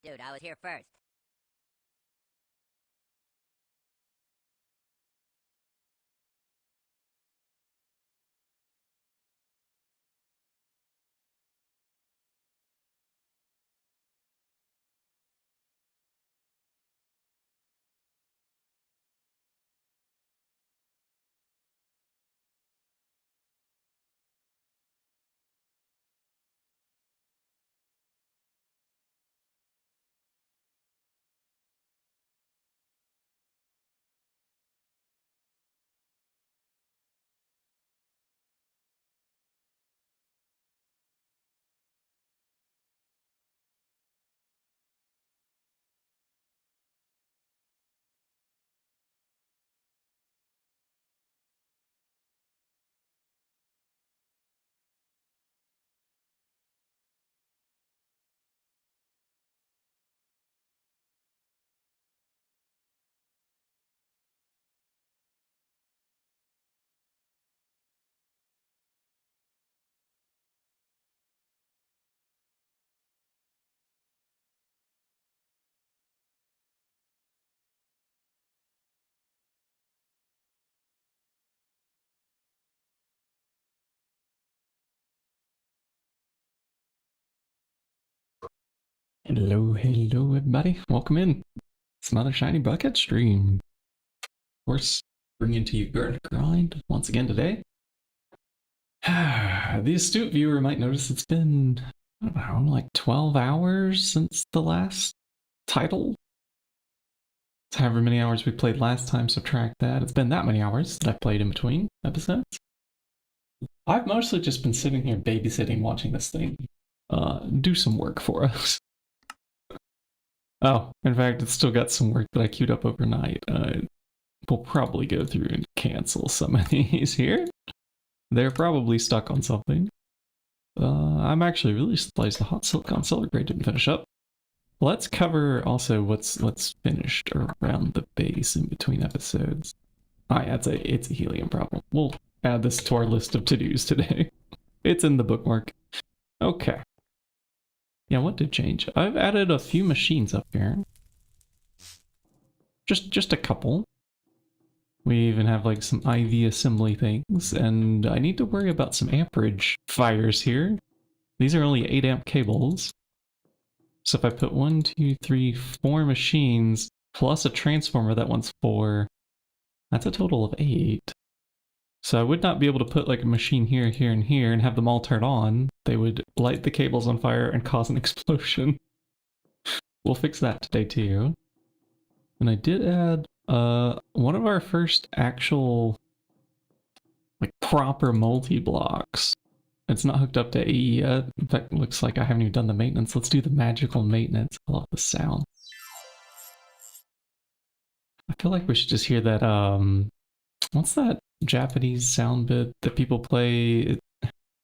Dude, I was here first. Hello, everybody. Welcome in. It's another Shinybucket stream. Of course, bringing to you Grind once again today. The astute viewer might notice it's been, I don't know, like 12 hours since the last title. It's however many hours we played last time, subtract that. It's been that many hours that I've played in between episodes. I've mostly just been sitting here babysitting, watching this thing do some work for us. Oh, in fact, it's still got some work that I queued up overnight. We'll probably go through and cancel some of these here. They're probably stuck on something. I'm actually really surprised the hot silicon solar grade didn't finish up. Let's cover also what's finished around the base in between episodes. Oh yeah, it's a helium problem. We'll add this to our list of to-dos today. It's in the bookmark. Okay. Yeah, what did change? I've added a few machines up here. Just a couple. We even have like some IV assembly things, and I need to worry about some amperage fires here. These are only 8 amp cables. So if I put 1, 2, 3, 4 machines, plus a transformer that wants 4, that's a total of 8. So I would not be able to put like a machine here, here, and here and have them all turn on. They would light the cables on fire and cause an explosion. We'll fix that today too. And I did add one of our first actual like proper multi-blocks. It's not hooked up to AE yet. In fact, it looks like I haven't even done the maintenance. Let's do the magical maintenance. I love the sound. I feel like we should just hear that, what's that Japanese sound bit that people play?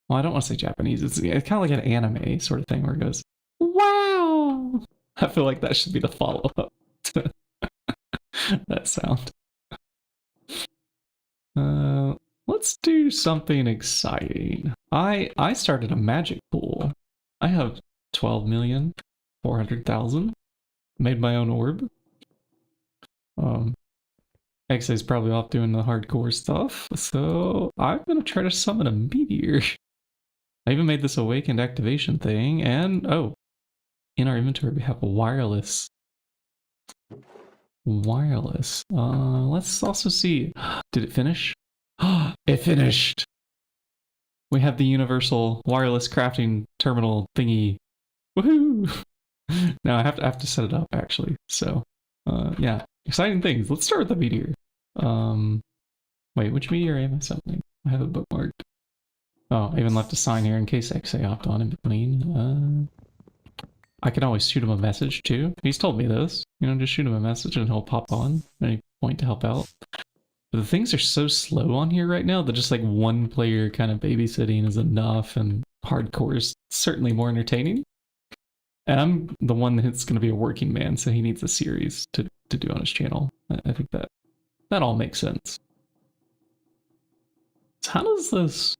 Well, I don't want to say Japanese. It's kind of like an anime sort of thing where it goes, wow! I feel like that should be the follow-up to that sound. Let's do something exciting. I started a magic pool. I have 12,400,000. Made my own orb. XA's probably off doing the hardcore stuff, so I'm gonna try to summon a meteor. I even made this awakened activation thing, and oh, in our inventory we have a wireless. Let's also see. Did it finish? It finished! We have the universal wireless crafting terminal thingy. Woohoo! Now I have to set it up actually. So, yeah, exciting things. Let's start with the meteor. Wait, which meteor am I summoning? I have it bookmarked. Oh, I even left a sign here in case XA hopped on in between. I can always shoot him a message too. He's told me this. You know, just shoot him a message and he'll pop on at any point to help out. But the things are so slow on here right now that just like one player kind of babysitting is enough, and hardcore is certainly more entertaining. And I'm the one that's going to be a working man, so he needs a series to do on his channel. I think that all makes sense. So how does this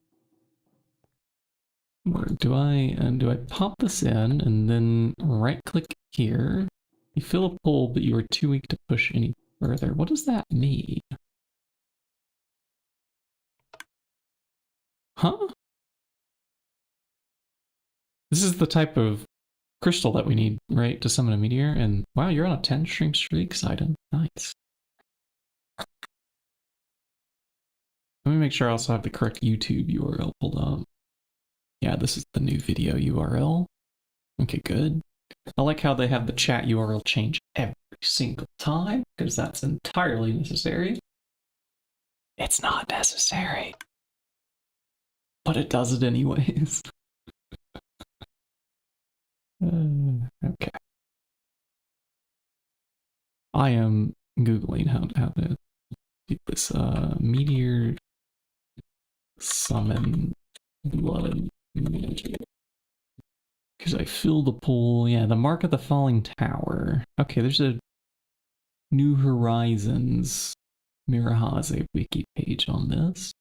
work? Do I pop this in and then right click here. You fill a pull, but you are too weak to push any further. What does that mean? Huh? This is the type of crystal that we need, right, to summon a meteor. And wow, you're on a 10-stream streak, Sidon. Nice. Let me make sure I also have the correct YouTube URL pulled up. Yeah, this is the new video URL. Okay, good. I like how they have the chat URL change every single time, because that's entirely necessary. It's not necessary, but it does it anyways. Okay. I am Googling how to do this meteor summon blood meteor. Because I fill the pool. Yeah, the mark of the falling tower. Okay, there's a New Horizons Mirahaze wiki page on this.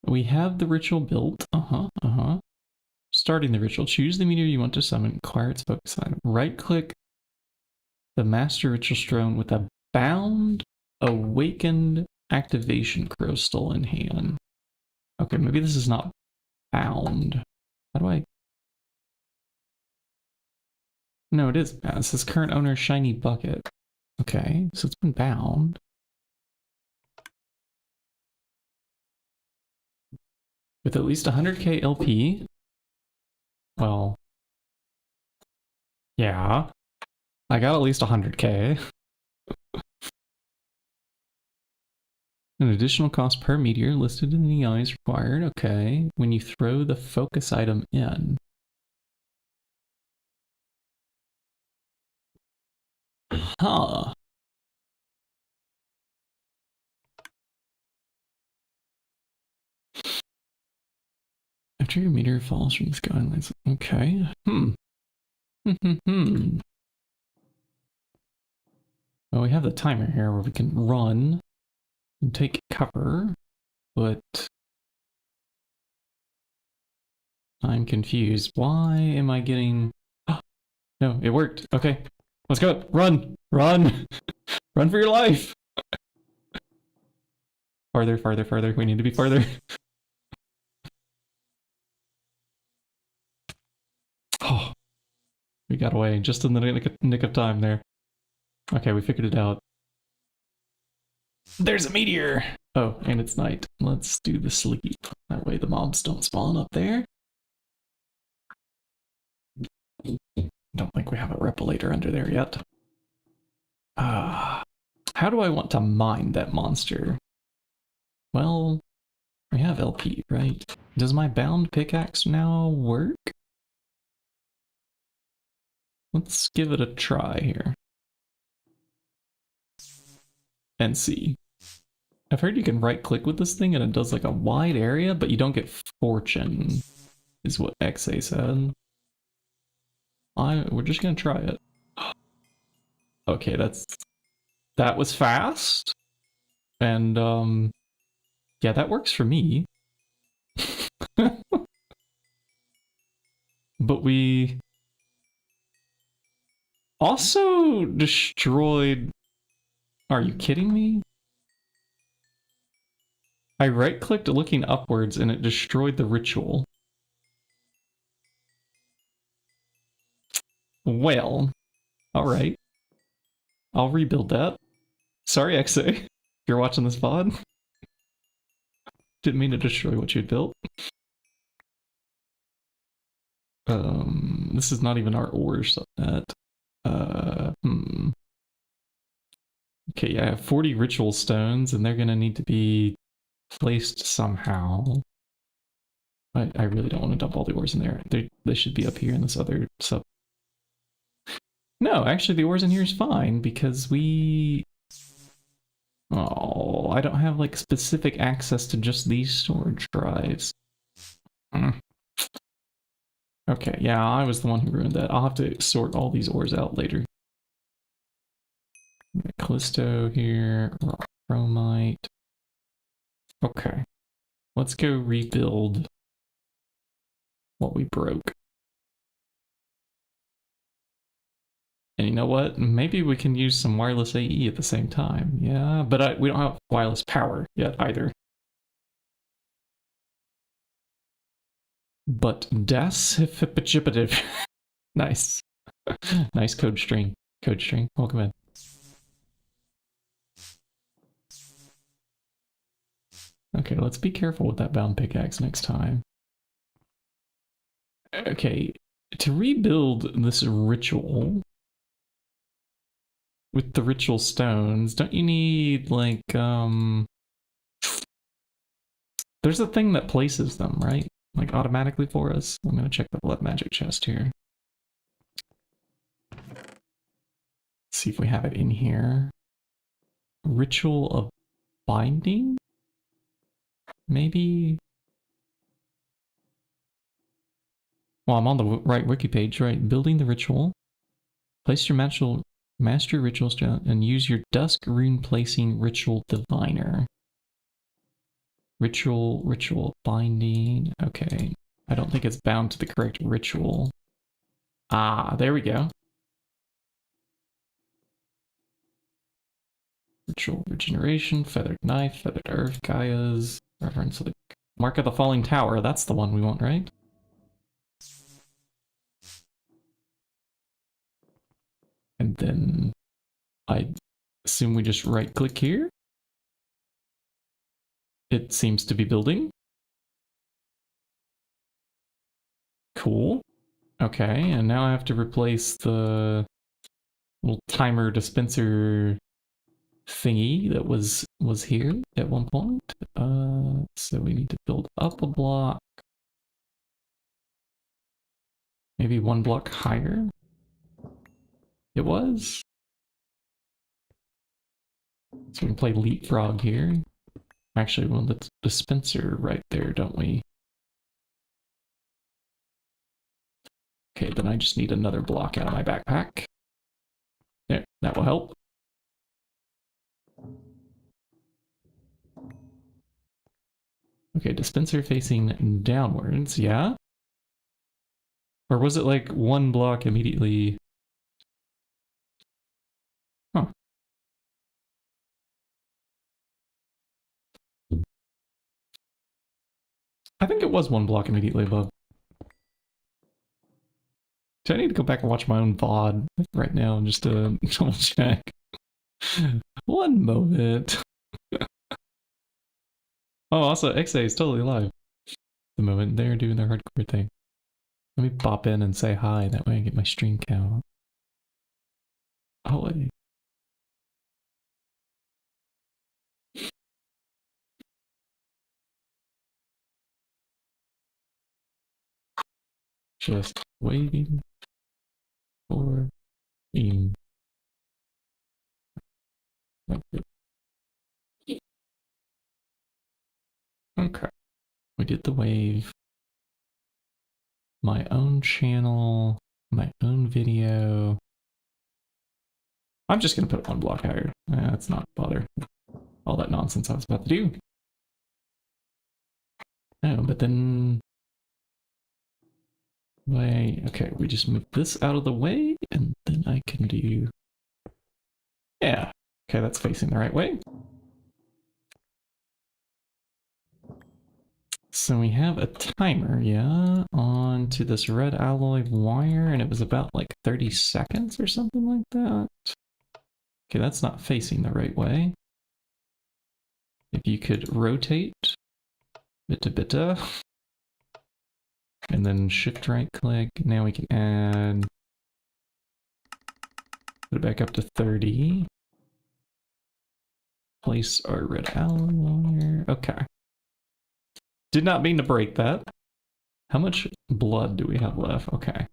We have the ritual built. Starting the ritual. Choose the meteor you want to summon. Acquire its focus item. Right-click the Master Ritual Stone with a bound awakened activation crystal in hand. Okay, maybe this is not bound. How do I... No, it is bound. It says current owner Shinybucket. Okay, so it's been bound. With at least 100k LP. Well, yeah. I got at least 100k. An additional cost per meteor listed in the EI is required. Okay. When you throw the focus item in. Huh. After your meteor falls from the skylines. Okay. Well, we have the timer here where we can run and take cover, but I'm confused. Why am I getting... No, it worked. Okay, let's go. Run! Run! Run for your life! Farther, farther, farther. We need to be farther. Oh, we got away just in the nick of time there. Okay, we figured it out. There's a meteor! Oh, and it's night. Let's do the sleep. That way the mobs don't spawn up there. Don't think we have a replicator under there yet. How do I want to mine that monster? Well, we have LP, right? Does my bound pickaxe now work? Let's give it a try here. And see. I've heard you can right click with this thing and it does like a wide area, but you don't get fortune, is what XA said. We're just gonna try it. Okay, that was fast. And yeah, that works for me. But we also destroyed... Are you kidding me? I right-clicked looking upwards and it destroyed the ritual. Well, alright. I'll rebuild that. Sorry, XA, if you're watching this VOD. Didn't mean to destroy what you'd built. This is not even our ore subnet. Okay, yeah, I have 40 ritual stones, and they're gonna need to be placed somehow. I really don't want to dump all the ores in there. They should be up here in this other sub. No, actually the ores in here is fine, because we... Oh, I don't have, like, specific access to just these storage drives. Okay, yeah, I was the one who ruined that. I'll have to sort all these ores out later. Callisto here, rock chromite. Okay, let's go rebuild what we broke. And you know what? Maybe we can use some wireless AE at the same time. Yeah, but we don't have wireless power yet either. But das hifipachippative. Nice. Nice code string. Code string. Welcome in. Okay, let's be careful with that bound pickaxe next time. Okay, to rebuild this ritual with the ritual stones, don't you need, like, there's a thing that places them, right? Like, automatically for us? I'm gonna check the blood magic chest here. See if we have it in here. Ritual of binding? Maybe? Well, I'm on the right wiki page, right? Building the ritual. Place your master ritual stone and use your dusk rune placing ritual diviner. Ritual binding. Okay. I don't think it's bound to the correct ritual. Ah, there we go. Ritual regeneration, feathered knife, feathered earth, Gaia's reference to the mark of the falling tower. That's the one we want, right? And then I assume we just right click here. It seems to be building. Cool. Okay, and now I have to replace the little timer dispenser thingy that was here at one point. So we need to build up a block. Maybe one block higher. It was. So we can play leapfrog here. Actually, we want the dispenser right there, don't we? Okay, then I just need another block out of my backpack. There, that will help. Okay, dispenser facing downwards, yeah? Or was it like one block immediately? Huh. I think it was one block immediately above. Do I need to go back and watch my own VOD right now just to double check? One moment. Oh, also, XA is totally alive. The moment they're doing their hardcore thing. Let me pop in and say hi, that way I get my stream count. Oh, wait. Just waiting for me. Okay. We did the wave. My own channel, my own video. I'm just gonna put it one block higher. That's not bother. All that nonsense I was about to do. No, but then... Wait, okay, we just move this out of the way, and then I can do... Yeah, okay, that's facing the right way. So we have a timer, yeah, onto this red alloy wire, and it was about like 30 seconds or something like that. Okay, that's not facing the right way. If you could rotate bit, and then shift right click, now we can add, put it back up to 30. Place our red alloy wire, okay. Did not mean to break that. How much blood do we have left? Okay.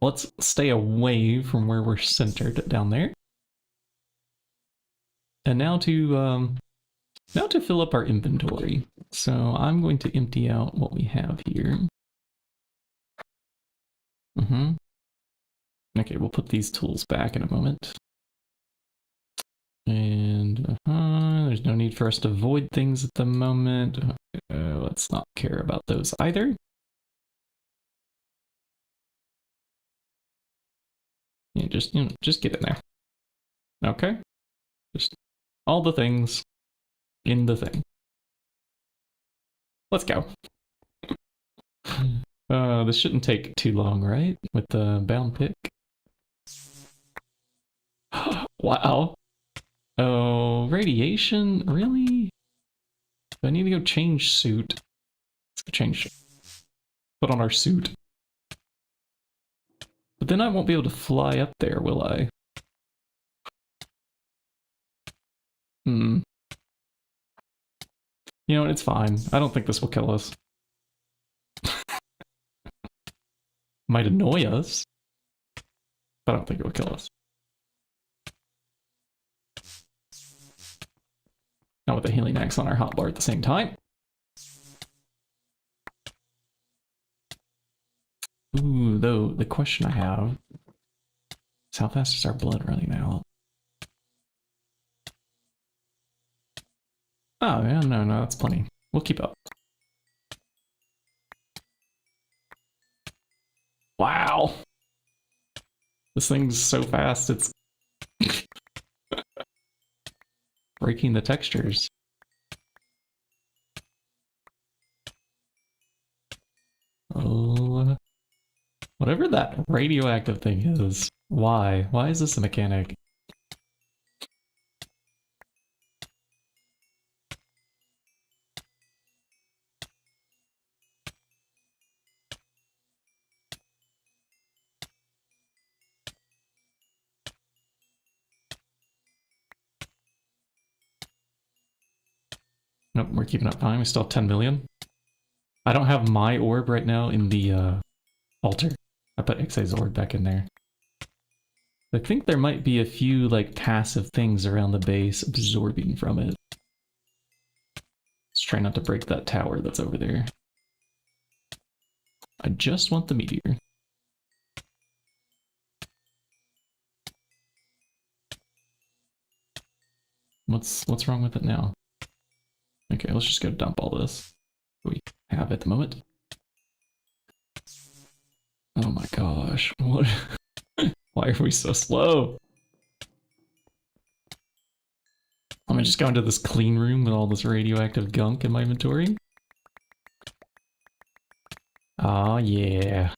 Let's stay away from where we're centered down there. And now to fill up our inventory. So I'm going to empty out what we have here. Okay, we'll put these tools back in a moment. And there's no need for us to void things at the moment. Let's not care about those either. Yeah, just get in there. Okay? Just all the things in the thing. Let's go. This shouldn't take too long, right? With the bound pick. Wow. Oh, radiation? Really? Do I need to go change suit? Let's go change. Put on our suit. But then I won't be able to fly up there, will I? Hmm. You know, it's fine. I don't think this will kill us. Might annoy us, but I don't think it will kill us. Not with the healing axe on our hotbar at the same time. Ooh, though, the question I have is how fast is our blood running out? Oh, yeah, no, that's plenty. We'll keep up. Wow. This thing's so fast, it's breaking the textures. Oh, whatever that radioactive thing is, why? Why is this a mechanic? Nope, we're keeping up fine. We still have 10 million. I don't have my orb right now in the altar. I put XA's orb back in there. I think there might be a few like passive things around the base absorbing from it. Let's try not to break that tower that's over there. I just want the meteor. What's wrong with it now? Okay, let's just go dump all this we have at the moment. Oh my gosh, what? Why are we so slow? I'm gonna just go into this clean room with all this radioactive gunk in my inventory. Oh yeah.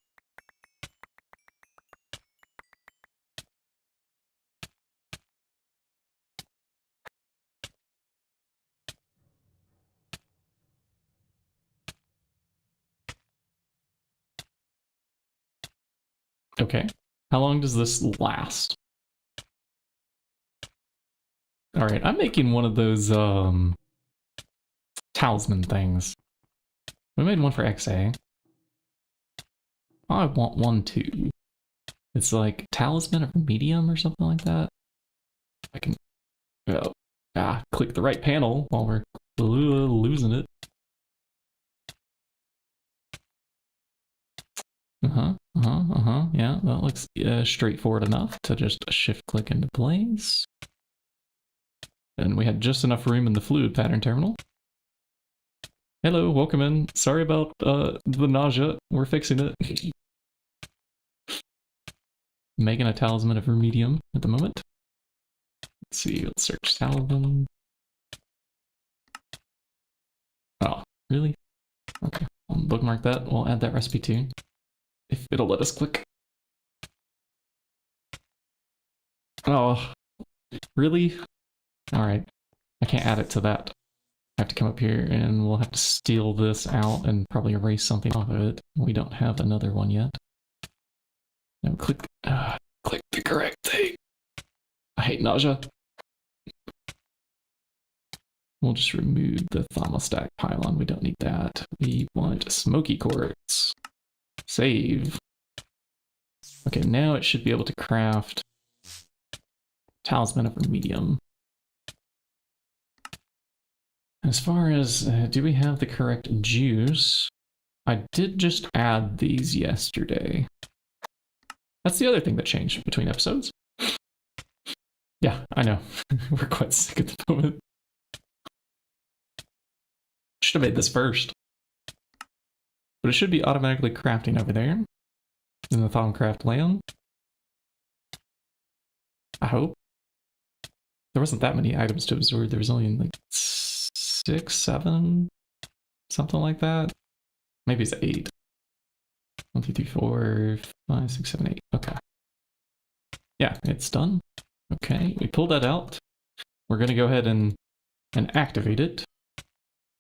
Okay. How long does this last? Alright, I'm making one of those talisman things. We made one for XA. I want one too. It's like talisman of medium or something like that. I can click the right panel while we're losing it. Yeah, that looks straightforward enough to just shift click into place. And we had just enough room in the fluid pattern terminal. Hello, welcome in. Sorry about the nausea. We're fixing it. Making a talisman of medium at the moment. Let's see, let's search talisman. Oh, really? Okay, I'll bookmark that. We'll add that recipe too. If it'll let us click. Oh, really? Alright, I can't add it to that. I have to come up here and we'll have to steal this out and probably erase something off of it. We don't have another one yet. Now click the correct thing. I hate nausea. We'll just remove the thermostat pylon. We don't need that. We want smoky quartz. Save. Okay, now it should be able to craft talisman of a medium. As far as, do we have the correct juice? I did just add these yesterday. That's the other thing that changed between episodes. Yeah, I know. We're quite sick at the moment. Should have made this first. But it should be automatically crafting over there in the Thaumcraft land. I hope. There wasn't that many items to absorb. There was only like 6, 7, something like that. Maybe it's 8. 1, 2, 3, 4, 5, 6, 7, 8. Okay. Yeah, it's done. Okay, we pulled that out. We're gonna go ahead and activate it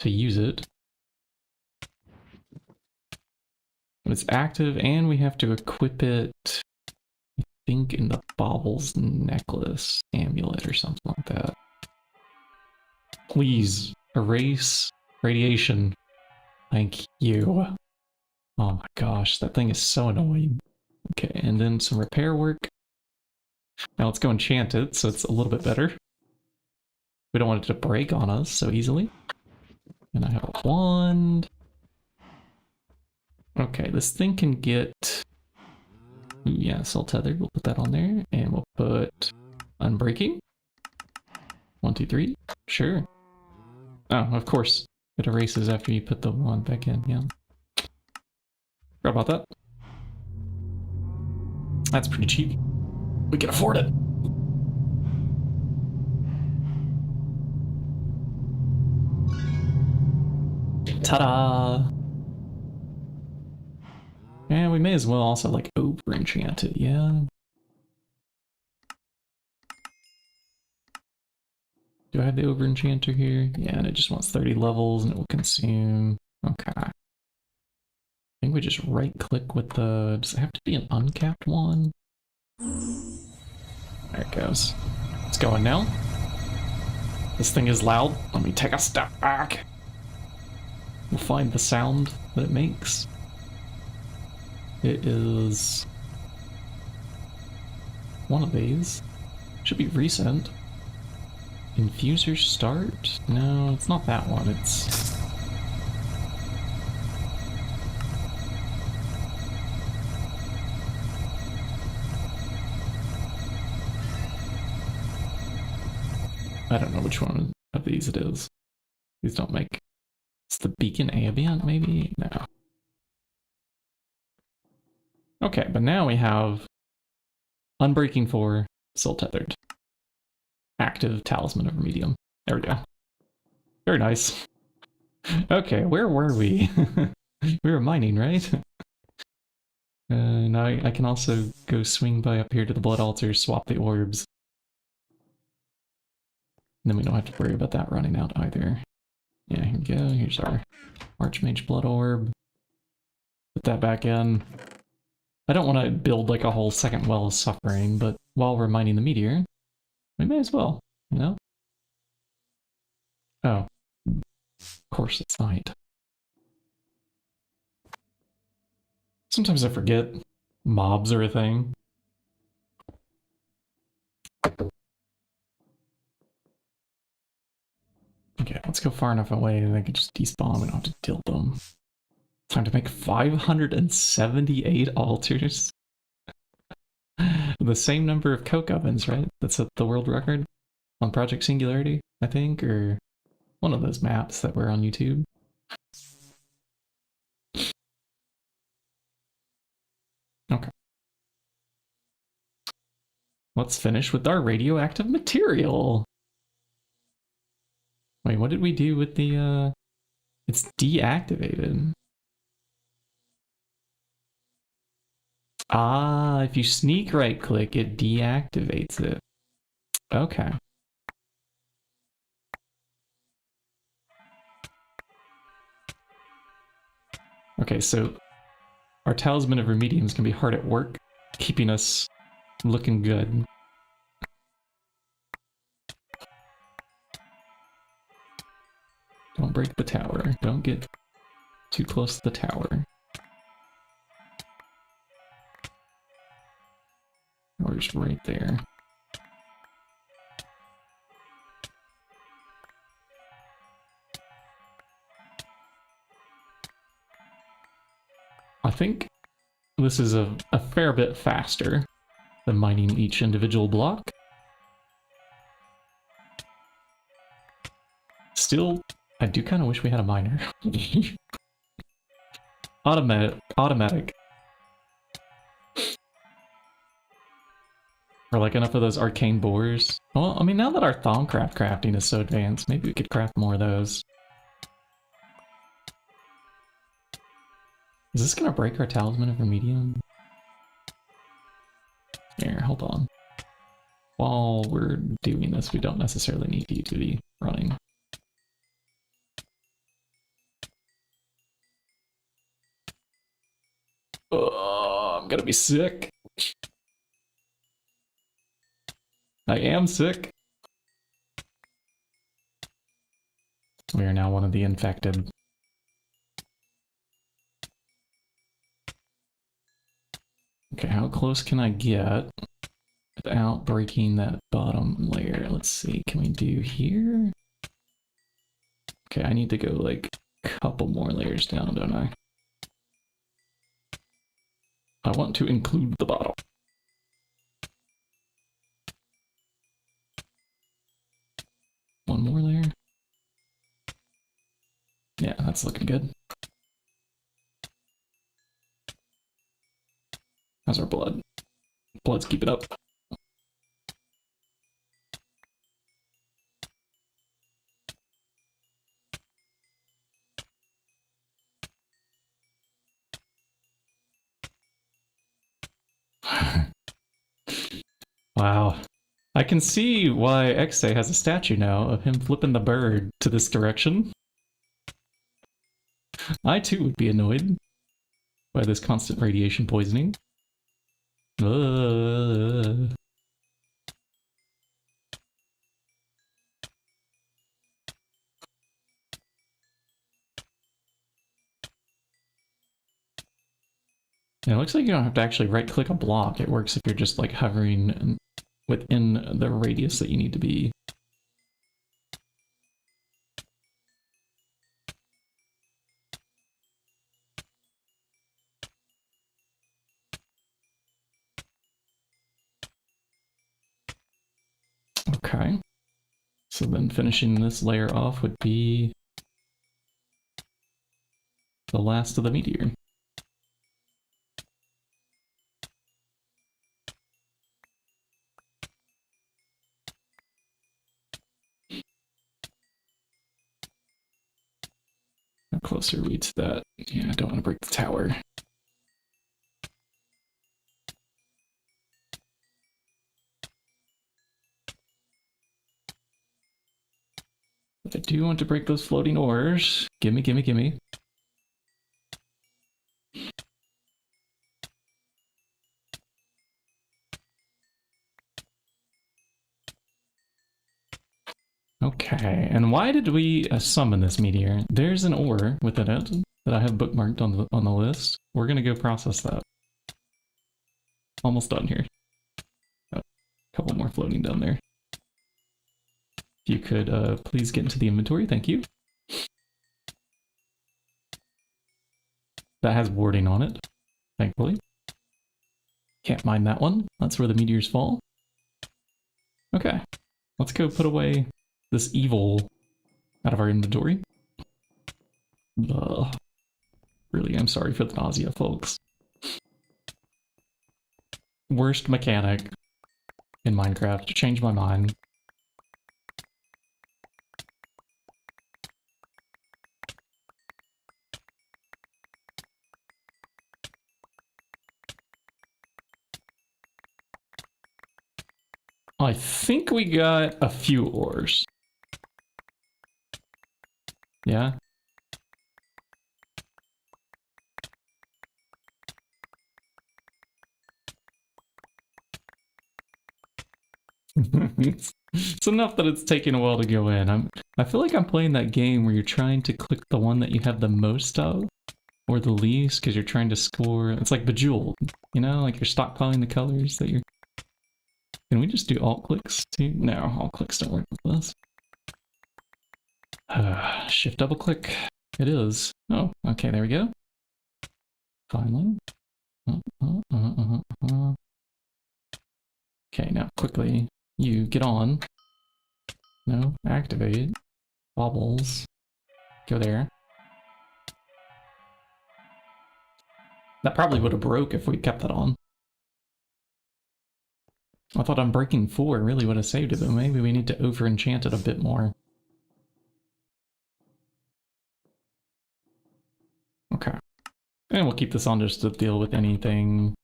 to use it. It's active, and we have to equip it, I think, in the Baubles necklace amulet or something like that. Please erase radiation. Thank you. Oh my gosh, that thing is so annoying. Okay, and then some repair work. Now let's go enchant it so it's a little bit better. We don't want it to break on us so easily. And I have a wand. Okay, this thing can get... Yeah, soul tethered. We'll put that on there. And we'll put unbreaking. 1, 2, 3. Sure. Oh, of course. It erases after you put the wand back in. Yeah. Forgot about that. That's pretty cheap. We can afford it. Ta-da! And we may as well also like over enchant it, yeah. Do I have the over enchanter here? Yeah, and it just wants 30 levels and it will consume. Okay. I think we just right click with the... Does it have to be an uncapped one? There it goes. It's going now. This thing is loud. Let me take a step back. We'll find the sound that it makes. It is one of these. Should be recent. Infuser start? No, it's not that one. It's... I don't know which one of these it is. These don't make... It's the beacon ambient, maybe? No. Okay, but now we have Unbreaking 4, Soul Tethered. Active Talisman of Remedium. There we go. Very nice. Okay, where were we? We were mining, right? Now I can also go swing by up here to the Blood Altar, swap the orbs. And then we don't have to worry about that running out either. Yeah, here we go. Here's our Archmage Blood Orb. Put that back in. I don't want to build like a whole second well of suffering, but while we're mining the meteor, we may as well, you know? Oh. Of course it's night. Sometimes I forget mobs are a thing. Okay, let's go far enough away and they can just despawn. We don't have to deal with them. Time to make 578 altars. The same number of coke ovens, right? That's the world record on Project Singularity, I think, or one of those maps that were on YouTube. Okay. Let's finish with our radioactive material. Wait, what did we do with the, It's deactivated. Ah, if you sneak right click, it deactivates it. Okay. Okay, so our Talisman of Remediums can be hard at work, keeping us looking good. Don't break the tower. Don't get too close to the tower. Or just right there. I think this is a fair bit faster than mining each individual block. Still, I do kind of wish we had a miner. Automatic. Or like enough of those arcane boars. Well, I mean, now that our Thaumcraft crafting is so advanced, maybe we could craft more of those. Is this gonna break our Talisman of Remedium? Here, hold on. While we're doing this, we don't necessarily need you to be running. Oh, I'm gonna be sick. I am sick. We are now one of the infected. Okay, how close can I get without breaking that bottom layer? Let's see, can we do here? Okay, I need to go like a couple more layers down, don't I? I want to include the bottom. One more layer. Yeah, that's looking good. How's our blood? Blood's keeping up. Wow. I can see why Exe has a statue now of him flipping the bird to this direction. I too would be annoyed by this constant radiation poisoning. Yeah, it looks like you don't have to actually right-click a block. It works if you're just like hovering within the radius that you need to be. Okay. So then finishing this layer off would be the last of the meteor. How close are we to that? Yeah, I don't want to break the tower. But I do want to break those floating ores. Gimme, gimme, gimme. Okay, and why did we summon this meteor? There's an ore within it that I have bookmarked on the list. We're gonna go process that. Almost done here. Oh, a couple more floating down there. If you could please get into the inventory, thank you. That has warding on it, thankfully. Can't mine that one. That's where the meteors fall. Okay, let's go put away this evil out of our inventory. Ugh. Really, I'm sorry for the nausea, folks. Worst mechanic in Minecraft. Change my mind. I think we got a few ores. Yeah? It's enough that it's taking a while to go in. I feel like I'm playing that game where you're trying to click the one that you have the most of, or the least, because you're trying to score. It's like Bejeweled, you know? Like you're stockpiling the colors that you're... Can we just do alt clicks too? No, alt clicks don't work with this. Shift double click. It is. Oh, okay, there we go. Finally. Okay, now quickly, you get on. No, activate. Bobbles. Go there. That probably would have broke if we kept that on. I thought Unbreaking 4 really would have saved it, but maybe we need to over-enchant it a bit more. Okay. And we'll keep this on just to deal with anything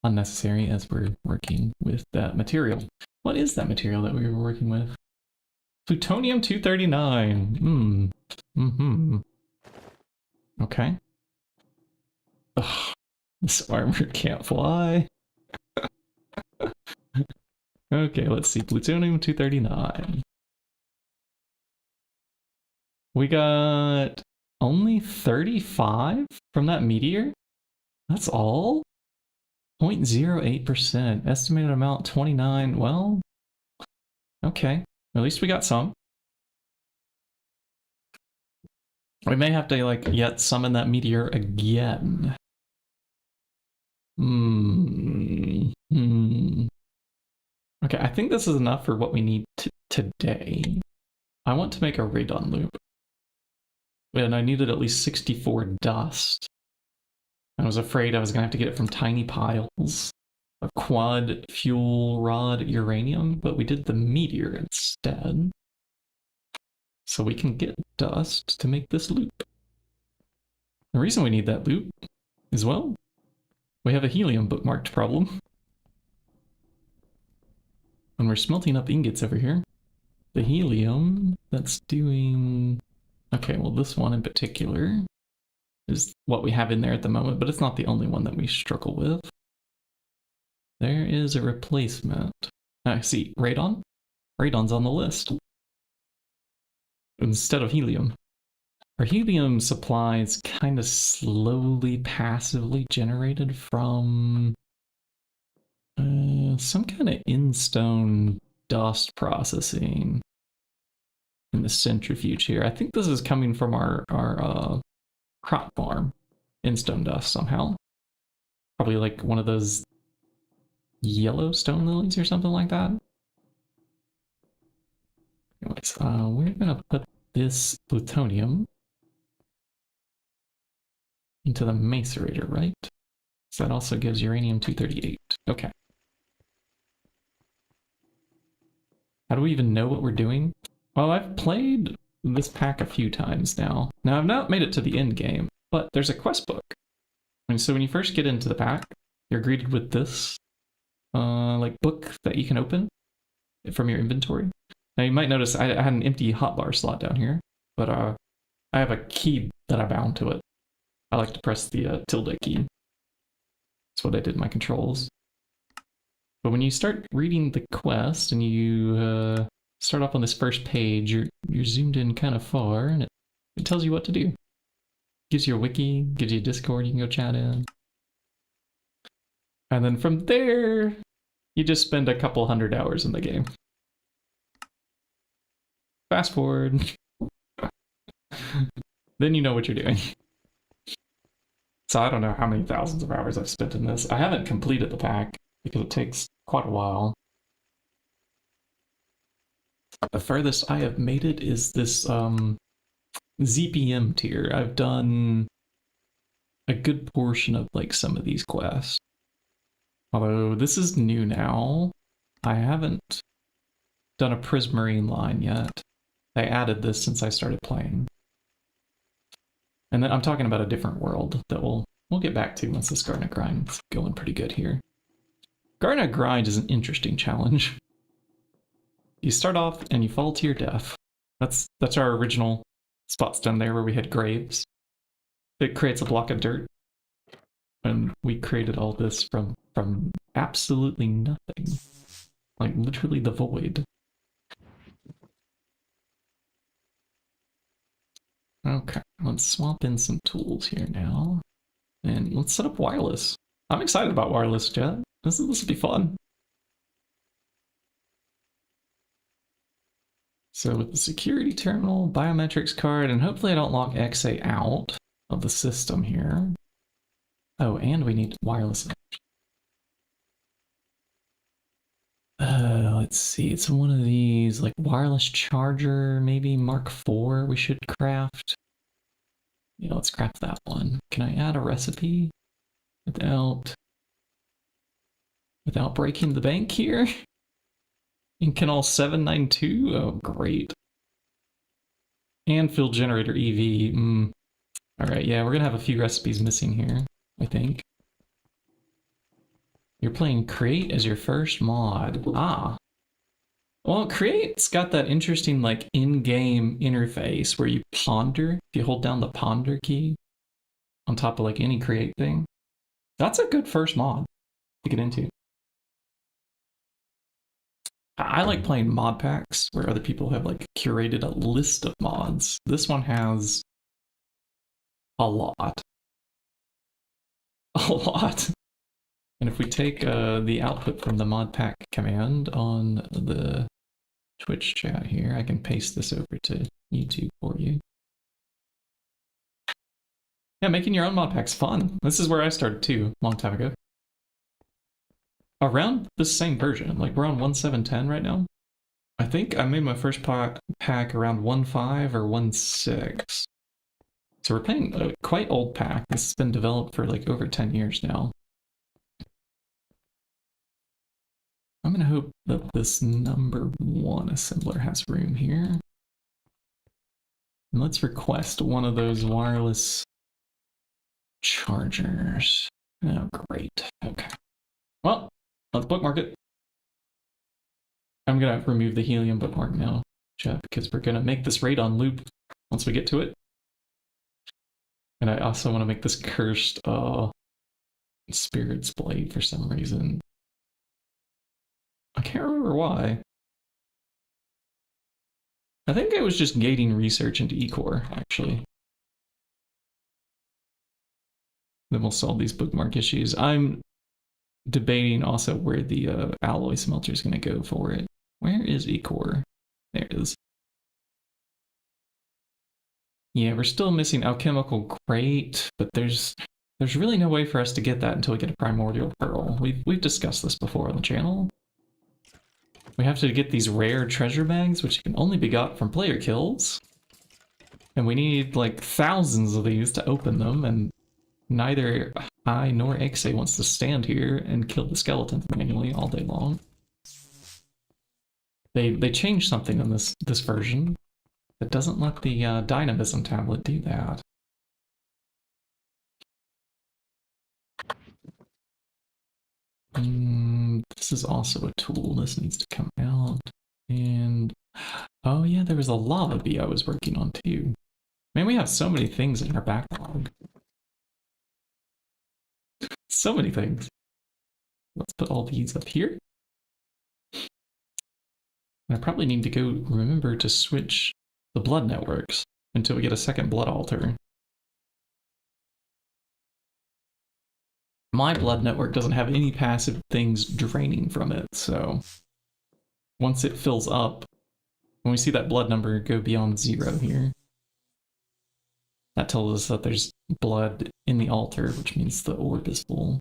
unnecessary as we're working with that material. What is that material that we were working with? Plutonium-239. Okay. Ugh, this armor can't fly. Okay, let's see. Plutonium-239. We got only 35 from that meteor? That's all? 0.08%. Estimated amount 29. Well, okay. At least we got some. We may have to, like, yet summon that meteor again. Okay, I think this is enough for what we need today. I want to make a radon loop. And I needed at least 64 dust. I was afraid I was going to have to get it from tiny piles of quad fuel rod uranium, but we did the meteor instead. So we can get dust to make this loop. The reason we need that loop is, well, we have a helium bookmarked problem. When we're smelting up ingots over here, the helium that's doing... Okay, well, this one in particular is what we have in there at the moment, but it's not the only one that we struggle with. There is a replacement. I see, radon? Radon's on the list. Instead of helium. Our helium supply is kind of slowly, passively generated from some kind of in-stone dust processing in the centrifuge here. I think this is coming from our crop farm, in-stone dust somehow. Probably like one of those yellow stone lilies or something like that. Anyways, we're gonna put this plutonium into the macerator, right? So that also gives uranium-238. Okay. How do we even know what we're doing? Well, I've played this pack a few times now. Now, I've not made it to the end game, but there's a quest book. And so when you first get into the pack, you're greeted with this like book that you can open from your inventory. Now, you might notice I had an empty hotbar slot down here, but I have a key that I bound to it. I like to press the tilde key. That's what I did in my controls. But when you start reading the quest and you start off on this first page, you're zoomed in kind of far, and it tells you what to do. Gives you a wiki, gives you a Discord you can go chat in. And then from there, you just spend a couple 100 hours in the game. Fast forward. Then you know what you're doing. So I don't know how many thousands of hours I've spent in this. I haven't completed the pack because it takes quite a while. The furthest I have made it is this ZPM tier. I've done a good portion of like some of these quests. Although this is new now. I haven't done a Prismarine line yet. They added this since I started playing. And then I'm talking about a different world that we'll get back to once this Garnet Grind's going pretty good here. Garnet Grind is an interesting challenge. You start off and you fall to your death. That's our original spots down there where we had graves. It creates a block of dirt. And we created all this from absolutely nothing. Like literally the void. Okay, let's swap in some tools here now. And let's set up wireless. I'm excited about wireless, chat. This will be fun. So with the security terminal, biometrics card, and hopefully I don't lock XA out of the system here. Oh, and we need wireless. Let's see, it's one of these, like wireless charger, maybe Mark IV we should craft. Yeah, let's craft that one. Can I add a recipe without... without breaking the bank here. In Canal 792, oh great. And field generator EV, Alright, yeah, we're gonna have a few recipes missing here, I think. You're playing Create as your first mod. Ah. Well, Create's got that interesting, like, in-game interface where you ponder. If you hold down the ponder key on top of, like, any Create thing. That's a good first mod to get into. I like playing mod packs where other people have, like, curated a list of mods. This one has a lot. A lot. And if we take the output from the mod pack command on the Twitch chat here, I can paste this over to YouTube for you. Yeah, making your own mod pack's fun. This is where I started too, a long time ago. Around the same version, like we're on 1.7.10 right now. I think I made my first pack around 1.5 or 1.6. So we're playing a quite old pack. This has been developed for like over 10 years now. I'm gonna hope that this number 1 assembler has room here. And let's request one of those wireless chargers. Oh, great. Okay. Well, let's bookmark it. I'm gonna remove the helium bookmark now, chat, because we're gonna make this radon loop once we get to it. And I also want to make this cursed Spirit's Blade for some reason. I can't remember why. I think I was just gating research into E-Core, actually. Then we'll solve these bookmark issues. I'm debating also where the alloy smelter is going to go for it. Where is E-Core? There it is. Yeah, we're still missing alchemical crate, but there's really no way for us to get that until we get a primordial pearl. We've discussed this before on the channel. We have to get these rare treasure bags, which can only be got from player kills. And we need like thousands of these to open them, and neither I nor Exe wants to stand here and kill the skeletons manually all day long. They changed something in this version that doesn't let the dynamism tablet do that. This is also a tool. This needs to come out. And oh yeah, there was a lava bee I was working on too. Man, we have so many things in our backlog. So many things. Let's put all these up here. I probably need to go remember to switch the blood networks until we get a second blood altar. My blood network doesn't have any passive things draining from it, so once it fills up, when we see that blood number go beyond 0 here, that tells us that there's blood in the altar, which means the orb is full.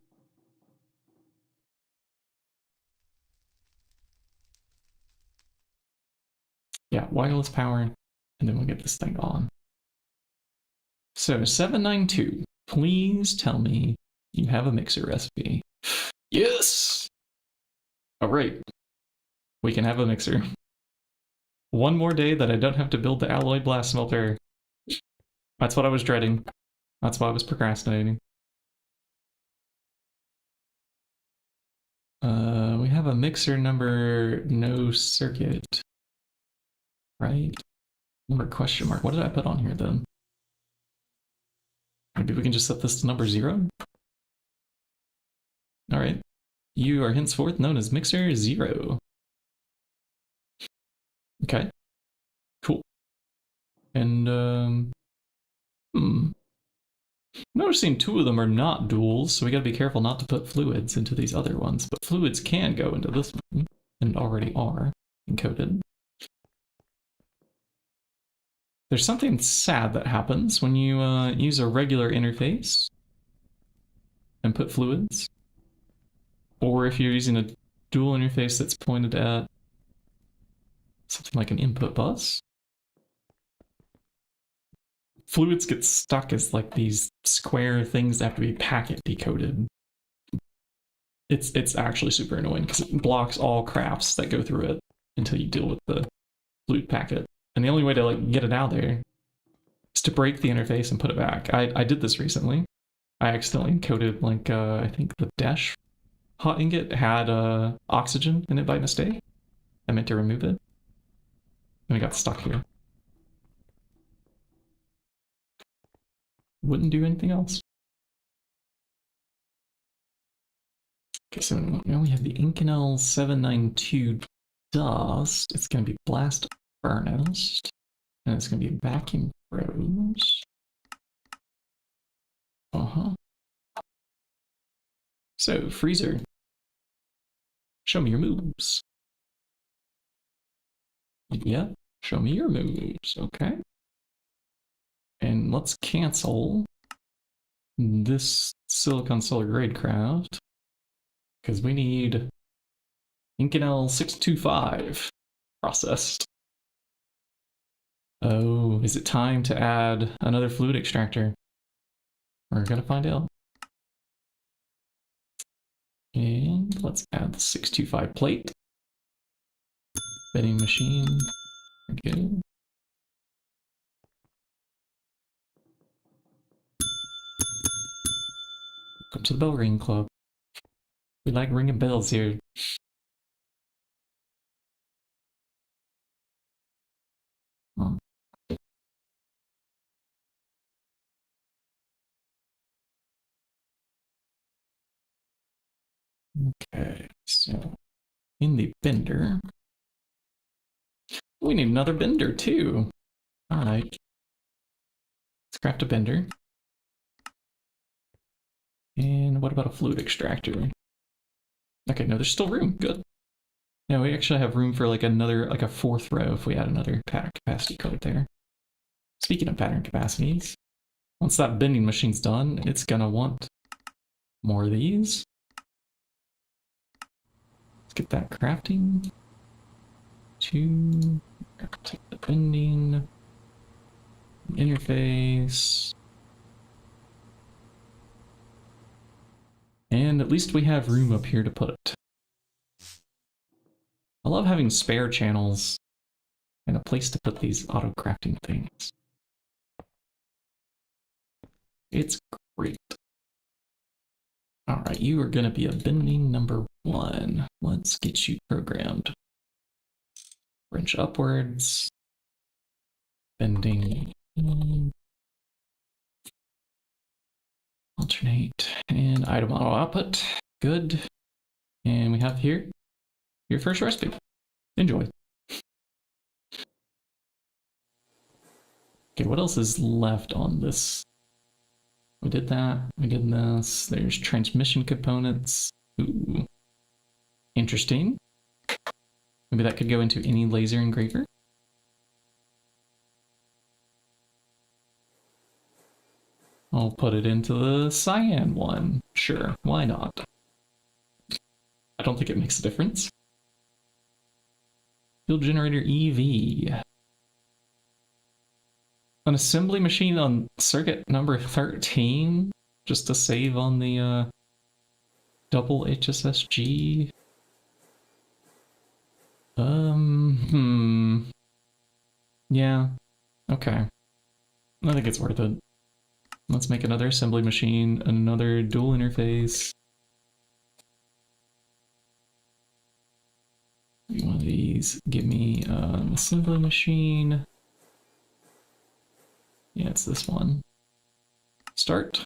Yeah, wireless power, and then we'll get this thing on. So 792, please tell me you have a mixer recipe. Yes! All right, we can have a mixer. One more day that I don't have to build the alloy blast smelter. That's what I was dreading. That's why I was procrastinating. We have a mixer number no circuit. Right? Number question mark. What did I put on here then? Maybe we can just set this to number 0? Alright. You are henceforth known as Mixer 0. Okay. Cool. And, noticing 2 of them are not duals, so we gotta be careful not to put fluids into these other ones, but fluids can go into this one, and already are encoded. There's something sad that happens when you use a regular interface and put fluids, or if you're using a dual interface that's pointed at something like an input bus. Fluids get stuck as like these square things that have to be packet decoded. It's actually super annoying because it blocks all crafts that go through it until you deal with the loot packet. And the only way to like get it out there is to break the interface and put it back. I did this recently. I accidentally encoded like I think the dash hot ingot had oxygen in it by mistake. I meant to remove it, and it got stuck here. Wouldn't do anything else. Okay, so now we have the Inconel 792 dust. It's going to be blast furnace, and it's going to be vacuum froze. So, freezer, show me your moves. Yeah, show me your moves, okay. And let's cancel this silicon solar grade craft because we need Inconel 625 processed. Oh, is it time to add another fluid extractor? We're gonna find out. And let's add the 625 plate. Vending machine. There we go. Welcome to the bell ring club. We like ringing bells here. Oh. Okay, so in the bender, we need another bender too. All right, let's craft a bender. And what about a fluid extractor? Okay, no, there's still room. Good. Yeah, we actually have room for like another, like a fourth row if we add another pattern capacity code there. Speaking of pattern capacities, once that bending machine's done, it's gonna want more of these. Let's get that crafting. Take the bending interface. And at least we have room up here to put it. I love having spare channels and a place to put these auto crafting things. It's great. All right, you are going to be a bending number 1. Let's get you programmed. Wrench upwards. Bending. Alternate. And item auto output. Good. And we have here your first recipe. Enjoy. Okay, what else is left on this? We did that. We did this. There's transmission components. Ooh. Interesting. Maybe that could go into any laser engraver. I'll put it into the cyan one. Sure, why not? I don't think it makes a difference. Fuel generator EV. An assembly machine on circuit number 13, just to save on the double HSSG. Yeah, okay. I think it's worth it. Let's make another assembly machine, another dual interface. One of these, give me an assembly machine. Yeah, it's this one. Start.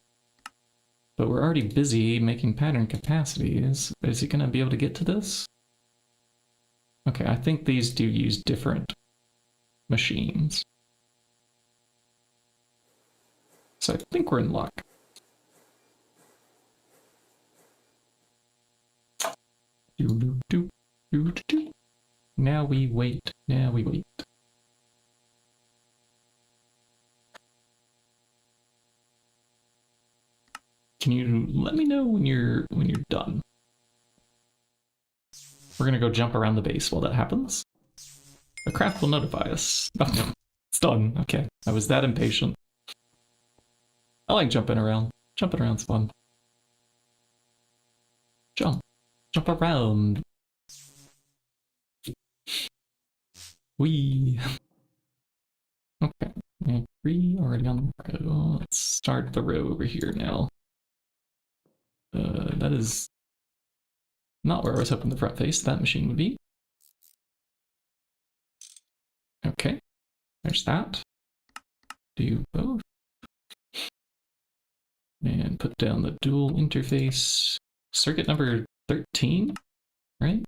But we're already busy making pattern capacities. Is it going to be able to get to this? Okay, I think these do use different machines. So I think we're in luck. Now we wait. Now we wait. Can you let me know when you're done? We're gonna go jump around the base while that happens. The craft will notify us. Oh, it's done. Okay, I was that impatient. I like jumping around. Jumping around's fun. Jump. Jump around. Wee. Okay. 3 already on the row. Let's start the row over here now. That is not where I was hoping the front face that machine would be. Okay. There's that. Do both. And put down the dual interface. Circuit number 13, right?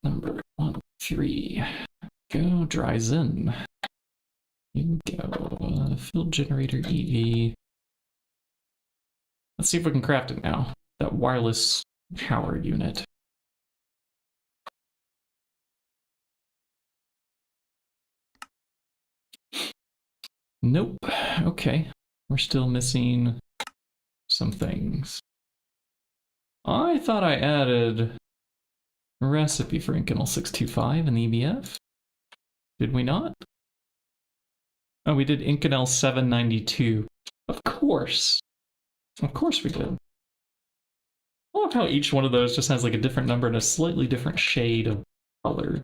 Number 1, 3. Go, dries in. You go. Field generator EV. Let's see if we can craft it now. That wireless power unit. Nope. Okay. We're still missing some things. I thought I added a recipe for Inconel 625 in the EBF. Did we not? Oh, we did Inconel 792. Of course. Of course we did. I love how each one of those just has like a different number and a slightly different shade of color.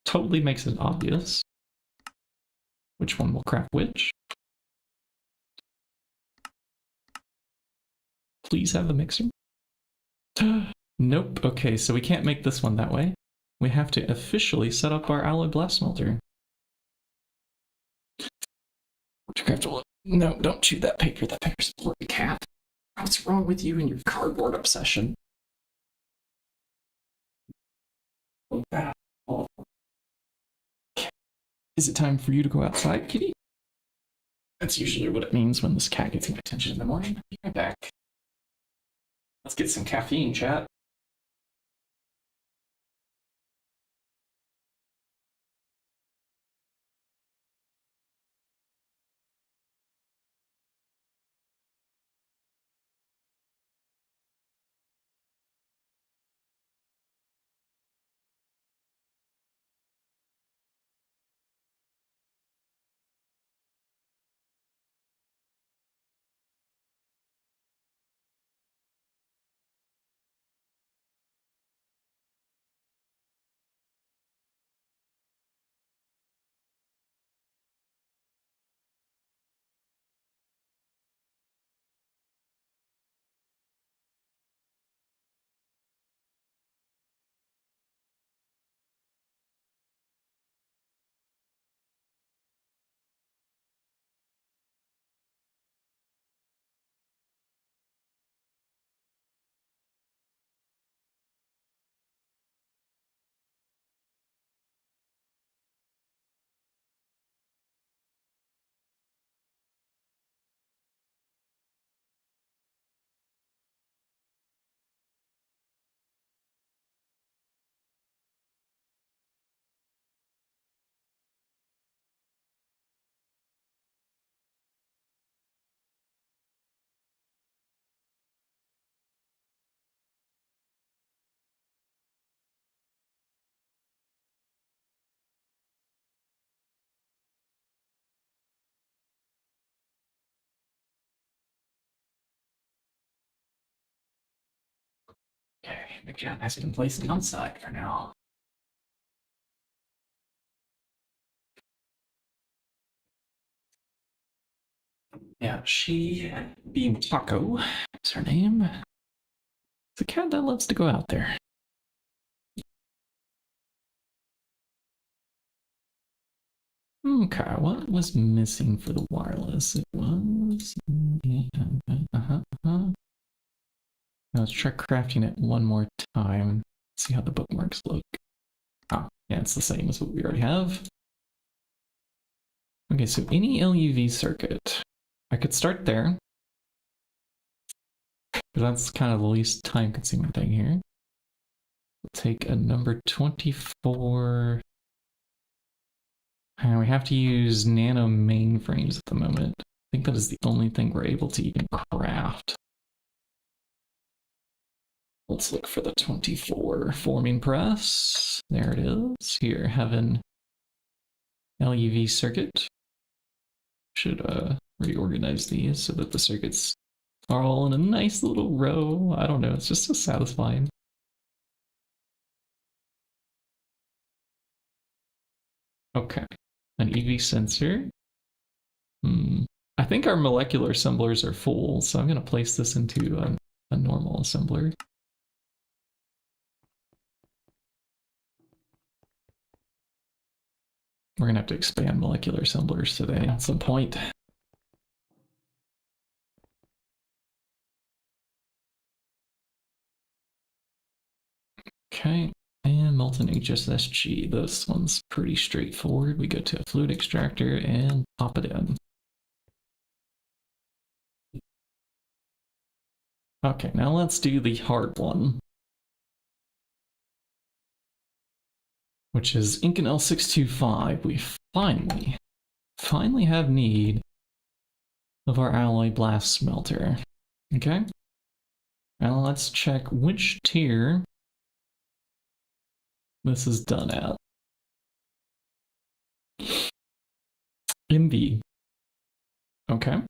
Totally makes it obvious which one will craft which. Please have a mixer. Nope. Okay, so we can't make this one that way. We have to officially set up our alloy blast smelter. No, don't chew that paper. That paper's a blurry cat. What's wrong with you and your cardboard obsession? Is it time for you to go outside, kitty? That's usually what it means when this cat gets my attention in the morning. I'll be right back. Let's get some caffeine, chat. Okay, the cat has been placed outside for now. Yeah, she, being Taco, is her name. It's a cat that loves to go out there. Okay, what was missing for the wireless? It was... Let's try crafting it one more time. See how the bookmarks look. Oh, yeah, it's the same as what we already have. Okay, so any LUV circuit. I could start there. That's kind of the least time-consuming thing here. We'll take a number 24. And we have to use nano mainframes at the moment. I think that is the only thing we're able to even craft. Let's look for the 24 forming press. There it is. Here, have an LUV circuit. Should reorganize these so that the circuits are all in a nice little row. I don't know, it's just so satisfying. Okay, an EV sensor. I think our molecular assemblers are full, so I'm going to place this into a normal assembler. We're going to have to expand molecular assemblers today at some point. Okay, and molten HSSG. This one's pretty straightforward. We go to a fluid extractor and pop it in. Okay, now let's do the hard one, which is Inconel 625. We finally have need of our alloy blast smelter. Okay, now let's check which tier this is done at. MB. Okay.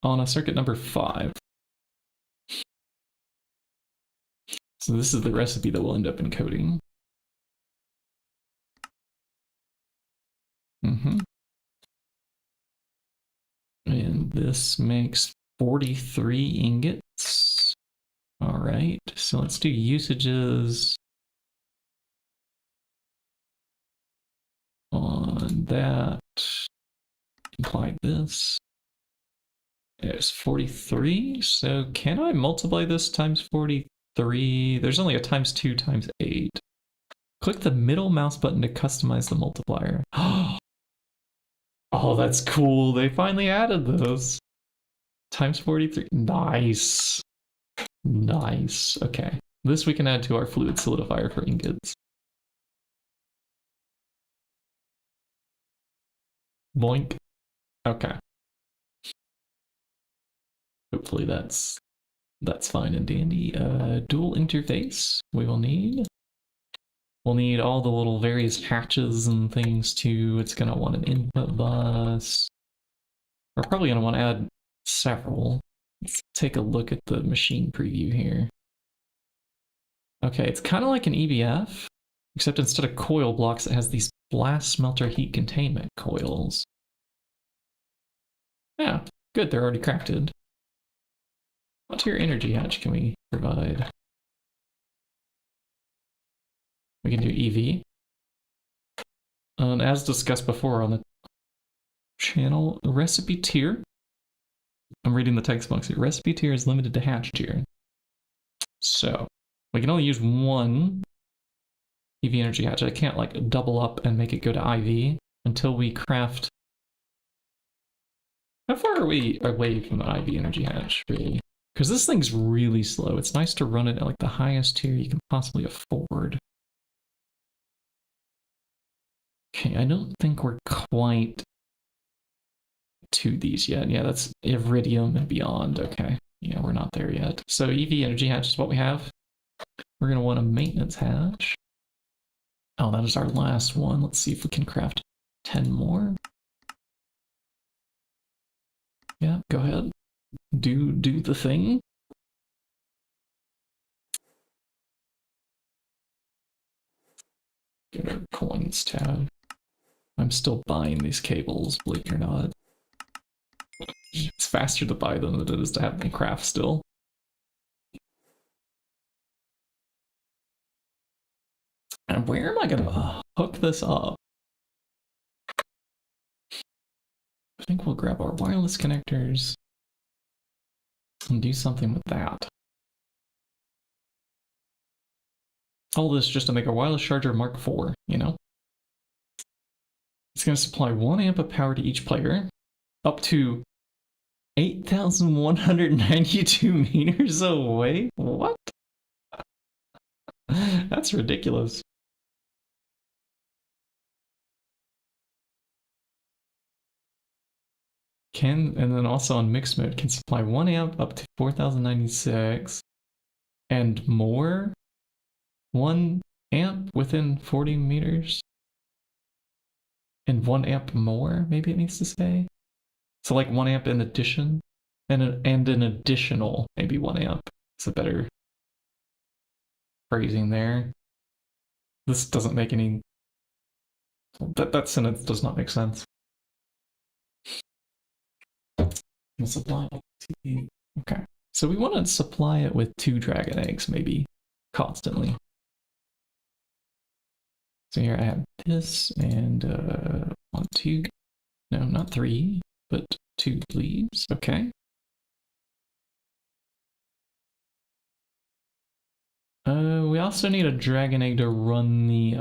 On a circuit number 5. So this is the recipe that we'll end up encoding. And this makes 43 ingots. All right, so let's do usages on that. Imply this. It's 43, so can I multiply this times 43? There's only a times 2 times 8. Click the middle mouse button to customize the multiplier. Oh, that's cool. They finally added those. Times 43. Nice. Nice. Okay. This we can add to our fluid solidifier for ingots. Boink. Okay. Hopefully that's fine and dandy. Dual interface we will need. We'll need all the little various hatches and things too. It's gonna want an input bus. We're probably gonna want to add several. Let's take a look at the machine preview here. Okay, it's kind of like an EBF, except instead of coil blocks, it has these blast smelter heat containment coils. Yeah, good, they're already crafted. What tier energy hatch can we provide? We can do EV. And as discussed before on the channel, recipe tier. I'm reading the text box here. Recipe tier is limited to hatch tier. So we can only use one EV energy hatch. I can't like double up and make it go to IV until we craft. How far are we away from the IV energy hatch, really? Because this thing's really slow. It's nice to run it at like the highest tier you can possibly afford. Okay, I don't think we're quite to these yet. Yeah, that's Iridium and beyond. Okay, yeah, we're not there yet. So EV energy hatch is what we have. We're going to want a maintenance hatch. Oh, that is our last one. Let's see if we can craft 10 more. Yeah, go ahead. Do the thing. Get our coins tab. I'm still buying these cables, believe it or not. It's faster to buy them than it is to have them craft still. And where am I gonna hook this up? I think we'll grab our wireless connectors and do something with that. All this just to make a wireless charger Mark IV, you know? It's going to supply 1 amp of power to each player, up to 8,192 meters away? What? That's ridiculous. And then also on mixed mode, can supply 1 amp up to 4,096 and more. 1 amp within 40 meters. And 1 amp more, maybe it needs to say. So like 1 amp in addition. and an additional maybe 1 amp. It's a better phrasing there. This doesn't make any. That sentence does not make sense. Supply. Okay, so we want to supply it with 2 dragon eggs, maybe constantly. So here I have this and 1, 2. No, not 3, but 2 leaves. Okay. We also need a dragon egg to run the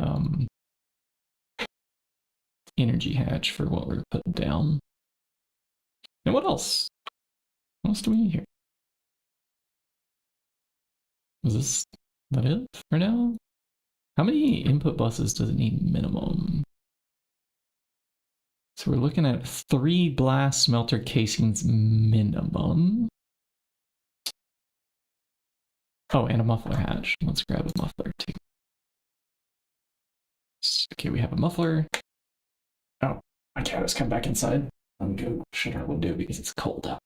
energy hatch for what we're putting down. And what else? What else do we need here? Is that it for now? How many input buses does it need minimum? So we're looking at 3 blast smelter casings minimum. Oh, and a muffler hatch. Let's grab a muffler too. Okay, we have a muffler. Oh, my cat has come back inside. I'm going to shut our window because it's cold out.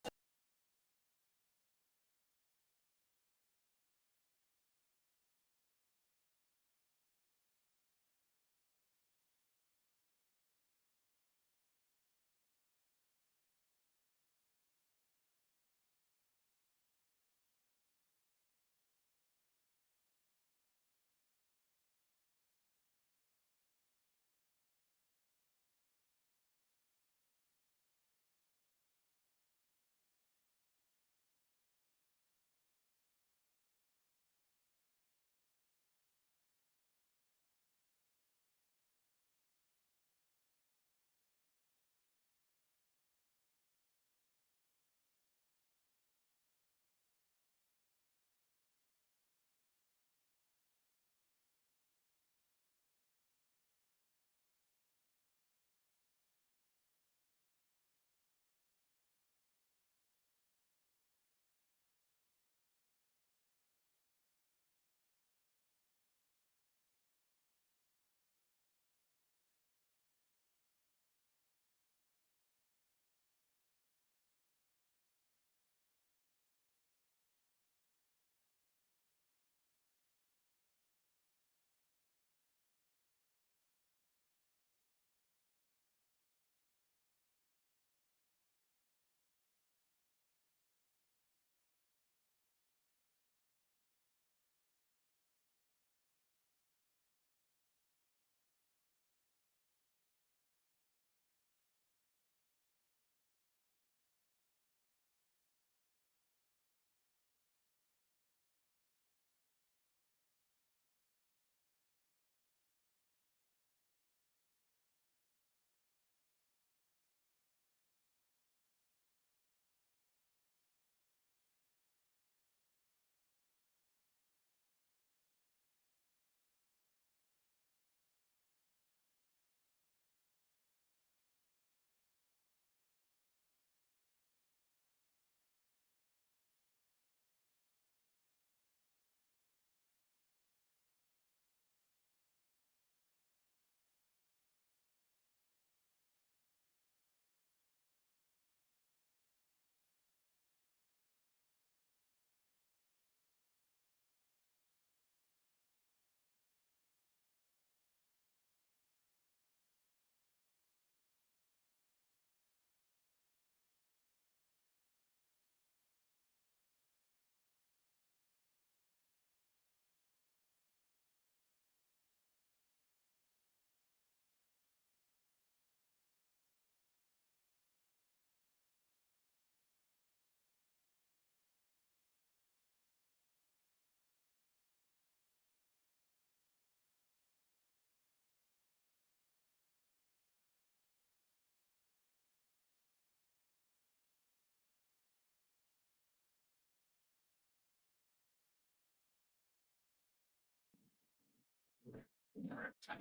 All right, fine.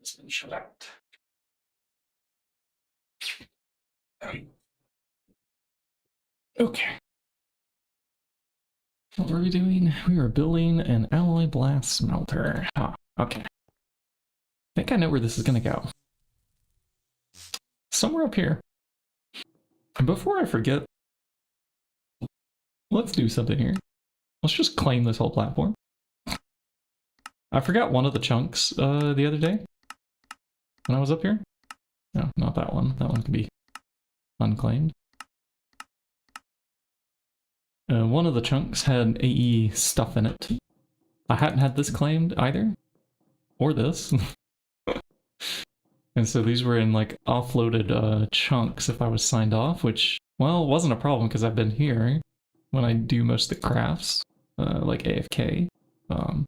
It's been shut out. Okay. What were we doing? We were building an alloy blast smelter. Ah, okay. I think I know where this is going to go. Somewhere up here. And before I forget, let's do something here. Let's just claim this whole platform. I forgot one of the chunks the other day when I was up here. No, not that one. That one can be unclaimed. One of the chunks had AE stuff in it. I hadn't had this claimed either. Or this. And so these were in like offloaded chunks if I was signed off, which, well, wasn't a problem because I've been here when I do most of the crafts, like AFK. But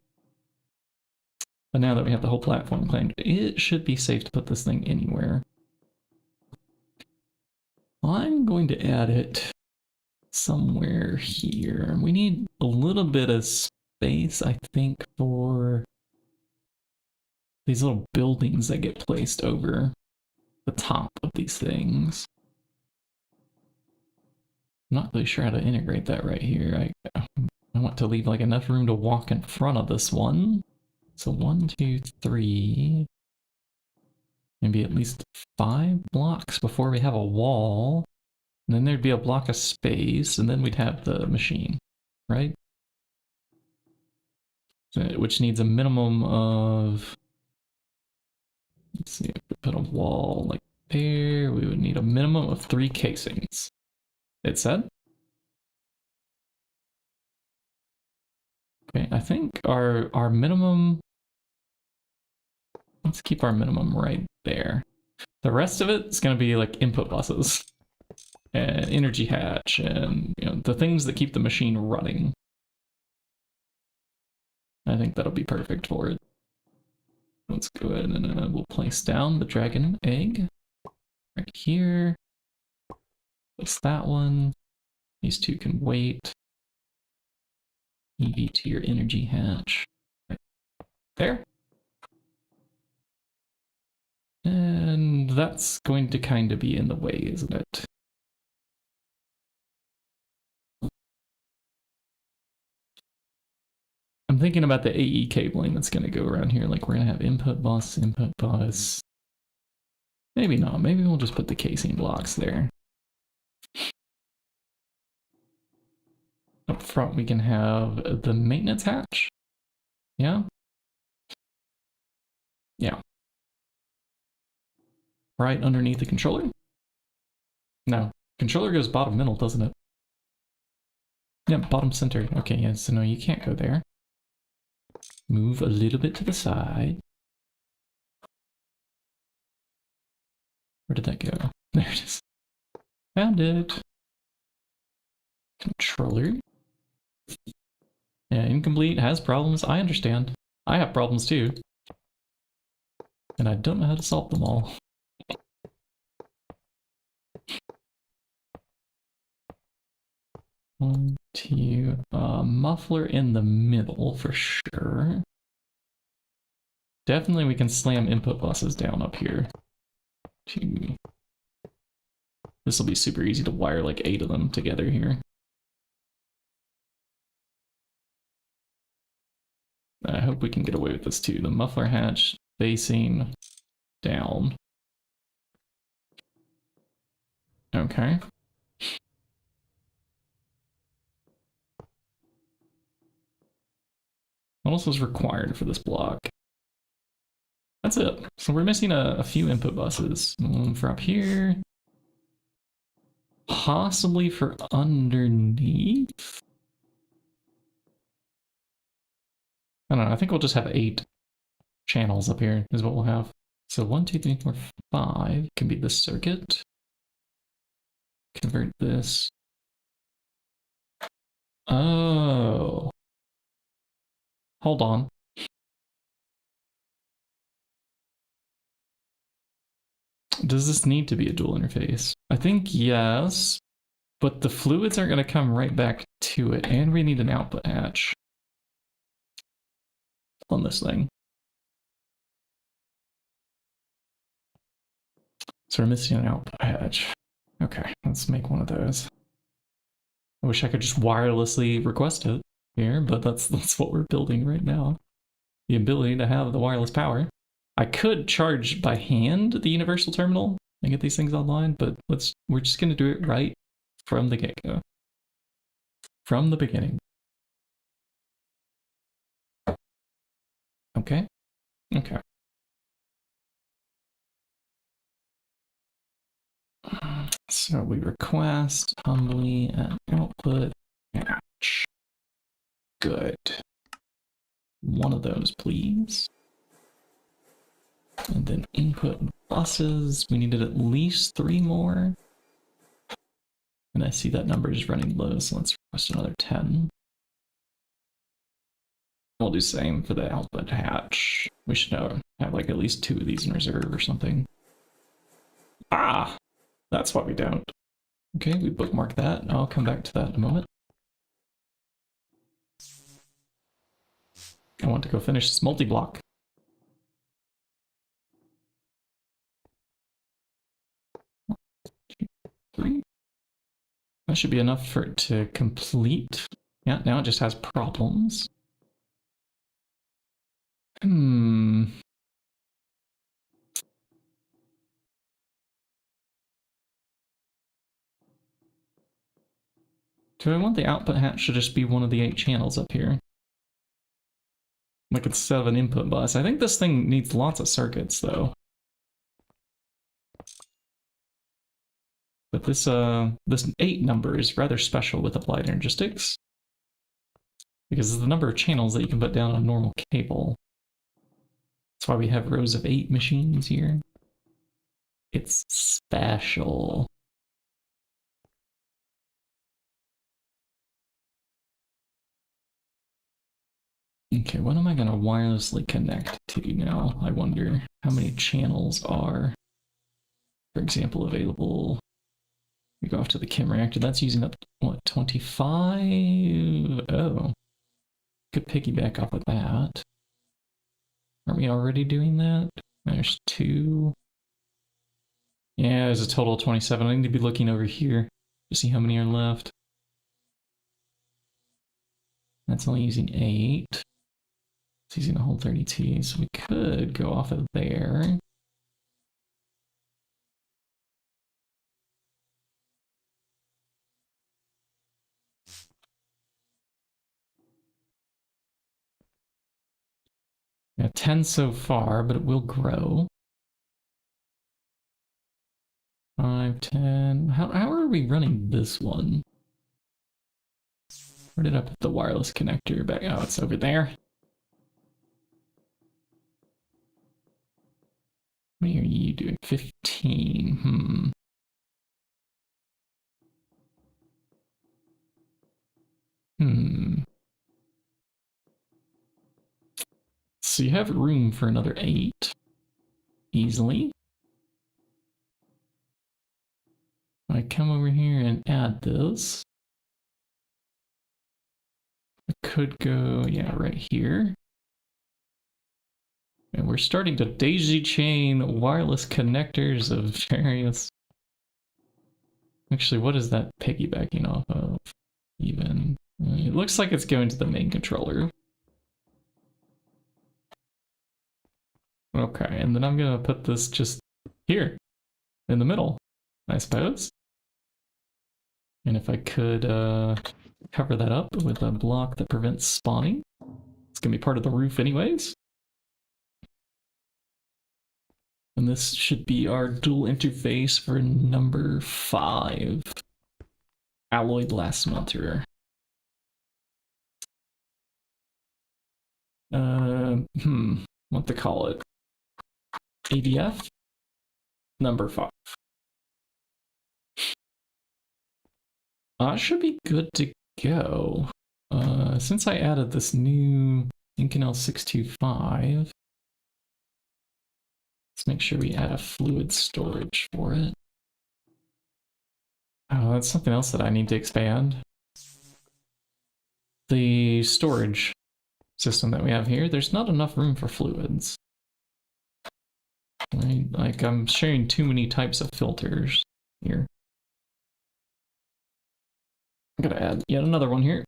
now that we have the whole platform claimed, it should be safe to put this thing anywhere. I'm going to add it somewhere here. We need a little bit of space, I think, for these little buildings that get placed over the top of these things. I'm not really sure how to integrate that right here. I want to leave like enough room to walk in front of this one. So 1, 2, 3, maybe at least 5 blocks before we have a wall. And then there'd be a block of space, and then we'd have the machine, right? Which needs a minimum of, let's see, if we put a wall like there, we would need a minimum of 3 casings. It said? Okay, I think our minimum, let's keep our minimum right there. The rest of it is going to be like input buses and energy hatch and, you know, the things that keep the machine running. I think that'll be perfect for it. Let's go ahead and we'll place down the dragon egg right here. Place that one. These two can wait. EV tier energy hatch right there. And that's going to kind of be in the way, isn't it? I'm thinking about the AE cabling that's going to go around here. Like, we're going to have input bus, input bus. Maybe not. Maybe we'll just put the casing blocks there. Up front, we can have the maintenance hatch. Yeah? Yeah. Right underneath the controller? No. Controller goes bottom middle, doesn't it? Yeah, bottom center. Okay, yeah, so no, you can't go there. Move a little bit to the side. Where did that go? There it is. Found it. Controller. Yeah, incomplete, has problems. I understand. I have problems too. And I don't know how to solve them all. One, two, muffler in the middle for sure. Definitely we can slam input buses down up here. Two. This will be super easy to wire like 8 of them together here. I hope we can get away with this too. The muffler hatch facing down. Okay. What else is required for this block? That's it. So we're missing a few input buses. For up here. Possibly for underneath? I don't know. I think we'll just have 8 channels up here is what we'll have. So 1, 2, 3, 4, 5 can be this circuit. Convert this. Oh. Hold on. Does this need to be a dual interface? I think yes, but the fluids aren't going to come right back to it, and we need an output hatch on this thing. So we're missing an output hatch. Okay, let's make one of those. I wish I could just wirelessly request it here, but that's what we're building right now. The ability to have the wireless power. I could charge by hand the universal terminal and get these things online, but we're just gonna do it right from the get-go. From the beginning. Okay? Okay. So we request humbly an output hatch. Good. One of those, please. And then input buses. We needed at least 3 more. And I see that number is running low, so let's request another 10. We'll do same for the output hatch. We should have like at least 2 of these in reserve or something. Ah! That's why we don't. Okay, we bookmark that. I'll come back to that in a moment. I want to go finish this multi-block. That should be enough for it to complete. Yeah, now it just has problems. Do I want the output hatch to just be one of the 8 channels up here? Like instead of an input bus. I think this thing needs lots of circuits though. But this 8 number is rather special with applied energistics. Because it's the number of channels that you can put down on a normal cable. That's why we have rows of 8 machines here. It's special. Okay, what am I going to wirelessly connect to now? I wonder how many channels are, for example, available. We go off to the chem reactor. That's using up, what, 25? Oh. Could piggyback off of that. Aren't we already doing that? There's 2. Yeah, there's a total of 27. I need to be looking over here to see how many are left. That's only using 8. It's using a whole 32, so we could go off of there. Yeah, 10 so far, but it will grow. 5, 10. How are we running this one? Where did I put the wireless connector back? Oh, it's over there. What are you doing? 15. So you have room for another 8. Easily. I come over here and add this. I could go, yeah, right here. And we're starting to daisy chain wireless connectors of various... Actually, what is that piggybacking off of? Even. It looks like it's going to the main controller. Okay, and then I'm gonna put this just here, in the middle, I suppose. And if I could cover that up with a block that prevents spawning. It's gonna be part of the roof anyways. And this should be our dual interface for number 5. Alloy glass smelter. What to call it? EBF? Number 5. Should be good to go. Since I added this new Inconel 625, let's make sure we add a fluid storage for it. Oh, that's something else that I need to expand. The storage system that we have here, there's not enough room for fluids. Right? Like, I'm sharing too many types of filters here. I'm gonna add yet another one here.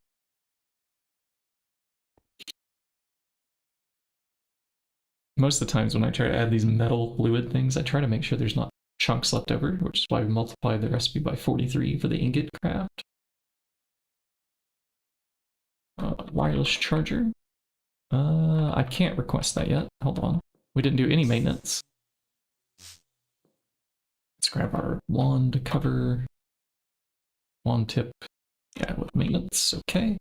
Most of the times when I try to add these metal fluid things, I try to make sure there's not chunks left over, which is why we multiplied the recipe by 43 for the ingot craft. Wireless charger. I can't request that yet. Hold on. We didn't do any maintenance. Let's grab our wand to cover. Wand tip. Yeah, with maintenance. Okay.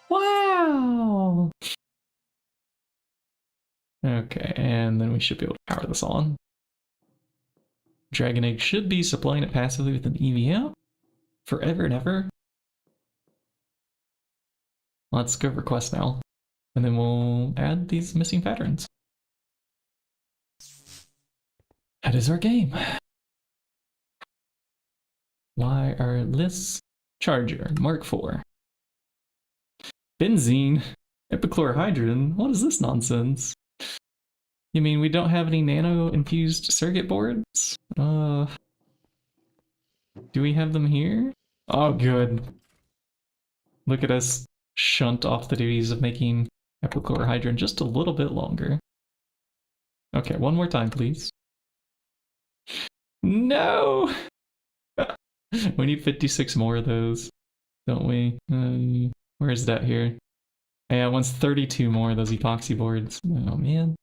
Wow! Okay, and then we should be able to power this on. Dragon Egg should be supplying it passively with an EBF forever and ever. Let's go request now, and then we'll add these missing patterns. That is our game. Wireless charger, Mark IV. Benzene, epichlorohydrin, what is this nonsense? You mean we don't have any nano-infused circuit boards? Do we have them here? Oh, good. Look at us shunt off the duties of making epichlorohydrin just a little bit longer. Okay, one more time, please. No! We need 56 more of those, don't we? Where is that here? Yeah, it wants 32 more of those epoxy boards. Oh, man.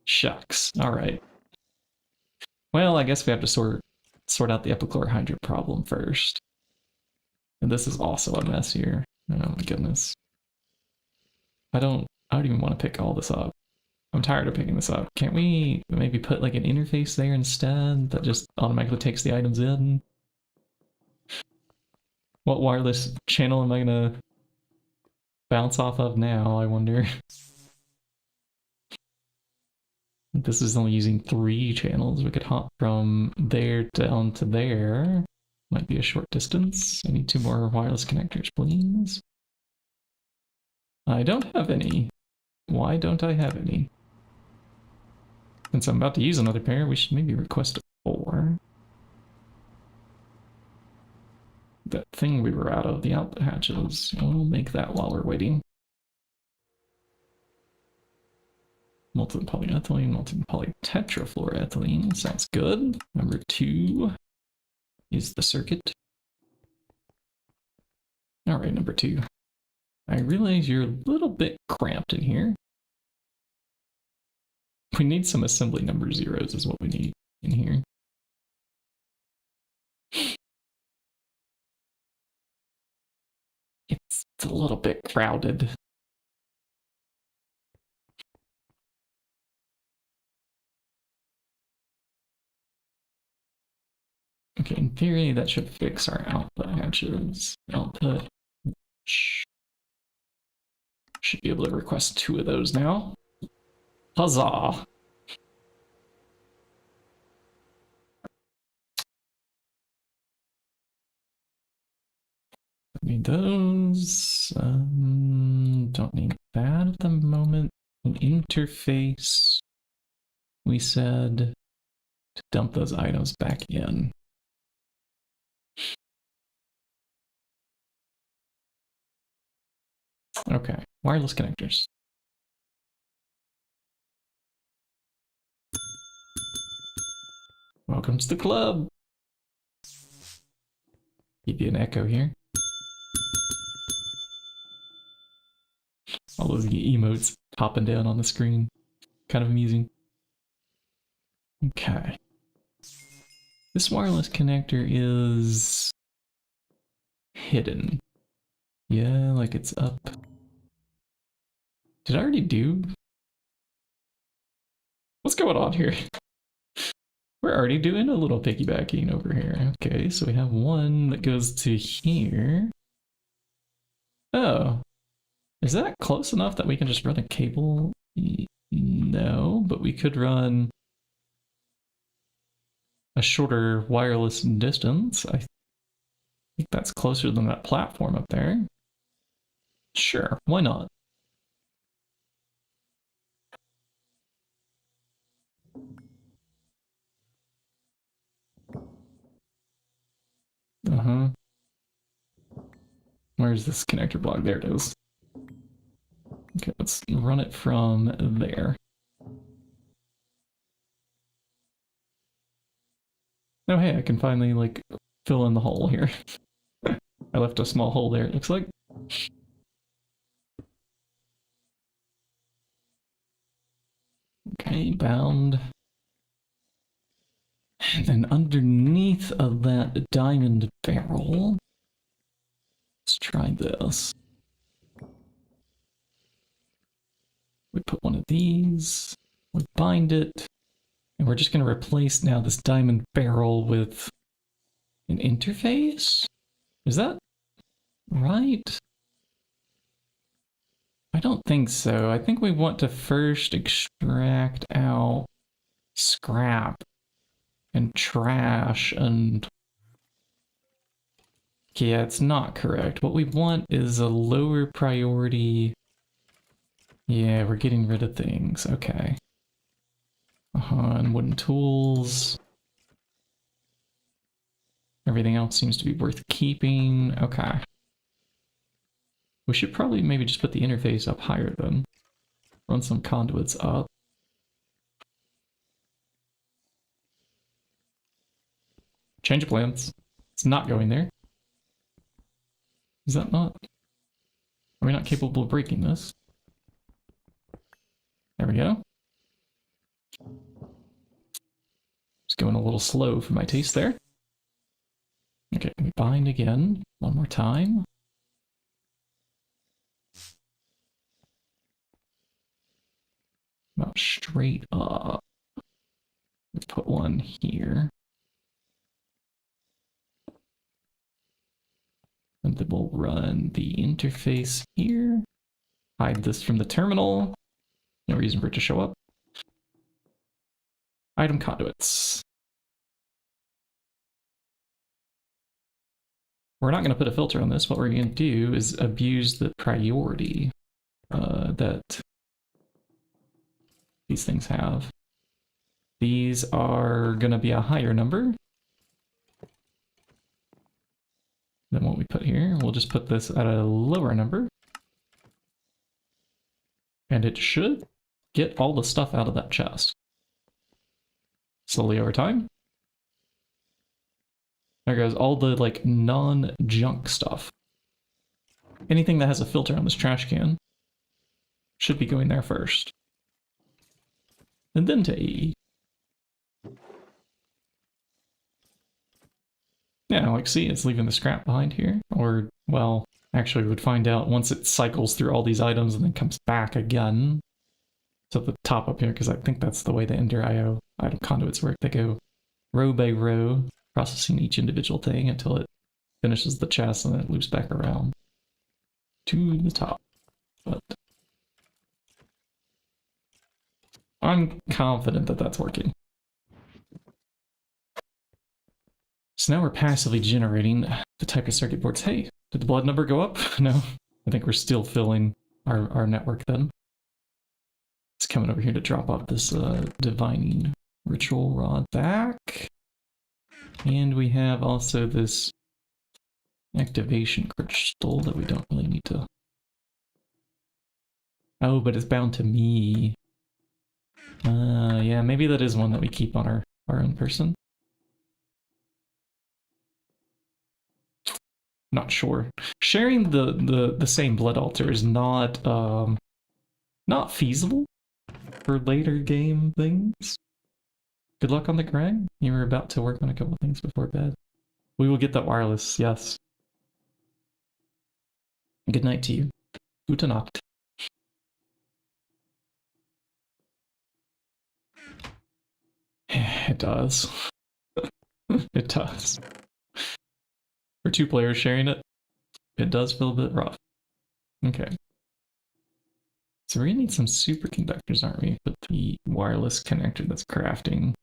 Shucks. All right. Well, I guess we have to sort out the epichlorohydrin problem first. And this is also a mess here. Oh my goodness. I don't even want to pick all this up. I'm tired of picking this up. Can't we maybe put like an interface there instead that just automatically takes the items in? What wireless channel am I gonna bounce off of now, I wonder? This is only using 3 channels. We could hop from there down to there. Might be a short distance. I need 2 more wireless connectors, please. I don't have any. Why don't I have any? Since I'm about to use another pair, we should maybe request 4. That thing we were out of, the output hatches. We'll make that while we're waiting. Molten polyethylene, molten polytetrafluoroethylene. Sounds good. Number 2 is the circuit. All right, number 2. I realize you're a little bit cramped in here. We need some assembly number 0s is what we need in here. It's a little bit crowded. Okay, in theory, that should fix our output hatches. Output should be able to request 2 of those now. Huzzah! Need those. Don't need that at the moment. An interface. We said to dump those items back in. Okay, wireless connectors. Welcome to the club. Give you an echo here. All those emotes popping down on the screen. Kind of amusing. Okay. This wireless connector is hidden. Yeah, like it's up. Did I already do? What's going on here? We're already doing a little piggybacking over here. Okay, so we have one that goes to here. Oh. Is that close enough that we can just run a cable? No, but we could run a shorter wireless distance. I think that's closer than that platform up there. Sure, why not? Uh-huh. Where's this connector block? There it is. Okay, let's run it from there. hey, I can finally, like, fill in the hole here. I left a small hole there, it looks like. Okay, bound. And then underneath of that diamond barrel, let's try this. We put one of these, we bind it, and we're just going to replace now this diamond barrel with an interface? Is that right? I don't think so. I think we want to first extract out scrap and trash and... Yeah, it's not correct. What we want is a lower priority... Yeah, we're getting rid of things. Okay. And wooden tools. Everything else seems to be worth keeping. Okay. We should probably maybe just put the interface up higher then. Run some conduits up. Change of plans. It's not going there. Is that not? Are we not capable of breaking this? There we go. It's going a little slow for my taste there. Okay, we bind again. One more time. About straight up. We put one here. And then we'll run the interface here. Hide this from the terminal. No reason for it to show up. Item conduits. We're not going to put a filter on this. What we're going to do is abuse the priority that these things have. These are going to be a higher number than what we put here. We'll just put this at a lower number. And it should get all the stuff out of that chest. Slowly over time. There goes all the, like, non-junk stuff. Anything that has a filter on this trash can should be going there first. And then to AE. Yeah, like, see, it's leaving the scrap behind here. Or, well, actually we would find out once it cycles through all these items and then comes back again to the top up here, because I think that's the way the Ender IO item conduits work. They go row by row, processing each individual thing until it finishes the chest and then it loops back around to the top. But I'm confident that that's working. So now we're passively generating the type of circuit boards. Hey, did the blood number go up? No, I think we're still filling our network then. It's coming over here to drop off this divining ritual rod back. And we have also this activation crystal that we don't really need to... Oh, but it's bound to me. Yeah, maybe that is one that we keep on our own person. Not sure. Sharing the same blood altar is not not feasible for later game things. Good luck on the Greg. You were about to work on a couple things before bed. We will get that wireless, yes. Good night to you. Gute Nacht. It does. It does. For two players sharing it, it does feel a bit rough. Okay. So we're gonna need some superconductors, aren't we? Put the wireless connector that's crafting.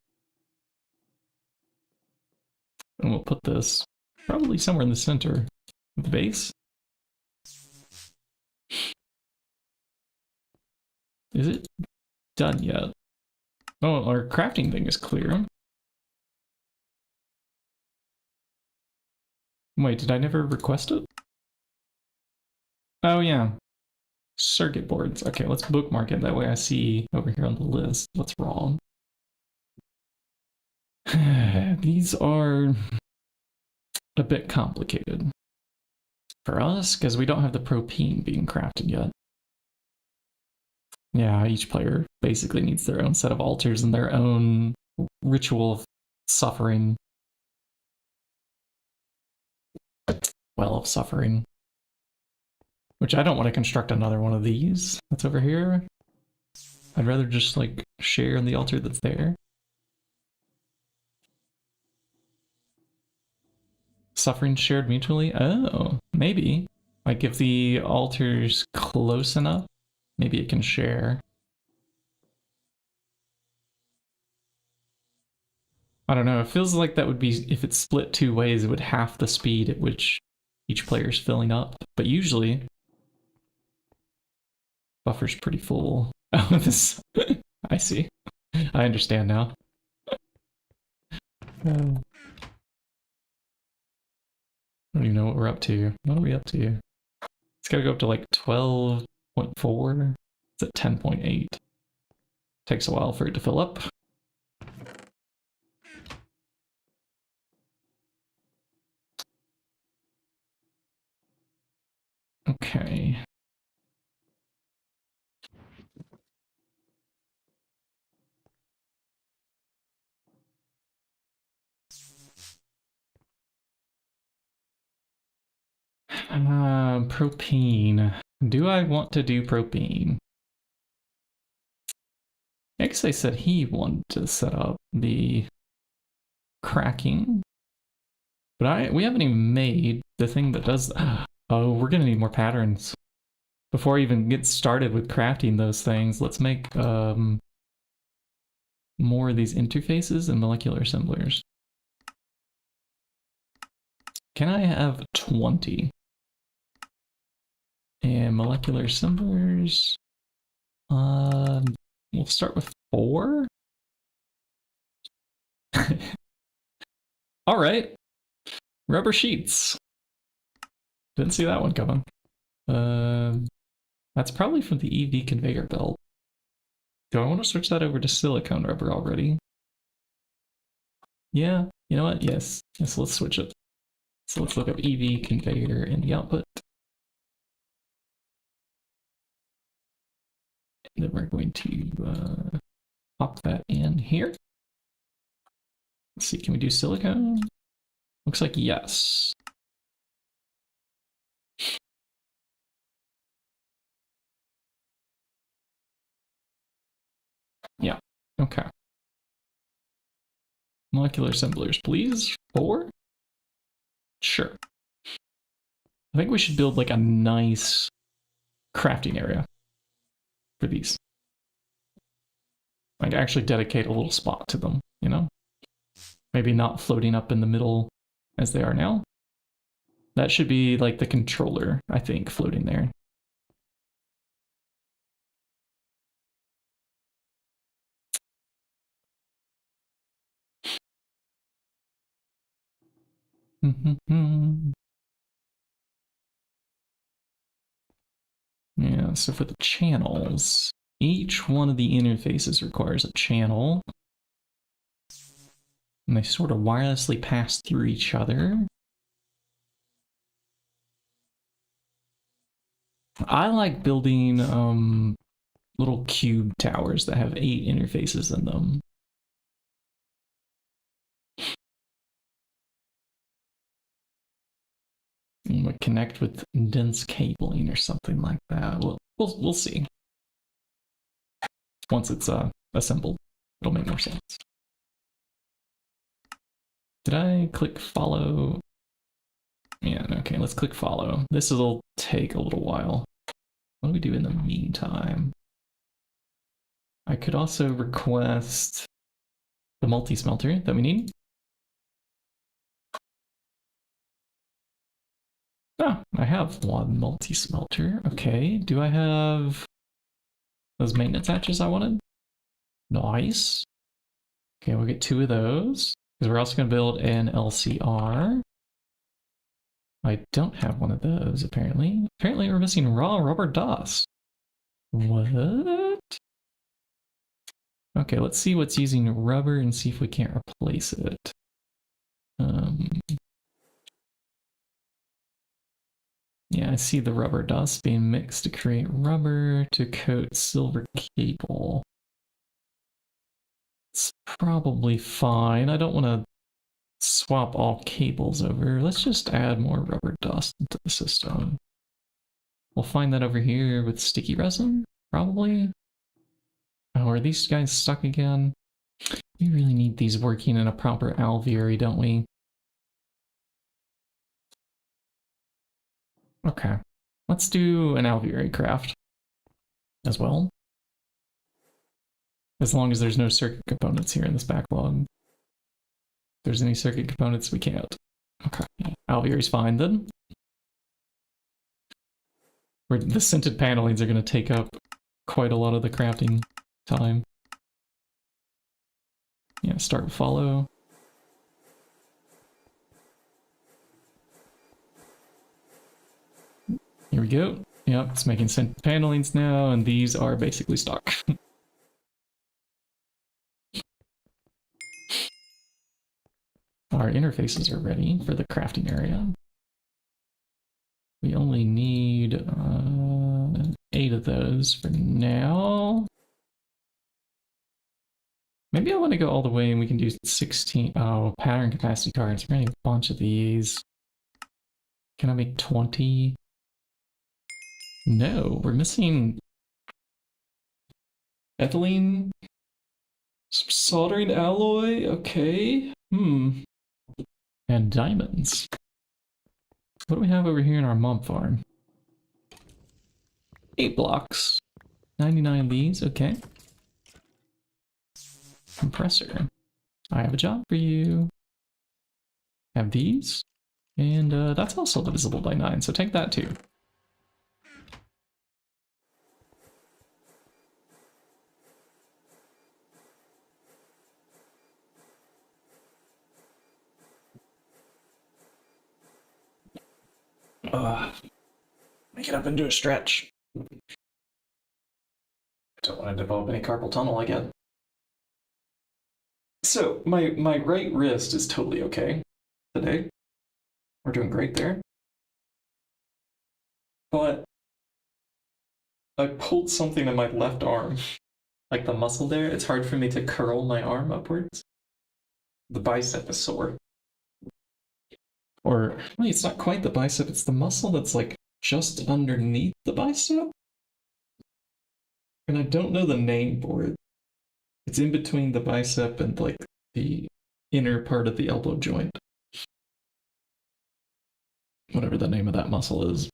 And we'll put this probably somewhere in the center of the base. Is it done yet? Oh, our crafting thing is clear. Wait, did I never request it? Oh yeah. Circuit boards. Okay, let's bookmark it. That way I see over here on the list what's wrong. These are a bit complicated for us because we don't have the propane being crafted yet. Yeah, each player basically needs their own set of altars and their own ritual of suffering. Well of suffering. Which I don't want to construct another one of these that's over here. I'd rather just like share in the altar that's there. Suffering shared mutually? Oh, maybe. Like if the altar's close enough, maybe it can share. I don't know, it feels like that would be, if it's split two ways, it would half the speed at which each player's filling up. But usually, buffer's pretty full. Oh, this, I see. I understand now. I don't even know what we're up to. What are we up to? It's gotta go up to like 12.4. It's at 10.8. Takes a while for it to fill up. Okay. Propane. Do I want to do propane? I guess I said he wanted to set up the cracking. But we haven't even made the thing that does... Oh, we're gonna need more patterns. Before I even get started with crafting those things, let's make more of these interfaces and molecular assemblers. Can I have 20? And molecular assemblers... we'll start with 4? Alright. Rubber sheets. Didn't see that one coming. That's probably from the EV conveyor belt. Do I want to switch that over to silicone rubber already? Yeah, you know what? Yes. Yes, let's switch it. So let's look up EV conveyor in the output. And then we're going to pop that in here. Let's see, can we do silicone? Looks like yes. Yeah, okay. Molecular assemblers, please. 4? Sure. I think we should build like a nice crafting area for these. Like actually dedicate a little spot to them, you know? Maybe not floating up in the middle as they are now. That should be like the controller, I think, floating there. Yeah, so for the channels, each one of the interfaces requires a channel. And they sort of wirelessly pass through each other. I like building little cube towers that have 8 interfaces in them. And would connect with dense cabling or something like that. We'll see. Once it's assembled, it'll make more sense. Did I click follow? Yeah, okay, let's click follow. This will take a little while. What do we do in the meantime? I could also request the multi-smelter that we need. Ah, I have one multi-smelter. Okay, do I have those maintenance hatches I wanted? Nice. Okay, we'll get 2 of those. Because we're also going to build an LCR. I don't have one of those, apparently. Apparently we're missing raw rubber dust. What? Okay, let's see what's using rubber and see if we can't replace it. Yeah, I see the rubber dust being mixed to create rubber to coat silver cable. It's probably fine. I don't want to swap all cables over. Let's just add more rubber dust into the system. We'll find that over here with sticky resin, probably. Oh, are these guys stuck again? We really need these working in a proper alveary, don't we? Okay. Let's do an alveary craft as well. As long as there's no circuit components here in this backlog. If there's any circuit components, we can't. Okay. Alveary's fine then. The scented panelings are going to take up quite a lot of the crafting time. Yeah, start and follow. Here we go. Yep, it's making scented panelings now, and these are basically stock. Our interfaces are ready for the crafting area. We only need 8 of those for now. Maybe I want to go all the way and we can do 16. Oh, pattern capacity cards. We're gonna need a bunch of these. Can I make 20? No, we're missing ethylene, some soldering alloy. Okay. And diamonds. What do we have over here in our mob farm? 8 blocks. 99 of these, okay. Compressor. I have a job for you. Have these. And that's also divisible by 9, so take that too. Make it up into a stretch. I don't want to develop any carpal tunnel again. So my right wrist is totally okay today. We're doing great there. But I pulled something in my left arm. Like the muscle there, it's hard for me to curl my arm upwards. The bicep is sore. Or, well, it's not quite the bicep, it's the muscle that's like just underneath the bicep. And I don't know the name for it. It's in between the bicep and like the inner part of the elbow joint. Whatever the name of that muscle is.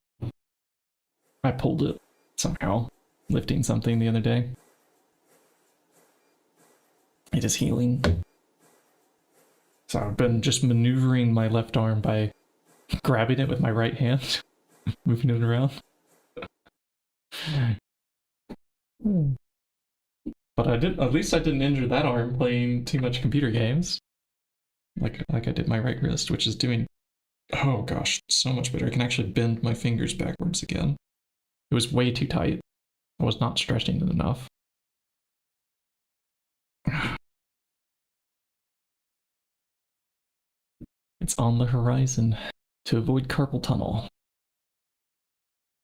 I pulled it somehow, lifting something the other day. It is healing. So I've been just maneuvering my left arm by grabbing it with my right hand, moving it around. But at least I didn't injure that arm playing too much computer games. Like I did my right wrist, which is doing, oh gosh, so much better. I can actually bend my fingers backwards again. It was way too tight. I was not stretching it enough. It's on the horizon to avoid carpal tunnel.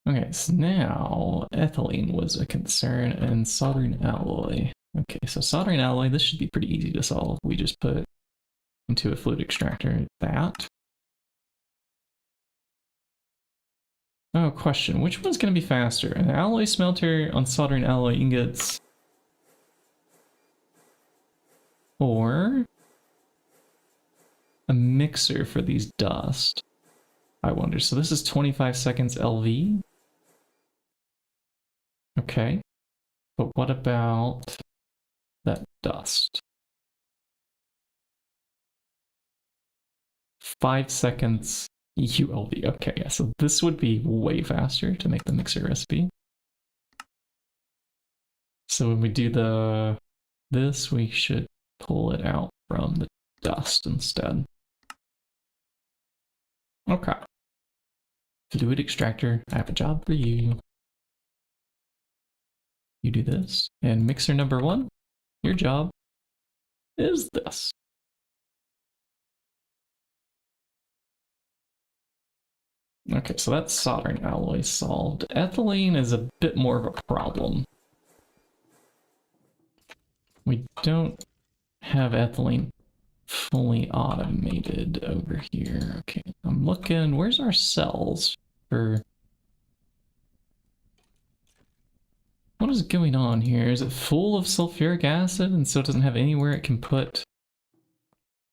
Okay, so now ethylene was a concern and soldering alloy. Okay, so soldering alloy, this should be pretty easy to solve. We just put into a fluid extractor that. Oh, question. Which one's going to be faster? An alloy smelter on soldering alloy ingots? Or a mixer for these dust? I wonder. So this is 25 seconds LV. Okay. But what about that dust? 5 seconds ULV. Okay, yeah, so this would be way faster to make the mixer recipe. So when we do this, we should pull it out from the dust instead. Okay. Fluid extractor, I have a job for you. You do this. And mixer number 1, Your job is this. Okay, so that's soldering alloy solved. Ethylene is a bit more of a problem. We don't have ethylene fully automated over here. Okay, I'm looking. Where's our cells for... What is going on here? Is it full of sulfuric acid and so it doesn't have anywhere it can put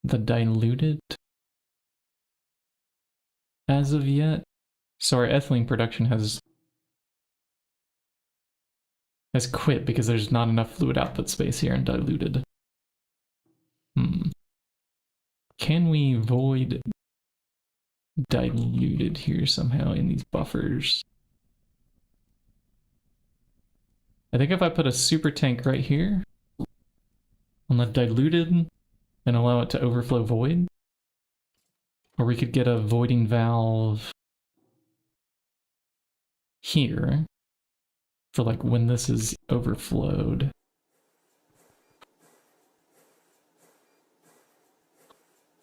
the diluted as of yet? So our ethylene production has quit because there's not enough fluid output space here and diluted. Can we void diluted here somehow in these buffers? I think if I put a super tank right here on the diluted and allow it to overflow void, or we could get a voiding valve here for like when this is overflowed.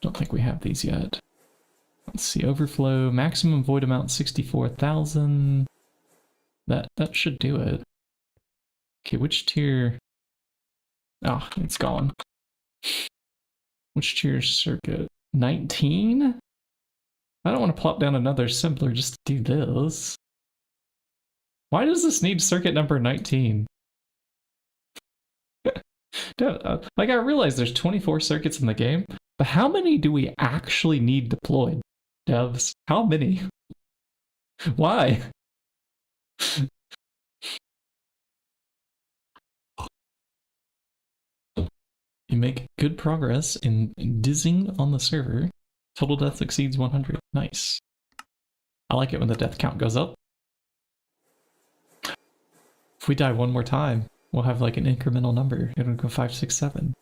Don't think we have these yet. Let's see, overflow, maximum void amount 64,000. That should do it. Okay, which tier? Oh, it's gone. Which tier circuit? 19? I don't want to plop down another simpler just to do this. Why does this need circuit number 19? Like, I realize there's 24 circuits in the game, but how many do we actually need deployed, devs? How many? Why? You make good progress in dizzing on the server. Total deaths exceeds 100. Nice. I like it when the death count goes up. If we die one more time, we'll have like an incremental number. It'll go 5, 6, 7.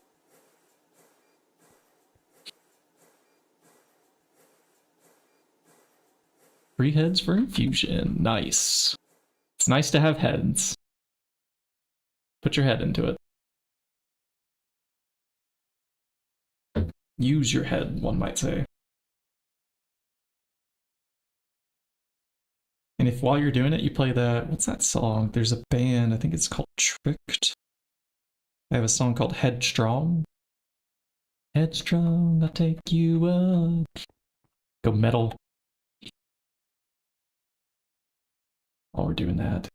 Three heads for infusion. Nice. It's nice to have heads. Put your head into it. Use your head, one might say. And if while you're doing it, you play that, what's that song? There's a band, I think it's called Tricked. I have a song called Headstrong. Headstrong, I'll take you up. Go metal. While we're doing that.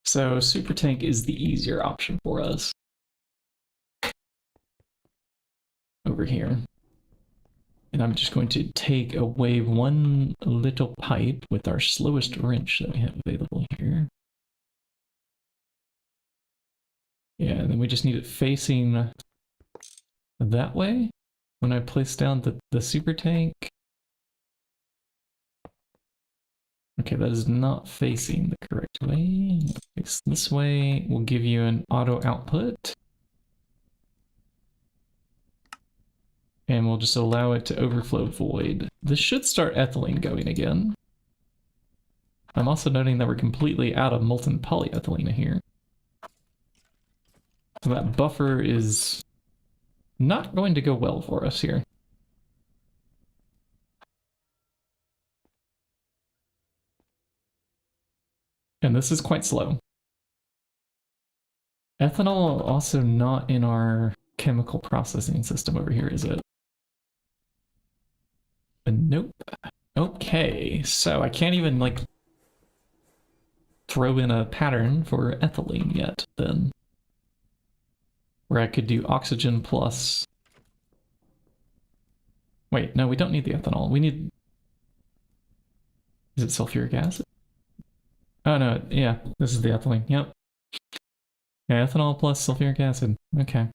So Super Tank is the easier option for us. Over here. And I'm just going to take away one little pipe with our slowest wrench that we have available here. Yeah, and then we just need it facing that way. When I place down the super tank. Okay, that is not facing the correct way. Face this way will give you an auto output. And we'll just allow it to overflow void. This should start ethylene going again. I'm also noting that we're completely out of molten polyethylene here. So that buffer is not going to go well for us here. And this is quite slow. Ethanol also not in our chemical processing system over here, is it? Nope. Okay, so I can't even like throw in a pattern for ethylene yet then. Where I could do oxygen plus... Wait, no, we don't need the ethanol. We need... Is it sulfuric acid? Oh no, yeah, this is the ethylene, yep. Yeah, ethanol plus sulfuric acid, okay.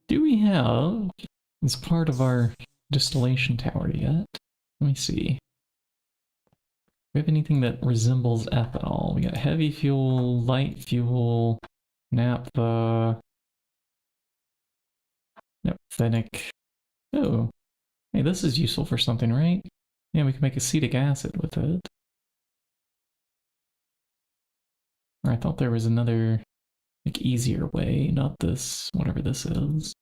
Do we have, as part of our distillation tower yet? Let me see. Do we have anything that resembles ethanol? We got heavy fuel, light fuel, naphtha, phenic. Oh, hey, this is useful for something, right? Yeah, we can make acetic acid with it. Or I thought there was another, like, easier way, not this, whatever this is.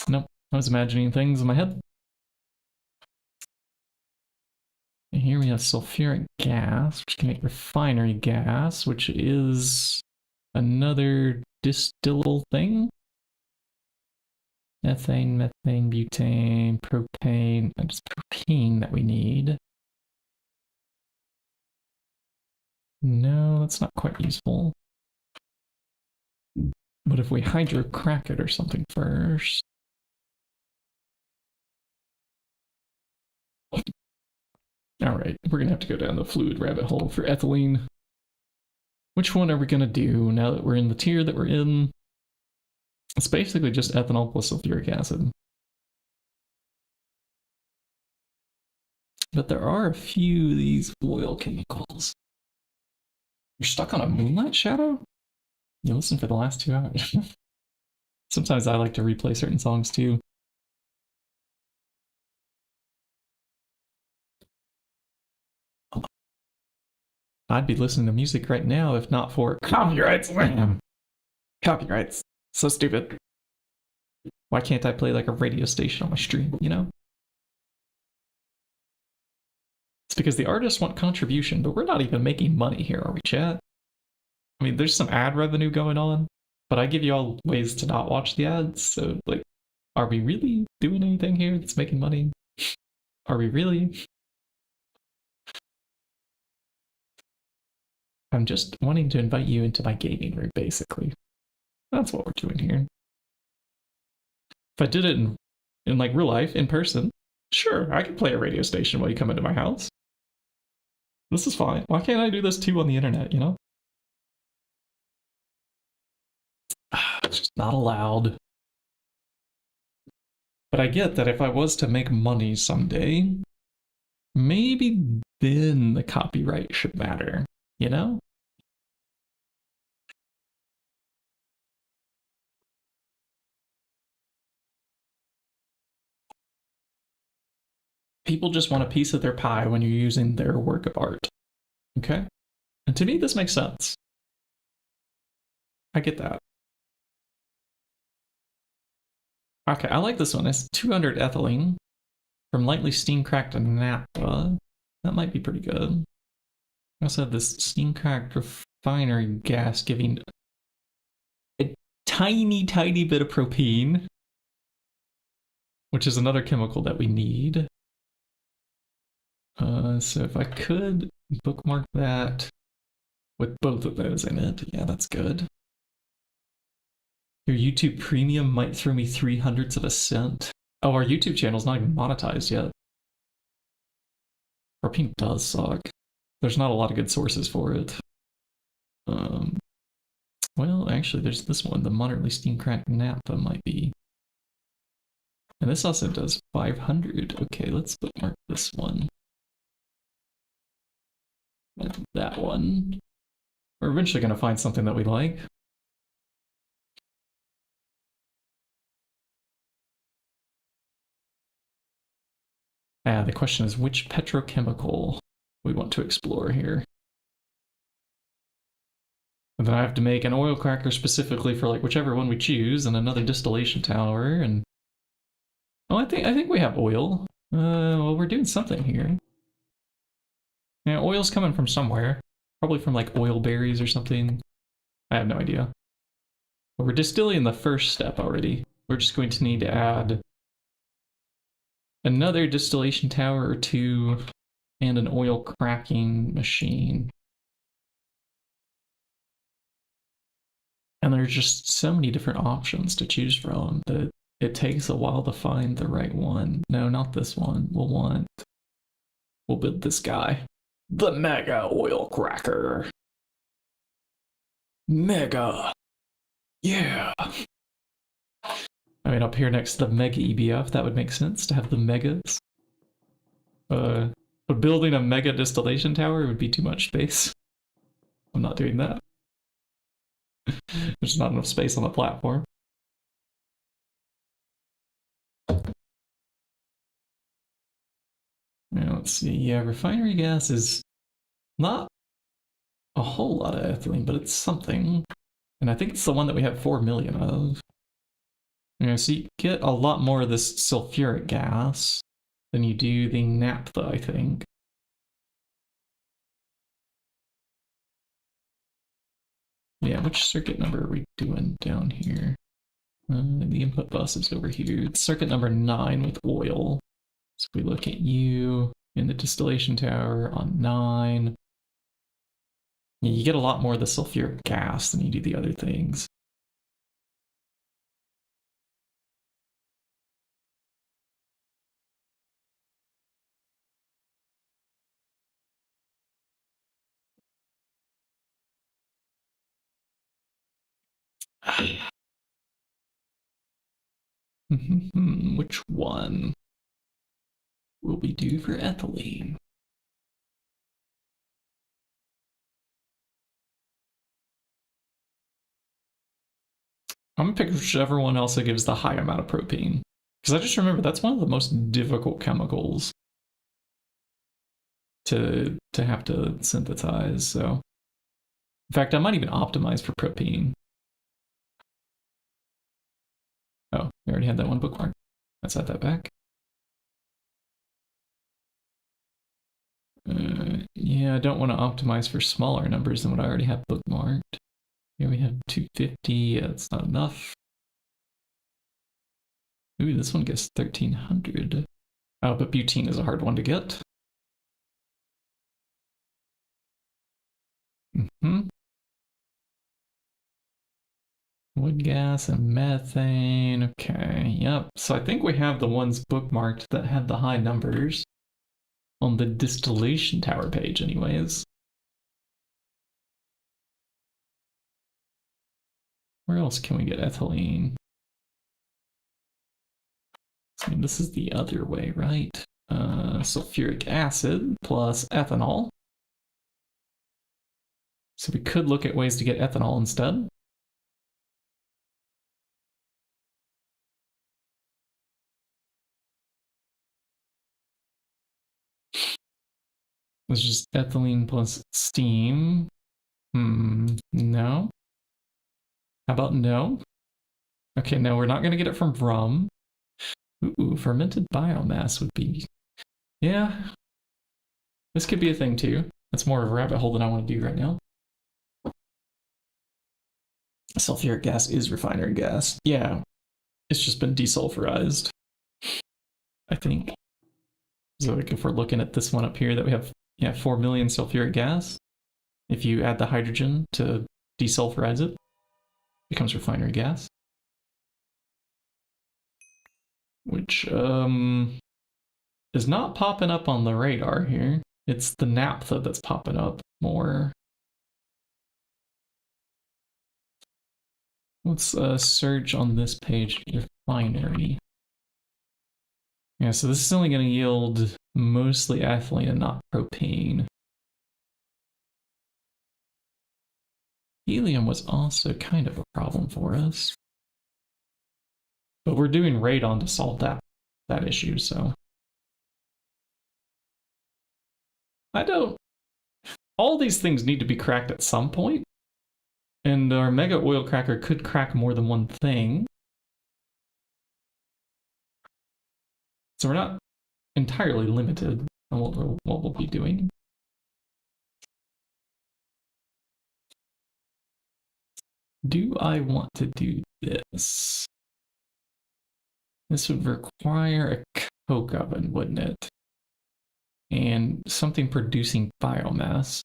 Nope, I was imagining things in my head. And here we have sulfuric gas, which can make refinery gas, which is another distillable thing. Ethane, methane, butane, propane, and it's propane that we need. No, that's not quite useful. But if we hydrocrack it or something first. Alright, we're gonna have to go down the fluid rabbit hole for ethylene. Which one are we gonna do now that we're in the tier that we're in? It's basically just ethanol plus sulfuric acid. But there are a few of these oil chemicals. You're stuck on a moonlight shadow? You listened for the last 2 hours. Sometimes I like to replay certain songs too. I'd be listening to music right now if not for copyrights. Copyrights. So stupid. Why can't I play like a radio station on my stream, you know? It's because the artists want contribution, but we're not even making money here, are we, chat? I mean, there's some ad revenue going on, but I give you all ways to not watch the ads, so, like, are we really doing anything here that's making money? Are we really? I'm just wanting to invite you into my gaming room, basically. That's what we're doing here. If I did it in like real life, in person, sure, I could play a radio station while you come into my house. This is fine. Why can't I do this too on the internet, you know? It's just not allowed. But I get that if I was to make money someday, maybe then the copyright should matter, you know? People just want a piece of their pie when you're using their work of art. Okay? And to me, this makes sense. I get that. Okay, I like this one. It's 200 ethylene from lightly steam cracked naphtha. That might be pretty good. I also have this steam cracked refinery gas giving a tiny, tiny bit of propene, which is another chemical that we need. So if I could bookmark that with both of those in it, yeah, that's good. Your YouTube Premium might throw me 3/100ths of a cent. Oh, our YouTube channel's not even monetized yet. Propane does suck. There's not a lot of good sources for it. Well, actually, there's this one. The moderately steam cracked naphtha might be. And this also does 500. Okay, let's bookmark this one. And that one. We're eventually going to find something that we like. The question is which petrochemical we want to explore here. And then I have to make an oil cracker specifically for like whichever one we choose, and another distillation tower, and oh, I think we have oil. Well, we're doing something here. Yeah, oil's coming from somewhere. Probably from like oil berries or something. I have no idea. But we're distilling the first step already. We're just going to need to add another distillation tower or two and an oil cracking machine. And there's just so many different options to choose from that it takes a while to find the right one. No, not this one. We'll build this guy. The Mega Oil Cracker. Mega. Yeah. I mean, up here next to the Mega EBF, that would make sense to have the Megas. But building a Mega Distillation Tower would be too much space. I'm not doing that. There's not enough space on the platform. Now, let's see. Yeah, refinery gas is not a whole lot of ethylene, but it's something. And I think it's the one that we have 4 million of. Yeah, so you get a lot more of this sulfuric gas than you do the naphtha, I think. Yeah, which circuit number are we doing down here? The input bus is over here. It's circuit number 9 with oil. So if we look at you in the distillation tower on 9, yeah, you get a lot more of the sulfuric gas than you do the other things. Which one will we do for ethylene? I'm gonna pick whichever one else that gives the high amount of propane. Because I just remember that's one of the most difficult chemicals to have to synthesize. So, in fact, I might even optimize for propane. Oh, we already had that one bookmark. Let's add that back. Yeah, I don't want to optimize for smaller numbers than what I already have bookmarked. Here we have 250. Yeah, that's not enough. Ooh, this one gets 1300. Oh, but butene is a hard one to get. Wood gas and methane. Okay, yep. So I think we have the ones bookmarked that had the high numbers on the distillation tower page anyways. Where else can we get ethylene? I mean, this is the other way, right? Sulfuric acid plus ethanol. So we could look at ways to get ethanol instead. It's just ethylene plus steam. No. How about no? Okay, no, we're not going to get it from rum. Ooh, fermented biomass would be... Yeah. This could be a thing too. That's more of a rabbit hole than I want to do right now. Sulfuric gas is refinery gas. Yeah. It's just been desulfurized, I think. So like if we're looking at this one up here that we have, 4 million sulfuric gas, if you add the hydrogen to desulfurize it, it becomes refinery gas. Which is not popping up on the radar here. It's the naphtha that's popping up more. Let's search on this page refinery. Yeah, so this is only going to yield mostly ethylene and not propane. Helium was also kind of a problem for us. But we're doing radon to solve that issue, so. All these things need to be cracked at some point. And our mega oil cracker could crack more than one thing. So we're not entirely limited on what we'll be doing. Do I want to do this? This would require a coke oven, wouldn't it? And something producing biomass.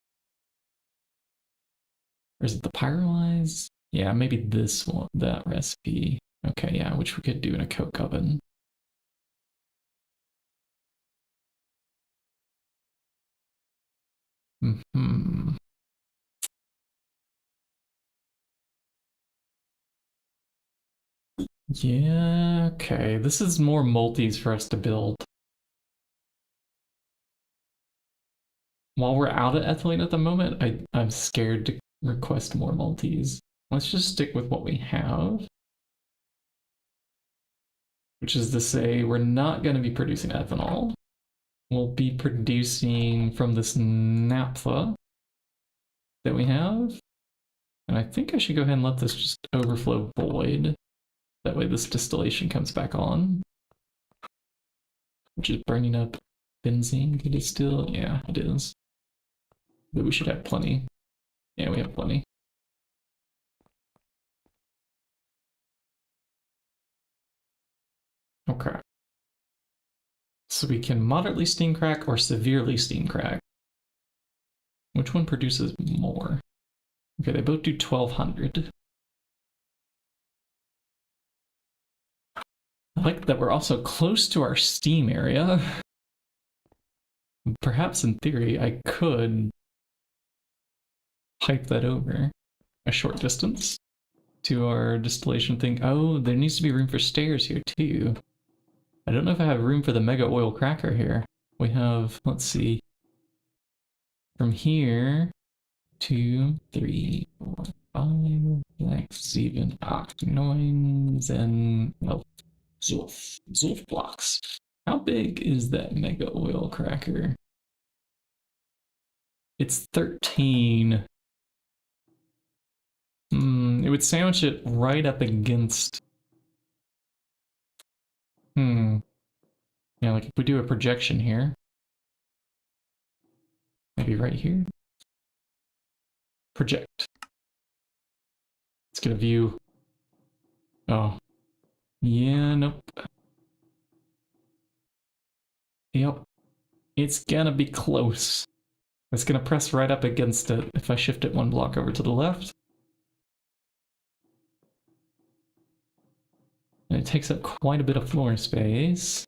Or is it the pyrolyze? Yeah, maybe this one, that recipe. Okay, yeah, which we could do in a coke oven. Yeah, okay. This is more multis for us to build. While we're out of ethylene at the moment, I'm scared to request more multis. Let's just stick with what we have. Which is to say, we're not going to be producing ethanol. will be producing from this naphtha that we have. And I think I should go ahead and let this just overflow void. That way this distillation comes back on. Which is burning up benzene to distill. Yeah, it is. But we should have plenty. Yeah, we have plenty. Okay. So we can moderately steam crack or severely steam crack. Which one produces more? Okay, they both do 1200. I like that we're also close to our steam area. Perhaps in theory, I could pipe that over a short distance to our distillation thing. Oh, there needs to be room for stairs here too. I don't know if I have room for the mega oil cracker here. We have, let's see, from here, 2, 3, 4, 5, 6, 7, 8, 9, and, well, Zulf blocks. How big is that mega oil cracker? It's 13. It would sandwich it right up against... Yeah, like if we do a projection here. Maybe right here. Project. Let's get a view. Oh. Yeah, nope. Yep. It's gonna be close. It's gonna press right up against it if I shift it one block over to the left. And it takes up quite a bit of floor space.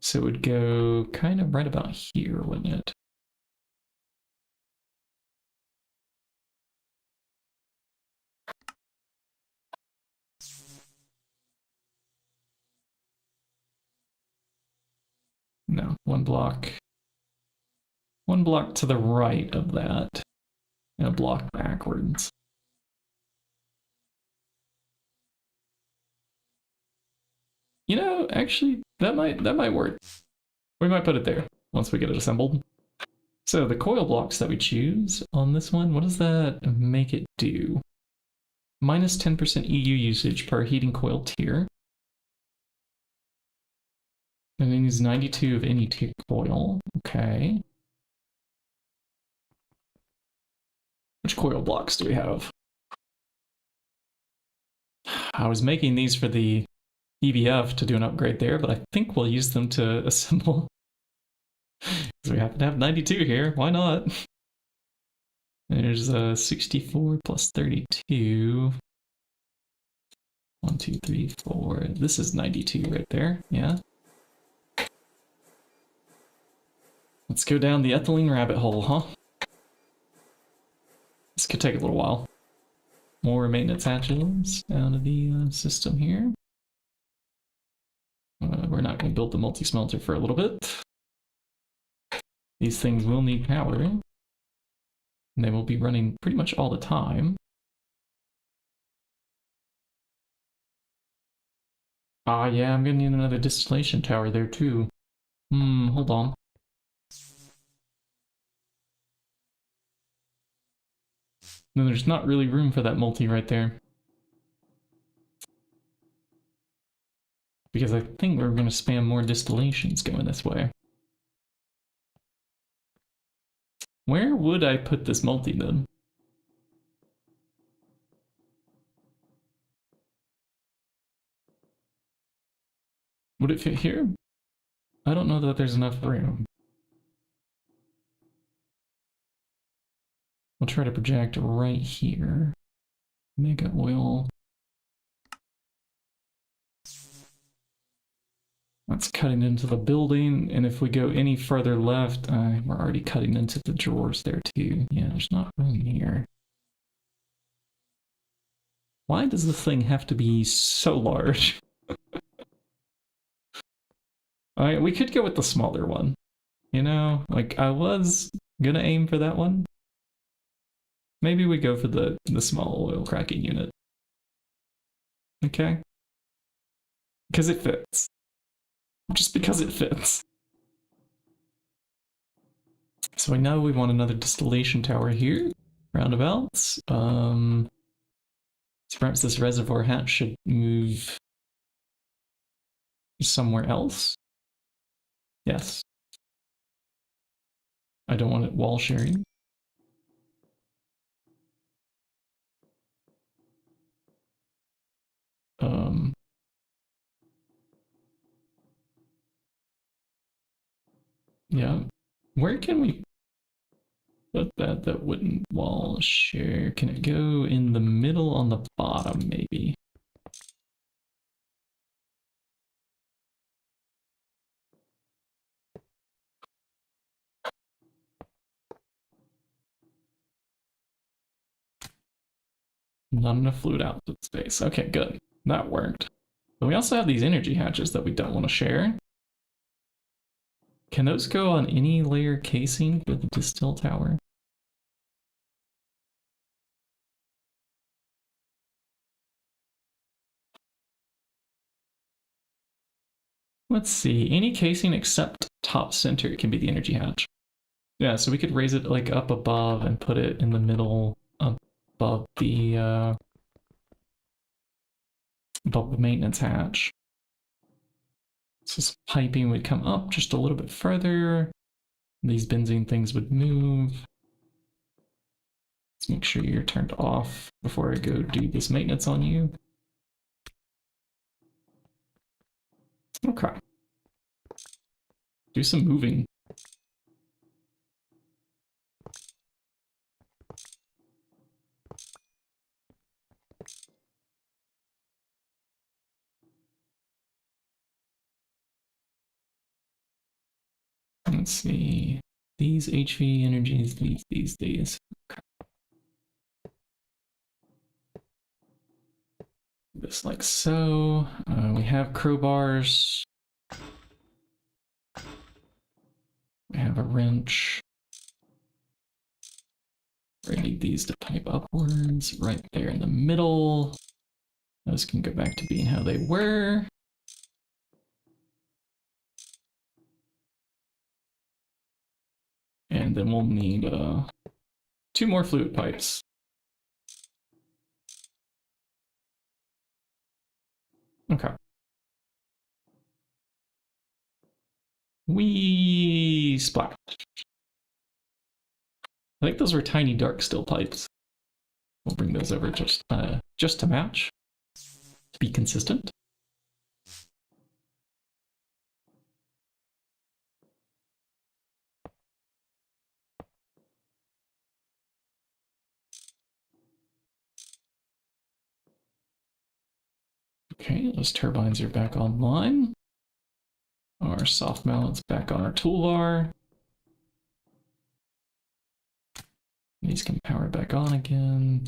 So it would go kind of right about here, wouldn't it? No, one block. One block to the right of that. And a block backwards. You know, actually, that might work. We might put it there once we get it assembled. So the coil blocks that we choose on this one, what does that make it do? Minus 10% EU usage per heating coil tier. And it needs 92 of any tier coil. Okay. Which coil blocks do we have? I was making these for the EBF to do an upgrade there, but I think we'll use them to assemble. So we happen to have 92 here. Why not? There's 64 plus 32. 1, 2, 3, 4. This is 92 right there. Yeah. Let's go down the ethylene rabbit hole, huh? This could take a little while. More maintenance hatches out of the system here. We're not going to build the multi-smelter for a little bit. These things will need power. And they will be running pretty much all the time. Ah, yeah, I'm going to need another distillation tower there too. Hold on. Then there's not really room for that multi right there. Because I think we're going to spam more distillations going this way. Where would I put this multi then? Would it fit here? I don't know that there's enough room. We'll try to project right here. Mega oil. That's cutting into the building, and if we go any further left, we're already cutting into the drawers there too. Yeah, there's not room here. Why does the thing have to be so large? Alright, we could go with the smaller one. You know, like I was gonna aim for that one. Maybe we go for the small oil cracking unit. Okay? Because it fits. Just because it fits. So I know we want another distillation tower here, roundabouts. So perhaps this reservoir hatch should move somewhere else. Yes. I don't want it wall sharing. Yeah. Where can we put that wooden wall share? Can it go in the middle on the bottom, maybe? Not enough fluid output space. Okay, good. That worked. But we also have these energy hatches that we don't want to share. Can those go on any layer casing for the distill tower? Let's see. Any casing except top center can be the energy hatch. Yeah, so we could raise it like up above and put it in the middle above the maintenance hatch. So this piping would come up just a little bit further. These benzene things would move. Let's make sure you're turned off before I go do this maintenance on you. Okay. Do some moving. Let's see. These HV energies, these. Okay. This like so. We have crowbars. We have a wrench. We need these to pipe upwards, right there in the middle. Those can go back to being how they were. And then we'll need 2 more fluid pipes. Okay. We splat. I think those were tiny dark still pipes. We'll bring those over just to match, to be consistent. Okay, those turbines are back online. Our soft mallets back on our toolbar. These can power back on again.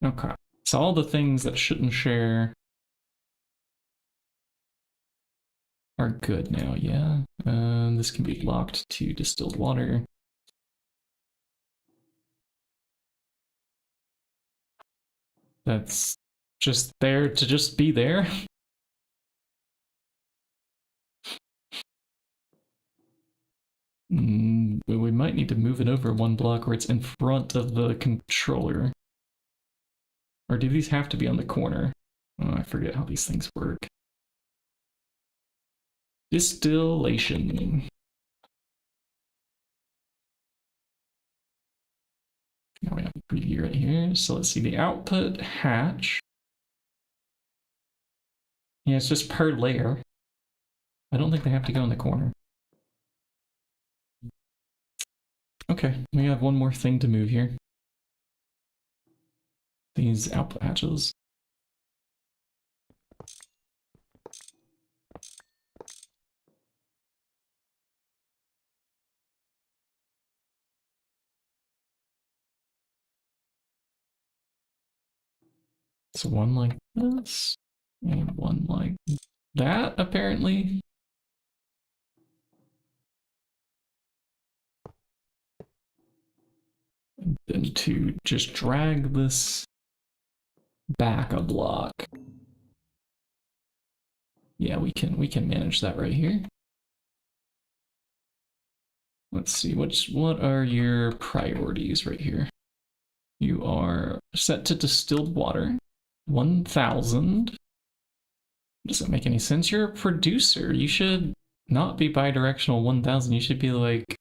Okay, so all the things that shouldn't share are good now, yeah. This can be locked to distilled water. That's just there to just be there. We might need to move it over 1 block where it's in front of the controller. Or do these have to be on the corner? Oh, I forget how these things work. Distillation. Now we have a preview right here. So let's see the output hatch. Yeah, it's just per layer. I don't think they have to go in the corner. Okay, we have 1 more thing to move here. These output hatches. So 1 like this, and 1 like that, apparently. And then to just drag this back a block. Yeah, we can manage that right here. Let's see, what are your priorities right here? You are set to distilled water, 1,000. Doesn't make any sense. You're a producer. You should not be bidirectional 1,000. You should be like,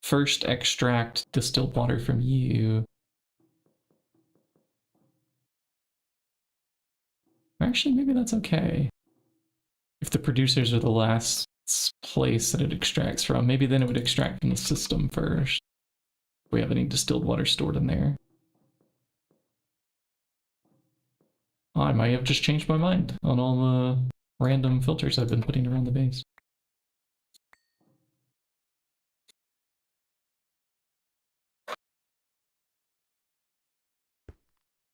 first extract distilled water from you. Actually, maybe that's okay. If the producers are the last place that it extracts from, maybe then it would extract from the system first. If we have any distilled water stored in there. I might have just changed my mind on all the random filters I've been putting around the base.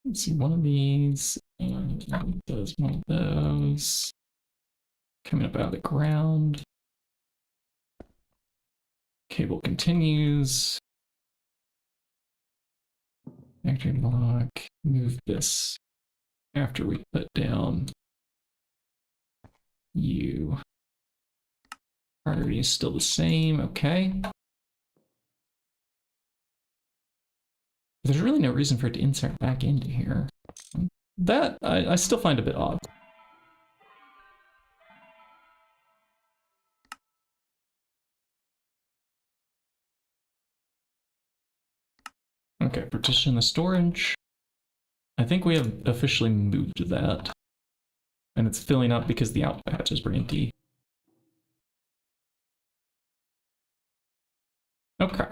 Let's see, one of these, and does one of those. Coming up out of the ground. Cable continues. Factory block, move this after we put down you. Priority is still the same, okay. There's really no reason for it to insert back into here. That I still find a bit odd. Okay, partition the storage. I think we have officially moved that. And it's filling up because the output hatches were empty. Okay.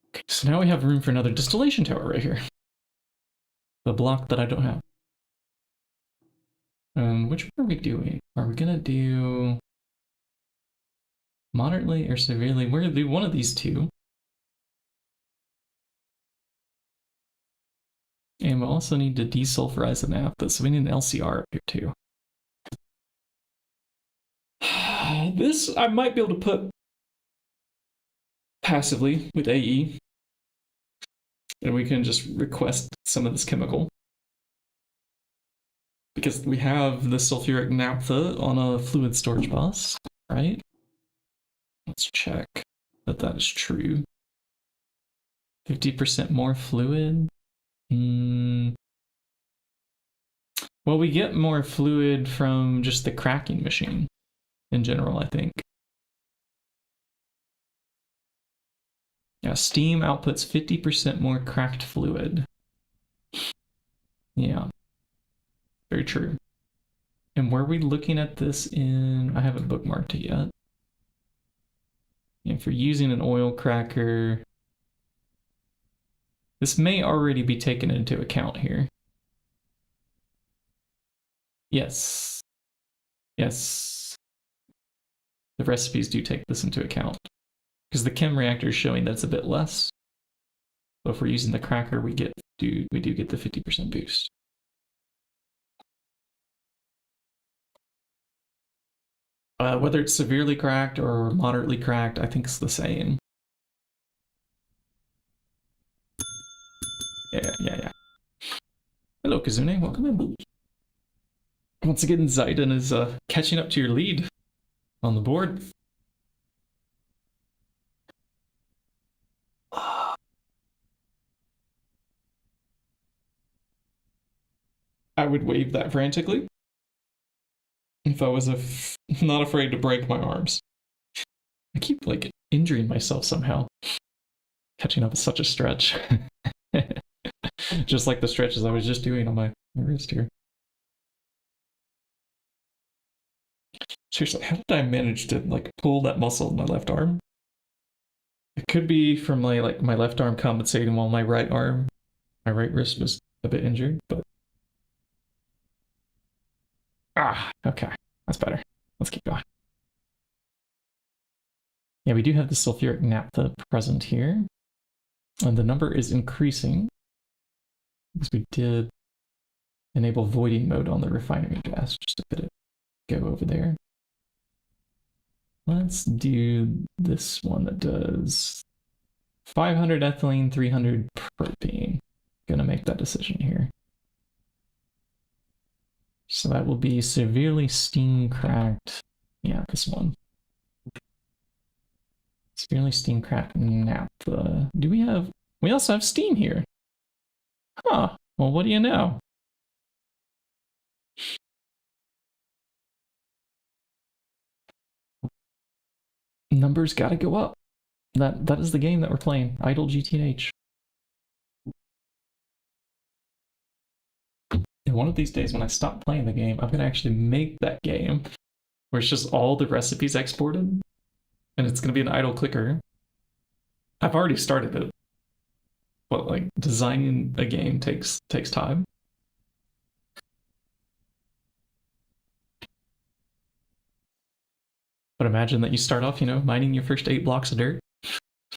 Okay, so now we have room for another distillation tower right here. The block that I don't have. Which one are we doing? Are we gonna do moderately or severely? We're gonna do one of these two. And we'll also need to desulfurize the naphtha, so we need an LCR up here too. This I might be able to put passively with AE. And we can just request some of this chemical. Because we have the sulfuric naphtha on a fluid storage bus, right? Let's check that that is true. 50% more fluid. Well, we get more fluid from just the cracking machine in general, I think. Yeah, steam outputs 50% more cracked fluid. Yeah, very true. And were we looking at this in... I haven't bookmarked it yet. If you're using an oil cracker, this may already be taken into account here. Yes. Yes. The recipes do take this into account. Because the chem reactor is showing that it's a bit less. But if we're using the cracker, we do get the 50% boost. Whether it's severely cracked or moderately cracked, I think it's the same. Yeah. Hello, Kazune. Welcome in. Once again, Zaiden is catching up to your lead on the board. I would wave that frantically if I was not afraid to break my arms. I keep like injuring myself somehow. Catching up is such a stretch. Just like the stretches I was just doing on my wrist here. Seriously, how did I manage to like pull that muscle in my left arm? It could be from my left arm compensating while my right wrist was a bit injured, but okay, that's better. Let's keep going. Yeah, we do have the sulfuric naphtha present here, and the number is increasing because we did enable voiding mode on the refinery gas just to bit it go over there. Let's do this one that does 500 ethylene, 300 propane. Gonna make that decision here. So that will be severely steam cracked. Yeah, this one. Severely steam cracked naphtha. Do we have... We also have steam here. Huh. Well, what do you know? Numbers gotta go up. That is the game that we're playing. Idle GTNH. And one of these days when I stop playing the game, I'm gonna actually make that game where it's just all the recipes exported. And it's gonna be an idle clicker. I've already started it. But like designing a game takes time. But imagine that you start off, you know, mining your first 8 blocks of dirt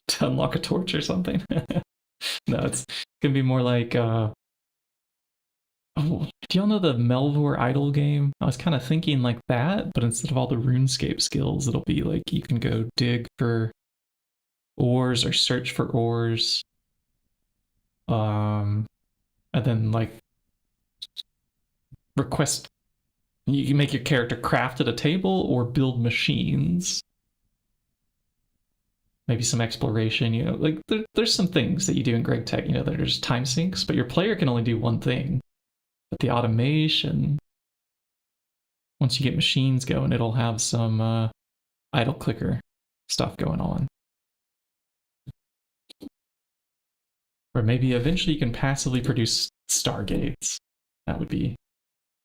to unlock a torch or something. No, it's gonna be more like oh, do y'all know the MOAR idle game? I was kind of thinking like that, but instead of all the RuneScape skills, it'll be like you can go dig for ores or search for ores. And then like request, you can make your character craft at a table or build machines. Maybe some exploration, you know, like there's some things that you do in GregTech, you know, that are just time sinks, but your player can only do one thing. But the automation, once you get machines going, it'll have some idle clicker stuff going on. Or maybe eventually you can passively produce stargates. That would be,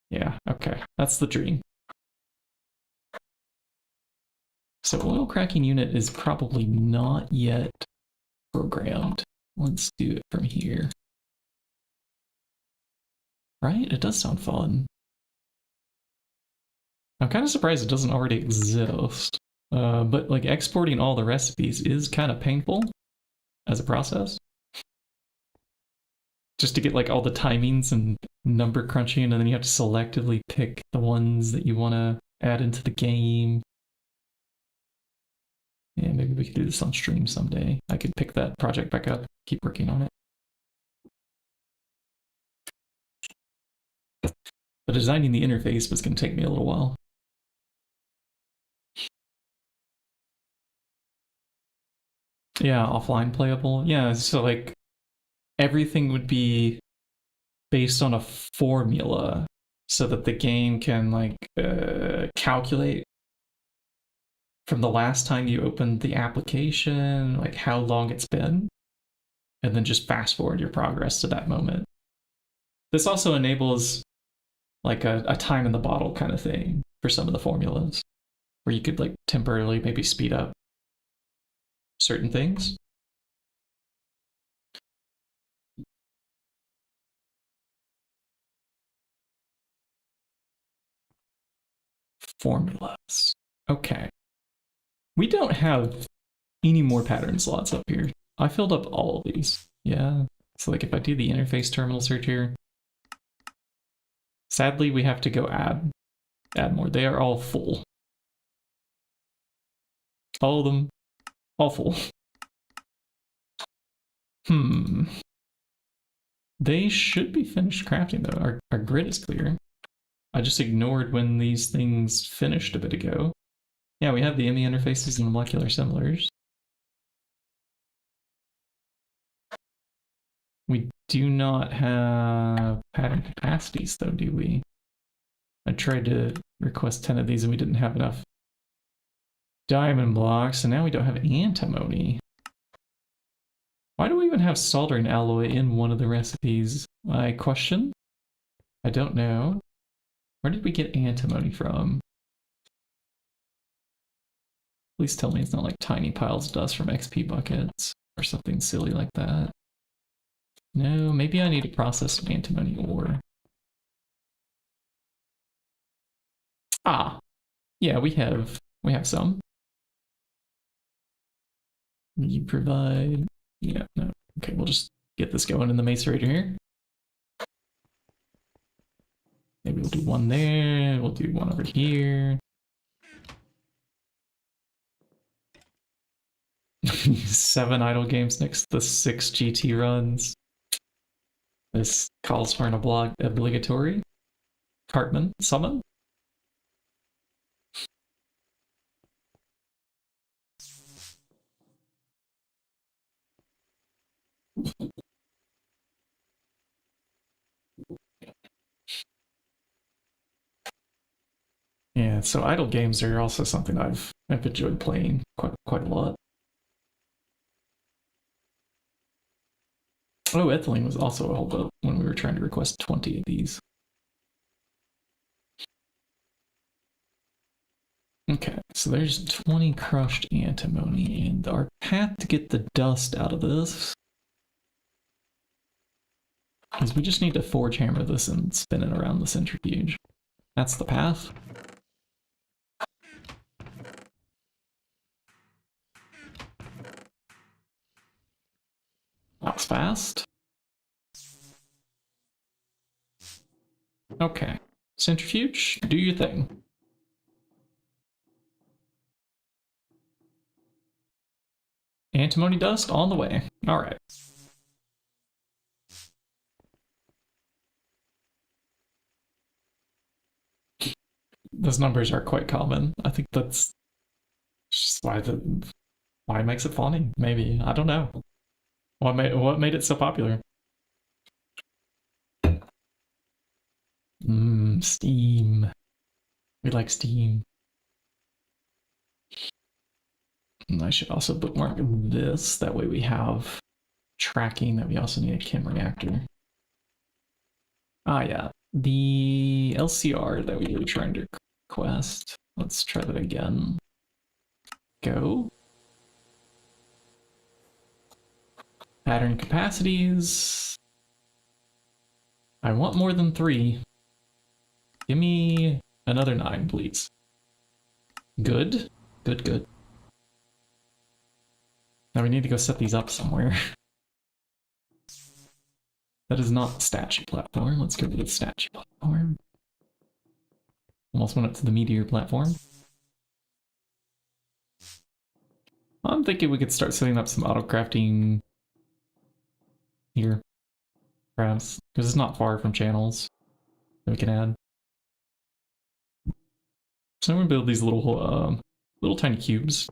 yeah, okay, that's the dream. So oil cracking unit is probably not yet programmed. Let's do it from here. Right? It does sound fun. I'm kind of surprised it doesn't already exist. But like exporting all the recipes is kind of painful as a process. Just to get like all the timings and number crunching, and then you have to selectively pick the ones that you want to add into the game. Yeah, maybe we could do this on stream someday. I could pick that project back up, keep working on it. But designing the interface was going to take me a little while. Yeah, offline playable. Yeah, so like everything would be based on a formula so that the game can like calculate from the last time you opened the application, like how long it's been, and then just fast forward your progress to that moment. This also enables like a time in the bottle kind of thing for some of the formulas, where you could like temporarily maybe speed up certain things. Formulas. Okay. We don't have any more pattern slots up here. I filled up all of these. Yeah. So like if I do the interface terminal search here, sadly we have to go add more. They are all full. All of them, all full. They should be finished crafting though. Our grid is clear. I just ignored when these things finished a bit ago. Yeah, we have the ME interfaces and the molecular assemblers. We do not have pattern capacities though, do we? I tried to request 10 of these and we didn't have enough diamond blocks, and now we don't have antimony. Why do we even have soldering alloy in one of the recipes? I question. I don't know. Where did we get antimony from? Please tell me it's not like tiny piles of dust from XP buckets or something silly like that. No, maybe I need to process some antimony ore. Ah, yeah, we have some. You provide, yeah, no. Okay, we'll just get this going in the macerator here. Maybe we'll do one there, we'll do one over here. 7 idle games next to the 6 GT runs. This calls for an obligatory. Cartman, summon. Yeah, so idle games are also something I've enjoyed playing quite a lot. Oh, ethylene was also a holdup when we were trying to request 20 of these. Okay, so there's 20 crushed antimony, and our path to get the dust out of this is we just need to forge hammer this and spin it around the centrifuge. That's the path. That was fast. Okay, centrifuge, do your thing. Antimony dust on the way. All right. Those numbers are quite common. I think that's just why it makes it funny. Maybe, I don't know. What made it so popular? Steam. We like Steam. And I should also bookmark this. That way we have tracking that we also need a chem reactor. Ah, yeah. The LCR that we were trying to request. Let's try that again. Go. Pattern capacities. I want more than 3. Give me another 9, please. Good. Good. Now we need to go set these up somewhere. That is not the statue platform. Let's go to the statue platform. Almost went up to the meteor platform. I'm thinking we could start setting up some auto crafting here, perhaps, because it's not far from channels that we can add. So I'm gonna build these little tiny cubes.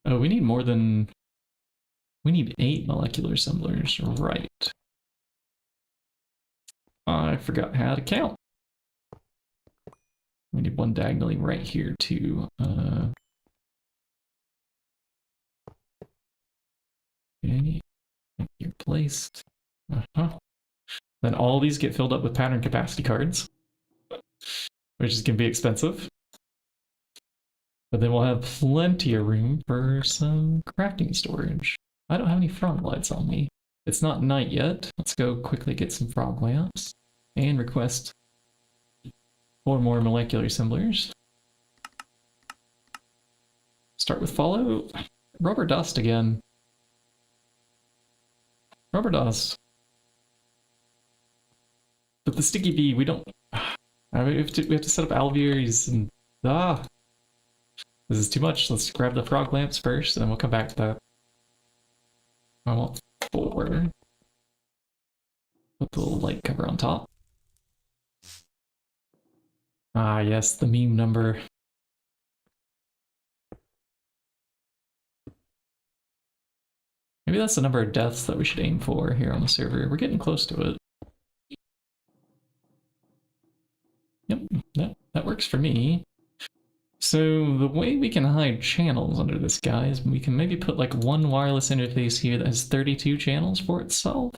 Oh, we need more than... We need 8 molecular assemblers, right. I forgot how to count. We need one diagonally right here too. Okay, you're placed. Then all these get filled up with pattern capacity cards, which is gonna be expensive. But then we'll have plenty of room for some crafting storage. I don't have any frog lights on me. It's not night yet. Let's go quickly get some frog lamps and request 4 more molecular assemblers. Start with follow. Rubber dust again. Rubber dust. But the sticky bee, we don't... I mean, we have to set up alveoles and... This is too much. Let's grab the frog lamps first, and then we'll come back to that. I want 4. Put the little light cover on top. Ah, yes, the meme number. Maybe that's the number of deaths that we should aim for here on the server. We're getting close to it. Yep, that works for me. So the way we can hide channels under this guy is we can maybe put like one wireless interface here that has 32 channels for itself.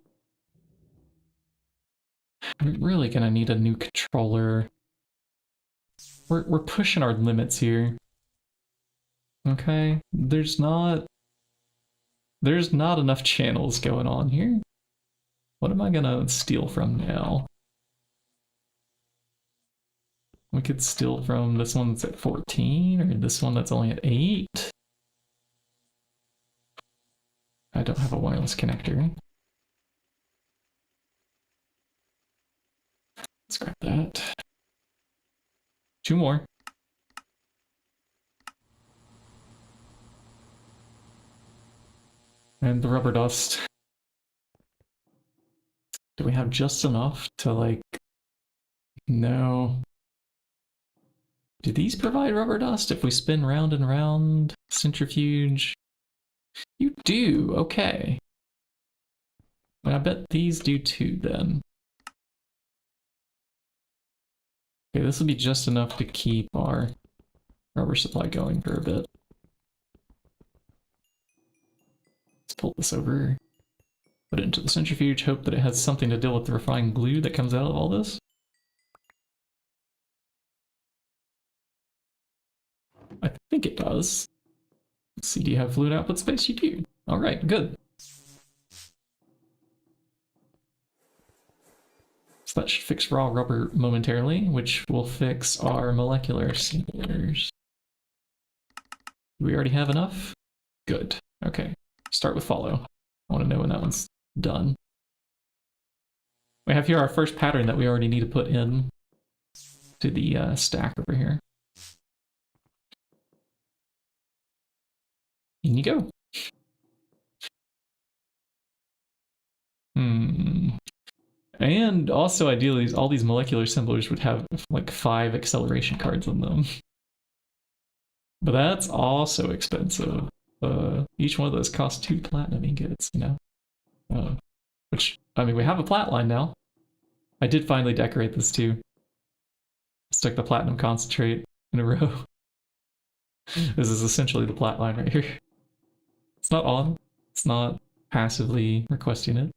We're really gonna need a new controller. We're pushing our limits here. Okay, there's not enough channels going on here. What am I gonna steal from now? We could steal from this one that's at 14, or this one that's only at 8. I don't have a wireless connector. Let's grab that. 2 more. And the rubber dust. Do we have just enough to like... No. Do these provide rubber dust if we spin round and round? Centrifuge? You do, okay. I bet these do too then. Okay, this will be just enough to keep our rubber supply going for a bit. Let's pull this over. Put it into the centrifuge, hope that it has something to deal with the refined glue that comes out of all this. I think it does. Let's see, do you have fluid output space? You do. Alright, good. So that should fix raw rubber momentarily, which will fix our molecular samplers. Do we already have enough? Good. Okay. Start with follow. I want to know when that one's done. We have here our first pattern that we already need to put in to the stack over here. In you go. And also, ideally, all these molecular assemblers would have like 5 acceleration cards on them. But that's also expensive. Each one of those costs 2 platinum ingots, you know? Which, I mean, we have a plat line now. I did finally decorate this too. Stuck the platinum concentrate in a row. This is essentially the plat line right here. It's not on. It's not passively requesting it.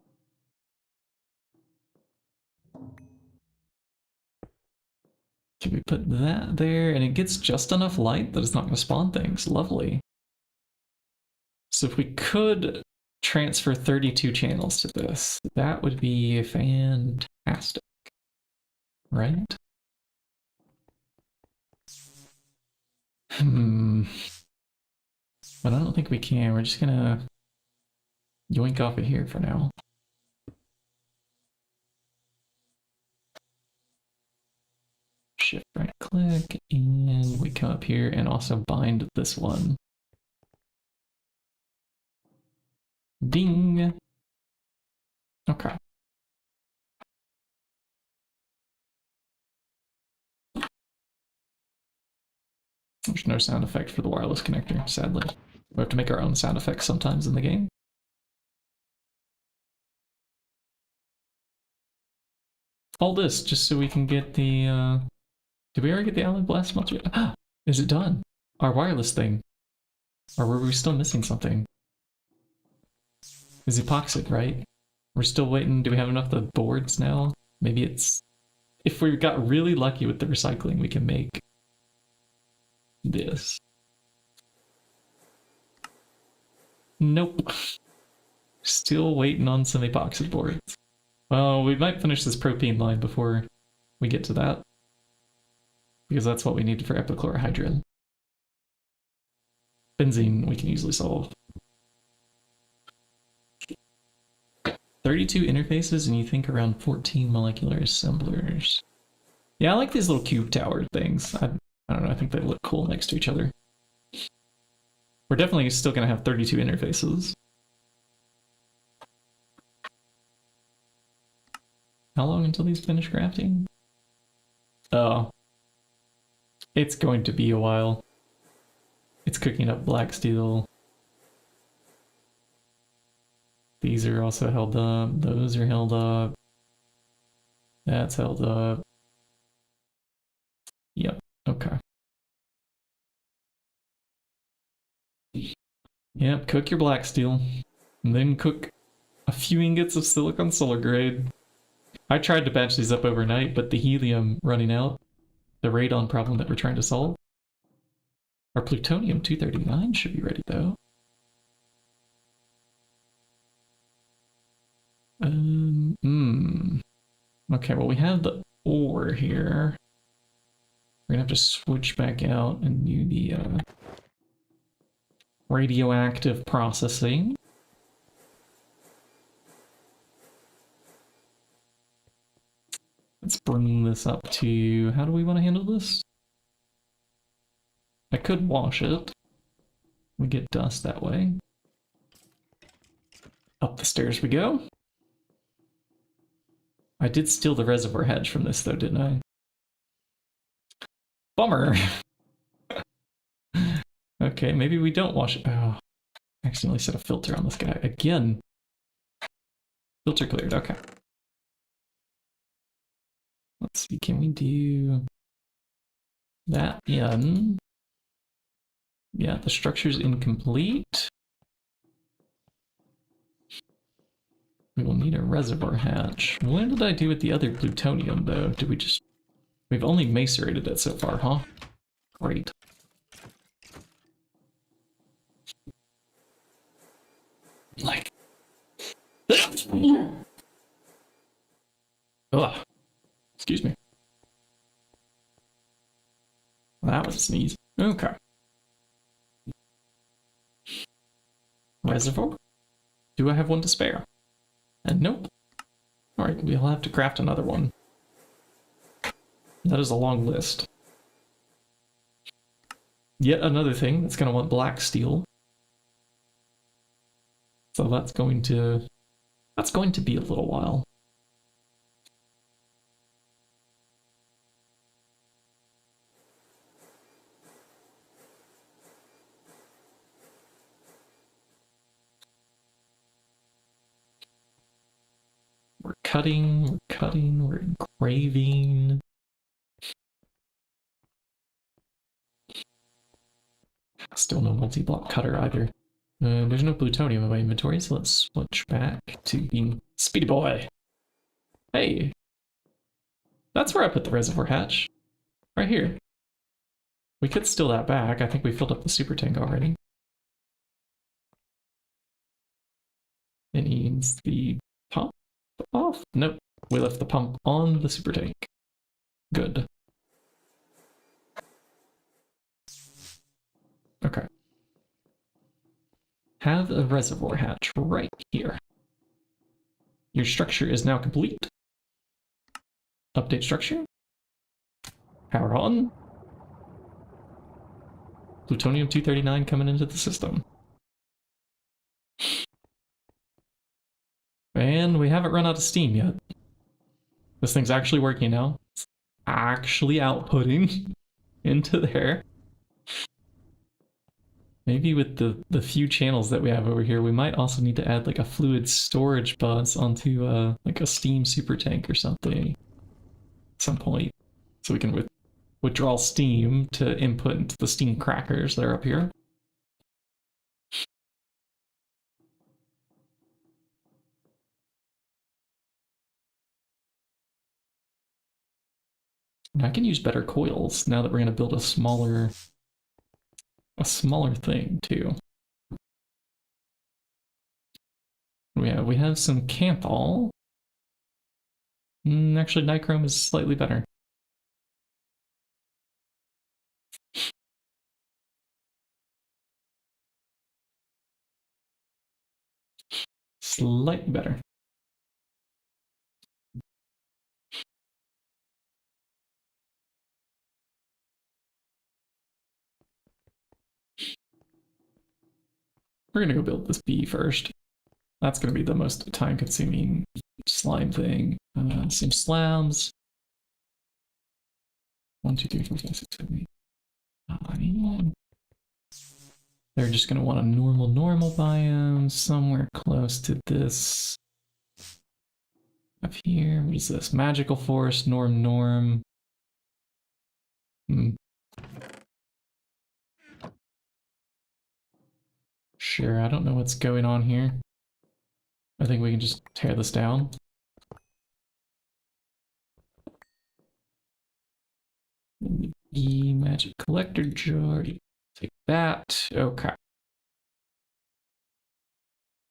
Can we put that there? And it gets just enough light that it's not going to spawn things. Lovely. So if we could transfer 32 channels to this, that would be fantastic. Right? But I don't think we can. We're just gonna yoink off it here for now. Shift right click, and we come up here and also bind this one. Ding! Okay. There's no sound effect for the wireless connector, sadly. We have to make our own sound effects sometimes in the game. All this just so we can get the, did we already get the Alloy Blast Melter? Is it done? Our wireless thing. Or were we still missing something? Is epoxied, right? We're still waiting. Do we have enough of the boards now? Maybe it's... If we got really lucky with the recycling, we can make this. Nope. Still waiting on some epoxy boards. Well, we might finish this propene line before we get to that. Because that's what we need for epichlorohydrin. Benzene we can easily solve. 32 interfaces and you think around 14 molecular assemblers. Yeah, I like these little cube tower things. I don't know, I think they look cool next to each other. We're definitely still going to have 32 interfaces. How long until these finish crafting? Oh. It's going to be a while. It's cooking up black steel. These are also held up. Those are held up. That's held up. Yep, okay. Yep, cook your black steel. And then cook a few ingots of silicon solar grade. I tried to batch these up overnight, but the helium running out, the radon problem that we're trying to solve. Our plutonium-239 should be ready though. Okay, well we have the ore here. We're gonna have to switch back out and do the radioactive processing. Let's bring this up to, how do we want to handle this? I could wash it. We get dust that way. Up the stairs we go. I did steal the reservoir hedge from this though, didn't I? Bummer. Okay, maybe we don't wash it. Oh, I accidentally set a filter on this guy. Again. Filter cleared, okay. Let's see, can we do that in? Yeah, the structure's incomplete. We will need a reservoir hatch. What did I do with the other plutonium, though? Did we just... We've only macerated it so far, huh? Great. Like... Ugh. Excuse me. That was a sneeze. Okay. Reservoir? Do I have one to spare? And nope. Alright, we'll have to craft another one. That is a long list. Yet another thing that's going to want black steel. So that's going to be a little while. We're cutting, we're engraving. Still no multi-block cutter either. There's no plutonium in my inventory, so let's switch back to being Speedy Boy. Hey! That's where I put the reservoir hatch. Right here. We could steal that back. I think we filled up the super tank already. It needs the pump off? Nope. We left the pump on the super tank. Good. Okay. Have a reservoir hatch right here. Your structure is now complete. Update structure. Power on. Plutonium-239 coming into the system. And we haven't run out of steam yet. This thing's actually working now. It's actually outputting into there. Maybe with the few channels that we have over here, we might also need to add like a fluid storage bus onto like a steam super tank or something at some point. So we can withdraw steam to input into the steam crackers that are up here. And I can use better coils now that we're going to build a smaller thing too. We have some Canthal. Actually, Nichrome is slightly better. Slightly better. We're gonna go build this bee first. That's gonna be the most time-consuming slime thing. Some slabs. 1, 2, 3, 4, 5, 6, 7, 8, 9. They're just gonna want a normal biome somewhere close to this. Up here, what is this? Magical forest, norm. Sure, I don't know what's going on here. I think we can just tear this down. E magic collector jar. Take that. Okay.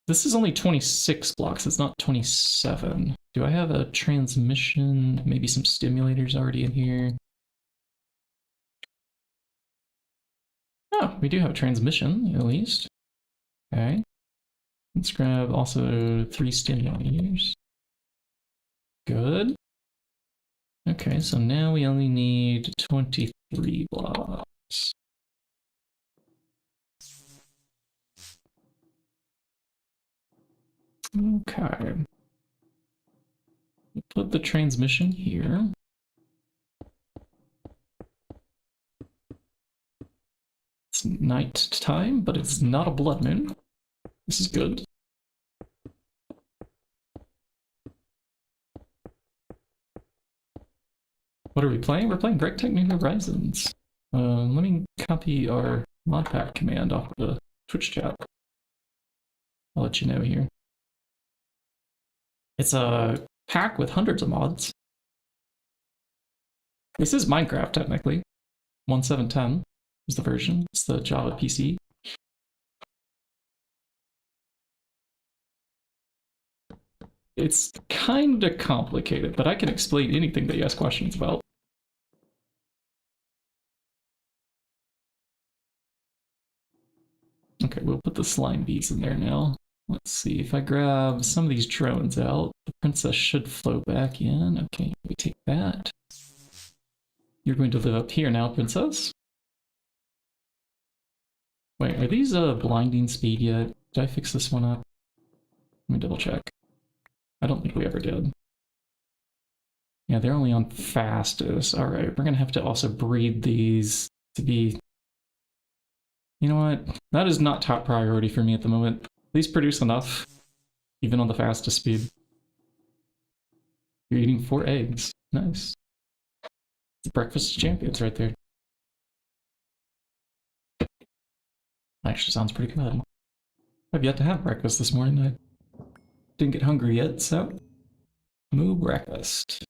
This is only 26 blocks, it's not 27. Do I have a transmission? Maybe some stimulators already in here. Oh, we do have a transmission, at least. Okay. Let's grab also 3 stimulators. Good. Okay, so now we only need 23 blocks. Okay. Put the transmission here. It's night time, but it's not a blood moon. This is good. What are we playing? We're playing GregTech New Horizons. Let me copy our modpack command off the Twitch chat. I'll let you know here. It's a pack with hundreds of mods. This is Minecraft, technically. 1.7.10 is the version. It's the Java PC. It's kind of complicated, but I can explain anything that you ask questions about. Okay, we'll put the slime bees in there now. Let's see, if I grab some of these drones out, the princess should flow back in. Okay, we take that. You're going to live up here now, princess. Wait, are these blinding speed yet? Did I fix this one up? Let me double check. I don't think we ever did. Yeah, they're only on fastest. All right, we're gonna have to also breed these to be... You know what? That is not top priority for me at the moment. These produce enough, even on the fastest speed. You're eating 4 eggs. Nice. Breakfast champions right there. Actually sounds pretty good. I've yet to have breakfast this morning. I didn't get hungry yet, so... Moo breakfast.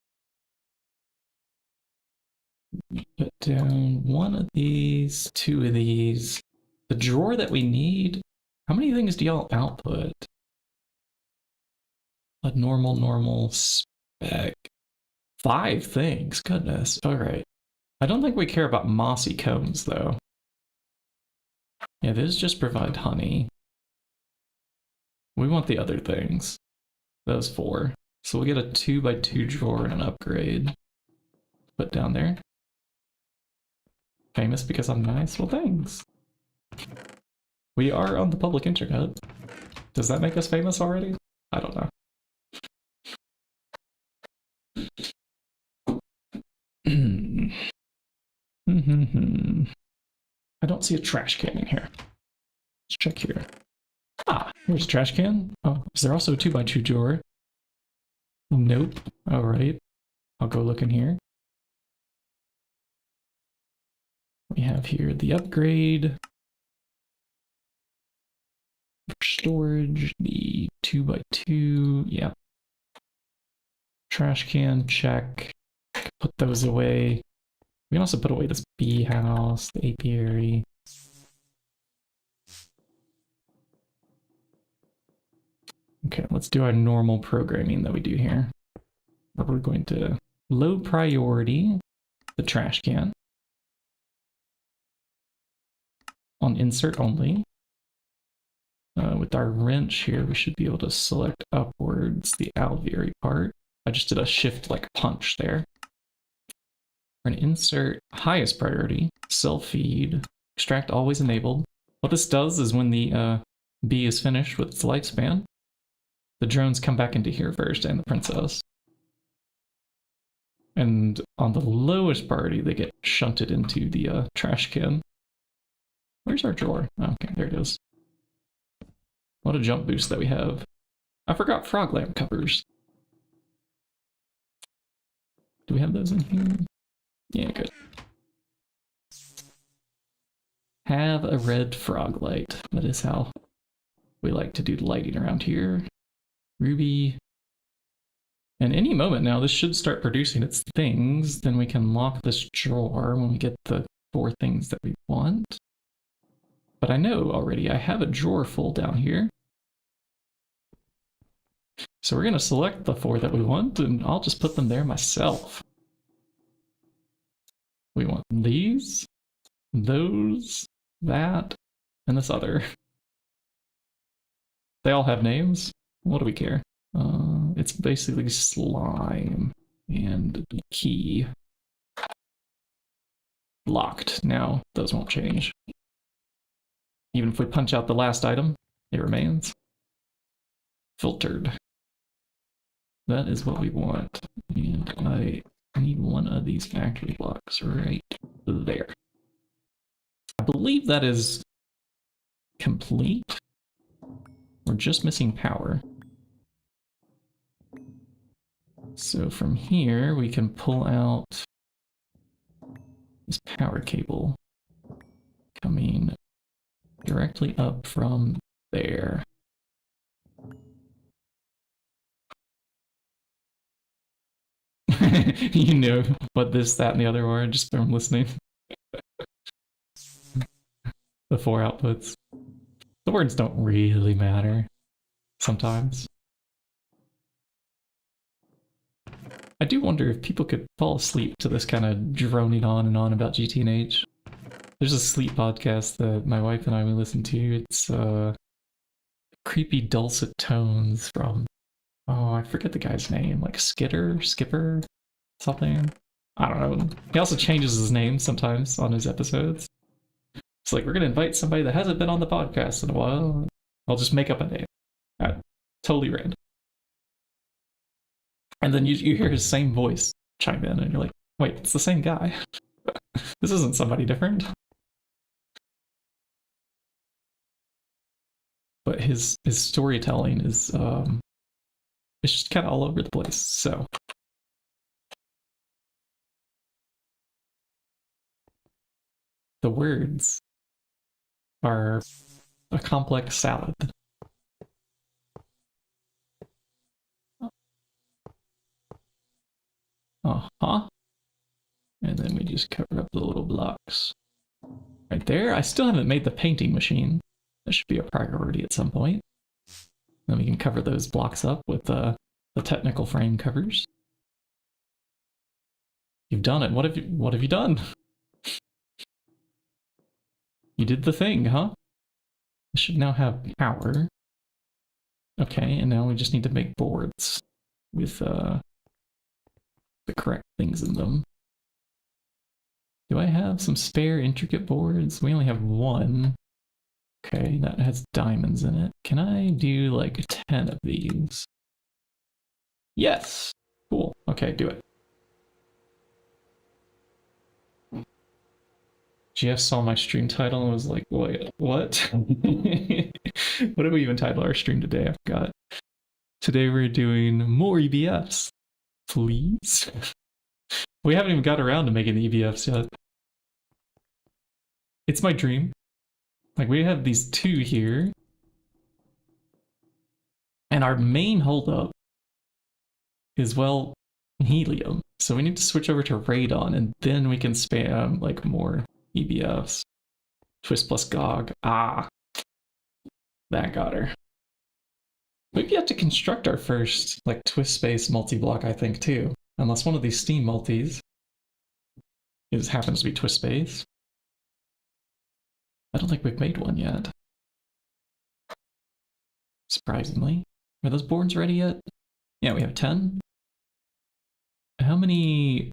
Put down 1 of these, 2 of these. The drawer that we need... How many things do y'all output? A normal spec. 5 things, goodness. Alright. I don't think we care about mossy cones, though. Yeah, those just provide honey. We want the other things. Those 4. So we'll get a 2x2 drawer and an upgrade. Put down there. Famous because I'm nice? Well, thanks. We are on the public internet. Does that make us famous already? I don't know. I don't see a trash can in here. Let's check here. Ah, here's a trash can. Oh, is there also a 2x2 drawer? Nope. Alright. I'll go look in here. We have here the upgrade. Storage, the 2x2, yeah. Trash can, check. Put those away. We can also put away this bee house, the apiary. Okay, let's do our normal programming that we do here. We're going to low priority the trash can on insert only. With our wrench here, we should be able to select upwards the alveary part. I just did a shift like punch there. We're going to insert highest priority, self-feed, extract always enabled. What this does is when the bee is finished with its lifespan, the drones come back into here first and the princess. And on the lowest priority, they get shunted into the trash can. Where's our drawer? Okay, there it is. What a jump boost that we have. I forgot frog lamp covers. Do we have those in here? Yeah, good. Have a red frog light. That is how we like to do lighting around here. Ruby. And any moment now, this should start producing its things. Then we can lock this drawer when we get the 4 things that we want. But I know already I have a drawer full down here. So we're going to select the 4 that we want, and I'll just put them there myself. We want these, those, that, and this other. They all have names. What do we care? It's basically slime and key. Locked. Now, those won't change. Even if we punch out the last item, it remains. filtered. That is what we want. And I need one of these factory blocks right there. I believe that is complete. We're just missing power. So from here, we can pull out this power cable coming directly up from there. You know what this, that, and the other were just from listening. The 4 outputs. The words don't really matter sometimes. I do wonder if people could fall asleep to this kind of droning on and on about GTNH. There's a sleep podcast that my wife and I will listen to. It's creepy dulcet tones from, oh, I forget the guy's name, like Skipper, something. I don't know. He also changes his name sometimes on his episodes. It's like, we're going to invite somebody that hasn't been on the podcast in a while. I'll just make up a name. Totally random. And then you hear his same voice chime in, and you're like, wait, it's the same guy. This isn't somebody different. But his storytelling is it's just kind of all over the place. So the words are a complex salad. Uh-huh. And then we just cover up the little blocks. Right there. I still haven't made the painting machine. That should be a priority at some point. Then we can cover those blocks up with the technical frame covers. You've done it. What have you done? You did the thing, huh? It should now have power. Okay, and now we just need to make boards with the correct things in them. Do I have some spare intricate boards? We only have one. Okay, that has diamonds in it. Can I do like 10 of these? Yes! Cool. Okay, do it. GF saw my stream title and was like, wait, what? What did we even title our stream today? I forgot. Today we're doing more EBFs. Please? We haven't even got around to making the EBFs yet. It's my dream. Like, we have these 2 here. And our main holdup is, well, helium. So we need to switch over to radon, and then we can spam, like, more EBFs. Twist plus GOG. Ah. That got her. We've yet to construct our first, like, twist space multi-block, I think, too. Unless one of these steam multis happens to be twist space. I don't think we've made one yet. Surprisingly. Are those boards ready yet? Yeah, we have 10. How many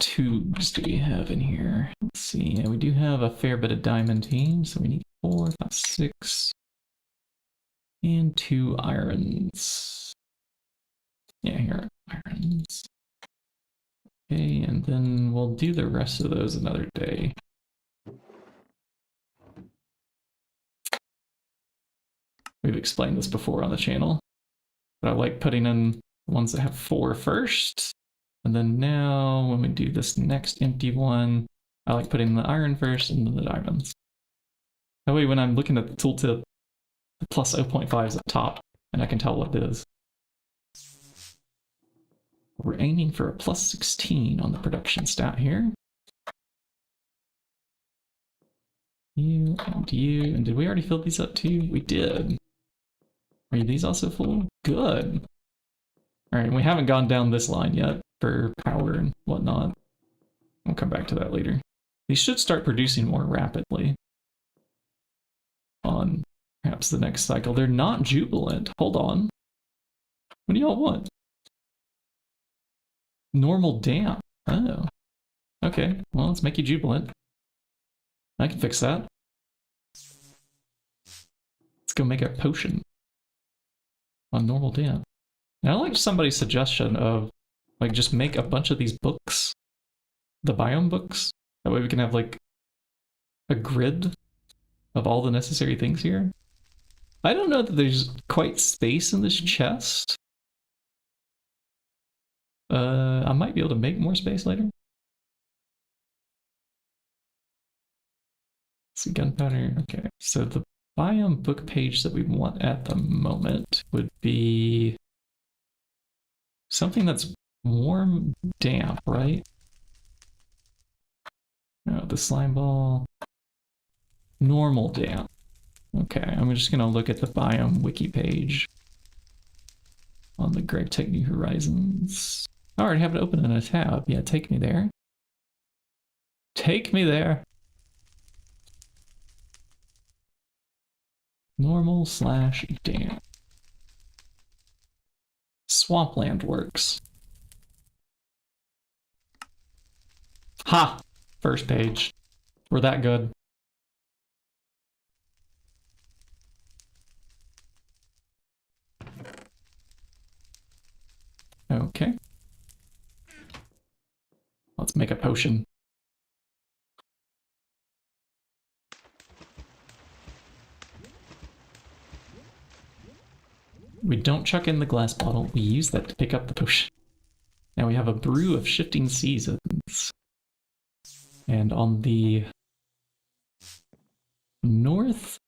tubes do we have in here? Let's see. Yeah, we do have a fair bit of diamantine, so we need 4, 5, 6. And 2 irons. Yeah, here are irons. Okay, and then we'll do the rest of those another day. We've explained this before on the channel, but I like putting in the ones that have 4 first. And then now, when we do this next empty one, I like putting the iron first and then the diamonds. That way, when I'm looking at the tooltip, the plus 0.5 is at the top, and I can tell what it is. We're aiming for a plus 16 on the production stat here. You, and did we already fill these up too? We did. Are these also full? Good. Alright, we haven't gone down this line yet for power and whatnot. We'll come back to that later. These should start producing more rapidly on perhaps the next cycle. They're not jubilant. Hold on. What do y'all want? Normal damp. Oh. Okay, well, let's make you jubilant. I can fix that. Let's go make a potion. on normal damp. And I like somebody's suggestion of like just make a bunch of these books, the biome books. That way we can have like a grid of all the necessary things here. I don't know that there's quite space in this chest. I might be able to make more space later. Let's see, gunpowder. Okay, so the biome book page that we want at the moment would be something that's warm, damp, right? No, the slime ball. Normal damp. Okay, I'm just gonna look at the biome wiki page on the GregTech New Horizons. I already have it open in a tab. Yeah, take me there. Take me there. Normal / damp. Swampland works. Ha! First page. We're that good. Okay. Let's make a potion. We don't chuck in the glass bottle, we use that to pick up the potion. Now we have a brew of shifting seasons. And on the northwest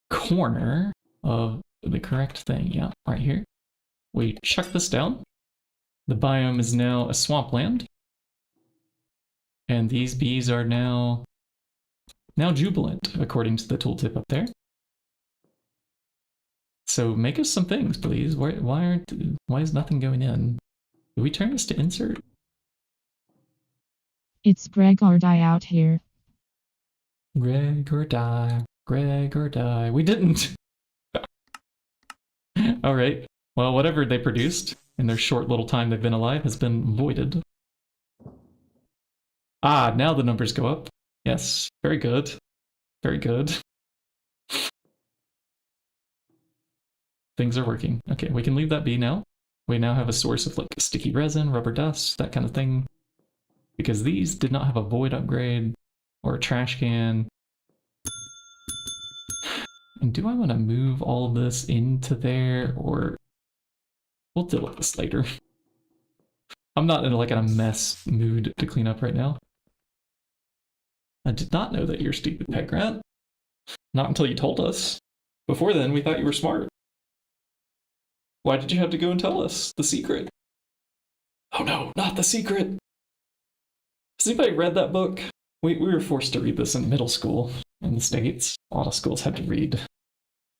corner of the correct thing, yeah, right here, we chuck this down. The biome is now a swampland. And these bees are now jubilant, according to the tooltip up there. So make us some things, please. Why is nothing going in? Do we turn this to insert? It's Greg or die out here. Greg or die. Greg or die. We didn't. All right. Well, whatever they produced in their short little time they've been alive has been voided. Ah, now the numbers go up. Yes, very good. Very good. Things are working. Okay, we can leave that be now. We now have a source of like sticky resin, rubber dust, that kind of thing. Because these did not have a void upgrade or a trash can. And do I want to move all of this into there, or we'll deal with this later. I'm not in like a mess mood to clean up right now. I did not know that you're stupid, peg rat. Not until you told us. Before then, we thought you were smart. Why did you have to go and tell us the secret? Oh no, not the secret! Has anybody read that book? We were forced to read this in middle school in the States. A lot of schools had to read. It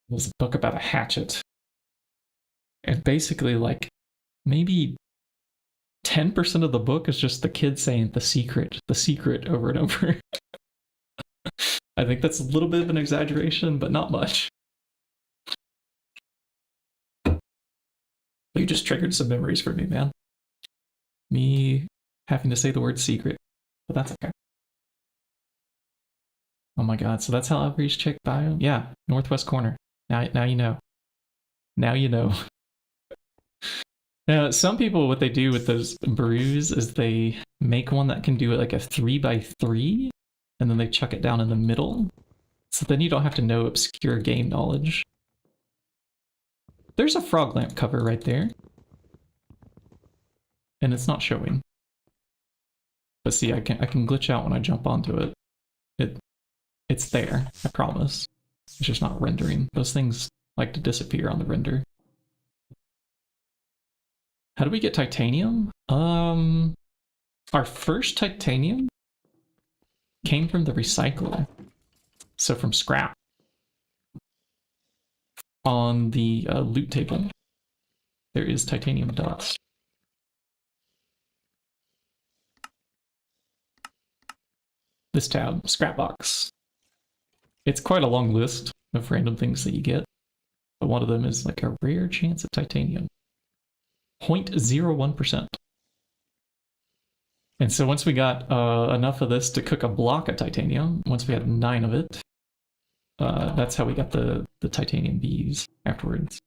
was a book about a hatchet. And basically, like, maybe 10% of the book is just the kid saying the secret over and over. I think that's a little bit of an exaggeration, but not much. You just triggered some memories for me, man. Me having to say the word secret, but that's okay. Oh my god, so that's how outreach check biome? Yeah, northwest corner. Now you know. Now you know. Now, some people, what they do with those brews is they make one that can do it like a 3x3, and then they chuck it down in the middle. So then you don't have to know obscure game knowledge. There's a frog lamp cover right there. And it's not showing. But see, I can glitch out when I jump onto it. It's there, I promise. It's just not rendering. Those things like to disappear on the render. How do we get titanium? Our first titanium came from the recycler. So from scrap. On the loot table, there is titanium dust. This tab, scrap box. It's quite a long list of random things that you get, but one of them is like a rare chance of titanium. 0.01%. And so once we got enough of this to cook a block of titanium, once we had 9 of it, that's how we got the titanium bees afterwards.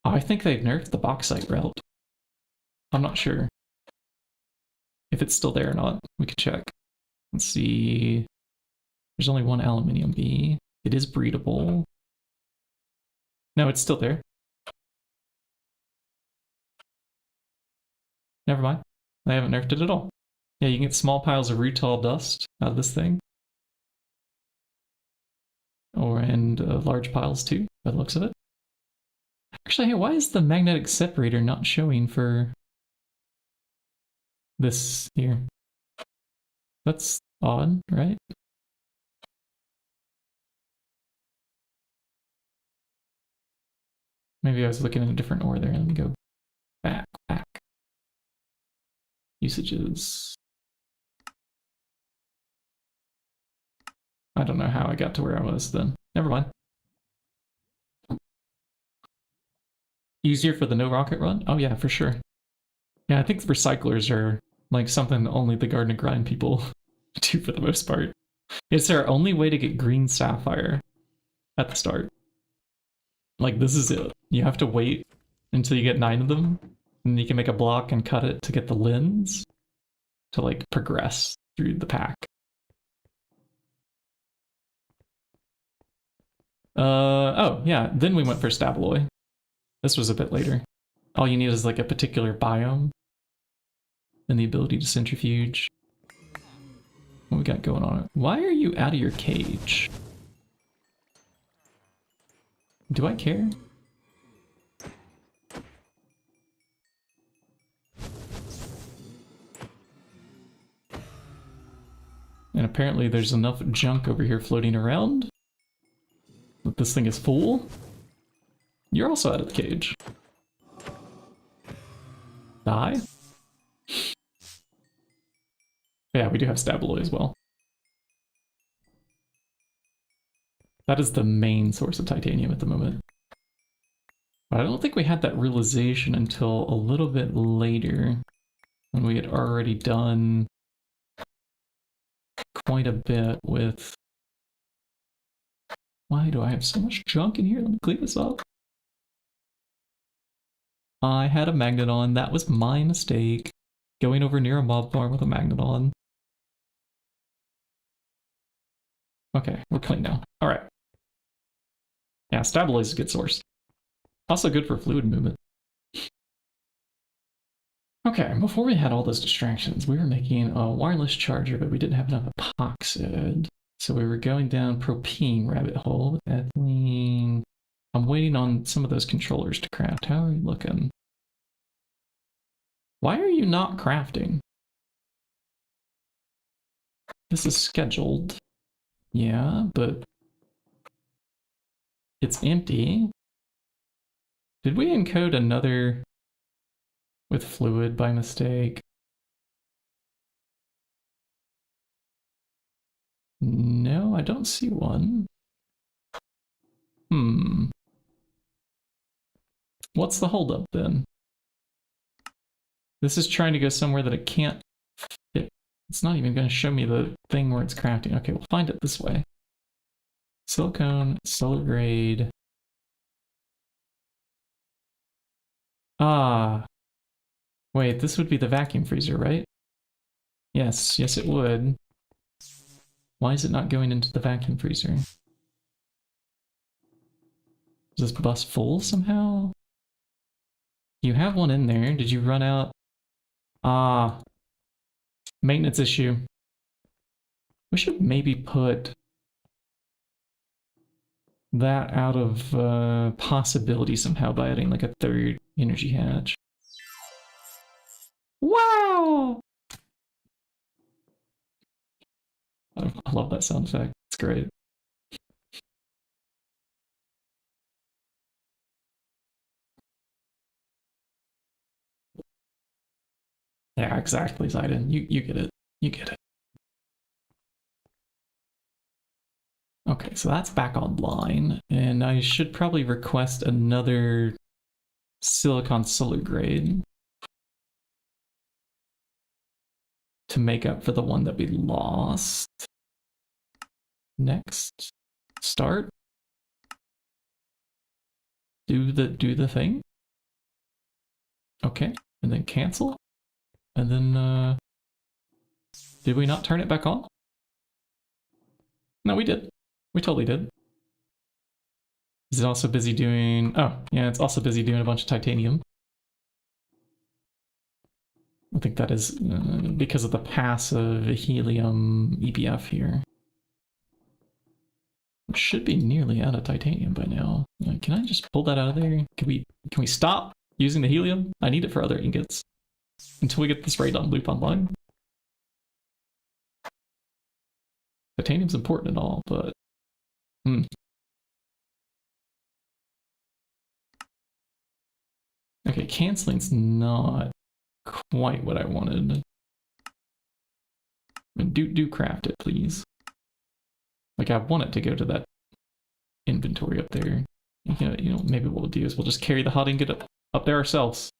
Oh, I think they've nerfed the bauxite route. I'm not sure if it's still there or not. We could check. Let's see. There's only one aluminium B. It is breedable. No, it's still there. Never mind. They haven't nerfed it at all. Yeah, you can get small piles of rutile dust out of this thing. And large piles too, by the looks of it. Actually, hey, why is the magnetic separator not showing for this here? That's odd, right? Maybe I was looking at a different ore there. Let me go back. Usages. I don't know how I got to where I was then. Never mind. Easier for the no rocket run? Oh yeah, for sure. Yeah, I think recyclers are like something only the Garden and Grind people do for the most part. It's their only way to get green sapphire at the start. Like, this is it. You have to wait until you get 9 of them, and you can make a block and cut it to get the lens to, like, progress through the pack. Oh, yeah, then we went for stabaloy. This was a bit later. All you need is, like, a particular biome and the ability to centrifuge. What we got going on? Why are you out of your cage? Do I care? And apparently there's enough junk over here floating around that this thing is full. You're also out of the cage. Die? Yeah, we do have stabaloy as well. That is the main source of titanium at the moment. But I don't think we had that realization until a little bit later, when we had already done quite a bit with... Why do I have so much junk in here? Let me clean this up. I had a magnet on. That was my mistake. Going over near a mob farm with a magnet on. Okay, we're clean now. Alright. Yeah, stabaloy is a good source. Also good for fluid movement. Okay, before we had all those distractions, we were making a wireless charger, but we didn't have enough epoxid. So we were going down propene rabbit hole with ethylene. I'm waiting on some of those controllers to craft. How are you looking? Why are you not crafting? This is scheduled. Yeah, but it's empty. Did we encode another with fluid by mistake? No, I don't see one. What's the holdup then? This is trying to go somewhere that it can't fit. It's not even going to show me the thing where it's crafting. Okay, we'll find it this way. Silicone, solar grade. Ah. Wait, this would be the vacuum freezer, right? Yes, yes it would. Why is it not going into the vacuum freezer? Is this bus full somehow? You have one in there. Did you run out? Ah. Maintenance issue. We should maybe put that out of possibility somehow by adding like a third energy hatch. Wow! I love that sound effect. It's great. Yeah, exactly, Zayden. You get it. You get it. Okay, so that's back online, and I should probably request another silicon solar grade to make up for the one that we lost. Next, start. Do the thing. Okay, and then cancel. And then, did we not turn it back on? No, we did. We totally did. Is it also busy doing... Oh, yeah, it's also busy doing a bunch of titanium. I think that is because of the passive helium EBF here. It should be nearly out of titanium by now. Can I just pull that out of there? Can we stop using the helium? I need it for other ingots until we get this radon loop online. Titanium's important and all, but okay, cancelling's not quite what I wanted. I mean, do craft it, please. Like, I want it to go to that inventory up there. You know, maybe what we'll do is we'll just carry the hot ingot up there ourselves.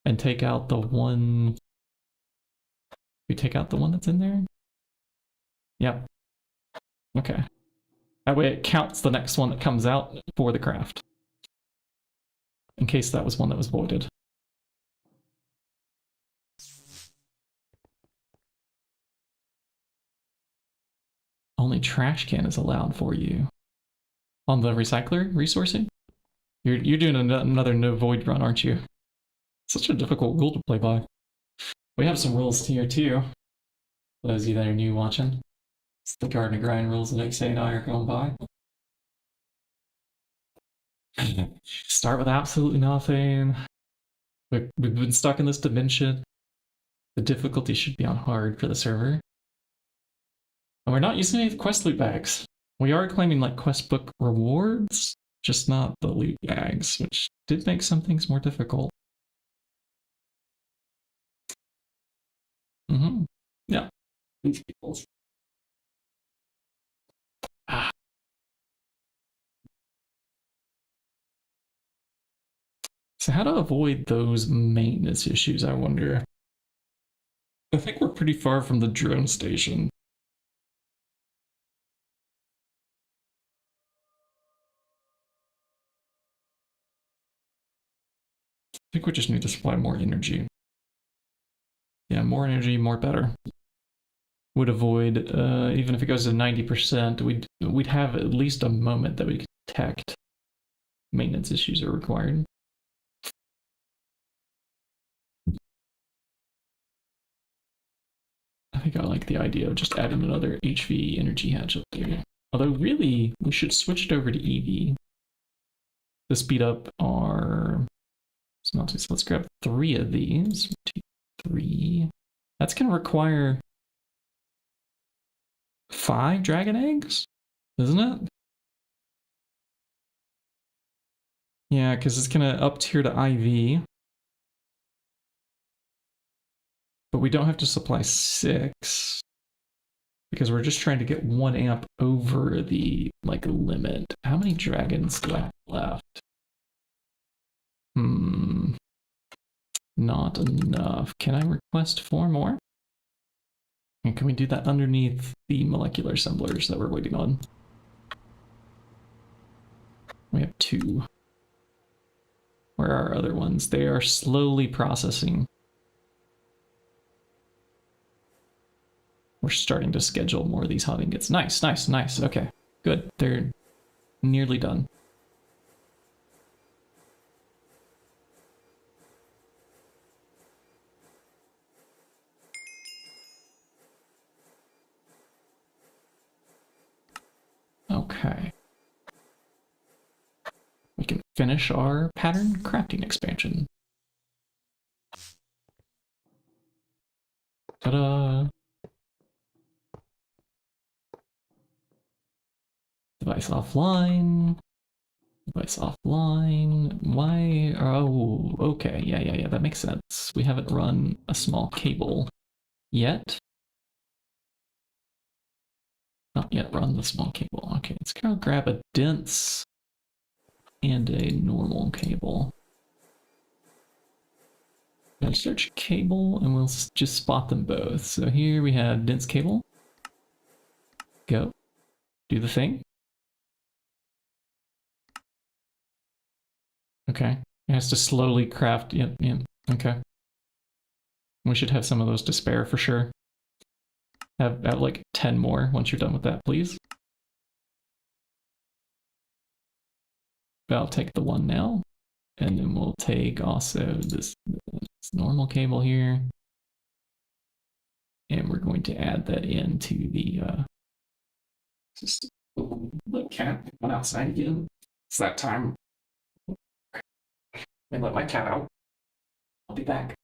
And take out the one... We take out the one that's in there? Yep. Okay. That way it counts the next one that comes out for the craft. In case that was one that was voided. Only trash can is allowed for you. On the recycler resourcing? You're doing another no void run, aren't you? Such a difficult rule to play by. We have some rules here too. For those of you that are new watching. It's the garden and grind rules that Ixay and I are going by. Start with absolutely nothing. We've been stuck in this dimension. The difficulty should be on hard for the server. And we're not using any quest loot bags. We are claiming like quest book rewards, just not the loot bags, which did make some things more difficult. Yeah. These people. So how to avoid those maintenance issues, I wonder? I think we're pretty far from the drone station. I think we just need to supply more energy. Yeah, more energy, more better. Would avoid, even if it goes to 90%, we'd have at least a moment that we could detect maintenance issues are required. I think I like the idea of just adding another HV energy hatch up there. Although really, we should switch it over to EV to speed up our smelting. So let's grab 3 of these. 1, 2, 3. That's going to require 5 dragon eggs, isn't it? Yeah, because it's going to up tier to IV. But we don't have to supply 6 because we're just trying to get 1 amp over the like limit. How many dragons do I have left? Not enough. Can I request 4 more? And can we do that underneath the molecular assemblers that we're waiting on? We have 2. Where are our other ones? They are slowly processing. We're starting to schedule more of these hot ingots. Nice, nice, nice. Okay, good. They're nearly done. Okay. We can finish our pattern crafting expansion. Ta-da! Device offline. Device offline. Why? Oh, okay. Yeah. That makes sense. We haven't run a small cable yet. Not yet run the small cable. Okay, let's go grab a dense and a normal cable. Let's search cable and we'll just spot them both. So here we have dense cable. Go. Do the thing. Okay. It has to slowly craft. Yeah, yeah. Okay. We should have some of those to spare for sure. Have like 10 more once you're done with that, please. I'll take the one now. And then we'll take also this normal cable here. And we're going to add that into the just the cat went outside again. It's that time. Let me let my cat out. I'll be back.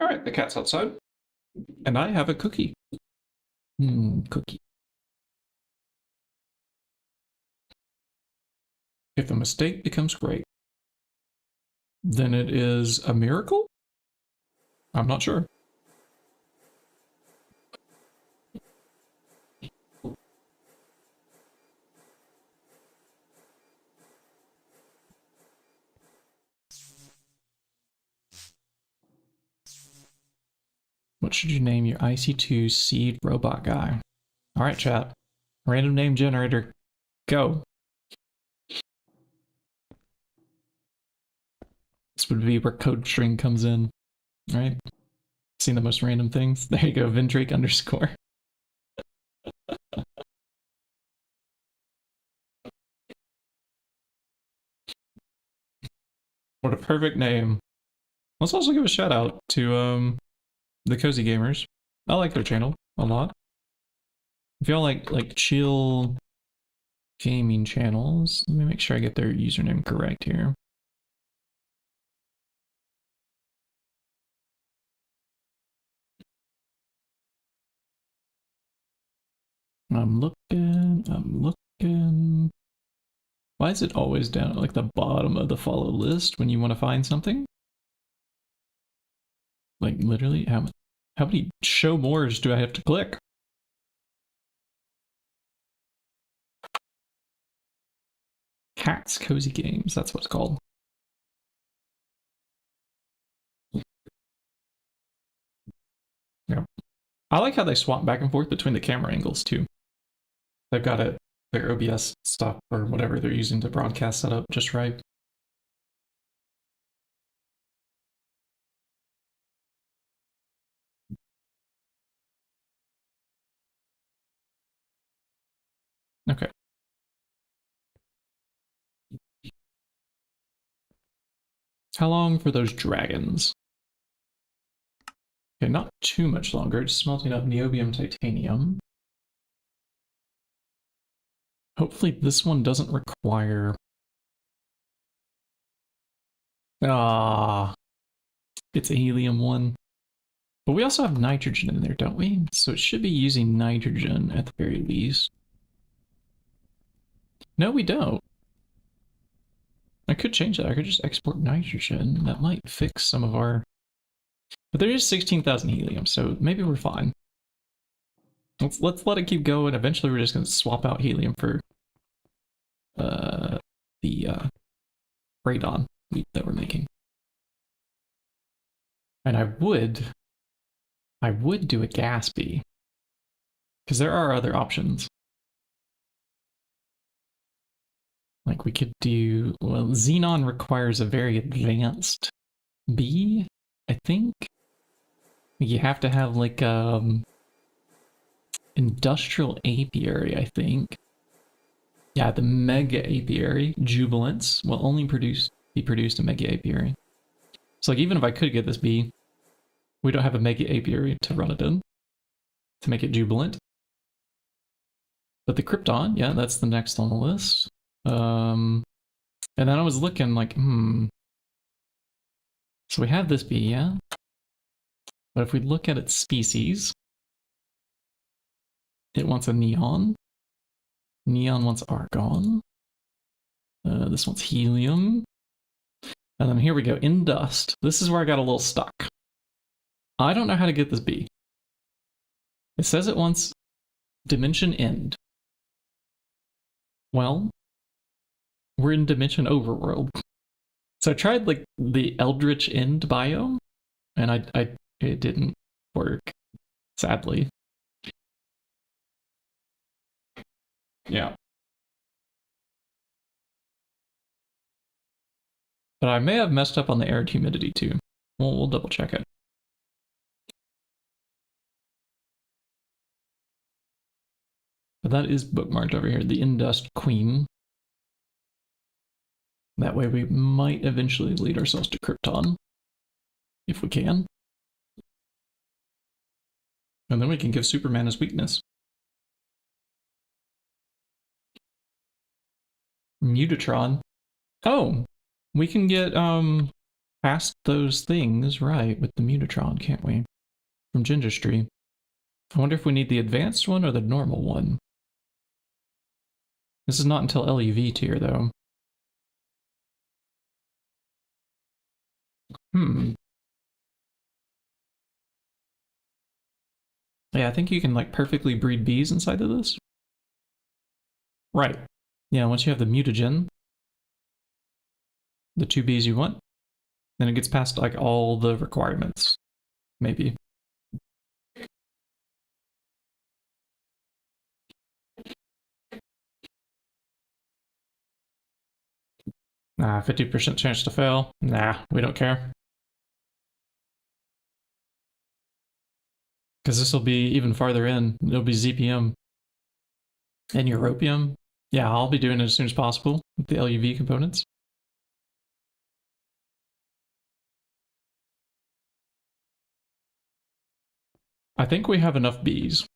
All right, the cat's outside. And I have a cookie. Cookie. If a mistake becomes great, then it is a miracle? I'm not sure. What should you name your IC2 seed robot guy? All right, chat. Random name generator. Go. This would be where code string comes in, right? Seen the most random things. There you go, Vendrake underscore. What a perfect name. Let's also give a shout out to the Cozy Gamers. I like their channel a lot. If y'all like chill gaming channels, let me make sure I get their username correct here. I'm looking. Why is it always down at like the bottom of the follow list when you want to find something? Like literally, how many show mores do I have to click? Cats Cozy Games, that's what it's called. Yeah. I like how they swap back and forth between the camera angles too. They've got it, their OBS stuff or whatever they're using to broadcast set up just right. Okay. How long for those dragons? Okay, not too much longer. Just smelting up niobium titanium. Hopefully this one doesn't require... it's a helium one. But we also have nitrogen in there, don't we? So it should be using nitrogen at the very least. No, we don't. I could change that. I could just export nitrogen. That might fix some of our... But there is 16,000 helium, so maybe we're fine. Let's let it keep going. Eventually we're just going to swap out helium for the radon that we're making. And I would do a gas bee. Because there are other options. Like we could do, well, xenon requires a very advanced bee, I think. You have to have like industrial apiary, I think. Yeah, the mega apiary, jubilance, will only be produced in mega apiary. So like even if I could get this bee, we don't have a mega apiary to run it in to make it jubilant. But the Krypton, yeah, that's the next on the list. And then I was looking like, so we have this bee, yeah. But if we look at its species, it wants a neon. Neon wants argon. This one's helium. And then here we go, in dust. This is where I got a little stuck. I don't know how to get this bee. It says it wants dimension end. Well, we're in dimension overworld. So I tried like the Eldritch End biome, and it didn't work, sadly. Yeah. But I may have messed up on the air humidity too. We'll double check it. But that is bookmarked over here, the Indust Queen. That way we might eventually lead ourselves to Krypton, if we can. And then we can give Superman his weakness. Mutatron. Oh, we can get past those things, right, with the Mutatron, can't we? From Gingerstry. I wonder if we need the advanced one or the normal one. This is not until LUV tier, though. Yeah, I think you can like perfectly breed bees inside of this. Right. Yeah, once you have the mutagen, the 2 bees you want, then it gets past like all the requirements. Maybe. 50% chance to fail. Nah, we don't care. Because this will be even farther in. It'll be ZPM. And Europium. Yeah, I'll be doing it as soon as possible with the LUV components. I think we have enough bees.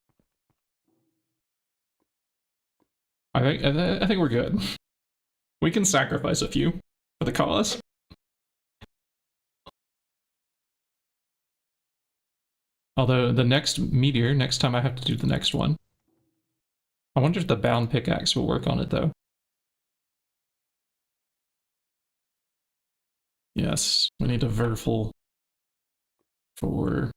I think we're good. We can sacrifice a few for the cause. Although the next meteor, next time I have to do the next one. I wonder if the bound pickaxe will work on it though. Yes, we need a vertical for...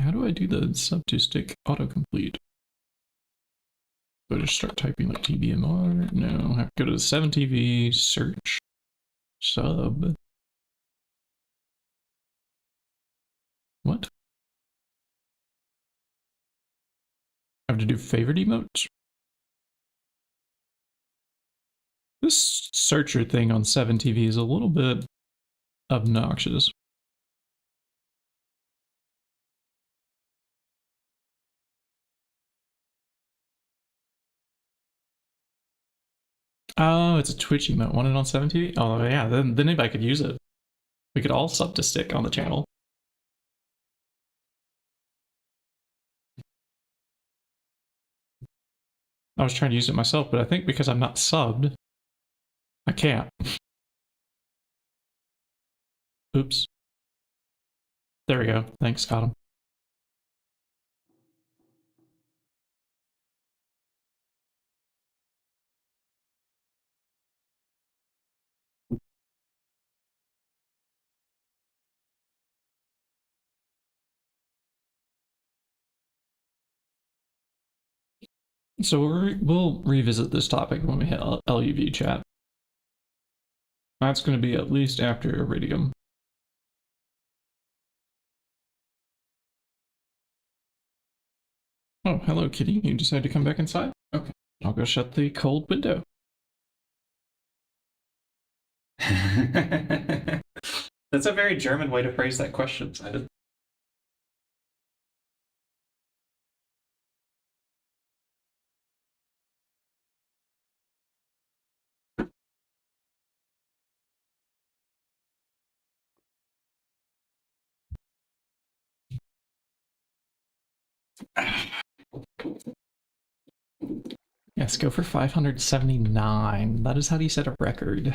How do I do the sub-2-stick autocomplete? So just start typing like TBMR? No, I have to go to the 7TV, search, sub. What? I have to do favorite emotes? This searcher thing on 7TV is a little bit obnoxious. Oh, it's a Twitch emote. Want it on 7TV? Oh yeah, then anybody could use it. We could all sub to stick on the channel. I was trying to use it myself, but I think because I'm not subbed, I can't. Oops. There we go. Thanks, got him. So we'll revisit this topic when we hit LUV chat. That's going to be at least after Iridium. Oh, hello, kitty. You decided to come back inside? Okay. I'll go shut the cold window. The That's a very German way to phrase that question. I didn't. Yes, go for 579. That is how you set a record.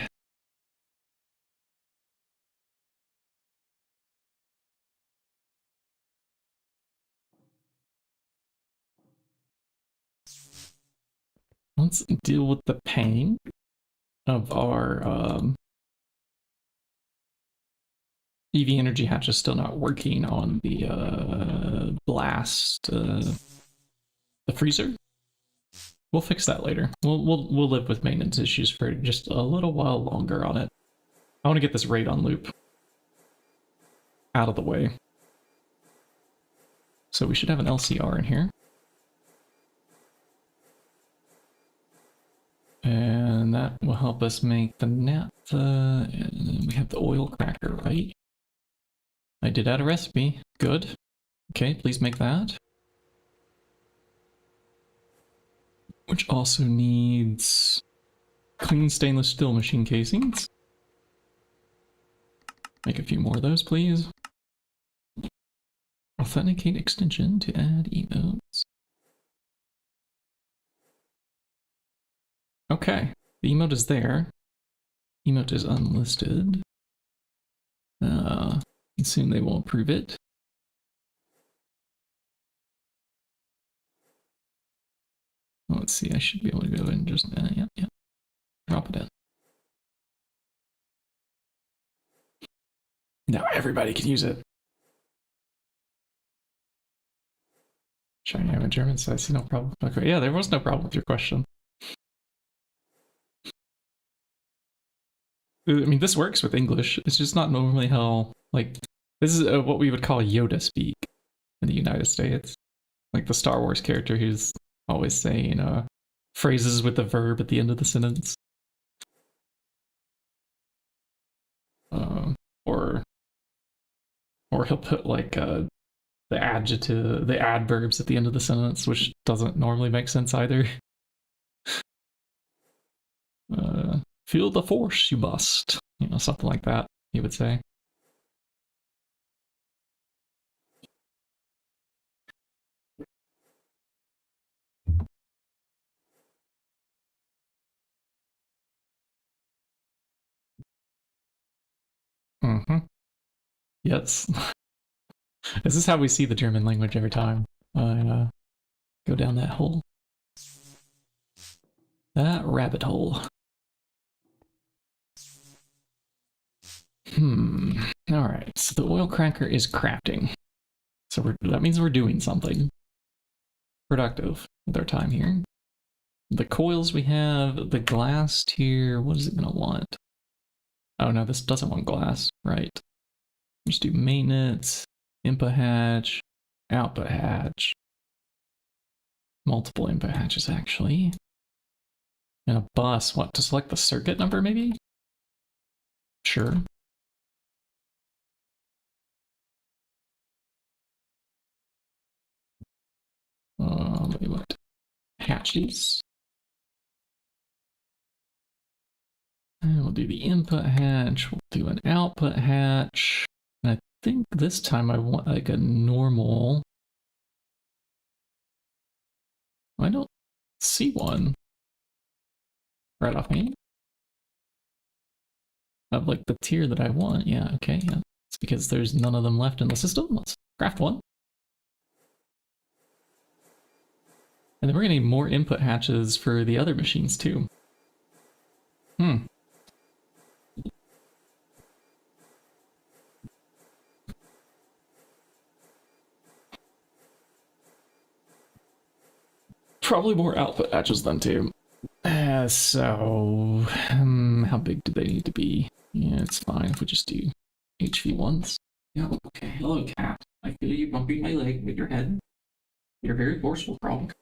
Let's deal with the pain of our EV energy hatch is still not working on the blast, the freezer. We'll fix that later. We'll live with maintenance issues for just a little while longer on it. I want to get this radon loop out of the way. So we should have an LCR in here. And that will help us make the naphtha, and we have the oil cracker, right? I did add a recipe. Good. Okay, please make that. Which also needs clean stainless steel machine casings. Make a few more of those, please. Authenticate extension to add emotes. Okay, the emote is there. Emote is unlisted. Soon they will approve it. Let's see, I should be able to go and just, yeah, drop it in. Now everybody can use it. Shiny, I'm a German, so I see no problem. Okay, yeah, there was no problem with your question. I mean, this works with English. It's just not normally how, like, this is what we would call Yoda speak in the United States. Like the Star Wars character who's always saying phrases with the verb at the end of the sentence. Or he'll put like the adjective, the adverbs at the end of the sentence, which doesn't normally make sense either. Feel the force, you must. You know, something like that, he would say. Mm-hmm. Yes. This is how we see the German language every time I go down that hole. That rabbit hole. Alright, so the oil cracker is crafting. So that means we're doing something productive with our time here. The coils we have, the glass here, what is it gonna want? Oh no, this doesn't want glass, right? Just do maintenance, input hatch, output hatch. Multiple input hatches actually. And a bus, what, to select the circuit number maybe? Sure. What? Hatches. And we'll do the input hatch, we'll do an output hatch. And I think this time I want like a normal. I don't see one right off me. Of like the tier that I want, yeah, okay, yeah. It's because there's none of them left in the system. Let's craft one. And then we're gonna need more input hatches for the other machines too. Probably more output hatches then too. So, how big do they need to be? Yeah, it's fine if we just do HV1s. Yeah, okay. Hello, cat. I feel you bumping my leg with your head. You're very forceful, frog.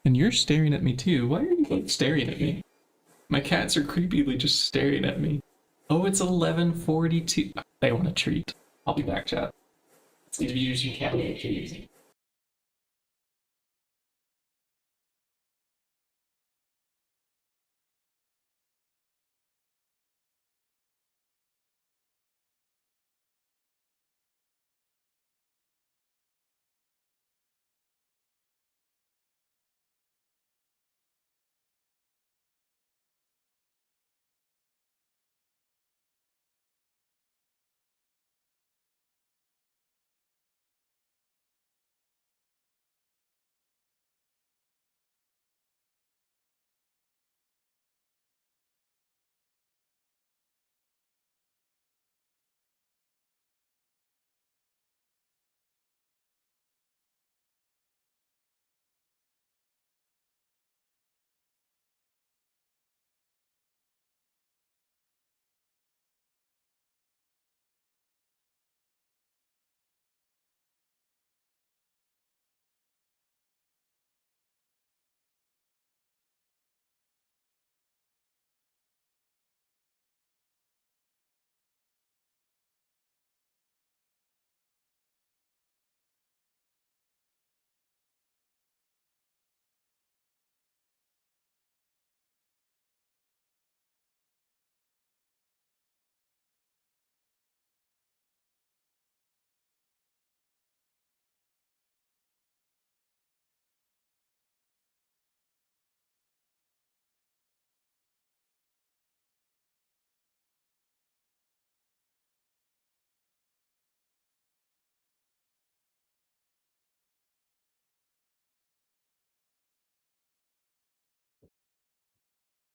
And you're staring at me too. Why are you both staring at me? My cats are creepily just staring at me. Oh, it's 11:42. They want a treat. I'll be back, chat. These viewers you can't be using.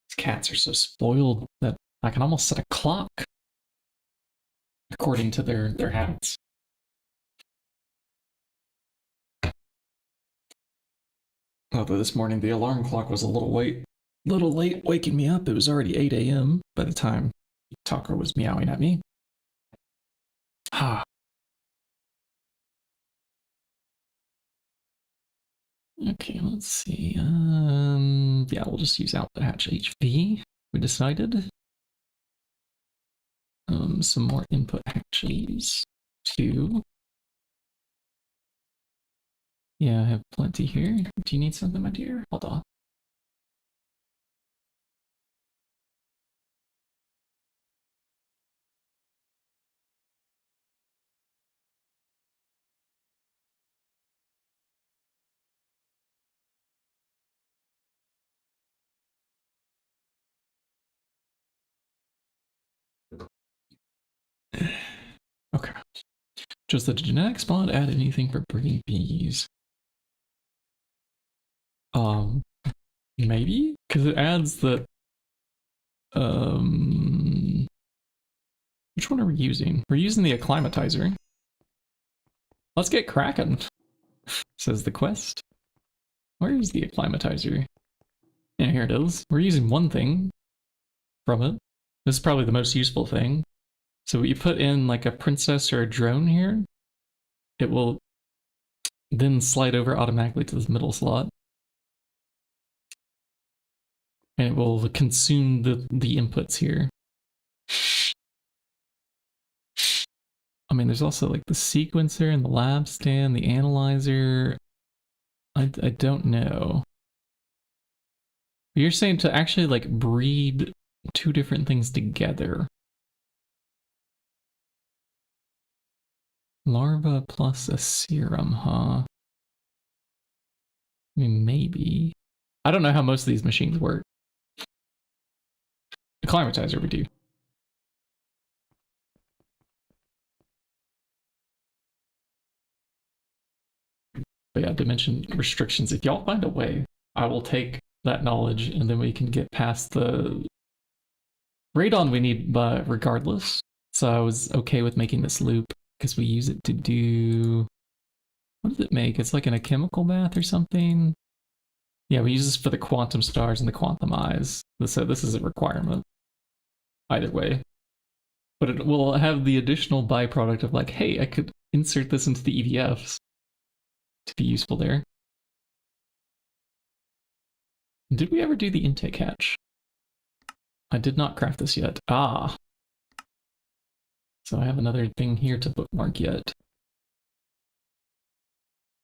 These cats are so spoiled that I can almost set a clock according to their habits. Although this morning the alarm clock was a little late waking me up. It was already 8 a.m. by the time Tucker was meowing at me. Ah. Okay, let's see. Yeah, we'll just use out the hatch HV. We decided. Some more input hatches. 2. Yeah, I have plenty here. Do you need something, my dear? Hold on. Okay. Does the genetic spawn add anything for bringing bees? Maybe? Because it adds that... Which one are we using? We're using the acclimatizer. Let's get cracking, says the quest. Where is the acclimatizer? Yeah, here it is. We're using one thing from it. This is probably the most useful thing. So you put in like a princess or a drone here, it will then slide over automatically to this middle slot. And it will consume the inputs here. I mean, there's also like the sequencer and the lab stand, the analyzer. I don't know. You're saying to actually like breed two different things together. Larva plus a serum, huh? I mean, maybe. I don't know how most of these machines work. Acclimatizer we do. But yeah, dimension restrictions. If y'all find a way, I will take that knowledge and then we can get past the radon we need regardless. So I was okay with making this loop because we use it to do... What does it make? It's like in a chemical bath or something. Yeah, we use this for the quantum stars and the quantum eyes. So this is a requirement. Either way. But it will have the additional byproduct of like, hey, I could insert this into the EBFs to be useful there. Did we ever do the intake hatch? I did not craft this yet. Ah. So I have another thing here to bookmark yet.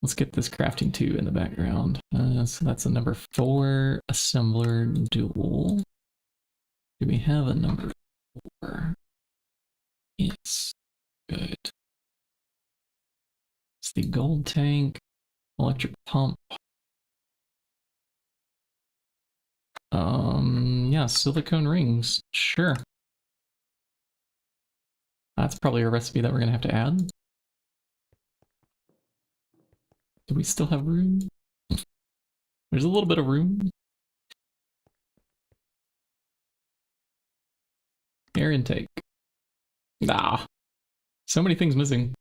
Let's get this crafting 2 in the background. So that's a number 4 assembler dual. Do we have a number 4? Yes. Good. It's the gold tank, electric pump. Yeah, silicone rings. Sure. That's probably a recipe that we're gonna have to add. Do we still have room? There's a little bit of room. Air intake. Ah, so many things missing.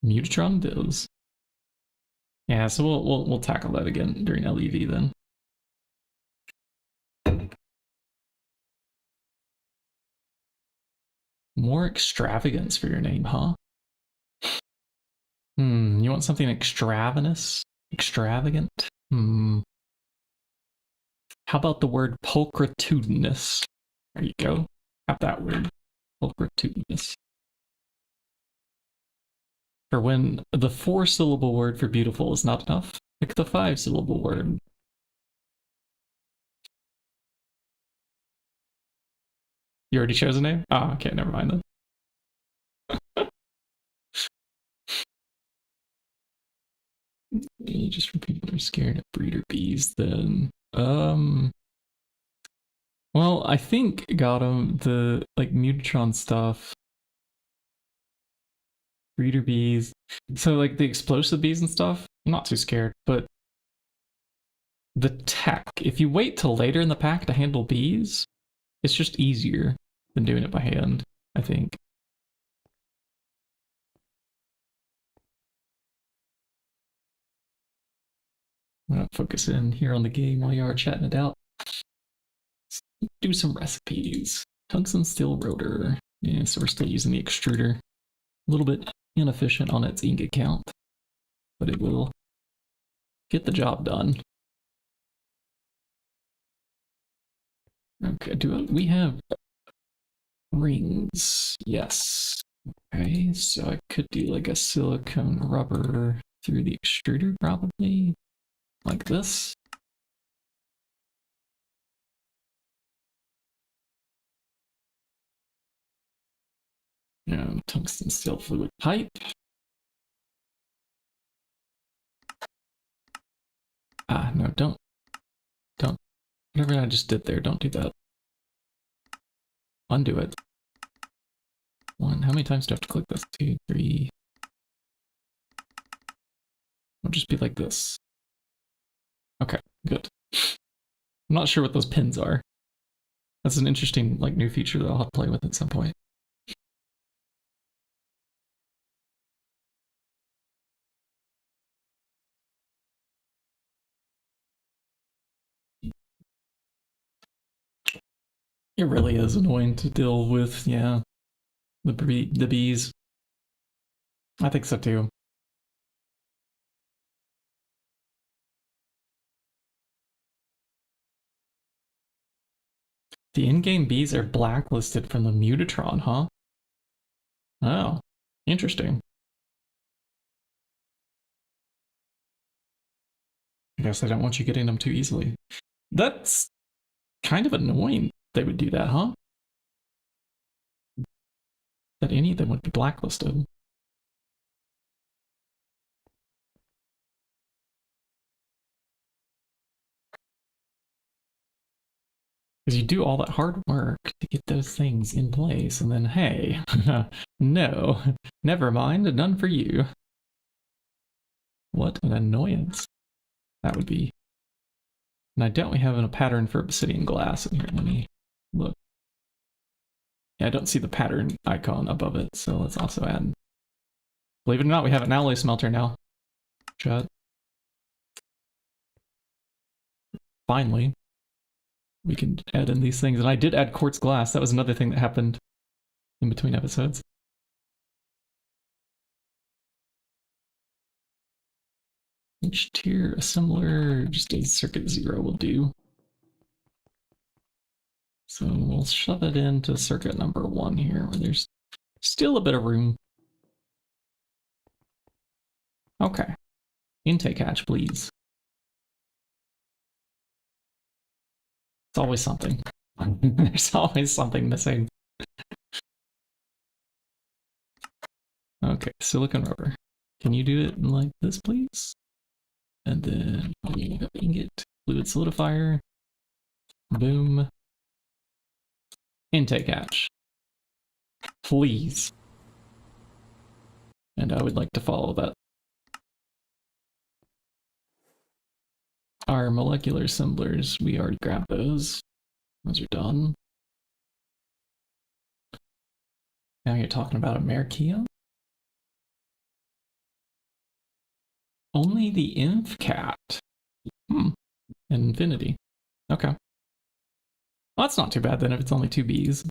Mutatron does. Yeah, so we'll tackle that again during LEV then. More extravagance for your name, huh? You want something extravagant? Extravagant? How about the word pulchritudinous? There you go. Have that word. Pulchritudinous. For when the 4-syllable word for beautiful is not enough, pick the 5-syllable word. You already chose a name? Ah, okay, never mind then. Just for people who are scared of breeder bees, then well, I think got him the like Mutatron stuff. Breeder bees. So like the explosive bees and stuff, I'm not too scared, but the tech, if you wait till later in the pack to handle bees, it's just easier than doing it by hand, I think. I'm gonna focus in here on the game while you are chatting it out. Let's do some recipes. Tungsten steel rotor. Yeah, so we're still using the extruder. A little bit inefficient on its ingot count, but it will get the job done. Okay, we have rings? Yes. Okay, so I could do like a silicone rubber through the extruder, probably. Like this. And tungsten steel fluid pipe. Ah, no, don't. Whatever I just did there, don't do that. Undo it. 1, how many times do I have to click this? 2, 3. It'll just be like this. Okay, good. I'm not sure what those pins are. That's an interesting, like, new feature that I'll have to play with at some point. It really is annoying to deal with, yeah. The bees. I think so too. The in-game bees are blacklisted from the Mutatron, huh? Oh, interesting. I guess they don't want you getting them too easily. That's kind of annoying they would do that, huh? That any of them would be blacklisted. Because you do all that hard work to get those things in place, and then, hey, no, never mind, none for you. What an annoyance that would be. And I doubt we have a pattern for obsidian glass in here. Let me look. Yeah, I don't see the pattern icon above it, so let's also add. Believe it or not, we have an alloy smelter now. Chat. Finally, we can add in these things. And I did add quartz glass. That was another thing that happened in between episodes. Each tier assembler, just a circuit 0 will do. So we'll shove it into circuit number 1 here, where there's still a bit of room. Okay. Intake hatch, please. It's always something. There's always something missing. Okay, silicon rubber. Can you do it like this, please? And then ingot, fluid solidifier. Boom. Intake hatch. Please. And I would like to follow that. Our molecular assemblers, we already grabbed those. Those are done. Now you're talking about a Merkia? Only the InfCat. Infinity. Okay. Well, that's not too bad then if it's only 2 Bs.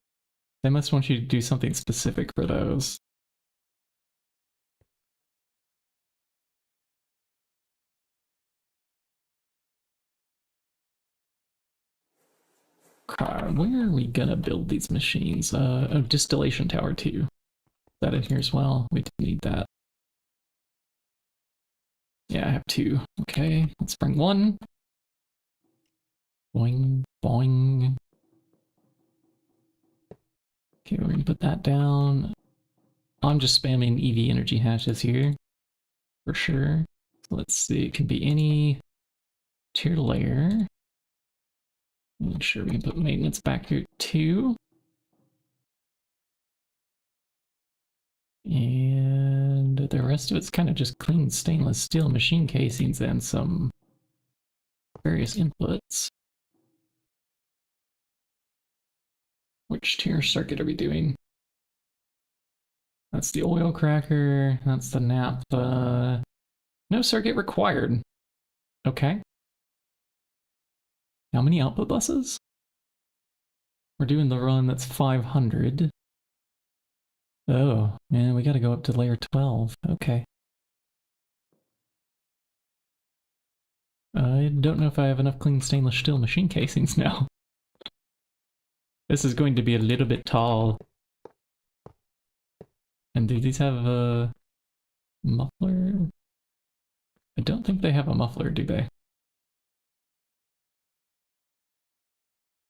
They must want you to do something specific for those. Where are we gonna build these machines? Oh, distillation tower 2. Is that in here as well? We need that. Yeah, I have 2. Okay, let's bring 1. Boing, boing. Okay, we're gonna put that down. I'm just spamming EV energy hatches here, for sure. So let's see, it can be any tier layer. Make sure we can put maintenance back here too. And the rest of it's kind of just clean stainless steel machine casings and some various inputs. Which tier circuit are we doing? That's the oil cracker, that's the naphtha. No circuit required. Okay. How many output buses? We're doing the run that's 500. Oh, man, we gotta go up to layer 12. Okay. I don't know if I have enough clean stainless steel machine casings now. This is going to be a little bit tall. And do these have a muffler? I don't think they have a muffler, do they?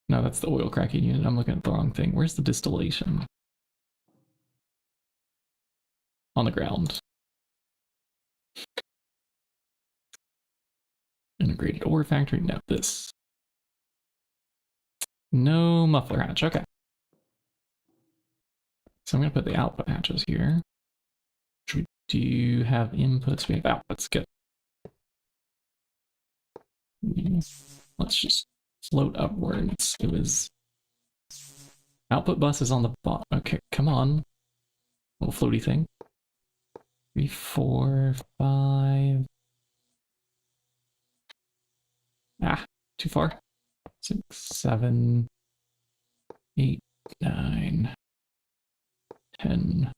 No, that's the oil cracking unit. I'm looking at the wrong thing. Where's the distillation? On the ground. Integrated ore factory. No, this. No muffler hatch. Okay. So I'm going to put the output hatches here. We do have inputs. We have outputs. Good. Let's just float upwards. It was output bus is on the bottom. Okay, come on. Little floaty thing. 3, 4, 5. Ah, too far. 6, 7, 8, 9, 10.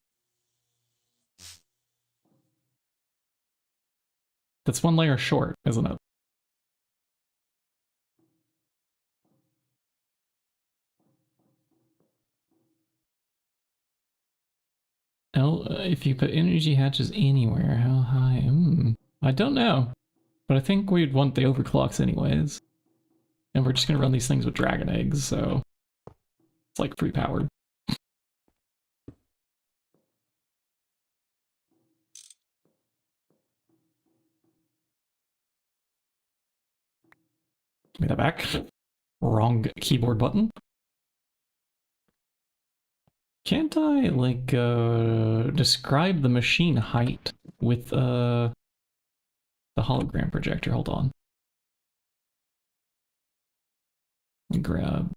That's 1 layer short, isn't it? If you put energy hatches anywhere, how high? I don't know. But I think we'd want the overclocks anyways. And we're just going to run these things with dragon eggs, so it's like free powered. Give me that back. Wrong keyboard button. Can't I, like, describe the machine height with, the hologram projector? Hold on. Grab...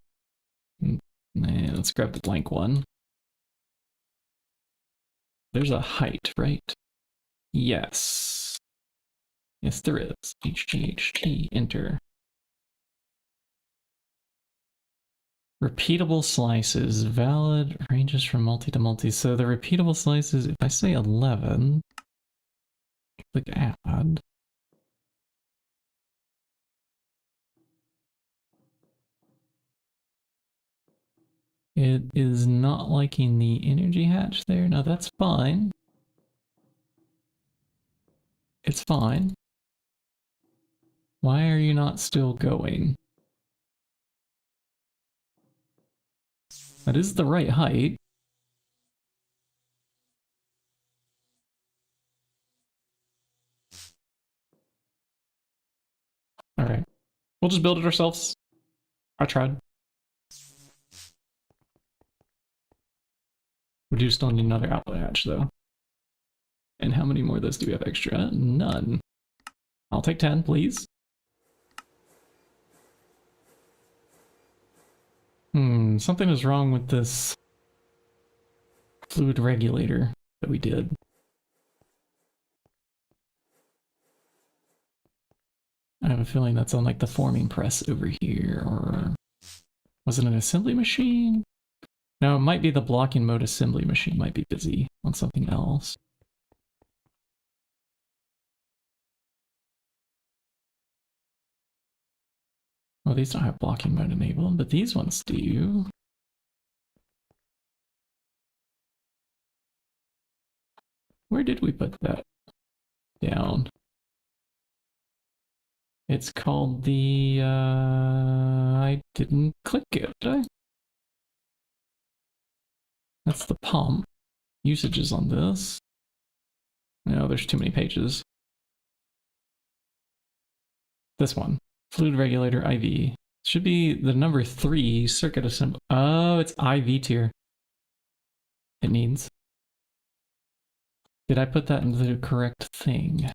let's grab the blank one. There's a height, right? Yes. Yes, there is. HGHT, enter. Repeatable slices, valid, ranges from multi to multi. So the repeatable slices, if I say 11, click add. It is not liking the energy hatch there. No, that's fine. It's fine. Why are you not still going? That is the right height. Alright. We'll just build it ourselves. I tried. We do still need another outlet hatch, though. And how many more of those do we have extra? None. I'll take 10, please. Something is wrong with this fluid regulator that we did. I have a feeling that's on like the forming press over here, or was it an assembly machine? No, it might be the blocking mode assembly machine might be busy on something else. Well, these don't have blocking mode enabled, but these ones do. Where did we put that down? It's called the, I didn't click it, did I? That's the pump. Usages on this. No, there's too many pages. This one. Fluid regulator IV. Should be the number 3 circuit assembly. Oh, it's IV tier. It needs. Did I put that into the correct thing?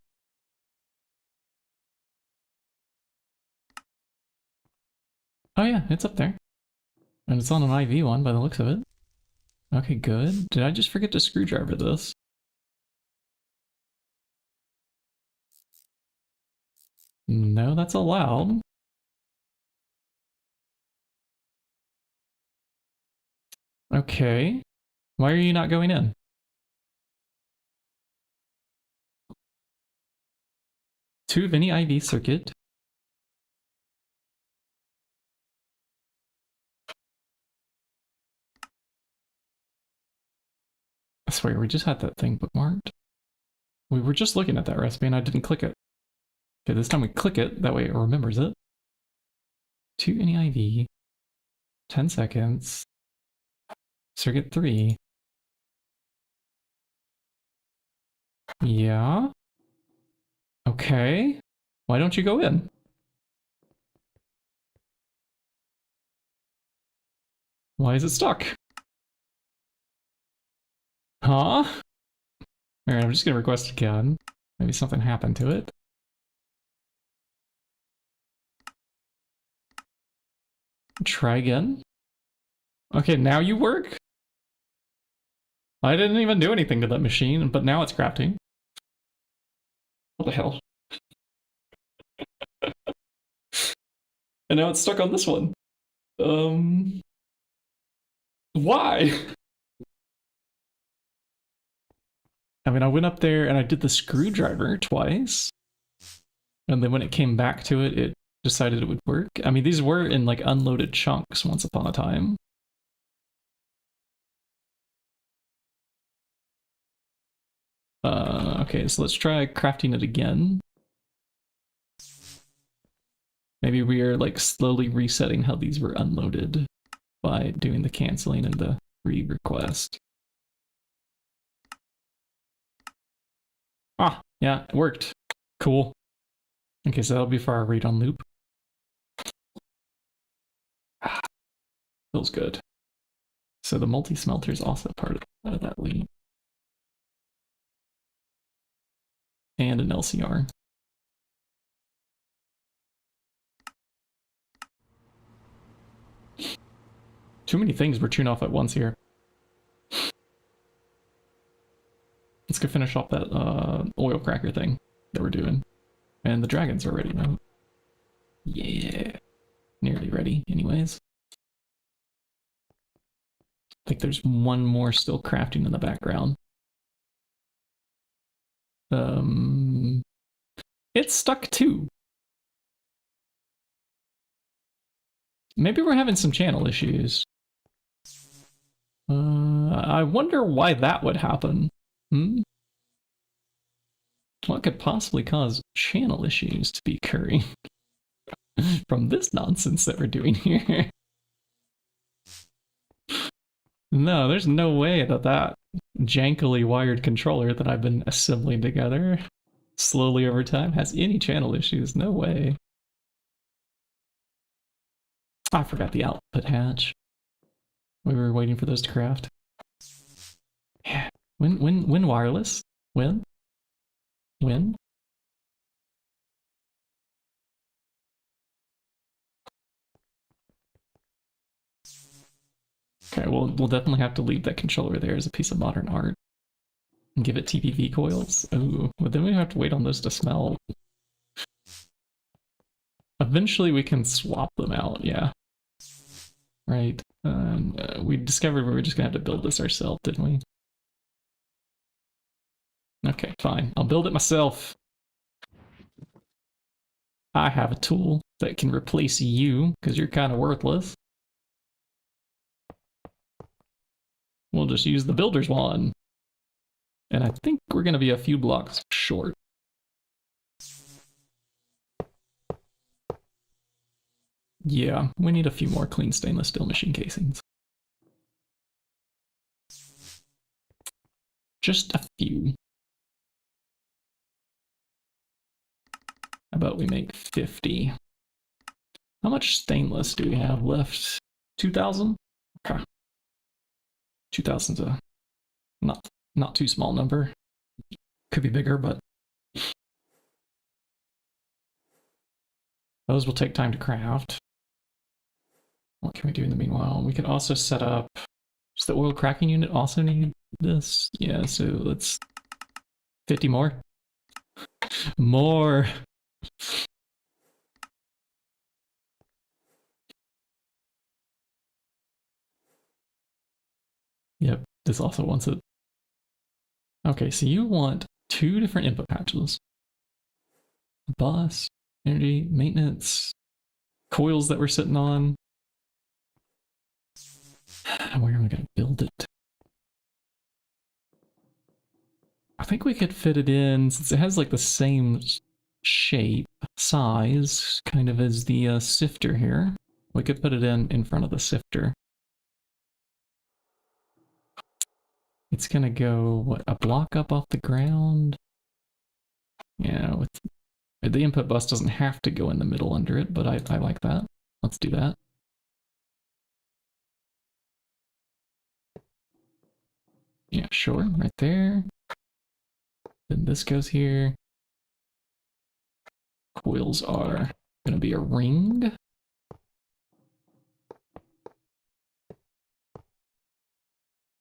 Oh yeah, it's up there. And it's on an IV one by the looks of it. Okay, good. Did I just forget to screwdriver this? No, that's allowed. Okay. Why are you not going in? To any IV circuit. I swear, we just had that thing bookmarked. We were just looking at that recipe and I didn't click it. Okay, this time we click it, that way it remembers it. To any IV. 10 seconds. Circuit 3. Yeah. Okay. Why don't you go in? Why is it stuck? Huh? Alright, I'm just gonna request again. Maybe something happened to it. Try again. Okay, now you work? I didn't even do anything to that machine, but now it's crafting. What the hell? And now it's stuck on this one. Why? I mean, I went up there and I did the screwdriver twice. And then when it came back to it, it decided it would work. I mean, these were in like unloaded chunks once upon a time. Okay, so let's try crafting it again. Maybe we are like slowly resetting how these were unloaded by doing the canceling and the re-request. Ah, yeah, it worked. Cool. Okay, so that'll be for our read on loop. Feels good. So the multi-smelter is also part of that lead. And an LCR. Too many things were tuned off at once here. Let's go finish off that oil cracker thing that we're doing. And the dragons are ready now. Yeah. Nearly ready, anyways. I think there's one more still crafting in the background. It's stuck too. Maybe we're having some channel issues. I wonder why that would happen. Hmm? What could possibly cause channel issues to be occurring from this nonsense that we're doing here? No, there's no way that that jankily wired controller that I've been assembling together slowly over time has any channel issues. No way. I forgot the output hatch. We were waiting for those to craft. Yeah. When wireless? When? When? Okay, we'll definitely have to leave that controller there as a piece of modern art. And give it TPV coils. Ooh, but then we have to wait on those to smell. Eventually we can swap them out, yeah. Right. We discovered we were just gonna have to build this ourselves, didn't we? Okay, fine. I'll build it myself. I have a tool that can replace you, because you're kind of worthless. We'll just use the builder's one. And I think we're going to be a few blocks short. Yeah, we need a few more clean stainless steel machine casings. Just a few. How about we make 50? How much stainless do we have left? 2,000? Okay. 2,000's a not too small number. Could be bigger, but those will take time to craft. What can we do in the meanwhile? We could also set up... Does the oil cracking unit also need this? Yeah, so let's... 50 more? More! Yep, this also wants it. Okay, so you want 2 different input patches. Bus, energy, maintenance, coils that we're sitting on. Where am I going to build it? I think we could fit it in, since it has like the same shape, size, kind of as the sifter here. We could put it in front of the sifter. It's going to go, what, a block up off the ground? Yeah, with the input bus doesn't have to go in the middle under it, but I like that. Let's do that. Yeah, sure, right there. Then this goes here. Coils are going to be a ring.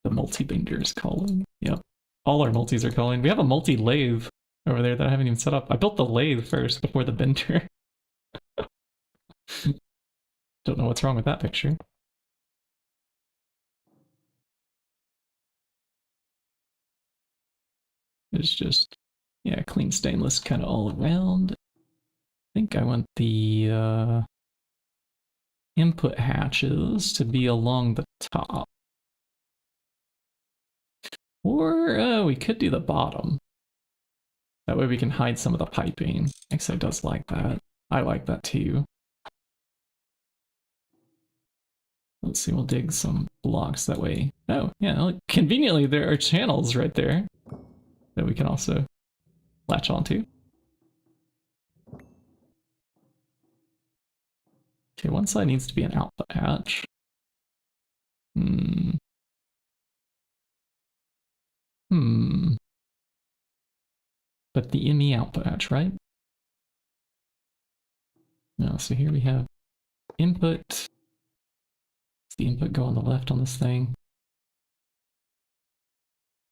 The multi-binder is calling. Yep. All our multis are calling. We have a multi-lathe over there that I haven't even set up. I built the lathe first before the binder. Don't know what's wrong with that picture. It's just, yeah, clean stainless kind of all around. I think I want the input hatches to be along the top. Or we could do the bottom. That way we can hide some of the piping. Actually, does like that. I like that too. Let's see, we'll dig some blocks that way. Oh, yeah, look, conveniently there are channels right there that we can also latch onto. Okay, one side needs to be an output hatch. But the ME output hatch, right? No, so here we have input. Does the input go on the left on this thing?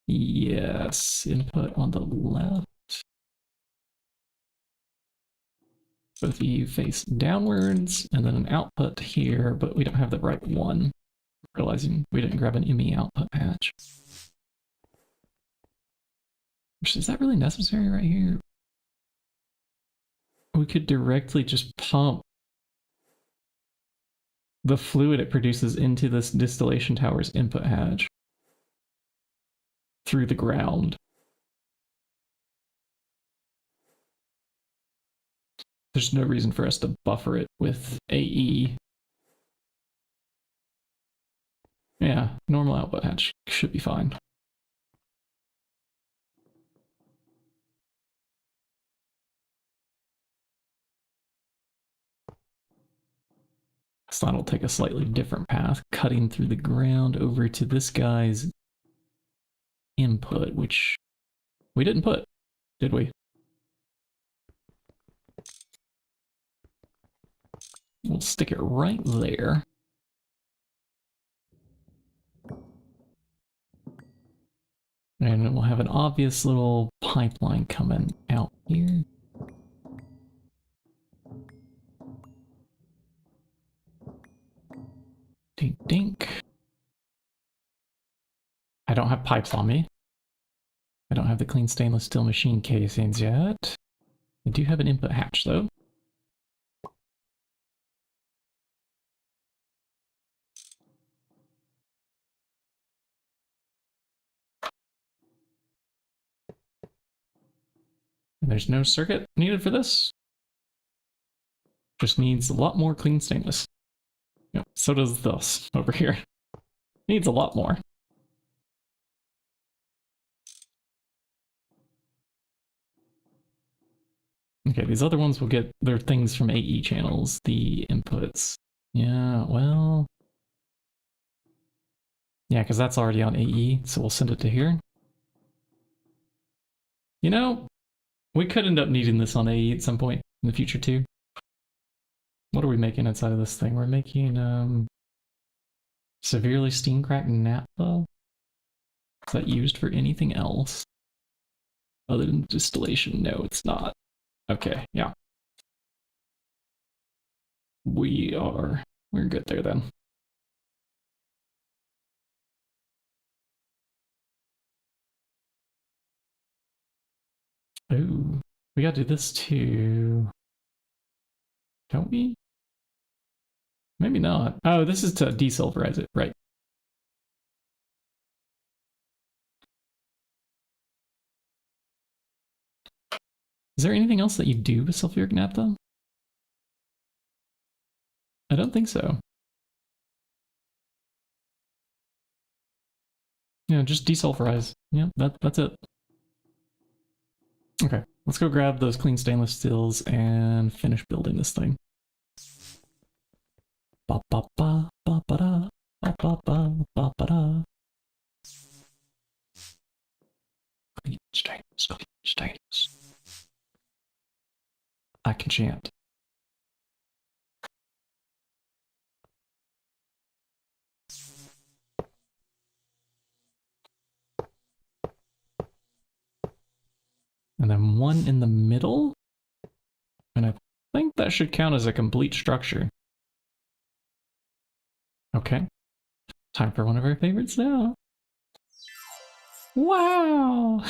Yes, input on the left. Both of you face downwards, and then an output here, but we don't have the right one. Realizing we didn't grab an ME output patch. Is that really necessary right here? We could directly just pump the fluid it produces into this distillation tower's input hatch through the ground. There's no reason for us to buffer it with AE. Yeah, normal output hatch should be fine. So that'll take a slightly different path, cutting through the ground over to this guy's input, which we didn't put, did we? We'll stick it right there. And we'll have an obvious little pipeline coming out here. Dink dink. I don't have pipes on me. I don't have the clean stainless steel machine casings yet. I do have an input hatch though. And there's no circuit needed for this. Just needs a lot more clean stainless. Yep, so does this over here. Needs a lot more. Okay, these other ones will get their things from AE channels, the inputs. Yeah, well... Yeah, because that's already on AE, so we'll send it to here. You know, we could end up needing this on AE at some point in the future too. What are we making inside of this thing? We're making severely steam cracked naphtha. Is that used for anything else other than distillation? No, it's not. Okay, yeah. We're good there then. Oh, we gotta do this too. Don't we? Maybe not. Oh, this is to desulfurize it, right. Is there anything else that you do with sulfuric naphtha? I don't think so. Yeah, just desulfurize. Yeah, that's it. Okay, let's go grab those clean stainless steels and finish building this thing. Ba ba ba ba ba da ba ba ba ba ba da. Clean stainless. I can chant. And then one in the middle. And I think that should count as a complete structure. Okay. Time for one of our favorites now. Wow!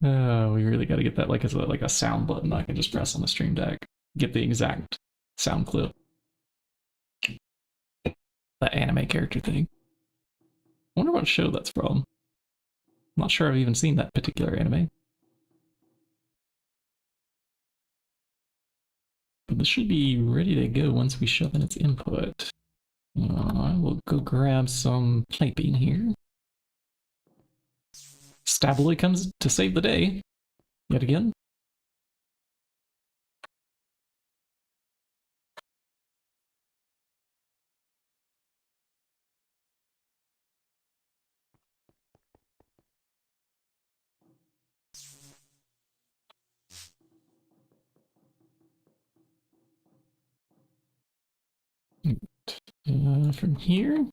Oh, we really got to get that like as a sound button I can just press on the stream deck. Get the exact sound clip. That anime character thing. I wonder what show that's from. I'm not sure I've even seen that particular anime. But this should be ready to go once we shove in its input. I will go grab some piping here. Stabily comes to save the day. Yet again. From here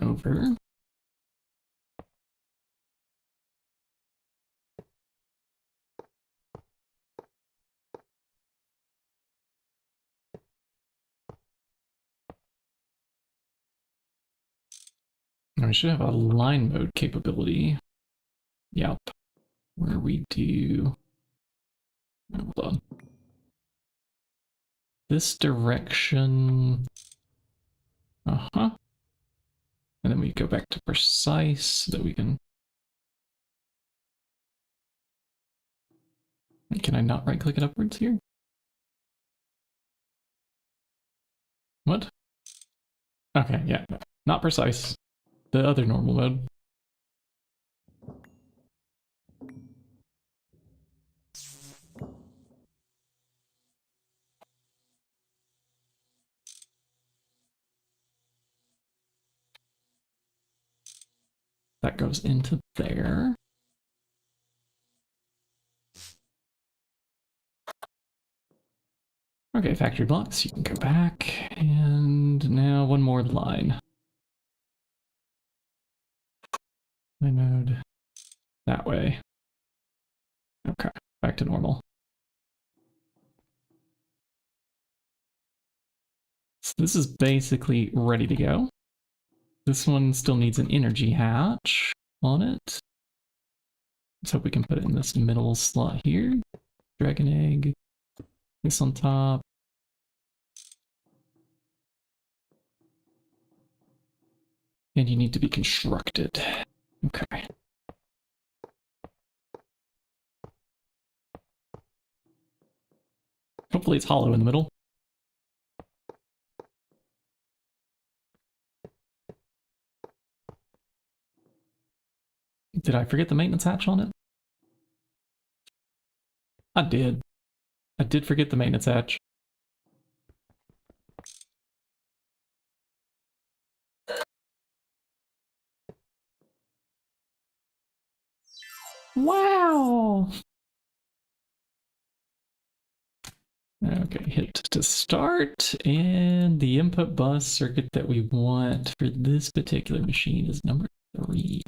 over. And we should have a line mode capability. Yep. Where we do. Hold on. this direction. Uh-huh. And then we go back to precise so that we can... Can I not right-click it upwards here? What? Okay, yeah. Not precise. The other normal mode. That goes into there. Okay, factory blocks, you can go back, and now one more line. Line mode that way. Okay, back to normal. So this is basically ready to go. This one still needs an energy hatch on it. Let's hope we can put it in this middle slot here. Dragon egg, this on top. And you need to be constructed. Okay. Hopefully it's hollow in the middle. Did I forget the maintenance hatch on it? I did. I did forget the maintenance hatch. Wow! Okay, hit to start, and the input bus circuit that we want for this particular machine is number 3.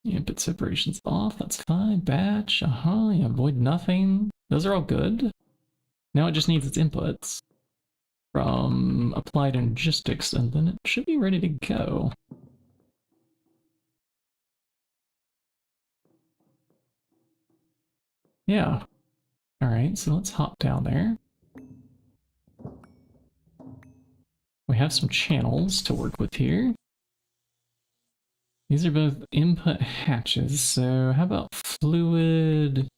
Input separation's off, that's fine. Batch, yeah, void nothing. Those are all good. Now it just needs its inputs from applied logistics, and then it should be ready to go. Yeah. Alright, so let's hop down there. We have some channels to work with here. These are both input hatches, so how about fluid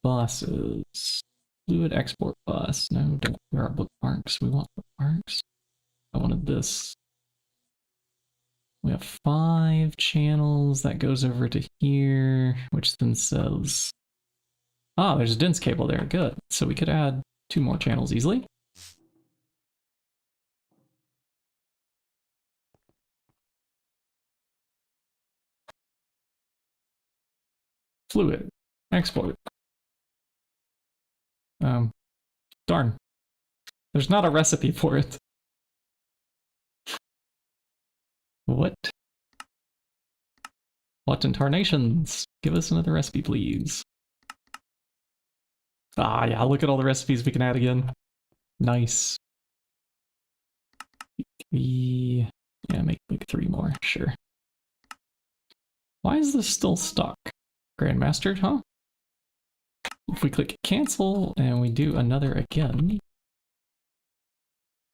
buses? Fluid export bus. No, don't. There are bookmarks. We want bookmarks. I wanted this. We have 5 channels. That goes over to here, which then says... Ah, there's a dense cable there. Good. So we could add 2 more channels easily. Fluid. Export. Darn. There's not a recipe for it. What? What in tarnations? Give us another recipe, please. Ah, yeah, look at all the recipes we can add again. Nice. Yeah, make like 3 more, sure. Why is this still stuck? Grandmastered, huh? If we click cancel and we do another again,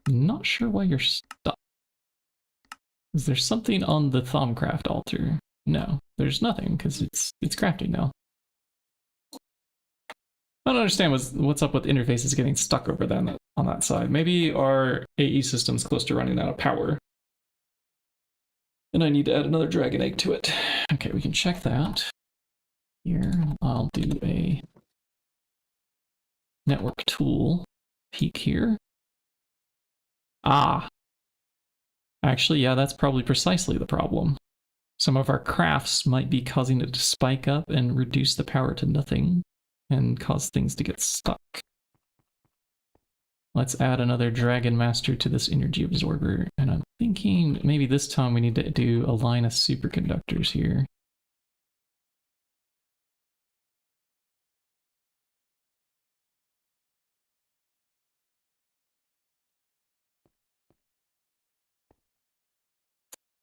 I'm not sure why you're stuck. Is there something on the Thaumcraft altar? No, there's nothing because it's crafting now. I don't understand what's up with interfaces getting stuck over there on that side. Maybe our AE system's close to running out of power. And I need to add another dragon egg to it. Okay, we can check that. Here, I'll do a network tool peek here. Ah. Actually, yeah, that's probably precisely the problem. Some of our crafts might be causing it to spike up and reduce the power to nothing and cause things to get stuck. Let's add another Dragon Master to this energy absorber, and I'm thinking maybe this time we need to do a line of superconductors here.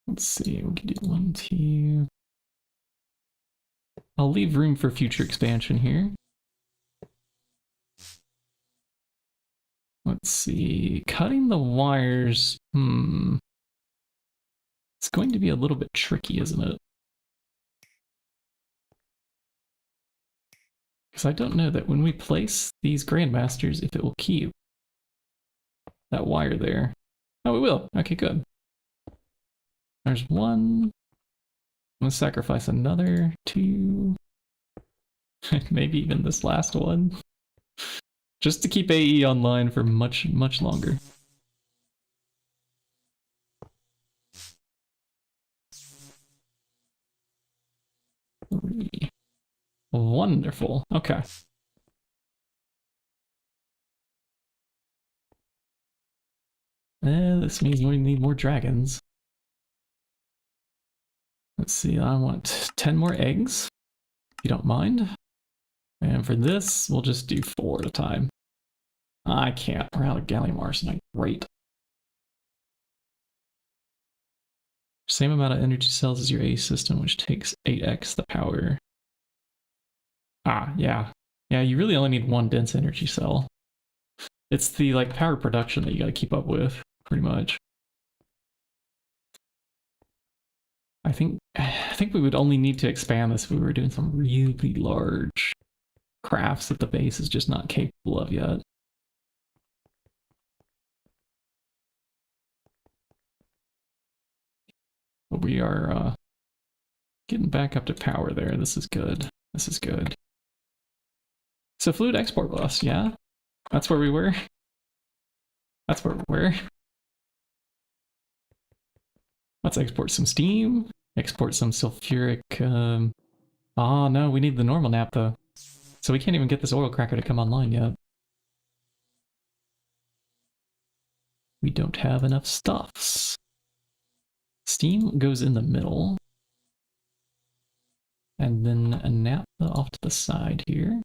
Let's see, we can do 1, 2. I'll leave room for future expansion here. Let's see, cutting the wires, it's going to be a little bit tricky, isn't it? Because I don't know that when we place these Grandmasters, if it will keep that wire there. Oh, it will. Okay, good. There's one. I'm gonna sacrifice another, two, maybe even this last one. Just to keep AE online for much, much longer. Three. Wonderful. Okay. This means we need more dragons. Let's see, I want 10 more eggs, if you don't mind. And for this, we'll just do 4 at a time. I can't. We're out of gallium arsenide. Great. Same amount of energy cells as your A system, which takes 8x the power. Ah, yeah. Yeah, you really only need 1 dense energy cell. It's the like power production that you gotta keep up with, pretty much. I think we would only need to expand this if we were doing some really large crafts that the base is just not capable of yet. But we are getting back up to power there. This is good. This is good. So fluid export bus, yeah? That's where we were? That's where we were. Let's export some steam. Export some sulfuric... Oh no, we need the normal naphtha. So we can't even get this oil cracker to come online yet. We don't have enough stuffs. Steam goes in the middle. And then a naphtha off to the side here.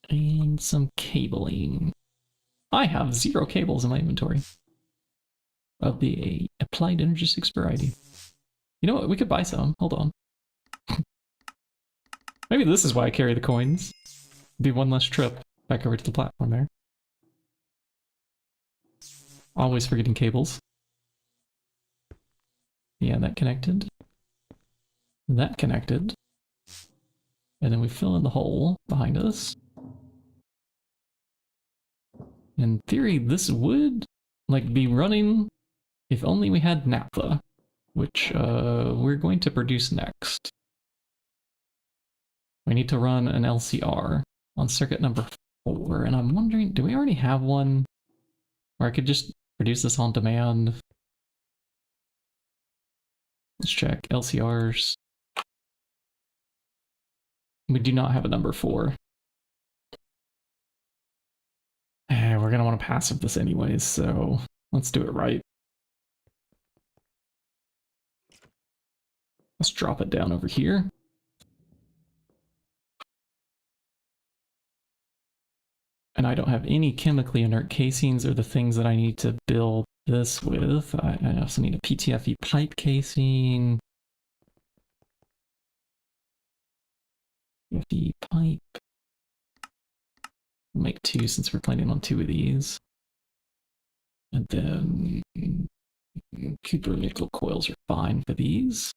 And some cabling. I have 0 cables in my inventory. Of the applied energy 6 variety. You know what? We could buy some. Hold on. Maybe this is why I carry the coins. Be one less trip back over to the platform there. Always forgetting cables. Yeah, that connected. That connected. And then we fill in the hole behind us. In theory, this would like be running if only we had naphtha, which we're going to produce next. We need to run an LCR on circuit number 4, and I'm wondering, do we already have one? Or I could just produce this on demand. Let's check LCRs. We do not have a number 4. We're going to want to passive this anyways, so let's do it right. Let's drop it down over here. And I don't have any chemically inert casings or the things that I need to build this with. I also need a PTFE pipe casing. PTFE pipe. We'll make 2 since we're planning on 2 of these. And then Cooper nickel coils are fine for these.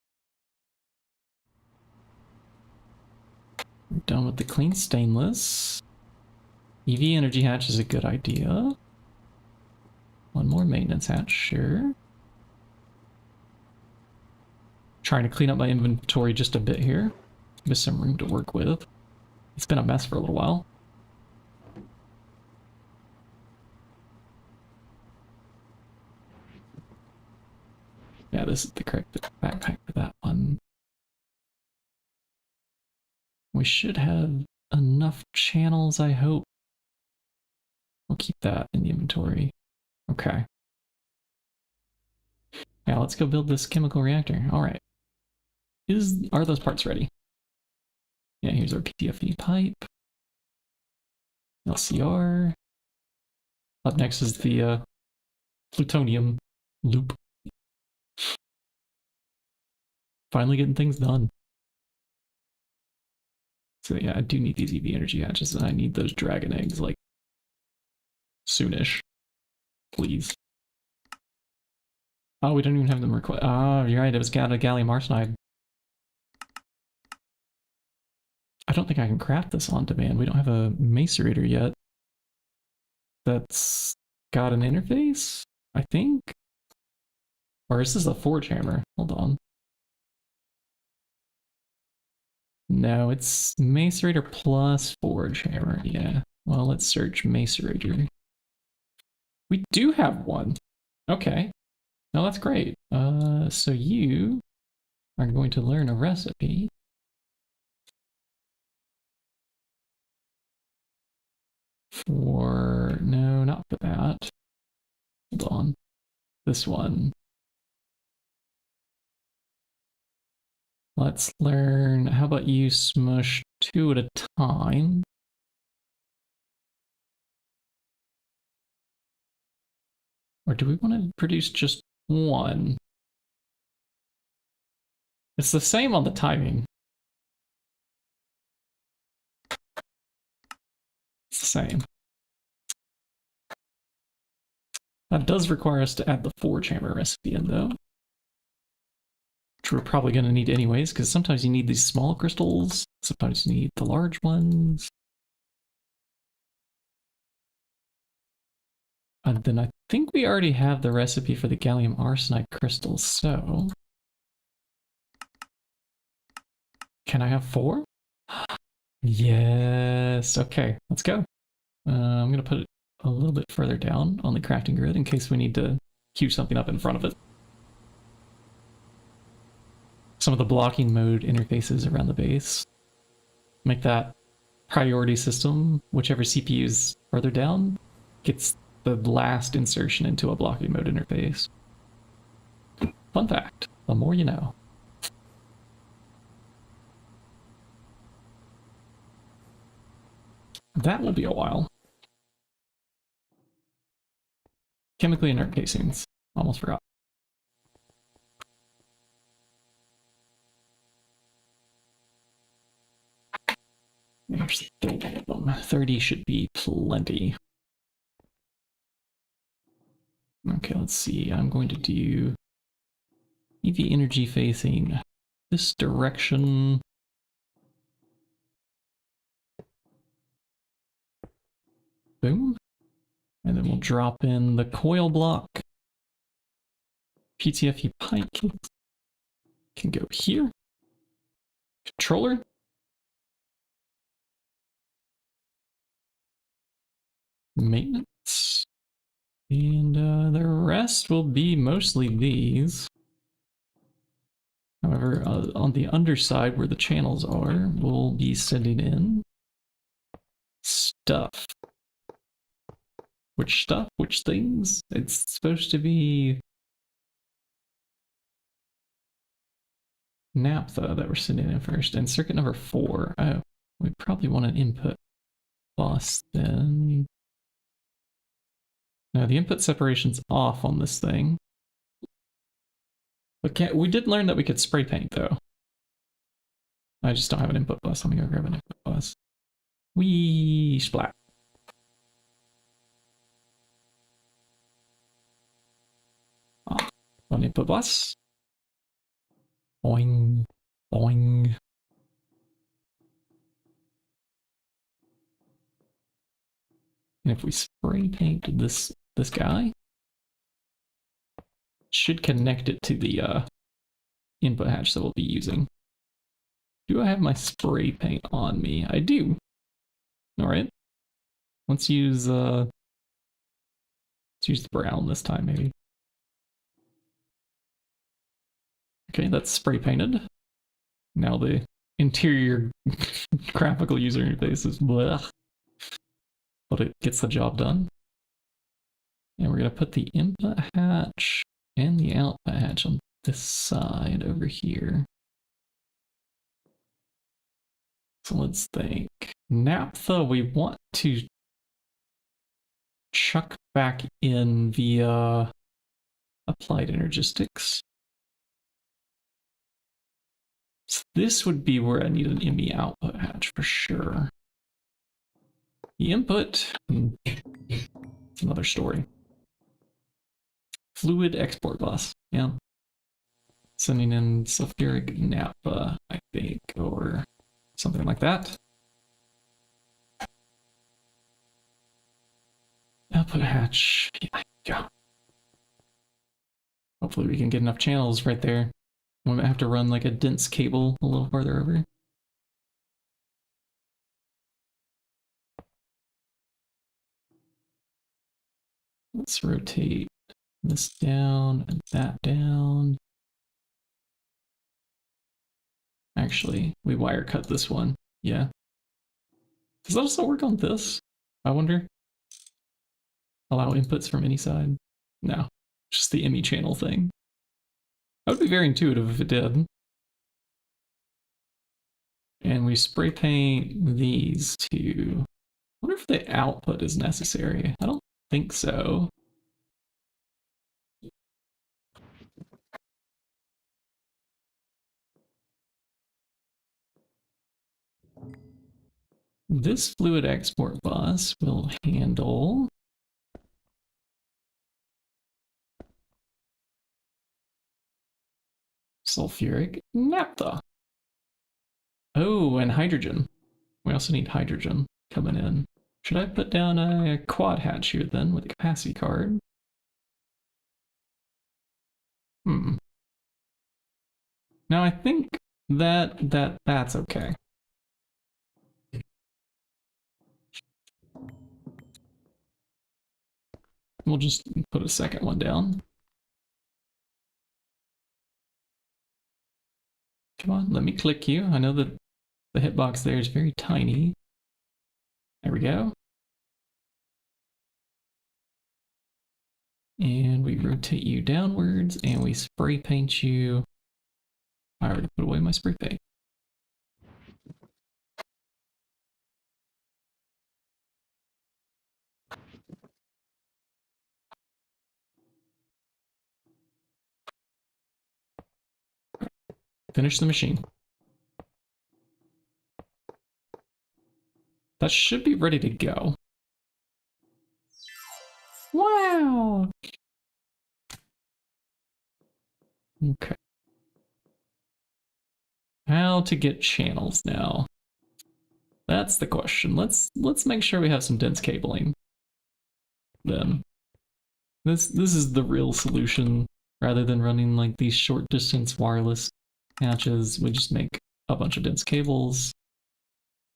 We're done with the clean stainless. EV energy hatch is a good idea. 1 more maintenance hatch, sure. Trying to clean up my inventory just a bit here. Give us some room to work with. It's been a mess for a little while. Yeah, this is the correct backpack for that one. We should have enough channels, I hope. We'll keep that in the inventory. Okay. Now let's go build this chemical reactor. All right. Are those parts ready? Yeah, here's our PTFE pipe. LCR. Up next is the plutonium loop. Finally getting things done. So yeah, I do need these EV energy hatches, and I need those dragon eggs, like, soonish. Please. Oh, we don't even have them request. Oh, you're right, it was gallium arsenide. I don't think I can craft this on demand. We don't have a macerator yet. That's got an interface, I think? Or is this a forge hammer? Hold on. No, it's macerator plus forge hammer, yeah. Well, let's search macerator. We do have one. Okay. No, that's great. So you are going to learn a recipe for, no, not for that. Hold on. This one. Let's learn, how about you smush 2 at a time? Or do we want to produce just 1? It's the same on the timing. It's the same. That does require us to add the forge hammer recipe in, though. Which we're probably going to need anyways, because sometimes you need these small crystals, sometimes you need the large ones. And then I think we already have the recipe for the gallium arsenide crystals, so... Can I have 4? Yes, okay, let's go. I'm going to put it a little bit further down on the crafting grid in case we need to queue something up in front of it. Some of the blocking mode interfaces around the base make that priority system, whichever CPU is further down, gets the last insertion into a blocking mode interface. Fun fact, the more you know. That will be a while. Chemically inert casings. Almost forgot. There's 30 of them. 30 should be plenty. Okay, let's see. I'm going to do EV energy facing this direction. Boom. And then we'll drop in the coil block. PTFE pipe can go here. Controller. Maintenance. And the rest will be mostly these. However, on the underside where the channels are, we'll be sending in stuff. Which stuff? Which things? It's supposed to be naphtha that we're sending in first. And circuit number 4. Oh, we probably want an input bus then. Now the input separation's off on this thing. But we did learn that we could spray paint though. I just don't have an input bus. Let me go grab an input bus. Whee! Splat. Ah, one input bus. Boing. Boing. And if we spray paint this guy, it should connect it to the input hatch that we'll be using. Do I have my spray paint on me? I do. All right. Let's use the brown this time, maybe. Okay, that's spray painted. Now the interior graphical user interface is blech, but it gets the job done. And we're gonna put the input hatch and the output hatch on this side over here. So let's think. Naphtha, we want to chuck back in via applied energistics. So this would be where I need an ME output hatch for sure. The input, it's another story. Fluid export bus, yeah. Sending in sulfuric naphtha, I think, or something like that. Output hatch, yeah. Hopefully we can get enough channels right there. We might have to run like a dense cable a little farther over. Let's rotate this down and that down. Actually, we wire cut this one. Yeah. Does that also work on this? I wonder. Allow inputs from any side? No, just the ME channel thing. That would be very intuitive if it did. And we spray paint these two. I wonder if the output is necessary. I don't think so. This fluid export bus will handle sulfuric naphtha. Oh, and hydrogen. We also need hydrogen coming in. Should I put down a quad hatch here then with a capacity card? Now I think that's okay. We'll just put a second one down. Come on, let me click you. I know that the hitbox there is very tiny. There we go. And we rotate you downwards and we spray paint you. I already put away my spray paint. Finish the machine. That should be ready to go. Wow. Okay. How to get channels now? That's the question. Let's make sure we have some dense cabling. Then this is the real solution. Rather than running like these short distance wireless hatches, we just make a bunch of dense cables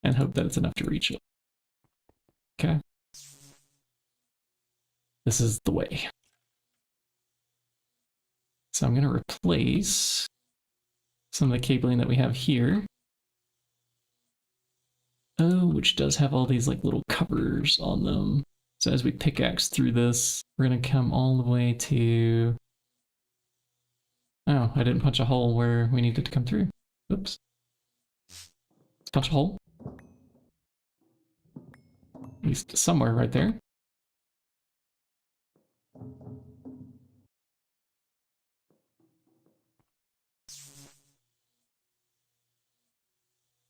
and hope that it's enough to reach it. Okay. This is the way. So I'm going to replace some of the cabling that we have here. Oh, which does have all these like little covers on them. So as we pickaxe through this, we're going to come all the way to... Oh, I didn't punch a hole where we needed to come through. Oops. Let's punch a hole. At least somewhere right there.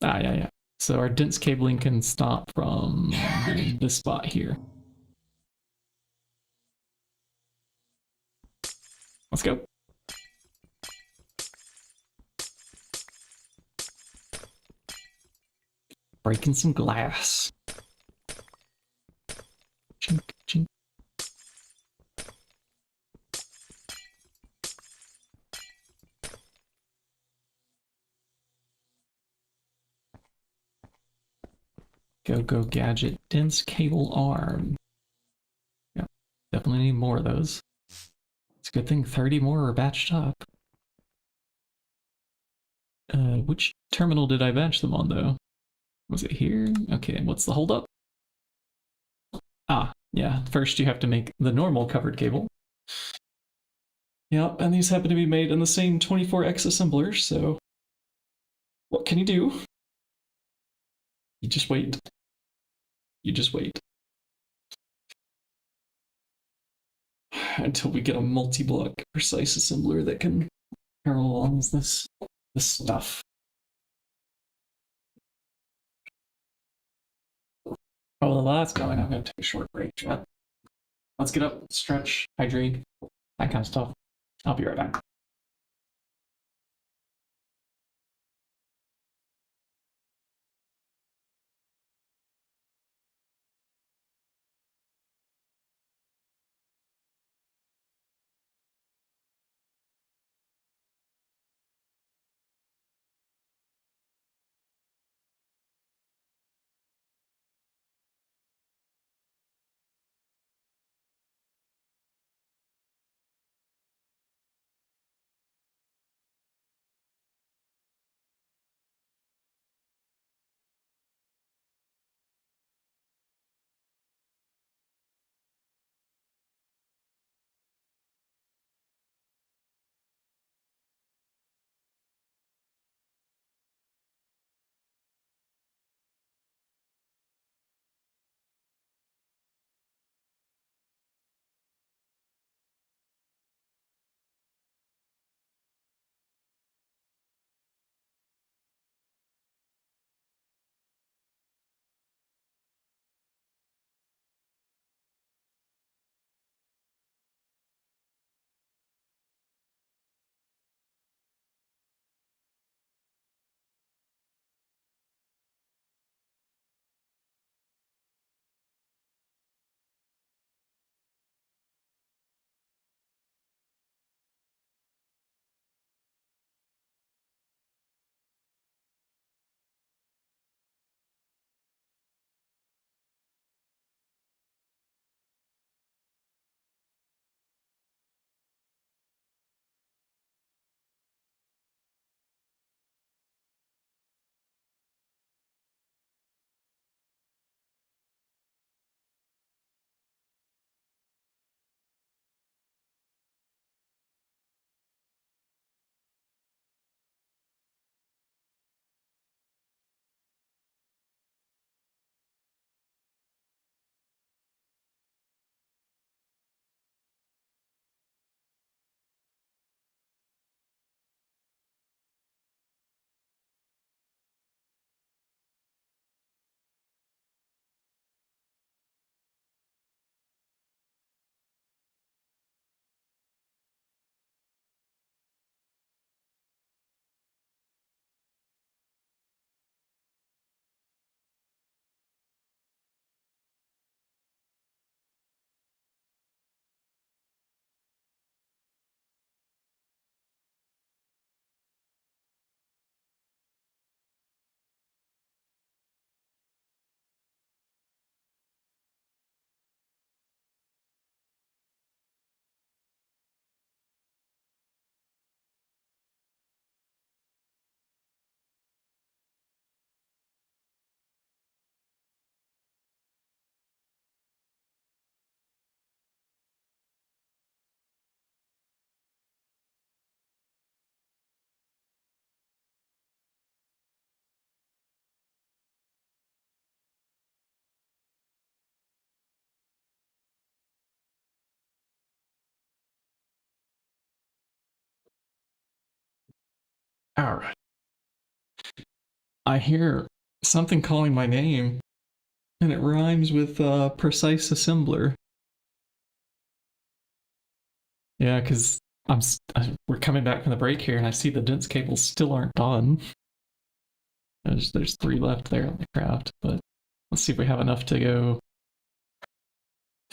Ah, yeah. So our dense cabling can stop from this spot here. Let's go. Breaking some glass. Chink, chink. Go gadget dense cable arm. Yeah, definitely need more of those. It's a good thing 30 more are batched up. Which terminal did I batch them on though? Was it here? Okay, what's the holdup? Ah, yeah, first you have to make the normal covered cable. Yep, and these happen to be made in the same 24X assembler, so what can you do? You just wait. You just wait. Until we get a multi-block precise assembler that can parallelize this stuff. Oh, while that's going, I'm going to take a short break, chat. Let's get up, stretch, hydrate, that kind of stuff. I'll be right back. All right. I hear something calling my name, and it rhymes with precise assembler. Yeah, because we're coming back from the break here, and I see the dense cables still aren't done. There's 3 left there on the craft, but let's see if we have enough to go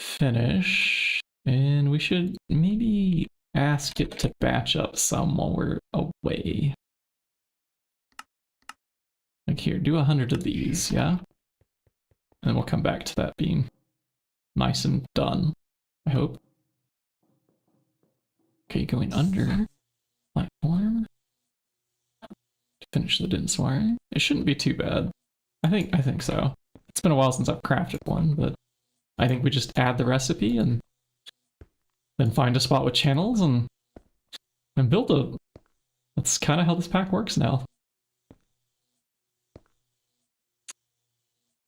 finish. And we should maybe ask it to batch up some while we're away. Like here, do 100 of these, yeah? And then we'll come back to that being nice and done, I hope. Okay, going under platform. Finish the dense wiring. It shouldn't be too bad. I think so. It's been a while since I've crafted one, but I think we just add the recipe and then find a spot with channels and build a... That's kind of how this pack works now.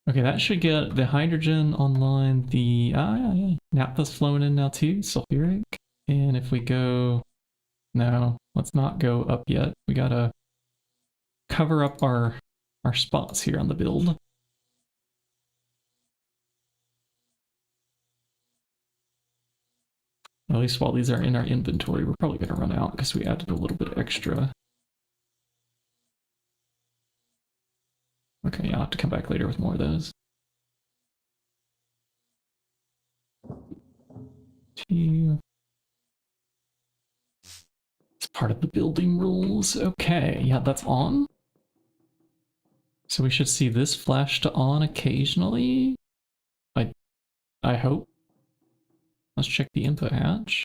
Okay, that should get the hydrogen online. The naphtha's flowing in now too, sulfuric. And if we go... No, let's not go up yet. We gotta cover up our spots here on the build. At least while these are in our inventory, we're probably going to run out because we added a little bit extra. Okay, I'll have to come back later with more of those. It's part of the building rules. Okay, yeah, that's on. So we should see this flashed on occasionally. I hope. Let's check the input hatch.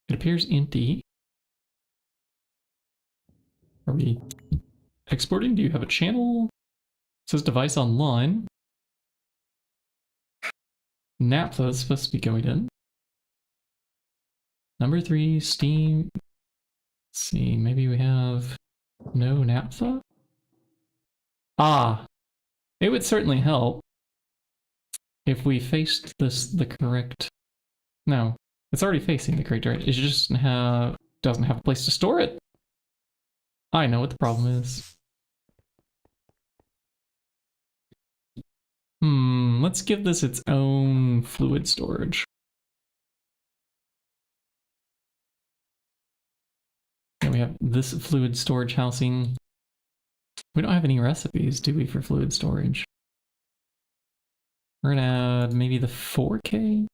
It appears empty. Are we exporting? Do you have a channel? It says device online. Naphtha is supposed to be going in. Number 3, Steam. Let's see, maybe we have no naphtha? Ah, it would certainly help if we faced this the correct... No, it's already facing the correct direction. It just doesn't have a place to store it. I know what the problem is. Let's give this its own fluid storage. And we have this fluid storage housing. We don't have any recipes, do we, for fluid storage? We're gonna add maybe the 4K?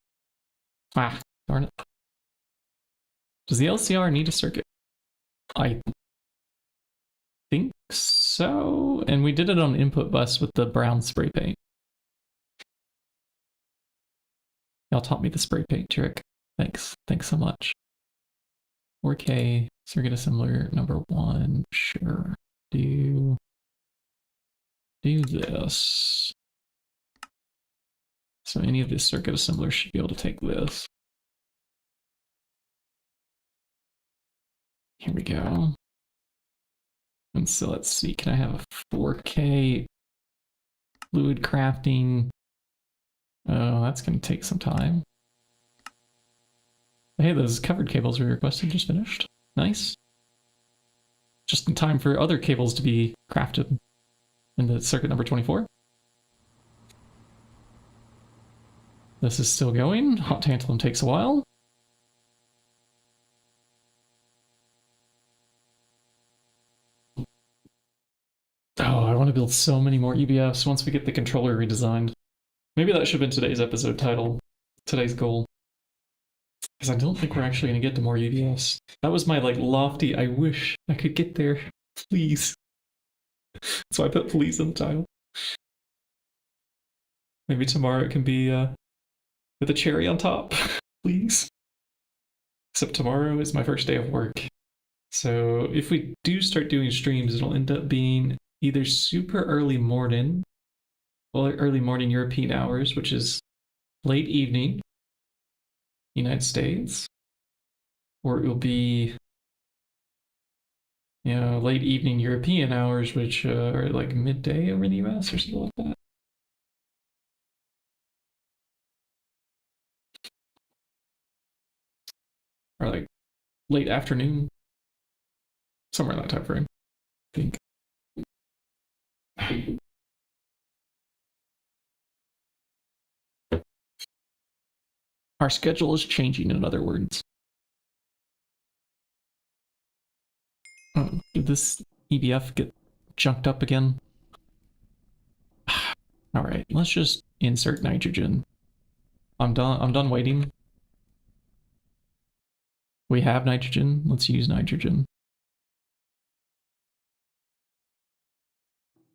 Ah, darn it. Does the LCR need a circuit? I think so. And we did it on input bus with the brown spray paint. Y'all taught me the spray paint trick. Thanks. Thanks so much. 4K, circuit assembler number 1. Sure. Do this. So any of these circuit assemblers should be able to take this. Here we go. And so let's see, can I have a 4K fluid crafting? Oh, that's going to take some time. Hey, those covered cables we requested just finished. Nice. Just in time for other cables to be crafted in the circuit number 24. This is still going. Hot tantalum takes a while. Oh, I want to build so many more EBFs once we get the controller redesigned. Maybe that should have been today's episode title, today's goal. Because I don't think we're actually going to get to more EBFs. That was my lofty, I wish I could get there, please. So I put please in the title. Maybe tomorrow it can be with a cherry on top, please. Except tomorrow is my first day of work. So if we do start doing streams, it'll end up being either super early morning, or early morning European hours, which is late evening, United States, or it will be, late evening European hours, which are like midday over in the US or something like that. Or like late afternoon, somewhere in that time frame, I think. Our schedule is changing, in other words. Oh, did this EBF get junked up again? All right, let's just insert nitrogen. I'm done waiting. We have nitrogen. Let's use nitrogen.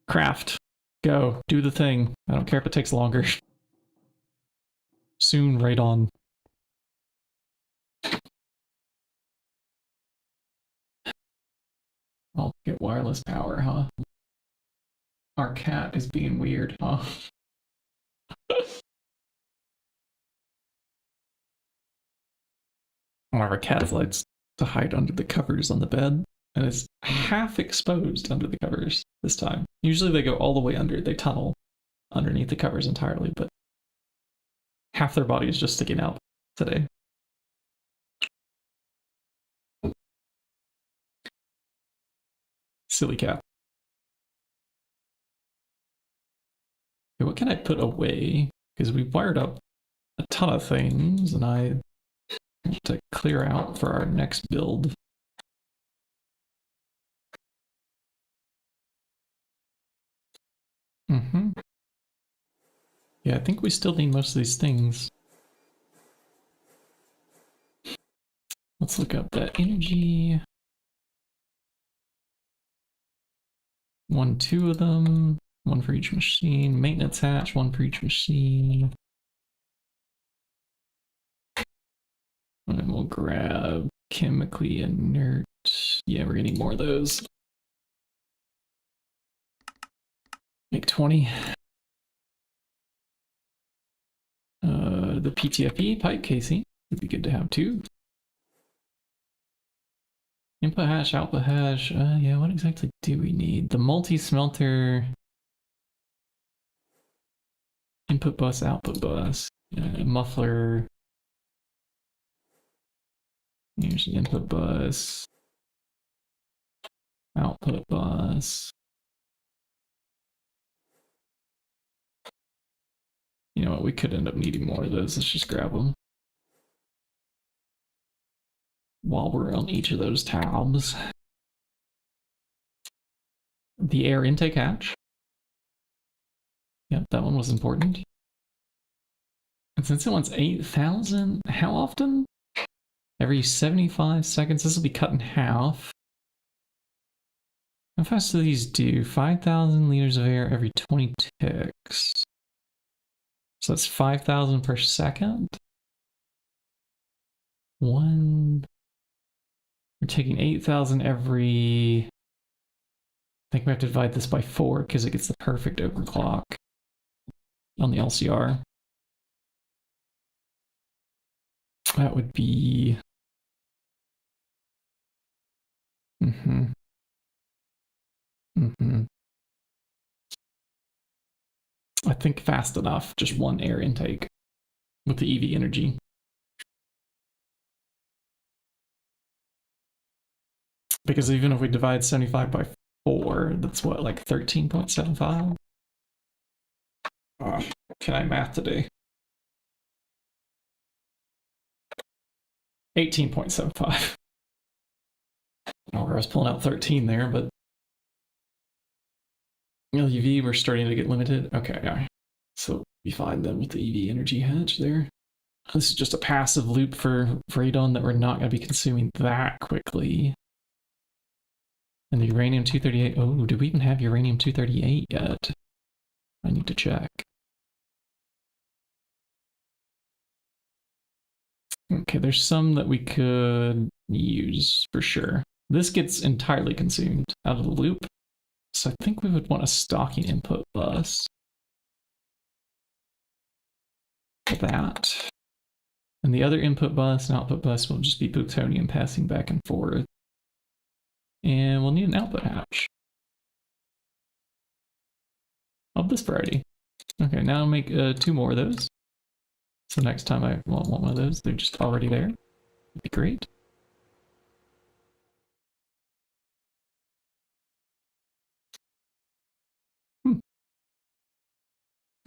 Craft. Go. Do the thing. I don't care if it takes longer. Soon, right on. I'll get wireless power, huh? Our cat is being weird, huh? One of our cats likes to hide under the covers on the bed, and it's half exposed under the covers this time. Usually they go all the way under, they tunnel underneath the covers entirely, but half their body is just sticking out today. Silly cat. Okay, what can I put away? Because we've wired up a ton of things, and I want to clear out for our next build. Yeah, I think we still need most of these things. Let's look up that energy. 1, 2 of them. 1 for each machine. Maintenance hatch, 1 for each machine. And then we'll grab chemically inert. Yeah, we're getting more of those. Make 20. The PTFE pipe casing would be good to have too. Input hash, output hash. Yeah, what exactly do we need? The multi-smelter. Input bus, output bus. Muffler. Here's the input bus. Output bus. You know what, we could end up needing more of those. Let's just grab them. While we're on each of those tabs. The air intake hatch. Yep, that one was important. And since it wants 8,000, how often? Every 75 seconds. This will be cut in half. How fast do these do? 5,000 liters of air every 20 ticks. So that's 5,000 per second. We're taking 8,000 every... I think we have to divide this by 4 because it gets the perfect overclock on the LCR. That would be... I think fast enough, just 1 air intake with the EV energy. Because even if we divide 75 by 4, that's what, like 13.75? Can I math today? 18.75. I was pulling out 13 there, but LUV, we're starting to get limited. Okay, yeah. So we find them with the EV energy hatch there. This is just a passive loop for radon that we're not going to be consuming that quickly. And the uranium-238. Oh, do we even have uranium-238 yet? I need to check. Okay, there's some that we could use for sure. This gets entirely consumed out of the loop. So I think we would want a stocking input bus. For that. And the other input bus and output bus will just be plutonium passing back and forth. And we'll need an output hatch of this variety. Okay, now I'll make 2 more of those. So next time I want one of those, they're just already there. It'd be great.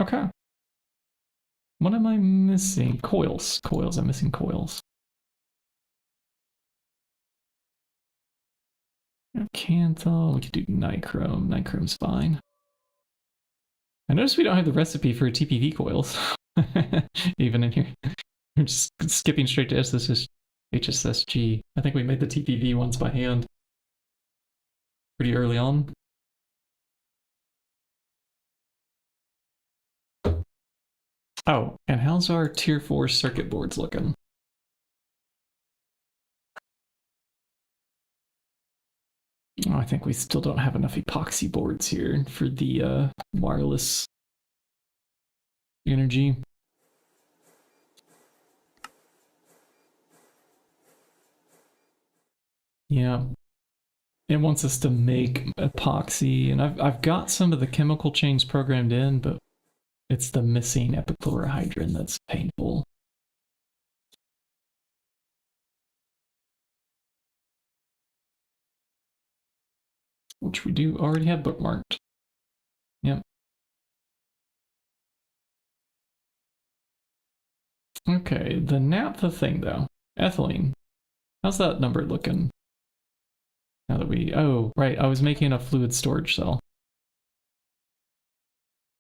Okay. What am I missing? Coils. Coils. I'm missing coils. Canthal. We could do nichrome. Nichrome's fine. I noticed we don't have the recipe for TPV coils. Even in here. We're just skipping straight to HSSG. I think we made the TPV ones by hand. Pretty early on. Oh, and how's our tier 4 circuit boards looking? Oh, I think we still don't have enough epoxy boards here for the wireless energy. Yeah. It wants us to make epoxy, and I've got some of the chemical chains programmed in, but it's the missing epichlorohydrin that's painful. Which we do already have bookmarked. Yep. Okay, the naphtha thing though. Ethylene. How's that number looking? Now that we... Oh, right, I was making a fluid storage cell.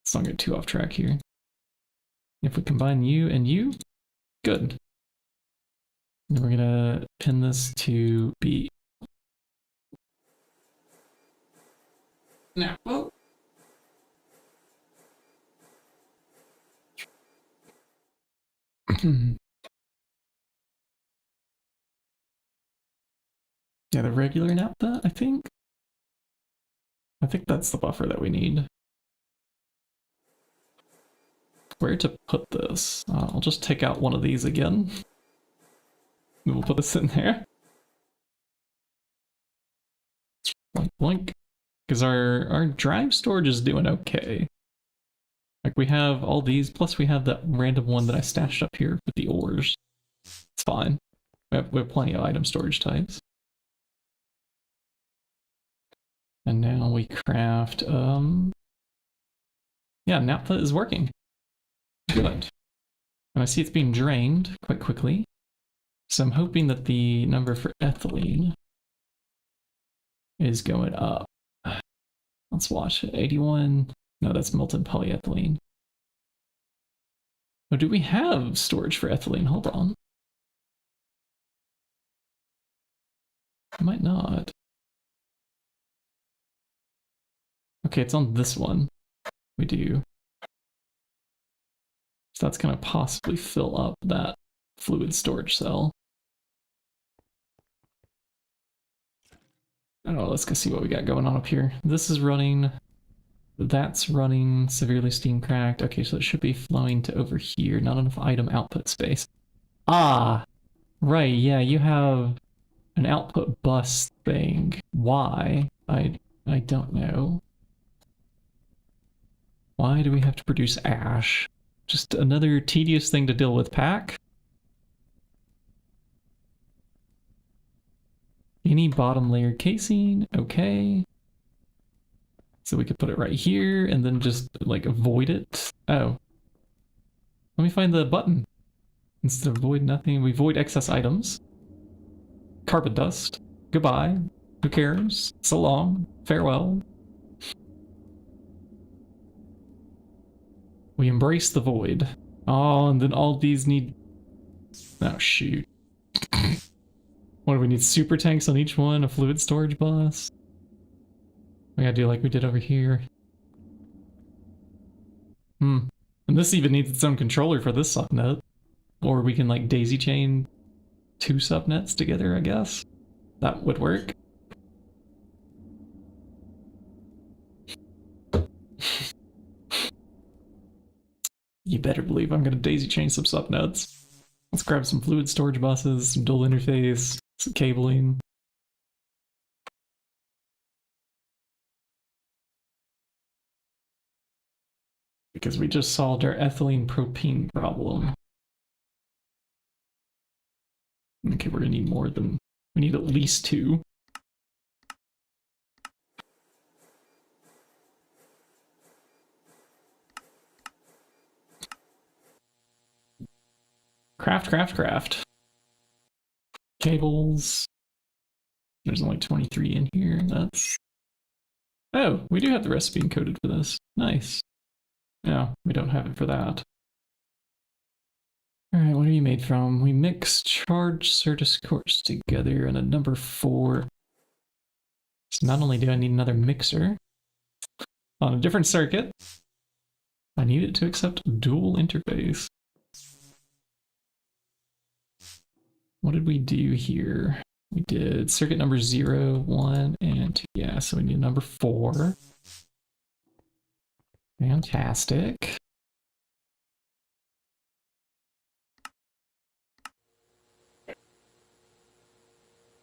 Let's not get too off track here. If we combine you and you, good. And we're gonna pin this to B. Now, whoa. Yeah, the regular naphtha, I think. I think that's the buffer that we need. Where to put this? I'll just take out one of these again. We'll put this in there. Blink, blink. Because our drive storage is doing okay. Like we have all these, plus we have that random one that I stashed up here with the ores. It's fine. We have plenty of item storage types. And now we craft, yeah, naphtha is working. Good. And I see it's being drained quite quickly. So I'm hoping that the number for ethylene is going up. Let's watch it. 81. No, that's melted polyethylene. Oh, do we have storage for ethylene? Hold on. I might not. Okay, it's on this one. We do. So that's going to possibly fill up that fluid storage cell. Oh, let's go see what we got going on up here. This is running. That's running severely steam cracked. Okay, so it should be flowing to over here. Not enough item output space. Ah, right. Yeah, you have an output bus thing. Why? I don't know. Why do we have to produce ash? Just another tedious thing to deal with, pack. Any bottom layer casing, okay. So we could put it right here and then just like avoid it. Oh. Let me find the button. Instead of void nothing, we void excess items. Carbon dust. Goodbye. Who cares? So long. Farewell. We embrace the void. Oh, and then all these need... Oh, shoot. What do we need? Super tanks on each one? A fluid storage bus? We gotta do like we did over here. And this even needs its own controller for this subnet. Or we can like daisy chain 2 subnets together, I guess. That would work. You better believe I'm gonna daisy chain some subnets. Let's grab some fluid storage buses, some dual interface, some cabling. Because we just solved our ethylene propene problem. Okay, we're gonna need more than... We need at least 2. Craft. Cables. There's only 23 in here. That's... Oh, we do have the recipe encoded for this. Nice. No, we don't have it for that. Alright, what are you made from? We mix charged Certus quartz together and a number 4. So not only do I need another mixer on a different circuit, I need it to accept dual interface. What did we do here? We did circuit number 0, 1, and 2. Yeah, so we need number 4. Fantastic.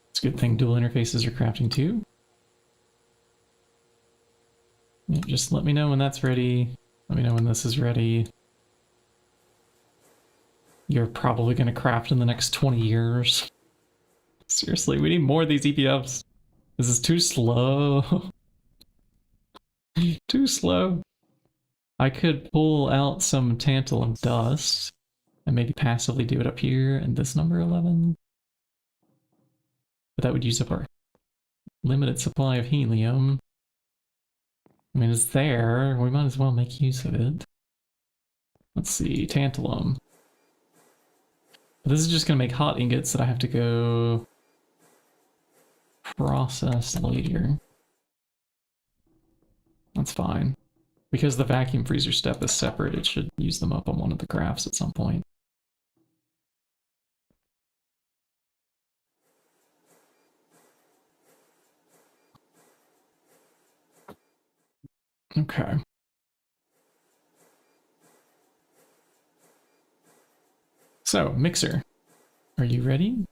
It's a good thing dual interfaces are crafting too. Yeah, just let me know when that's ready. Let me know when this is ready. You're probably going to craft in the next 20 years. Seriously, we need more of these EBFs. This is too slow. Too slow. I could pull out some tantalum dust And maybe passively do it up here and this number 11. But that would use up our limited supply of helium. I mean, it's there. We might as well make use of it. Let's see, tantalum. But this is just going to make hot ingots that I have to go process later. That's fine. Because the vacuum freezer step is separate, it should use them up on one of the graphs at some point. Okay. So, mixer. Are you ready?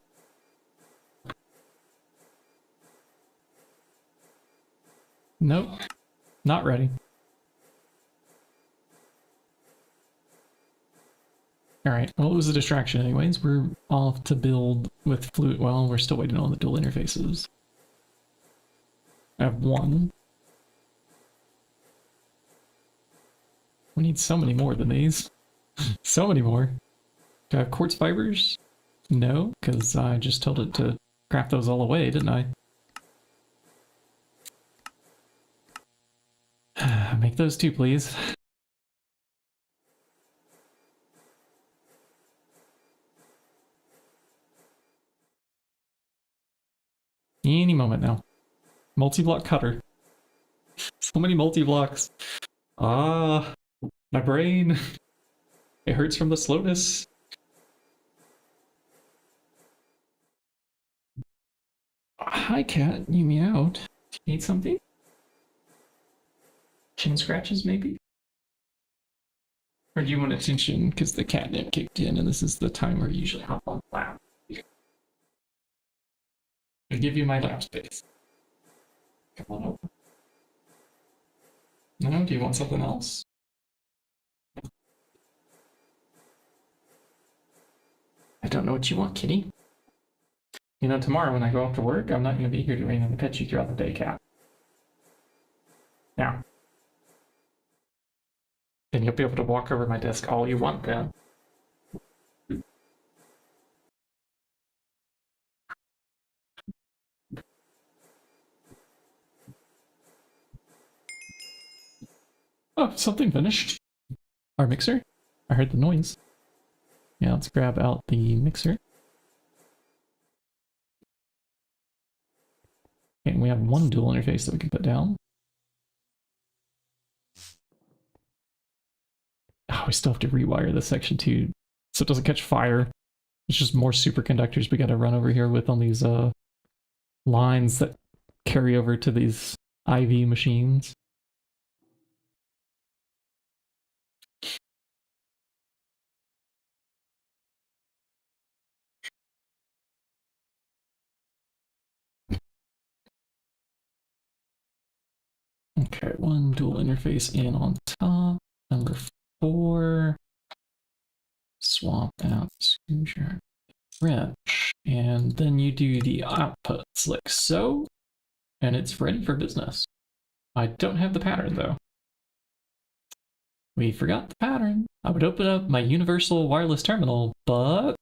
Nope. Not ready. Alright, well it was a distraction anyways. We're off to build with fluid. Well, we're still waiting on the dual interfaces. I have one. We need so many more than these. So many more. Do I have quartz fibers? No, because I just told it to craft those all away, didn't I? Make those two, please. Any moment now. Multi-block cutter. So many multi-blocks. Ah, my brain. It hurts from the slowness. Hi, cat. You meowed. Do you need something? Chin scratches, maybe? Or do you want attention because the catnip kicked in and this is the time where you usually hop on the lap? I'll give you my lap space. Come on over. No? Do you want something else? I don't know what you want, kitty. You know, tomorrow when I go off to work, I'm not going to be here doing anything to pet you throughout the day, cat. Now. Then you'll be able to walk over my desk all you want then. Oh, something finished. Our mixer? I heard the noise. Yeah, let's grab out the mixer. And we have one dual interface that we can put down. Oh, we still have to rewire this section too, so it doesn't catch fire. It's just more superconductors we gotta run over here with on these lines that carry over to these IV machines. Okay, one dual interface in on top. Number 4. Swap out screwdriver wrench. And then you do the outputs like so. And it's ready for business. I don't have the pattern though. We forgot the pattern. I would open up my universal wireless terminal, but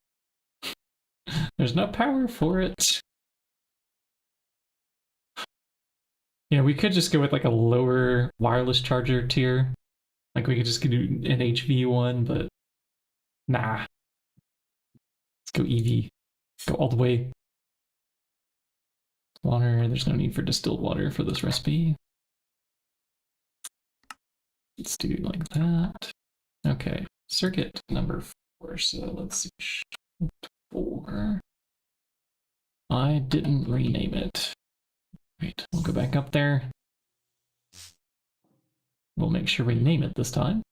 there's no power for it. Yeah, we could just go with like a lower wireless charger tier. Like we could just do an HV one, but nah. Let's go EV. Go all the way. Water, there's no need for distilled water for this recipe. Let's do like that. Okay, circuit number 4. So let's see. 4. I didn't rename it. Right, we'll go back up there. We'll make sure we name it this time.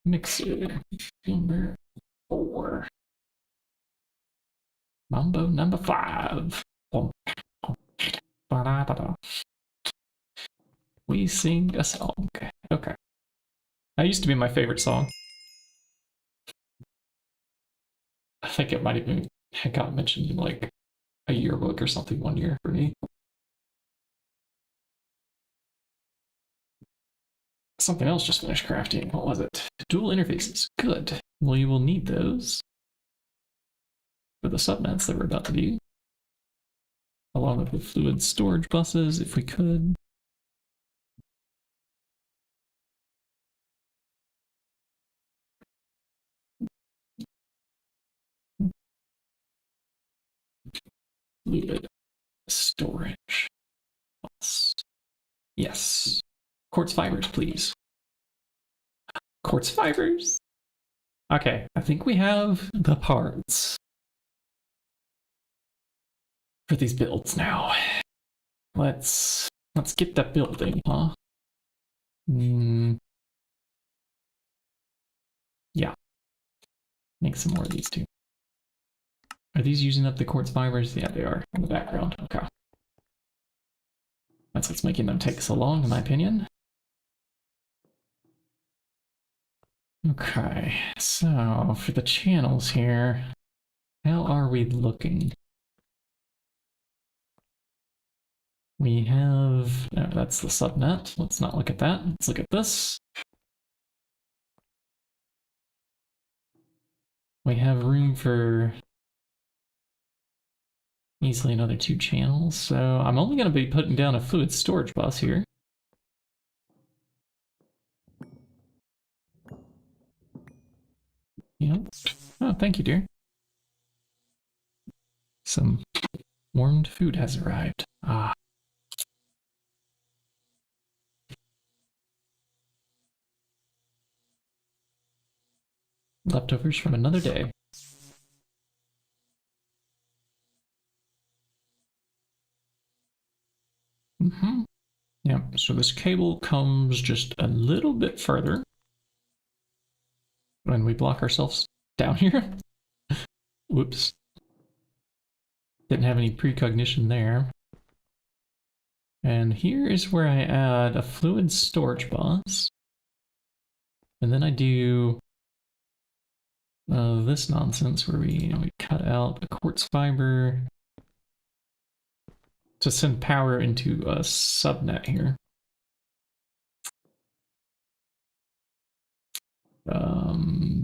Mixer number 4. Mambo number 5. We sing a song. Okay. That used to be my favorite song. I think it might even have got mentioned in like a yearbook or something one year for me. Something else just finished crafting. What was it? Dual interfaces. Good. Well, you will need those for the subnets that we're about to do, along with the fluid storage buses, if we could. Fluid storage bus. Yes. Quartz fibers, please. Quartz fibers. Okay, I think we have the parts for these builds now. Let's get that building, huh? Yeah. Make some more of these too. Are these using up the quartz fibers? Yeah, they are in the background. Okay. That's what's making them take so long, in my opinion. Okay, so for the channels here, how are we looking? We have, oh, that's the subnet. Let's not look at that. Let's look at this. We have room for easily another 2 channels, so I'm only going to be putting down a fluid storage bus here. Yeah. Oh, thank you, dear. Some warmed food has arrived. Ah. Leftovers from another day. Mm-hmm. Yeah, so this cable comes just a little bit further when we block ourselves down here. Whoops. Didn't have any precognition there. And here is where I add a fluid storage bus. And then I do this nonsense where we cut out a quartz fiber to send power into a subnet here.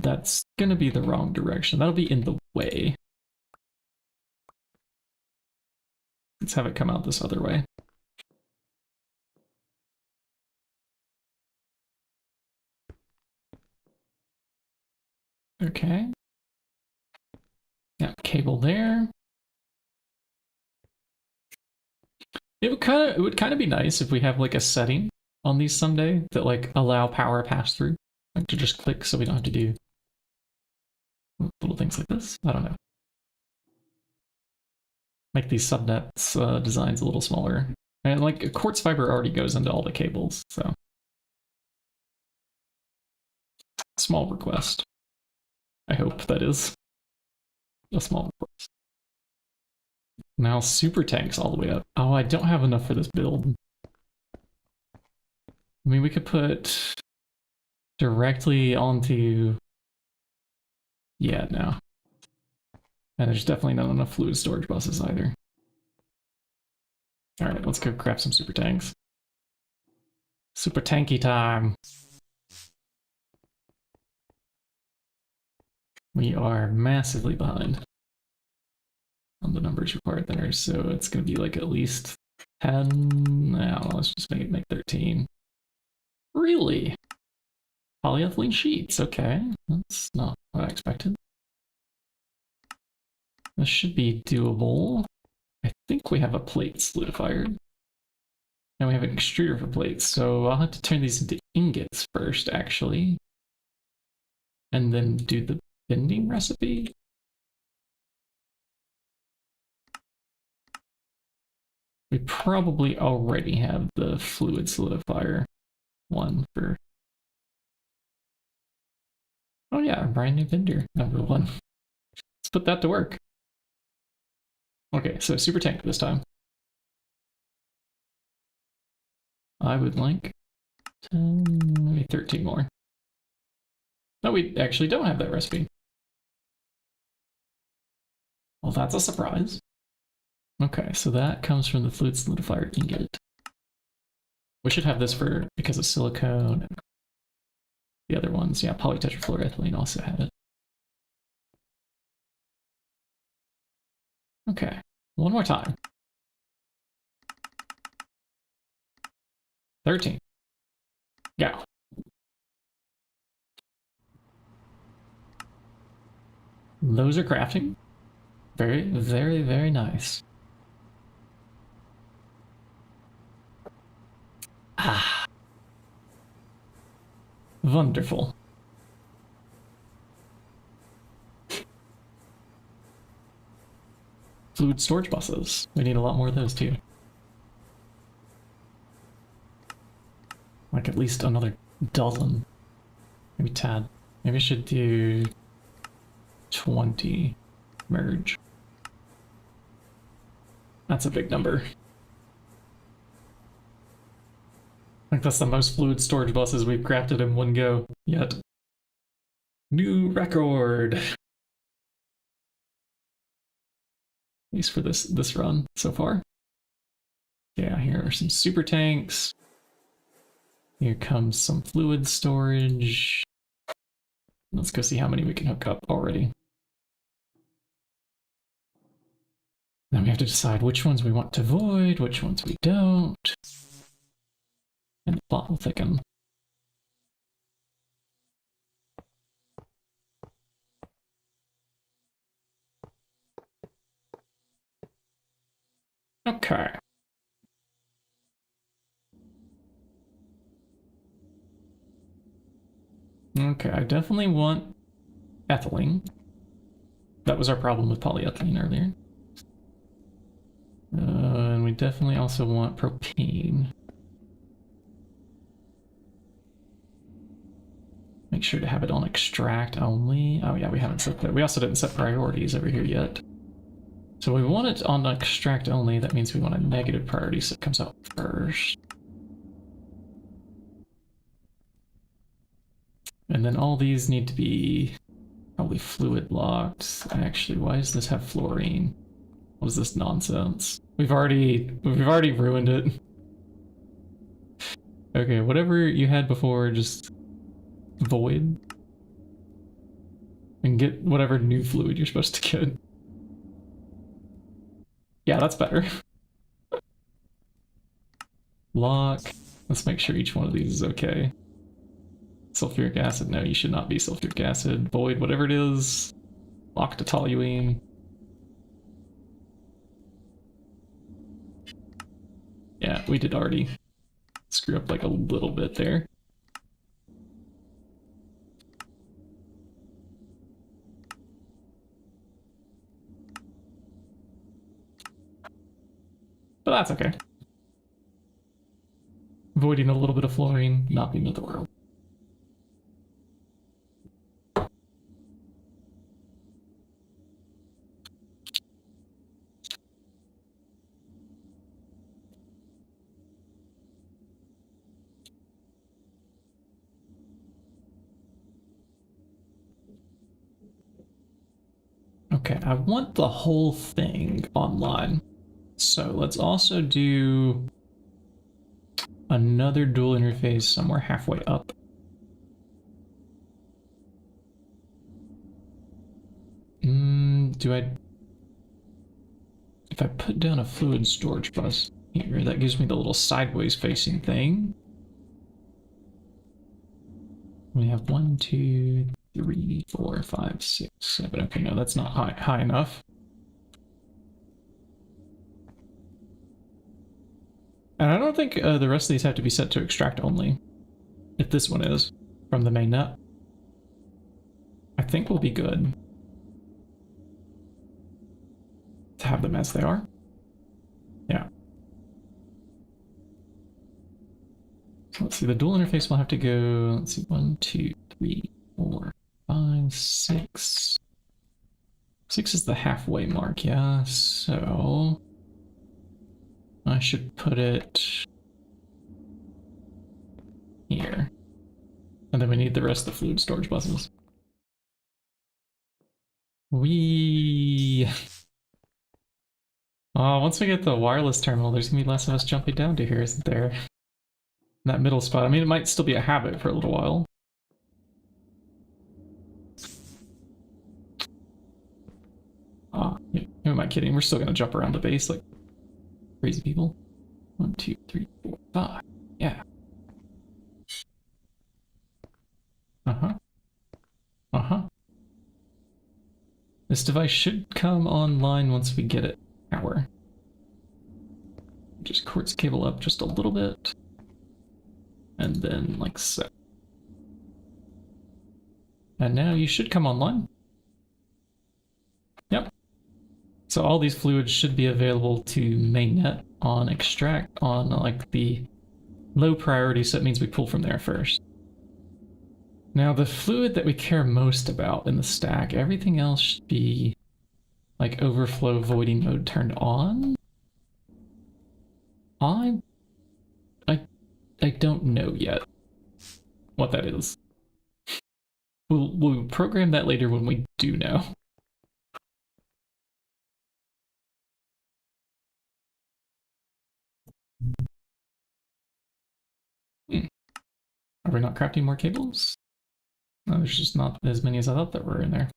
That's gonna be the wrong direction. That'll be in the way. Let's have it come out this other way. Okay. Yeah, cable there. It would kind of be nice if we have like a setting on these someday that like allow power pass through, like to just click so we don't have to do little things like this. I don't know. Make these subnets designs a little smaller. And like a quartz fiber already goes into all the cables, so small request. I hope that is a small request. Now super tanks all the way up. Oh, I don't have enough for this build. I mean, we could put directly onto... Yeah, no. And there's definitely not enough fluid storage buses either. Alright, let's go grab some super tanks. Super tanky time. We are massively behind on the numbers required there, so it's going to be like at least 10. Now let's just make 13. Really? Polyethylene sheets, okay. That's not what I expected. This should be doable. I think we have a plate solidifier. And we have an extruder for plates, so I'll have to turn these into ingots first, actually. And then do the bending recipe. We probably already have the fluid solidifier one for... Oh yeah, brand new vendor, number 1. Let's put that to work. Okay, so super tank this time. I would like 10, maybe 13 more. No, we actually don't have that recipe. Well, that's a surprise. Okay, so that comes from the fluid solidifier ingot. We should have this for because of silicone. And the other ones, yeah, polytetrafluoroethylene also had it. Okay, one more time. 13. Go. Those are crafting. Very, very, very nice. Ah. Wonderful. Fluid storage buses. We need a lot more of those too. Like at least another dozen. Maybe tad. Maybe I should do 20 merge. That's a big number. I think that's the most fluid storage buses we've crafted in one go yet. New record! At least for this run so far. Yeah, here are some super tanks. Here comes some fluid storage. Let's go see how many we can hook up already. Then we have to decide which ones we want to void, which ones we don't. And the plot will thicken. Okay. Okay, I definitely want ethylene. That was our problem with polyethylene earlier. And we definitely also want propane. Make sure to have it on extract only. Oh yeah, we haven't set that. We also didn't set priorities over here yet. So we want it on extract only. That means we want a negative priority, so it comes out first. And then all these need to be probably fluid locked. Actually, why does this have fluorine? What is this nonsense? We've already ruined it. Okay, whatever you had before, just void. And get whatever new fluid you're supposed to get. Yeah, that's better. Lock. Let's make sure each one of these is okay. Sulfuric acid, no, you should not be sulfuric acid. Void, whatever it is. Lock to toluene. Yeah, we did already screw up like a little bit there. But that's okay. Voiding a little bit of fluorine, not the end of the world. Okay, I want the whole thing online. So let's also do another dual interface somewhere halfway up. If I put down a fluid storage bus here, that gives me the little sideways facing thing. We have 1, 2, 3, 4, 5, 6, 7. Okay, no, that's not high enough. And I don't think the rest of these have to be set to extract only. If this one is from the main net, I think we'll be good to have them as they are. Yeah. So let's see, the dual interface will have to go, let's see, 1, 2, 3, 4, 5, 6. 6 is the halfway mark, yeah, so I should put it here. And then we need the rest of the fluid storage buses. Once we get the wireless terminal, there's gonna be less of us jumping down to here, isn't there? that middle spot. I mean, it might still be a habit for a little while. Who am I kidding? We're still gonna jump around the base like crazy people. 1, 2, 3, 4, 5. Yeah. Uh-huh. Uh-huh. This device should come online once we get it power. Just quartz cable up just a little bit. And then like so. And now you should come online. Yep. So all these fluids should be available to mainnet on extract on like the low priority, so that means we pull from there first. Now the fluid that we care most about in the stack, everything else should be like overflow voiding mode turned on. I don't know yet what that is. We'll program that later when we do know. Are we not crafting more cables? No, there's just not as many as I thought that were in there.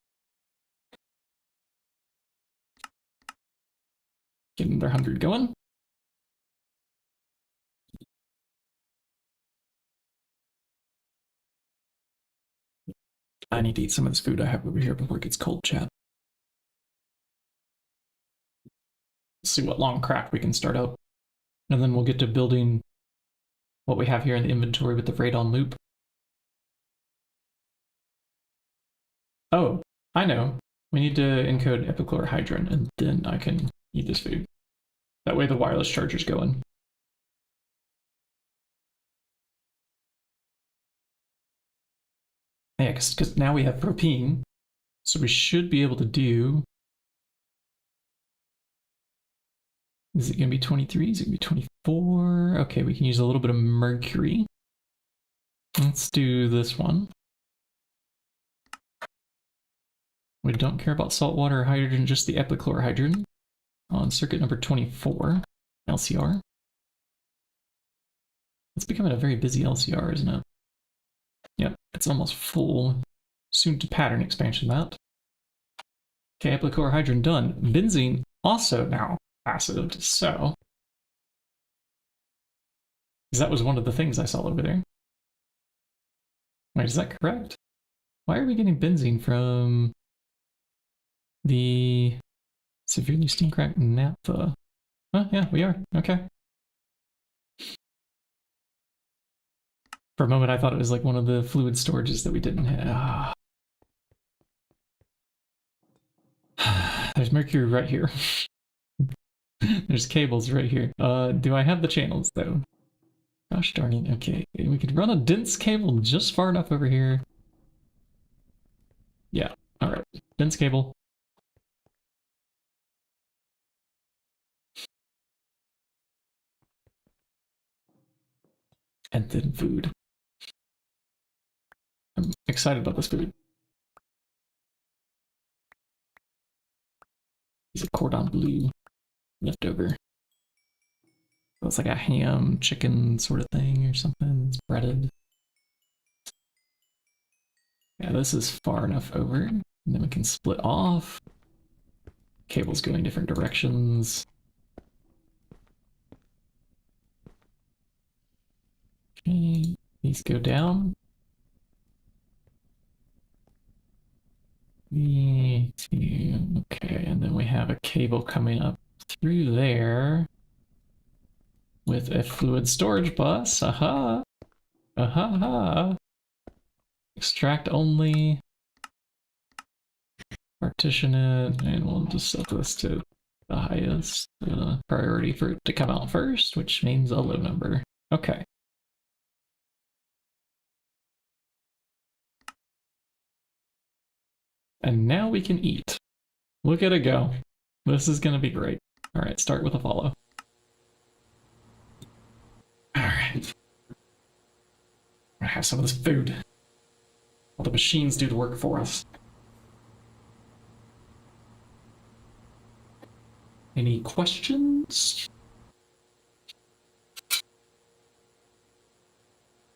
Getting their 100 going. I need to eat some of this food I have over here before it gets cold, chat. Let's see what long craft we can start up. And then we'll get to building what we have here in the inventory with the radon loop. Oh, I know. We need to encode epichlorohydrin, and then I can eat this food. That way the wireless charger's going. Yeah, because now we have propene, so we should be able to do... Is it going to be 23? Is it going to be 24? Okay, we can use a little bit of mercury. Let's do this one. We don't care about salt water or hydrogen, just the epichlorohydrin on circuit number 24, LCR. It's becoming a very busy LCR, isn't it? Yep, it's almost full. Soon to pattern expansion that. Okay, epichlorohydrin done. Benzene also now passive, so... Because that was one of the things I saw over there. Wait, is that correct? Why are we getting benzene from the severely steam cracked naphtha? Oh, yeah, we are. Okay. For a moment, I thought it was like one of the fluid storages that we didn't have. There's mercury right here. There's cables right here. Do I have the channels, though? Gosh darn it. Okay, we could run a dense cable just far enough over here. Yeah, alright. Dense cable. And then food. I'm excited about this food. It's a cordon bleu leftover. It's like a ham chicken sort of thing or something. It's breaded. Yeah, this is far enough over. And then we can split off. Cables going different directions. Okay, these go down. Okay, and then we have a cable coming up through there with a fluid storage bus. Aha! Aha! Extract only. Partition it, and we'll just set this to the highest priority for it to come out first, which means a low number. Okay. And now we can eat. Look at it go. This is gonna be great. All right, start with a follow. All right. I'm gonna have some of this food. All the machines do the work for us. Any questions?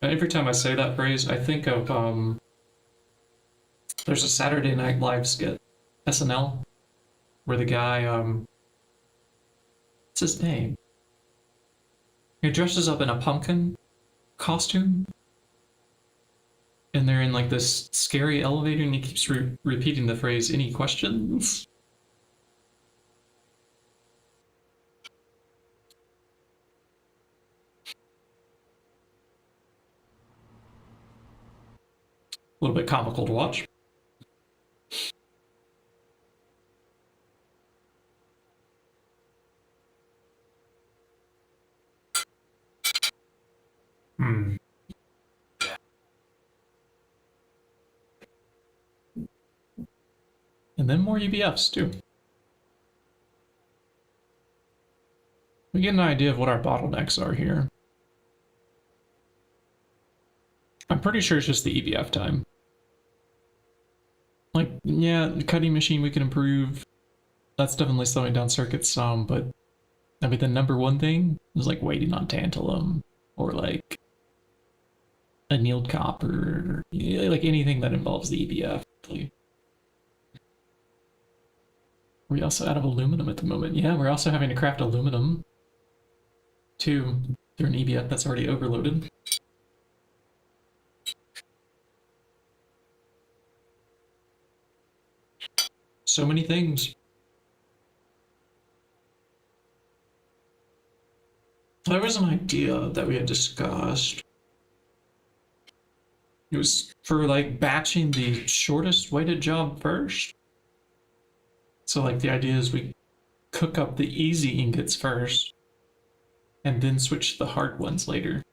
Every time I say that phrase, I think of there's a Saturday Night Live skit, SNL, where the guy what's his name? He dresses up in a pumpkin costume, and they're in like this scary elevator, and he keeps repeating the phrase, "Any questions?" A little bit comical to watch. Hmm. And then more EBFs too. We get an idea of what our bottlenecks are here. I'm pretty sure it's just the EBF time. Like, yeah, the cutting machine we can improve. That's definitely slowing down circuits some, but I mean, the number one thing is like waiting on tantalum or like annealed copper, like anything that involves the EBF. We're also out of aluminum at the moment. Yeah, we're also having to craft aluminum too through an EBF that's already overloaded. So many things. There was an idea that we had discussed. It was for like batching the shortest weighted job first. So like the idea is we cook up the easy ingots first and then switch to the hard ones later.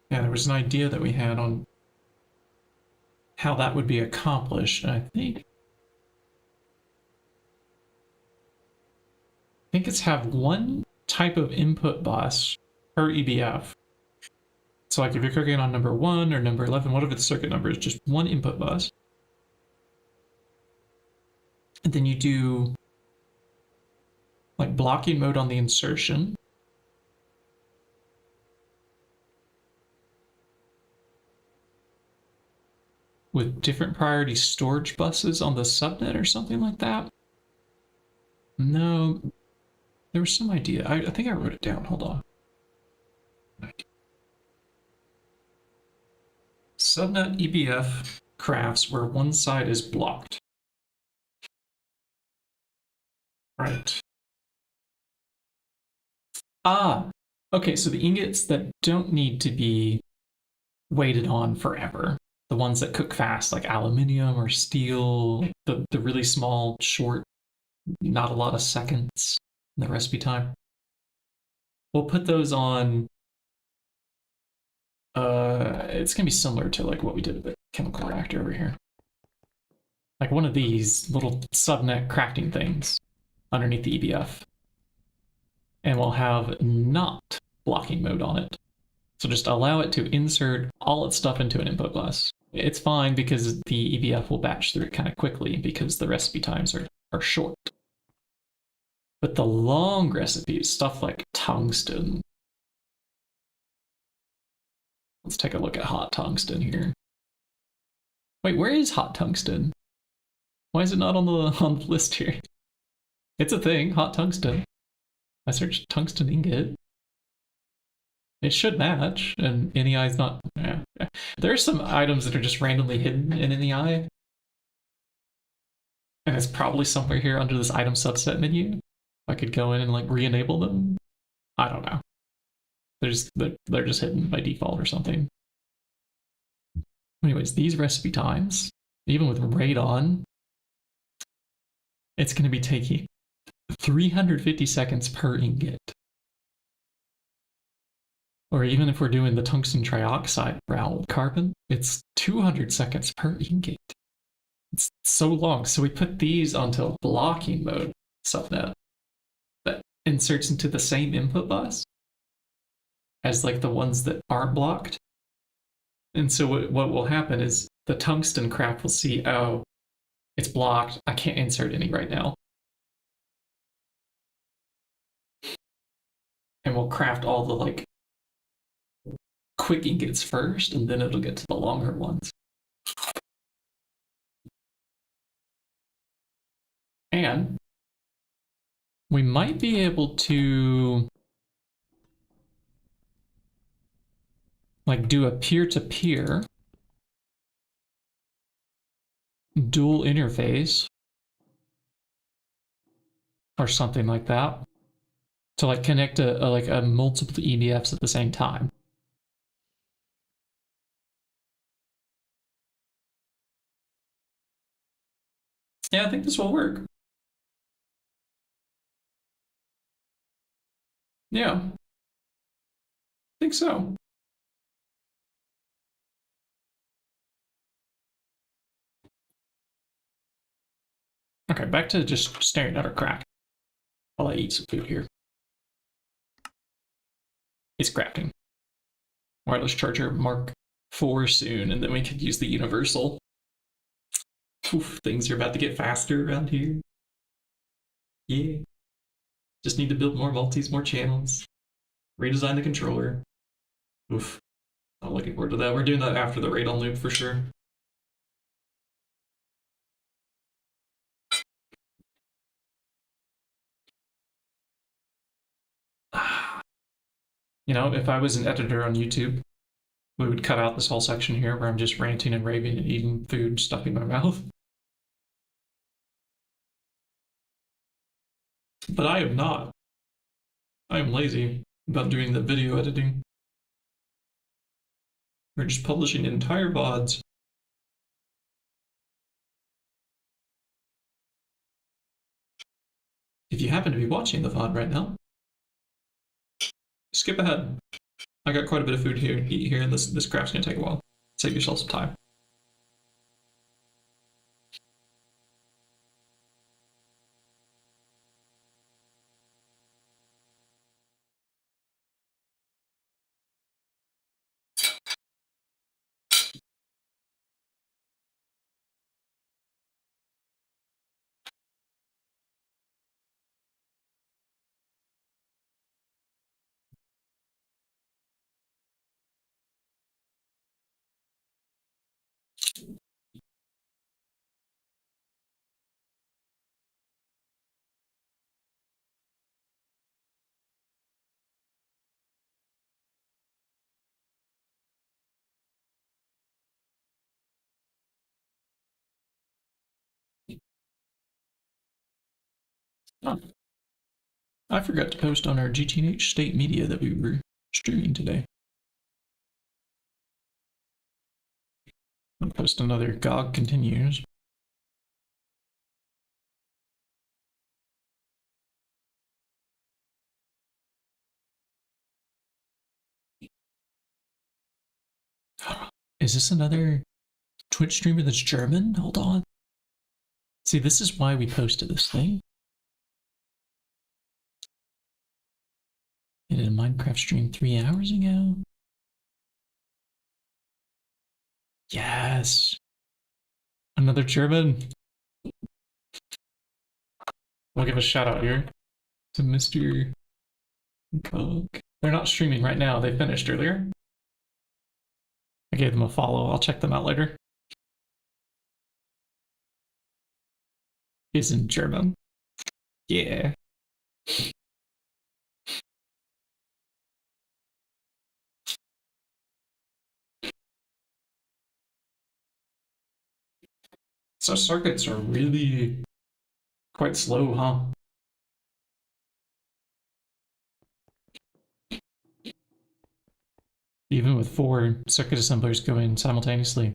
Yeah, there was an idea that we had on how that would be accomplished. And I think it's have one type of input bus per EBF. So like if you're cooking on number 1 or number 11, whatever the circuit number is, just one input bus. And then you do like blocking mode on the insertion. With different priority storage buses on the subnet or something like that. No, there was some idea. I think I wrote it down. Hold on. Subnet EBF crafts where one side is blocked. Right. Ah, okay, so the ingots that don't need to be waited on forever, the ones that cook fast, like aluminium or steel, the really small, short, not a lot of seconds in the recipe time. We'll put those on. It's gonna be similar to like what we did with the chemical reactor over here. Like one of these little subnet crafting things underneath the EBF. And we'll have not blocking mode on it. So just allow it to insert all its stuff into an input bus. It's fine because the EBF will batch through it kind of quickly because the recipe times are short. But the long recipes, stuff like tungsten. Let's take a look at hot tungsten here. Wait, where is hot tungsten? Why is it not on the list here? It's a thing, hot tungsten. I searched tungsten ingot. It should match, and NEI is not. Yeah. There are some items that are just randomly hidden in NEI, and it's probably somewhere here under this item subset menu. I could go in and like re-enable them. I don't know. They're just hidden by default or something. Anyways, these recipe times, even with RAID on, it's going to be taking 350 seconds per ingot. Or even if we're doing the tungsten trioxide route with carbon, it's 200 seconds per ingot. It's so long. So we put these onto blocking mode subnet that inserts into the same input bus as like the ones that aren't blocked. And so what will happen is the tungsten craft will see, oh, it's blocked. I can't insert any right now. and we'll craft all the like quick ingots first, and then it'll get to the longer ones. And we might be able to like do a peer-to-peer dual interface or something like that to like connect a multiple EBFs at the same time. Yeah, I think this will work. Yeah, I think so. Okay, back to just staring at our crack while I eat some food here. It's crafting. Wireless charger Mark IV soon, and then we could use the universal. Oof, things are about to get faster around here. Yeah. Just need to build more multis, more channels. Redesign the controller. Oof. I'm looking forward to that. We're doing that after the raid on loop for sure. You know, if I was an editor on YouTube, we would cut out this whole section here where I'm just ranting and raving and eating food, stuffing my mouth. But I am not. I am lazy about doing the video editing. We're just publishing entire VODs. If you happen to be watching the VOD right now, skip ahead. I got quite a bit of food here to eat here, and this craft's gonna take a while. Save yourself some time. Oh, I forgot to post on our GTNH state media that we were streaming today. I'll post another GOG continues. Is this another Twitch streamer that's German? Hold on. See, this is why we posted this thing. I did a Minecraft stream 3 hours ago. Yes. Another German. We'll give a shout out here to Mr. Cook. They're not streaming right now. They finished earlier. I gave them a follow. I'll check them out later. Is in German. Yeah. So circuits are really quite slow, huh? Even with 4 circuit assemblers going simultaneously.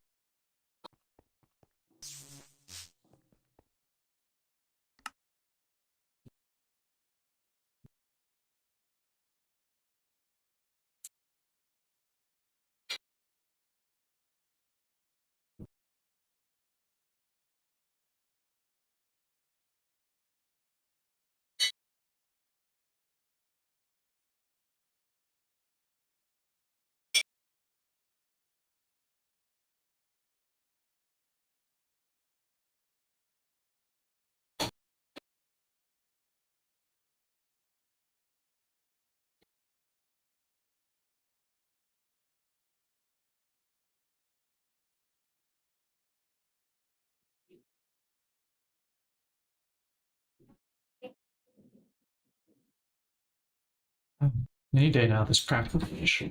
Any day now, this practical finish.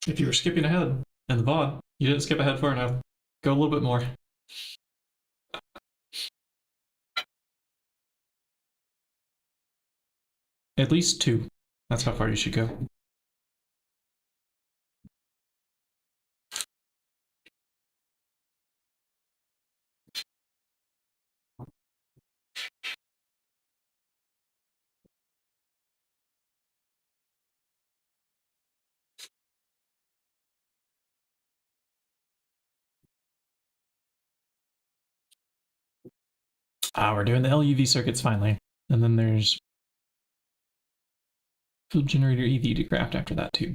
If you were skipping ahead in the VOD, you didn't skip ahead far enough. Go a little bit more. At least 2. That's how far you should go. We're doing the LUV circuits finally. And then there's field generator EV to craft after that too.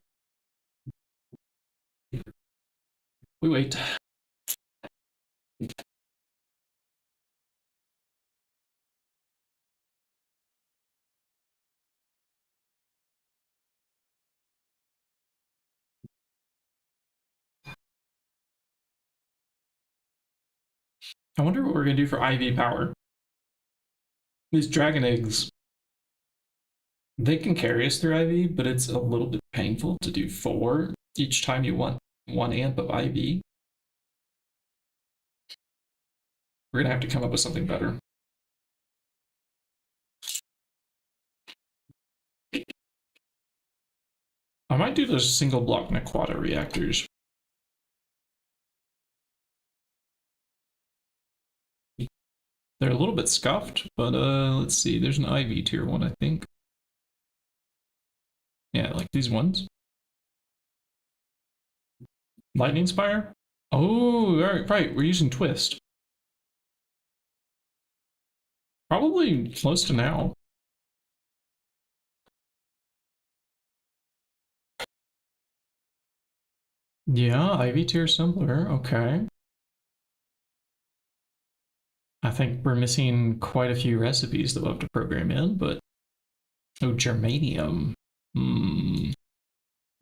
We wait. I wonder what we're gonna do for IV power. These dragon eggs, they can carry us through IV, but it's a little bit painful to do 4 each time you want 1 amp of IV. We're gonna have to come up with something better. I might do those single block Naquata reactors. They're a little bit scuffed, but let's see. There's an IV tier 1, I think. Yeah, like these ones. Lightning Spire? Oh, right. We're using Twist. Probably close to now. Yeah, IV tier simpler. Okay. I think we're missing quite a few recipes that we'll have to program in, but... Oh, germanium. Let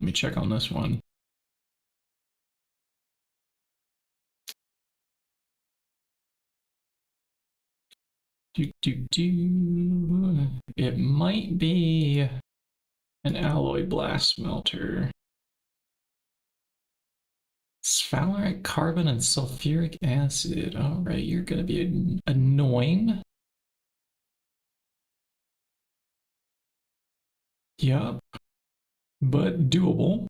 me check on this one. It might be an alloy blast smelter. Sphalerite carbon and sulfuric acid. All right, you're gonna be annoying. Yup, but doable.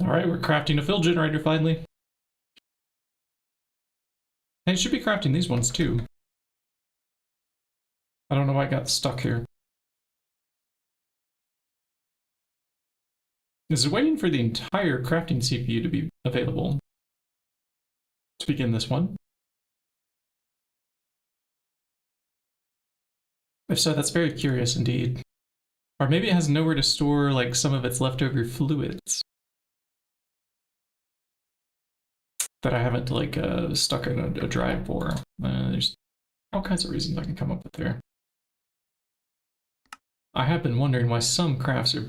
All right, we're crafting a fill generator finally. And it should be crafting these ones too. I don't know why I got stuck here. This is waiting for the entire crafting CPU to be available to begin this one. If so, that's very curious indeed. Or maybe it has nowhere to store like some of its leftover fluids that I haven't like stuck in a drive for. There's all kinds of reasons I can come up with there. I have been wondering why some crafts are...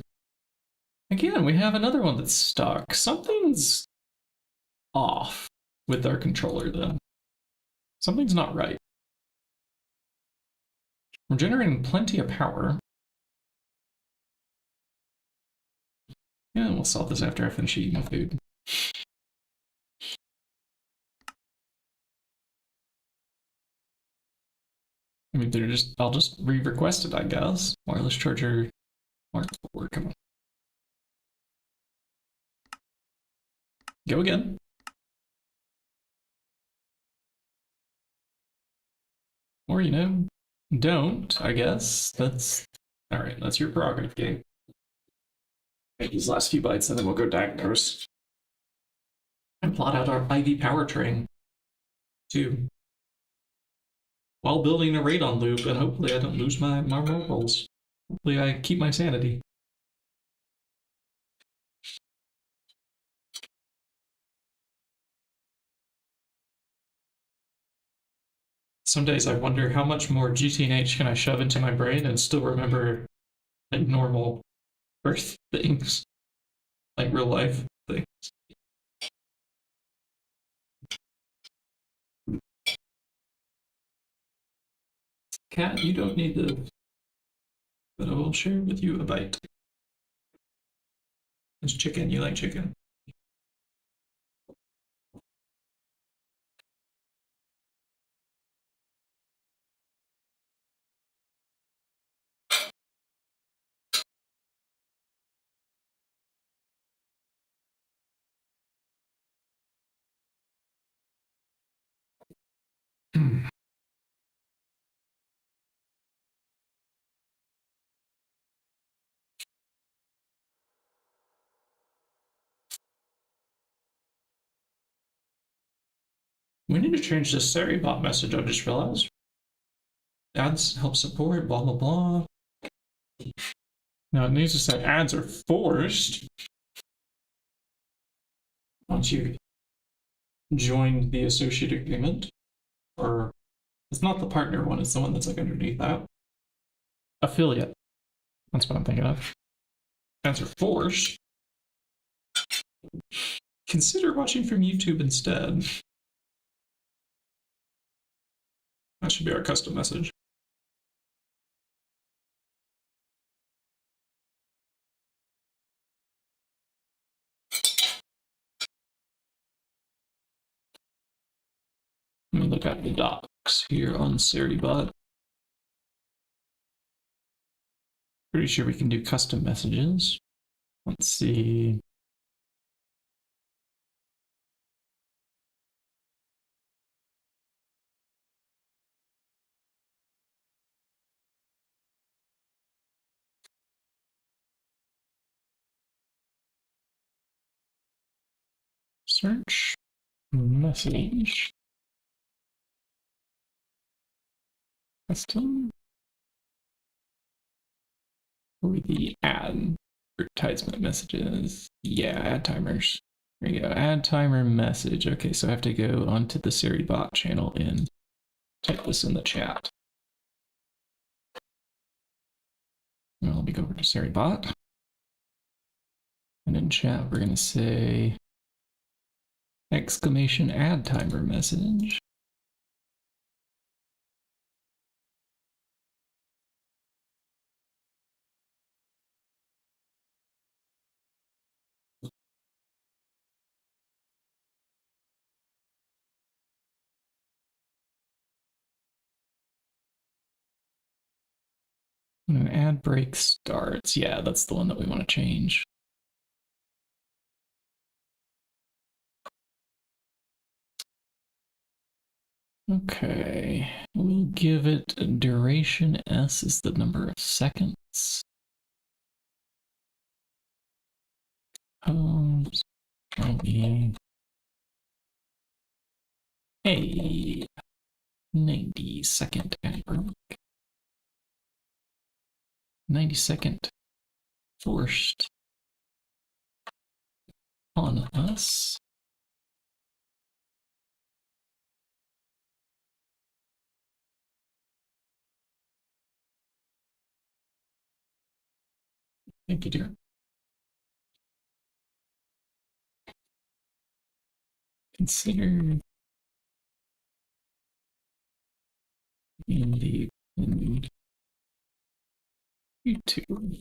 Again, we have another one that's stuck. Something's off with our controller then. Something's not right. We're generating plenty of power. Yeah, we'll solve this after I finish eating my food. I mean, I'll just re-request it, I guess. Wireless charger, Mark 4, come on. Go again. Or, you know, don't, I guess. That's, all right, that's your prerogative, game. Make these last few bites and then we'll go diagnose. And plot out our IV powertrain, too. While building a radon loop, and hopefully I don't lose my marbles. Hopefully I keep my sanity. Some days I wonder how much more GTNH can I shove into my brain and still remember like normal Earth things, like real life things. Cat, you don't need the, but I will share with you a bite. It's chicken. You like chicken? We need to change the Seribot message, I just realized. Ads help support, blah, blah, blah. Now it needs to say ads are forced once you join the associate agreement. Or it's not the partner one, it's the one that's like underneath that. Affiliate. That's what I'm thinking of. Ads are forced. Consider watching from YouTube instead. That should be our custom message. Let me look at the docs here on Seribot. Pretty sure we can do custom messages. Let's see. Search message. Custom. Or the advertisement messages. Yeah, add timers. There you go. Add timer message. Okay, so I have to go onto the Seribot channel and type this in the chat. Well, let me go over to Seribot. And in chat, we're going to say exclamation add timer message. When an ad break starts. Yeah, that's the one that we want to change. Okay, we'll give it duration. S is the number of seconds. Homes. A 90-second ad break. 90-second forced on us. Thank you, dear. Consider in the YouTube.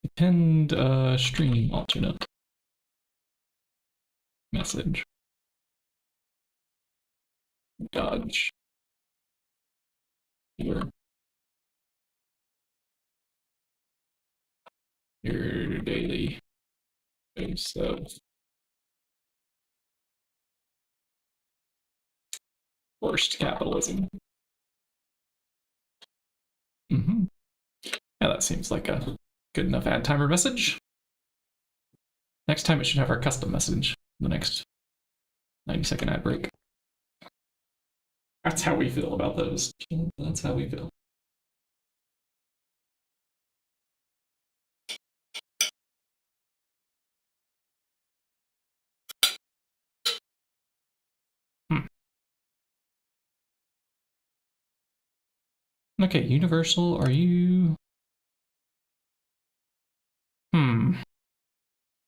Append stream alternate message. Dodge. Your daily dose of forced capitalism. Yeah, that seems like a good enough ad timer message. Next time it should have our custom message, the next 90-second ad break. That's how we feel about those. That's how we feel. Okay, universal, are you...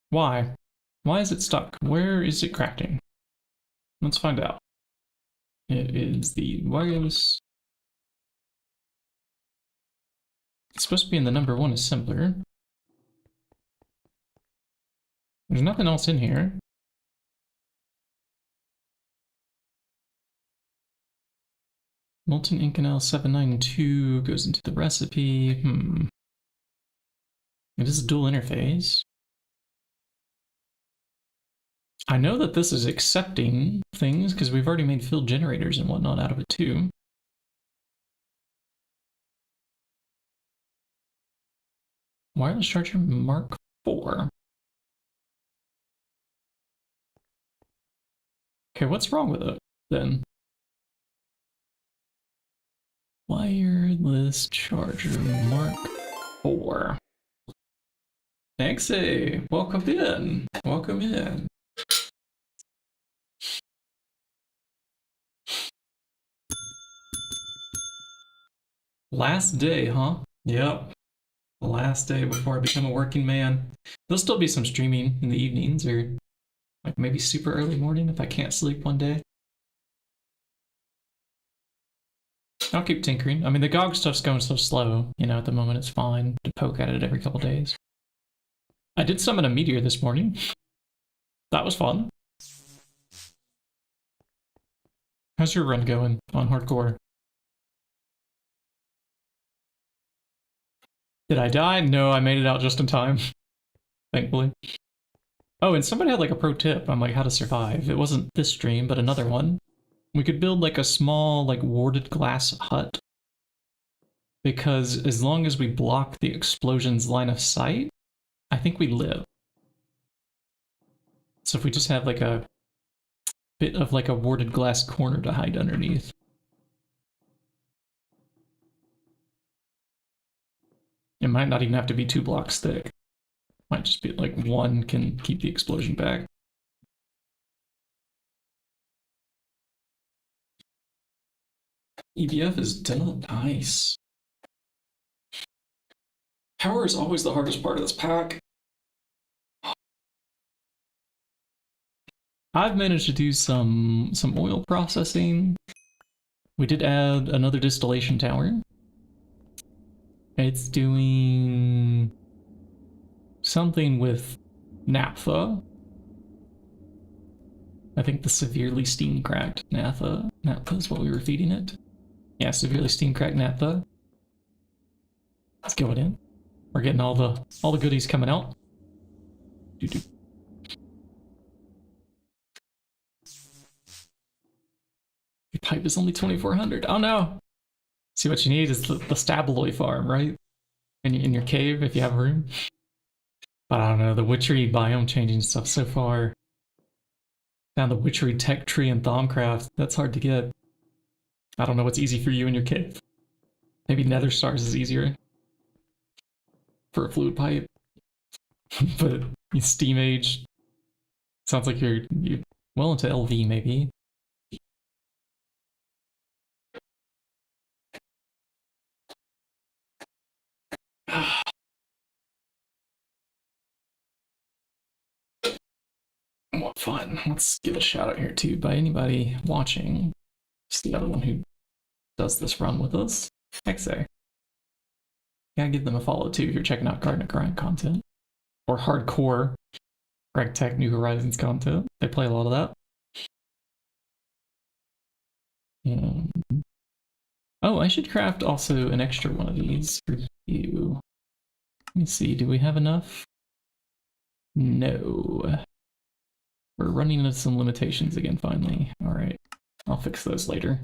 Why? Why is it stuck? Where is it crafting? Let's find out. It is the wireless. It's supposed to be in the number 1 assembler. There's nothing else in here. Molten Inconel 792 goes into the recipe. It is a dual interface. I know that this is accepting things because we've already made field generators and whatnot out of it too. Wireless charger Mark IV. Okay, what's wrong with it then? Wireless charger Mark IV. Thanks, welcome in. Welcome in. Last day, huh? Yep. The last day before I become a working man. There'll still be some streaming in the evenings or like maybe super early morning if I can't sleep one day. I'll keep tinkering. I mean, the GOG stuff's going so slow, you know, at the moment it's fine to poke at it every couple days. I did summon a meteor this morning. That was fun. How's your run going on hardcore? Did I die? No, I made it out just in time. Thankfully. Oh, and somebody had like a pro tip on like how to survive. It wasn't this stream, but another one. We could build like a small like warded glass hut. Because as long as we block the explosion's line of sight, I think we live. So if we just have like a bit of like a warded glass corner to hide underneath. It might not even have to be 2 blocks thick. Might just be like 1 can keep the explosion back. EBF is done. Nice. Power is always the hardest part of this pack. I've managed to do some oil processing. We did add another distillation tower. It's doing something with naphtha. I think the severely steam cracked naphtha. Naphtha is what we were feeding it. Yeah, severely steam cracked naphtha. Let's go in. We're getting all the goodies coming out. Your pipe is only 2,400. Oh no! See, what you need is the stabaloy farm, right? In your cave if you have room. But I don't know, the witchery biome changing stuff so far. Found the witchery tech tree and Thaumcraft. That's hard to get. I don't know what's easy for you in your cave. Maybe Nether Stars is easier for a fluid pipe. But Steam Age sounds like you're well into LV maybe. What fun. Let's give a shout out here too by anybody watching. It's the other one who does this run with us. XA. Yeah, give them a follow too if you're checking out Garden Grind content. Or hardcore GregTech New Horizons content. They play a lot of that. Oh, I should craft also an extra one of these for you. Let me see, do we have enough? No. We're running into some limitations again finally. Alright, I'll fix those later.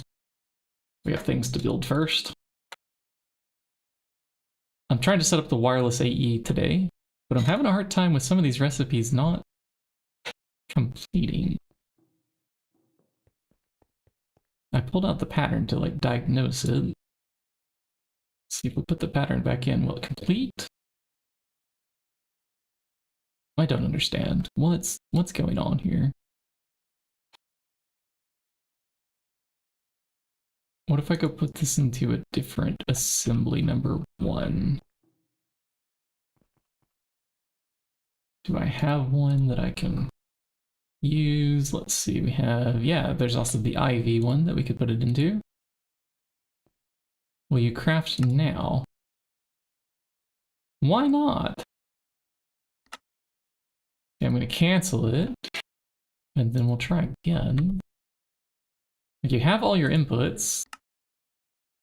We have things to build first. I'm trying to set up the wireless AE today, but I'm having a hard time with some of these recipes not completing. I pulled out the pattern to like diagnose it. Let's see if we put the pattern back in, will it complete? I don't understand. What's going on here? What if I go put this into a different assembly number 1? Do I have one that I can use? Let's see, we have, yeah, there's also the IV one that we could put it into. Will you craft now? Why not? Okay, I'm going to cancel it, and then we'll try again. If you have all your inputs,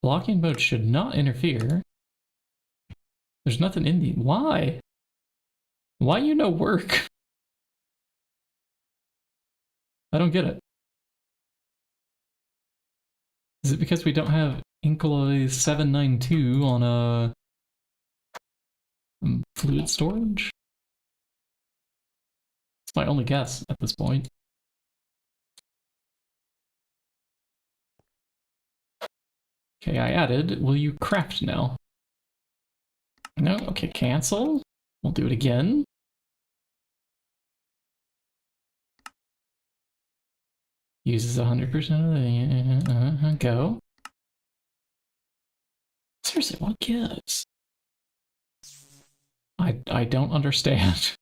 blocking mode should not interfere. There's nothing in the... Why? Why you no work? I don't get it. Is it because we don't have Inkloy 792 on a fluid storage? It's my only guess at this point. Okay, I added. Will you craft now? No? Okay, cancel. We'll do it again. Uses 100% of the... go. Seriously, what gives? I don't understand.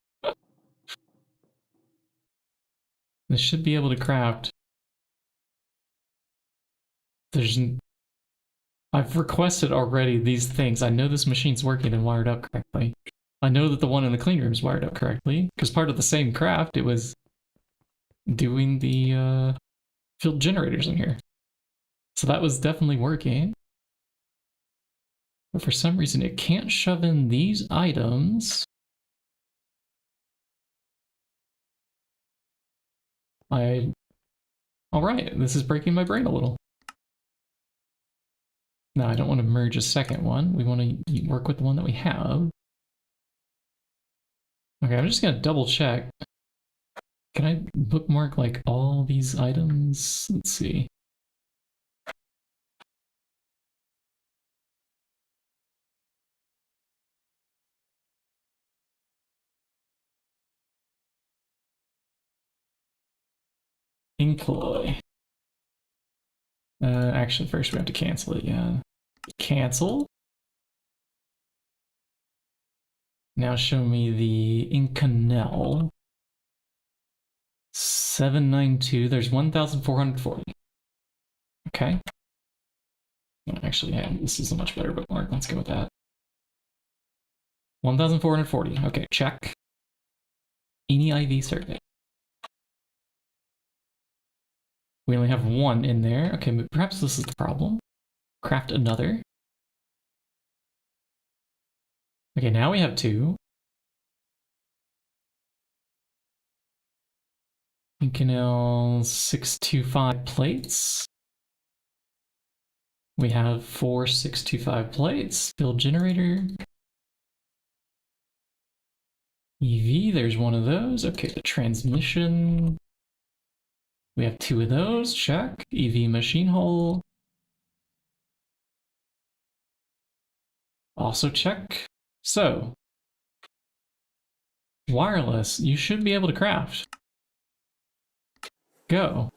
This should be able to craft. I've requested already these things. I know this machine's working and wired up correctly. I know that the one in the clean room is wired up correctly, because part of the same craft, it was doing the field generators in here. So that was definitely working. But for some reason, it can't shove in these items. Alright, this is breaking my brain a little. No, I don't want to merge a second one. We want to work with the one that we have. Okay, I'm just going to double check. Can I bookmark like all these items? Let's see. Inkloy. Actually, first we have to cancel it, yeah. Cancel. Now show me the Inconel. 792, there's 1,440. Okay. Actually, yeah, this is a much better bookmark. Let's go with that. 1,440. Okay, check. Any IV circuit. We only have one in there. Okay, but perhaps this is the problem. Craft another. Okay, now we have two. Inconel 625 plates. We have 4 625 plates. Build generator. EV, there's one of those. Okay, the transmission. We have 2 of those. Check. EV machine hole. Also check. So, wireless, you should be able to craft. Go.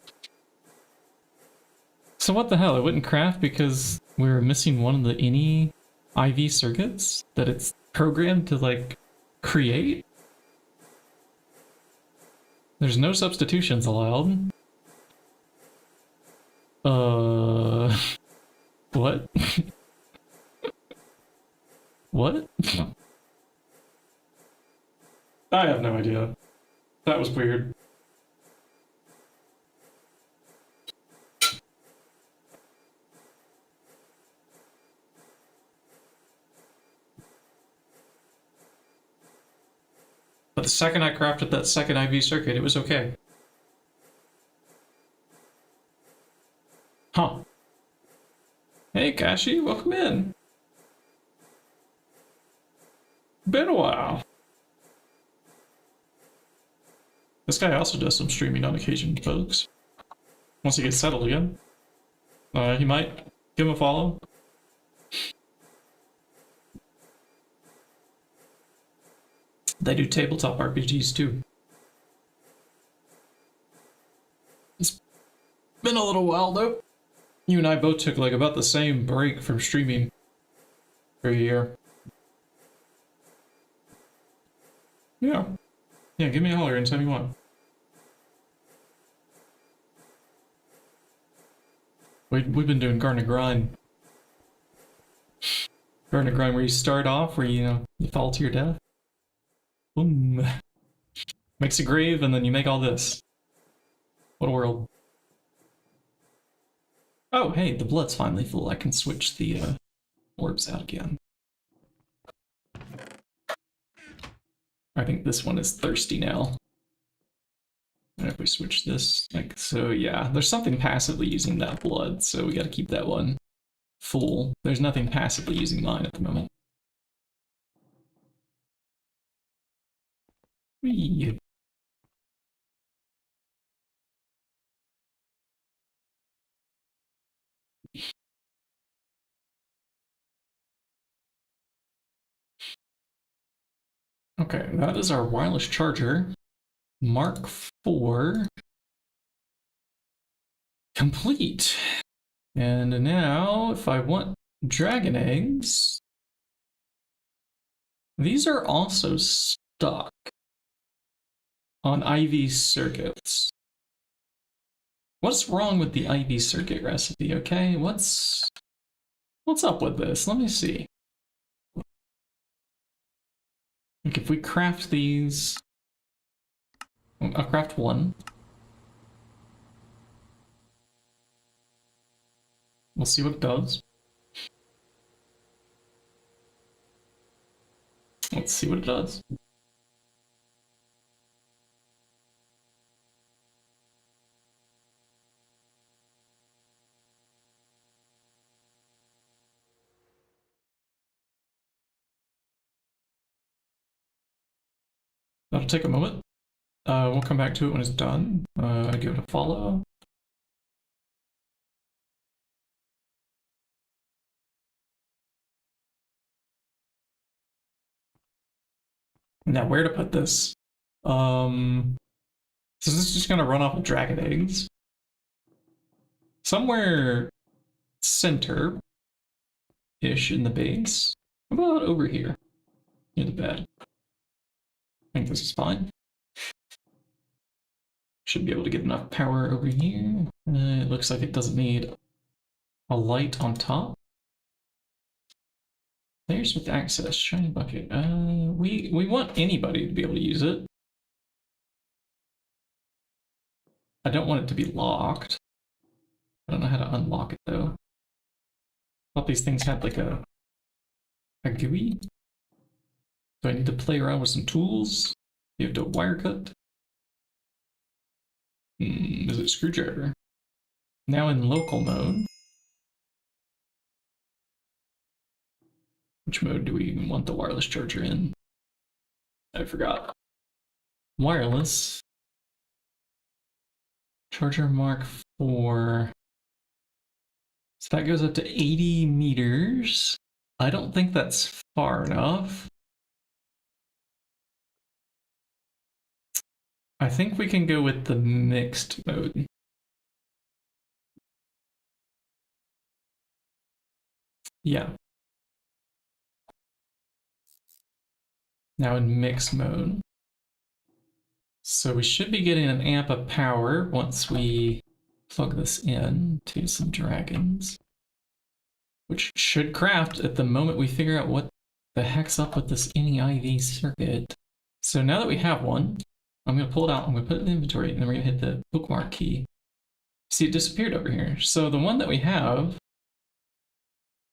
So what the hell? It wouldn't craft because we were missing one of the any IV circuits that it's programmed to like create? There's no substitutions allowed. What? What? I have no idea. That was weird. But the second I crafted that second IV circuit, it was okay. Huh. Hey, Kashi, welcome in. Been a while. This guy also does some streaming on occasion, folks. Once he gets settled again. He might give him a follow. They do tabletop RPGs too. It's been a little while though. You and I both took like about the same break from streaming for a year. Yeah. Yeah, give me a holler anytime you want. We've been doing Garden Grind. Garden Grind where you start off, where you fall to your death. Boom. Makes a grave, and then you make all this. What a world. Oh, hey, the blood's finally full. I can switch the orbs out again. I think this one is thirsty now. And if we switch this, like so, yeah, there's something passively using that blood, so we gotta keep that one full. There's nothing passively using mine at the moment. Whee. Okay, that is our wireless charger. Mark 4 complete. And now, if I want dragon eggs, these are also stuck on IV circuits. What's wrong with the IV circuit recipe, okay? What's up with this? Let me see. Like if we craft these, I'll craft one. We'll see what it does. Let's see what it does. That'll take a moment. We'll come back to it when it's done. Give it a follow. Now, where to put this? So this is just gonna run off of dragon eggs. Somewhere center-ish in the base. How about over here, near the bed? I think this is fine. Should be able to get enough power over here. It looks like it doesn't need a light on top. Players with access, Shinybucket. We want anybody to be able to use it. I don't want it to be locked. I don't know how to unlock it though. I thought these things had like a GUI. Do I need to play around with some tools? You have to wire cut. Is it screwdriver? Now in local mode. Which mode do we even want the wireless charger in? I forgot. Wireless. Charger Mark 4. So that goes up to 80 meters. I don't think that's far enough. I think we can go with the mixed mode. Yeah. Now in mixed mode. So we should be getting an amp of power once we plug this in to some dragons. Which should craft at the moment we figure out what the heck's up with this NEIV circuit. So now that we have one, I'm going to pull it out, I'm going to put it in the inventory, and then we're going to hit the bookmark key. See, it disappeared over here. So the one that we have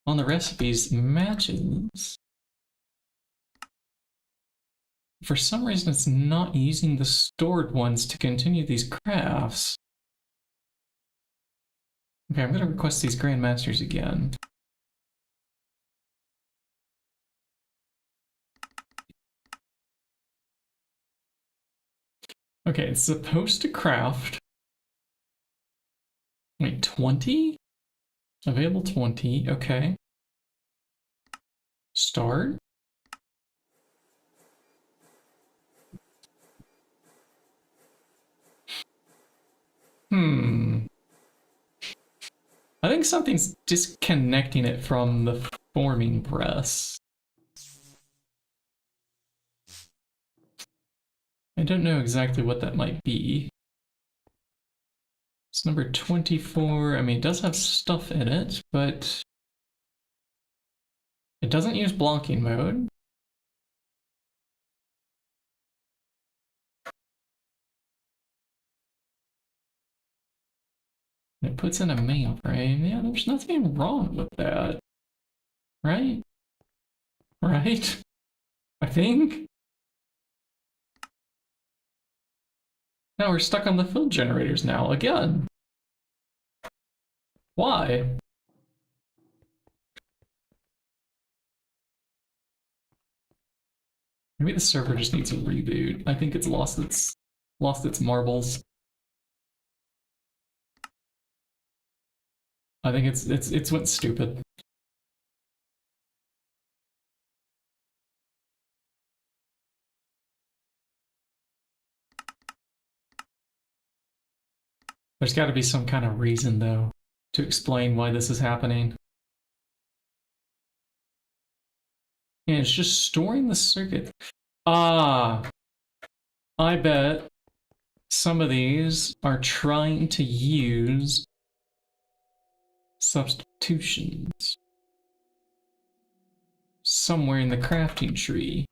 on the recipes matches. For some reason, it's not using the stored ones to continue these crafts. Okay, I'm going to request these Grandmasters again. Okay, it's supposed to craft. Wait, 20? Available 20, okay. Start. I think something's disconnecting it from the forming press. I don't know exactly what that might be. It's number 24. I mean, it does have stuff in it, but it doesn't use blocking mode. It puts in a mainframe. Yeah, there's nothing wrong with that. Right? Right? I think? Now we're stuck on the field generators now, again. Why? Maybe the server just needs a reboot. I think it's lost its marbles. I think it's went stupid. There's got to be some kind of reason, though, to explain why this is happening. Yeah, it's just storing the circuit. Ah, I bet some of these are trying to use substitutions somewhere in the crafting tree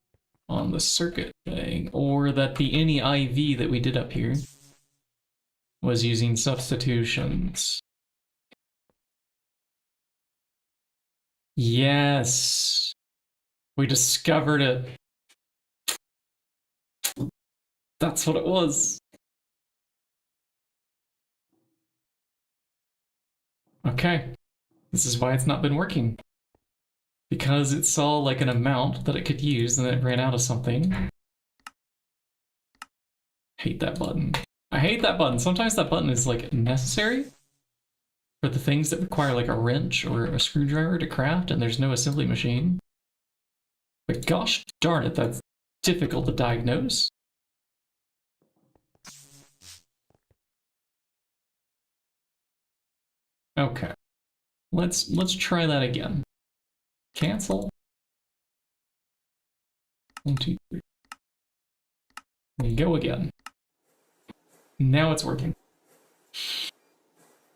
on the circuit thing, or that the any IV that we did up here was using substitutions. Yes, we discovered it. That's what it was. Okay, this is why it's not been working. Because it saw like an amount that it could use and then it ran out of something. Hate that button. I hate that button. Sometimes that button is like necessary for the things that require like a wrench or a screwdriver to craft and there's no assembly machine. But gosh darn it, that's difficult to diagnose. Okay, let's try that again. Cancel. 1, 2, 3. And go again. Now it's working.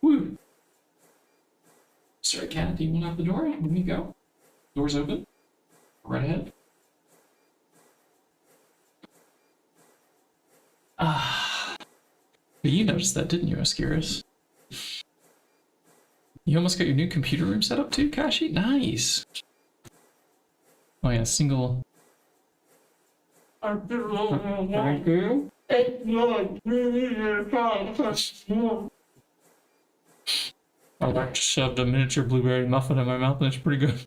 Woo! Sorry, cat, do you want out the door? Let me go. Door's open. Right ahead. Ah. But you noticed that, didn't you, Ascaris? You almost got your new computer room set up too, Kashi? Nice! Oh yeah, single... Thank you. I just shoved a miniature blueberry muffin in my mouth and it's pretty good.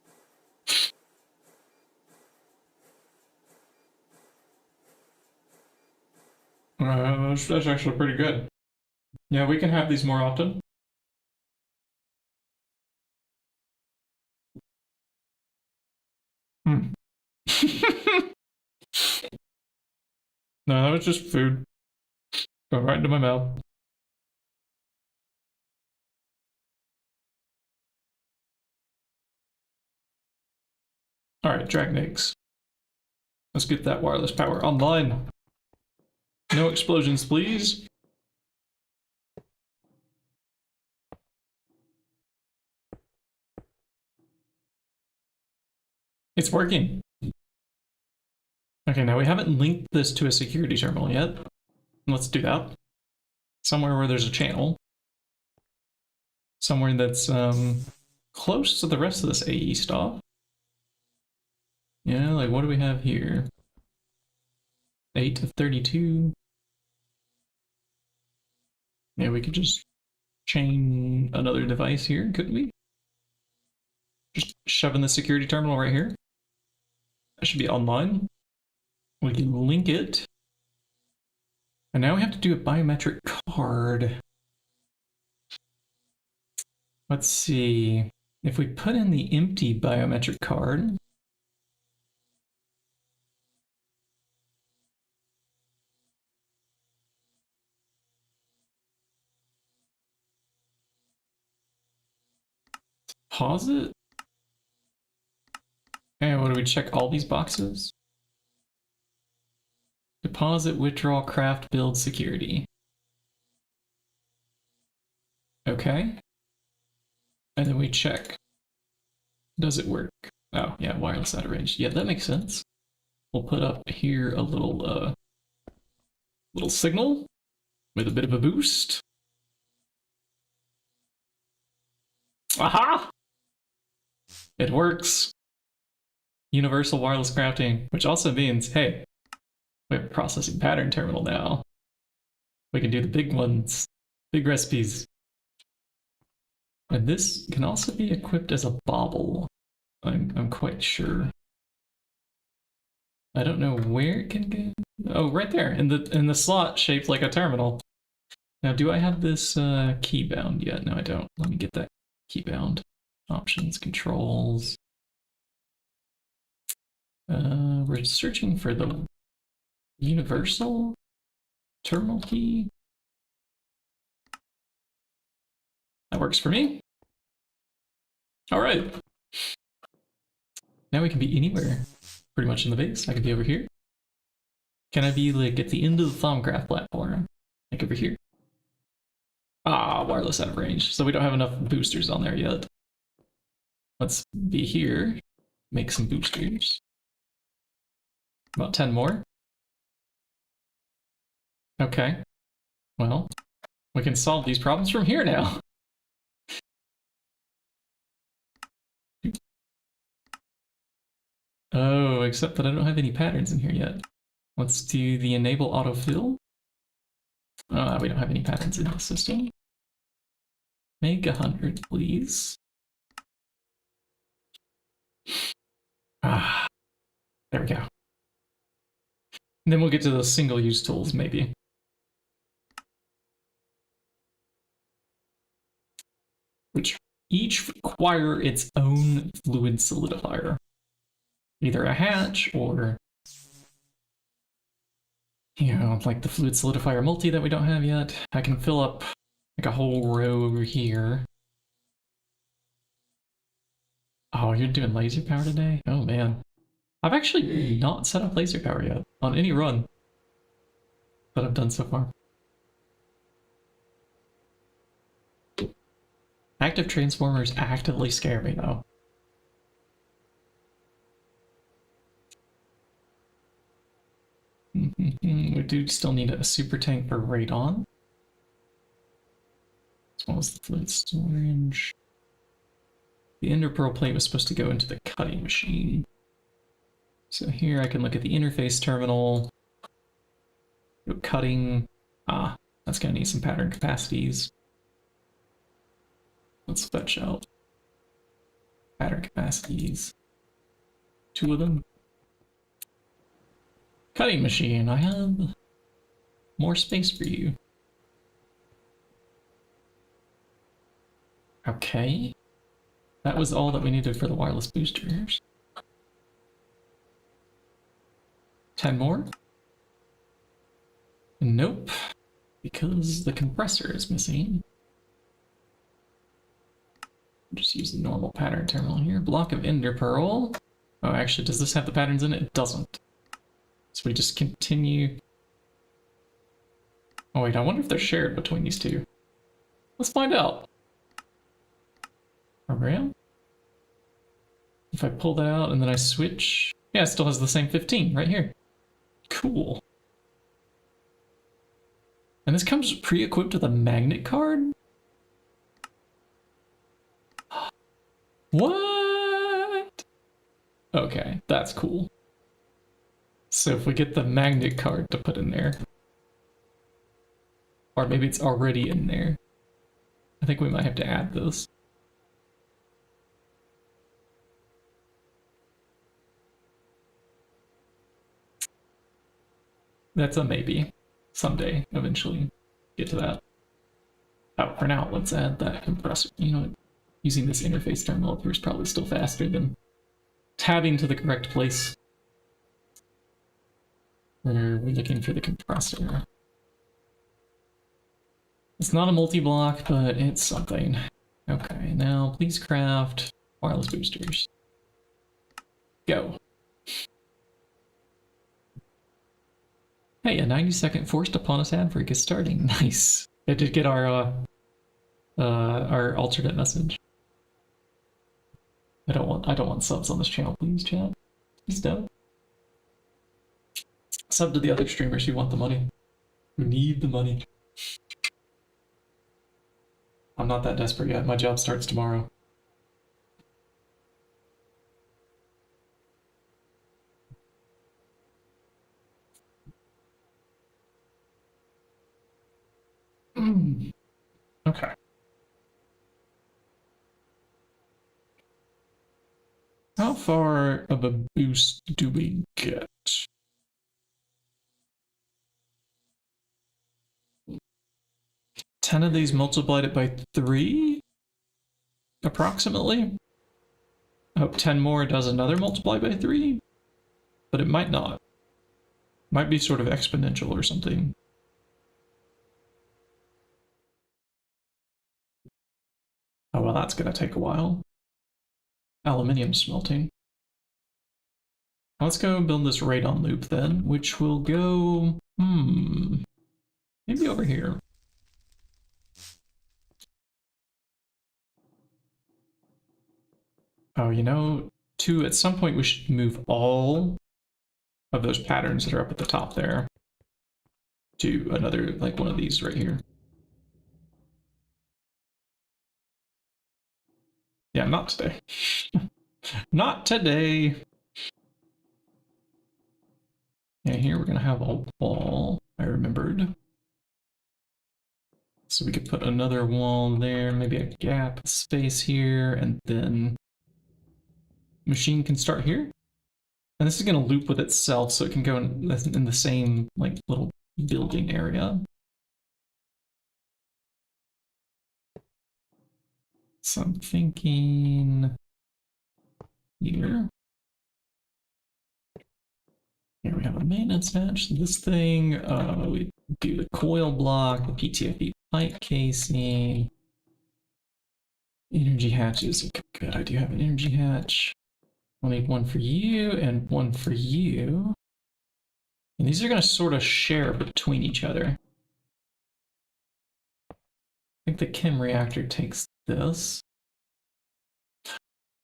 That's actually pretty good. Yeah, we can have these more often. Hmm. No, that was just food. Going right into my mouth. Alright, Dragon Eggs. Let's get that wireless power online. No explosions, please. It's working. Okay, now we haven't linked this to a security terminal yet. Let's do that. Somewhere where there's a channel. Somewhere that's close to the rest of this AE stuff. Yeah, like what do we have here? 8 of 32. Yeah, we could just chain another device here, couldn't we? Just shove in the security terminal right here. That should be online. We can link it. And now we have to do a biometric card. Let's see. If we put in the empty biometric card, Pause it. And what do we check all these boxes? Deposit, withdraw, craft, build, security. Okay. And then we check. Does it work? Oh, yeah, wireless out of range. Yeah, that makes sense. We'll put up here a little signal with a bit of a boost. Aha! It works. Universal wireless crafting, which also means, hey, we have a processing pattern terminal now. We can do the big ones, big recipes. And this can also be equipped as a bauble. I'm quite sure. I don't know where it can go. Oh, right there in the slot shaped like a terminal. Now, do I have this key bound yet? No, I don't. Let me get that key bound. Options, controls. We're searching for the universal terminal key. That works for me. All right. Now we can be anywhere, pretty much in the base. I could be over here. Can I be like at the end of the Thaumcraft platform? Like over here. Ah, wireless out of range. So we don't have enough boosters on there yet. Let's be here. Make some boosters. About 10 more. Okay. Well, we can solve these problems from here now. Oh, except that I don't have any patterns in here yet. Let's do the enable autofill. We don't have any patterns in the system. Make 100, please. Ah, there we go. And then we'll get to those single-use tools, maybe. Which each require its own fluid solidifier. Either a hatch or, you know, like the fluid solidifier multi that we don't have yet. I can fill up like a whole row over here. Oh, you're doing laser power today? Oh man. I've actually not set up laser power yet on any run that I've done so far. Active transformers actively scare me though. We do still need a super tank for radon. As well as the fluid storage. The ender pearl plate was supposed to go into the cutting machine. So here I can look at the interface terminal. Go cutting. Ah, that's gonna need some pattern capacities. Let's fetch out pattern capacities. 2 of them. Cutting machine, I have more space for you. Okay. That was all that we needed for the wireless boosters. 10 more? Nope. Because the compressor is missing. Just use the normal pattern terminal here. Block of ender pearl. Oh, actually, does this have the patterns in it? It doesn't. So we just continue. Oh wait, I wonder if they're shared between these two. Let's find out. Around? If I pull that out and then I switch, yeah, it still has the same 15 right here. Cool. And this comes pre-equipped with a magnet card? What? Okay, that's cool. So if we get the magnet card to put in there, or maybe it's already in there, I think we might have to add this. That's a maybe. Someday, eventually, get to that. Oh, for now, let's add that compressor. You know, using this interface terminal up here is probably still faster than tabbing to the correct place. We're looking for the compressor. It's not a multi-block, but it's something. Okay, now please craft wireless boosters. Go. Hey, a 90-second forced upon us ad break is starting. Nice. I did get our alternate message. I don't want subs on this channel, please, chat. Please don't. Sub to the other streamers who want the money. Who need the money. I'm not that desperate yet. My job starts tomorrow. Okay. How far of a boost do we get? 10 of these multiplied it by 3? Approximately? I hope 10 more does another multiply by 3? But it might not. Might be sort of exponential or something. Oh, well, that's gonna take a while. Aluminium smelting. Let's go build this radon loop then, which will go, maybe over here. Oh, you know, at some point we should move all of those patterns that are up at the top there to another, like one of these right here. Yeah, not today. Not today. Yeah, here we're gonna have a wall, I remembered. So we could put another wall there, maybe a gap space here, and then machine can start here. And this is gonna loop with itself, so it can go in the same like little building area. So I'm thinking here. Here we have a maintenance hatch. This thing, we do the coil block, the PTFE pipe casing, energy hatches. Okay, good. I do have an energy hatch. I'll need one for you and one for you. And these are going to sort of share between each other. I think the chem reactor takes this.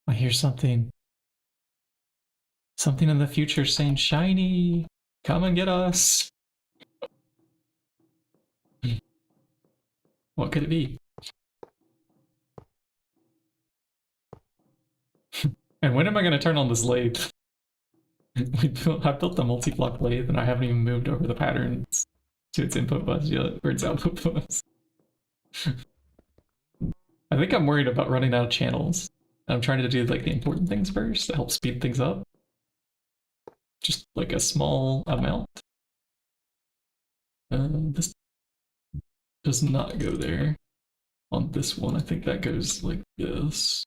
I hear something. Something in the future saying, "Shiny, come and get us." What could it be? And when am I going to turn on this lathe? I built the multi-block lathe and I haven't even moved over the patterns to its input bus yet, or its output bus. I think I'm worried about running out of channels. I'm trying to do like the important things first to help speed things up. Just like a small amount. This does not go there. On this one, I think that goes like this.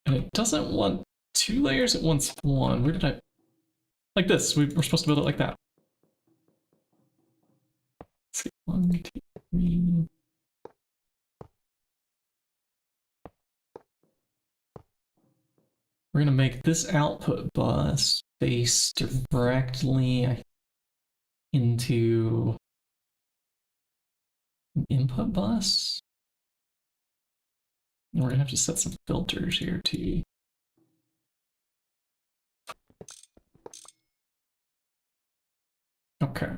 And it doesn't want 2 layers, it wants 1. Where did I... Like this, we're supposed to build it like that. Let's see, 1, 2, 3... We're going to make this output bus face directly into an input bus. And we're going to have to set some filters here too. Okay.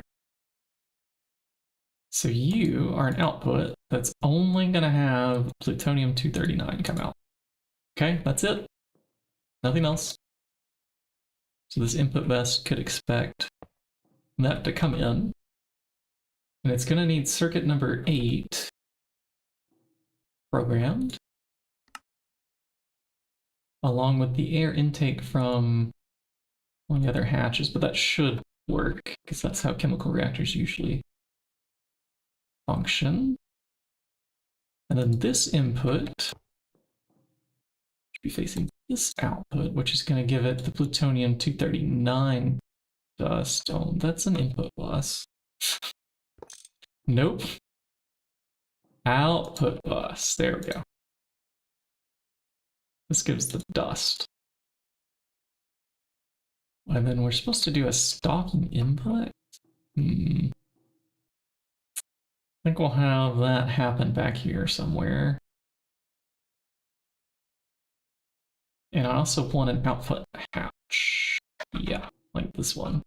So you are an output that's only going to have plutonium-239 come out. Okay, that's it. Nothing else. So this input bus could expect that to come in. And it's going to need circuit number 8 programmed, along with the air intake from one of the other hatches, but that should work, because that's how chemical reactors usually function. And then this input should be facing this output, which is going to give it the plutonium-239 dust. Oh, that's an input bus. Nope. Output bus. There we go. This gives the dust. And then we're supposed to do a stocking input? I think we'll have that happen back here somewhere. And I also want an output hatch. Yeah, like this one.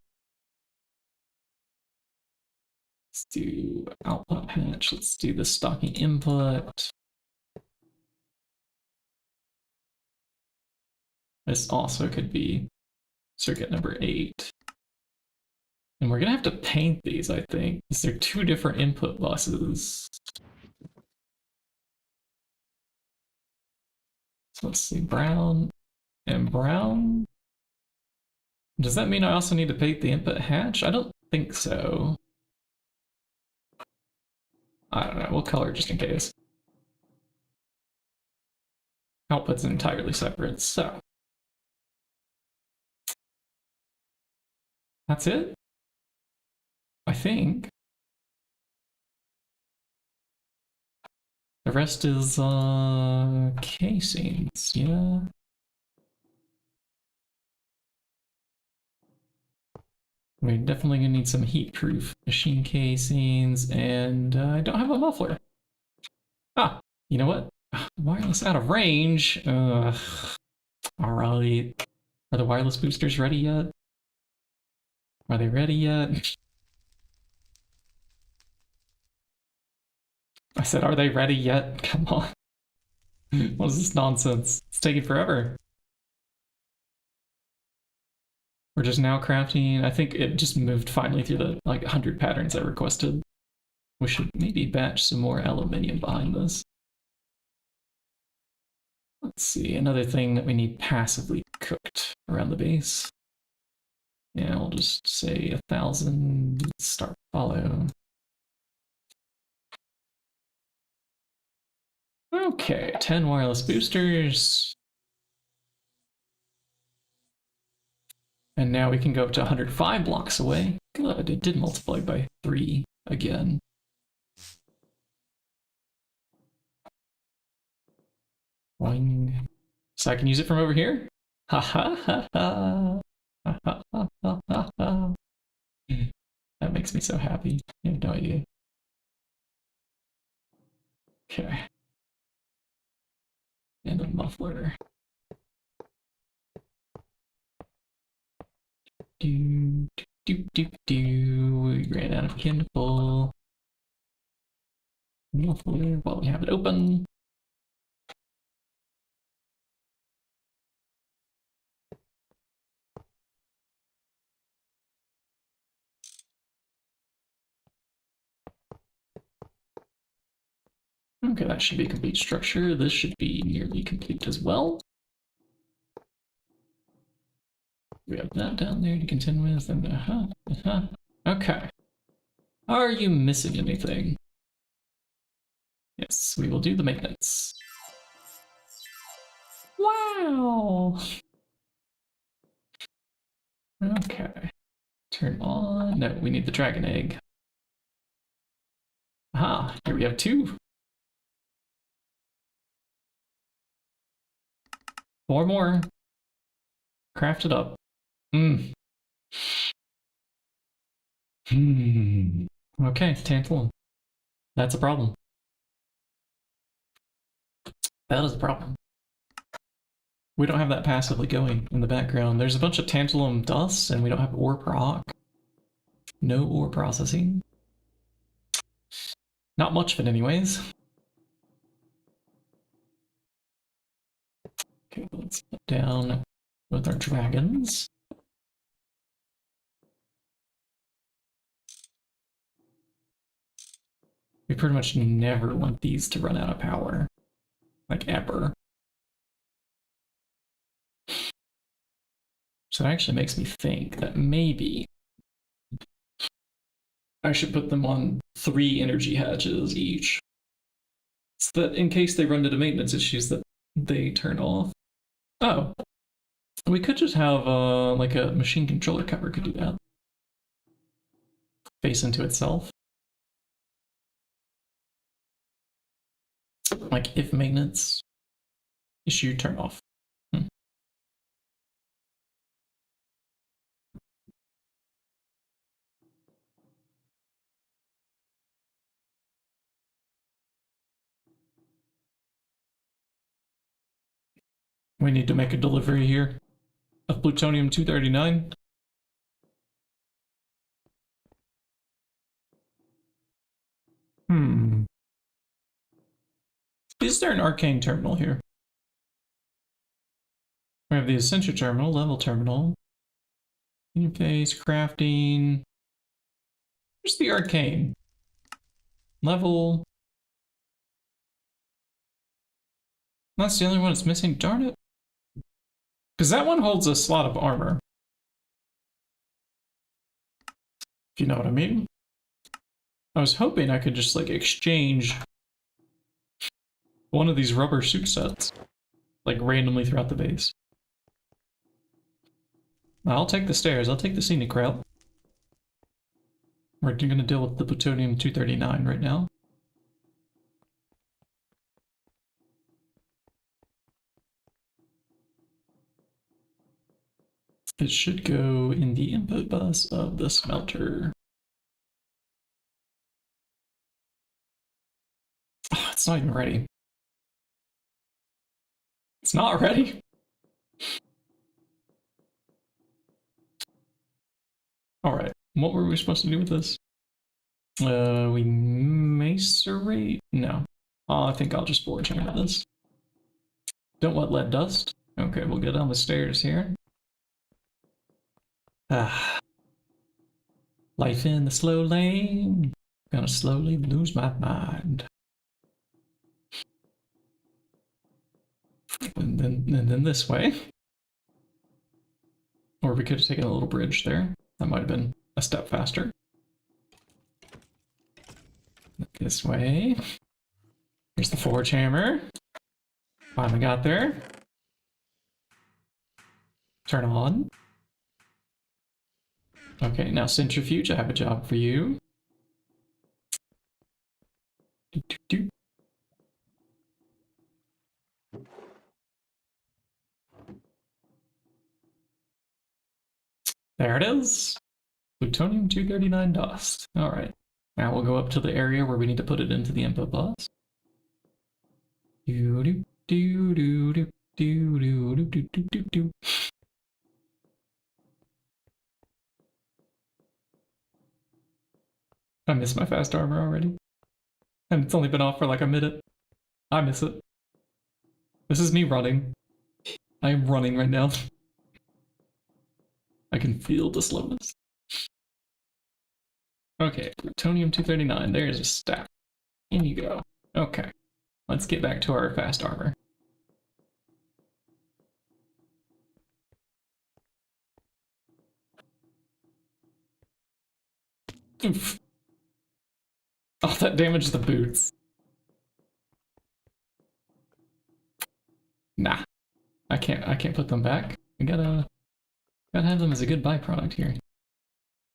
Let's do output hatch. Let's do the stocking input. This also could be circuit number 8. And we're gonna have to paint these, I think, because they're 2 different input buses. So let's see, brown and brown. Does that mean I also need to paint the input hatch? I don't think so. I don't know, we'll color just in case. Output's entirely separate, so. That's it? I think. The rest is casings, yeah. We're definitely gonna need some heat-proof machine casings, and I don't have a muffler. Ah, you know what? Wireless out of range. Alright. Are the wireless boosters ready yet? Are they ready yet? I said, are they ready yet? Come on. What is this nonsense? It's taking forever. We're just now crafting. I think it just moved finally through the like 100 patterns I requested. We should maybe batch some more aluminium behind this. Let's see, another thing that we need passively cooked around the base. Yeah, we'll just say 1,000, start follow. Okay, 10 wireless boosters. And now we can go up to 105 blocks away. Good, it did multiply by 3 again. Boing. So I can use it from over here? Ha ha ha ha. Ha ha ha ha ha. That makes me so happy. You have no idea. Okay. And a muffler. Do, do, do, do. We ran out of kindle. Muffler while we have it open. Okay, that should be a complete structure. This should be nearly complete as well. We have that down there to contend with, and okay. Are you missing anything? Yes, we will do the maintenance. Wow! Okay. Turn on. No, we need the dragon egg. Aha, here we have 2. 4 more. Craft it up. Okay, tantalum. That's a problem. That is a problem. We don't have that passively going in the background. There's a bunch of tantalum dust, and we don't have ore proc. No ore processing. Not much of it anyways. Okay, let's put down with our dragons. We pretty much never want these to run out of power. Like, ever. So that actually makes me think that maybe I should put them on 3 energy hatches each. So that in case they run into maintenance issues that they turn off. Oh. We could just have like a machine controller cover could do that. Face into itself. Like if maintenance issue turn off. We need to make a delivery here of plutonium-239. Is there an arcane terminal here? We have the essential terminal, level terminal, interface, crafting. Where's the arcane? Level. That's the only one that's missing, darn it. Because that one holds a slot of armor. If you know what I mean. I was hoping I could just like exchange one of these rubber suit sets, like randomly throughout the base. I'll take the stairs, I'll take the scenic route. We're gonna deal with the plutonium-239 right now. It should go in the input bus of the smelter. Oh, it's not even ready. It's not ready? Alright, what were we supposed to do with this? We macerate? No. I think I'll just forge into this. Don't want lead dust. Okay, we'll go down the stairs here. Life in the slow lane. Gonna slowly lose my mind. And then this way. Or we could have taken a little bridge there. That might have been a step faster. This way. Here's the forge hammer. Finally got there. Turn on. Okay, now centrifuge, I have a job for you. There it is. Plutonium-239 dust. Alright. Now we'll go up to the area where we need to put it into the input bus. I miss my fast armor already. And it's only been off for like a minute. I miss it. This is me running. I am running right now. I can feel the slowness. Okay, plutonium-239. There's a stack. In you go. Okay. Let's get back to our fast armor. Oof. Oh, that damaged the boots. Nah. I can't put them back. I gotta have them as a good byproduct here.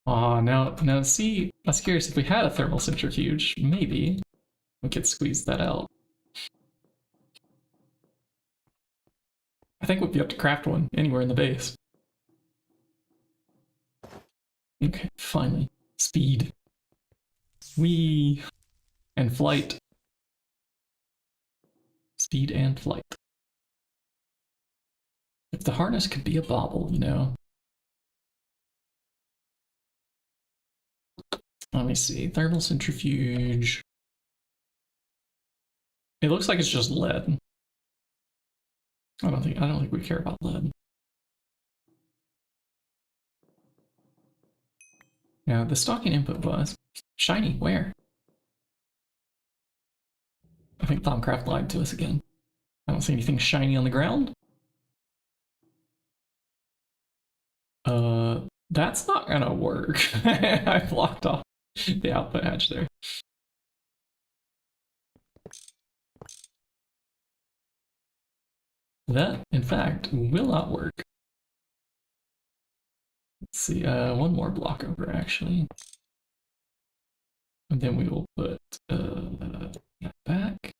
Aw, now see, I was curious if we had a thermal centrifuge, maybe we could squeeze that out. I think we'd be able to craft one anywhere in the base. Okay, finally. Speed. Whee! And flight. Speed and flight. If the harness could be a bauble, you know. Let me see. Thermal centrifuge. It looks like it's just lead. I don't think we care about lead. Now the stocking input was shiny. Where? I think Thaumcraft lied to us again. I don't see anything shiny on the ground. That's not gonna work. I blocked off the output hatch there. That, in fact, will not work. Let's see, one more block over, actually. And then we will put that back.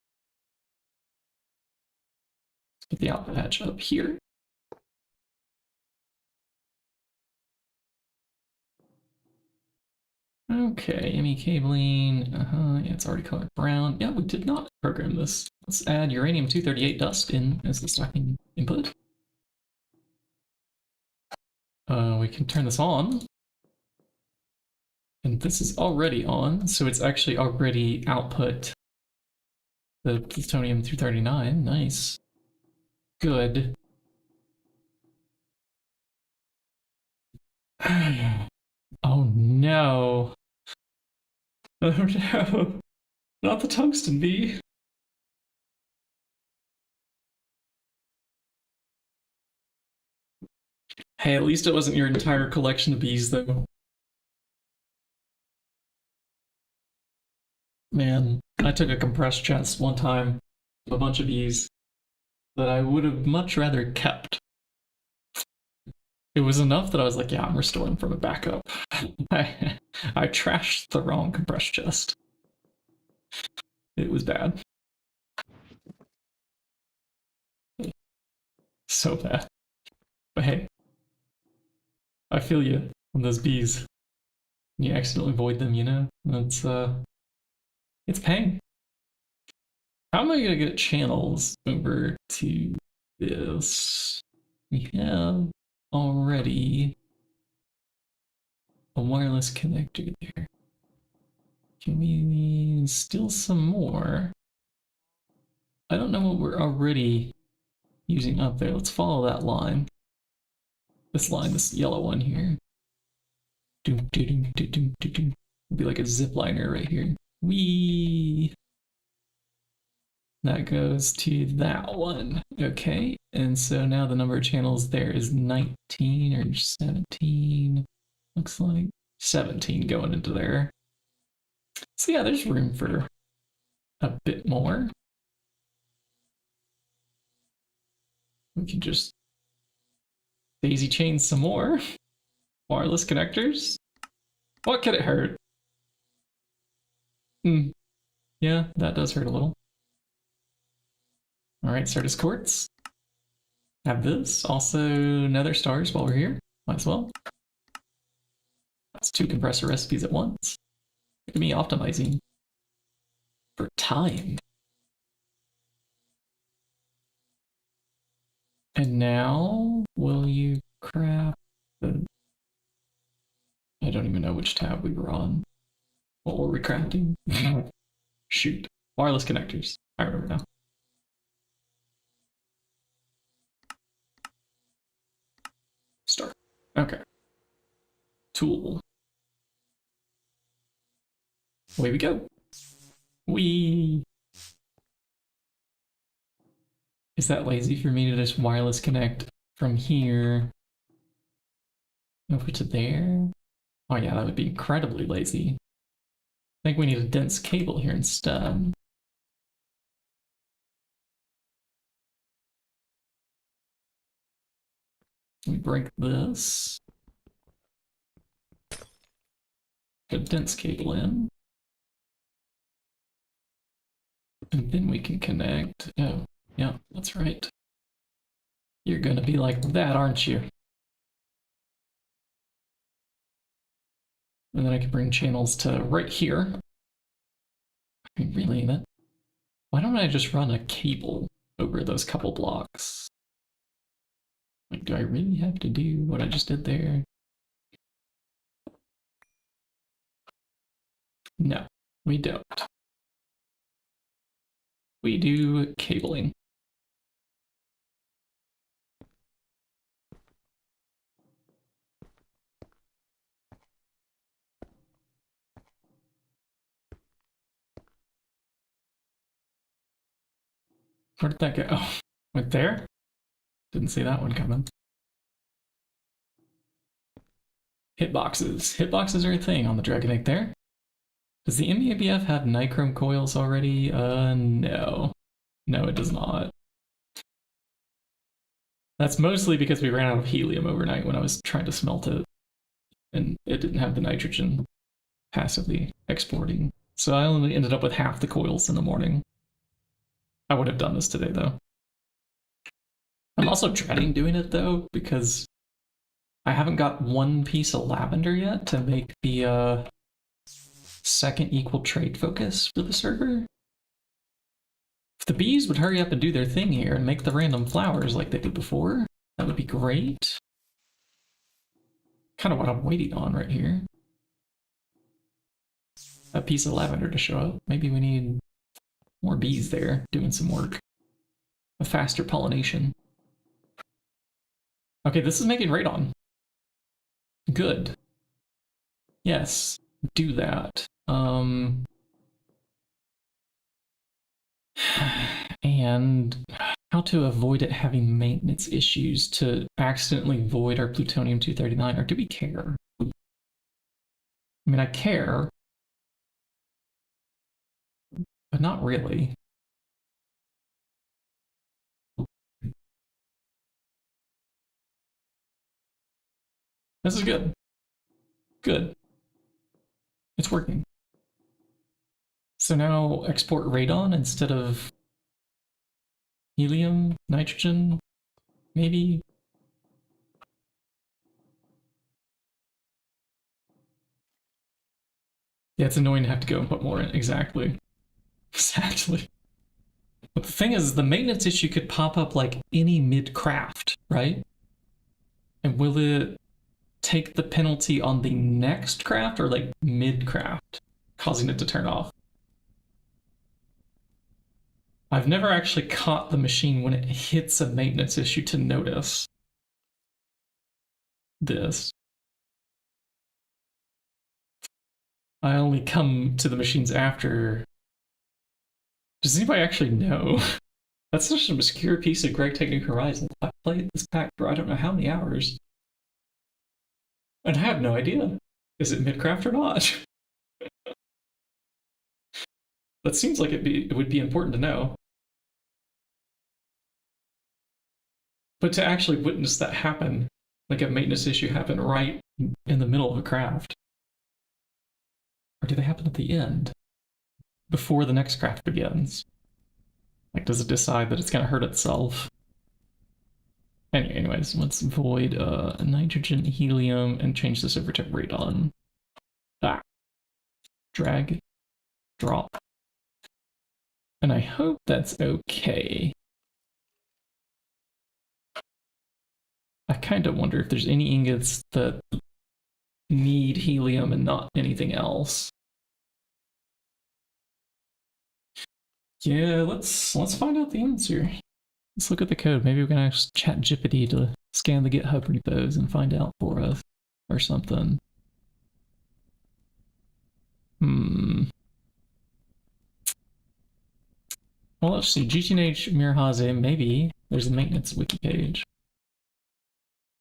Put the output hatch up here. Okay, ME cabling. Yeah, it's already colored brown. Yeah, we did not program this. Let's add uranium-238 dust in as the stacking input. We can turn this on. And this is already on, so it's actually already output the plutonium-239. Nice. Good. Oh no. Oh no. Not the tungsten bee. Hey, at least it wasn't your entire collection of bees, though. Man, I took a compressed chest one time of a bunch of bees that I would have much rather kept. It was enough that I was like, yeah, I'm restoring from a backup. I trashed the wrong compressed chest. It was bad. So bad. But hey, I feel you on those bees. You accidentally void them, you know? That's, it's pain. How am I gonna get channels over to this? We have already a wireless connector there. Can we steal some more? I don't know what we're already using up there. Let's follow that line. This line, this yellow one here. Doom, doom, doom, doom, doom, doom. It'll be like a zip liner right here. Whee! That goes to that one. Okay, and so now the number of channels there is 19 or 17. Looks like 17 going into there. So yeah, there's room for a bit more. We can just daisy chain some more. Wireless connectors. What could it hurt? Yeah, that does hurt a little. Alright, Certus quartz. Have this. Also, nether stars while we're here. Might as well. That's 2 compressor recipes at once. Look at me optimizing for time. And now, will you craft the... I don't even know which tab we were on. What were we crafting? Shoot. Wireless connectors. I remember now. Start. Okay. Tool. Away we go. Whee! Is that lazy for me to just wireless connect from here over to there? Oh yeah, that would be incredibly lazy. I think we need a dense cable here instead. We break this. Put a dense cable in. And then we can connect. Oh, yeah, that's right. You're gonna be like that, aren't you? And then I can bring channels to right here. I mean, really, that... Why don't I just run a cable over those couple blocks? Like, do I really have to do what I just did there? No, we don't. We do cabling. Where did that go? Oh, right there? Didn't see that one coming. Hitboxes. Hitboxes are a thing on the Dragon Egg there. Does the EBF have nichrome coils already? No. No, it does not. That's mostly because we ran out of helium overnight when I was trying to smelt it. And it didn't have the nitrogen passively exporting. So I only ended up with half the coils in the morning. I would have done this today, though. I'm also dreading doing it though, because I haven't got one piece of lavender yet to make the second equal trade focus for the server. If the bees would hurry up and do their thing here and make the random flowers like they did before, that would be great. Kind of what I'm waiting on right here. A piece of lavender to show up. Maybe we need more bees there doing some work. A faster pollination. Okay, this is making radon. Good. Yes, do that. And how to avoid it having maintenance issues to accidentally void our plutonium-239, or do we care? I mean, I care, but not really. This is good. Good. It's working. So now export radon instead of helium, nitrogen, maybe? Yeah, it's annoying to have to go and put more in. Exactly. Exactly. But the thing is, the maintenance issue could pop up like any mid-craft, right? And will it take the penalty on the next craft or like mid-craft, causing it to turn off? I've never actually caught the machine when it hits a maintenance issue to notice this. I only come to the machines after. Does anybody actually know? That's such an obscure piece of GregTech New Horizons. I've played this pack for I don't know how many hours. And I have no idea. Is it mid-craft or not? That seems like it would be important to know. But to actually witness that happen, like a maintenance issue happen right in the middle of a craft. Or do they happen at the end? Before the next craft begins? Like, does it decide that it's going to hurt itself? Anyways, let's void nitrogen, helium, and change this over to radon. Ah. Drag. Drop. And I hope that's okay. I kind of wonder if there's any ingots that need helium and not anything else. Yeah, let's find out the answer. Let's look at the code. Maybe we can ask ChatGPT to scan the GitHub repos and find out for us or something. Well, let's see. GTNH Mirhaze, maybe there's a maintenance wiki page.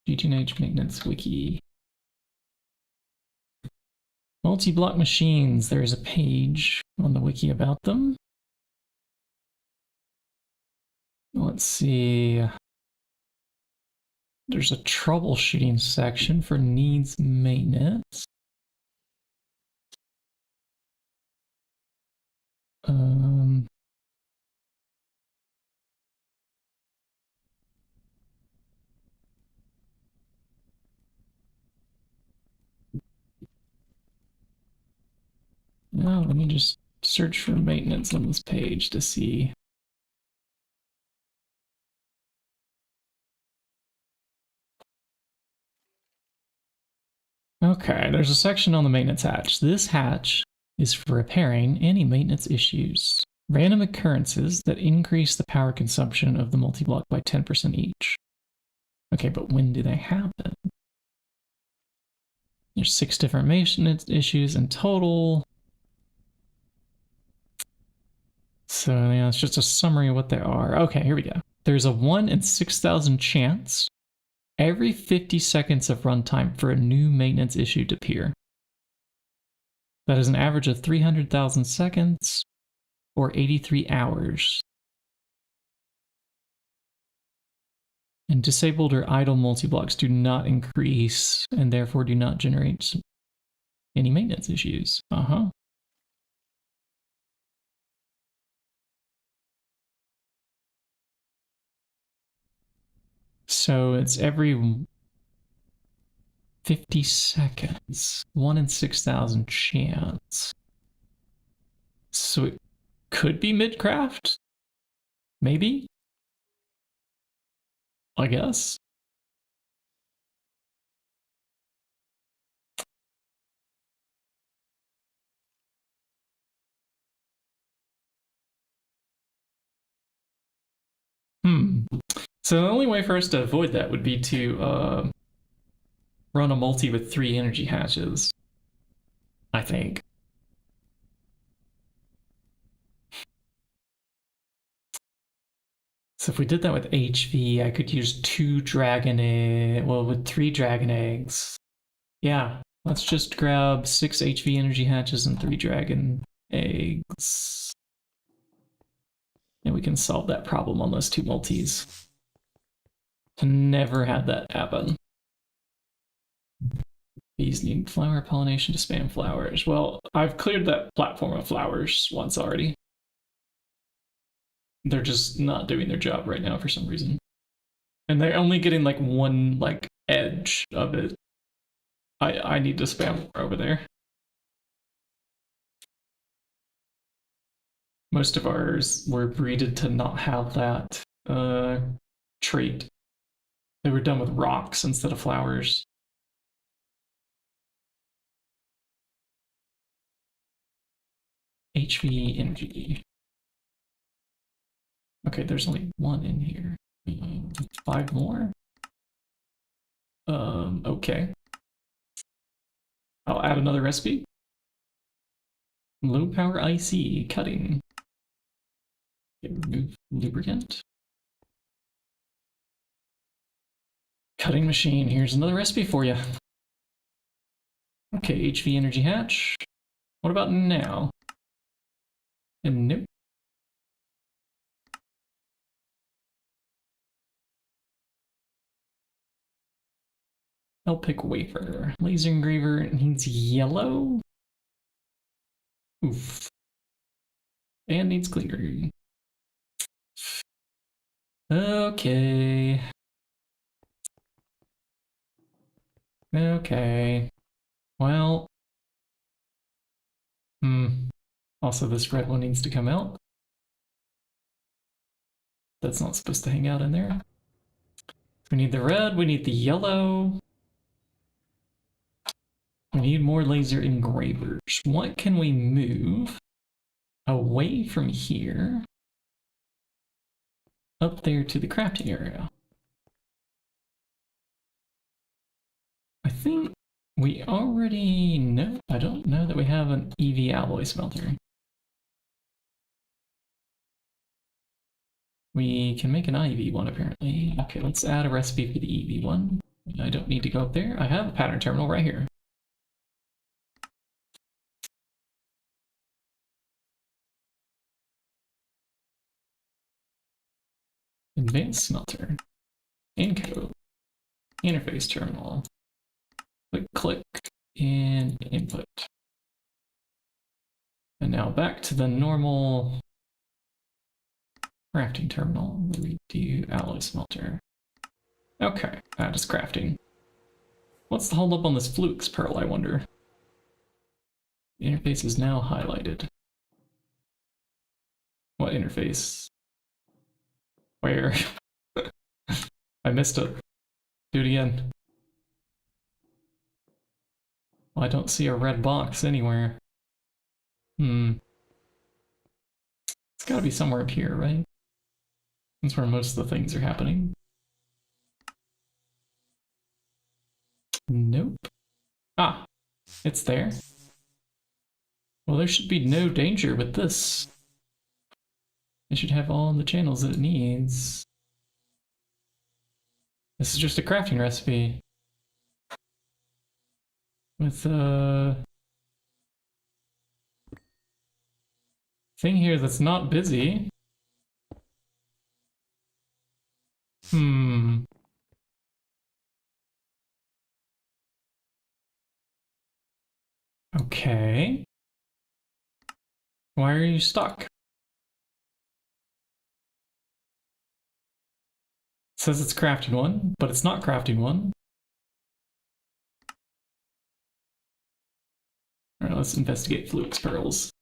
GTNH maintenance wiki. Multi-block machines. There's a page on the wiki about them. Let's see. There's a troubleshooting section for needs maintenance. No, let me just search for maintenance on this page to see. Okay, there's a section on the maintenance hatch. This hatch is for repairing any maintenance issues. Random occurrences that increase the power consumption of the multi-block by 10% each. Okay, but when do they happen? There's 6 different maintenance issues in total. So yeah, it's just a summary of what they are. Okay, here we go. There's a 1 in 6,000 chance every 50 seconds of runtime for a new maintenance issue to appear. That is an average of 300,000 seconds or 83 hours. And disabled or idle multi-blocks do not increase and therefore do not generate any maintenance issues. So it's every 50 seconds. 1 in 6,000 chance. So it could be mid-craft? Maybe? I guess. So the only way for us to avoid that would be to run a multi with 3 energy hatches, I think. So if we did that with HV, I could use 2 dragon eggs, well, with 3 dragon eggs. Yeah, let's just grab 6 HV energy hatches and 3 dragon eggs. And we can solve that problem on those 2 multis. Never had that happen. Bees need flower pollination to spam flowers. Well, I've cleared that platform of flowers once already. They're just not doing their job right now for some reason. And they're only getting like one like edge of it. I need to spam more over there. Most of ours were breeded to not have that trait. They were done with rocks instead of flowers. HV energy. Okay, there's only 1 in here. 5 more? Okay. I'll add another recipe. Low power IC cutting. Remove lubricant. Cutting machine. Here's another recipe for you. Okay, HV energy hatch. What about now? And nope. I'll pick wafer. Laser engraver needs yellow. Oof. And needs cleaner. Okay. Okay. Well. Also, this red one needs to come out. That's not supposed to hang out in there. We need the red, we need the yellow. We need more laser engravers. What can we move away from here up there to the crafting area? I think we already know. I don't know that we have an EV alloy smelter. We can make an IV one apparently. Okay, let's add a recipe for the EV one. I don't need to go up there. I have a pattern terminal right here. Advanced smelter. Encode. Interface terminal. Click and input. And now back to the normal crafting terminal. We do alloy smelter. Okay, that is crafting. What's the holdup on this Flukes pearl, I wonder? The interface is now highlighted. What interface? Where? I missed it. Do it again. Well, I don't see a red box anywhere. It's gotta be somewhere up here, right? That's where most of the things are happening. Nope. Ah, it's there. Well, there should be no danger with this. It should have all the channels that it needs. This is just a crafting recipe. With a thing here that's not busy. Okay. Why are you stuck? says it's crafting one, but it's not crafting one. All right, let's investigate Fluix pearls.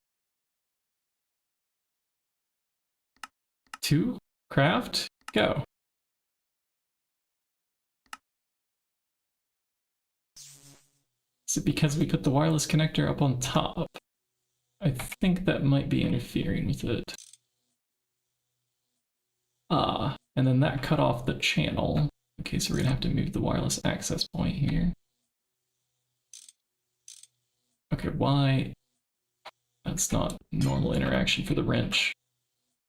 2, craft, go. Is it because we put the wireless connector up on top? I think that might be interfering with it. Ah, and then that cut off the channel. Okay, so we're gonna have to move the wireless access point here. Okay, why? That's not normal interaction for the wrench.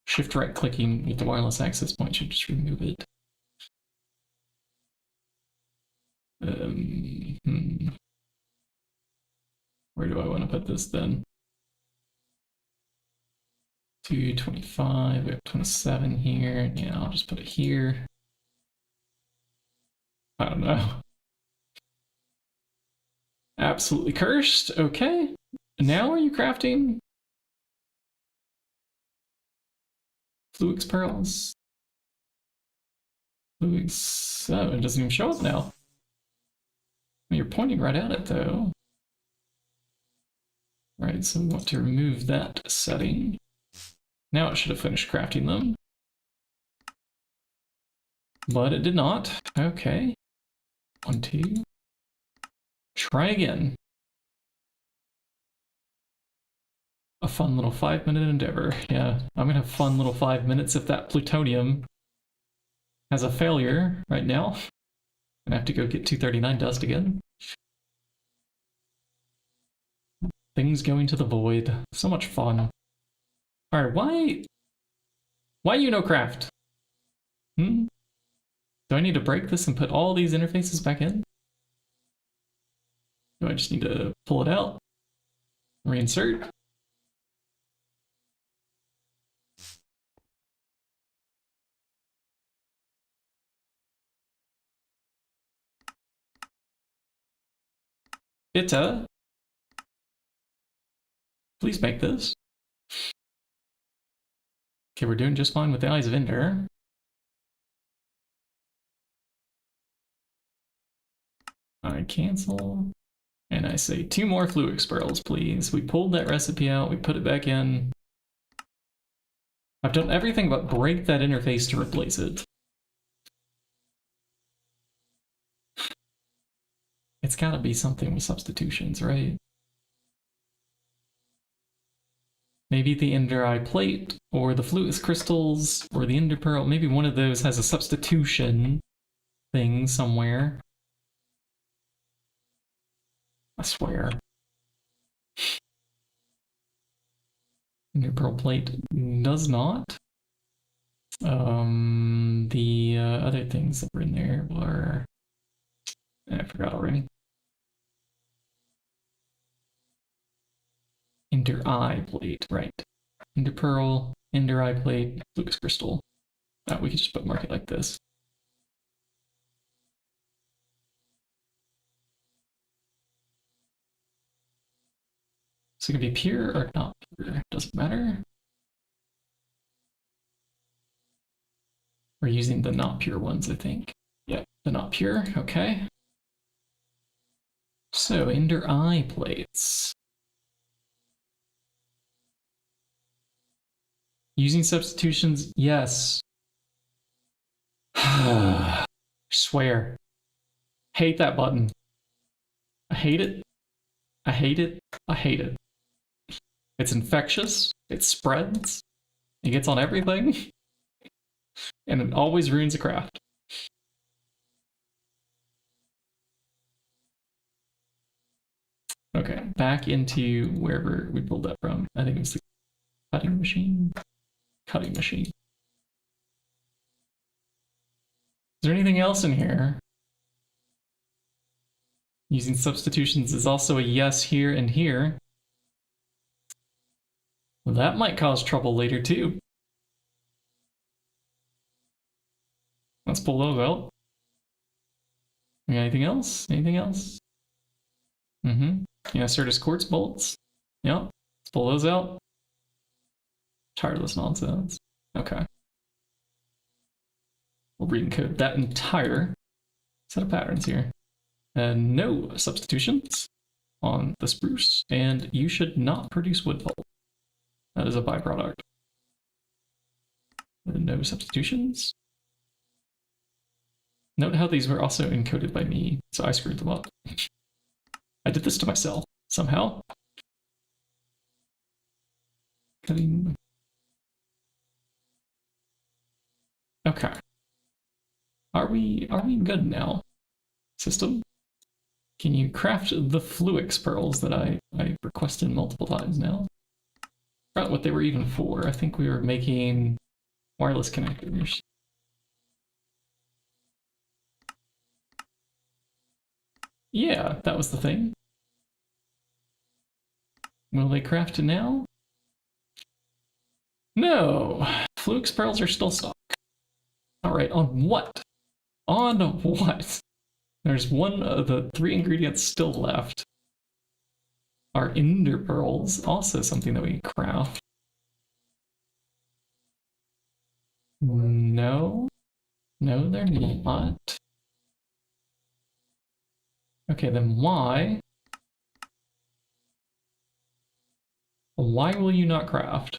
Shift right clicking with the wireless access point should just remove it. Where do I want to put this then? 225, we have 27 here. Yeah, I'll just put it here. I don't know. Absolutely cursed. Okay. Now are you crafting Fluix pearls? Fluix. Oh, it doesn't even show up now. You're pointing right at it though. Right, so we want to remove that setting. Now it should have finished crafting them. But it did not. Okay. 1, 2. Try again. A fun little 5-minute endeavor. Yeah, I'm gonna have fun little 5 minutes if that plutonium has a failure right now. I'm gonna have to go get 239 dust again. Things going to the void. So much fun. Alright, why you no craft? Do I need to break this and put all these interfaces back in? Do I just need to pull it out? Reinsert? Bitta? Please make this. Okay, we're doing just fine with the Eyes of Ender. I cancel. And I say 2 more Fluix pearls, please. We pulled that recipe out, we put it back in. I've done everything but break that interface to replace it. It's gotta be something with substitutions, right? Maybe the Ender Eye plate, or the Fluix crystals, or the Ender Pearl. Maybe one of those has a substitution thing somewhere. I swear. Ender Pearl plate does not. The other things that were in there were... I forgot already. Ender Eye plate, right. Ender Pearl, Ender Eye plate, Fluix crystal. Oh, we could just bookmark it like this. So it can be pure or not pure, doesn't matter. We're using the not pure ones, I think. Yep, the not pure, okay. So, Ender Eye plates. Using substitutions, yes. I swear. Hate that button. I hate it. I hate it. I hate it. It's infectious. It spreads. It gets on everything. And it always ruins a craft. Okay, back into wherever we pulled that from. I think it was the cutting machine. Cutting machine. Is there anything else in here? Using substitutions is also a yes here and here. Well, that might cause trouble later too. Let's pull those out. Anything else? Anything else? Yeah, Certus quartz bolts. Yep. Let's pull those out. Tired of this nonsense. Okay. We'll re-encode that entire set of patterns here. And no substitutions on the spruce, and you should not produce wood pulp. That is a byproduct. No substitutions. Note how these were also encoded by me, so I screwed them up. I did this to myself, somehow. Cutting. Okay. Are we good now, system? Can you craft the Fluix pearls that I requested multiple times now? I forgot what they were even for. I think we were making wireless connectors. Yeah, that was the thing. Will they craft now? No! Fluix pearls are still stock. Alright, on what? On what? There's one of the 3 ingredients still left. Our ender pearls, also something that we can craft. No. No, they're not. Okay, then why? Why will you not craft?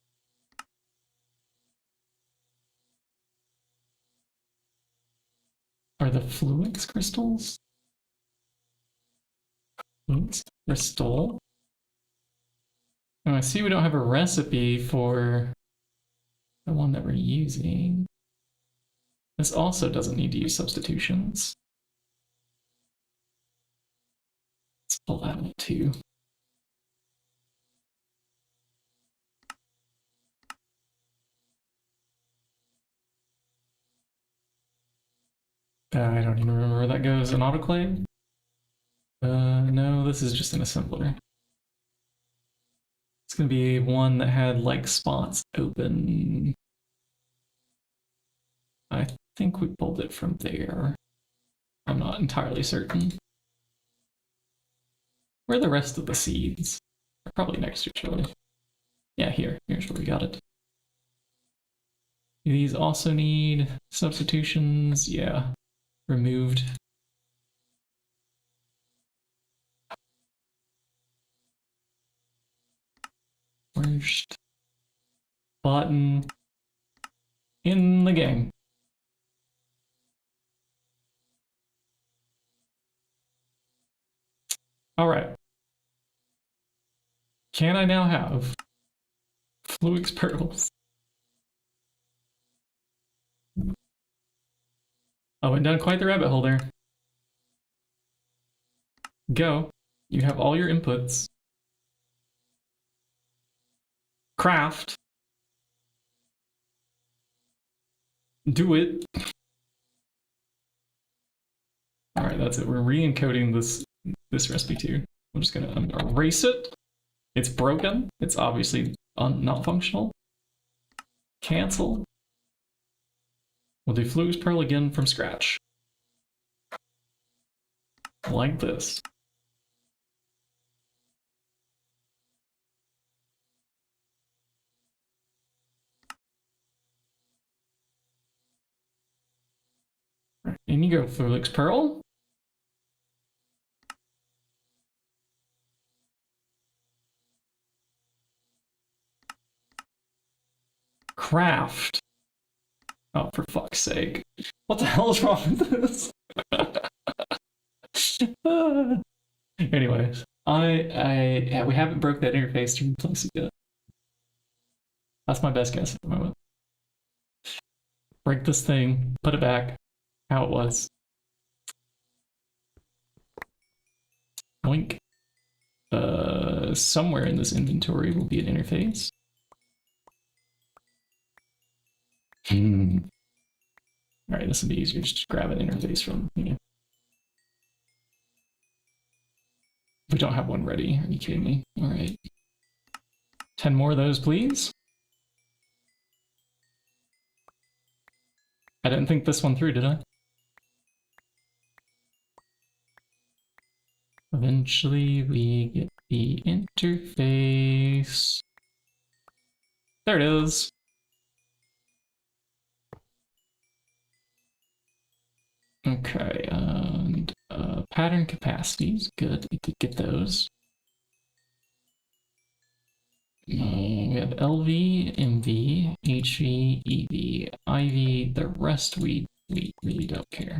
Are the Fluix crystals? Fluix crystal? Oh, I see we don't have a recipe for the one that we're using. This also doesn't need to use substitutions. Let's pull that out too. I don't even remember where that goes. An autoclave? No, this is just an assembler. It's gonna be one that had like spots open. I think we pulled it from there. I'm not entirely certain. Where are the rest of the seeds? They're probably next to each other. Yeah, here's where we got it. These also need substitutions. Yeah, removed. Worst button in the game. All right. Can I now have Fluix pearls? I went down quite the rabbit hole there. Go. You have all your inputs. Craft. Do it. All right, that's it. We're re-encoding this recipe too. I'm just gonna erase it. It's broken. It's obviously not functional. Cancel. We'll do Fluix pearl again from scratch. Like this. And you go Fluix pearl. Craft. Oh, for fuck's sake. What the hell is wrong with this? Anyways, yeah, we haven't broke that interface to replace it yet. That's my best guess at the moment. Break this thing, put it back how it was. Boink. Somewhere in this inventory will be an interface. Alright, this will be easier. Just grab an interface from here. We don't have one ready. Are you kidding me? Alright. 10 more of those, please. I didn't think this one through, did I? Eventually we get the interface. There it is. Okay, and pattern capacities. Good, we did get those. We have LV, MV, HV, EV, IV. The rest we really don't care.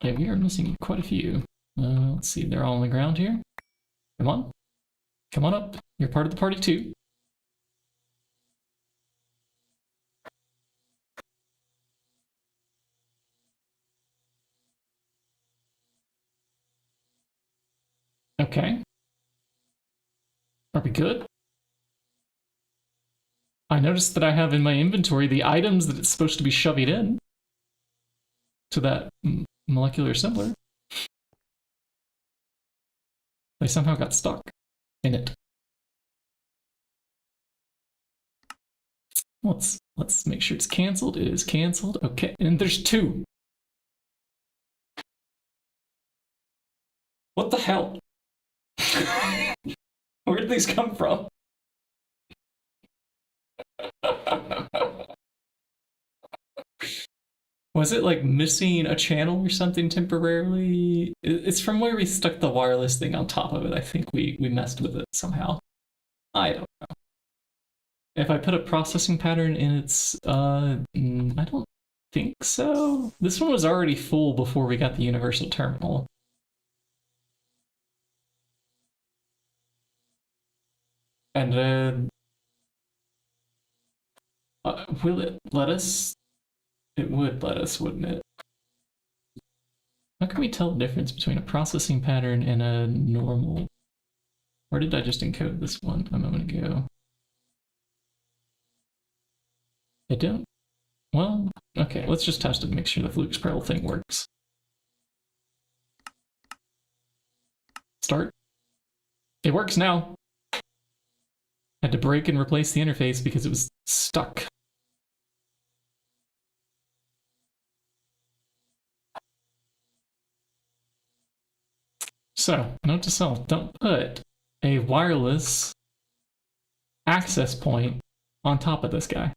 Yeah, we are missing quite a few. Let's see, they're all on the ground here. Come on. Come on up. You're part of the party too. Okay. Are we good? I noticed that I have in my inventory the items that it's supposed to be shoving in to that molecular assembler. They somehow got stuck in it. Let's make sure it's canceled. It is canceled. Okay, and there's 2. What the hell? Where did these come from? Was it like missing a channel or something temporarily? It's from where we stuck the wireless thing on top of it. I think we messed with it somehow. I don't know. If I put a processing pattern in its, I don't think so. This one was already full before we got the universal terminal. And will it let us? It would let us, wouldn't it? How can we tell the difference between a processing pattern and a normal? Where did I just encode this one a moment ago? I don't. Well, okay, let's just test it and make sure the Fluke Sprell thing works. Start. It works now. Had to break and replace the interface because it was stuck. So, note to self, don't put a wireless access point on top of this guy.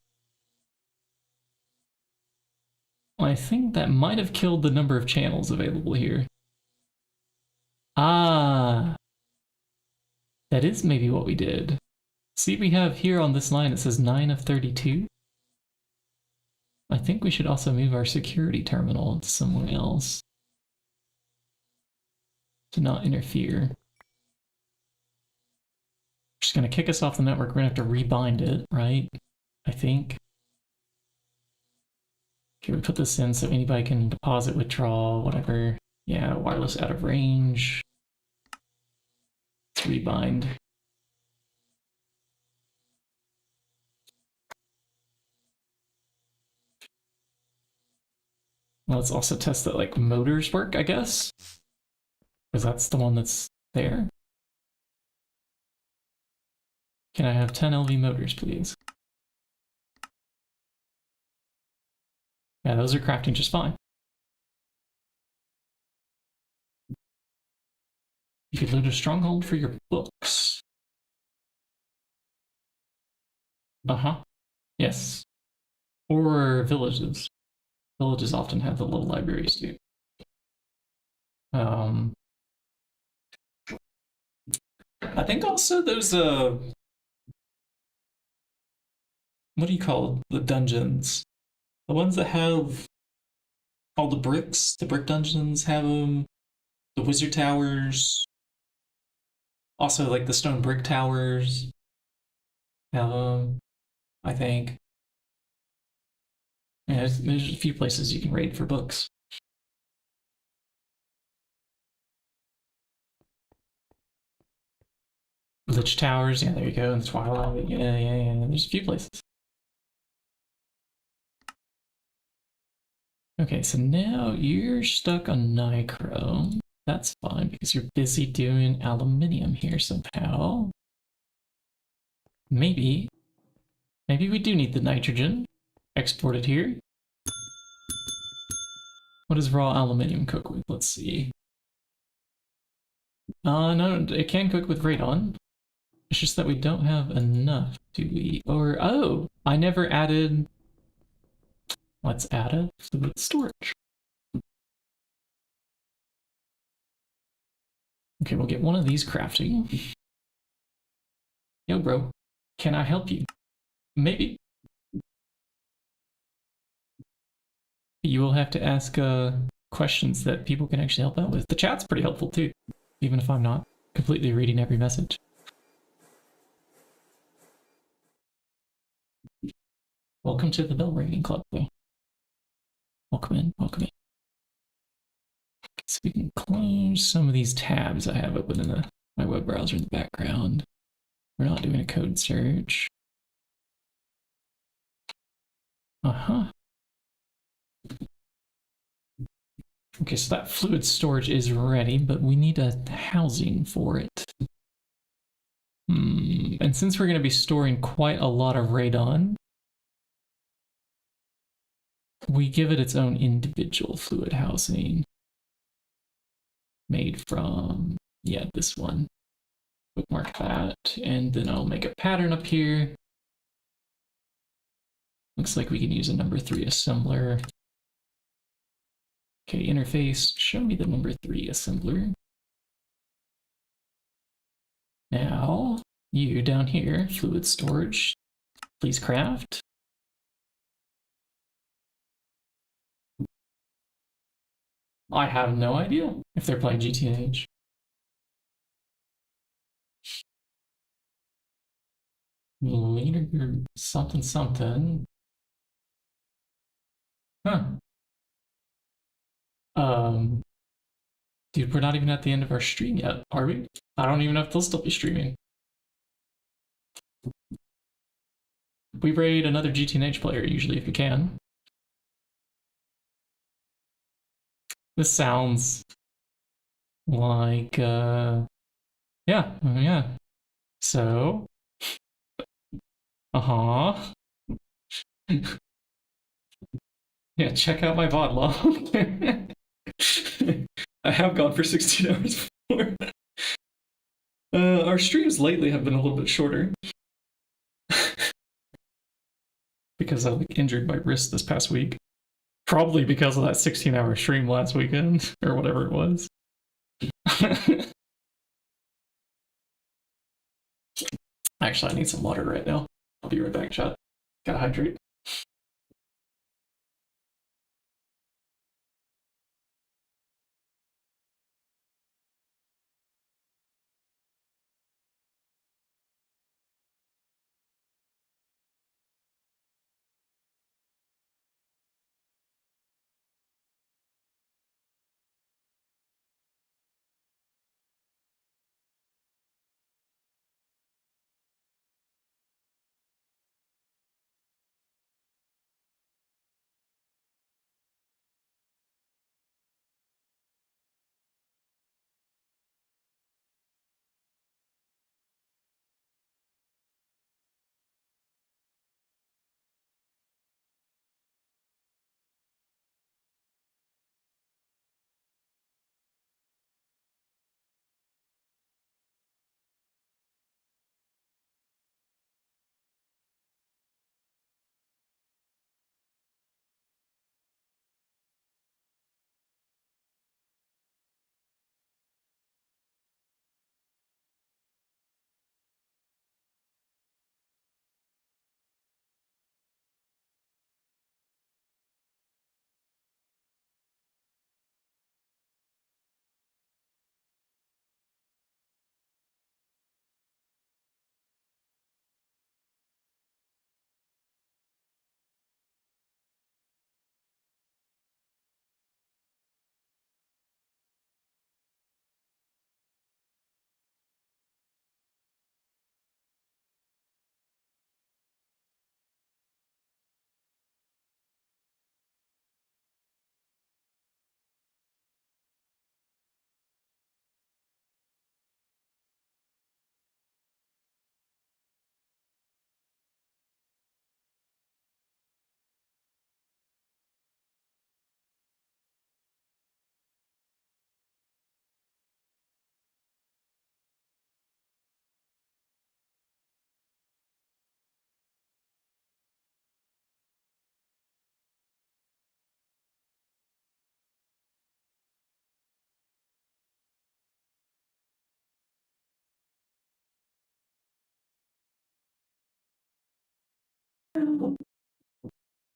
I think that might have killed the number of channels available here. Ah, that is maybe what we did. See, we have here on this line, it says 9 of 32. I think we should also move our security terminal to somewhere else to not interfere. Just gonna kick us off the network. We're gonna have to rebind it, right? I think. Okay, we put this in so anybody can deposit, withdraw, whatever. Yeah, wireless out of range. Let's rebind. Well, let's also test that like motors work, I guess. Because that's the one that's there. Can I have 10 LV motors, please? Yeah, those are crafting just fine. You could loot a stronghold for your books. Uh-huh. Yes. Or villages. Villages often have the little libraries too. I think also those what do you call the dungeons? The ones that have all the bricks, the brick dungeons have them. The wizard towers. Also like the stone brick towers have them, I think. Yeah, there's a few places you can raid for books. Lich Towers, yeah, there you go, in the Twilight, yeah, there's a few places. Okay, so now you're stuck on Nichrome. That's fine, because you're busy doing aluminium here somehow. Maybe we do need the nitrogen. Export it here. What does raw aluminium cook with? Let's see. No, it can cook with radon. It's just that we don't have enough, do we? Or, oh, I never added... Let's add a fluid storage. Okay, we'll get one of these crafting. Yo, bro, can I help you? Maybe. You will have to ask questions that people can actually help out with. The chat's pretty helpful too, even if I'm not completely reading every message. Welcome to the bell ringing club, though. Welcome in, welcome in. So we can close some of these tabs I have open in my web browser in the background. We're not doing a code search. Uh-huh. Okay, so that fluid storage is ready, but we need a housing for it. And since we're going to be storing quite a lot of radon, we give it its own individual fluid housing. Made from, yeah, this one. Bookmark that, and then I'll make a pattern up here. Looks like we can use a number 3 assembler. Okay, interface, show me the number 3 assembler. Now, you down here, fluid storage, please craft. I have no idea if they're playing GTNH. Leader something something. Huh. Dude, we're not even at the end of our stream yet, are we? I don't even know if they'll still be streaming. We raid another GTNH player usually if we can. This sounds like, yeah. So, yeah, check out my VOD log. I have gone for 16 hours before. Our streams lately have been a little bit shorter. Because I injured my wrist this past week. Probably because of that 16-hour stream last weekend, or whatever it was. Actually, I need some water right now. I'll be right back, chat. Gotta hydrate.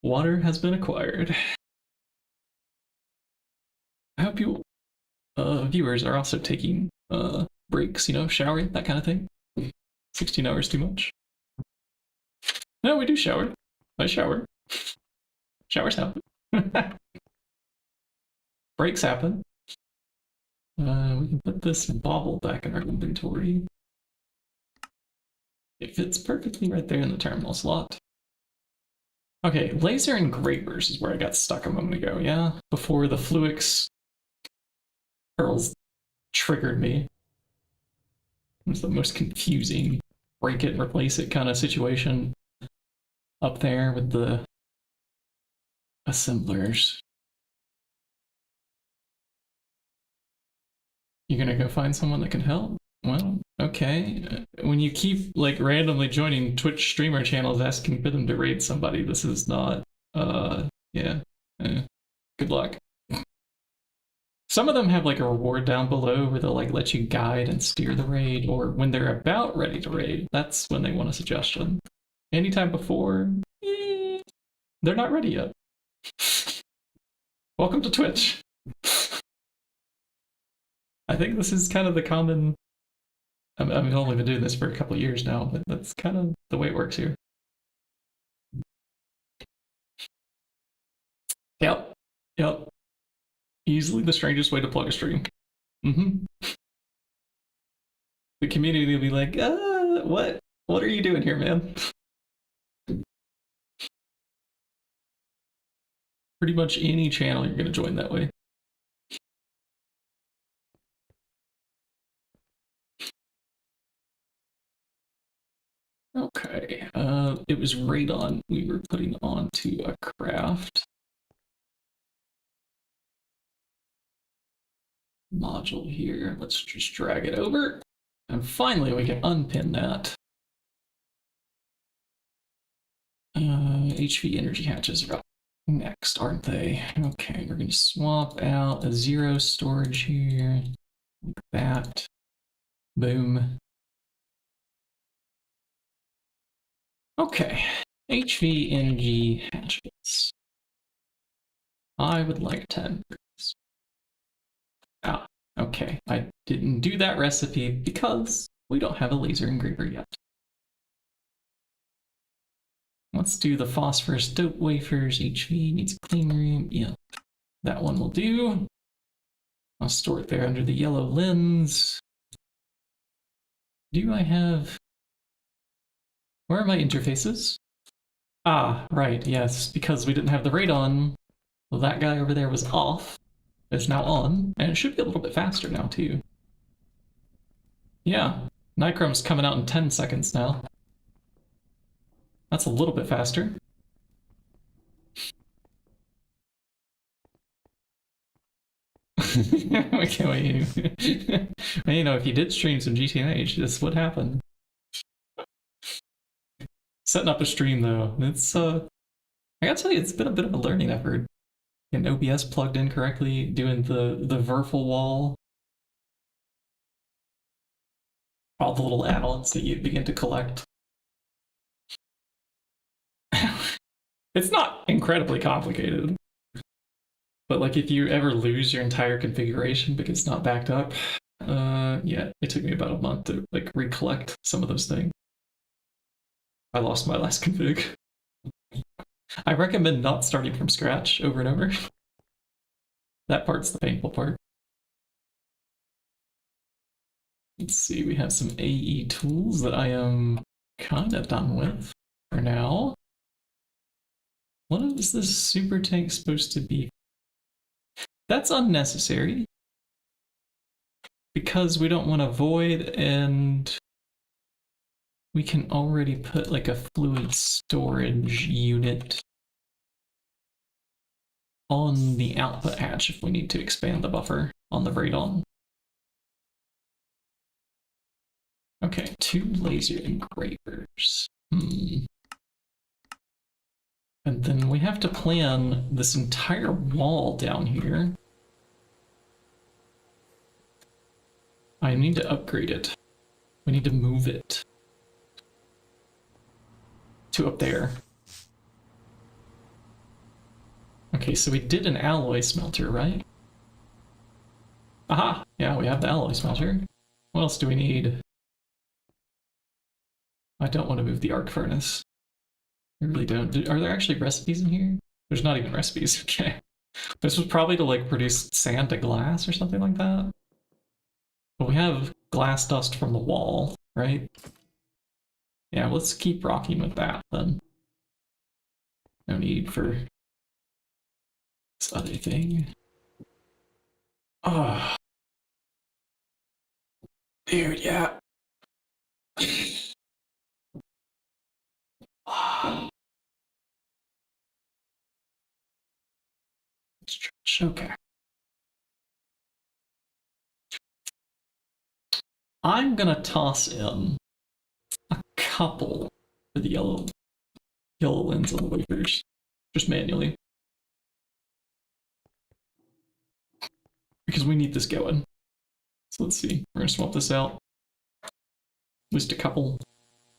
Water has been acquired. I hope you viewers are also taking breaks, you know, showering, that kind of thing. 16 hours too much. No, we do shower. I shower. Showers happen. Breaks happen. We can put this bauble back in our inventory. It fits perfectly right there in the terminal slot. Okay, laser engravers is where I got stuck a moment ago, yeah? Before the Fluix pearls triggered me. It was the most confusing break it, replace it kind of situation up there with the assemblers. You're gonna go find someone that can help? Well, okay. When you keep like randomly joining Twitch streamer channels asking for them to raid somebody, this is not, yeah. Good luck. Some of them have like a reward down below where they'll like let you guide and steer the raid, or when they're about ready to raid, that's when they want a suggestion. Anytime before, they're not ready yet. Welcome to Twitch. I think this is kind of the common. I've only been doing this for a couple of years now, but that's kind of the way it works here. Yep. Easily the strangest way to plug a stream. The community will be like, what? What are you doing here, man? Pretty much any channel you're gonna join that way. Okay, it was radon we were putting onto a craft module here. Let's just drag it over. And finally we can unpin that. HV energy hatches are up next, aren't they? Okay, we're gonna swap out a 0 storage here, like that. Boom. Okay, HV energy hatches. I would like 10. Ah, okay, I didn't do that recipe because we don't have a laser engraver yet. Let's do the phosphorus dope wafers. HV needs a clean room. Yep, that one will do. I'll store it there under the yellow lens. Do I have... Where are my interfaces? Ah, right, yes, because we didn't have the radon. Well, that guy over there was off. It's now on, and it should be a little bit faster now, too. Yeah, Nichrome's coming out in 10 seconds now. That's a little bit faster. Okay, wait. Well, you know, if you did stream some GTNH, this would happen. Setting up a stream, though, it's, I gotta tell you, it's been a bit of a learning effort. Getting OBS plugged in correctly, doing the vertical wall. All the little add-ons that you begin to collect. It's not incredibly complicated. But like if you ever lose your entire configuration because it's not backed up, yeah, it took me about a month to like recollect some of those things. I lost my last config. I recommend not starting from scratch over and over. That part's the painful part. Let's see, we have some AE tools that I am kind of done with for now. What is this super tank supposed to be? That's unnecessary because we don't want a void, and we can already put like a fluid storage unit on the output hatch if we need to expand the buffer on the radon. Okay, 2 laser engravers. And then we have to plan this entire wall down here. I need to upgrade it. We need to move it to up there. Okay, so we did an alloy smelter, right? Aha! Yeah, we have the alloy smelter. What else do we need? I don't want to move the arc furnace. I really don't. Are there actually recipes in here? There's not even recipes, okay. This was probably to like produce sand to glass or something like that. But we have glass dust from the wall, right? Yeah, let's keep rocking with that then. No need for this other thing. Oh. Dude, yeah. Okay. I'm gonna toss in a couple for the yellow lens on the wafers, just manually, because we need this going. So let's see. We're gonna swap this out. Just a couple.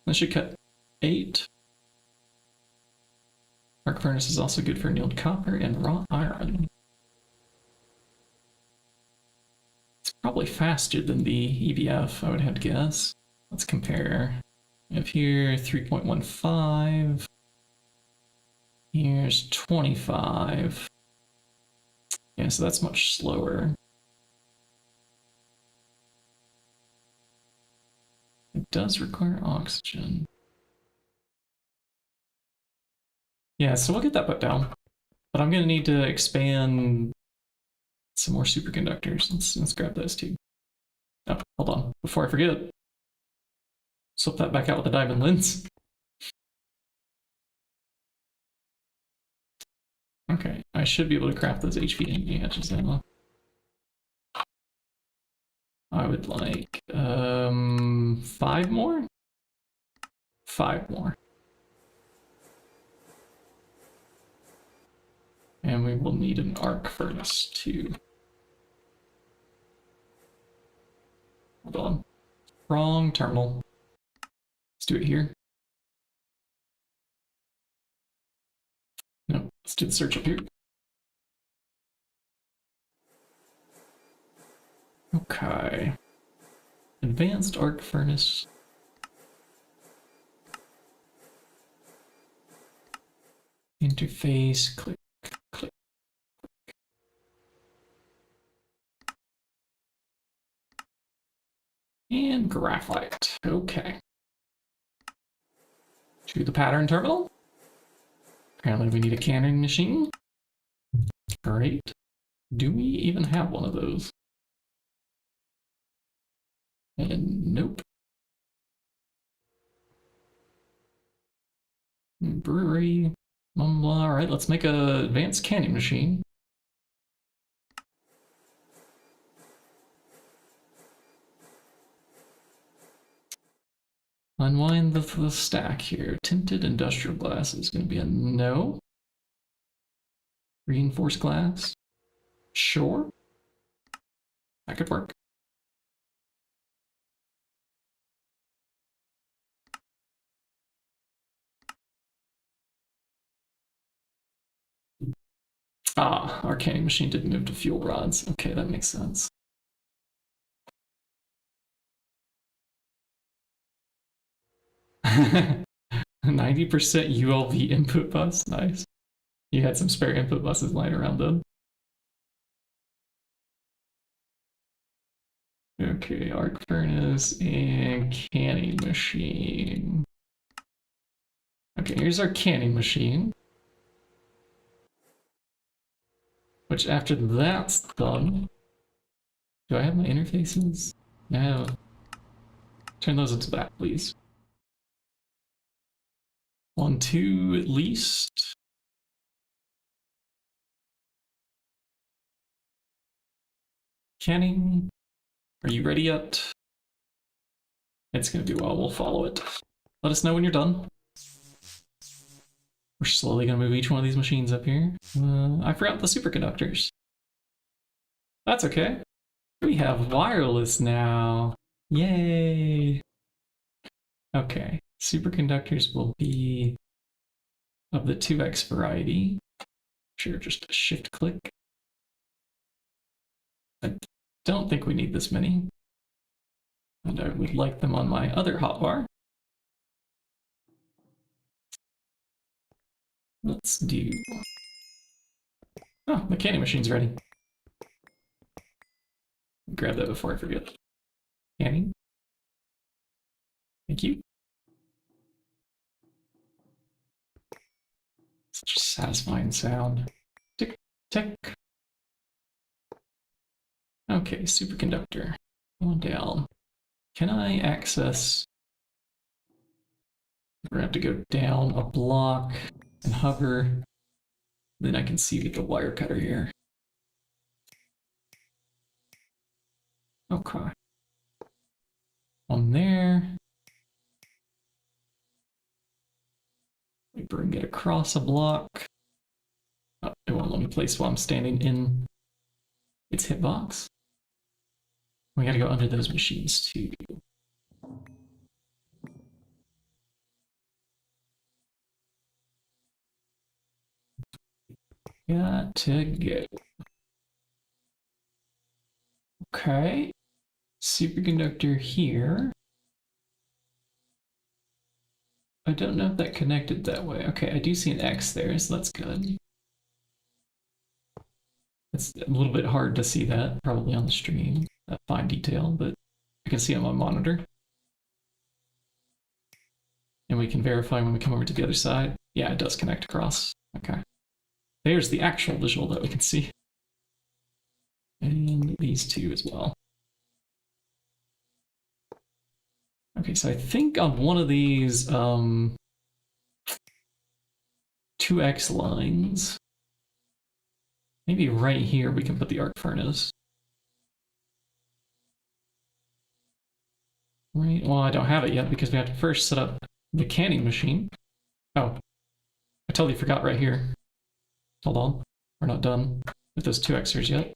That should cut 8. Arc furnace is also good for annealed copper and wrought iron. It's probably faster than the EBF, I would have to guess. Let's compare. We have here 3.15. Here's 25. Yeah, so that's much slower. It does require oxygen. Yeah, so we'll get that put down. But I'm gonna need to expand some more superconductors. Let's grab those too. Oh, hold on. Before I forget, swap that back out with the diamond lens. Okay, I should be able to craft those HV hatches now. I would like 5 more? 5 more. And we will need an arc furnace too. Hold on. Wrong terminal. Let's do it here. No, let's do the search up here. Okay. Advanced arc furnace. Interface, click, click. And graphite. Okay. To the pattern terminal. Apparently we need a canning machine. Great. Do we even have one of those? And nope. Brewery. All right, let's make an advanced canning machine. Unwind the stack here. Tinted industrial glass is going to be a no. Reinforced glass. Sure. That could work. Ah, our canning machine didn't move to fuel rods. Okay, that makes sense. %90 ULV input bus. Nice. You had some spare input buses lying around then. Okay, arc furnace and canning machine. Okay, here's our canning machine. Which after that's done, do I have my interfaces? No. Turn those into that, please. 1, 2 at least. Canning, are you ready yet? It's gonna do well, we'll follow it. Let us know when you're done. We're slowly gonna move each one of these machines up here. I forgot the superconductors. That's okay. We have wireless now. Yay! Okay, superconductors will be of the 2x variety. Sure, just a shift click. I don't think we need this many. And I would like them on my other hotbar. Let's do... Oh, the candy machine's ready. Grab that before I forget. Candy. Thank you. Such a satisfying sound. Tick, tick. Okay, superconductor. Going down. Can I access... We're gonna have to go down a block and hover. Then I can see with the wire cutter here. Okay. On there. We bring it across a block. Oh, it won't let me place while I'm standing in its hitbox. We gotta go under those machines too. Got to go. Okay. Superconductor here. I don't know if that connected that way. Okay, I do see an X there, so that's good. It's a little bit hard to see that, probably on the stream, that fine detail, but I can see it on my monitor. And we can verify when we come over to the other side. Yeah, it does connect across. Okay. There's the actual visual that we can see. And these two as well. Okay, so I think on one of these 2x lines, maybe right here we can put the arc furnace. Right, well, I don't have it yet because we have to first set up the canning machine. Oh, I totally forgot right here. Hold on, we're not done with those 2xers yet.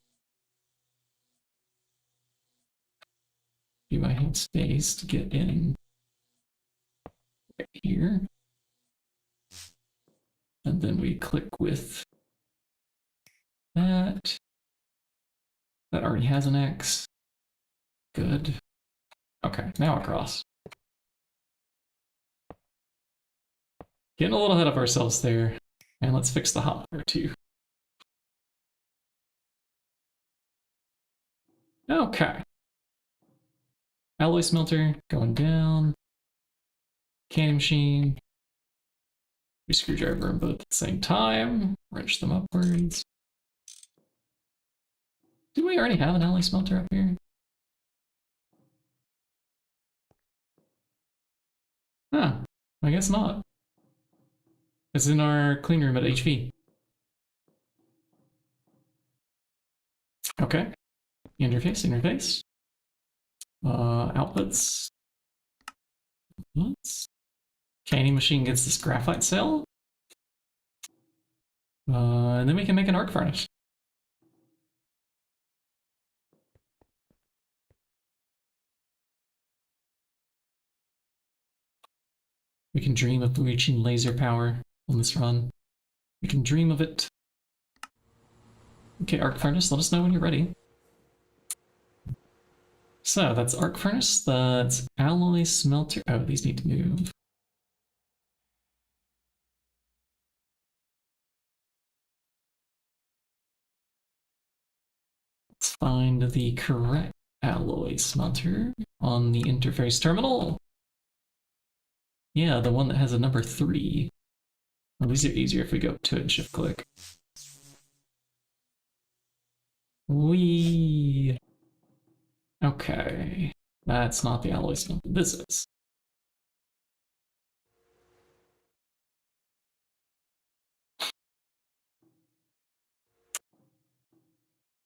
Do my hand space to get in right here. And then we click with that. That already has an X. Good. Okay, now across. Getting a little ahead of ourselves there. And let's fix the hotbar too. Okay. Alloy smelter going down. Canning machine. We screwdriver them both at the same time. Wrench them upwards. Do we already have an alloy smelter up here? Huh. I guess not. It's in our clean room at HV. Okay. Interface, interface. Outputs. Outputs. Canning machine gets this graphite cell. And then we can make an arc furnace. We can dream of reaching laser power on this run. We can dream of it. Okay, arc furnace, let us know when you're ready. So that's arc furnace, that's alloy smelter. Oh, these need to move. Let's find the correct alloy smelter on the interface terminal. Yeah, the one that has a number 3. Well, these are easier if we go up to it and shift click. Whee! Okay, that's not the alloy smelter. This is.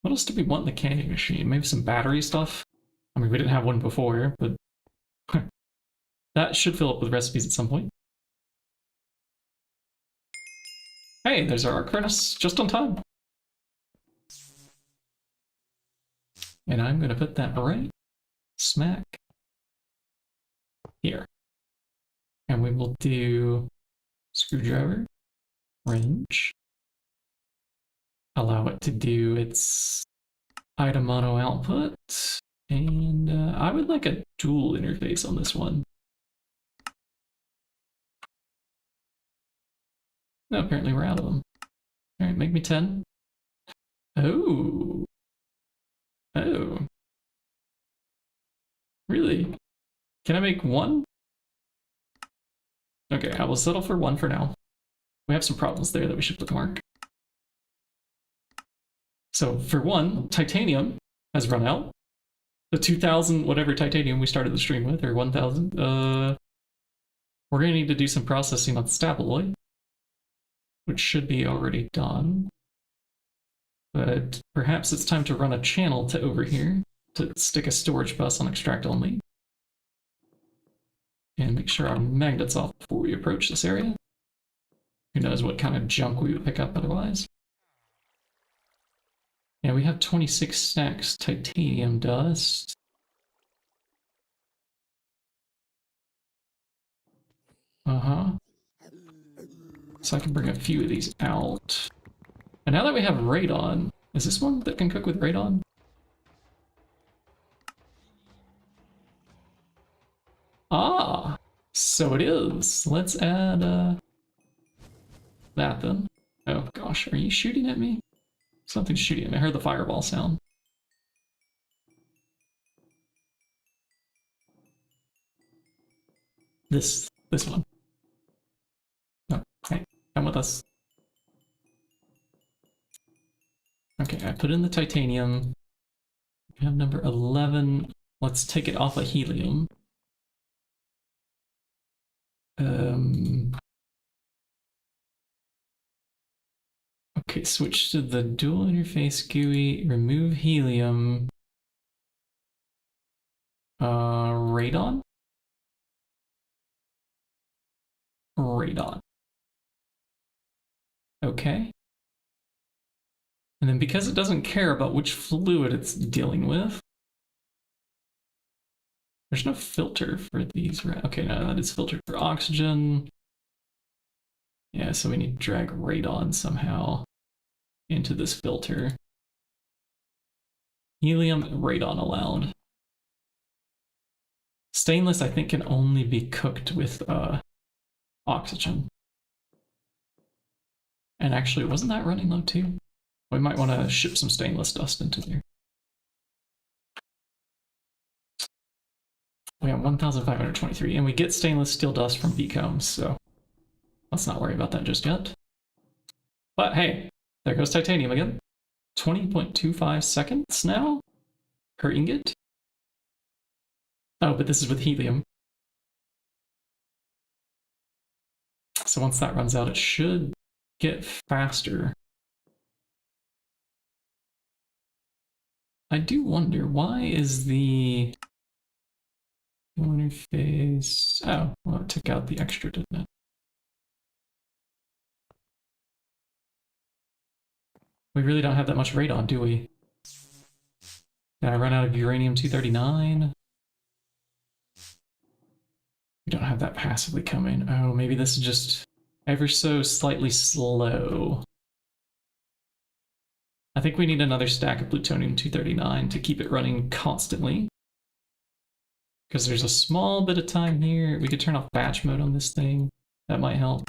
What else do we want in the canning machine? Maybe some battery stuff? I mean, we didn't have one before, but that should fill up with recipes at some point. Hey, there's our arc furnace, just on time. And I'm gonna put that right smack here. And we will do screwdriver, wrench, allow it to do its item mono output. And I would like a dual interface on this one. No, apparently we're out of them. All right, make me 10. Oh. Oh. Really? Can I make 1? Okay, I will settle for 1 for now. We have some problems there that we should bookmark. So for 1, titanium has run out. The 2000 whatever titanium we started the stream with, or 1000. We're gonna need to do some processing on stabaloid, which should be already done. But perhaps it's time to run a channel to over here to stick a storage bus on extract only. And make sure our magnet's off before we approach this area. Who knows what kind of junk we would pick up otherwise. Yeah, we have 26 stacks titanium dust. Uh-huh. So I can bring a few of these out. And now that we have radon, is this one that can cook with radon? Ah, so it is. Let's add that then. Oh gosh, are you shooting at me? Something's shooting at me. I heard the fireball sound. This one. Oh, hey, come with us. Okay, I put in the titanium. We have number 11. Let's take it off of helium. Okay, switch to the dual interface GUI, remove helium. Radon? Radon. Okay. And then because it doesn't care about which fluid it's dealing with, there's no filter for these. Okay, no, that is filtered for oxygen. Yeah, so we need to drag radon somehow into this filter. Helium, radon allowed. Stainless, I think, can only be cooked with oxygen. And actually, wasn't that running low too? We might want to ship some stainless dust into there. We have 1,523, and we get stainless steel dust from beacombs, so let's not worry about that just yet. But hey, there goes titanium again. 20.25 seconds now per ingot. Oh, but this is with helium. So once that runs out, it should get faster. I do wonder, why is the interface... Oh, well, it took out the extra, didn't it? We really don't have that much radon, do we? Did I run out of uranium-239? We don't have that passively coming. Oh, maybe this is just ever so slightly slow. I think we need another stack of plutonium-239 to keep it running constantly. Because there's a small bit of time here. We could turn off batch mode on this thing. That might help.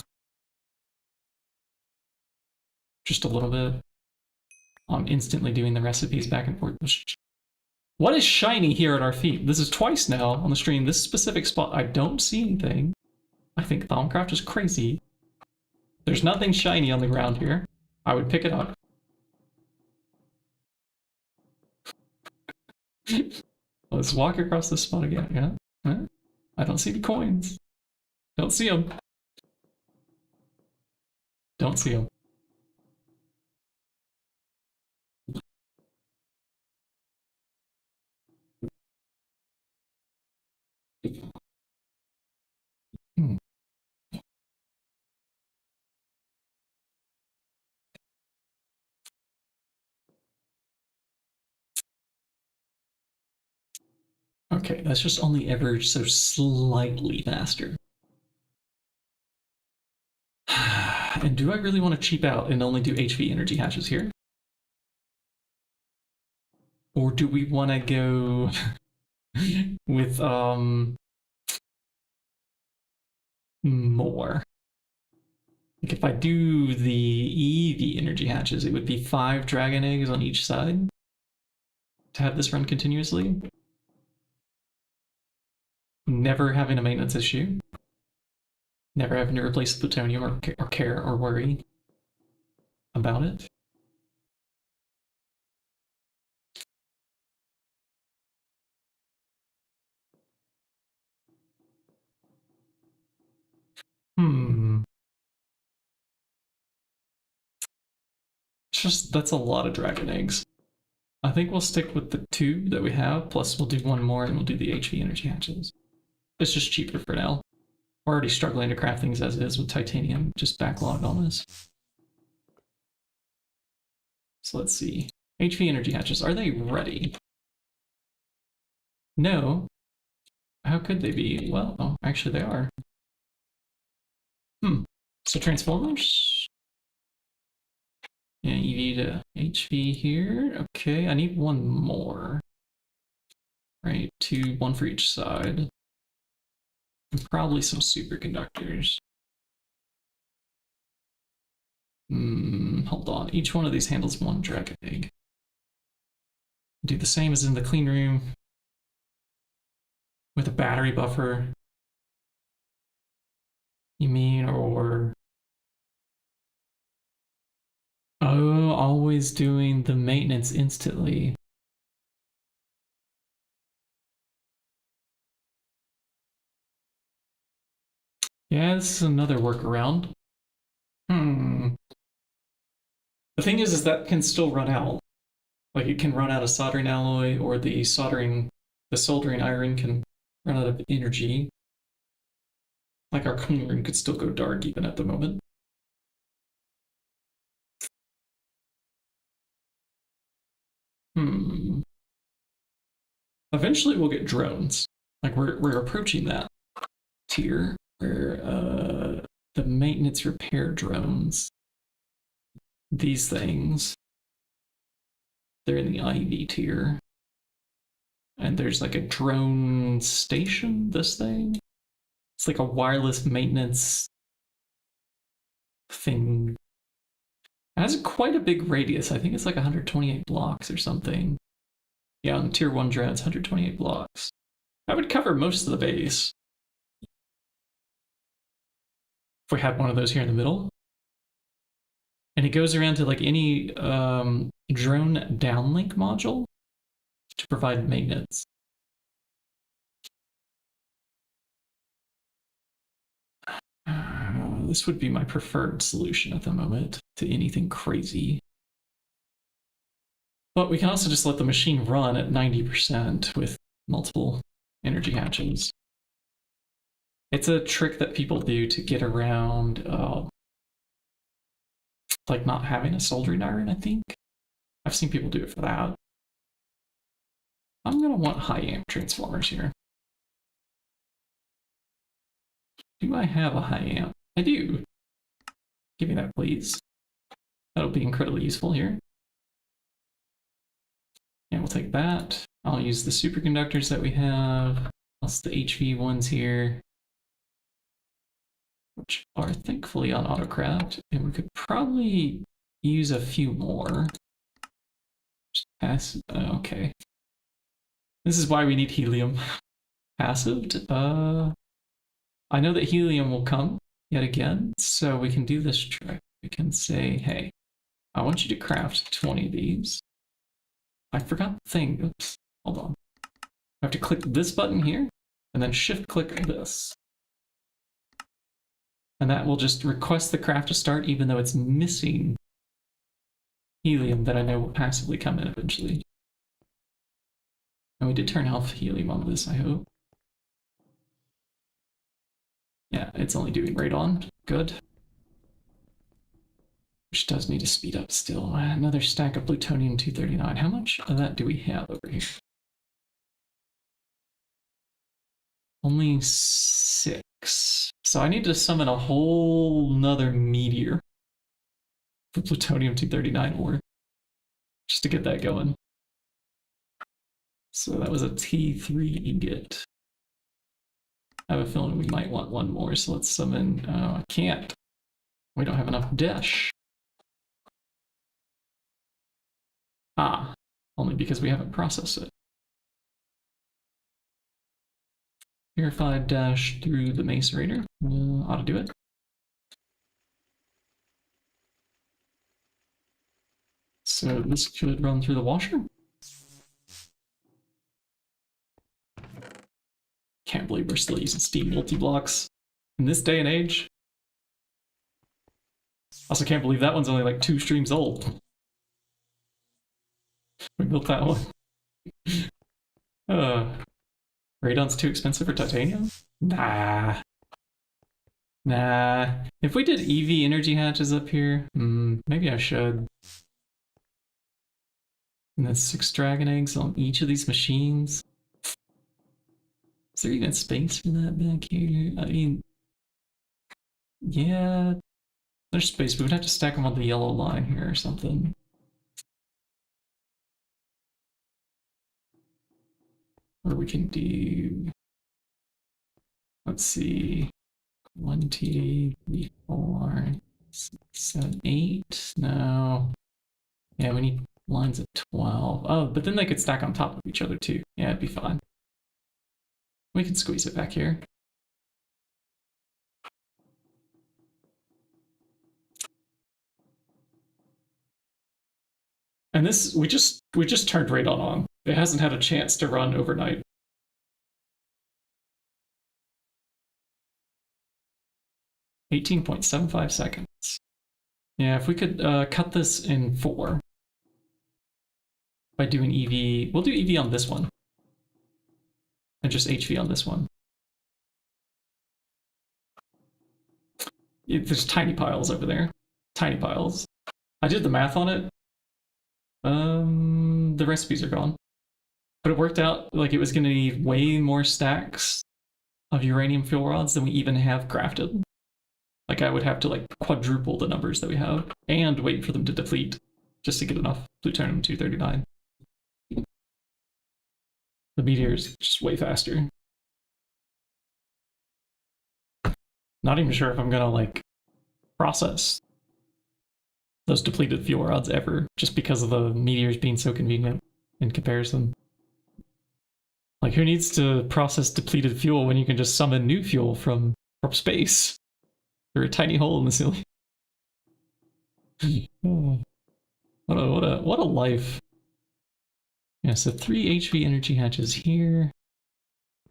Just a little bit. I'm instantly doing the recipes back and forth. What is shiny here at our feet? This is twice now on the stream. This specific spot, I don't see anything. I think Thaumcraft is crazy. There's nothing shiny on the ground here. I would pick it up. Let's walk across this spot again. Yeah? I don't see the coins. Don't see them. Don't see them. Okay, that's just only ever so slightly faster. And do I really want to cheap out and only do HV energy hatches here? Or do we want to go with more? Like if I do the EV energy hatches, it would be 5 dragon eggs on each side to have this run continuously. Never having a maintenance issue. Never having to replace the plutonium or care or worry about it. That's a lot of dragon eggs. I think we'll stick with the 2 that we have, plus we'll do 1 more and we'll do the HV energy hatches. It's just cheaper for now. We're already struggling to craft things as it is with titanium, just backlogged on us. So let's see. HV energy hatches, are they ready? No. How could they be? Well, oh, actually they are. So transformers? Yeah, EV to HV here. Okay, I need 1 more. Right, 2, 1 for each side. And probably some superconductors. Hold on. Each one of these handles 1 dragon egg. Do the same as in the clean room with a battery buffer. You mean, or... Oh, always doing the maintenance instantly. Yeah, this is another workaround. The thing is that can still run out. Like it can run out of soldering alloy, or the soldering iron can run out of energy. Like our clean room could still go dark even at the moment. Eventually we'll get drones. Like we're approaching that tier where the maintenance repair drones, these things, they're in the IV tier. And there's like a drone station, this thing. It's like a wireless maintenance thing. It has quite a big radius. I think it's like 128 blocks or something. Yeah, on tier 1 drones, 128 blocks. That would cover most of the base. If we had one of those here in the middle. And it goes around to like any drone downlink module to provide maintenance. This would be my preferred solution at the moment to anything crazy. But we can also just let the machine run at 90% with multiple energy hatches. It's a trick that people do to get around like not having a soldering iron, I think. I've seen people do it for that. I'm going to want high amp transformers here. Do I have a high amp? I do. Give me that, please. That'll be incredibly useful here. And we'll take that. I'll use the superconductors that we have, plus the HV ones here, which are thankfully on autocraft, and we could probably use a few more. Just pass. Okay. This is why we need helium. Passived. I know that helium will come yet again, so we can do this trick. We can say, hey, I want you to craft 20 of these. I forgot the thing. Oops. Hold on. I have to click this button here, and then shift click this. And that will just request the craft to start, even though it's missing helium that I know will passively come in eventually. And we did turn off helium on this, I hope. Yeah, it's only doing radon. Good. Which does need to speed up still. Another stack of plutonium-239. How much of that do we have over here? Only 6. So I need to summon a whole nother meteor for plutonium-239 ore just to get that going. So that was a T3 ingot. I have a feeling we might want one more, so let's summon. Oh, I can't. We don't have enough dash. Ah, only because we haven't processed it. Verified dash through the macerator. Ought to do it. So this should run through the washer. Can't believe we're still using Steam multi-blocks in this day and age. Also can't believe that one's only like 2 streams old. We built that one. Radon's too expensive for titanium? Nah. Nah. If we did EV energy hatches up here, maybe I should. And then 6 dragon eggs on each of these machines. Is there even space for that back here? I mean, yeah, there's space. We would have to stack them on the yellow line here or something. Or we can do, let's see, 1, 2, 3, 4, 6, 7, 8. No. Yeah, we need lines of 12. Oh, but then they could stack on top of each other too. Yeah, it'd be fine. We can squeeze it back here. And this, we just turned radon on. It hasn't had a chance to run overnight. .75 seconds. Yeah, if we could cut this in 4 by doing EV, we'll do EV on this one. And just HV on this one. There's tiny piles over there. Tiny piles. I did the math on it. The recipes are gone. But it worked out like it was going to need way more stacks of uranium fuel rods than we even have crafted. Like I would have to like quadruple the numbers that we have and wait for them to deplete just to get enough plutonium-239. The meteor's just way faster. Not even sure if I'm gonna like process those depleted fuel rods ever, just because of the meteors being so convenient in comparison. Like who needs to process depleted fuel when you can just summon new fuel from space through a tiny hole in the ceiling? What a life. Yeah, so 3 HV energy hatches here,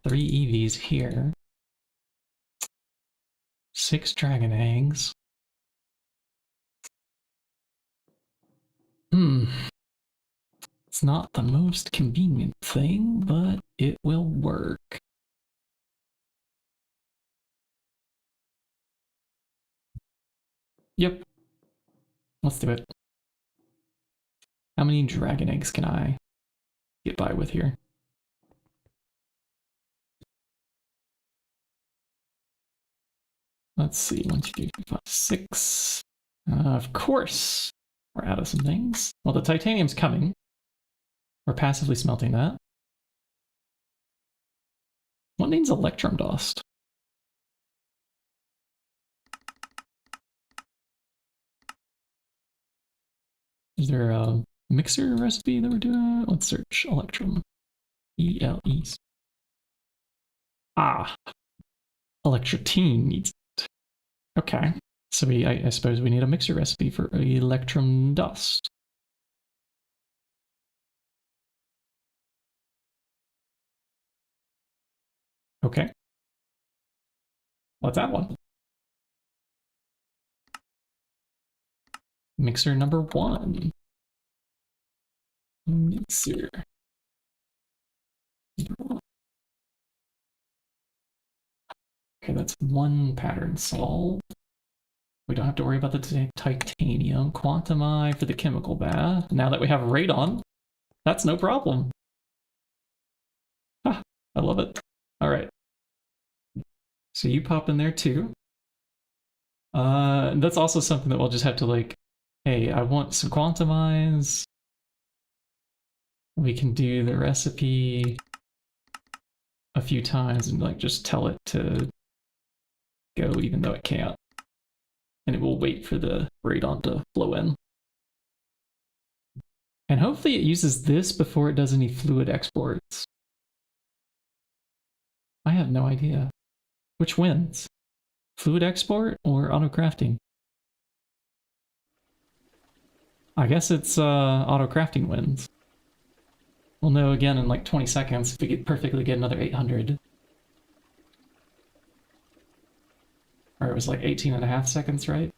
3 EVs here, 6 dragon eggs. It's not the most convenient thing, but it will work. Yep. Let's do it. How many dragon eggs can I get by with here? Let's see, 1, 2, 3, 4, 5, 6. Of course, we're out of some things. Well, the titanium's coming. We're passively smelting that. What needs electrum dust? Is there a mixer recipe that we're doing? Let's search electrum. ELEs. Ah, electrotine needs it. Okay, so I suppose we need a mixer recipe for electrum dust. Okay, let's add one. Mixer number 1. Mixer. Okay, that's 1 pattern solved. We don't have to worry about the titanium. Quantum for the chemical bath. Now that we have radon, that's no problem. Ah, I love it. All right. So you pop in there too. That's also something that we'll just have to like, hey, I want some quantum eyes. we can do the recipe a few times and like just tell it to go even though it can't. And it will wait for the radon to flow in. And hopefully it uses this before it does any fluid exports. I have no idea. Which wins? Fluid export or auto crafting? I guess it's auto crafting wins. We'll know again in like 20 seconds if we could perfectly get another 800. Or it was like 18.5 seconds, right?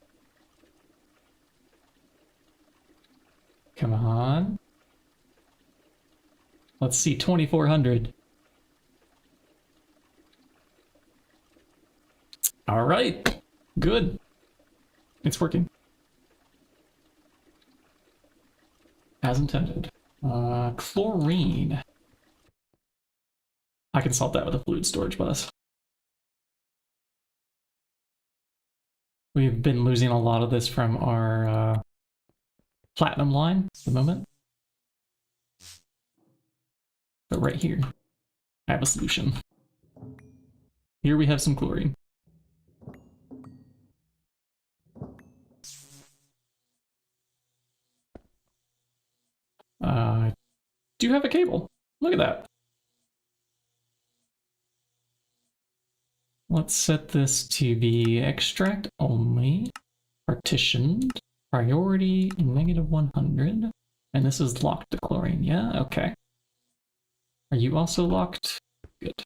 Come on. Let's see, 2400. All right, good. It's working. As intended. Chlorine. I can solve that with a fluid storage bus. We've been losing a lot of this from our platinum line at the moment. But right here, I have a solution. Here we have some chlorine. Do you have a cable? Look at that. Let's set this to be extract only, partitioned, priority -100, and this is locked to chlorine. Yeah, okay. Are you also locked? Good.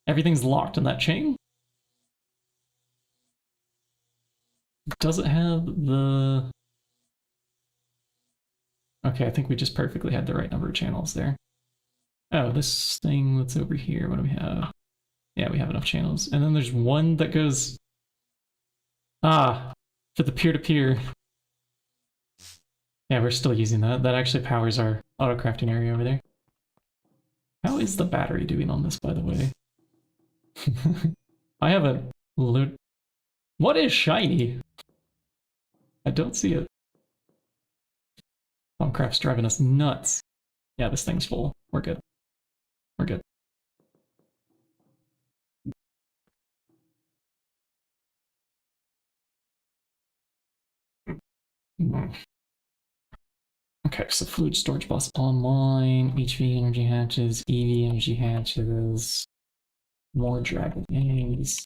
Everything's locked in that chain. Does it have the... Okay, I think we just perfectly had the right number of channels there. Oh, this thing that's over here, what do we have? Yeah, we have enough channels. And then there's one that goes... Ah, for the peer-to-peer. Yeah, we're still using that. That actually powers our auto-crafting area over there. How is the battery doing on this, by the way? I have a... What is shiny? I don't see it. Thumbcraft's driving us nuts. Yeah, this thing's full. We're good. We're good. Okay, so fluid storage bus online, HV energy hatches, EV energy hatches, more dragon eggs.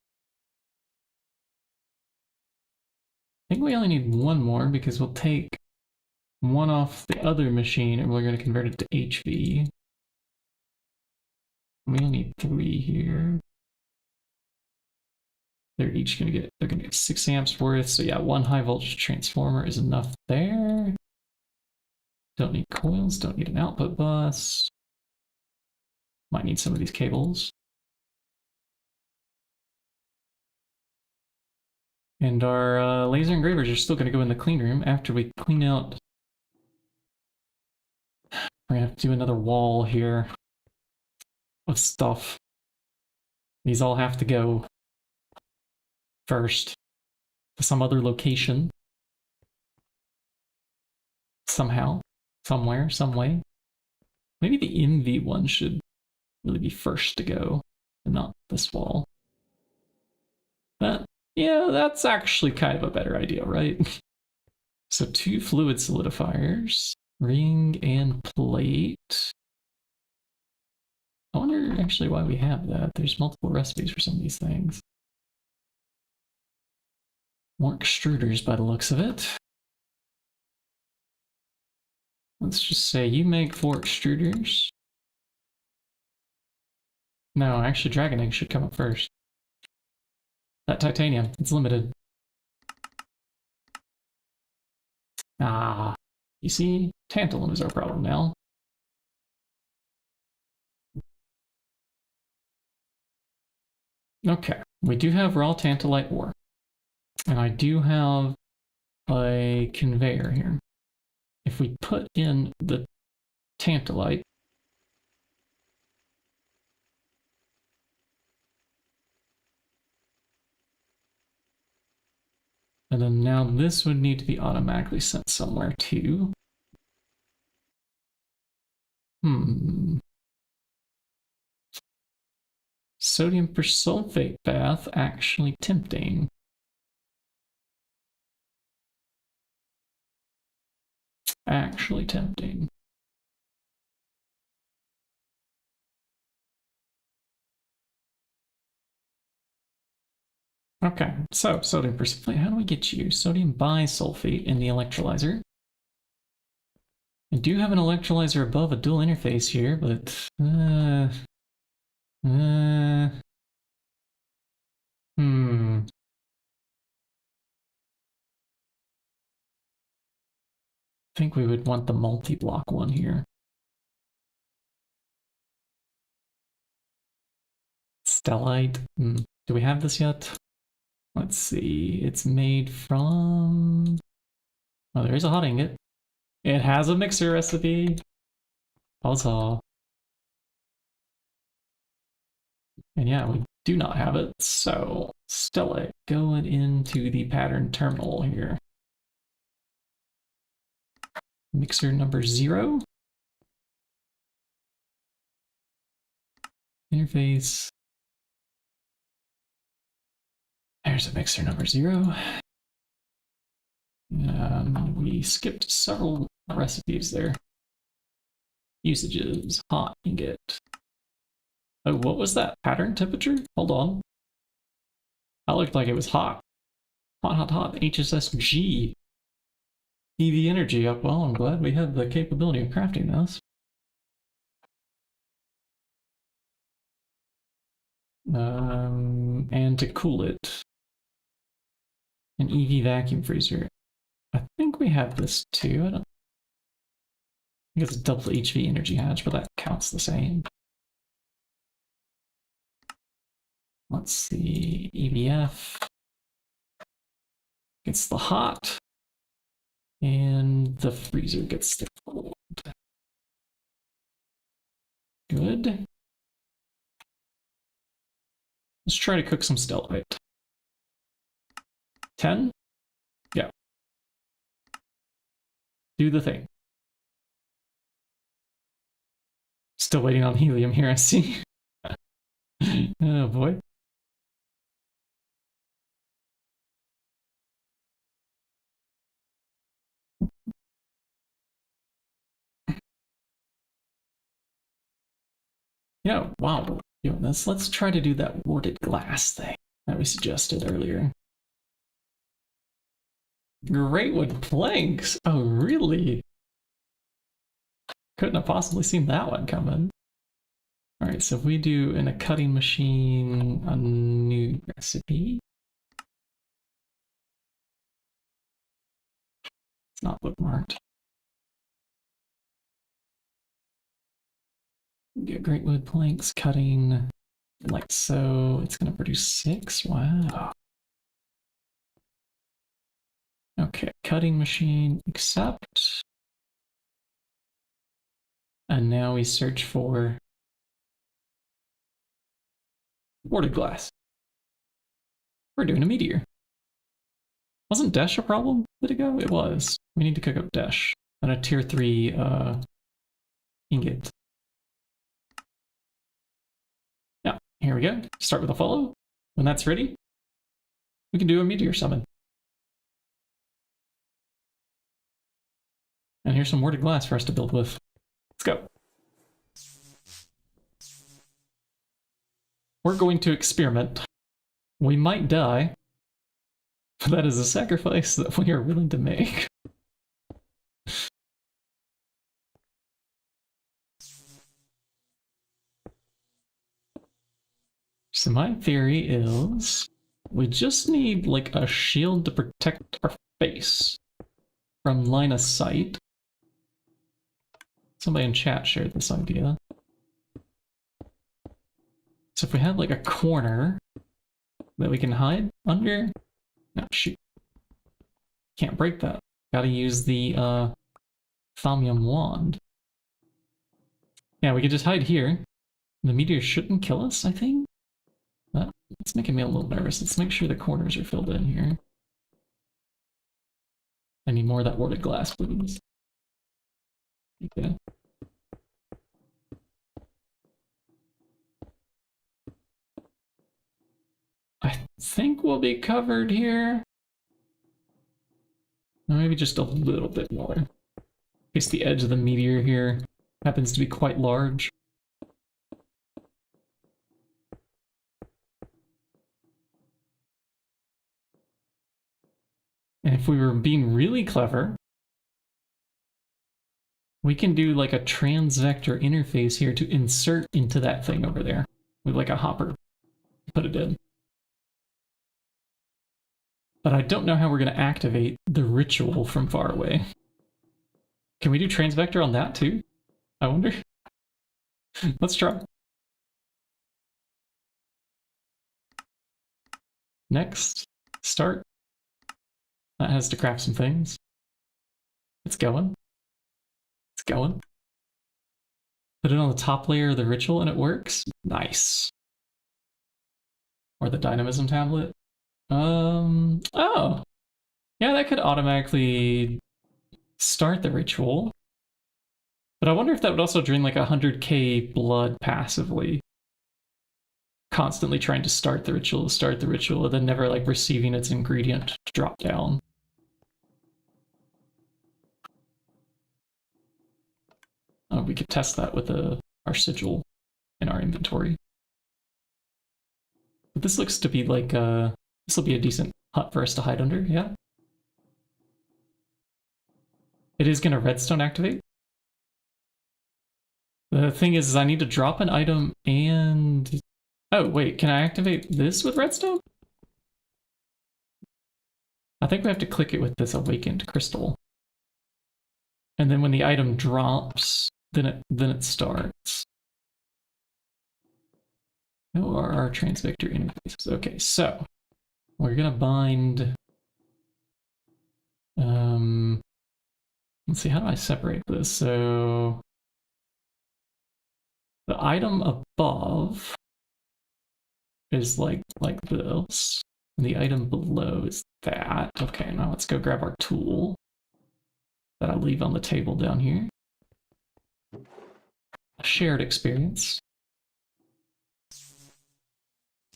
I think we only need one more because we'll take one off the other machine and we're going to convert it to HV. We only need 3 here. They're each going to get, they're going to get 6 amps worth. So yeah, 1 high voltage transformer is enough there. Don't need coils, don't need an output bus. Might need some of these cables. And our laser engravers are still going to go in the clean room after we clean out. We're going to have to do another wall here of stuff. These all have to go first to some other location. Somehow, somewhere, some way. Maybe the MV one should really be first to go, and not this wall. Yeah, that's actually kind of a better idea, right? So 2 fluid solidifiers, ring and plate. I wonder actually why we have that. There's multiple recipes for some of these things. More extruders by the looks of it. Let's just say you make 4 extruders. No, actually dragon egg should come up first. That titanium, it's limited. Ah, you see, tantalum is our problem now. Okay, we do have raw tantalite ore. And I do have a conveyor here. If we put in the tantalite, and then now this would need to be automatically sent somewhere too. Sodium persulfate bath actually tempting. Actually tempting. Okay, so sodium persulfate. How do we get you? Sodium bisulfate in the electrolyzer. I do have an electrolyzer above a dual interface here, but I think we would want the multi-block one here. Stellite. Do we have this yet? Let's see. It's made from... Oh, there is a hot ingot. It has a mixer recipe. Also. And yeah, we do not have it. So, Stellite going into the pattern terminal here. Mixer number 0. Interface. There's a mixer number 0. We skipped several recipes there. Usages, hot ingot. Oh, what was that? Pattern temperature? Hold on. That looked like it was hot. Hot, hot, hot. HSSG. EV energy up. Well, I'm glad we have the capability of crafting this. And to cool it. An EV vacuum freezer. I think we have this too. I think it's a double HV energy hatch, but that counts the same. Let's see. EBF. Gets the hot. And the freezer gets the cold. Good. Let's try to cook some stellite. 10? Yeah. Do the thing. Still waiting on helium here, I see. Oh boy. Yeah, wow. Let's try to do that warded glass thing that we suggested earlier. Great wood planks. Oh, really? Couldn't have possibly seen that one coming. All right, so if we do in a cutting machine a new recipe. It's not bookmarked. Get great wood planks, cutting like so. It's going to produce 6. Wow. Okay, cutting machine, accept. And now we search for warded glass. We're doing a meteor. Wasn't Desh a problem a bit ago? It was. We need to cook up Desh and a tier 3 ingot. Yeah, here we go. Start with a follow. When that's ready, we can do a meteor summon. And here's some warded glass for us to build with. Let's go. We're going to experiment. We might die, but that is a sacrifice that we are willing to make. So my theory is we just need like a shield to protect our face from line of sight. Somebody in chat shared this idea. So if we have like a corner that we can hide under, no, shoot. Can't break that. Gotta use the Thamium wand. Yeah, we could just hide here. The meteor shouldn't kill us, I think. It's making me a little nervous. Let's make sure the corners are filled in here. I need more of that warded glass, please. Okay. think we'll be covered here. Maybe just a little bit more. In case the edge of the meteor here happens to be quite large. And if we were being really clever, we can do like a transvector interface here to insert into that thing over there with like a hopper. Put it in. But I don't know how we're going to activate the ritual from far away. Can we do transvector on that too? I wonder. Let's try. Next, start. That has to craft some things. It's going. It's going. Put it on the top layer of the ritual and it works. Nice. Or the dynamism tablet. Oh. Yeah, that could automatically start the ritual. But I wonder if that would also drain like 100k blood passively. Constantly trying to start the ritual, and then never like receiving its ingredient to drop down. Oh, we could test that with our sigil in our inventory. But this looks to be like this will be a decent hut for us to hide under, yeah? It is gonna redstone activate. The thing is I need to drop an item and... Oh, wait, can I activate this with redstone? I think we have to click it with this awakened crystal. And then when the item drops, then it starts. MOAR our transvector interfaces. Okay, so we're gonna bind. Let's see, how do I separate this? So the item above is like this, and the item below is that. Okay, now let's go grab our tool that I leave on the table down here. A shared experience.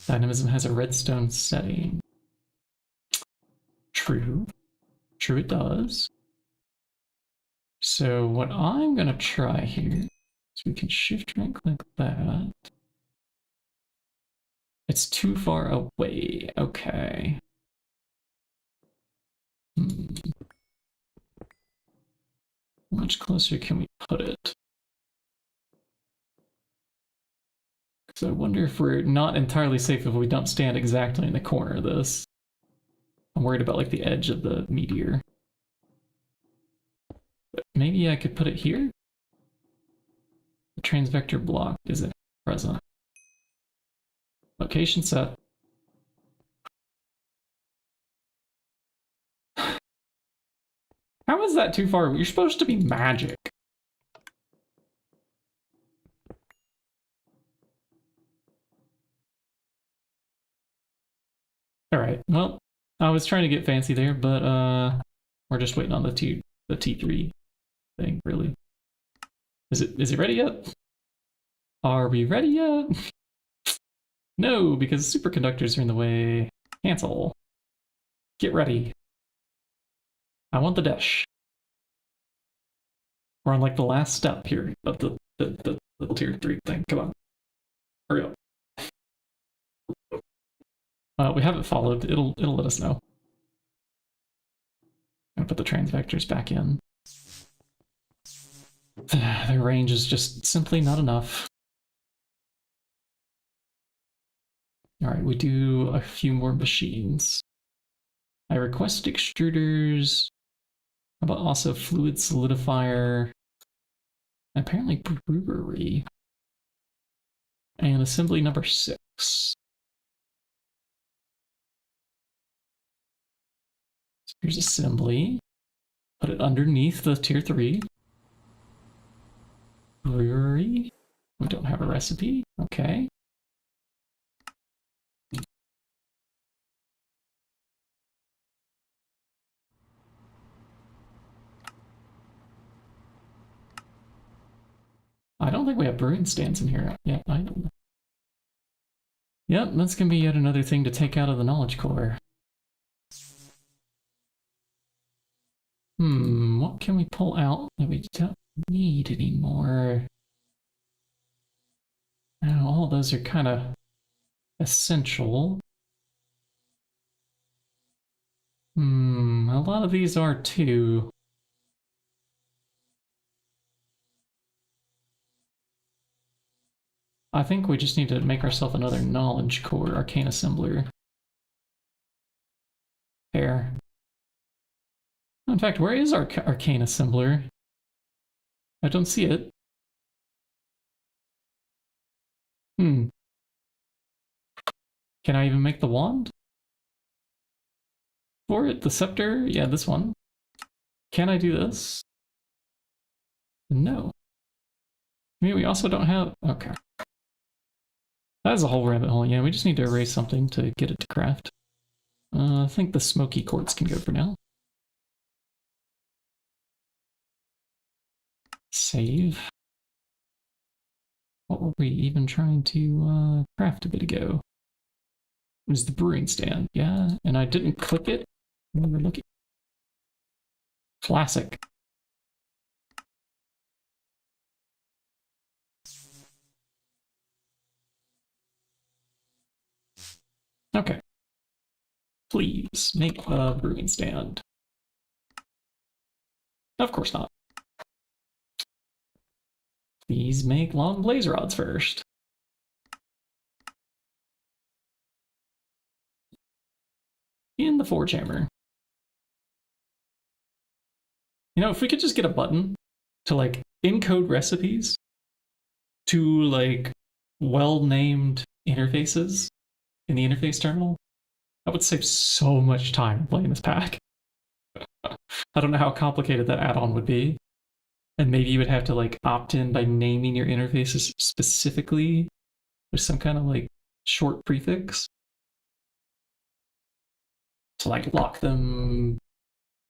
Dynamism has a redstone setting. True. True it does. So what I'm gonna try here is we can shift right click that. It's too far away. Okay. How much closer can we put it? So I wonder if we're not entirely safe if we don't stand exactly in the corner of this. I'm worried about like the edge of the meteor. But maybe I could put it here? The transvector block isn't present. Location set. How is that too far? You're supposed to be magic. Alright, well, I was trying to get fancy there, but we're just waiting on the T3 thing, really. Is it ready yet? Are we ready yet? No, because superconductors are in the way. Cancel. Get ready. I want the dash. We're on like the last step here of the tier 3 thing. Come on. Hurry up. We haven't followed. It'll let us know. I'm gonna put the transvectors back in. Their range is just simply not enough. Alright, we do a few more machines. I request extruders. How about also fluid solidifier? Apparently brewery. And assembly number 6. So here's assembly. Put it underneath the tier 3. Brewery. We don't have a recipe. Okay. I don't think we have brewing stands in here yet. I don't know. Yep, that's going to be yet another thing to take out of the knowledge core. What can we pull out that we don't need anymore? Now, all those are kind of essential. A lot of these are too. I think we just need to make ourselves another knowledge core arcane assembler. There. In fact, where is our arcane assembler? I don't see it. Can I even make the wand? For it, the scepter? Yeah, this one. Can I do this? No. I mean, we also don't have... Okay. That's a whole rabbit hole. Yeah, we just need to erase something to get it to craft. I think the smoky quartz can go for now. Save. What were we even trying to craft a bit ago? It was the brewing stand, yeah, and I didn't click it when we were looking. Classic. Okay. Please make a brewing stand. Of course not. Please make long blaze rods first. In the forge hammer. You know, if we could just get a button to like encode recipes to like well-named interfaces in the interface terminal, that would save so much time playing this pack. I don't know how complicated that add-on would be. And maybe you would have to like opt in by naming your interfaces specifically with some kind of like short prefix to like lock them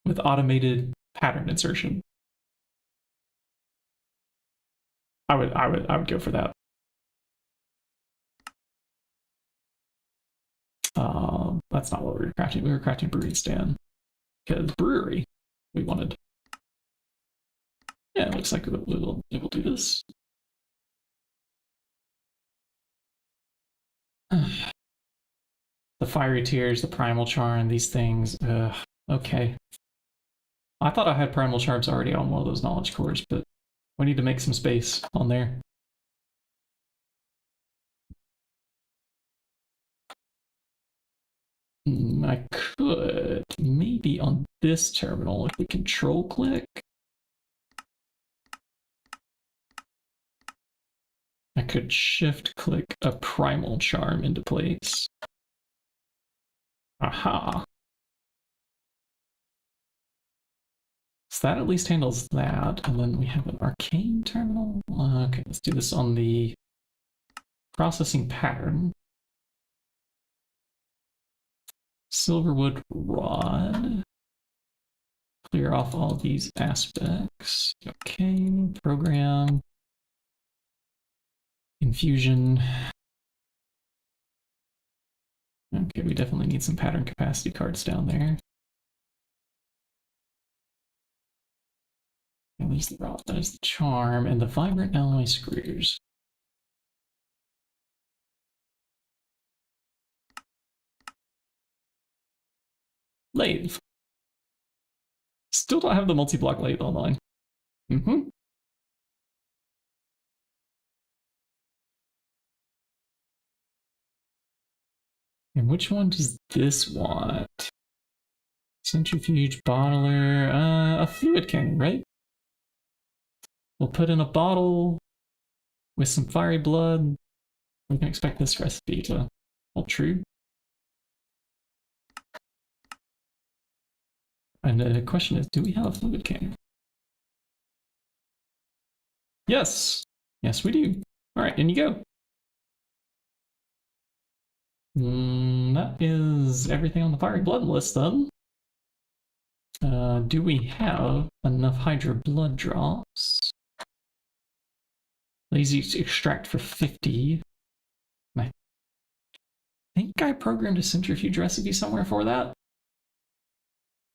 with automated pattern insertion. I would go for that. That's not what we were crafting. We were crafting brewing stand because brewery we wanted. Yeah, it looks like it will do this. The fiery tears, the primal charm, these things. Okay. I thought I had primal charms already on one of those knowledge cores, but we need to make some space on there. I could maybe on this terminal, if we control click, I could shift click a primal charm into place. Aha. So that at least handles that. And then we have an arcane terminal. Okay, let's do this on the processing pattern. Silverwood rod. Clear off all these aspects. Okay, program. Infusion. Okay, we definitely need some pattern capacity cards down there. And there's the rod, that is the charm, and the vibrant alloy screws. Lathe. Still don't have the multi-block lathe online. And which one does this want? Centrifuge, bottler, a fluid cannon, right? We'll put in a bottle with some fiery blood. We can expect this recipe to hold true. And the question is, do we have a fluid cannon? Yes. Yes, we do. All right, in you go. That is everything on the fiery blood list then. Do we have enough Hydra blood drops? Lazy extract for 50. think I programmed a centrifuge recipe somewhere for that.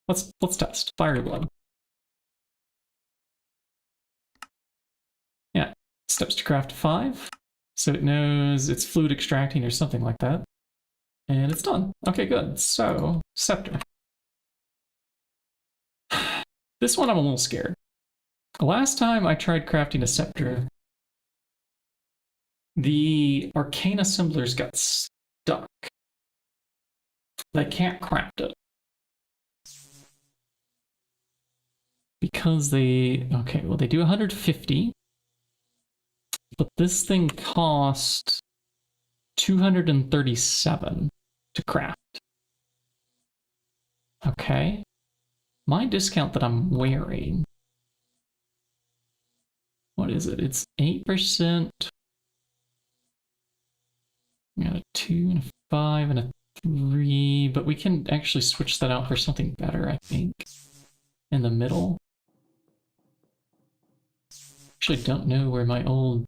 Let's test. Fire blood. Yeah, steps to craft 5. So it knows it's fluid extracting or something like that. And it's done. Okay, good. So, scepter. This one I'm a little scared. Last time I tried crafting a scepter, the arcane assemblers got stuck. They can't craft it. Because they... Okay, well they do 150. But this thing cost 237 to craft. Okay. My discount that I'm wearing... What is it? It's 8%. We got a 2 and a 5 and a 3, but we can actually switch that out for something better, I think. In the middle. Actually don't know where my old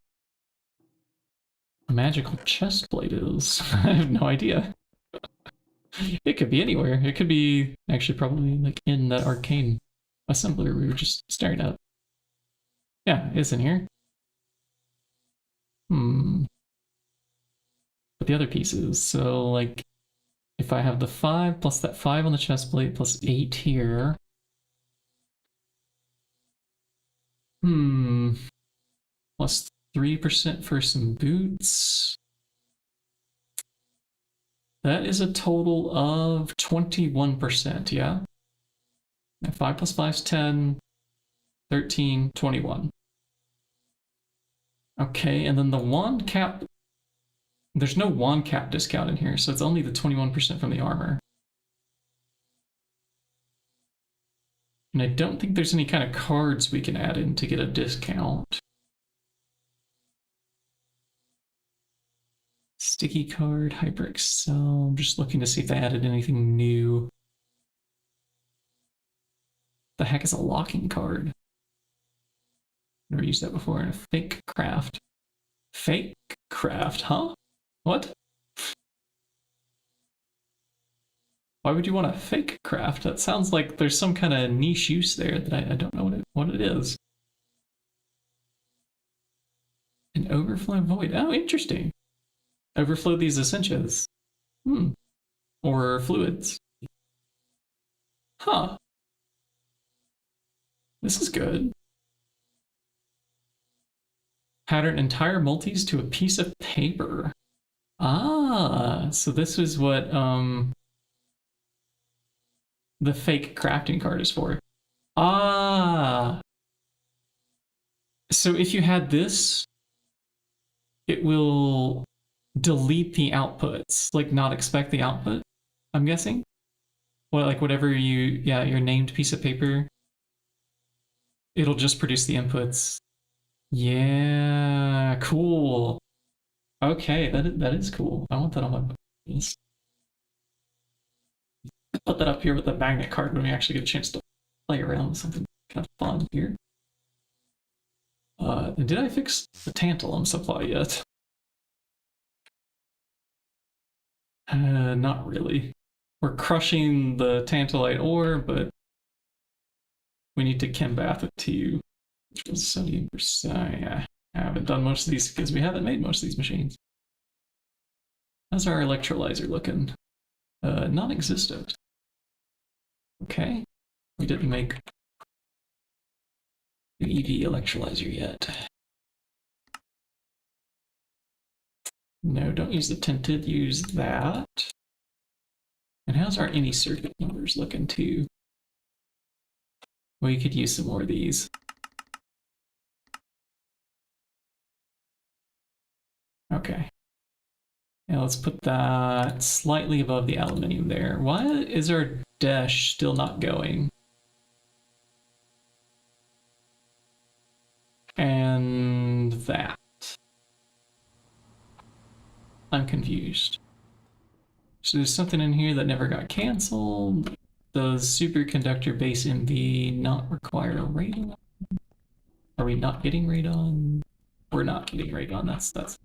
magical chest plate is. I have no idea. It could be anywhere. It could be actually probably like in that arcane assembler we were just staring at. Yeah, it's in here. But the other pieces, so like if I have the 5 plus that 5 on the chest plate plus 8 here. Plus 3% for some boots. That is a total of 21%, yeah? 5 plus 5 is 10, 13, 21. Okay, and then the wand cap... There's no wand cap discount in here, so it's only the 21% from the armor. And I don't think there's any kind of cards we can add in to get a discount. Sticky card, HyperXL. I'm just looking to see if they added anything new. The heck is a locking card? Never used that before in a fake craft. Fake craft, huh? What? Why would you want a fake craft? That sounds like there's some kind of niche use there that I don't know what it is. An overflow void. Oh, interesting. Overflow these essentials. Or fluids. Huh. This is good. Pattern entire multis to a piece of paper. Ah, so this is what the fake crafting card is for. Ah. So if you had this, it will delete the outputs, like not expect the output, I'm guessing. Well, like whatever your named piece of paper, it'll just produce the inputs. Yeah, cool. Okay, that is cool. I want that on my list. Put that up here with the magnet card when we actually get a chance to play around with something kind of fun here. Did I fix the tantalum supply yet? Not really. We're crushing the tantalite ore, but we need to chem bath it too. Which was 70%. Yeah, I haven't done most of these because we haven't made most of these machines. How's our electrolyzer looking? Non-existent. Okay. We didn't make the EV electrolyzer yet. No, don't use the tinted, use that. And how's our any circuit numbers looking too? We could use some more of these. Okay. Now let's put that slightly above the aluminium there. Why is our dash still not going? And that. I'm confused. So there's something in here that never got canceled. Does superconductor base MV not require a radon? Are we not getting radon? We're not getting radon. That's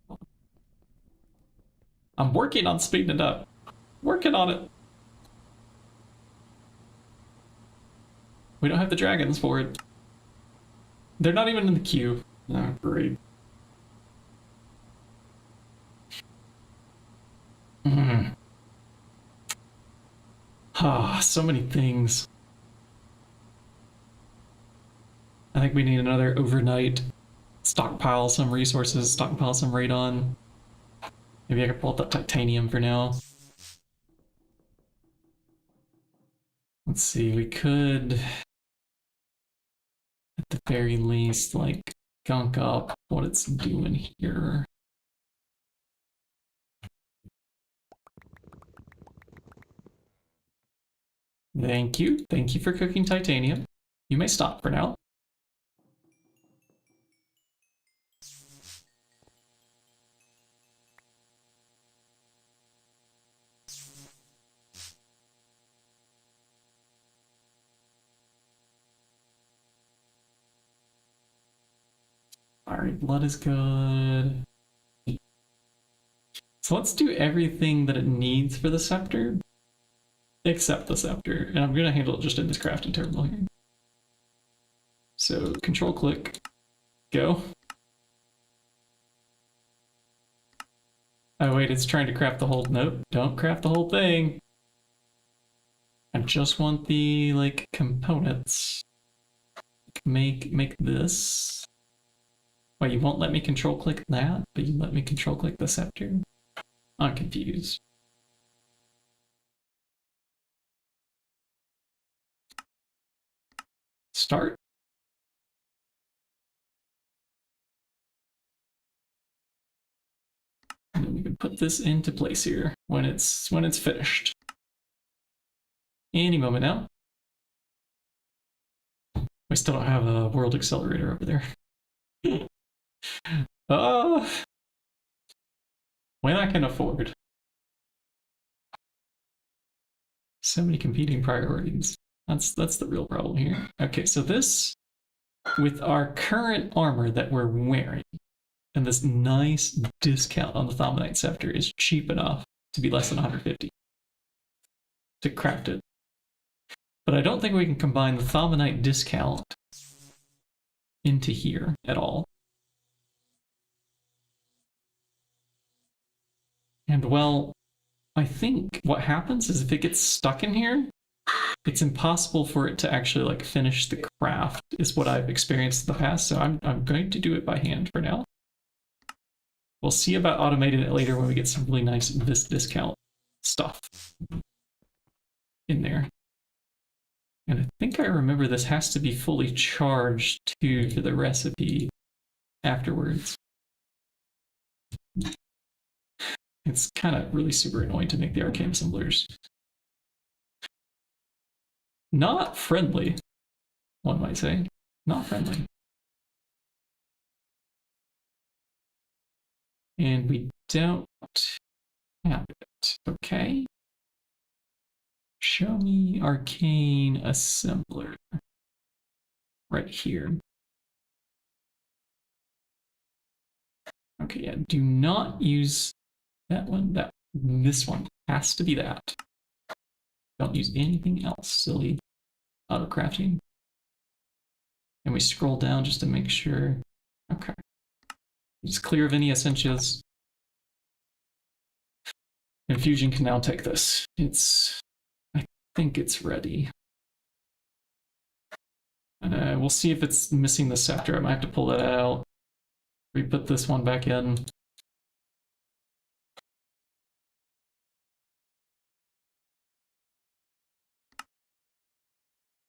I'm working on speeding it up. Working on it. We don't have the dragons for it. They're not even in the queue. Oh, great. Ah, so many things. I think we need another overnight stockpile some resources, stockpile some radon. Maybe I could pull up that titanium for now. Let's see, we could, at the very least, like, gunk up what it's doing here. Thank you. Thank you for cooking titanium. You may stop for now. Alright, blood is good. So let's do everything that it needs for the scepter, except the scepter. And I'm going to handle it just in this crafting terminal here. So control click, go. Oh wait, it's trying to craft the whole, nope, don't craft the whole thing. I just want the, like, components. Make this. Wait, you won't let me control click that, but you let me control click the scepter? I'm confused. Start. And then we can put this into place here when it's finished. Any moment now. We still don't have a world accelerator over there. When I can afford. So many competing priorities. That's the real problem here. Okay, so this, with our current armor that we're wearing, and this nice discount on the Thaumonite Scepter is cheap enough to be less than 150 to craft it. But I don't think we can combine the Thaumonite discount into here at all. And well, I think what happens is if it gets stuck in here, it's impossible for it to actually like finish the craft, is what I've experienced in the past. So I'm going to do it by hand for now. We'll see about automating it later when we get some really nice discount stuff in there. And I think I remember this has to be fully charged too for the recipe afterwards. It's kind of really super annoying to make the arcane assemblers. Not friendly, one might say. Not friendly. And we don't have it. Okay. Show me arcane assembler. Right here. Okay, yeah, do not use that one. This one has to be that. Don't use anything else, silly auto crafting. And we scroll down just to make sure. Okay. It's clear of any essentials. Infusion can now take this. I think it's ready. We'll see if it's missing the scepter. I might have to pull that out. Re-put this one back in.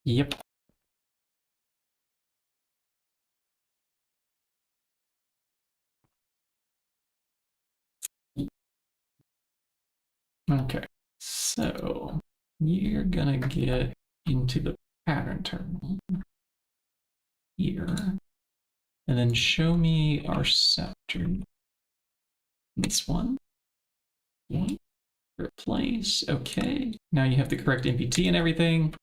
Yep. Okay, so you're gonna get into the pattern terminal here, and then show me our scepter. This one. Okay. Replace. Okay. Now you have the correct MPT and everything.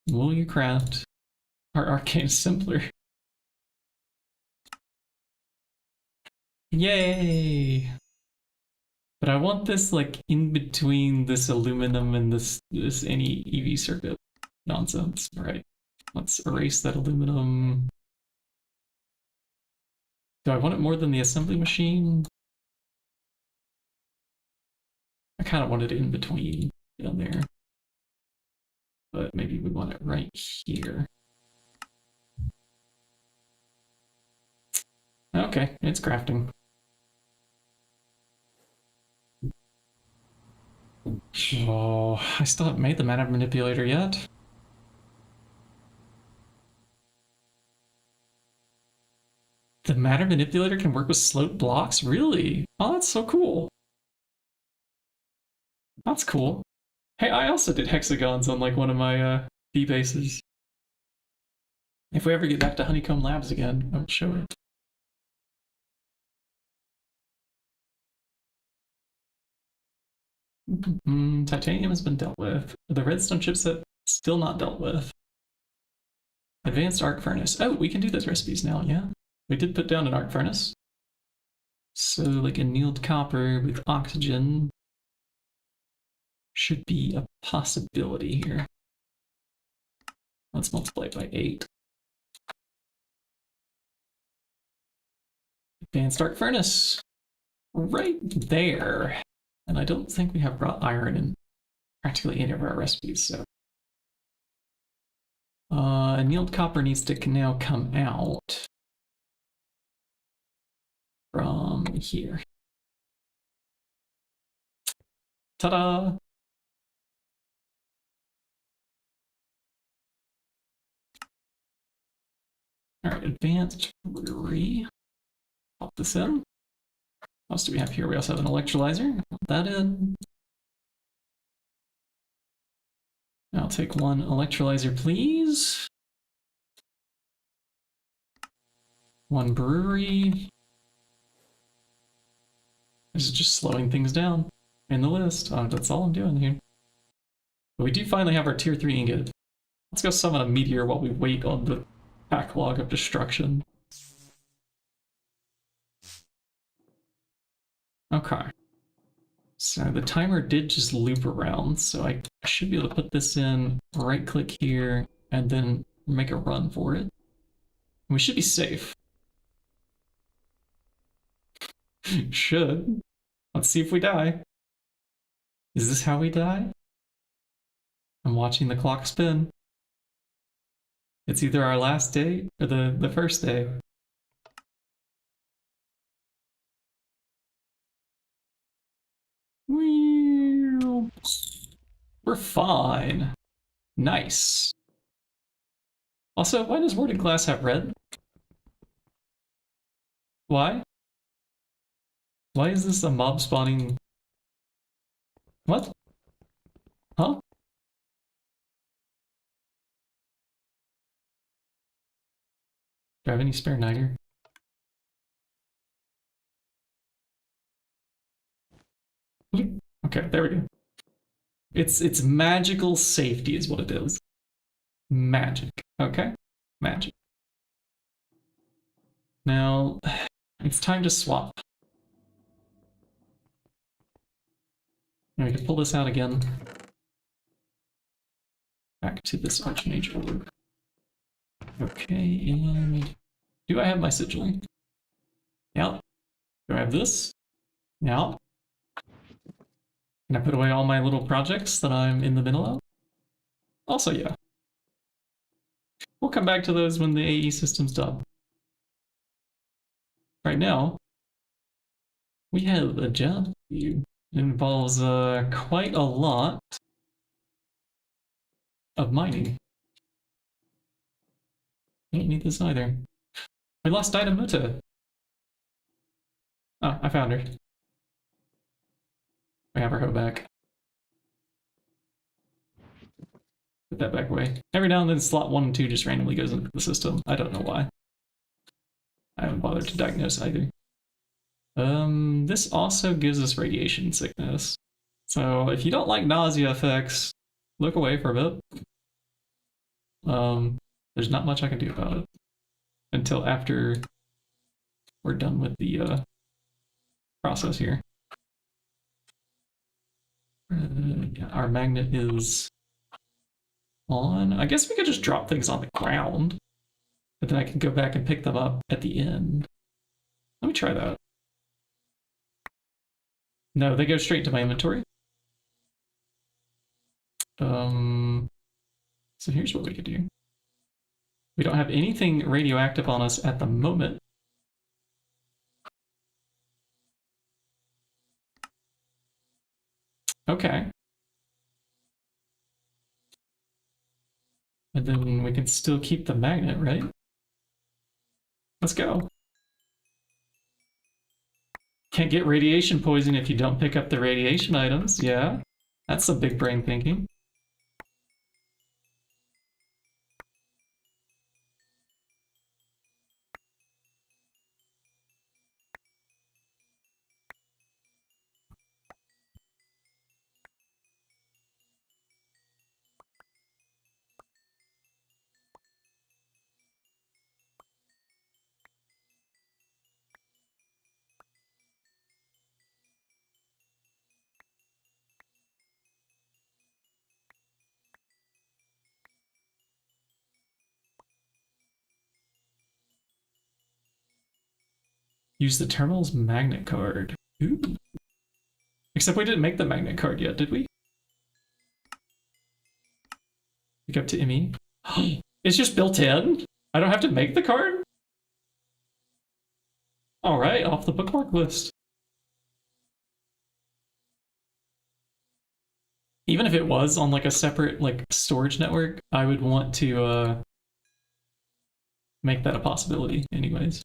Will you craft our arcane assembler? Yay! But I want this like in between this aluminum and this any EV circuit nonsense. All right, let's erase that aluminum. Do I want it more than the assembly machine? I kind of want it in between down there. But maybe we want it right here. Okay, it's crafting. Oh, I still haven't made the matter manipulator yet. The matter manipulator can work with sloped blocks? Really? Oh, that's so cool. That's cool. Hey, I also did hexagons on like one of my B bases. If we ever get back to Honeycomb Labs again, I will show it. Titanium has been dealt with. The redstone chipset still not dealt with. Advanced arc furnace. Oh, we can do those recipes now, yeah. We did put down an arc furnace. So like annealed copper with oxygen should be a possibility here. Let's multiply it by 8. Advanced arc furnace. Right there. And I don't think we have wrought iron in practically any of our recipes, so. Annealed copper needs to now come out from here. Ta-da! All right, advanced brewery. Pop this in. What else do we have here? We also have an electrolyzer. Put that in. I'll take one electrolyzer, please. One brewery. This is just slowing things down in the list. That's all I'm doing here. But we do finally have our tier 3 ingot. Let's go summon a meteor while we wait on the backlog of destruction. Okay. So the timer did just loop around, so I should be able to put this in, right click here, and then make a run for it. We should be safe. Should. Let's see if we die. Is this how we die? I'm watching the clock spin. It's either our last day or the first day. We're fine. Nice. Also, why does worded glass have red? Why? Why is this a mob spawning? What? Huh? Do I have any spare niter? Okay, there we go. It's magical safety is what it is. Magic. Okay? Magic. Now, it's time to swap. Now we can pull this out again. Back to this Archmage orb. Okay, and do I have my sigil? Yep. Do I have this? Yep. Can I put away all my little projects that I'm in the middle of? Also, yeah. We'll come back to those when the AE system's done. Right now, we have a job for you. It involves quite a lot of mining. I don't need this either. We lost Dynamuta. Oh, I found her. We have her hoe back. Put that back away. Every now and then slot 1 and 2 just randomly goes into the system. I don't know why. I haven't bothered to diagnose either. This also gives us radiation sickness. So if you don't like nausea effects, look away for a bit. There's not much I can do about it until after we're done with the process here. Yeah, our magnet is on. I guess we could just drop things on the ground, but then I can go back and pick them up at the end. Let me try that. No, they go straight to my inventory. So here's what we could do. We don't have anything radioactive on us at the moment. Okay. And then we can still keep the magnet, right? Let's go. Can't get radiation poison if you don't pick up the radiation items. Yeah, that's some big brain thinking. Use the terminal's magnet card. Ooh. Except we didn't make the magnet card yet, did we? Pick up to ME. It's just built in? I don't have to make the card? Alright, off the bookmark list. Even if it was on like a separate like storage network, I would want to make that a possibility anyways.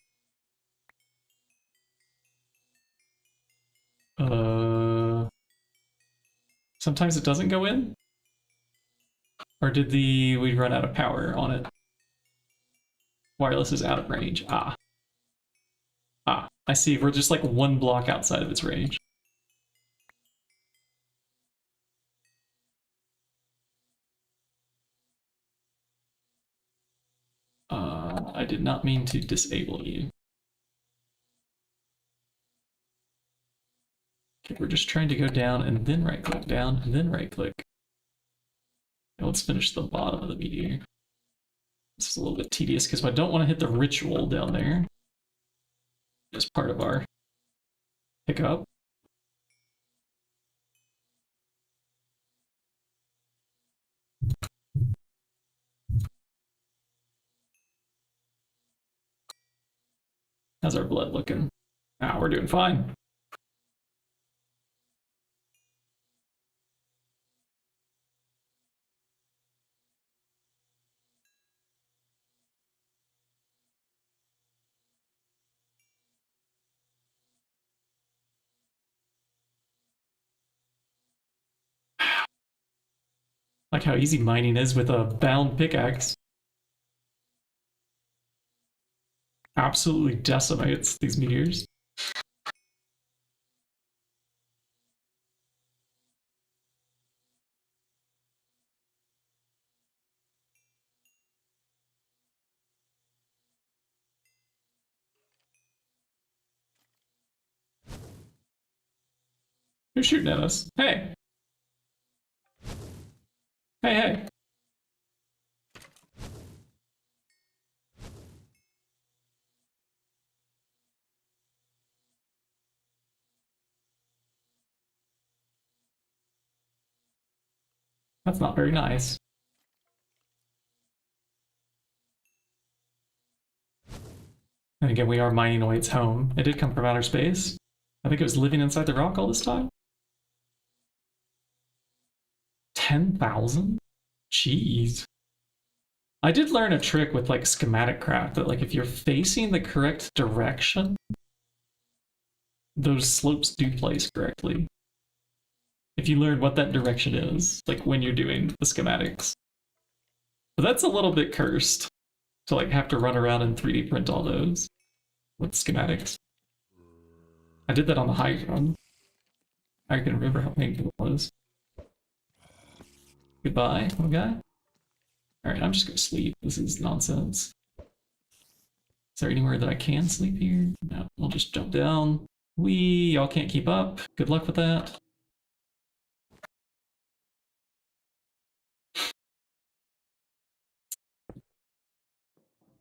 Sometimes it doesn't go in? Or did we run out of power on it? Wireless is out of range. Ah. Ah, I see. We're just like one block outside of its range. I did not mean to disable you. Okay, we're just trying to go down and then right click, down and then right click. Now let's finish the bottom of the meteor. This is a little bit tedious because I don't want to hit the ritual down there as part of our pickup. How's our blood looking? Ah, we're doing fine. Like how easy mining is with a bound pickaxe. Absolutely decimates these meteors. Who's shooting at us? Hey! Hey, hey! That's not very nice. And again, we are mining away its home. It did come from outer space. I think it was living inside the rock all this time. 10,000? Jeez. I did learn a trick with like schematic craft that like if you're facing the correct direction, those slopes do place correctly. If you learn what that direction is, like when you're doing the schematics. But that's a little bit cursed to like have to run around and 3D print all those with schematics. I did that on the high run. I can remember how painful it was. Goodbye, little guy. Alright, I'm just gonna sleep. This is nonsense. Is there anywhere that I can sleep here? No, we'll just jump down. Y'all can't keep up. Good luck with that.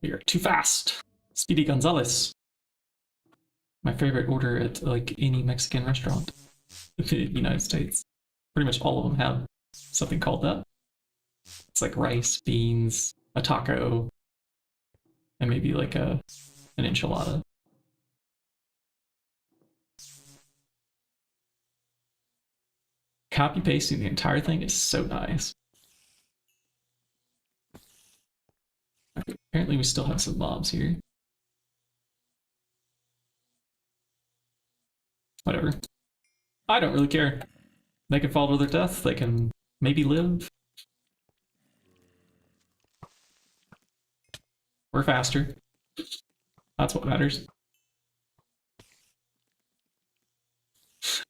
We are too fast. Speedy Gonzalez. My favorite order at like any Mexican restaurant in the United States. Pretty much all of them have something called that. It's like rice, beans, a taco, and maybe like an enchilada. Copy pasting the entire thing is so nice. Okay, apparently we still have some mobs here. Whatever. I don't really care. They can fall to their death. They can maybe live. We're faster. That's what matters.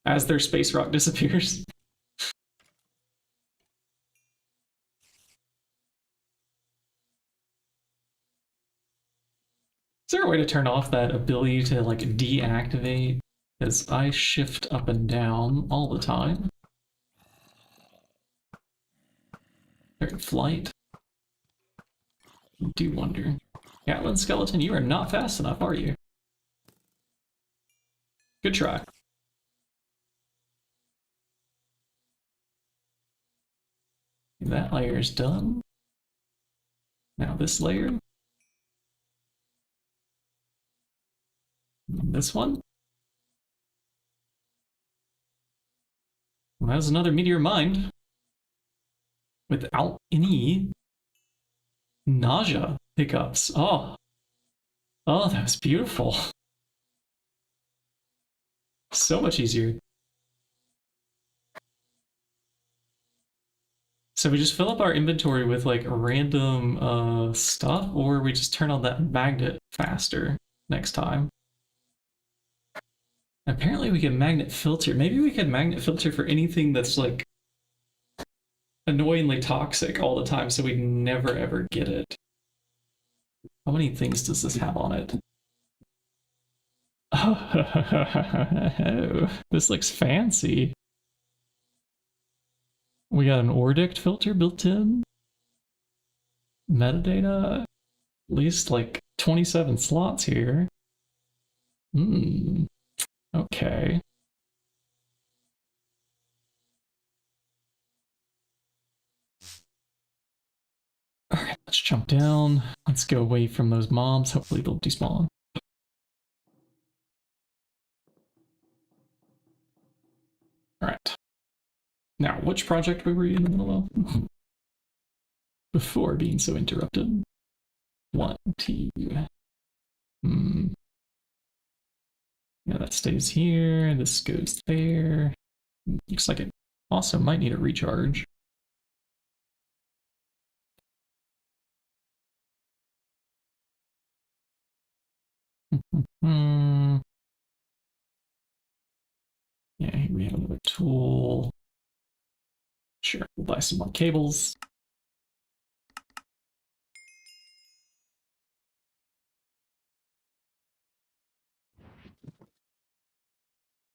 As their space rock disappears. Is there a way to turn off that ability to like deactivate? Because I shift up and down all the time. During flight. I do wonder. Gatlin Skeleton, you are not fast enough, are you? Good try. That layer is done. Now this layer. This one. Well, that's another meteor mine. Without any nausea hiccups. Oh. Oh, that was beautiful. So much easier. So we just fill up our inventory with like random stuff, or we just turn on that magnet faster next time. Apparently we can magnet filter. Maybe we can magnet filter for anything that's like annoyingly toxic all the time, so we never ever get it. How many things does this have on it? Oh, this looks fancy. We got an Ordict filter built in. Metadata, at least like 27 slots here. Okay. Alright, let's jump down. Let's go away from those mobs. Hopefully they'll despawn. Alright. Now, which project were we in the middle of? Before being so interrupted. 1, 2. Yeah, that stays here. This goes there. Looks like it also might need a recharge. Yeah, here we have another tool. Sure, we'll buy some more cables.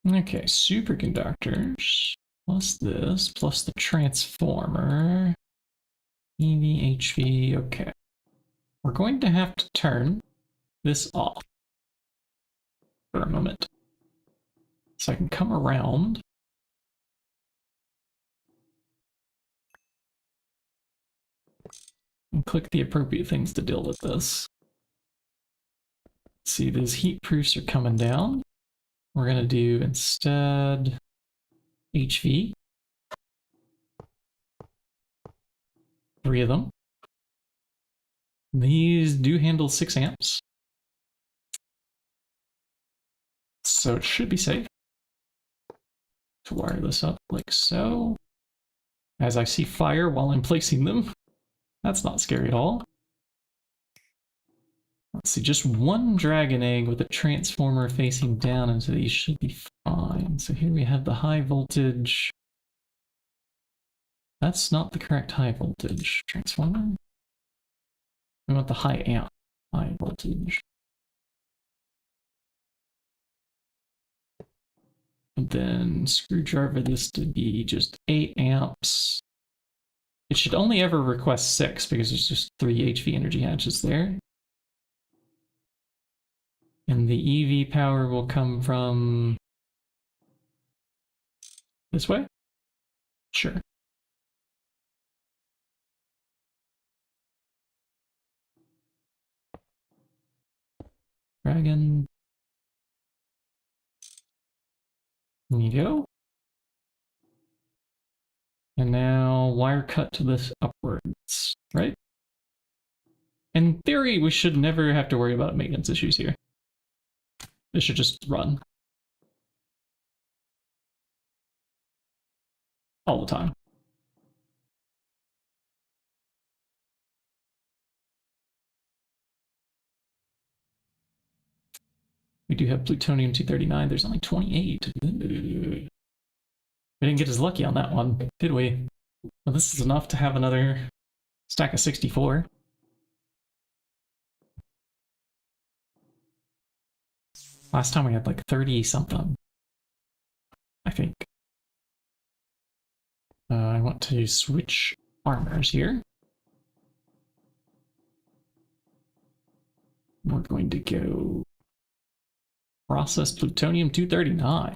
Okay, superconductors, plus this, plus the transformer. EVHV, okay. We're going to have to turn this off for a moment. So I can come around. And click the appropriate things to deal with this. See, these heat proofs are coming down. We're going to do instead HV. 3 of them. These do handle 6 amps. So it should be safe to wire this up like so. As I see fire while I'm placing them. That's not scary at all. Let's see, just one dragon egg with a transformer facing down into these should be fine. So here we have the high voltage. That's not the correct high voltage transformer. We want the high amp, high voltage. And then screwdriver this to be just 8 amps. It should only ever request 6 because there's just 3 HV energy hatches there. And the EV power will come from this way? Sure. Dragon. There you go. And now wire cut to this upwards, right? In theory, we should never have to worry about maintenance issues here. It should just run. All the time. We do have plutonium-239. There's only 28. We didn't get as lucky on that one, did we? Well, this is enough to have another stack of 64. Last time we had like 30 something, I think. I want to switch armors here. We're going to go process plutonium-239.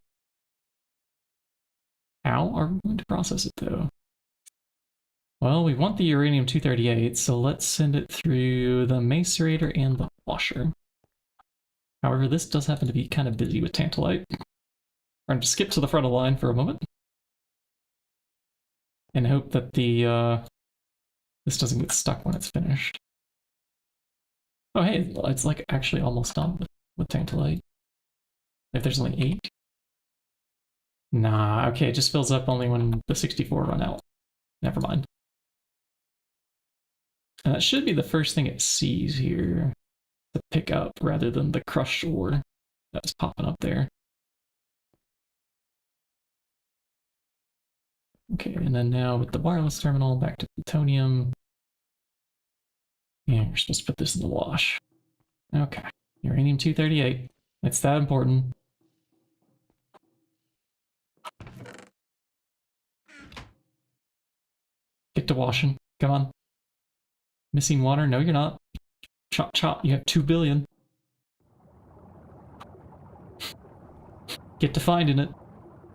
How are we going to process it though? Well, we want the uranium-238, so let's send it through the macerator and the washer. However, this does happen to be kind of busy with tantalite. We're going to skip to the front of the line for a moment. And hope that the this doesn't get stuck when it's finished. Oh hey, it's like actually almost done with tantalite. If there's only 8. Nah, okay, it just fills up only when the 64 run out. Never mind. And that should be the first thing it sees here to pick up rather than the crushed ore that's popping up there. Okay, and then now with the wireless terminal, back to plutonium. Yeah, we're supposed to put this in the wash. Okay, uranium-238. It's that important. Get to washing. Come on. Missing water? No, you're not. Chop, chop. You have 2 billion. Get to finding it.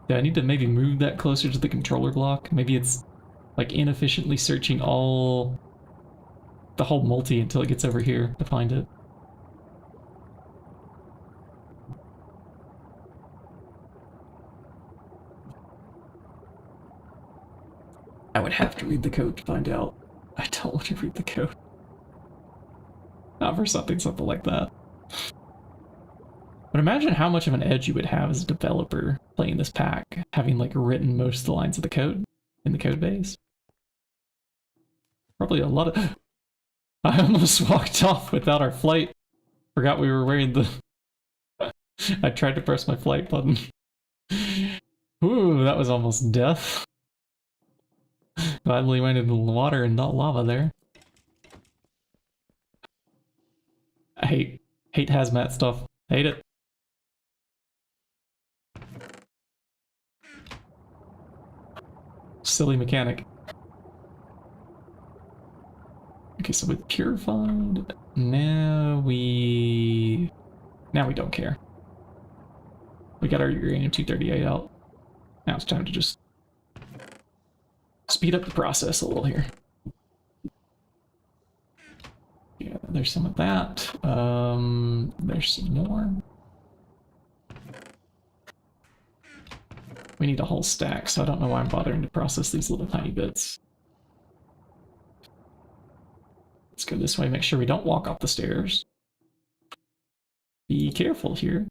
Yeah, I need to maybe move that closer to the controller block. Maybe it's like inefficiently searching all the whole multi until it gets over here to find it. I would have to read the code to find out. I don't want to read the code. Not for something like that. But imagine how much of an edge you would have as a developer playing this pack, having like written most of the lines of the code in the code base. Probably a lot of... I almost walked off without our flight. Forgot we were wearing the... I tried to press my flight button. Ooh, that was almost death. Gladly went into the water and not lava there. I hate hazmat stuff. Hate it. Silly mechanic. Okay, so with purified, now we don't care. We got our uranium-238 out. Now it's time to just speed up the process a little here. Yeah, there's some of that. There's some more. We need a whole stack, so I don't know why I'm bothering to process these little tiny bits. Let's go this way, make sure we don't walk up the stairs. Be careful here.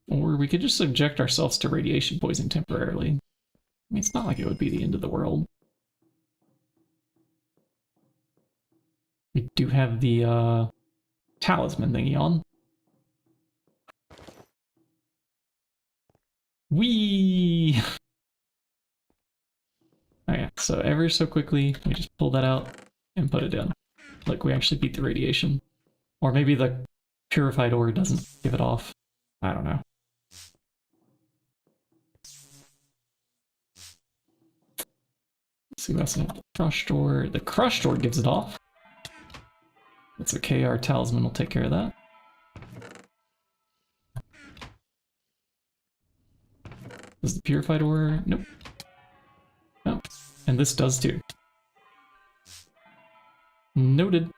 Or we could just subject ourselves to radiation poisoning temporarily. I mean, it's not like it would be the end of the world. We do have the talisman thingy on. Whee! Okay, so ever so quickly, we just pull that out and put it in. Like we actually beat the radiation. Or maybe the purified ore doesn't give it off. I don't know. So we also have the crush door. The crush door gives it off. That's okay, our talisman will take care of that. Does the purify door? Nope. No. And this does too. Noted.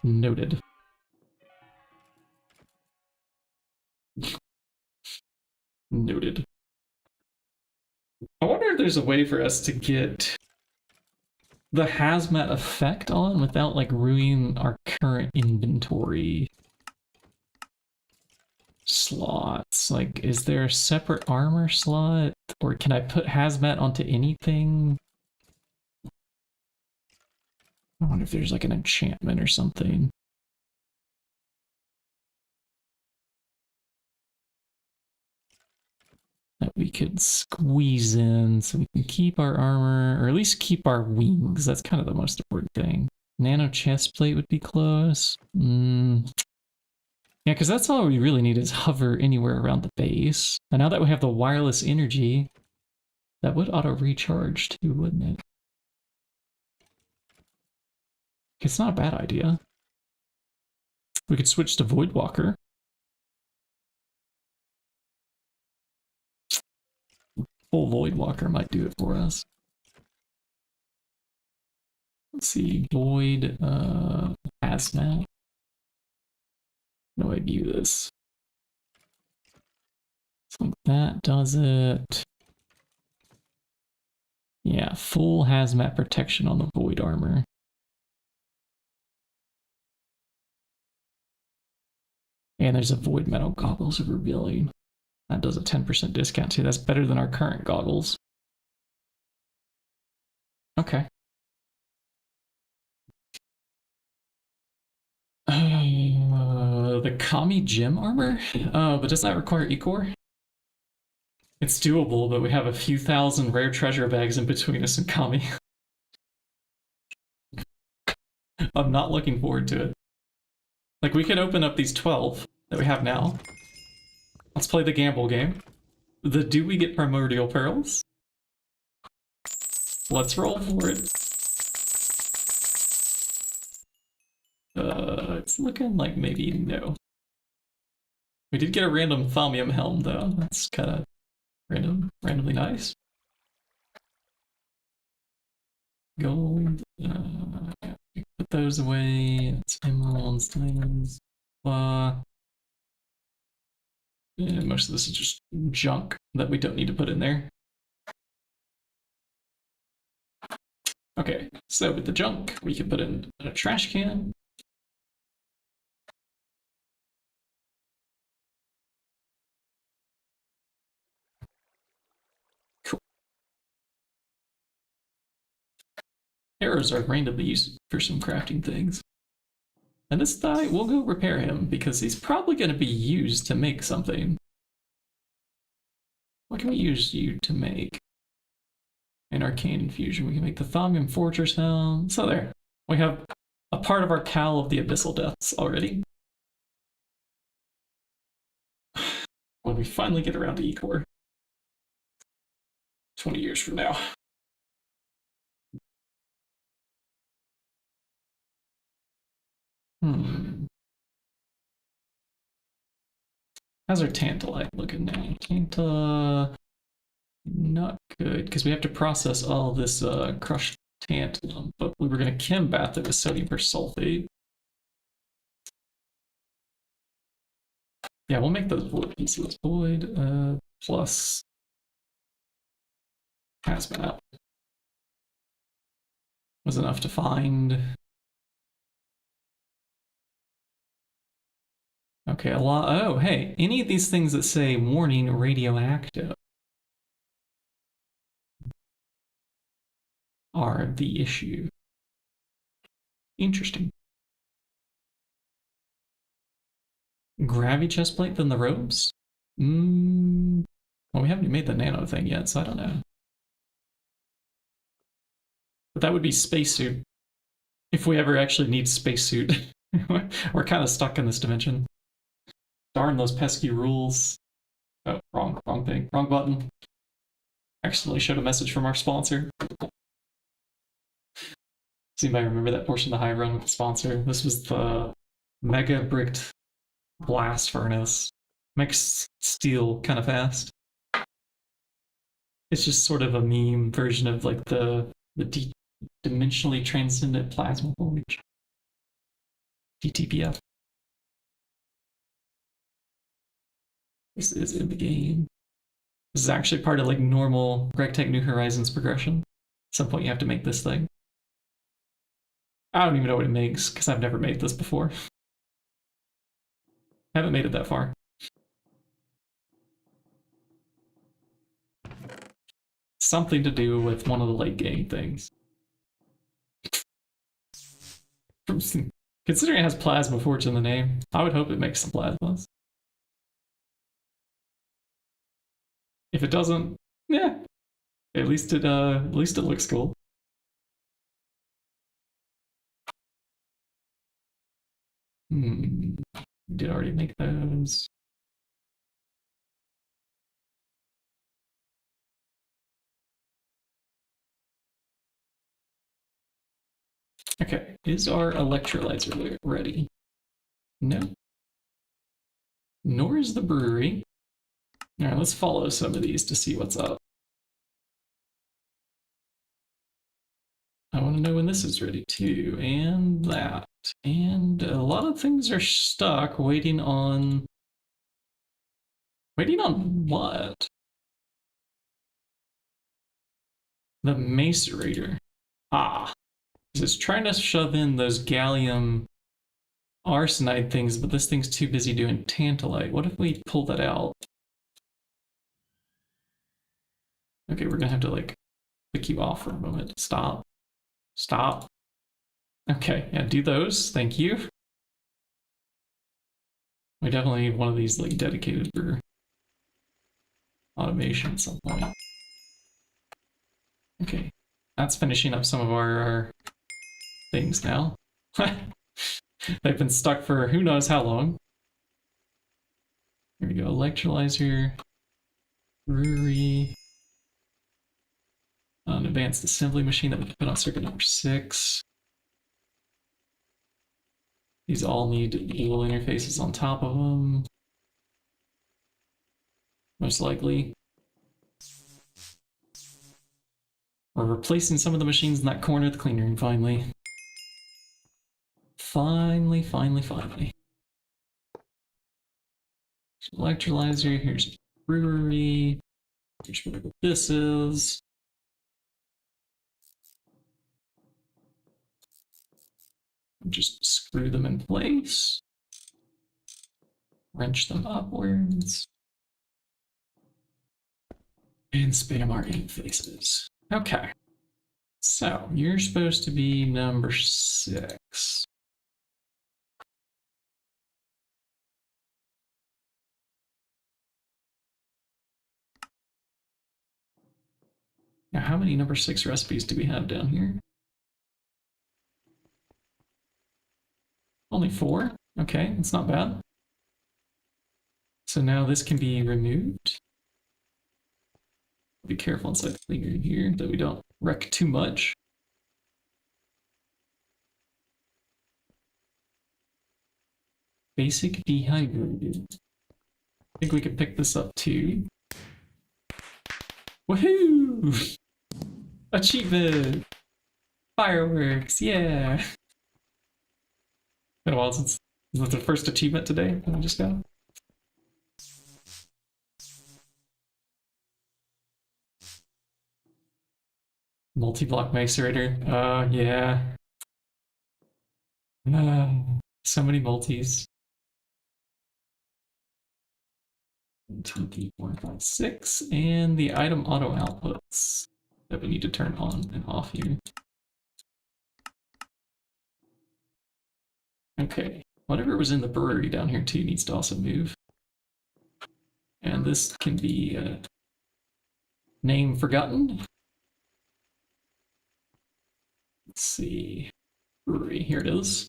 Noted. Noted. I wonder if there's a way for us to get the hazmat effect on without like ruining our current inventory slots. Like, is there a separate armor slot? Or can I put hazmat onto anything? I wonder if there's like an enchantment or something. That we could squeeze in so we can keep our armor, or at least keep our wings. That's kind of the most important thing. Nano chest plate would be close. Yeah, because that's all we really need is hover anywhere around the base. And now that we have the wireless energy, that would auto recharge too, wouldn't it? It's not a bad idea. We could switch to Voidwalker. Full Voidwalker might do it for us. Let's see, Void, Hazmat. How do I view this? So that does it. Yeah, full Hazmat protection on the Void armor. And there's a Void Metal Goggles of Revealing. That does a 10% discount too. That's better than our current goggles. Okay. The Kami Gem armor? But does that require Ecor? It's doable, but we have a few thousand rare treasure bags in between us and Kami. I'm not looking forward to it. Like, we can open up these 12 that we have now. Let's play the gamble game. Do we get Primordial Pearls? Let's roll for it. It's looking like maybe no. We did get a random Thaumium Helm though. That's kind of randomly nice. Gold. Put those away. It's emeralds, diamonds. Yeah, most of this is just junk that we don't need to put in there. Okay, so with the junk, we can put in a trash can. Cool. Arrows are randomly used for some crafting things. And this guy, we'll go repair him because he's probably going to be used to make something. What can we use you to make? An arcane infusion. We can make the Thaumium Fortress Helm. So there. We have a part of our Cal of the Abyssal Depths already. When we finally get around to Ecor. 20 years from now. How's our Tantalite looking now? Tanta... Not good, because we have to process all this crushed tantalum, but we were going to chem bath it with sodium persulfate. Yeah, we'll make those void pieces. Void plus hazmat was enough to find. Okay, a lot. Oh, hey, any of these things that say warning radioactive are the issue. Interesting. Gravity chestplate than the robes? Well, we haven't made the nano thing yet, so I don't know. But that would be spacesuit. If we ever actually need spacesuit. We're kind of stuck in this dimension. Darn those pesky rules. Oh, wrong thing. Wrong button. Accidentally showed a message from our sponsor. Does anybody remember that portion of the high run with the sponsor? This was the mega bricked blast furnace. Makes steel kind of fast. It's just sort of a meme version of like the dimensionally transcendent plasma forge. DTPF. This is in the game. This is actually part of like normal GregTech New Horizons progression. At some point you have to make this thing. I don't even know what it makes because I've never made this before. Haven't made it that far. Something to do with one of the late game things. Considering it has Plasma Forge in the name, I would hope it makes some plasmas. If it doesn't, yeah. At least it looks cool. Did already make those. Okay, is our electrolyzer ready? No. Nor is the brewery. All right, let's follow some of these to see what's up. I want to know when this is ready too, and that. And a lot of things are stuck waiting on... Waiting on what? The macerator. Ah. It's trying to shove in those gallium arsenide things, but this thing's too busy doing tantalite. What if we pull that out? Okay, we're gonna have to like pick you off for a moment. Stop. Stop. Okay, yeah, do those. Thank you. We definitely need one of these like dedicated for automation at some point. Okay, that's finishing up some of our things now. They've been stuck for who knows how long. Here we go, electrolyzer, brewery, an advanced assembly machine that we can put on circuit number 6. These all need dual interfaces on top of them. Most likely. We're replacing some of the machines in that corner of the clean room, finally. Finally. Electrolyzer, here's brewery. Here's whatever this is. Just screw them in place. Wrench them upwards. And spam our interfaces. Okay. So, you're supposed to be number 6. Now, how many number 6 recipes do we have down here? Only 4? Okay, that's not bad. So now this can be removed. Be careful inside the clean room here that we don't wreck too much. Basic dehydrated. I think we could pick this up too. Woohoo! Achievement! Fireworks, yeah! Been a while since was that the first achievement today that I just got. Multi-block macerator. Yeah. So many multis. 2, 3, 4, 5, 6, and the item auto outputs that we need to turn on and off here. Okay, whatever was in the brewery down here too needs to also move. And this can be name forgotten. Let's see, brewery, here it is.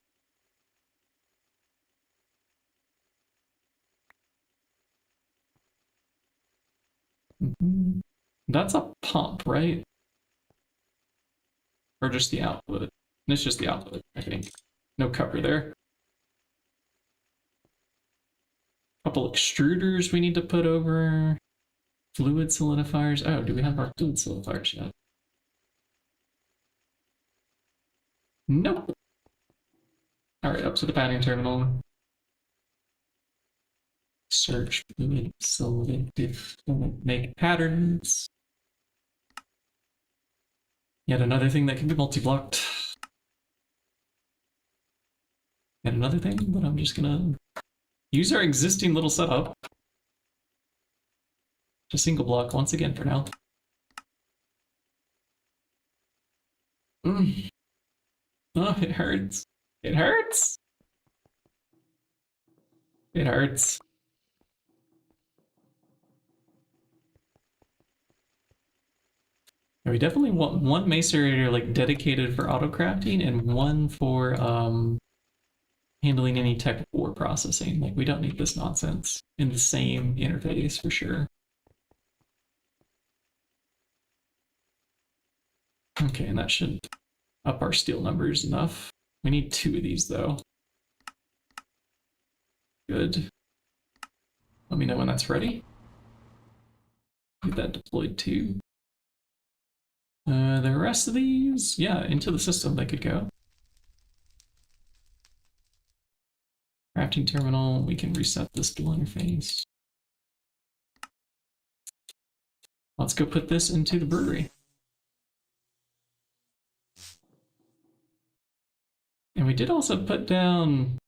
That's a pump, right? Or just the output? It's just the output, I think. No cover there. Couple extruders we need to put over. Fluid solidifiers. Oh, do we have our fluid solidifiers yet? Nope. Alright, up to the padding terminal. Search fluid solidifier. Make patterns. Yet another thing that can be multi-blocked. Yet another thing, but I'm just gonna use our existing little setup. Just single block once again for now. Oh, it hurts. It hurts. It hurts. We definitely want one macerator like dedicated for auto crafting and one for handling any type of ore processing. Like we don't need this nonsense in the same interface for sure. Okay, and that should up our steel numbers enough. We need 2 of these though. Good. Let me know when that's ready. Get that deployed too. The rest of these, yeah, into the system they could go. Crafting terminal, we can reset this dual interface. Let's go put this into the brewery. And we did also put down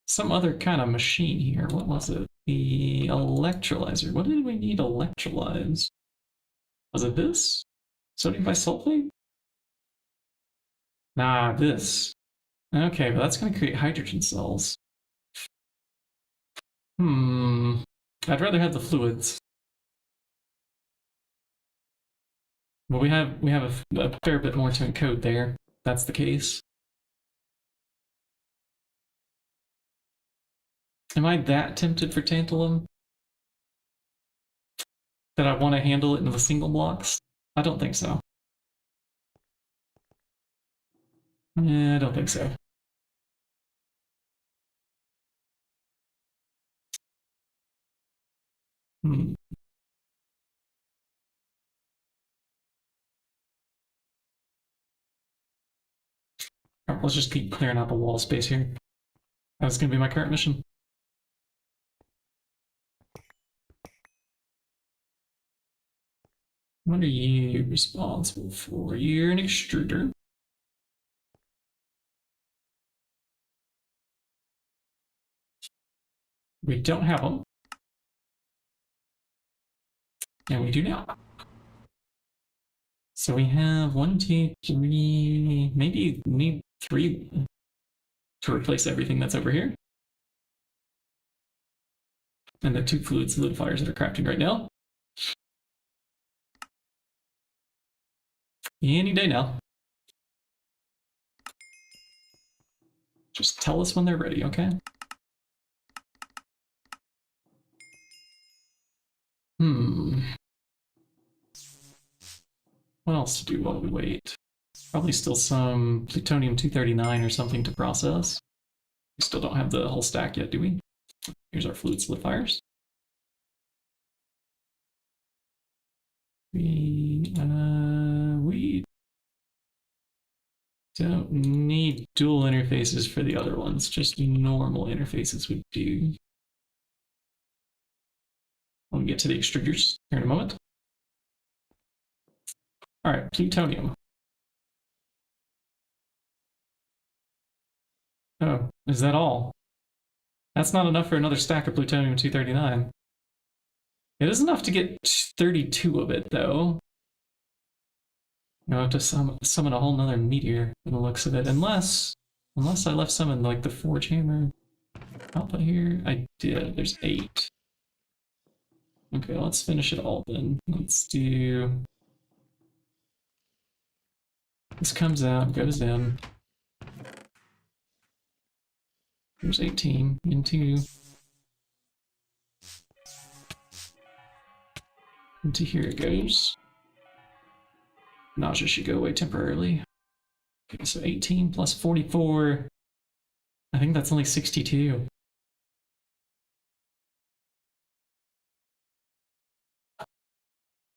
some other kind of machine here. What was it? The electrolyzer. What did we need electrolyzed? Was it this? Sodium bisulfate? Nah, this. Okay, but that's going to create hydrogen cells. I'd rather have the fluids. But we have a fair bit more to encode there. If that's the case. Am I that tempted for tantalum? That I want to handle it in the single blocks? I don't think so. Yeah, I don't think so. Right, let's just keep clearing out the wall space here. That's going to be my current mission. What are you responsible for? You're an extruder. We don't have them. And we do now. So we have 1, 2, 3, maybe we need 3 to replace everything that's over here. And the 2 fluid solidifiers that are crafting right now. Any day now. Just tell us when they're ready, okay? What else to do while we wait? Probably still some plutonium-239 or something to process. We still don't have the whole stack yet, do we? Here's our fluid solidifiers. We don't need dual interfaces for the other ones, just normal interfaces would do. When we get to the extruders here in a moment. All right, plutonium. Oh, is that all? That's not enough for another stack of plutonium-239. It is enough to get 32 of it, though. I'll have to summon a whole nother meteor from the looks of it, unless I left some in like the forge hammer output here. I did. There's 8. Okay, let's finish it all then. Let's do. This comes out, goes in. There's 18 into here it goes. Nausea should go away temporarily. Okay, so 18 plus 44. I think that's only 62.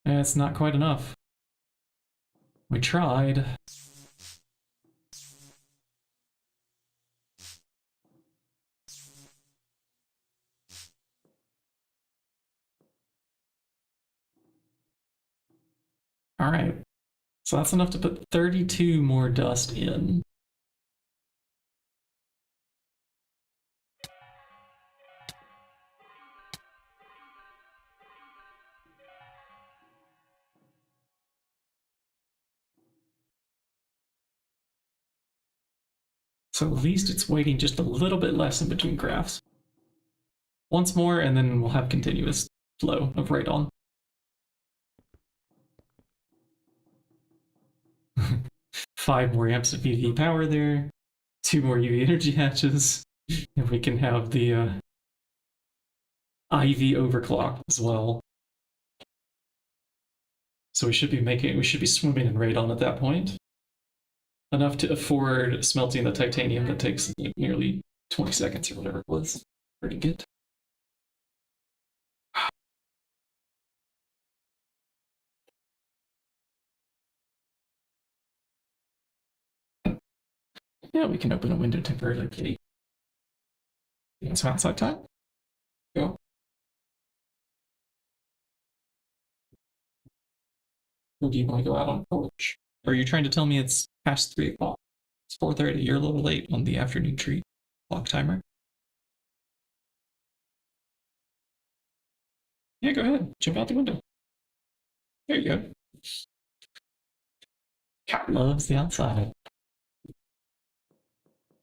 It's not quite enough. We tried. All right. So that's enough to put 32 more dust in. So at least it's waiting just a little bit less in between graphs. Once more, and then we'll have continuous flow of radon. Five more amps of UV power there, 2 more UV energy hatches, and we can have the IV overclock as well. So we should be swimming in radon at that point. Enough to afford smelting the titanium that takes like nearly 20 seconds or whatever it was. Pretty good. Yeah, we can open a window temporarily, Kitty. It's outside time. Go. Or do you want to go out on the porch? Or are you trying to tell me it's past 3 o'clock? It's 4:30. You're a little late on the afternoon treat clock timer. Yeah, go ahead. Jump out the window. There you go. Cat loves the outside.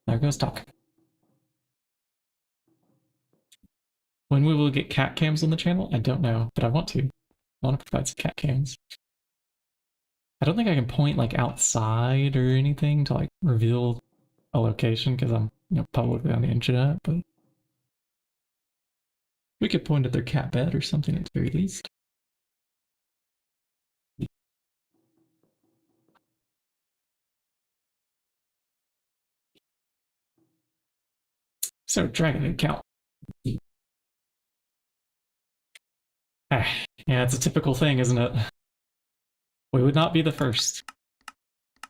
There goes Doc. When we will get cat cams on the channel, I don't know, but I want to. I want to provide some cat cams. I don't think I can point like outside or anything to like reveal a location because I'm publicly on the internet, but we could point at their cat bed or something at the very least. So dragon account. Yeah, it's a typical thing, isn't it? We would not be the first.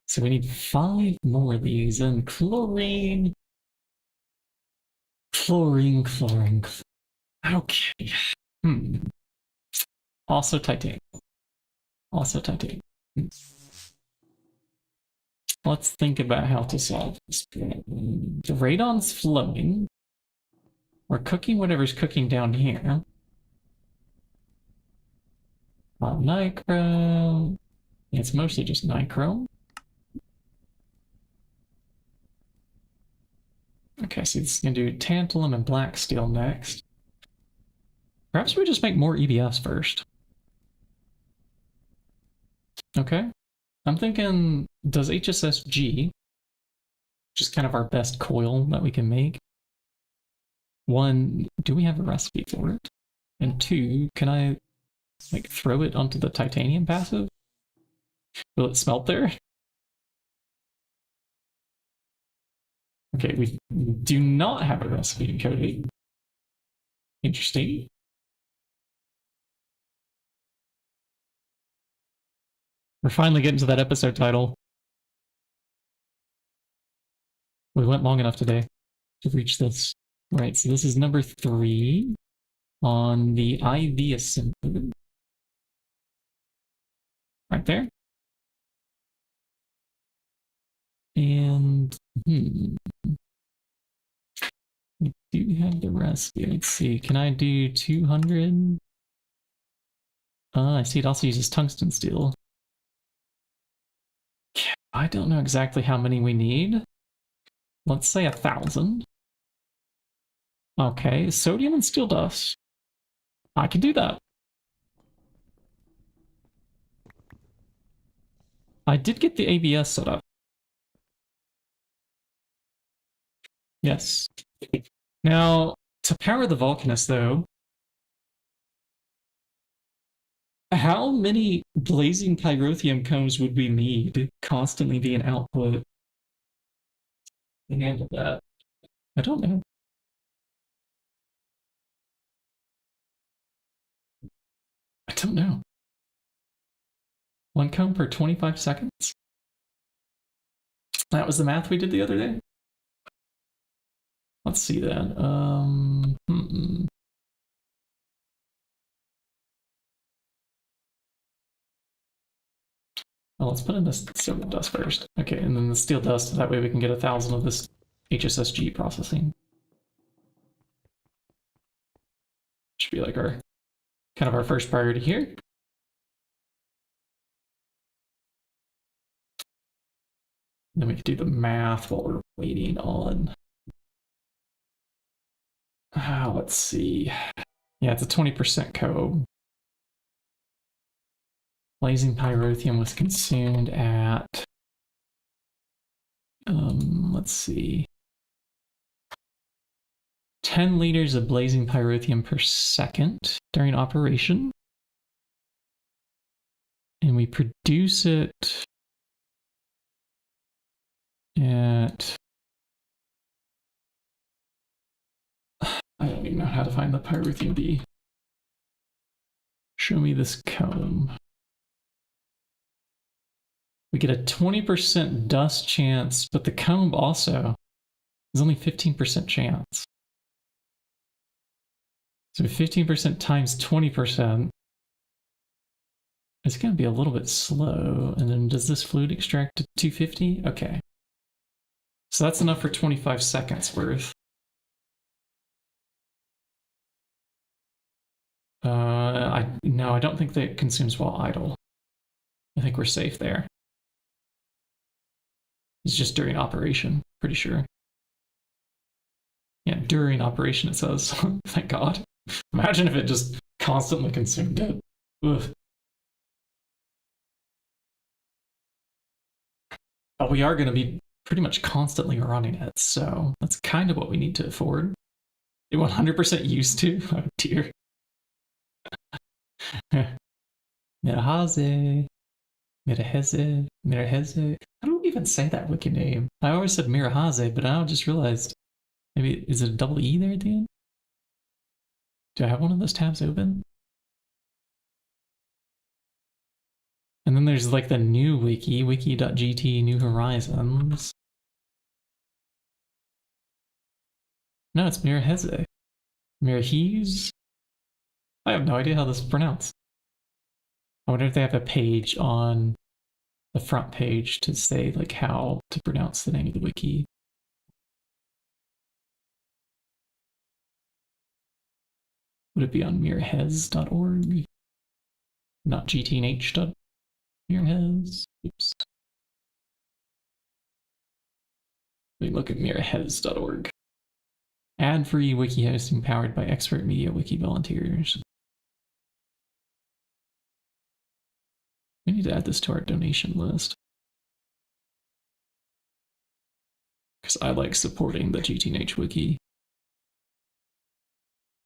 So we need 5 more of these, and chlorine. Chlorine. Okay. Also titanium. Let's think about how to solve this. The radon's flowing. We're cooking whatever's cooking down here. Nitro. It's mostly just nitro. Okay, so this is going to do tantalum and black steel next. Perhaps we just make more EBFs first. Okay. I'm thinking, does HSSG, which is kind of our best coil that we can make. 1, do we have a recipe for it? And 2, can I like throw it onto the titanium passive? Will it smelt there? Okay, we do not have a recipe encoded. Interesting. We're finally getting to that episode title. We went long enough today to reach this. Right, so this is number 3 on the IV assembly. Right there. And we do have the recipe. Let's see. Can I do 200? I see it also uses tungsten steel. I don't know exactly how many we need. Let's say 1,000. Okay, sodium and steel dust. I can do that. I did get the ABS set up. Yes. Now, to power the Vulcanus, though, How many blazing pyrotheum cones would we need constantly being output to handle that? I don't know. I don't know. 1 cone per 25 seconds? That was the math we did the other day? Let's see then. Well, let's put in this silver dust first. Okay, and then the steel dust, that way we can get 1,000 of this HSSG processing. Should be like our kind of our first priority here. Then we can do the math while we're waiting on. Let's see. Yeah, it's a 20% code. Blazing pyrotheum was consumed at, let's see, 10 liters of blazing pyrotheum per second during operation. And we produce it at, I don't even know how to find the pyrotheum D. Show me this cone. We get a 20% dust chance, but the comb also is only 15% chance. So 15% times 20%, it's going to be a little bit slow. And then does this fluid extract to 250? Okay. So that's enough for 25 seconds worth. No, I don't think that it consumes while idle. I think we're safe there. It's just during operation, pretty sure. Yeah, during operation it says. Thank God. Imagine if it just constantly consumed it. Ugh. But we are going to be pretty much constantly running it, so that's kind of what we need to afford. You're 100% used to? Oh dear. Mirahaze. Miraheze. Miraheze. I don't even say that wiki name. I always said Mirahaze, but now I just realized maybe is it a double E there at the end? Do I have one of those tabs open? And then there's like the new wiki, wiki.gt New Horizons. No, it's Miraheze. Miraheze? I have no idea how this is pronounced. I wonder if they have a page on the front page to say like how to pronounce the name of the wiki. Would it be on mirhez.org? Not GTNH.mirhez. Oops. Let me look at mirhez.org. Ad-free wiki hosting powered by expert media wiki volunteers. We need to add this to our donation list. Because I like supporting the GTNH wiki.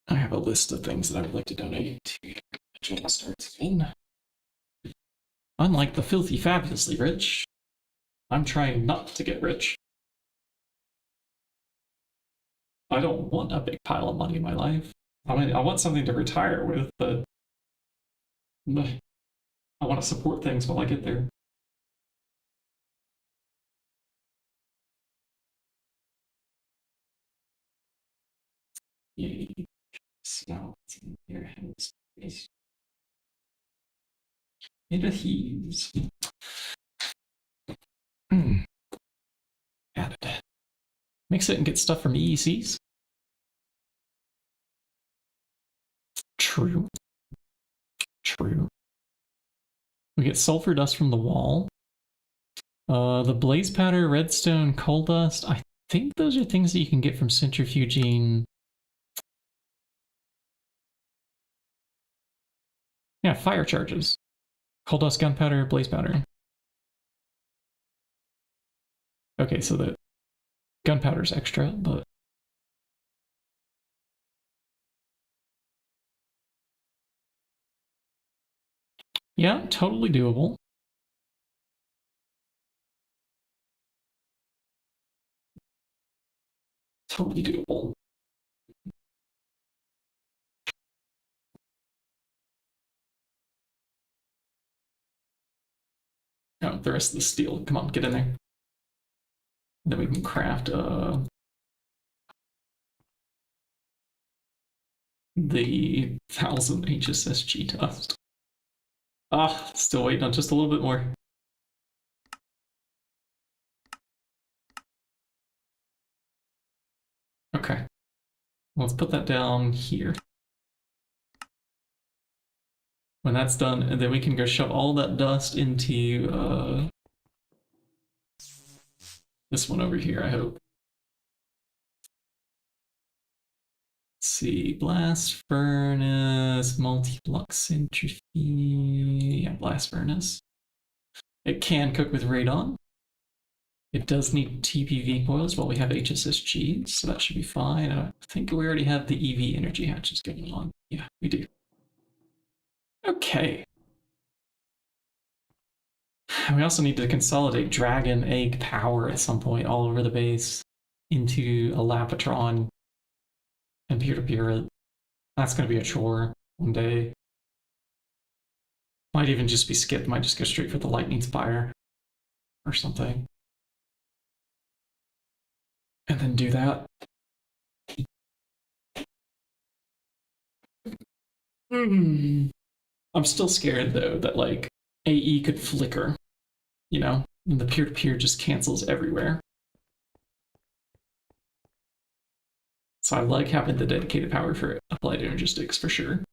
I have a list of things that I would like to donate to channel starts in. Unlike the filthy fabulously rich, I'm trying not to get rich. I don't want a big pile of money in my life. I mean, I want something to retire with, but I want to support things while I get there. Yay. Now it's in your hands. It adheres. Added. Mix it and get stuff from EECs. True. True. We get sulfur dust from the wall. The blaze powder, redstone, coal dust. I think those are things that you can get from centrifuging. Yeah, fire charges. Coal dust, gunpowder, blaze powder. Okay, so the gunpowder's extra, but Yeah, totally doable. Totally doable. Oh, the rest of the steel. Come on, get in there. And then we can craft the 1,000 HSSG dust. Ah, still waiting on just a little bit more. Okay. Let's put that down here. When that's done, and then we can go shove all that dust into this one over here, I hope. Let's see, blast furnace, multi-block centrifuge, yeah, blast furnace. It can cook with radon. It does need TPV coils while we have HSSGs, so that should be fine. I think we already have the EV energy hatches going on. Yeah, we do. Okay. We also need to consolidate dragon egg power at some point all over the base into a Lapatron and peer-to-peer. That's going to be a chore one day. Might even just be skipped. Might just go straight for the lightning spire or something. And then do that. I'm still scared though that like AE could flicker, you know, and the peer-to-peer just cancels everywhere. So I like having the dedicated power for applied energistics for sure.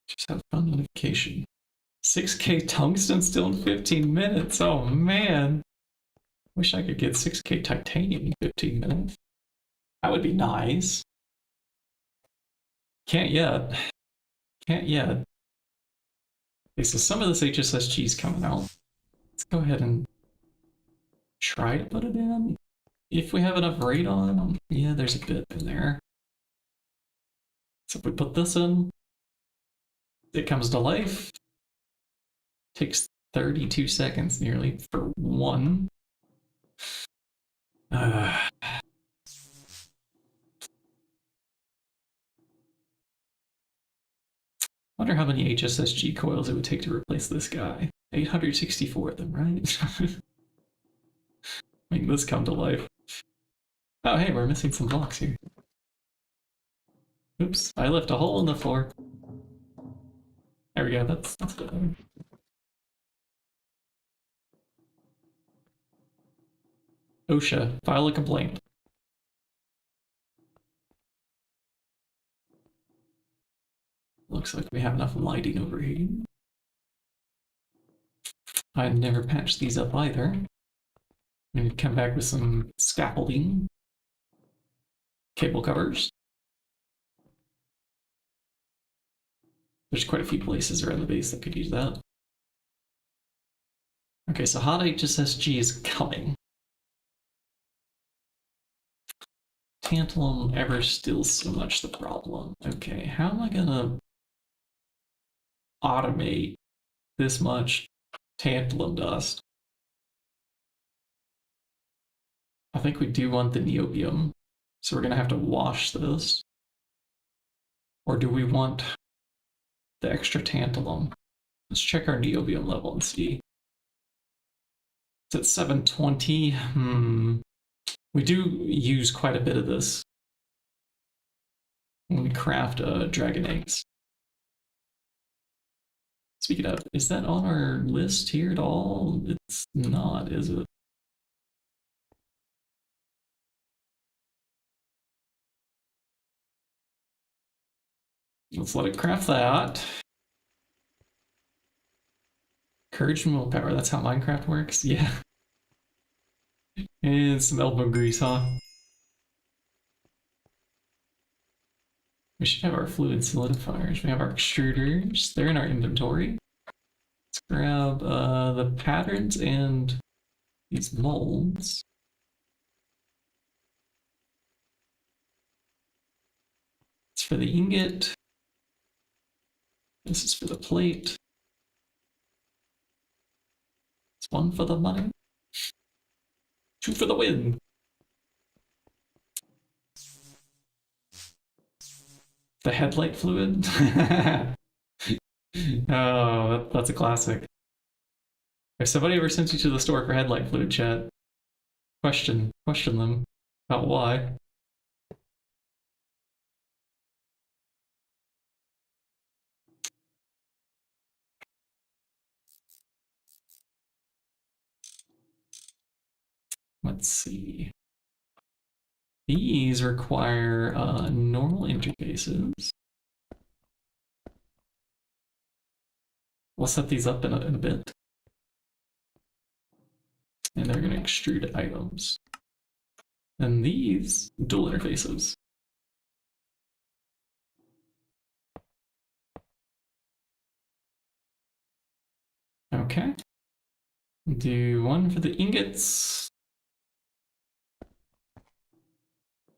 Just have fun notification. 6K tungsten still in 15 minutes. Oh man. Wish I could get 6K titanium in 15 minutes. That would be nice. Can't yet. Can't yet. Okay, so some of this HSSG is coming out. Let's go ahead and try to put it in. If we have enough radon, yeah, there's a bit in there. So if we put this in, it comes to life. Takes 32 seconds nearly for one. Wonder how many HSSG coils it would take to replace this guy. 864 of them, right? Make this come to life. Oh, hey, we're missing some blocks here. Oops, I left a hole in the floor. There we go, that's good. OSHA, file a complaint. Looks like we have enough lighting over here. I never patched these up either. I'm gonna come back with some scaffolding. Cable covers. There's quite a few places around the base that could use that. Okay, so hot HSSG is coming. Tantalum ever still so much the problem. Okay, how am I gonna automate this much tantalum dust? I think we do want the niobium, so we're gonna have to wash this. Or do we want the extra tantalum? Let's check our niobium level and see. It's at 720. We do use quite a bit of this when we craft dragon eggs. Speaking of, is that on our list here at all? It's not, is it? Let's let it craft that. Courage and willpower, that's how Minecraft works? Yeah. And some elbow grease, huh? We should have our fluid solidifiers. We have our extruders. They're in our inventory. Let's grab the patterns and these molds. It's for the ingot. This is for the plate. It's one for the money. Two for the win. The headlight fluid. Oh, that's a classic. If somebody ever sends you to the store for headlight fluid, chat, question them about why. Let's see. These require normal interfaces. We'll set these up in a bit. And they're going to extrude items. And these, dual interfaces. Okay. Do one for the ingots.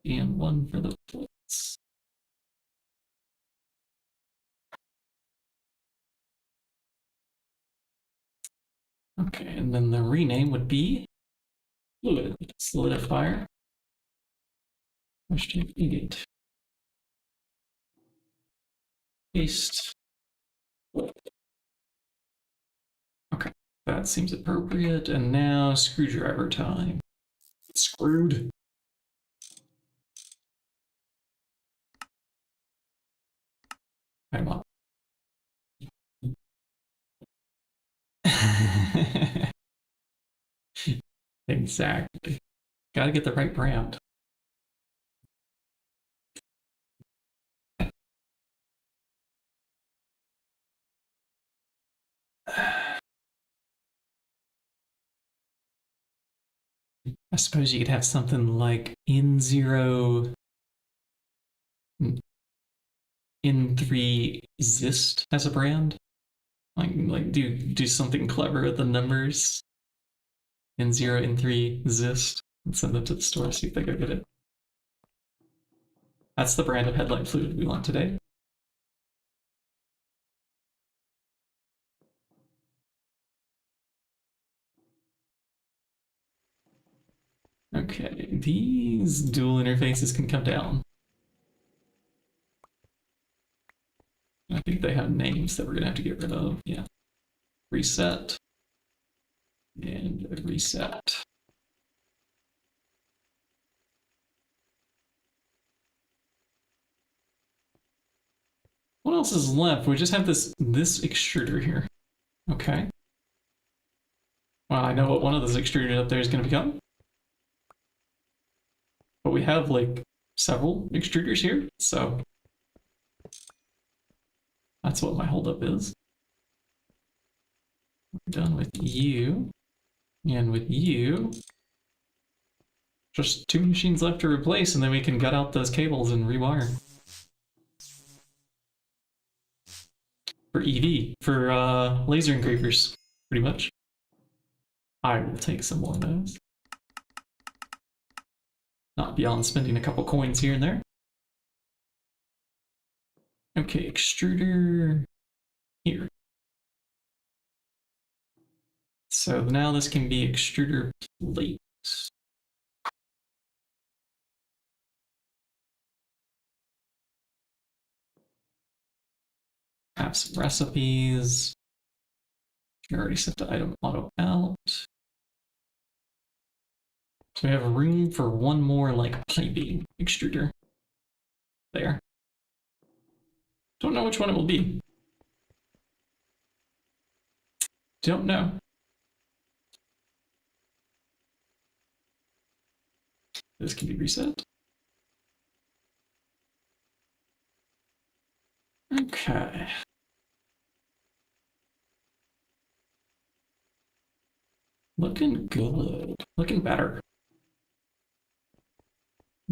And one for the plates. Okay, and then the rename would be fluid solidifier. Question ingot. Paste. Okay, that seems appropriate. And now screwdriver time. Screwed. I'm up. Exactly. Gotta get the right brand. I suppose you could have something like N0 N3 Zist as a brand. Like do something clever with the numbers. N0 N3 Zist and send them to the store, see if they go get it. That's the brand of headlight fluid we want today. Okay, these dual interfaces can come down. I think they have names that we're gonna have to get rid of. Yeah. Reset. And reset. What else is left? We just have this extruder here. Okay. Well, I know what one of those extruders up there is gonna become. But we have like several extruders here, so that's what my holdup is. We're done with you, and with you, just 2 machines left to replace, and then we can gut out those cables and rewire. For EV, for laser engravers, pretty much. I will take some more of those. Not beyond spending a couple coins here and there. Okay, extruder here. So now this can be extruder plate. Have some recipes. You already set the item auto out. So we have room for one more like piping extruder. There. Don't know which one it will be. Don't know. This can be reset. Okay. Looking good. Looking better.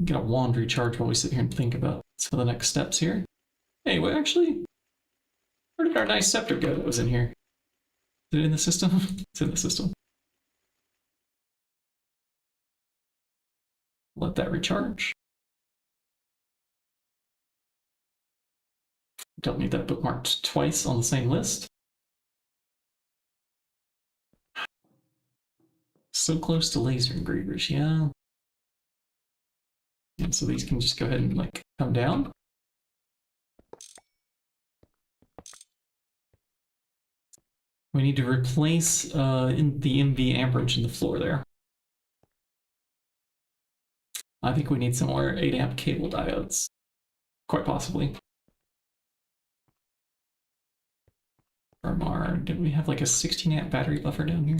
Get a wand recharge while we sit here and think about some of the next steps here. Hey, well, actually, where did our nice scepter go that was in here? Is it in the system? It's in the system. Let that recharge. Don't need that bookmarked twice on the same list. So close to laser engravers, yeah. And so these can just go ahead and like come down. We need to replace in the MV amperage in the floor there. I think we need some more 8 amp cable diodes, quite possibly. From our, did we have like a 16 amp battery buffer down here?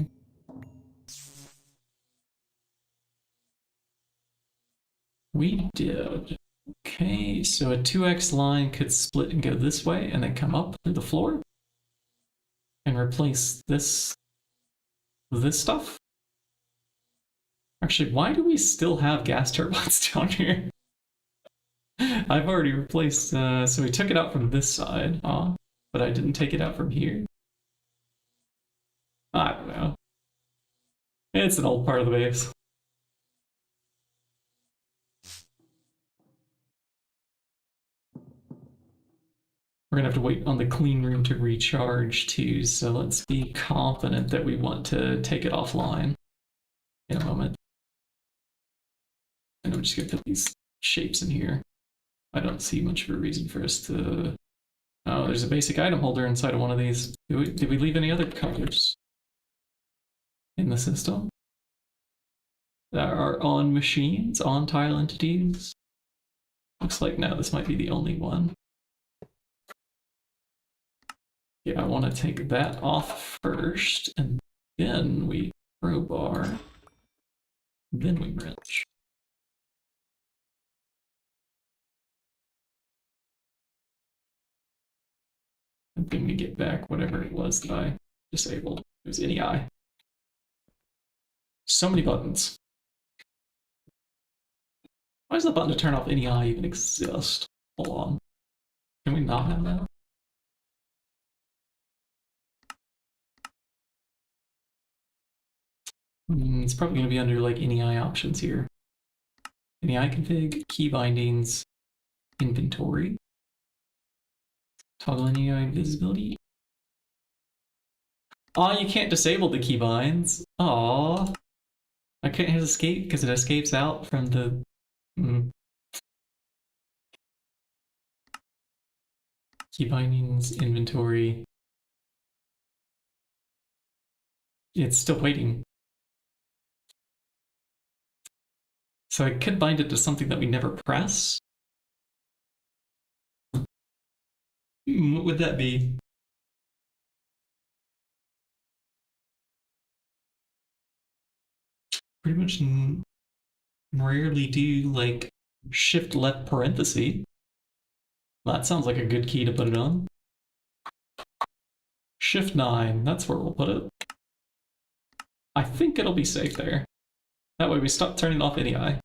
We did. Okay, so a 2x line could split and go this way and then come up through the floor and replace this stuff. Actually, why do we still have gas turbines down here? I've already replaced, so we took it out from this side, but I didn't take it out from here. I don't know. It's an old part of the base. We're gonna have to wait on the clean room to recharge too, so let's be confident that we want to take it offline in a moment. And I'm just gonna put these shapes in here. I don't see much of a reason for us to... Oh, there's a basic item holder inside of one of these. Did we leave any other colors in the system that are on machines, on tile entities? Looks like now this might be the only one. Yeah, I want to take that off first, and then we crowbar, then we wrench. And then we get back whatever it was that I disabled. It was NEI. So many buttons. Why does the button to turn off NEI even exist? Hold on. Can we not have that? It's probably going to be under like NEI options here. NEI config, key bindings, inventory, toggle NEI visibility. Oh, you can't disable the keybinds. Aw. I can't hit escape because it escapes out from the... Key bindings, inventory. It's still waiting. So I could bind it to something that we never press. What would that be? Pretty much rarely do like shift left parenthesis. That sounds like a good key to put it on. Shift 9, that's where we'll put it. I think it'll be safe there. That way we stop turning off NEI.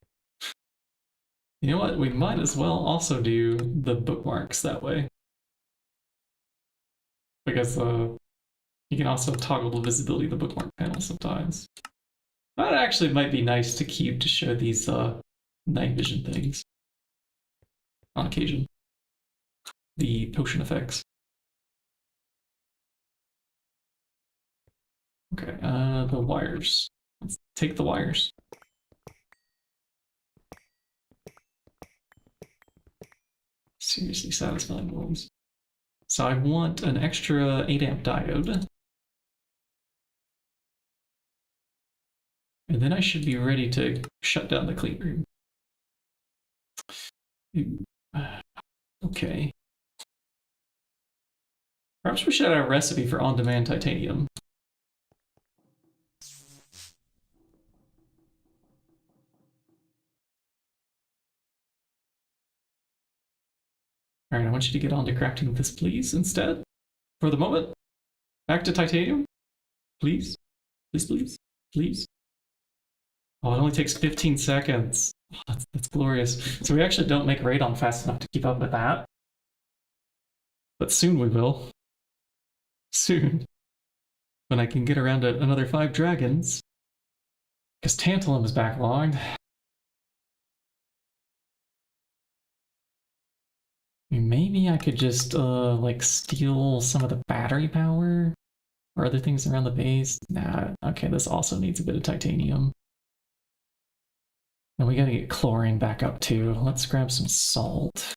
You know what? We might as well also do the bookmarks that way. Because you can also toggle the visibility of the bookmark panel sometimes. That actually might be nice to keep to show these night vision things on occasion. The potion effects. Okay, the wires. Let's take the wires. Seriously satisfying ones. So I want an extra 8 amp diode. And then I should be ready to shut down the clean room. Okay. Perhaps we should have a recipe for on-demand titanium. Alright, I want you to get on to crafting this, please, instead. For the moment. Back to titanium. Please. Please, please. Please. Oh, it only takes 15 seconds. Oh, that's glorious. So we actually don't make radon fast enough to keep up with that. But soon we will. Soon. When I can get around to another 5 dragons. Because tantalum is backlogged. Maybe I could just like steal some of the battery power or other things around the base. Nah, okay, this also needs a bit of titanium. And we gotta get chlorine back up too. Let's grab some salt.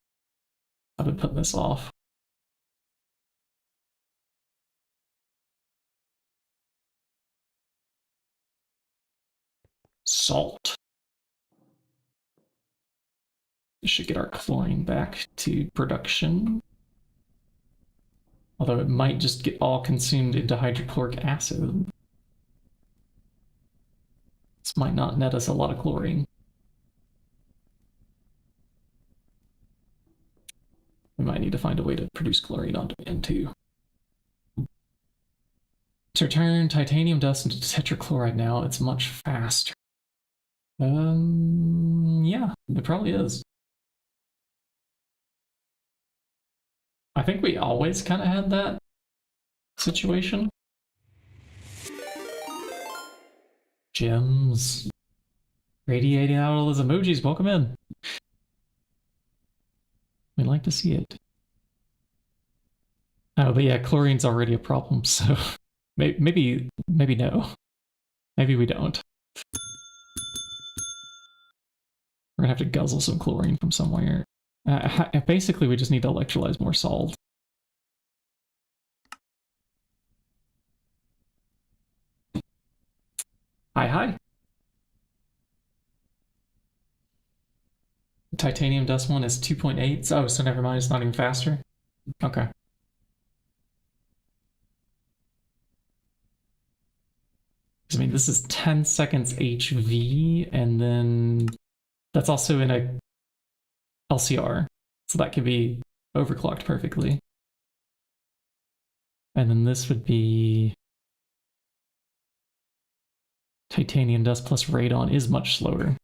I've been putting this off. Salt. This should get our chlorine back to production. Although it might just get all consumed into hydrochloric acid. This might not net us a lot of chlorine. We might need to find a way to produce chlorine on demand too. To turn titanium dust into tetrachloride now, it's much faster. Yeah, it probably is. I think we always kind of had that situation. Gems. Radiating out all those emojis, welcome in. We'd like to see it. Oh, but yeah, chlorine's already a problem, so maybe no. Maybe we don't. We're gonna have to guzzle some chlorine from somewhere. Basically, we just need to electrolyze more salt. Hi. The titanium dust one is 2.8. Oh, so never mind, it's not even faster. Okay. I mean, this is 10 seconds HV, and then that's also in a LCR, so that could be overclocked perfectly. And then this would be titanium dust plus radon is much slower.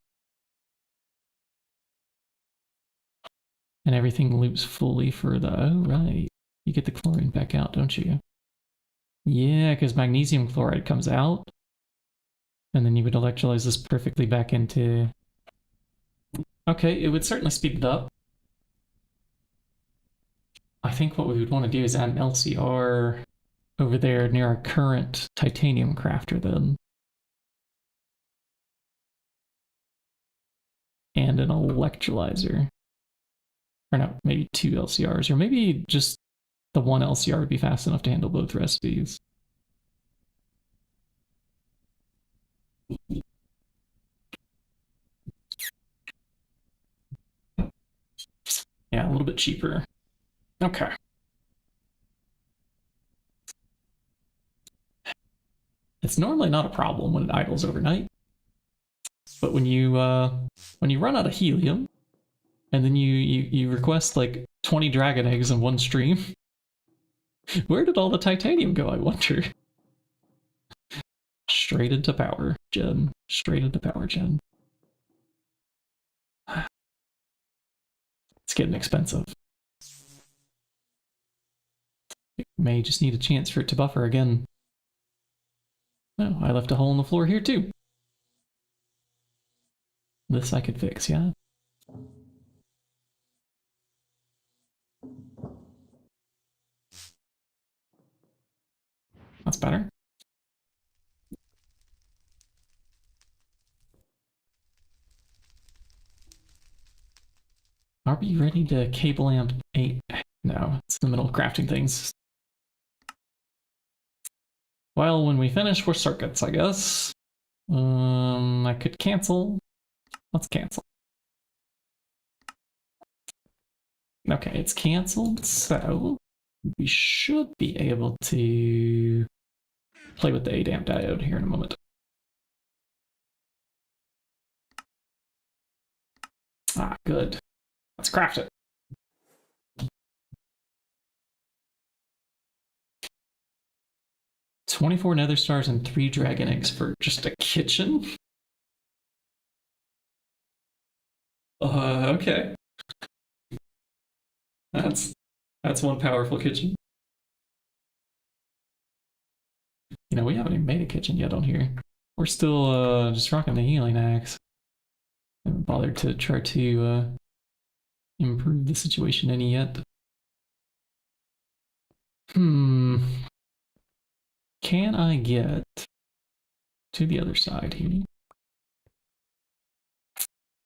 And everything loops fully for the... Oh, right. You get the chlorine back out, don't you? Yeah, because magnesium chloride comes out. And then you would electrolyze this perfectly back into... Okay, it would certainly speed it up. I think what we would want to do is add an LCR over there near our current titanium crafter then. And an electrolyzer. Or no, maybe 2 LCRs, or maybe just the 1 LCR would be fast enough to handle both recipes. Yeah, a little bit cheaper. Okay. It's normally not a problem when it idles overnight. But when you run out of helium, and then you request like 20 dragon eggs in one stream, where did all the titanium go, I wonder? Straight into power gen. Straight into power gen. It's getting expensive. It may just need a chance for it to buffer again. Oh, I left a hole in the floor here too. This I could fix, yeah? That's better. Are we ready to cable amp 8? No, it's in the middle of crafting things. Well, when we finish, we're circuits, I guess. I could cancel. Let's cancel. Okay, it's canceled, so we should be able to play with the 8 amp diode here in a moment. Ah, good. Let's craft it. "24 nether stars and 3 dragon eggs for just a kitchen?" Okay. That's one powerful kitchen. You know, we haven't even made a kitchen yet on here. We're still just rocking the healing axe. Haven't bothered to try to improve the situation any yet. Can I get to the other side here?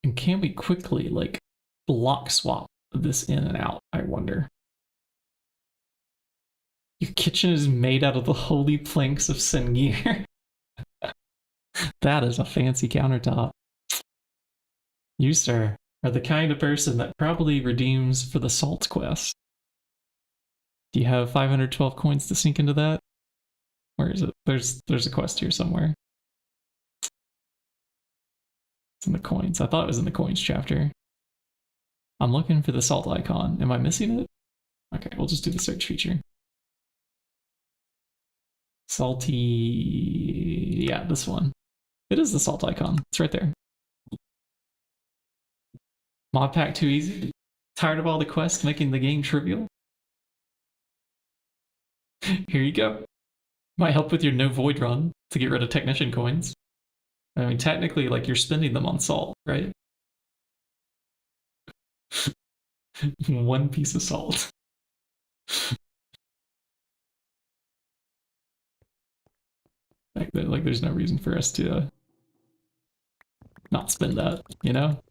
And can we quickly, like, block swap this in and out, I wonder? Your kitchen is made out of the holy planks of Sengir. That is a fancy countertop. You, sir, are the kind of person that probably redeems for the salt quest. Do you have 512 coins to sink into that? Where is it? There's a quest here somewhere. It's in the coins. I thought it was in the coins chapter. I'm looking for the salt icon. Am I missing it? Okay, we'll just do the search feature. Salty... yeah, this one. It is the salt icon. It's right there. Mod pack too easy? Tired of all the quests making the game trivial? Here you go. Might help with your no void run to get rid of technician coins. I mean, technically, like, you're spending them on salt, right? One piece of salt. Like, there's no reason for us to not spend that, you know?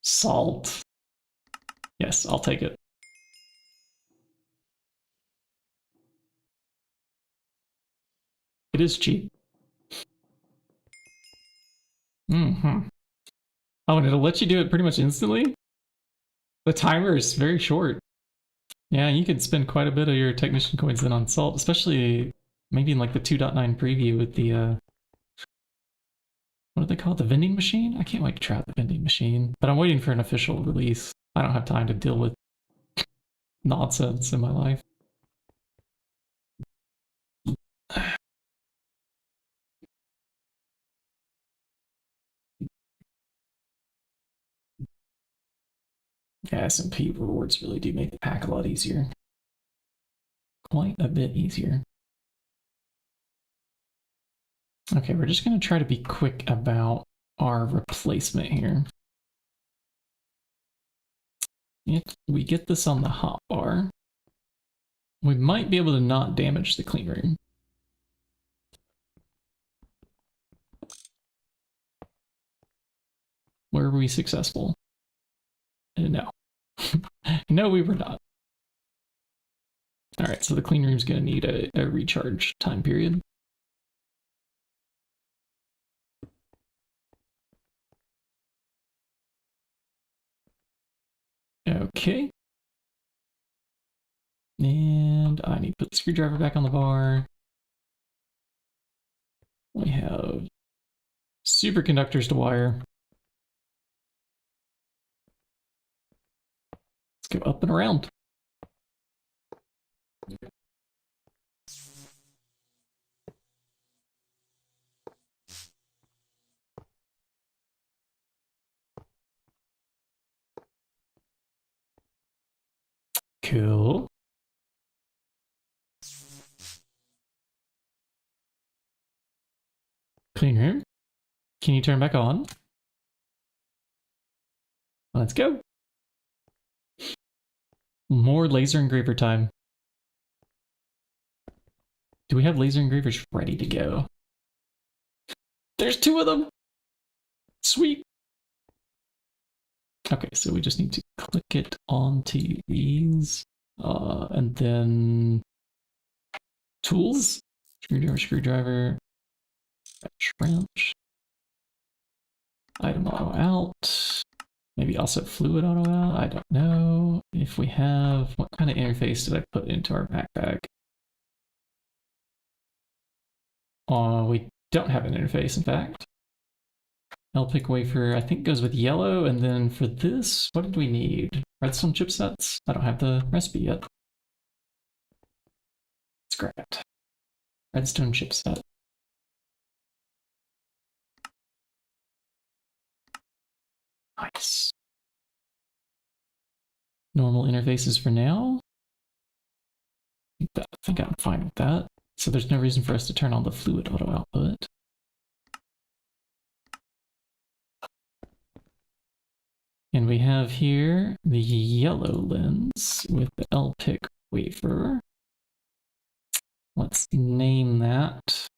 Salt. Yes, I'll take it. It is cheap. Oh, and it'll let you do it pretty much instantly? The timer is very short. Yeah, you could spend quite a bit of your technician coins then on salt, especially maybe in like the 2.9 preview with the, what do they call it? The vending machine? I can't wait to try out the vending machine, but I'm waiting for an official release. I don't have time to deal with nonsense in my life. Yeah, S&P rewards really do make the pack a lot easier. Quite a bit easier. Okay, we're just going to try to be quick about our replacement here. If we get this on the hotbar, we might be able to not damage the clean room. Were we successful? No. No, we were not. All right, so the clean room's going to need a recharge time period. Okay. And I need to put the screwdriver back on the bar. We have superconductors to wire. Let's go up and around. Cool. Clean room. Can you turn back on? Let's go. More laser engraver time. Do we have laser engravers ready to go? There's 2 of them. Sweet. Okay, so we just need to click it onto these. And then tools. Screwdriver. Wrench. Item auto out. Maybe also fluid auto out. I don't know. If we have, what kind of interface did I put into our backpack? We don't have an interface, in fact. LPIC wafer, I think, goes with yellow, and then for this, what did we need? Redstone chipsets? I don't have the recipe yet. Let's grab it. Redstone chipset. Nice. Normal interfaces for now. I think I'm fine with that. So there's no reason for us to turn on the fluid auto output. And we have here the yellow lens with the LPIC wafer. Let's name that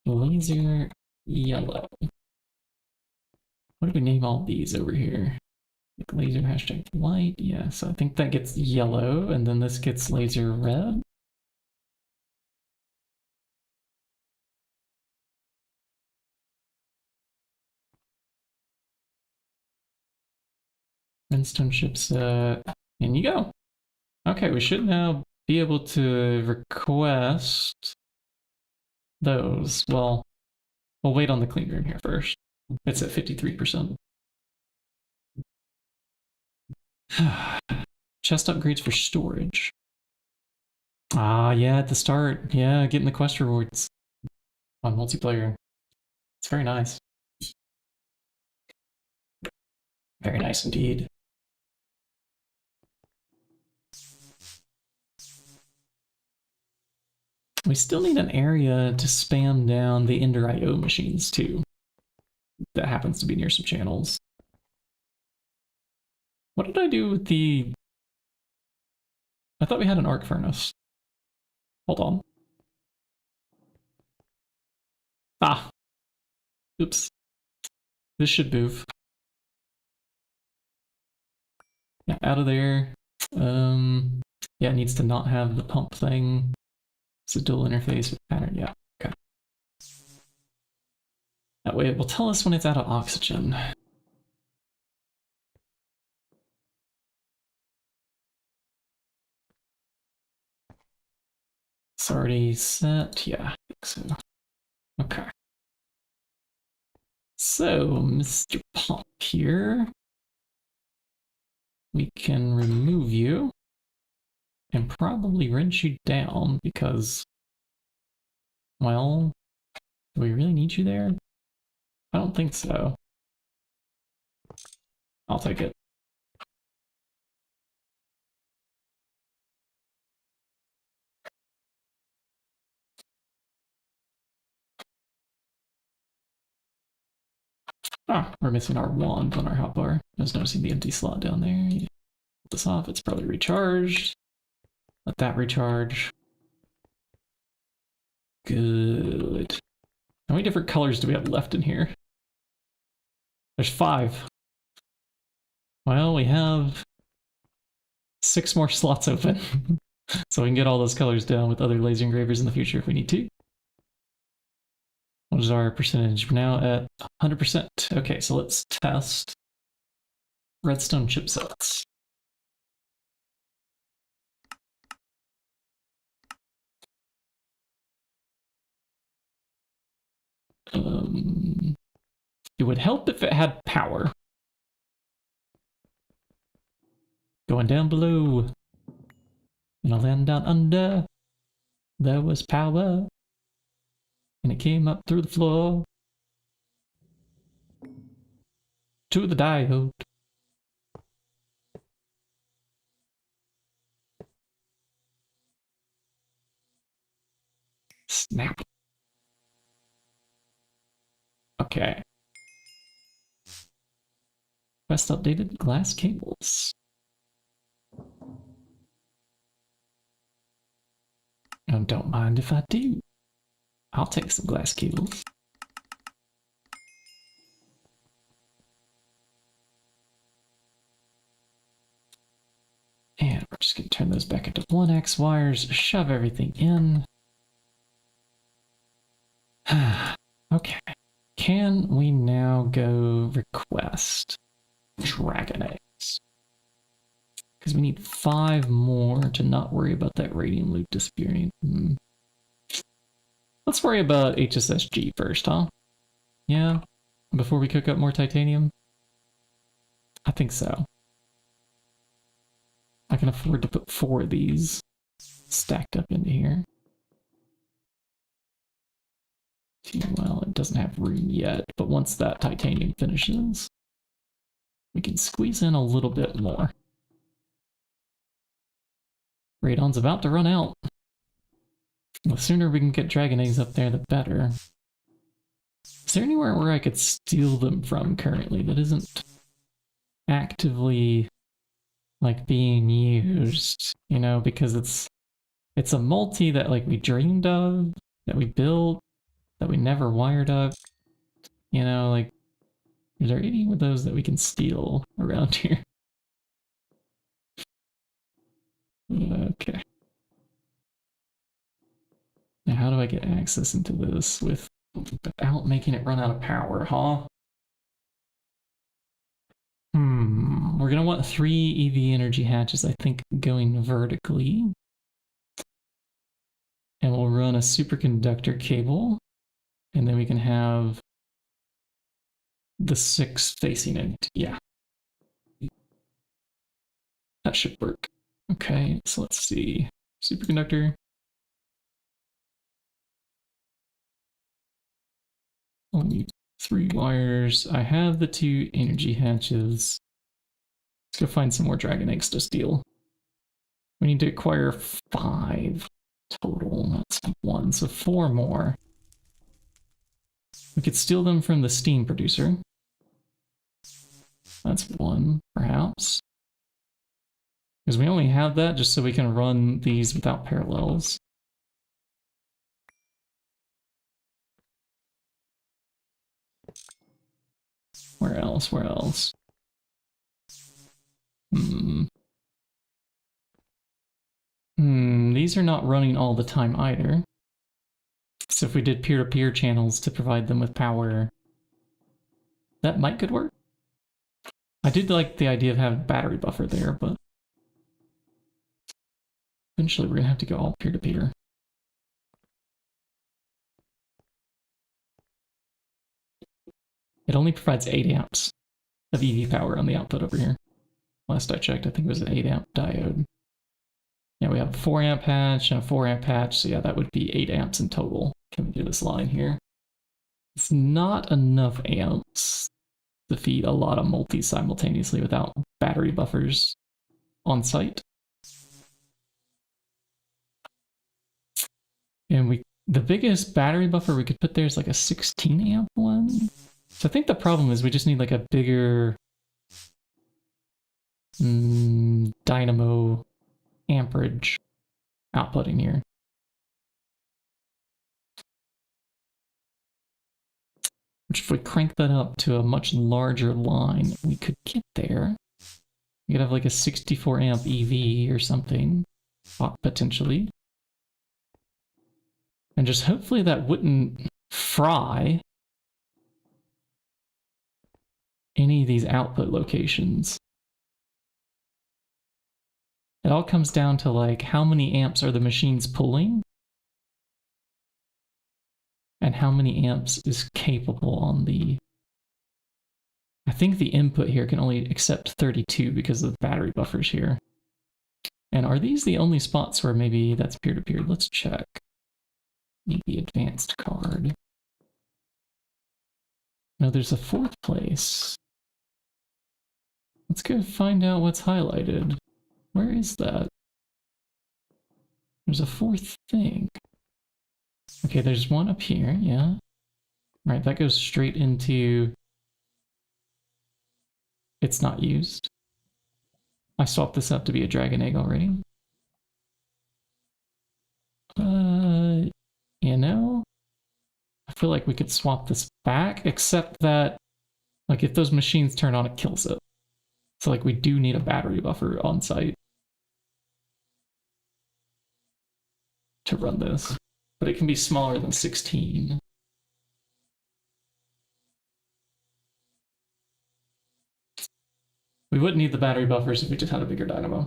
laser yellow. What do we name all these over here? Like laser hashtag white, yeah, so I think that gets yellow, and then this gets laser red. Redstone chipset, and you go. Okay, we should now be able to request those. Well, we'll wait on the clean room here first. It's at 53%. Chest upgrades for storage. Ah, yeah, at the start. Yeah, getting the quest rewards on multiplayer. It's very nice. Very nice indeed. We still need an area to spam down the Ender IO machines too. That happens to be near some channels. What did I do with the... I thought we had an arc furnace. Hold on. Ah. Oops. This should move. Yeah, out of there. Yeah, it needs to not have the pump thing. It's a dual interface with pattern. Yeah, okay. That way it will tell us when it's out of oxygen. It's already set. Yeah, I think so. Okay. So, Mr. Pump here, we can remove you and probably wrench you down because, well, do we really need you there? I don't think so. I'll take it. Ah, we're missing our wand on our hotbar. I was noticing the empty slot down there. Put this off, it's probably recharged. Let that recharge. Good. How many different colors do we have left in here? There's 5. Well, we have 6 more slots open. So we can get all those colors down with other laser engravers in the future if we need to. What is our percentage? We're now at 100%. Okay, so let's test redstone chipsets. It would help if it had power. Going down below. And I land down under. There was power. And it came up through the floor. To the diode. Snap. Okay. Quest updated glass cables. Oh, don't mind if I do. I'll take some glass cables. And we're just going to turn those back into 1x wires, shove everything in. Okay. Can we now go request dragon eggs? Because we need 5 more to not worry about that radium loop disappearing. Let's worry about HSSG first, huh? Yeah? Before we cook up more titanium? I think so. I can afford to put 4 of these stacked up into here. Well, it doesn't have room yet, but once that titanium finishes, we can squeeze in a little bit more. Radon's about to run out. The sooner we can get dragon eggs up there, the better. Is there anywhere where I could steal them from currently that isn't actively like being used, you know, because it's a multi that like we dreamed of, that we built, that we never wired up, you know, like is there any of those that we can steal around here? Okay. Now how do I get access into this without making it run out of power, huh? We're gonna want 3 EV energy hatches, I think, going vertically. And we'll run a superconductor cable. And then we can have the 6 facing it. Yeah. That should work. Okay, so let's see. Superconductor. Only 3 wires. I have the 2 energy hatches. Let's go find some more dragon eggs to steal. We need to acquire 5 total. That's 1, so 4 more. We could steal them from the steam producer. That's 1, perhaps. Because we only have that just so we can run these without parallels. Where else? Where else? These are not running all the time either. So if we did peer-to-peer channels to provide them with power, that could work. I did like the idea of having a battery buffer there, but eventually we're gonna have to go all peer-to-peer. It only provides 8 amps of EV power on the output over here. Last I checked, I think it was an 8 amp diode. Yeah, we have a 4 amp patch and a 4 amp patch, so yeah, that would be 8 amps in total coming through this line here. It's not enough amps to feed a lot of multis simultaneously without battery buffers on site. And the biggest battery buffer we could put there is like a 16 amp one. So I think the problem is we just need like a bigger dynamo amperage output in here. Which if we crank that up to a much larger line, we could get there. We could have like a 64 amp EV or something, potentially. And just hopefully that wouldn't fry any of these output locations. It all comes down to like how many amps are the machines pulling and how many amps is capable on the... I think the input here can only accept 32 because of the battery buffers here. And are these the only spots where maybe that's peer-to-peer? Let's check. Need the advanced card. No, there's a 4th place. Let's go find out what's highlighted. Where is that? There's a 4th thing. Okay, there's one up here, yeah. Right, that goes straight into... It's not used. I swapped this up to be a dragon egg already. You know, I feel like we could swap this back, except that, like, if those machines turn on, it kills it. So, like, we do need a battery buffer on site to run this. But it can be smaller than 16. We wouldn't need the battery buffers if we just had a bigger dynamo.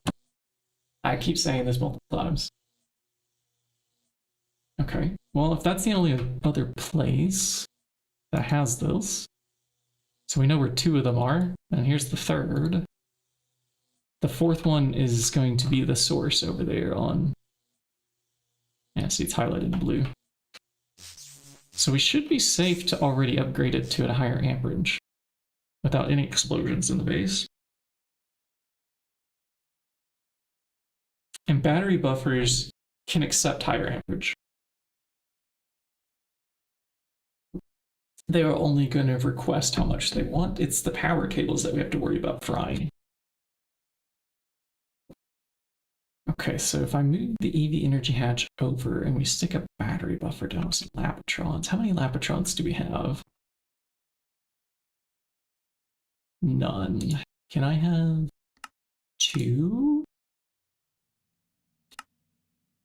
I keep saying this multiple times. Okay, well, if that's the only other place that has this, so we know where 2 of them are, and here's the 3rd. The 4th one is going to be the source over there on... Yeah, see, it's highlighted in blue. So we should be safe to already upgrade it to a higher amperage without any explosions in the base. And battery buffers can accept higher amperage. they are only going to request how much they want. It's the power cables that we have to worry about frying. Okay, so if I move the EV energy hatch over and we stick a battery buffer down with some Lapatrons, how many Lapatrons do we have? None. Can I have 2?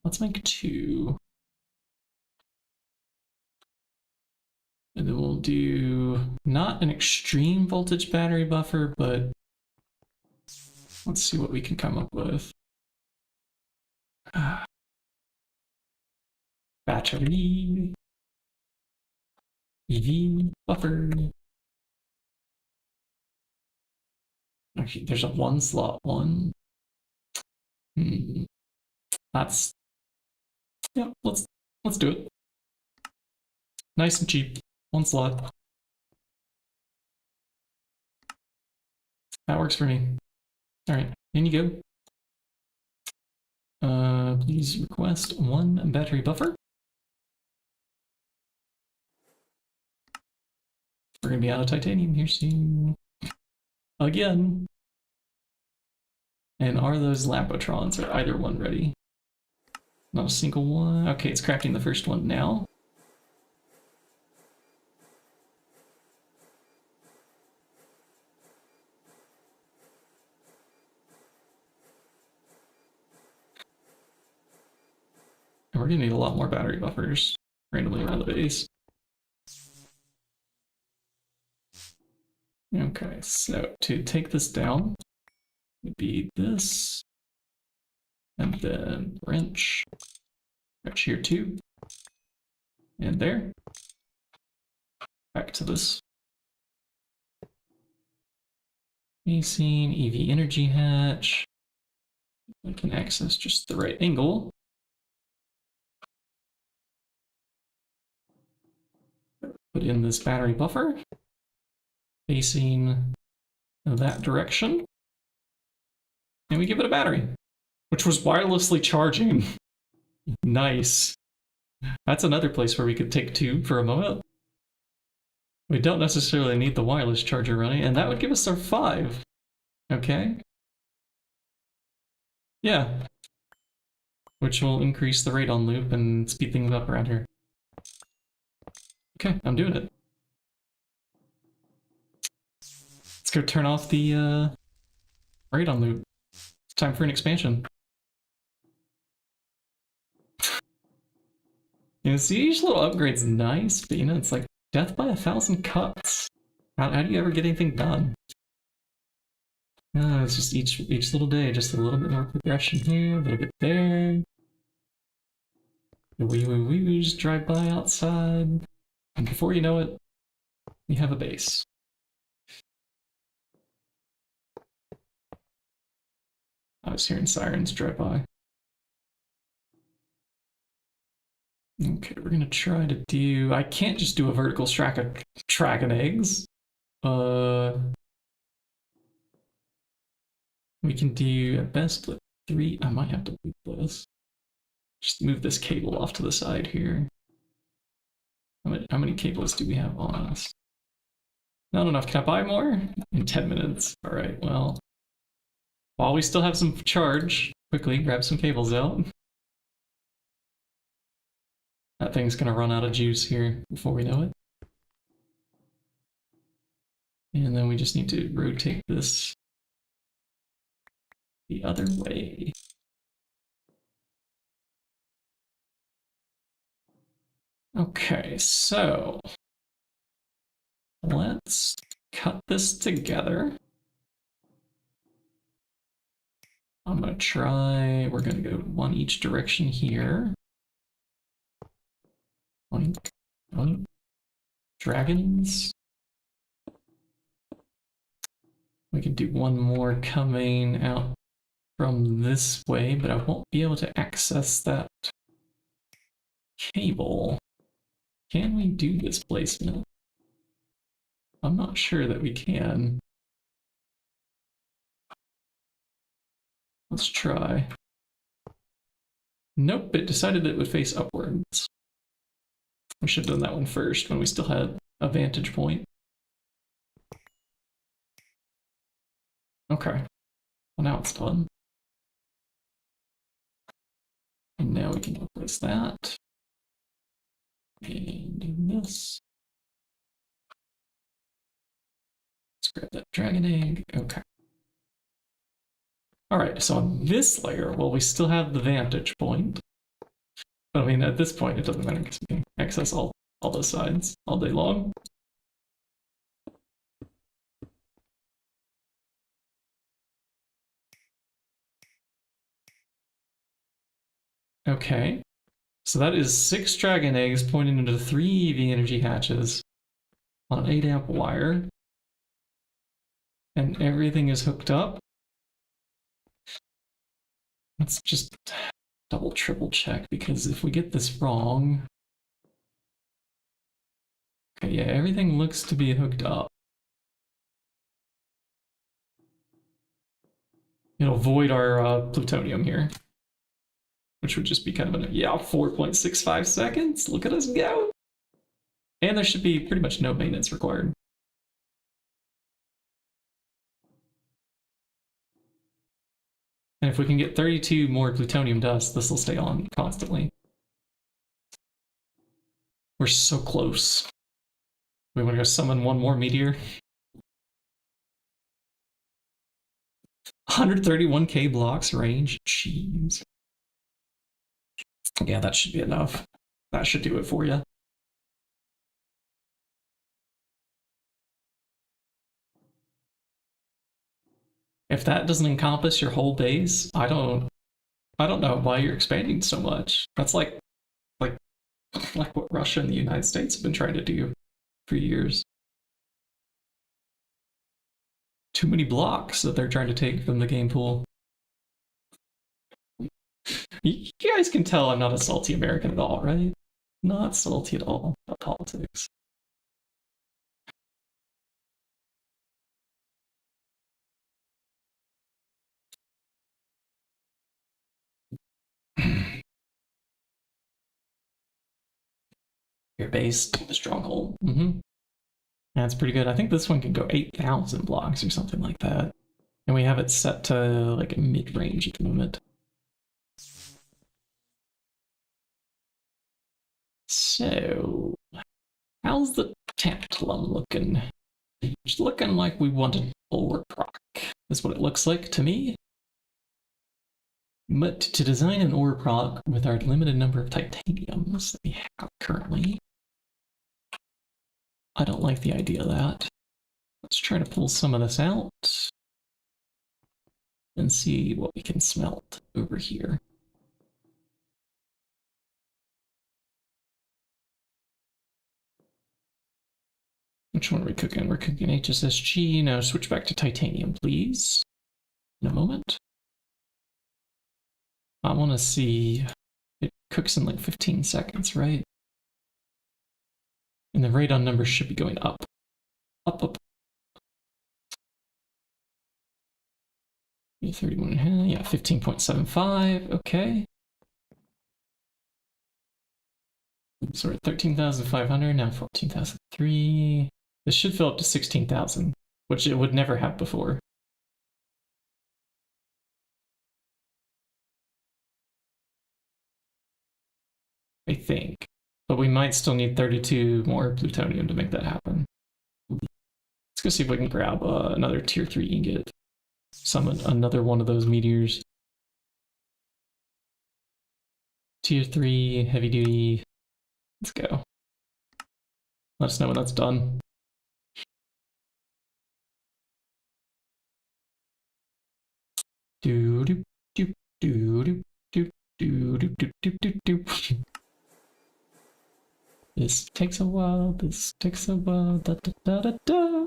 Let's make 2. And then we'll do not an extreme voltage battery buffer, but let's see what we can come up with. Battery, EV buffer. Okay, there's a 1 slot one. That's, yeah, let's do it. Nice and cheap. 1 slot. That works for me. All right, in you go. Please request 1 battery buffer. We're gonna be out of titanium here soon. Again. And are those Lapatrons, or either one ready? Not a single one. Okay, it's crafting the first one now. And we're gonna need a lot more battery buffers randomly around the base. Okay, so to take this down, would be this, and then wrench here too, and there. Back to this. Facing EV energy hatch. We can access just the right angle. Put in this battery buffer, facing that direction. And we give it a battery, which was wirelessly charging. Nice. That's another place where we could take 2 for a moment. We don't necessarily need the wireless charger running, and that would give us our 5. Okay. Yeah. Which will increase the rate on loop and speed things up around here. Okay, I'm doing it. Let's go turn off the rate on loop. It's time for an expansion. You know, see, each little upgrade's nice, but you know, it's like death by 1,000 cuts. How do you ever get anything done? No, it's just each little day, just a little bit more progression here, a little bit there. The wee-woo-woos drive by outside. And before you know it, we have a base. I was hearing sirens drive by. Okay, we're gonna try to do... I can't just do a vertical track of eggs. We can do at best like 3. I might have to move this. Just move this cable off to the side here. How many cables do we have on us? Not enough. Can I buy more? In 10 minutes. All right, well. While we still have some charge, quickly grab some cables out. That thing's gonna run out of juice here before we know it. And then we just need to rotate this the other way. Okay, so let's cut this together. I'm gonna try, we're gonna go 1 each direction here. Oink, oink. Dragons. We can do 1 more coming out from this way, but I won't be able to access that cable. Can we do this placement? I'm not sure that we can. Let's try. Nope, it decided it would face upwards. We should have done that one first when we still had a vantage point. Okay. Well, now it's done. And now we can replace that. And do this. Let's grab that dragon egg. Okay. Alright, so on this layer, well, we still have the vantage point. But I mean, at this point, it doesn't matter because we can access all those sides all day long. Okay. So that is 6 dragon eggs pointing into 3 EV energy hatches on an 8 amp wire. And everything is hooked up. Let's just double triple check, because if we get this wrong... Okay, yeah, everything looks to be hooked up. It'll void our plutonium here, which would just be kind of a, yeah, 4.65 seconds. Look at us go. And there should be pretty much no maintenance required. And if we can get 32 more plutonium dust, this will stay on constantly. We're so close. We want to go summon one more meteor. 131k blocks range. Jeez. Yeah, that should be enough. That should do it for you. If that doesn't encompass your whole base, I don't know why you're expanding so much. That's like what Russia and the United States have been trying to do for years. Too many blocks that they're trying to take from the game pool. You guys can tell I'm not a salty American at all, right? Not salty at all about politics. Your base to the stronghold. That's pretty good. I think this one can go 8,000 blocks or something like that. And we have it set to like a mid-range at the moment. So, how's the tantalum looking? It's looking like we wanted bulwark rock. That's what it looks like to me. But to design an ore rock with our limited number of titaniums that we have currently, I don't like the idea of that. Let's try to pull some of this out and see what we can smelt over here. Which one are we cooking? We're cooking HSSG. Now switch back to titanium, please. In a moment. I want to see... It cooks in like 15 seconds, right? And the radon numbers should be going up. Up. 31, yeah, 15.75, okay. So we're at 13,500, now 14,003. This should fill up to 16,000, which it would never have before. I think. But we might still need 32 more plutonium to make that happen. Let's go see if we can grab another tier 3 ingot. Summon another one of those meteors. Tier 3, heavy duty. Let's go. Let us know when that's done. Do do do do do do do do do do do. This takes a while. This takes a while. Da da da da da.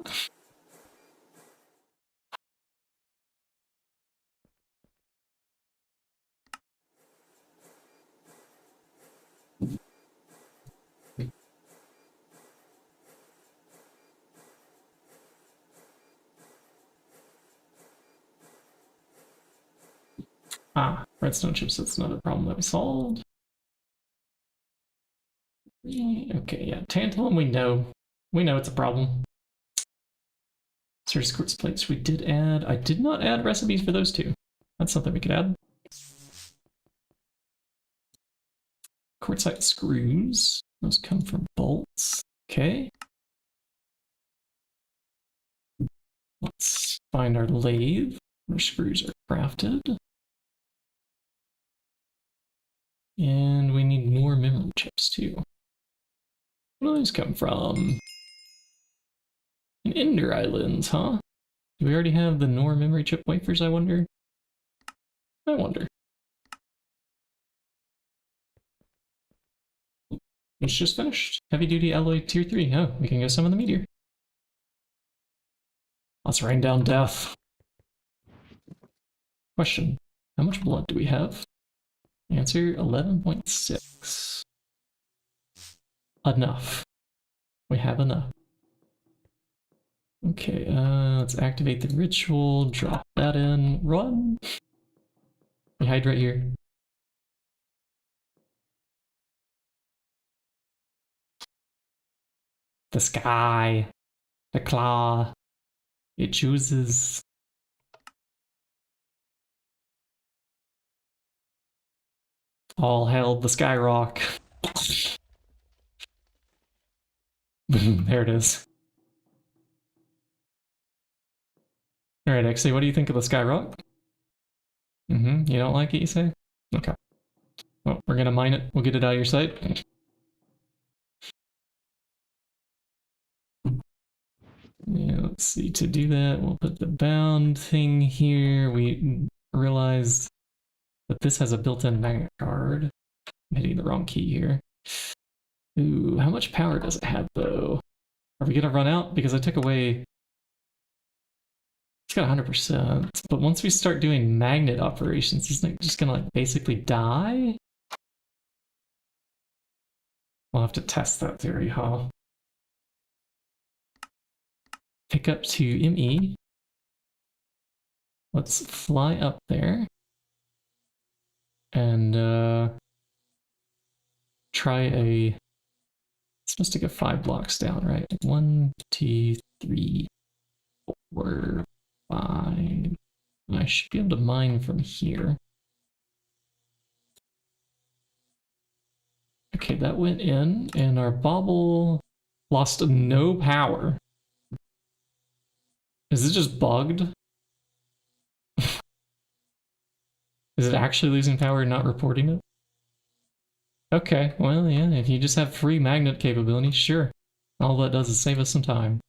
Redstone chips, that's another problem that we solved. Okay, yeah, tantalum we know We know it's a problem. Surface quartz plates we did add. I did not add recipes for those two. That's something we could add. Quartzite screws. Those come from bolts. Okay. Let's find our lathe where screws are crafted. And we need more memory chips too. Where do those come from? In Ender Islands, huh? Do we already have the NOR memory chip wafers, I wonder? I wonder. It's just finished. Heavy duty alloy tier 3. Oh, we can go summon the meteor. Let's rain down death. Question. How much blood do we have? Answer 11.6. Enough. We have enough. Okay, let's activate the ritual, drop that in, run! We hide right here. The sky, the claw, it chooses. All hail the skyrock. Boom, there it is. Alright, actually, what do you think of the skyrock? You don't like it, you say? Okay. Well, we're gonna mine it. We'll get it out of your sight. Yeah, let's see. To do that, we'll put the bound thing here. We realized that this has a built-in magnet card. I'm hitting the wrong key here. Ooh, how much power does it have, though? Are we gonna run out? Because I took away... It's got 100%, but once we start doing magnet operations, isn't it just gonna, like, basically die? We'll have to test that theory, huh? Pick up to ME. Let's fly up there. And, try a... It's supposed to go 5 blocks down, right? 1, 2, 3, 4, 5. I should be able to mine from here. Okay, that went in, and our bauble lost no power. Is it just bugged? Is it actually losing power and not reporting it? Okay, well, yeah, if you just have free magnet capability, sure. All that does is save us some time.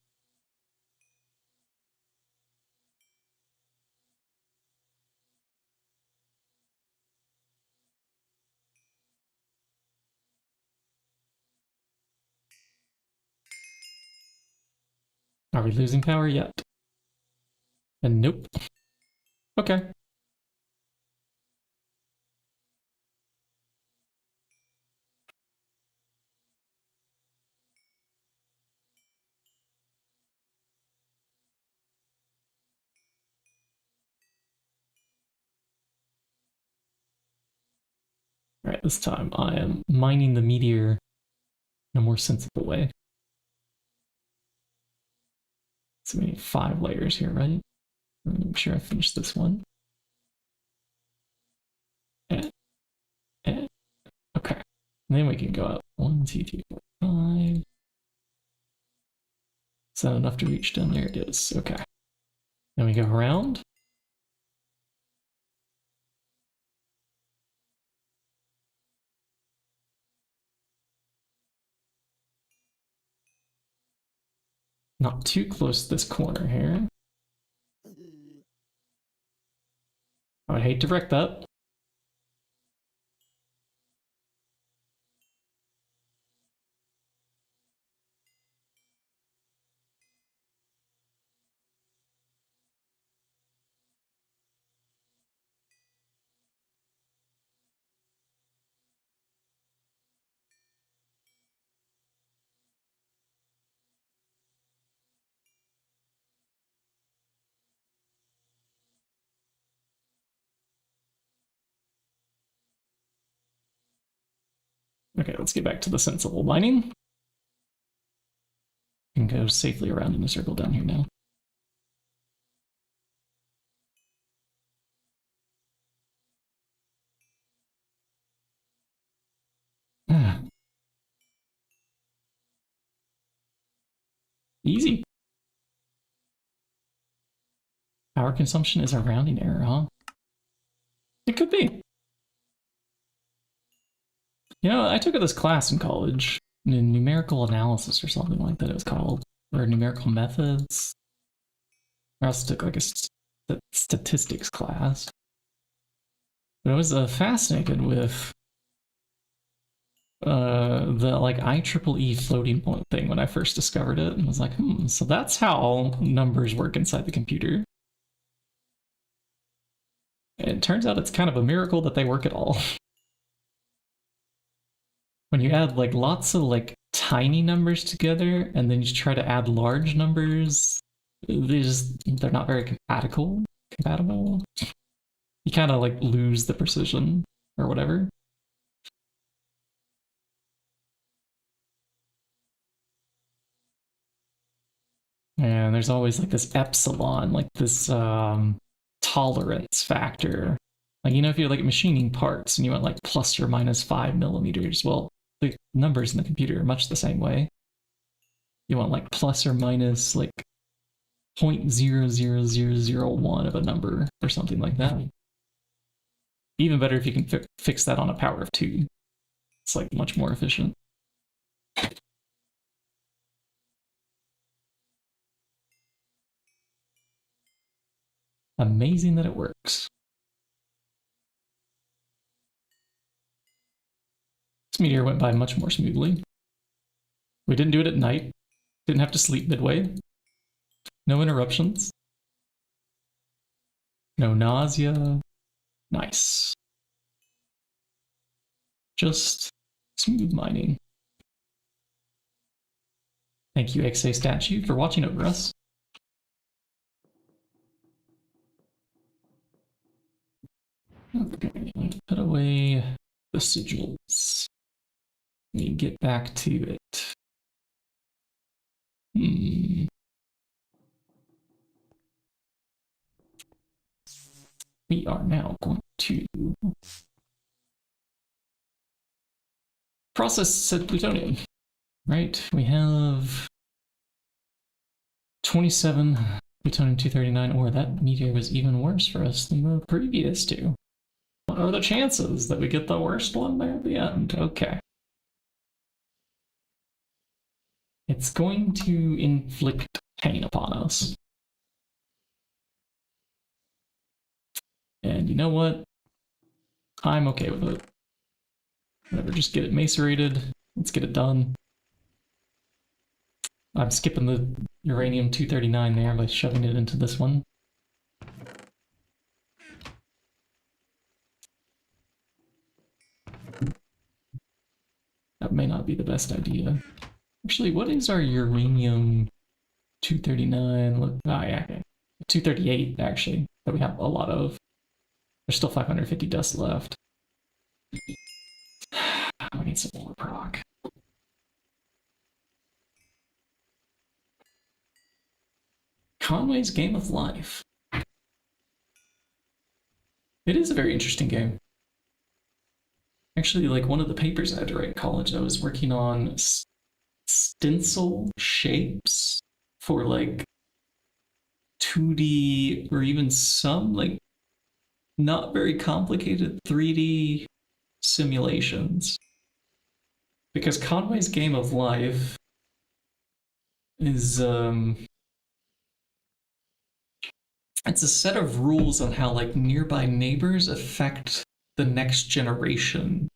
Are we losing power yet? And nope. Okay. Alright, this time I am mining the meteor in a more sensible way. So we need 5 layers here, right? Make sure I finish this one. Okay. And then we can go up 1, 2, 3, 4, 5. Is that enough to reach down? There it is. Okay. Then we go around. Not too close to this corner here. I would hate to wreck that. Okay, let's get back to the sensible mining. can go safely around in a circle down here now. Easy. Power consumption is a rounding error, huh? It could be. You know, I took this class in college, in numerical analysis or something like that it was called, or numerical methods. I also took like a statistics class. But I was fascinated with the like IEEE floating point thing when I first discovered it, and I was like, so that's how numbers work inside the computer. And it turns out it's kind of a miracle that they work at all. When you add like lots of like tiny numbers together and then you try to add large numbers, they're not very compatible. You kind of like lose the precision or whatever. And there's always like this epsilon, like this tolerance factor. Like, you know, if you're like machining parts and you want like plus or minus 5 millimeters, well, the numbers in the computer are much the same way. You want like plus or minus like 0.00001 of a number or something like that. Even better if you can fix that on a power of 2. It's like much more efficient. Amazing that it works. This meteor went by much more smoothly. We didn't do it at night. Didn't have to sleep midway. No interruptions. No nausea. Nice. Just smooth mining. Thank you, XA Statue, for watching over us. Okay, put away the sigils. Let me get back to it. We are now going to process said plutonium, right? We have 27 plutonium-239, or that meteor was even worse for us than the previous two. What are the chances that we get the worst one there at the end? Okay. It's going to inflict pain upon us. And you know what? I'm okay with it. Whatever, just get it macerated. Let's get it done. I'm skipping the uranium-239 there by shoving it into this one. That may not be the best idea. Actually, what is our uranium-239? Look, yeah, okay. 238, actually, that we have a lot of. There's still 550 dust left. We need some more proc. Conway's Game of Life. It is a very interesting game. Actually, like one of the papers I had to write in college, I was working on stencil shapes for like 2D or even some like not very complicated 3D simulations. Because Conway's Game of Life is it's a set of rules on how like nearby neighbors affect the next generation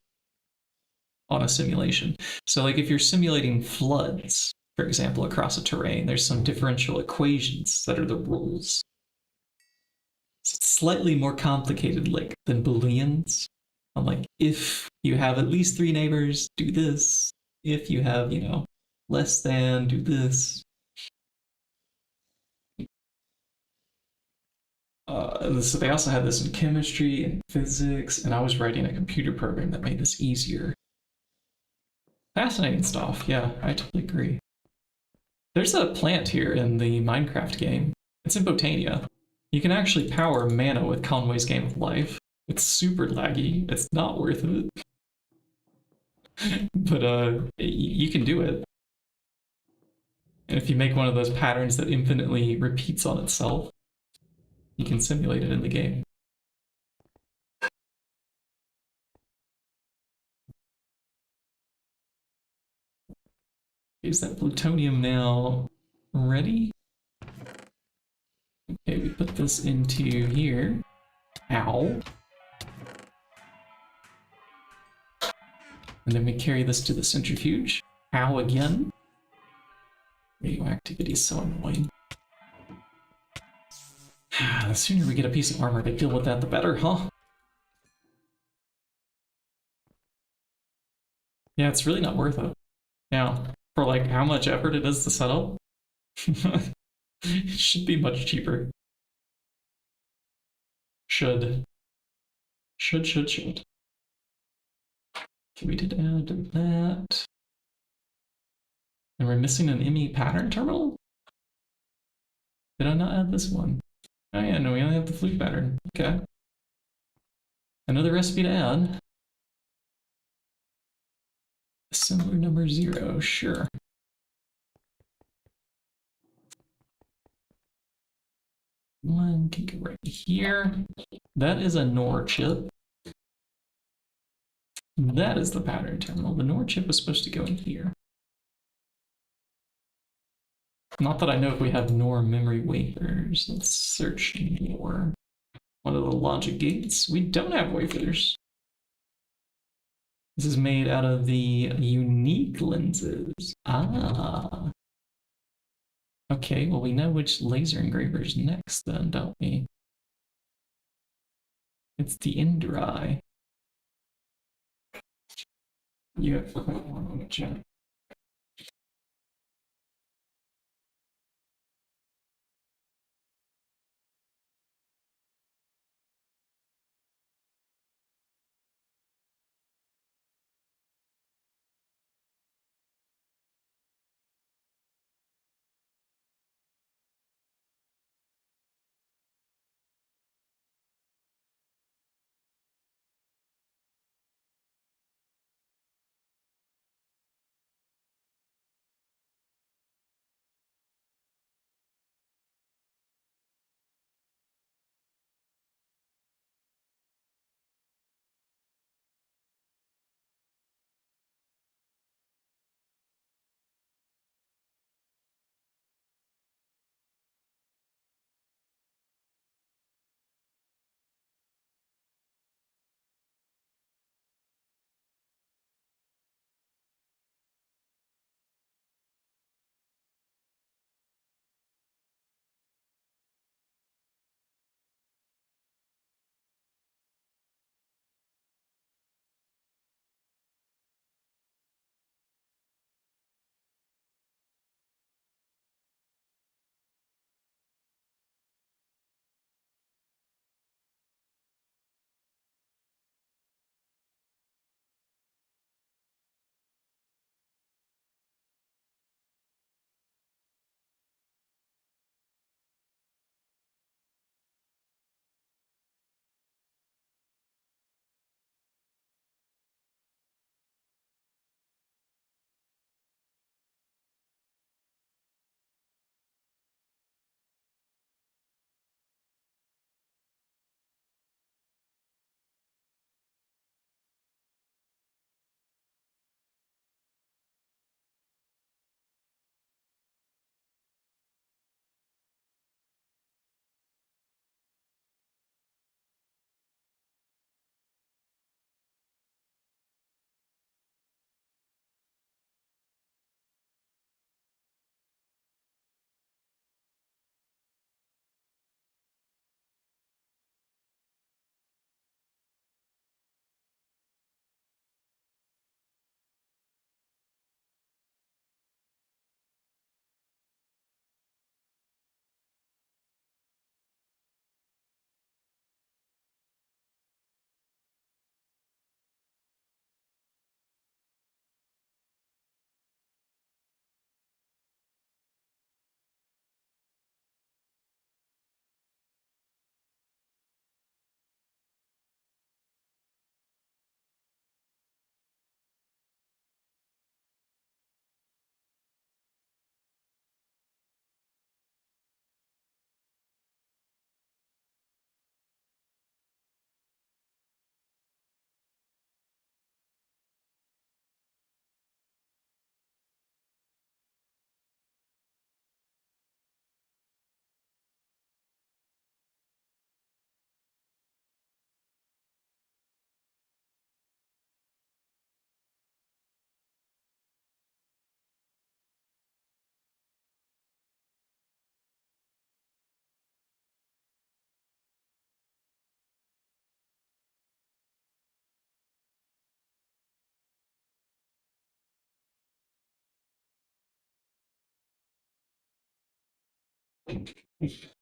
on a simulation. So like if you're simulating floods, for example, across a terrain, there's some differential equations that are the rules. So it's slightly more complicated like than Booleans. I'm like, if you have at least 3 neighbors, do this. If you have, you know, less than, do this. So they also had this in chemistry and physics, and I was writing a computer program that made this easier. Fascinating stuff, yeah, I totally agree. There's a plant here in the Minecraft game. It's in Botania. You can actually power mana with Conway's Game of Life. It's super laggy. It's not worth it. But you can do it. And if you make one of those patterns that infinitely repeats on itself, you can simulate it in the game. Is that plutonium now ready? Okay, we put this into here. Ow. And then we carry this to the centrifuge. Ow again. Radioactivity is so annoying. The sooner we get a piece of armor to deal with that, the better, huh? Yeah, it's really not worth it. Now, for like how much effort it is to set up, it should be much cheaper. Should. Okay, we did add that. And we're missing an ME pattern terminal? Did I not add this one? Oh yeah, no, we only have the flute pattern. Okay. Another recipe to add. Assembler number 0, sure. One can go right here. That is a NOR chip. That is the pattern terminal. The NOR chip was supposed to go in here. Not that I know if we have NOR memory wafers. Let's search NOR. One of the logic gates. We don't have wafers. This is made out of the unique lenses. Ah. Okay, well we know which laser engraver is next then, don't we? It's the Indri. Yeah, let me check.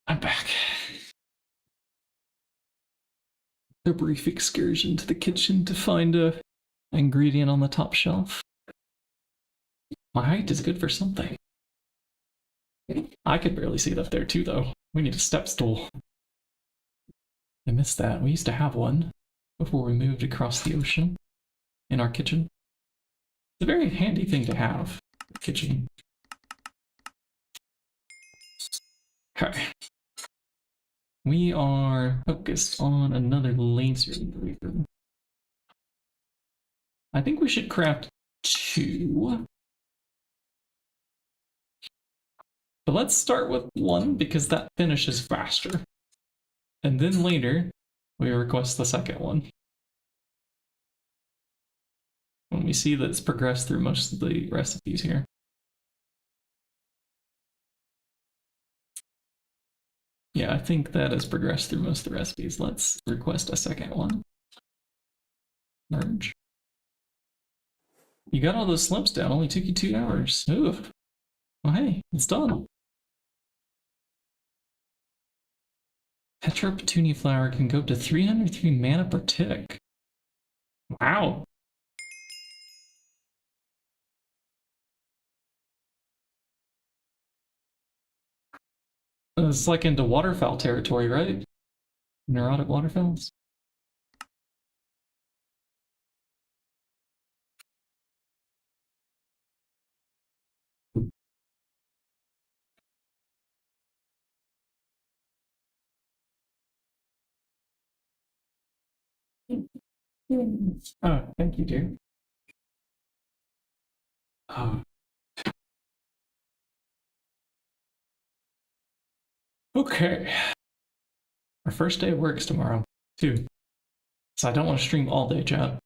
I'm back. A brief excursion to the kitchen to find a ingredient on the top shelf. My height is good for something. I could barely see it up there too, though. We need a step stool. I missed that. We used to have one before we moved across the ocean in our kitchen. It's a very handy thing to have. Kitchen. Okay. We are focused on another laser engraver. I think we should craft 2. But let's start with 1 because that finishes faster. And then later, we request the second one. When we see that it's progressed through most of the recipes here. Yeah, I think that has progressed through most of the recipes. Let's request a second one. Merge. You got all those slumps down, only took you 2 hours. Ooh. Well, hey, it's done. Petra Petunia flower can go up to 303 mana per tick. Wow. It's like into waterfowl territory, right? Neurotic waterfowls? Oh, thank you, dear. Oh. Okay. Our first day of work is tomorrow, too. So I don't want to stream all day, chat.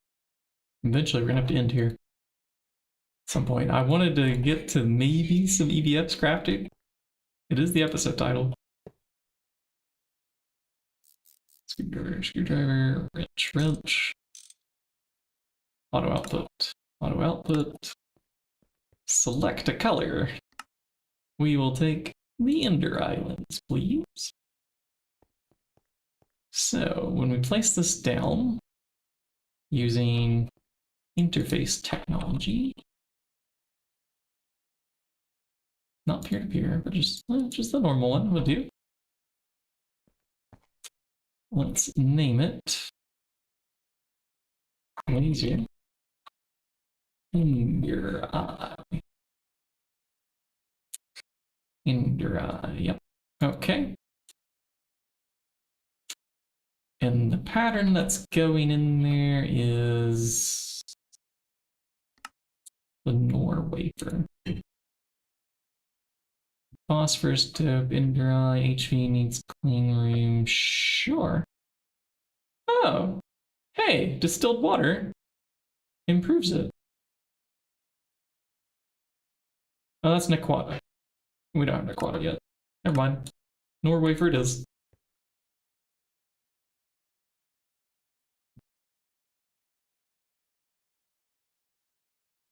Eventually, we're gonna have to end here. At some point. I wanted to get to maybe some EBFs crafting. It is the episode title. Screwdriver, wrench. Auto output. Select a color. We will take the Ender Islands, please. So when we place this down using interface technology, not peer-to-peer, but just the normal one would do. Let's name it laser Ender Eye. Ender Eye, yep. Okay. And the pattern that's going in there is the MOAR wafer. Phosphorus tip, Ender Eye, HV needs clean room. Sure. Oh, hey, distilled water improves it. Oh, that's Nequata. We don't have Nequata yet. Never mind. MOAR wafer it is.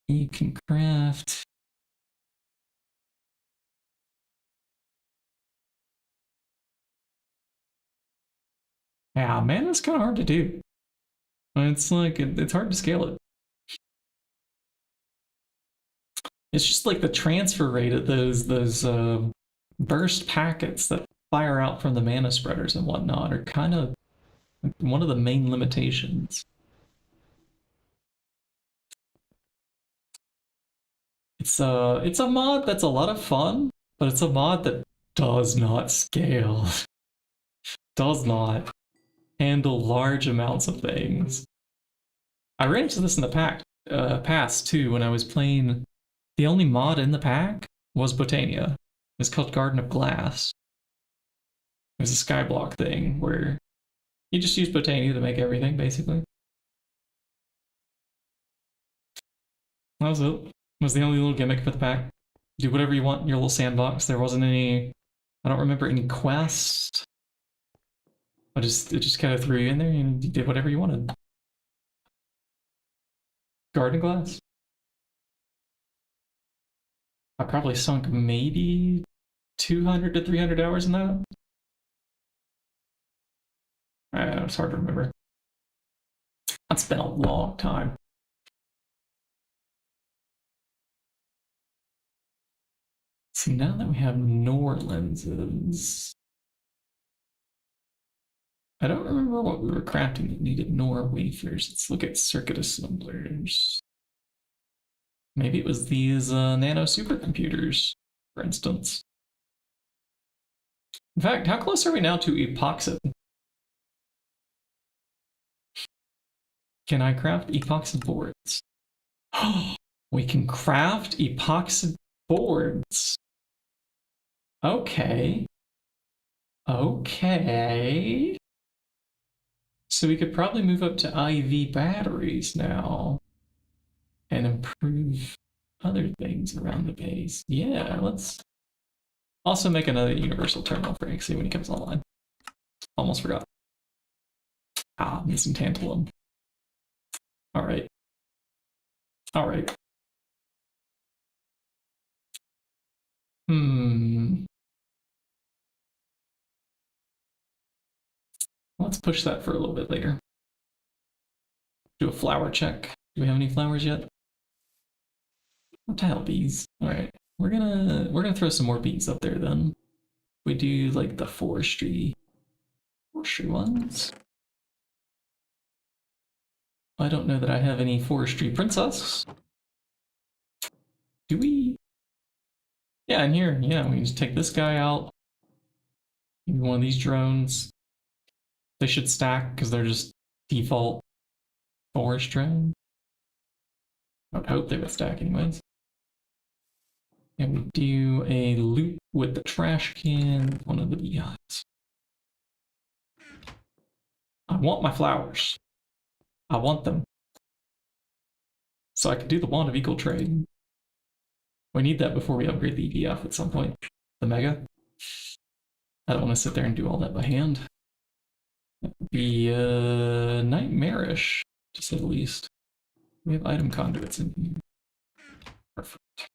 You can craft. Yeah, man, that's kind of hard to do. It's like, it's hard to scale it. It's just like the transfer rate of those burst packets that fire out from the mana spreaders and whatnot are kind of one of the main limitations. It's a mod that's a lot of fun, but it's a mod that does not scale. Does not handle large amounts of things. I ran into this in the past too when I was playing. The only mod in the pack was Botania. It's called Garden of Glass. It was a skyblock thing where you just use Botania to make everything, basically. That was it. It was the only little gimmick for the pack. Do whatever you want in your little sandbox. There wasn't any, I don't remember any quest. It just kind of threw you in there and you did whatever you wanted. Garden Glass? I probably sunk maybe 200 to 300 hours in that? I don't know, it's hard to remember. That's been a long time. So now that we have NOR lenses, I don't remember what we were crafting that needed NOR wafers. Let's look at circuit assemblers. Maybe it was these nano supercomputers, for instance. In fact, how close are we now to epoxy? Can I craft epoxy boards? Oh, we can craft epoxy boards. Okay. Okay. So we could probably move up to IV batteries now and improve other things around the base. Yeah, let's also make another universal terminal for XC when he comes online. Almost forgot. Ah, missing tantalum. All right. All right. Let's push that for a little bit later. Do a flower check. Do we have any flowers yet? What the hell, bees? All right, we're gonna throw some more bees up there then. We do like the forestry ones. I don't know that I have any forestry princess. Do we? Yeah, in here, yeah, we can just take this guy out. Maybe one of these drones. They should stack because they're just default forest drone. I would hope they would stack anyways. And we do a loop with the trash can, one of the beehives. I want my flowers. I want them. So I can do the wand of equal trade. We need that before we upgrade the EBF at some point. The Mega. I don't want to sit there and do all that by hand. That would be nightmarish, to say the least. We have item conduits in here. Perfect.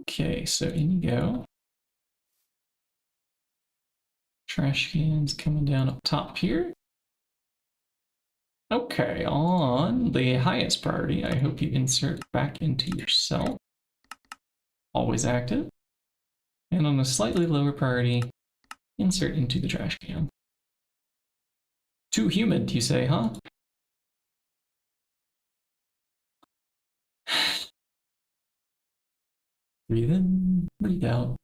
Okay, so in you go. Trash cans coming down up top here. Okay, on the highest priority, I hope you insert back into yourself. Always active. And on a slightly lower priority, insert into the trash can. Too humid, you say, huh? Breathe in, breathe out.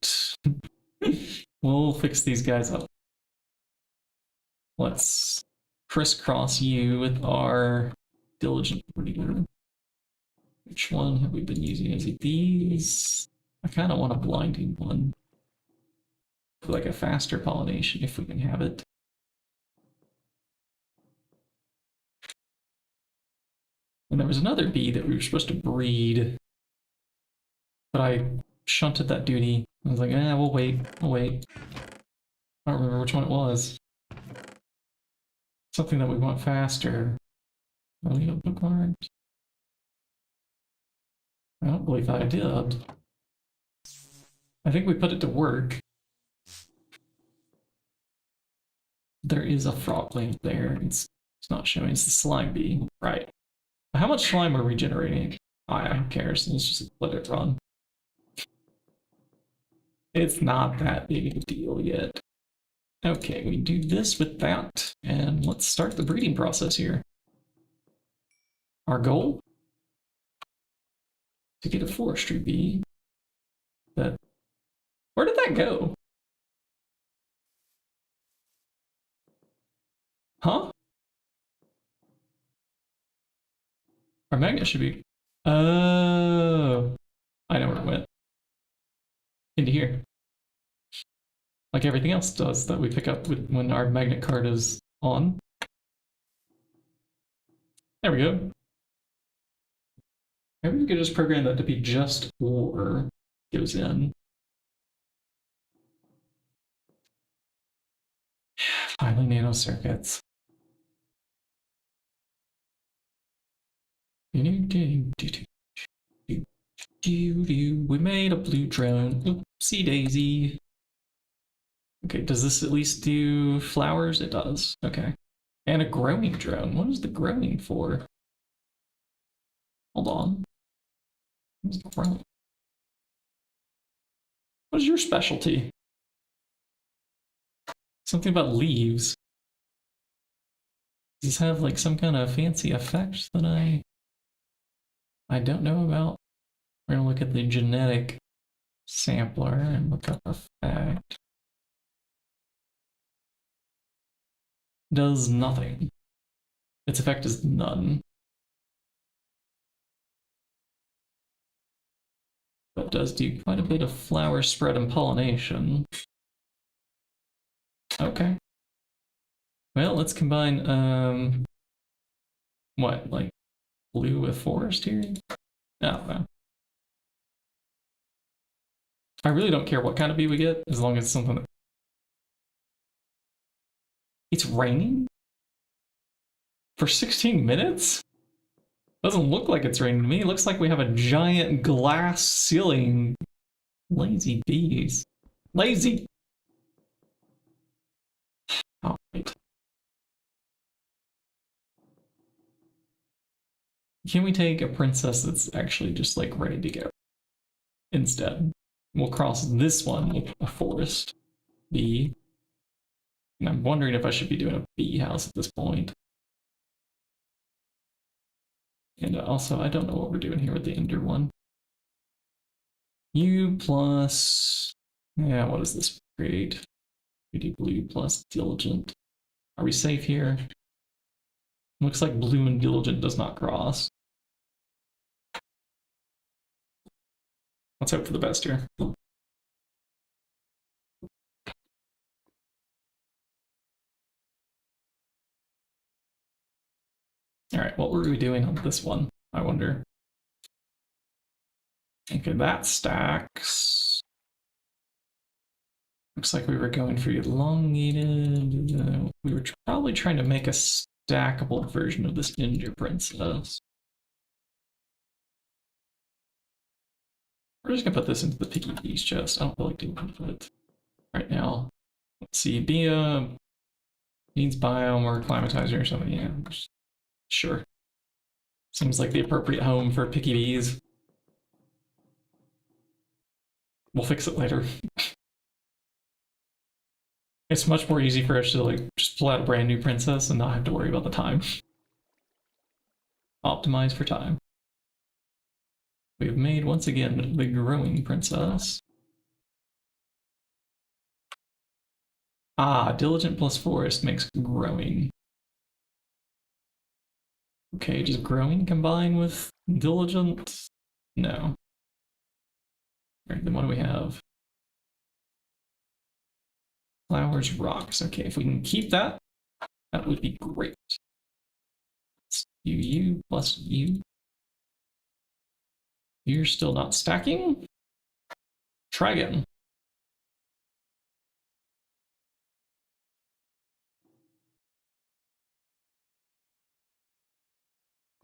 We'll fix these guys up. Let's crisscross you with our diligent breeder. Which one have we been using? Is it these? I kind of want a blinding one. For like a faster pollination if we can have it. And there was another bee that we were supposed to breed, but I shunted that duty. I was like, we'll wait, we'll wait. I don't remember which one it was. Something that we want faster. Oh, you bookmarked. I don't believe I did. I think we put it to work. There is a frog lamp there. It's not showing. It's the slime bee. Right. How much slime are we generating? Oh, yeah, who cares? Let's just let it run. It's not that big of a deal yet. Okay, we do this with that, and let's start the breeding process here. Our goal? To get a forestry bee. That. Where did that go? Huh? Our magnet should be. Oh. I know where it went. Into here. Like everything else does that we pick up when our magnet card is on. There we go. Maybe we could just program that to be just or goes in. Finally, nano circuits. We made a blue drone. Oopsie daisy. Okay, does this at least do flowers? It does. Okay. And a growing drone. What is the growing for? Hold on. What is the growing? What is your specialty? Something about leaves. Does this have like some kind of fancy effect that I don't know about? We're gonna look at the genetic sampler and look up effect. Does nothing. Its effect is none. But does do quite a bit of flower spread and pollination. Okay. Well, let's combine, what, like blue with forest here? Oh, well. I really don't care what kind of bee we get, as long as it's something that... It's raining? For 16 minutes? Doesn't look like it's raining to me. It looks like we have a giant glass ceiling. Lazy bees. Lazy! Oh, wait. Can we take a princess that's actually just like ready to go? Instead, we'll cross this one with a forest bee. And I'm wondering if I should be doing a bee house at this point. And also, I don't know what we're doing here with the ender one. U plus... Yeah, what does this create? We do blue plus diligent. Are we safe here? Looks like blue and diligent does not cross. Let's hope for the best here. Alright, what were we doing on this one? I wonder. Okay, that stacks. Looks like we were going for elongated. We were probably trying to make a stackable version of this Ninja Princess. We're just gonna put this into the Picky Bees chest. I don't feel like doing it right now. Let's see, Bia needs biome or climatizer or something. Yeah, sure. Seems like the appropriate home for Picky Bees. We'll fix it later. It's much more easy for us to like just pull out a brand new princess and not have to worry about the time. Optimize for time. We've made, once again, the growing princess. Ah, diligent plus forest makes growing. Okay, does growing combine with diligent? No. Alright, then what do we have? Flowers, rocks. Okay, if we can keep that, that would be great. Let's do U plus U. You're still not stacking? Try again.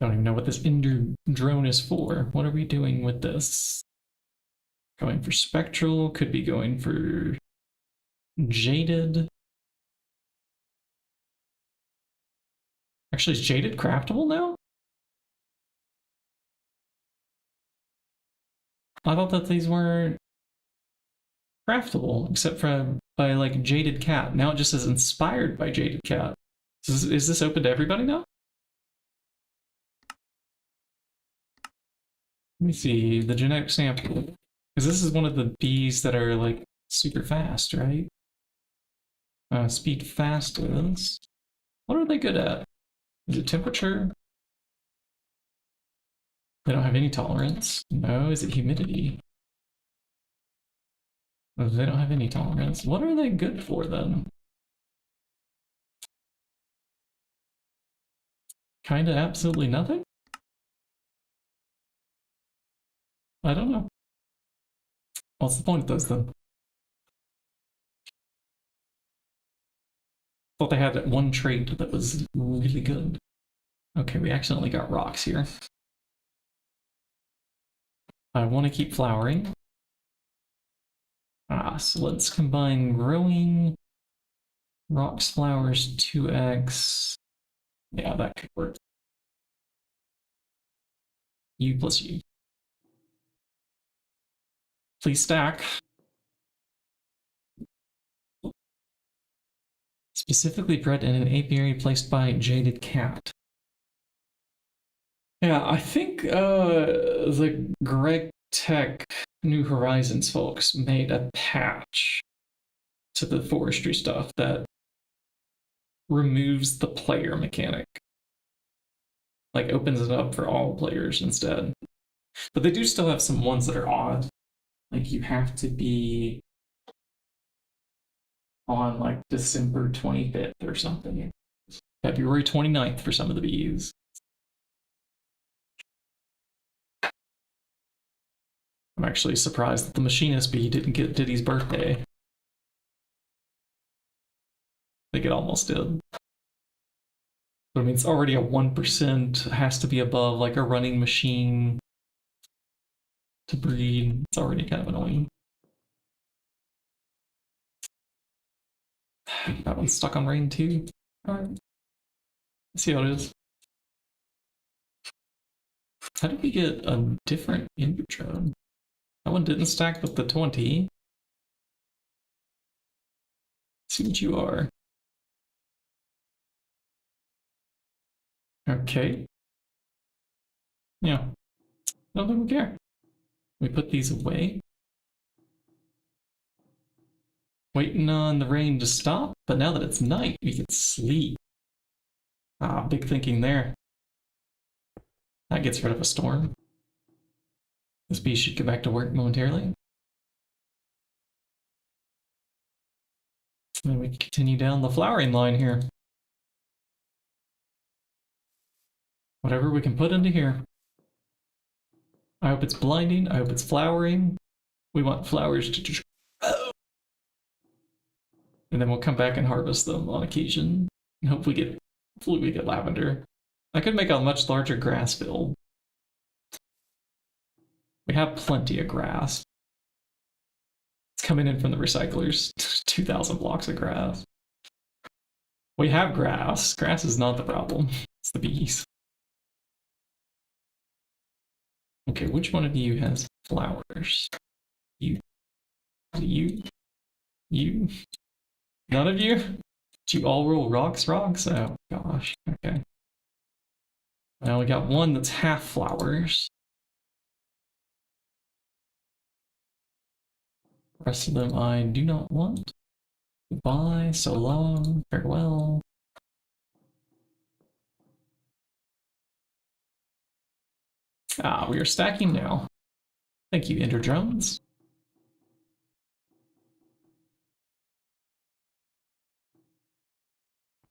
Don't even know what this Ender drone is for. What are we doing with this? Going for spectral, could be going for jaded. Actually, is jaded craftable now? I thought that these weren't craftable, except for by like jaded cat. Now it just says inspired by jaded cat. Is this open to everybody now? Let me see the genetic sample, because this is one of the bees that are like super fast, right? Speed fastest. What are they good at? Is it temperature? They don't have any tolerance. No, is it humidity? Oh, they don't have any tolerance. What are they good for then? Kinda absolutely nothing? I don't know. What's the point of those then? Thought they had one trait that was really good. Okay, we accidentally got rocks here. I want to keep flowering. So let's combine growing, rocks, flowers, 2x. Yeah, that could work. U plus U. Please stack. Specifically bred in an apiary placed by Jaded Cat. Yeah, I think the GregTech New Horizons folks made a patch to the forestry stuff that removes the player mechanic. Like opens it up for all players instead. But they do still have some ones that are odd. Like you have to be on like December 25th or something. February 29th for some of the bees. I'm actually surprised that the machinist bee didn't get Diddy's birthday. I think it almost did. But I mean, it's already a 1%, has to be above like a running machine to breed. It's already kind of annoying. That one's stuck on rain too. Alright. Let's see how it is. How did we get a different intro? That one didn't stack with the 20. See what you are. Okay. Yeah. I don't think we care. We put these away. Waiting on the rain to stop, but now that it's night, we can sleep. Ah, big thinking there. That gets rid of a storm. This bee should go back to work momentarily. And then we can continue down the flowering line here. Whatever we can put into here. I hope it's blinding. I hope it's flowering. We want flowers to just... And then we'll come back and harvest them on occasion. And hopefully we get lavender. I could make a much larger grass field. We have plenty of grass. It's coming in from the recyclers. 2,000 blocks of grass. We have grass. Grass is not the problem. It's the bees. Okay, which one of you has flowers? You. You. You. None of you? Do you all roll rocks? Oh gosh. Okay. Now we got one that's half flowers. The rest of them I do not want. Goodbye, so long, farewell. Ah, we are stacking now. Thank you, Ender Drones.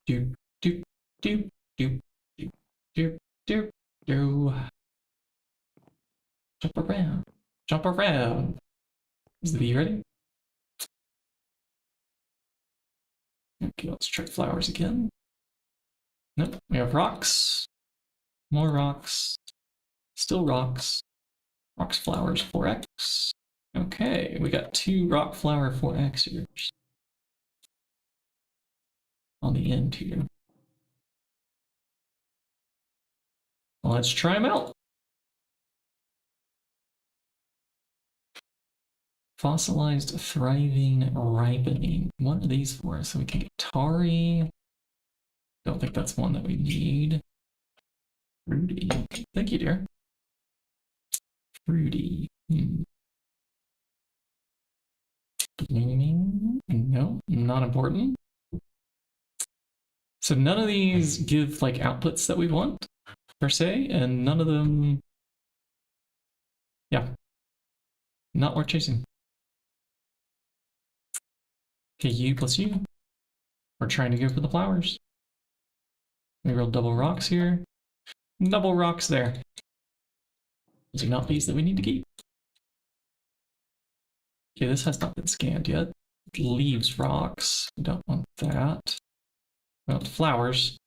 Doop, doop, doop, doop, doop, doop, doop, doop. Jump around, jump around. Is the bee ready? Okay, let's check flowers again. Nope, we have rocks. More rocks. Still rocks. Rocks, flowers, 4x. Okay, we got 2 rock flower 4x here. On the end here. Well, let's try them out. Fossilized, thriving, ripening. What are these for? So we can get Tari. Don't think that's one that we need. Fruity. Thank you, dear. Fruity. Blooming. No, not important. So none of these give like outputs that we want, per se, and none of them, yeah, not worth chasing. Okay, U plus U. We're trying to go for the flowers. We roll double rocks here. Double rocks there. These are not bees that we need to keep. Okay, this has not been scanned yet. It leaves rocks. We don't want that. We want flowers.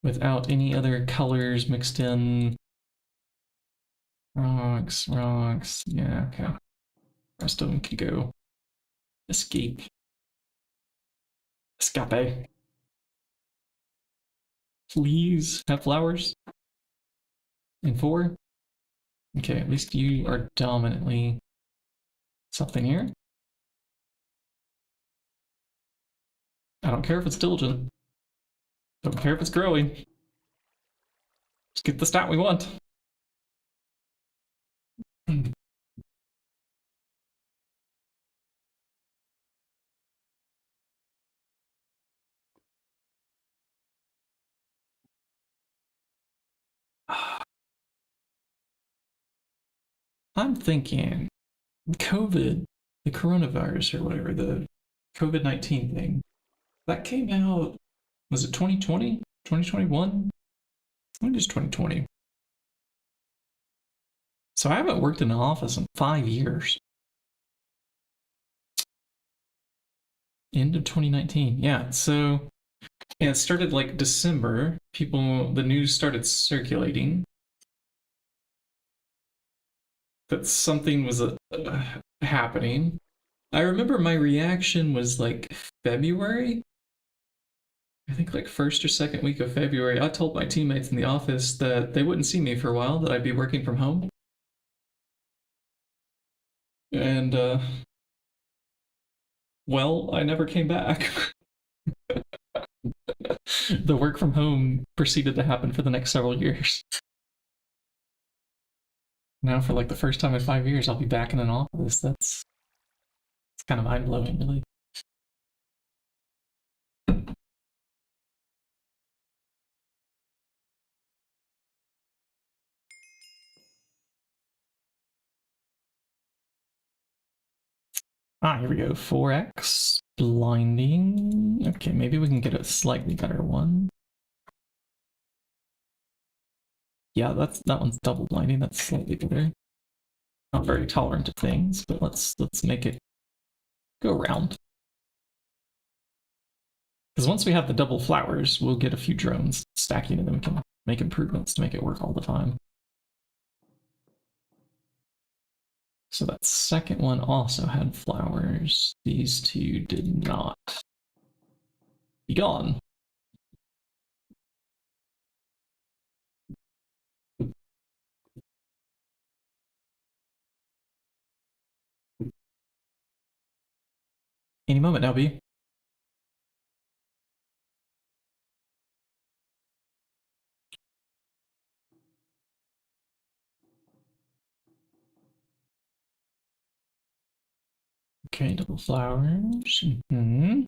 Without any other colors mixed in. Rocks, rocks. Yeah, okay. Rest of them can go. Escape. Escape. Please have flowers. In 4. Okay, at least you are dominantly something here. I don't care if it's diligent. Don't care if it's growing. Just get the stat we want. I'm thinking COVID, the coronavirus or whatever, the COVID-19 thing, that came out, was it 2020? 2021? When is 2020? So I haven't worked in an office in 5 years. End of 2019. Yeah, so yeah, it started like December. The news started circulating that something was happening. I remember my reaction was like February. I think like first or second week of February. I told my teammates in the office that they wouldn't see me for a while, that I'd be working from home. And, well, I never came back. The work from home proceeded to happen for the next several years. Now, for like the first time in 5 years, I'll be back in an office. It's kind of mind blowing, really. Here we go. 4x blinding. Okay, maybe we can get a slightly better one. Yeah, that one's double blinding. That's slightly better. Not very tolerant of things, but let's make it go around. Because once we have the double flowers, we'll get a few drones stacking, and then we can make improvements to make it work all the time. So that second one also had flowers. These two did not. Be gone. Any moment now, B. Okay, double flowers. Mm-hmm.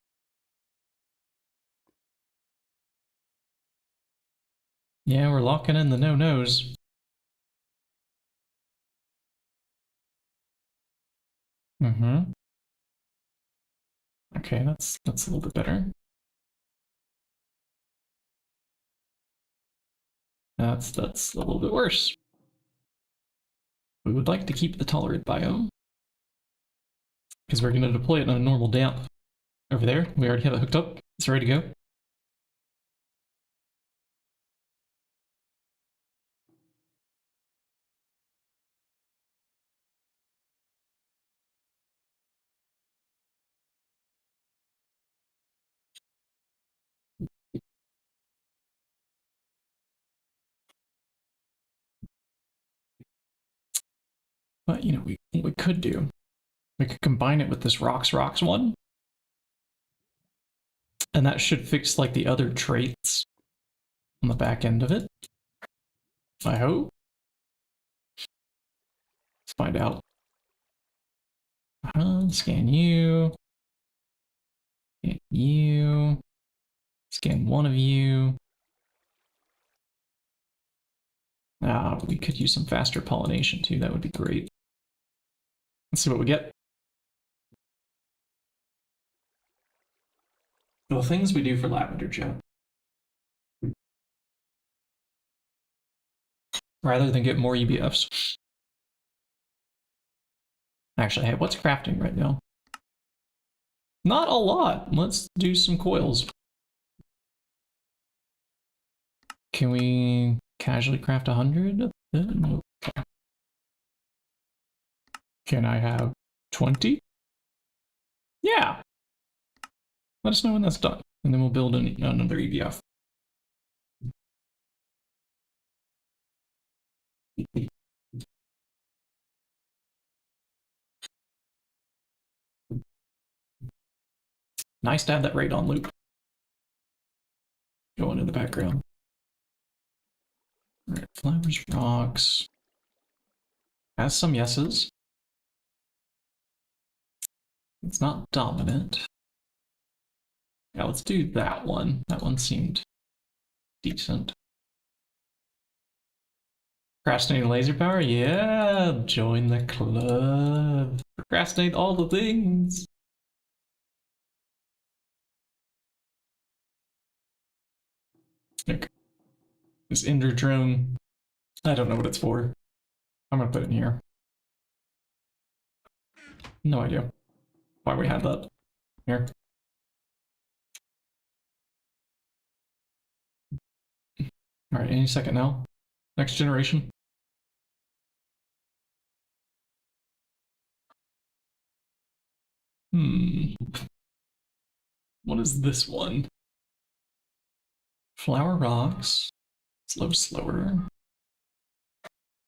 Yeah, we're locking in the no-nos. Mm-hmm. Okay, that's a little bit better. That's a little bit worse. We would like to keep the tolerant biome, because we're going to deploy it in a normal damp over there. We already have it hooked up. It's ready to go. But, you know, what we could do, we could combine it with this rocks one, and that should fix like the other traits on the back end of it. I hope. Let's find out. Scan you. Scan you. Scan one of you. We could use some faster pollination too. That would be great. Let's see what we get. The things we do for lavender, Joe. Rather than get more EBFs. Actually, hey, what's crafting right now? Not a lot. Let's do some coils. Can we casually craft 100? No. Can I have 20? Yeah. Let us know when that's done, and then we'll build another EBF. Nice to have that radon loop going in the background. All right, flowers, rocks. Has some yeses. It's not dominant. Yeah, let's do that one. That one seemed decent. Procrastinating laser power? Yeah, join the club. Procrastinate all the things. Okay. This Ender drone, I don't know what it's for. I'm gonna put it in here. No idea why we had that here. All right, any second now. Next generation. What is this one? Flower rocks. Slower.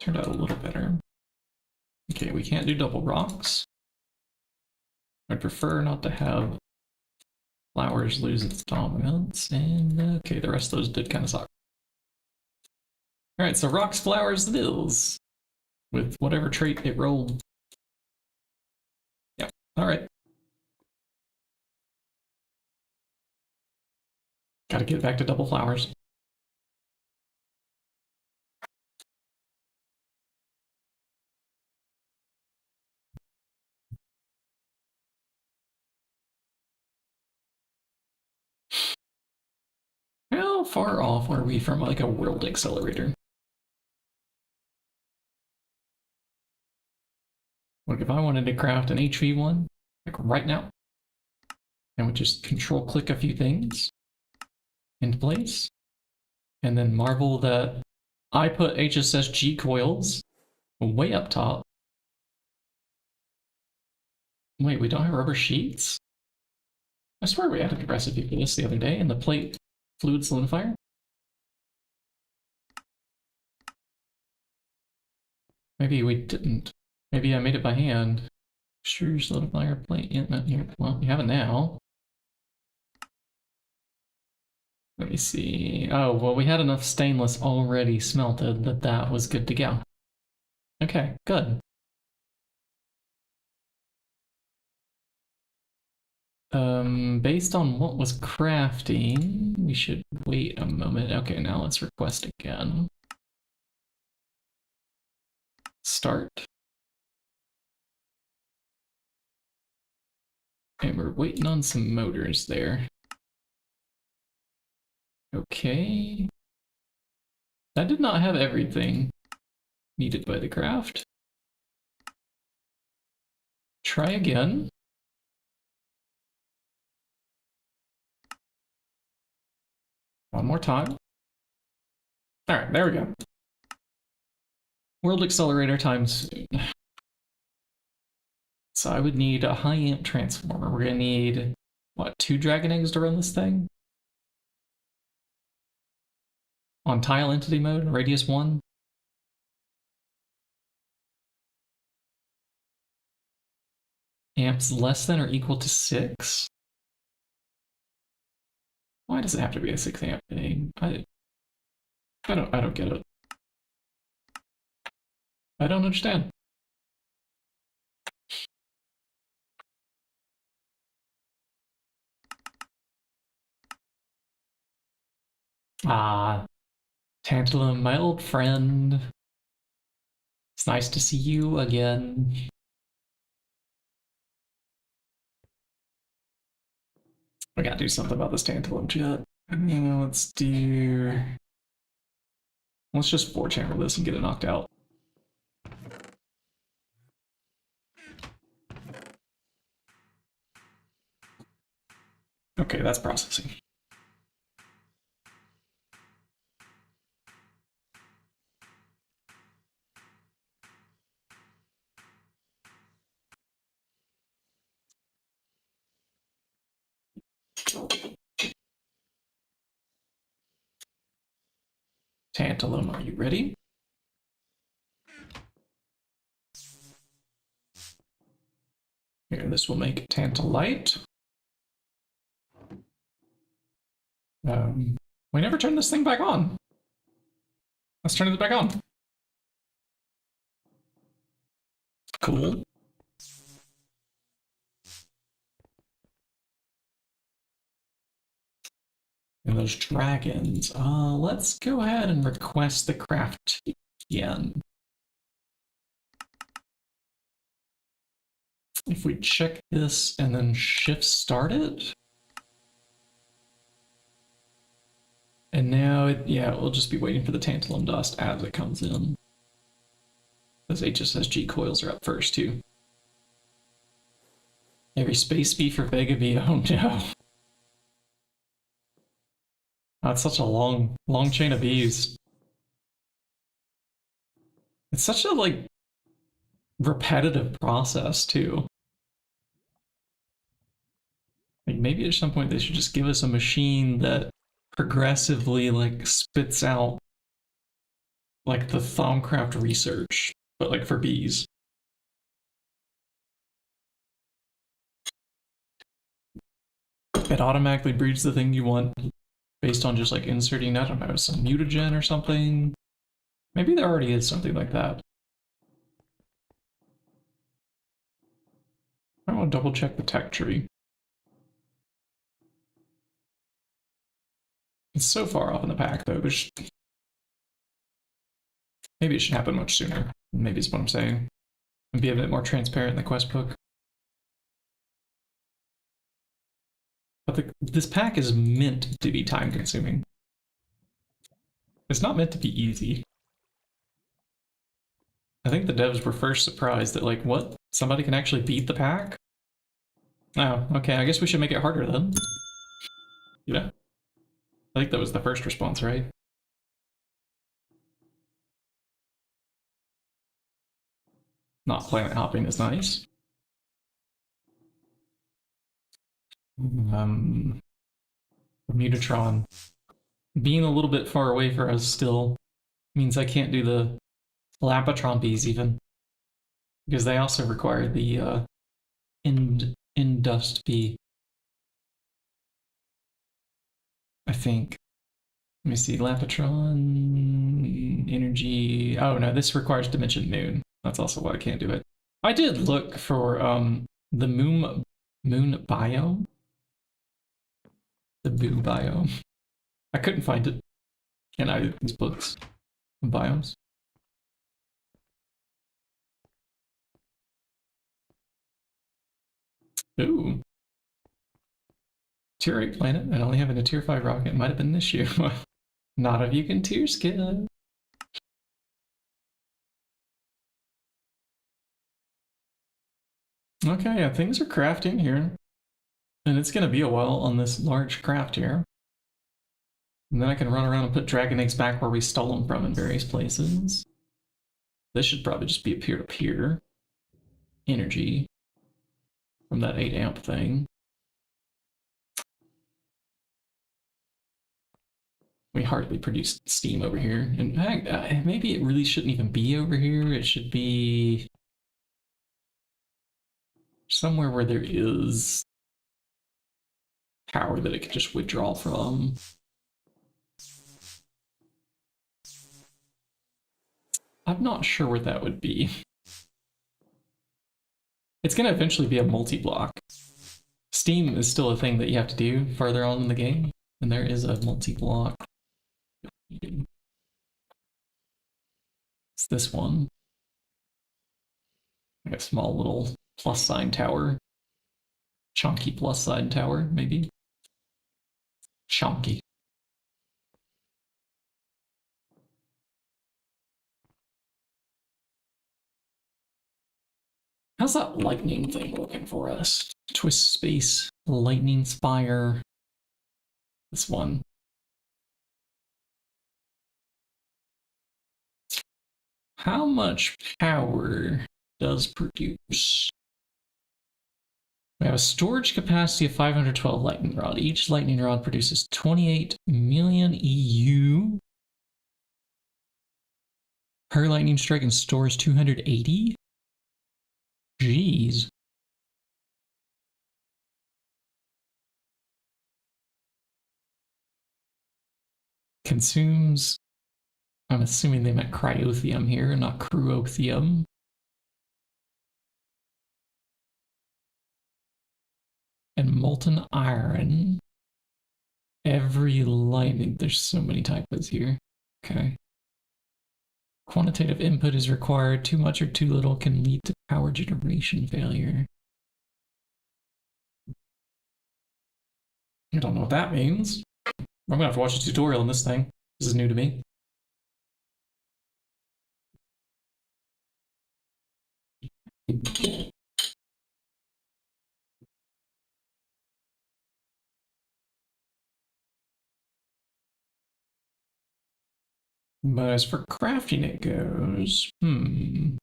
Turned out a little better. Okay, we can't do double rocks. I'd prefer not to have flowers lose its dominance. And okay, the rest of those did kind of suck. All right, so rocks, flowers, lils. With whatever trait it rolled. Yep, all right. Gotta get back to double flowers. How far off are we from like a world accelerator? Like if I wanted to craft an HV one, like right now, and would just control click a few things into place, and then marvel that I put HSSG coils way up top. Wait, we don't have rubber sheets? I swear we had a recipe for this the other day in the plate fluid solidifier. Maybe we didn't. Maybe I made it by hand. Sure, solidifier plate. Yeah, not here. Well, you have it now. Let me see. Oh, well, we had enough stainless already smelted that that was good to go. Okay, good. Based on what was crafting, we should wait a moment. Okay, now let's request again. Start. And we're waiting on some motors there. Okay. That did not have everything needed by the craft. Try again. One more time. All right, there we go. World accelerator times. So I would need a high amp transformer. We're gonna need, what, 2 dragon eggs to run this thing? On tile entity mode, radius 1. Amps less than or equal to 6. Why does it have to be a 6 amp thing? I don't get it. I don't understand. Ah, Tantalum, my old friend. It's nice to see you again. I gotta do something about this Tantalum jet. Let's just 4-chamber this and get it knocked out. Okay, that's processing. Tantalum, are you ready? Here, this will make tantalite. We never turned this thing back on. Let's turn it back on. Cool. And those dragons. Let's go ahead and request the craft again. If we check this and then shift start it. And now, we'll just be waiting for the tantalum dust as it comes in. Those HSSG coils are up first too. Every space bee for Vega bee, oh no. That's such a long chain of bees. It's such a, like, repetitive process, too. Like, maybe at some point they should just give us a machine that progressively, like, spits out, like, the Thaumcraft research, but, like, for bees. It automatically breeds the thing you want based on just, like, inserting, I don't know, some mutagen or something. Maybe there already is something like that. I want to double check the tech tree. It's so far off in the pack, though. Maybe it should happen much sooner. Maybe is what I'm saying. And be a bit more transparent in the quest book. But this pack is meant to be time-consuming. It's not meant to be easy. I think the devs were first surprised that, like, what? Somebody can actually beat the pack? Oh, okay, I guess we should make it harder then. You know? I think that was the first response, right? Not planet hopping is nice. Mutatron. Being a little bit far away for us still means I can't do the Lapatron bees even. Because they also require the Indust bee. I think. Let me see, Lapatron, energy. Oh no, this requires Dimension Moon. That's also why I can't do it. I did look for the moon biome. The boo biome. I couldn't find it in either of these books. Biomes. Ooh. Tier 8 planet and only having a tier 5 rocket might have been an issue. Not if you can tier skip. Okay, yeah, things are crafting here. And it's gonna be a while on this large craft here. And then I can run around and put dragon eggs back where we stole them from in various places. This should probably just be a peer-to-peer energy from that 8 amp thing. We hardly produce steam over here. In fact, maybe it really shouldn't even be over here. It should be somewhere where there is power that it can just withdraw from. I'm not sure where that would be. It's going to eventually be a multi-block. Steam is still a thing that you have to do further on in the game, and there is a multi-block. It's this one. Like a small little plus sign tower. Chunky plus sign tower, maybe. Chunky. How's that lightning thing looking for us? Twist space, lightning spire. This one. How much power does produce? We have a storage capacity of 512 lightning rod. Each lightning rod produces 28 million EU. Her lightning strike and stores 280? Jeez. Consumes, I'm assuming they meant cryothium here, not cruothium. And molten iron. Every lightning, there's so many typos here. Okay. Quantitative input is required. Too much or too little can lead to power generation failure. I don't know what that means. I'm gonna have to watch a tutorial on this thing. This is new to me. But as for crafting it goes, I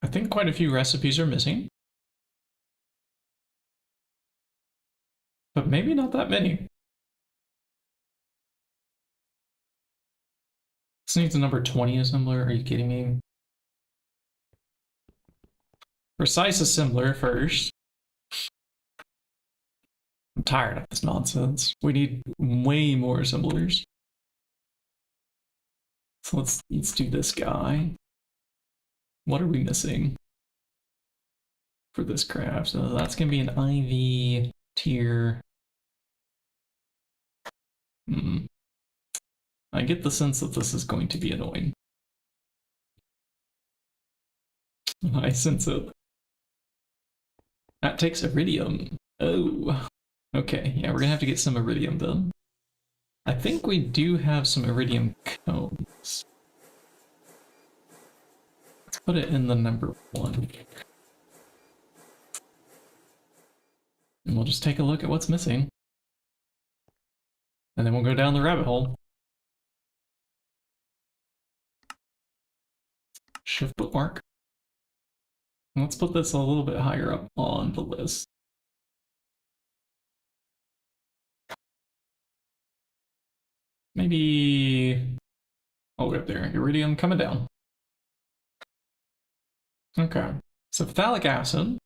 think quite a few recipes are missing. But maybe not that many. This needs a number 20 assembler, are you kidding me? Precise assembler first. I'm tired of this nonsense. We need way more assemblers. So let's do this guy. What are we missing for this craft? So that's gonna be an IV tier. I get the sense that this is going to be annoying. I sense it. That takes iridium. Oh, okay. Yeah, we're gonna have to get some iridium then. I think we do have some iridium cones. Let's put it in the number 1. And we'll just take a look at what's missing. And then we'll go down the rabbit hole. Shift bookmark. Let's put this a little bit higher up on the list. Maybe all the way up there. Iridium coming down. Okay. So phthalic acid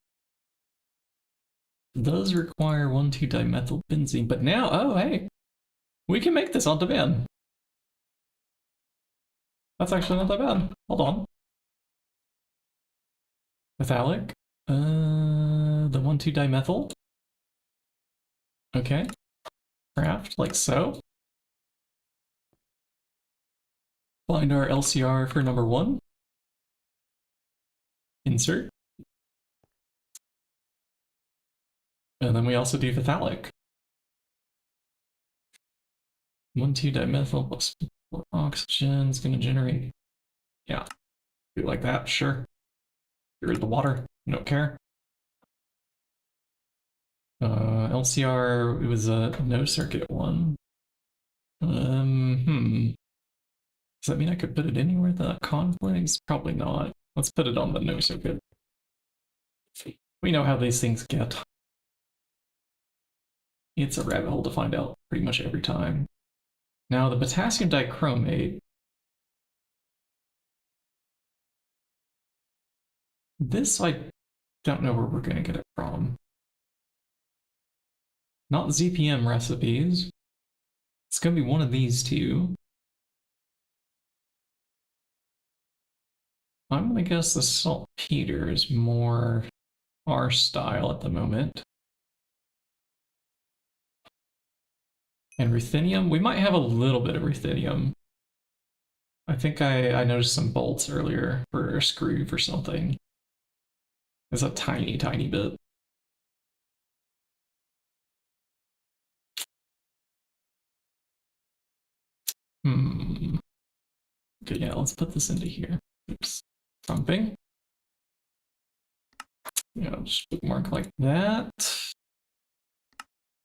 does require 1,2-dimethylbenzene, but now, oh hey, we can make this on demand. That's actually not that bad. Hold on. Phthalic, the 1,2-dimethyl. Okay. Craft like so. Find our LCR for number 1. Insert. And then we also do phthalic. 1,2-dimethyl plus 4 oxygen is going to generate. Yeah. Do it like that, sure. Get rid of the water. Don't care. LCR, it was a no circuit one. Does that mean I could put it anywhere that conflicts? Probably not. Let's put it on the no circuit. We know how these things get. It's a rabbit hole to find out pretty much every time. Now the potassium dichromate. This I don't know where we're going to get it from. Not ZPM recipes. It's going to be one of these two. I'm going to guess the saltpeter is more our style at the moment. And ruthenium, we might have a little bit of ruthenium. I think I noticed some bolts earlier for a screw for something. It's a tiny, tiny bit. Okay, yeah, let's put this into here. Oops. Something. Yeah, just bookmark like that.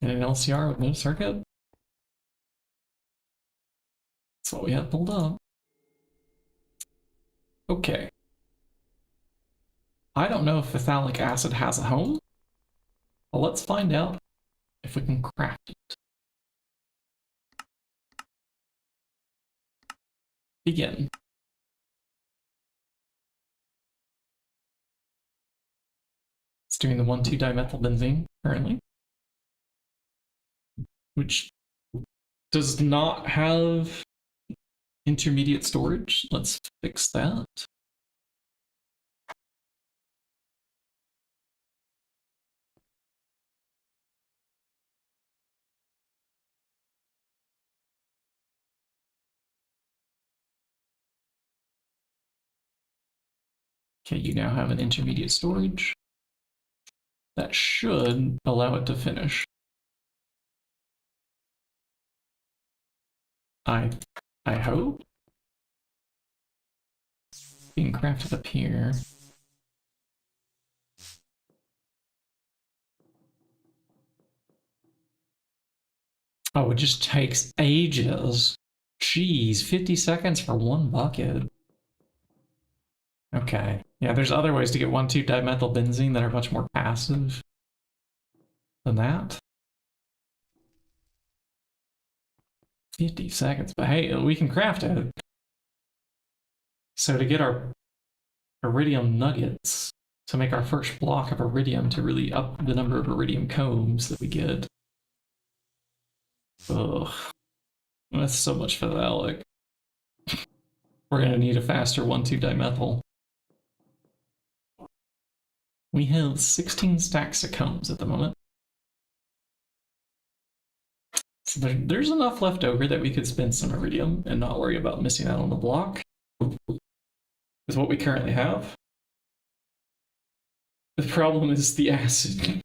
And an LCR with no circuit. That's what we have pulled up. Okay. I don't know if phthalic acid has a home, but let's find out if we can craft it. Begin. doing the 1,2-dimethylbenzene currently, which does not have intermediate storage. Let's fix that. Okay, you now have an intermediate storage. That should allow it to finish. I hope. Being crafted up here. Oh, it just takes ages. Jeez, 50 seconds for one bucket. Okay. Yeah, there's other ways to get 1,2-dimethylbenzene that are much more passive than that. 50 seconds, but hey, we can craft it. So to get our iridium nuggets, to make our first block of iridium to really up the number of iridium combs that we get. Ugh. That's so much phthalate. We're going to need a faster 1,2-dimethyl. We have 16 stacks of combs at the moment. So there's enough left over that we could spend some iridium and not worry about missing out on the block. With what we currently have. The problem is the acid.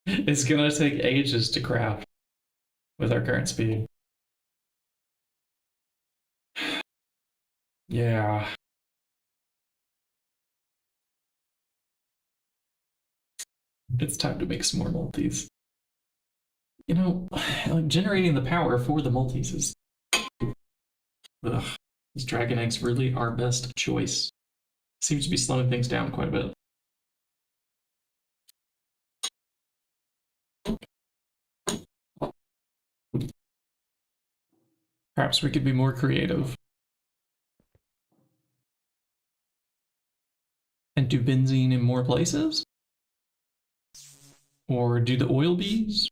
It's going to take ages to craft with our current speed. Yeah. It's time to make some more multis. You know, like generating the power for the multis is... Ugh. Is Dragon Eggs really our best choice? Seems to be slowing things down quite a bit. Perhaps we could be more creative. And do benzene in more places? Or do the oil bees?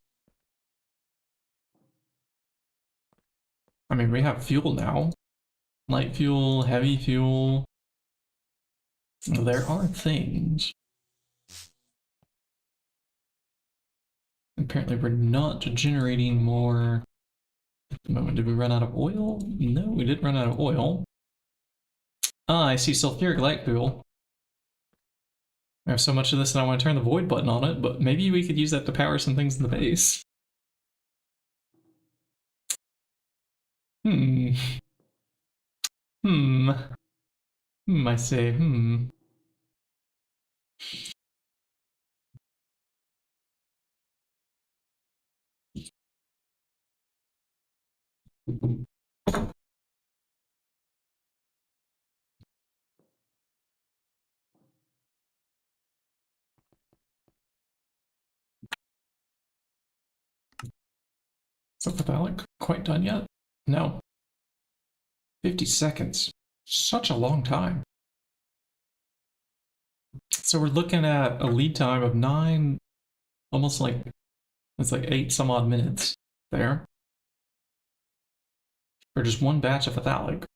I mean, we have fuel now. Light fuel, heavy fuel. There are things. Apparently we're not generating more at the moment. Did we run out of oil? No, we didn't run out of oil. Ah, I see sulfuric light fuel. I have so much of this and I want to turn the void button on it, but maybe we could use that to power some things in the base. I say, Is the phallic quite done yet? No. 50 seconds. Such a long time. So we're looking at a lead time of 9, almost like, it's like 8 some odd minutes there. For just one batch of phallic.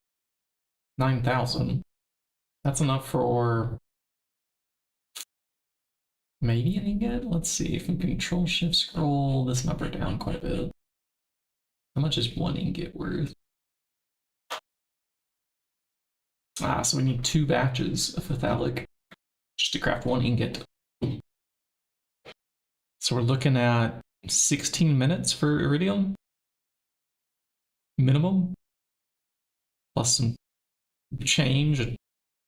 9,000. That's enough for maybe an ingot? Let's see if we control shift scroll this number down quite a bit. How much is one ingot worth? Ah, so we need 2 batches of phallic just to craft 1 ingot. So we're looking at 16 minutes for iridium minimum, plus some change,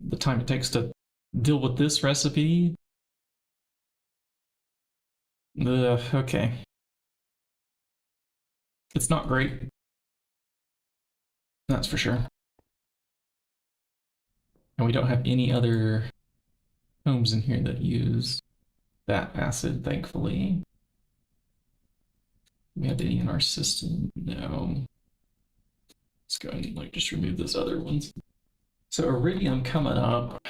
the time it takes to deal with this recipe. Okay. It's not great. That's for sure. And we don't have any other homes in here that use that acid, thankfully. Do we have any in our system? No. Let's go ahead and just remove those other ones. So iridium coming up.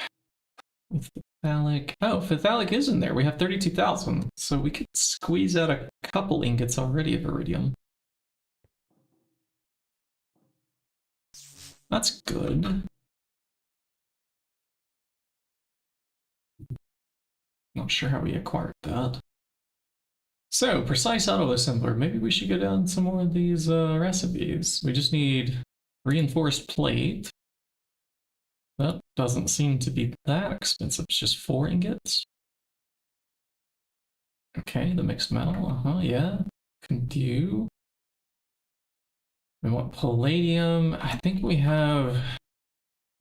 With the phthalic. Oh, phthalic is in there. We have 32,000. So we could squeeze out a couple ingots already of iridium. That's good. Not sure how we acquired that. So, precise auto assembler. Maybe we should go down some more of these recipes. We just need reinforced plate. That doesn't seem to be that expensive. It's just 4 ingots. Okay, the mixed metal. Yeah. Can do. We want palladium. I think we have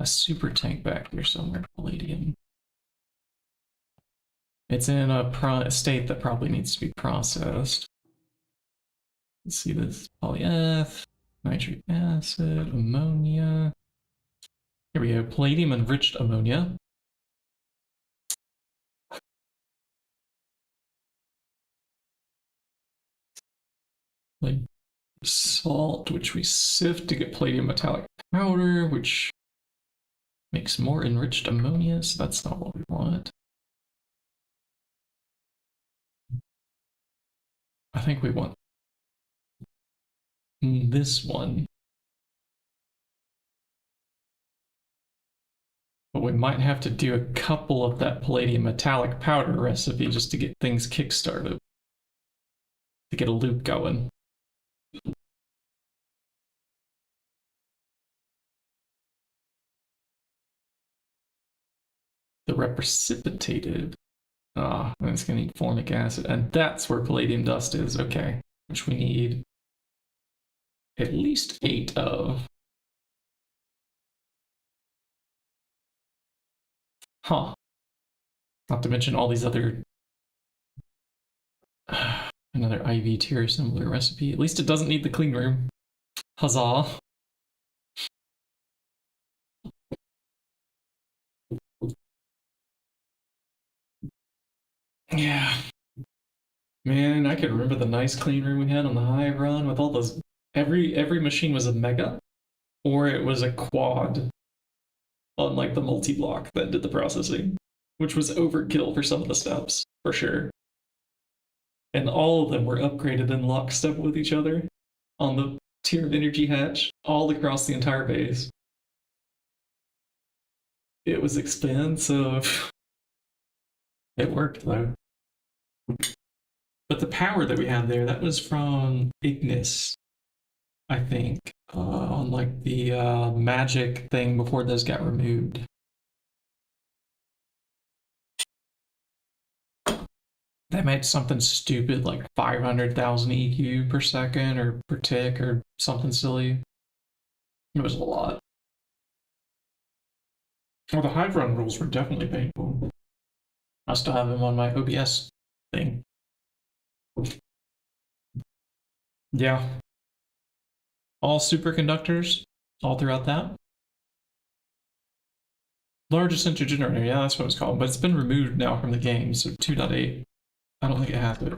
a super tank back here somewhere. Palladium. It's in a state that probably needs to be processed. Let's see this. Polyeth, nitric acid, ammonia. Here we go. Palladium enriched ammonia. Like salt, which we sift to get palladium metallic powder, which makes more enriched ammonia, so that's not what we want. I think we want this one. But we might have to do a couple of that palladium metallic powder recipe just to get things kickstarted. To get a loop going. The reprecipitated. Ah, and it's gonna need formic acid. And that's where palladium dust is, okay. Which we need at least 8 of. Huh. Not to mention all these other another IV tier assembler recipe. At least it doesn't need the clean room. Huzzah. Yeah. Man, I could remember the nice clean room we had on the high run with all those. Every machine was a mega, or it was a quad on like the multi-block that did the processing, which was overkill for some of the steps, for sure. And all of them were upgraded in lockstep with each other on the tier of energy hatch, all across the entire base. It was expensive. It worked though. But the power that we had there, that was from Ignis, I think, on like the magic thing before those got removed. They made something stupid like 500,000 EQ per second or per tick or something silly. It was a lot. Well, the hive run rules were definitely painful. I still have them on my OBS thing. Yeah. All superconductors, all throughout that. Large essential generator, yeah, that's what it's called, but it's been removed now from the game, so 2.8. I don't think it has it.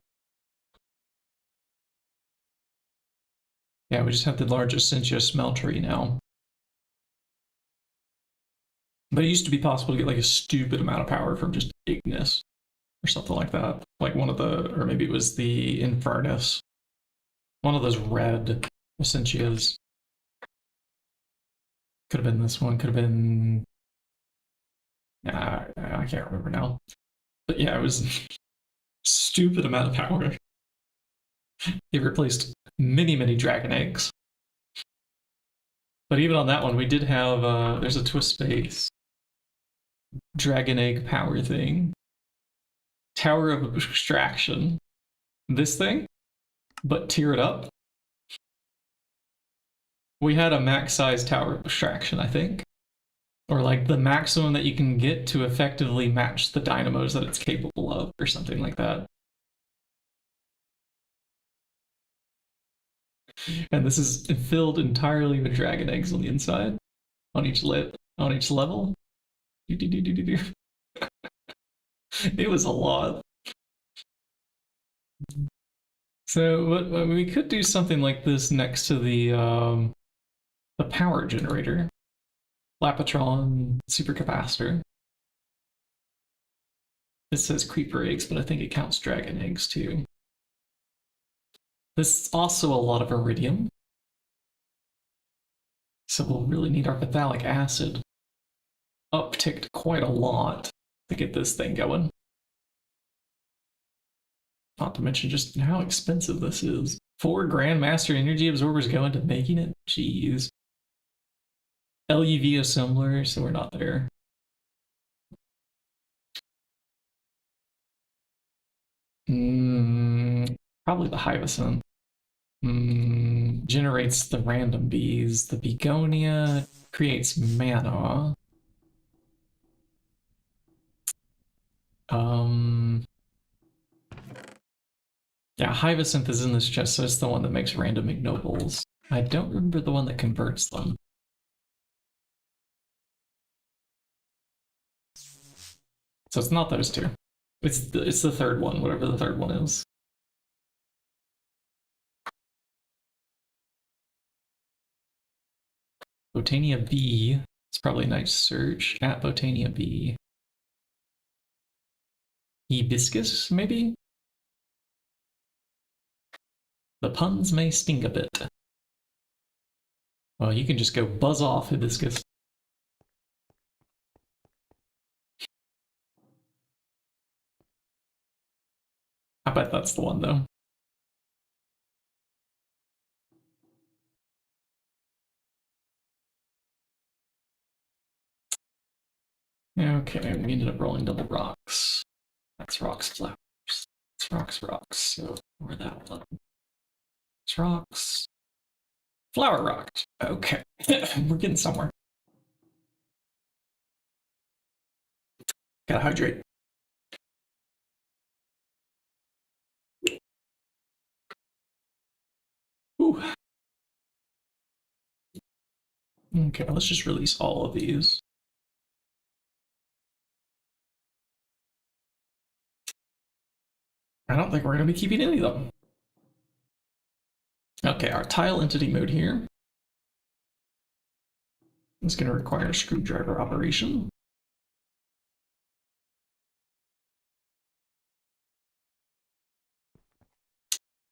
Yeah, we just have the large Essentia smeltery now. But it used to be possible to get like a stupid amount of power from just Ignis or something like that. Like one of the, or maybe it was the Infernus. One of those red Essentias. Could have been this one, could have been... I can't remember now. But yeah, it was stupid amount of power. It replaced many dragon eggs. But even on that one, we did have, there's a twist space dragon egg power thing. Tower of Abstraction. This thing, but tier it up. We had a max size Tower of Abstraction, I think. Or like the maximum that you can get to effectively match the dynamos that it's capable of, or something like that. And this is filled entirely with dragon eggs on the inside, on each level. It was a lot. So we could do something like this next to the power generator, Lapatron supercapacitor. It says creeper eggs, but I think it counts dragon eggs too. This is also a lot of iridium. So we'll really need our phthalic acid upticked quite a lot to get this thing going. Not to mention just how expensive this is. 4 Grandmaster energy absorbers go into making it? Jeez. LUV assembler, so we're not there. Probably the Hibison. Generates the random bees. The begonia creates mana. Yeah, Hibisynth is in this chest, so it's the one that makes random ignobles. I don't remember the one that converts them. So it's not those two. It's the third one, whatever the third one is. Botania B. It's probably a nice search. At Botania B. Hibiscus, maybe? The puns may sting a bit. Well, you can just go buzz off, Hibiscus. I bet that's the one, though. Okay, we ended up rolling double rocks. That's rocks, flowers. It's rocks, rocks. So, where that one? It's rocks. Flower rocked. Okay, we're getting somewhere. Gotta hydrate. Ooh. Okay, let's just release all of these. I don't think we're going to be keeping any of them. Okay, our tile entity mode here is going to require a screwdriver operation.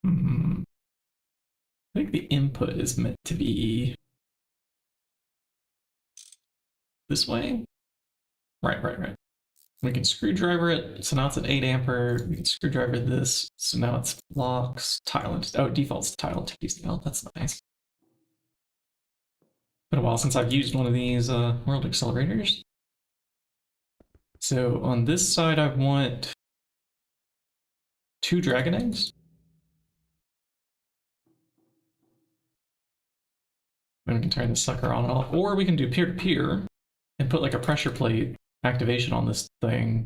I think the input is meant to be this way. Right. We can screwdriver it, so now it's an 8 ampere. We can screwdriver this, so now it's blocks, tile, it defaults to tile entities now. That's nice. Been a while since I've used one of these world accelerators. So on this side, I want 2 dragon eggs. And we can turn this sucker on and off, or we can do peer-to-peer and put like a pressure plate activation on this thing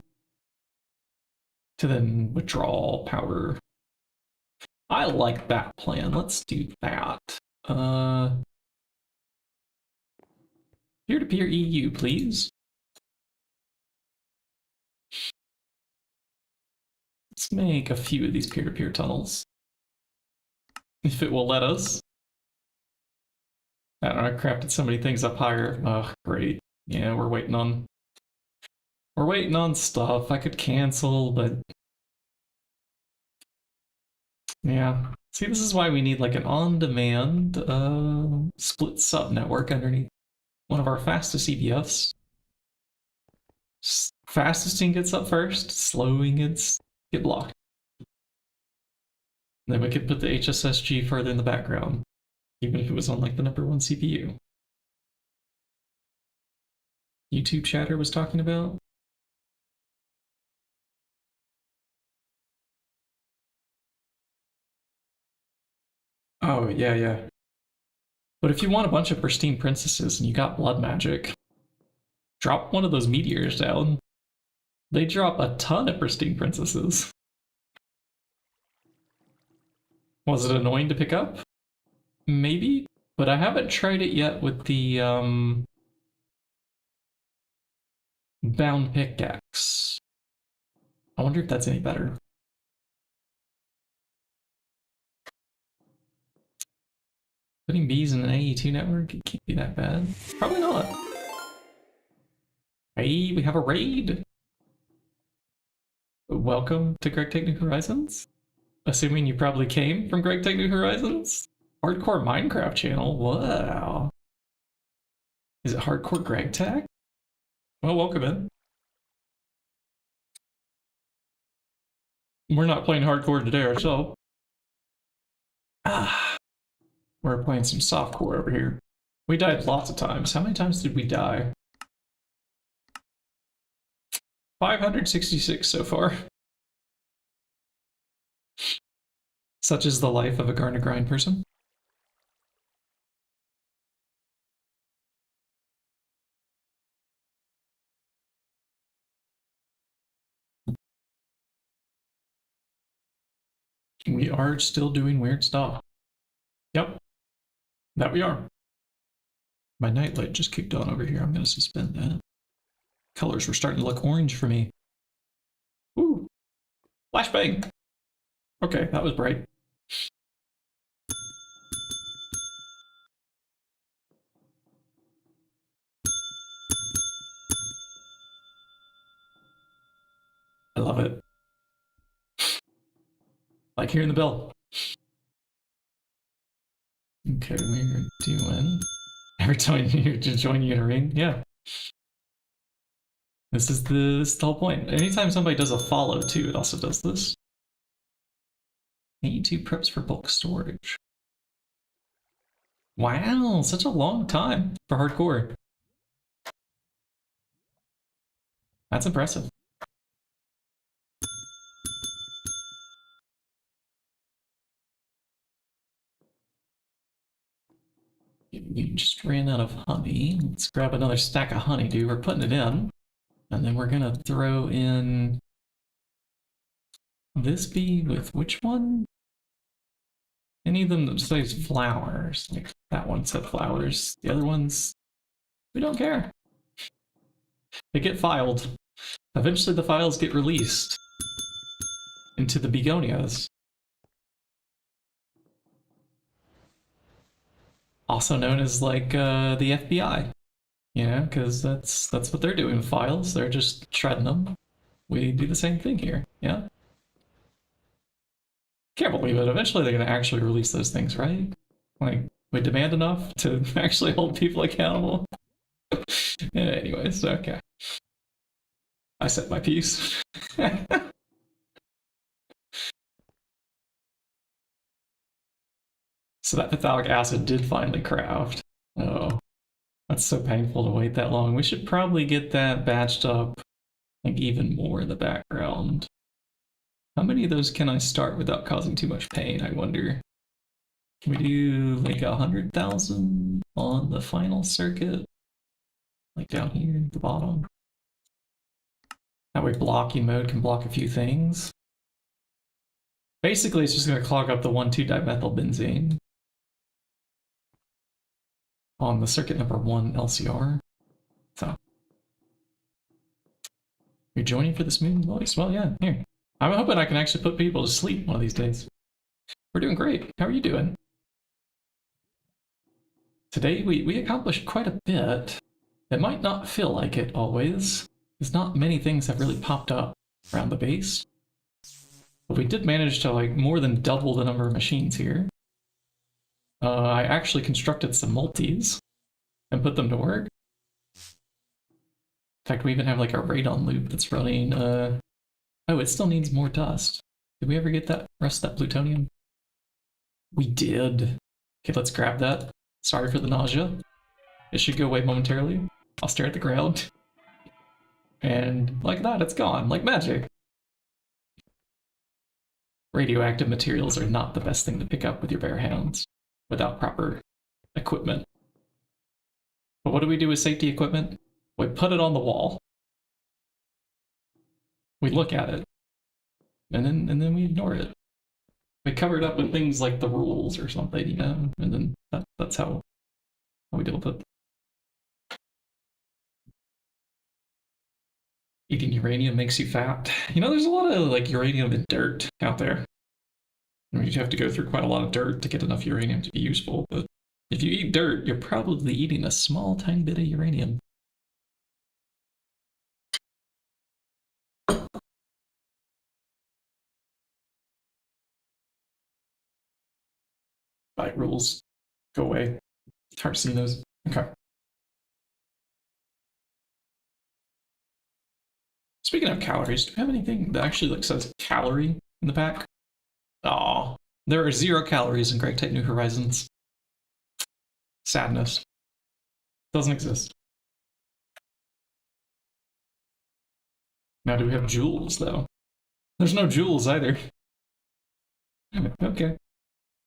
to then withdraw power. I like that plan. Let's do that. Peer-to-peer EU, please. Let's make a few of these peer-to-peer tunnels. If it will let us. I don't know, I crafted so many things up higher. Oh, great. Yeah, we're waiting on stuff. I could cancel, but yeah. See, this is why we need like an on-demand split sub network underneath one of our fastest EBFs. Fastest thing gets up first, slowing get blocked. Then we could put the HSSG further in the background, even if it was on like the #1 CPU. YouTube chatter was talking about. Oh, yeah. But if you want a bunch of pristine princesses and you got blood magic, drop one of those meteors down. They drop a ton of pristine princesses. Was it annoying to pick up? Maybe, but I haven't tried it yet with the bound pickaxe. I wonder if that's any better. Putting bees in an AE2 network, it can't be that bad. Probably not. Hey, we have a raid. Welcome to GregTech New Horizons. Assuming you probably came from GregTech New Horizons? Hardcore Minecraft channel? Wow. Is it Hardcore GregTech? Well, welcome in. We're not playing hardcore today ourselves. We're playing some softcore over here. We died lots of times. How many times did we die? 566 so far. Such is the life of a Garden Grind person. We are still doing weird stuff. Yep. That we are. My nightlight just kicked on over here. I'm going to suspend that. Colors were starting to look orange for me. Ooh. Flashbang. Okay, that was bright. I love it. Like hearing the bell. Okay, we're doing... Every time you join you in a ring, yeah. This is the whole point. Anytime somebody does a follow too, it also does this. 82 preps for bulk storage. Wow, such a long time for hardcore. That's impressive. We just ran out of honey. Let's grab another stack of honeydew. We're putting it in. And then we're gonna throw in this bee with which one? Any of them that says flowers. Like that one said flowers. The other ones, we don't care. They get filed. Eventually the files get released into the begonias. Also known as like the FBI. You know, because that's what they're doing with files. They're just shredding them. We do the same thing here, yeah? Can't believe it. Eventually they're going to actually release those things, right? Like, we demand enough to actually hold people accountable. Anyways, okay. I said my piece. So that phthalic acid did finally craft. Oh, that's so painful to wait that long. We should probably get that batched up like even more in the background. How many of those can I start without causing too much pain, I wonder? Can we do like 100,000 on the final circuit? Like down here at the bottom? That way blocking mode can block a few things. Basically, it's just going to clog up the 1,2-dimethylbenzene on the circuit number 1 LCR. So, you're joining for the smooth voice? Well, yeah, here. I'm hoping I can actually put people to sleep one of these days. We're doing great. How are you doing? Today, we accomplished quite a bit. It might not feel like it always, because not many things have really popped up around the base. But we did manage to like more than double the number of machines here. I actually constructed some multis and put them to work. In fact, we even have like a radon loop that's running. Oh, it still needs more dust. Did we ever get that rest of that plutonium? We did. Okay, let's grab that. Sorry for the nausea. It should go away momentarily. I'll stare at the ground. And like that, it's gone, like magic. Radioactive materials are not the best thing to pick up with your bare hands without proper equipment. But what do we do with safety equipment? We put it on the wall. We look at it. And then we ignore it. We cover it up with things like the rules or something, you know? And then that's how we deal with it. Eating uranium makes you fat. You know, there's a lot of like uranium in dirt out there. I mean, you have to go through quite a lot of dirt to get enough uranium to be useful, but if you eat dirt, you're probably eating a small, tiny bit of uranium. Bite rules. Go away. It's hard to see those. Okay. Speaking of calories, do you have anything that actually like says calorie in the pack? Aw. There are 0 calories in GregTech New Horizons. Sadness. Doesn't exist. Now do we have jewels though? There's no jewels either. Okay.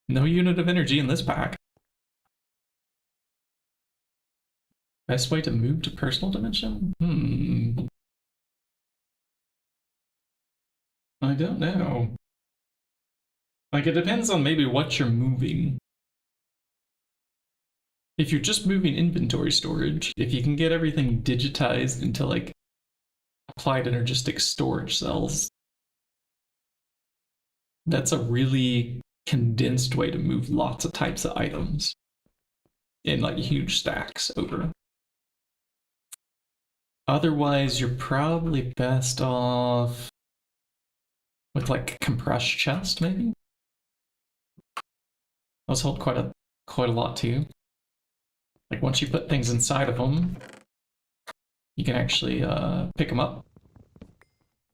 No unit of energy in this pack. Best way to move to personal dimension? I don't know. Like, it depends on maybe what you're moving. If you're just moving inventory storage, if you can get everything digitized into, like, applied energistic storage cells, that's a really condensed way to move lots of types of items in, like, huge stacks over. Otherwise, you're probably best off with, like, compressed chest, maybe? Those hold quite a lot too. Like once you put things inside of them, you can actually pick them up.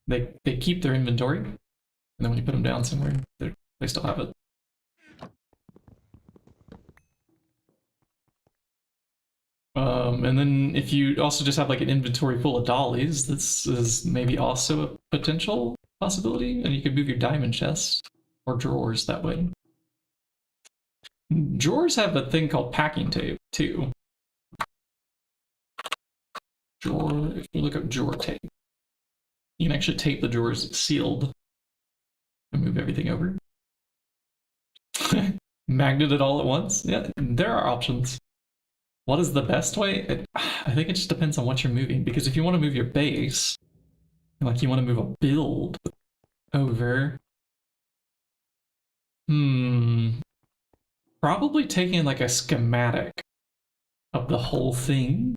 They keep their inventory, and then when you put them down somewhere, they still have it. And then if you also just have like an inventory full of dollies, this is maybe also a potential possibility, and you could move your diamond chest or drawers that way. Drawers have a thing called packing tape, too. Drawer, if you look up drawer tape, you can actually tape the drawers sealed and move everything over. Magnet it all at once? Yeah, there are options. What is the best way? I think it just depends on what you're moving, because if you want to move your base, like you want to move a build over, probably taking like a schematic of the whole thing,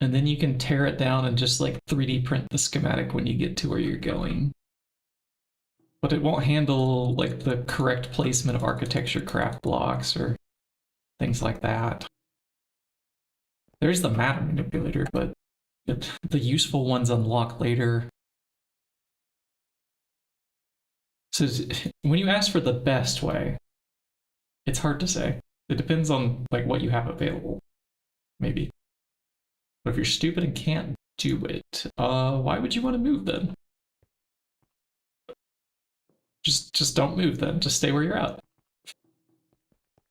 and then you can tear it down and just like 3D print the schematic when you get to where you're going. But it won't handle like the correct placement of architecture craft blocks or things like that. There's the matter manipulator, but the useful ones unlock later. So when you ask for the best way, it's hard to say. It depends on like what you have available, maybe. But if you're stupid and can't do it, why would you want to move then? Just don't move then. Just stay where you're at.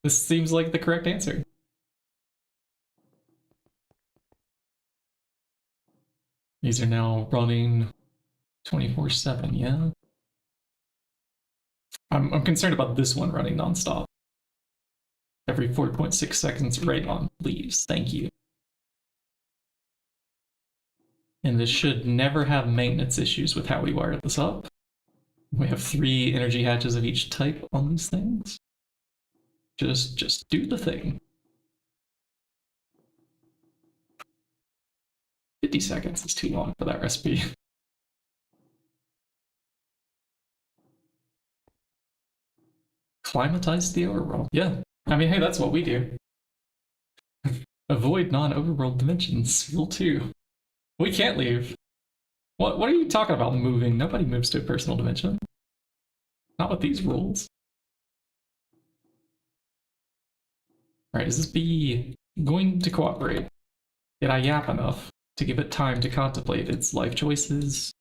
This seems like the correct answer. These are now running 24/7, yeah? I'm concerned about this one running nonstop. Every 4.6 seconds, right on, please, thank you. And this should never have maintenance issues with how we wire this up. We have 3 energy hatches of each type on these things. Just do the thing. 50 seconds is too long for that recipe. Climatize the overworld. Yeah. I mean, hey, that's what we do. Avoid non-overworld dimensions. Rule 2. We can't leave. What are you talking about moving? Nobody moves to a personal dimension. Not with these rules. Alright, is this bee going to cooperate? Did I yap enough to give it time to contemplate its life choices?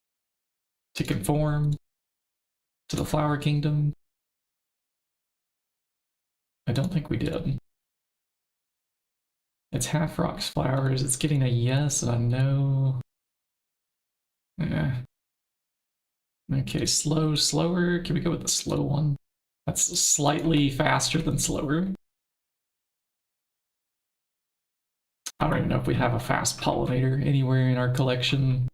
To conform to the flower kingdom? I don't think we did. It's half rocks flowers. It's getting a yes and a no. Okay, slower. Can we go with the slow one? That's slightly faster than slower. I don't even know if we have a fast pollinator anywhere in our collection.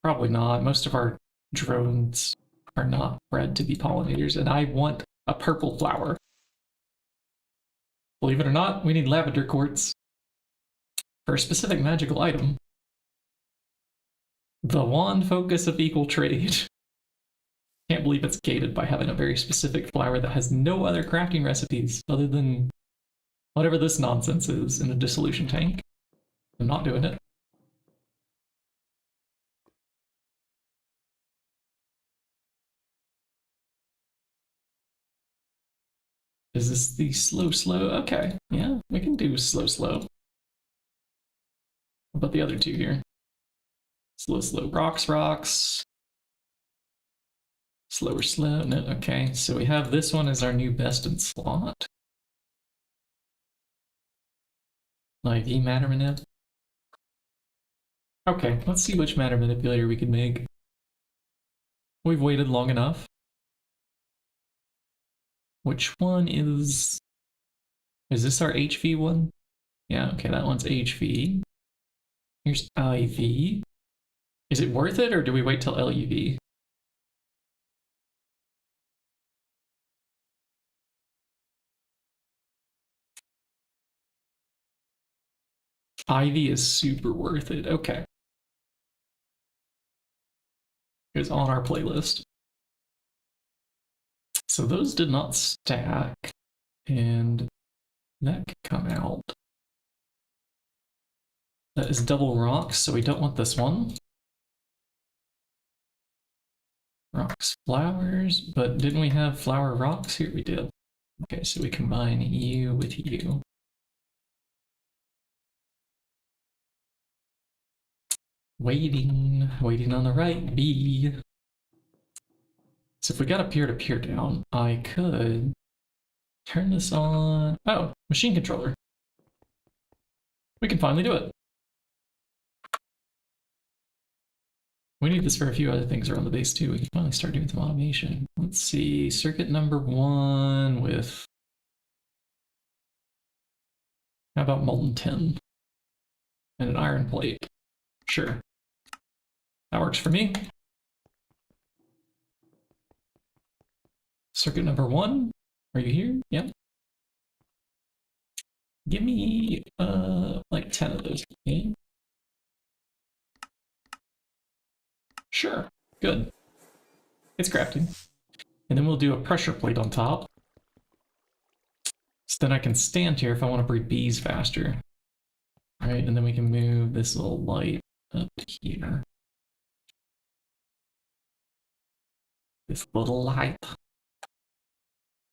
Probably not. Most of our drones are not bred to be pollinators, and I want a purple flower. Believe it or not, we need lavender quartz for a specific magical item. The wand focus of equal trade. Can't believe it's gated by having a very specific flower that has no other crafting recipes other than whatever this nonsense is in a dissolution tank. I'm not doing it. Is this the slow? Okay, yeah, we can do slow. What about the other two here? Slow, rocks. Slow, no, okay. So we have this one as our new best in slot. IV matter manip. Okay, let's see which matter manipulator we can make. We've waited long enough. Which one is this our HV one? Yeah, okay, that one's HV. Here's IV. Is it worth it, or do we wait till LUV? IV is super worth it. Okay. It's on our playlist. So those did not stack, and that could come out. That is double rocks, so we don't want this one. Rocks, flowers, but didn't we have flower rocks? Here we did. Okay, so we combine you with you. Waiting on the right B. So if we got a peer-to-peer down, I could turn this on. Oh, machine controller. We can finally do it. We need this for a few other things around the base too. We can finally start doing some automation. Let's see, circuit number 1 with, how about molten tin and an iron plate? Sure, that works for me. Circuit number 1, are you here? Yep. Give me like 10 of those. Okay. Sure, good. It's crafting. And then we'll do a pressure plate on top. So then I can stand here if I want to breed bees faster. All right, and then we can move this little light up to here. This little light.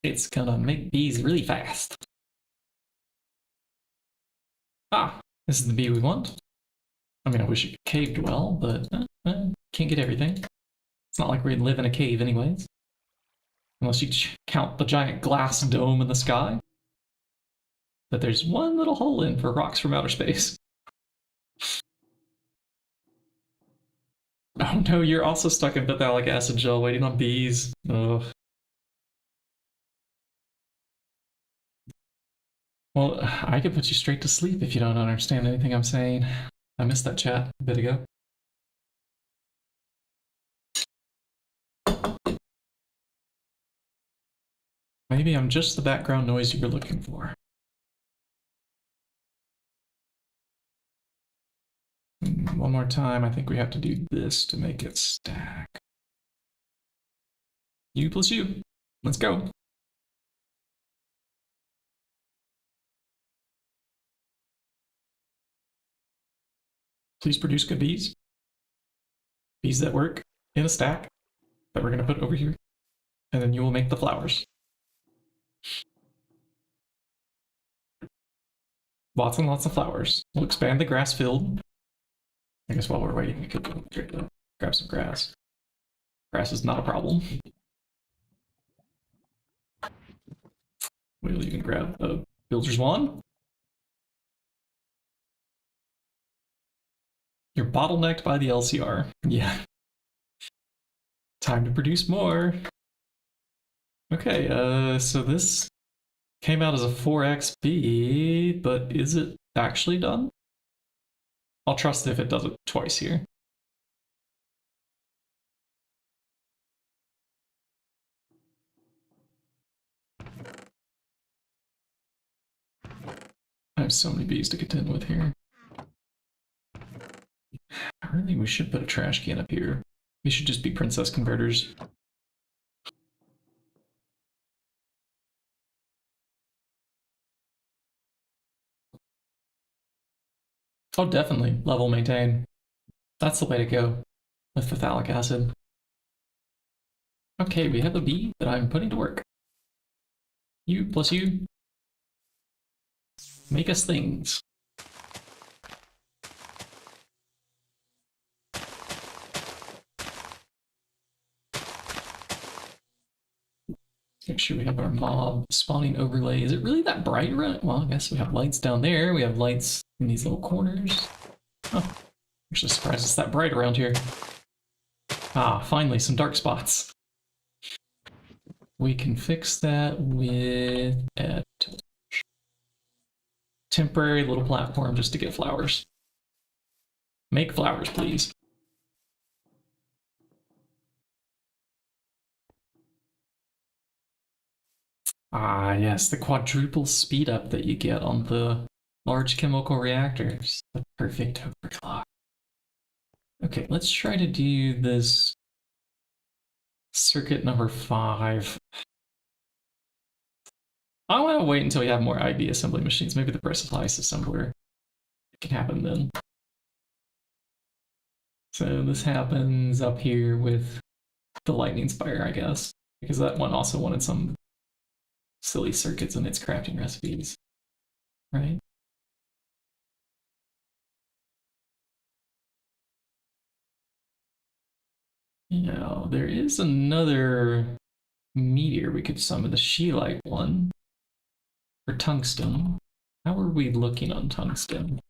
It's gonna make bees really fast. Ah, this is the bee we want. I mean, I wish it caved well, but can't get everything. It's not like we live in a cave anyways. Unless you count the giant glass dome in the sky that there's one little hole in for rocks from outer space. Oh no, you're also stuck in phthalic acid gel waiting on bees. Ugh. Well, I could put you straight to sleep if you don't understand anything I'm saying. I missed that chat a bit ago. Maybe I'm just the background noise you were looking for. One more time, I think we have to do this to make it stack. U plus U. Let's go. Please produce good bees. Bees that work in a stack that we're going to put over here. And then you will make the flowers. Lots and lots of flowers. We'll expand the grass field. I guess while we're waiting, we could grab some grass. Grass is not a problem. We'll even grab a builder's wand. You're bottlenecked by the LCR. Yeah. Time to produce more. Okay, so this came out as a 4xb, but is it actually done? I'll trust if it does it twice here. I have so many bees to contend with here. I really think we should put a trash can up here. These should just be princess converters. Oh, definitely. Level maintain. That's the way to go with phthalic acid. Okay, we have a bee that I'm putting to work. You plus you. Make us things. Make sure we have our mob spawning overlay. Is it really that bright around? Well, I guess we have lights down there. We have lights in these little corners. Oh, actually surprised it's that bright around here. Ah, finally, some dark spots. We can fix that with a temporary little platform just to get flowers. Make flowers, please. Ah, yes, the quadruple speed up that you get on the large chemical reactors. The perfect overclock. Okay, let's try to do this circuit number 5. I want to wait until we have more IB assembly machines. Maybe the precise assembler can happen then. So this happens up here with the lightning spire, I guess, because that one also wanted some silly circuits in its crafting recipes, right? Yeah, there is another meteor we could summon, the Sheelite one, for tungsten. How are we looking on tungsten?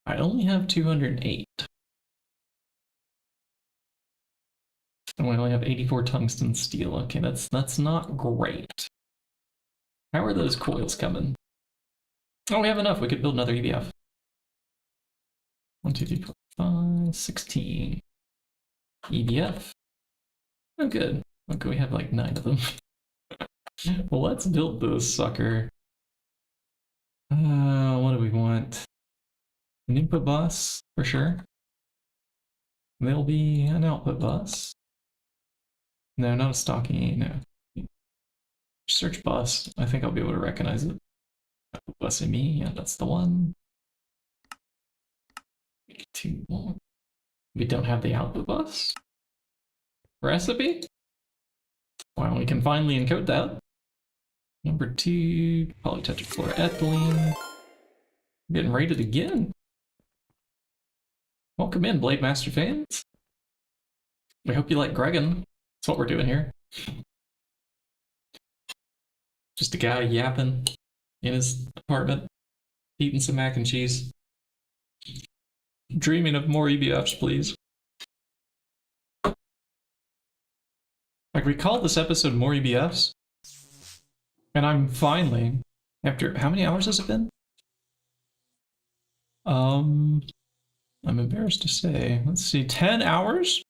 I only have 208. And we only have 84 tungsten steel. Okay, that's not great. How are those coils coming? Oh, we have enough. We could build another EBF. 1, 2, 3, 4, 5, 16. EBF. Oh, good. Okay, we have like 9 of them. Well, let's build this sucker. What do we want? An input bus, for sure. There'll be an output bus. No, not a stocking, no. Search bus. I think I'll be able to recognize it. Output bus in me, yeah, that's the one. 2 more. We don't have the output bus. Recipe? Well, we can finally encode that. Number 2, polytetrachloroethylene. Getting rated again. Welcome in, Blade Master fans. We hope you like Gregan. That's what we're doing here. Just a guy yapping in his apartment, eating some mac and cheese. Dreaming of more EBFs, please. Like, we called this episode More EBFs. And I'm finally, after, how many hours has it been? I'm embarrassed to say. Let's see, 10 hours?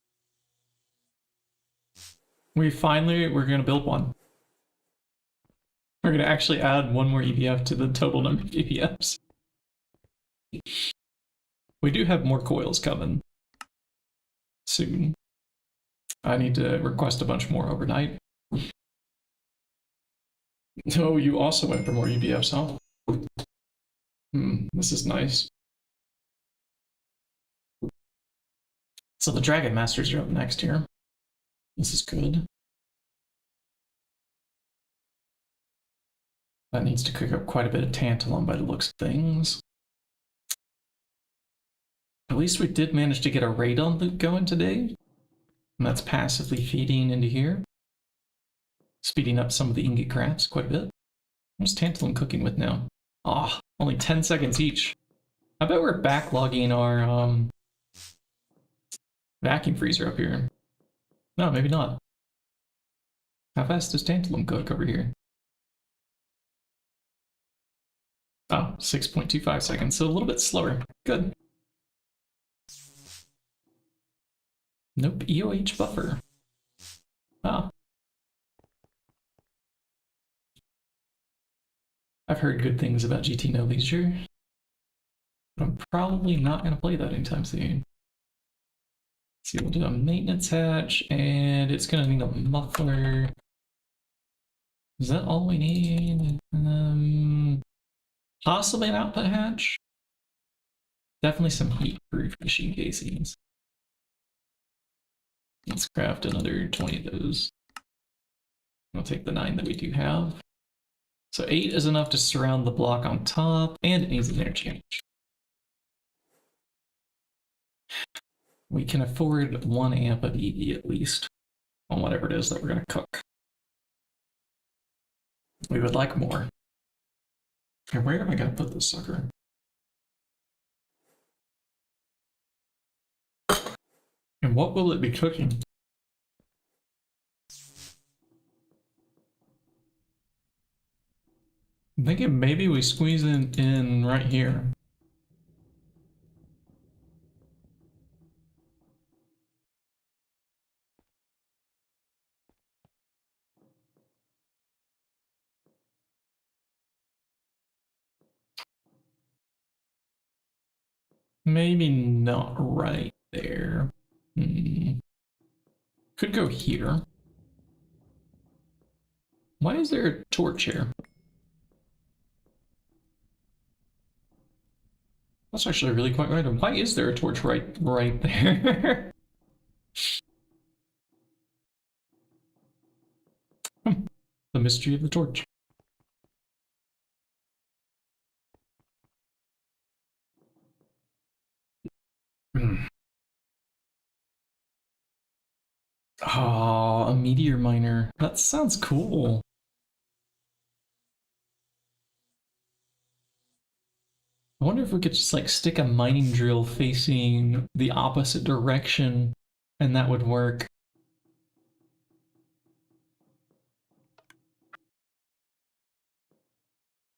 We're gonna build one. We're gonna actually add one more EBF to the total number of EBFs. We do have more coils coming soon. I need to request a bunch more overnight. Oh, you also went for more EBFs, huh? This is nice. So the Dragon Masters are up next here. This is good. That needs to cook up quite a bit of tantalum by the looks of things. At least we did manage to get a radon loop going today. And that's passively feeding into here. Speeding up some of the ingot crafts quite a bit. What's tantalum cooking with now? Ah, only 10 seconds each. I bet we're backlogging our vacuum freezer up here. No, maybe not. How fast does tantalum cook over here? Oh, 6.25 seconds, so a little bit slower. Good. Nope, EOH buffer. Ah. I've heard good things about GT No Leisure, but I'm probably not going to play that anytime soon. Let's see, we'll do a maintenance hatch, and it's going to need a muffler. Is that all we need? Possibly an output hatch. Definitely some heat-proof machine casings. Let's craft another 20 of those. I'll take the 9 that we do have. So 8 is enough to surround the block on top, and it needs an interchange. We can afford 1 amp of EV at least, on whatever it is that we're going to cook. We would like more. And where am I going to put this sucker? And what will it be cooking? I'm thinking maybe we squeeze it in right here. Maybe not right there. Could go here. Why is there a torch here? That's actually really quite random. Why is there a torch right there? The mystery of the torch. Oh, a meteor miner. That sounds cool. I wonder if we could just like stick a mining drill facing the opposite direction and that would work.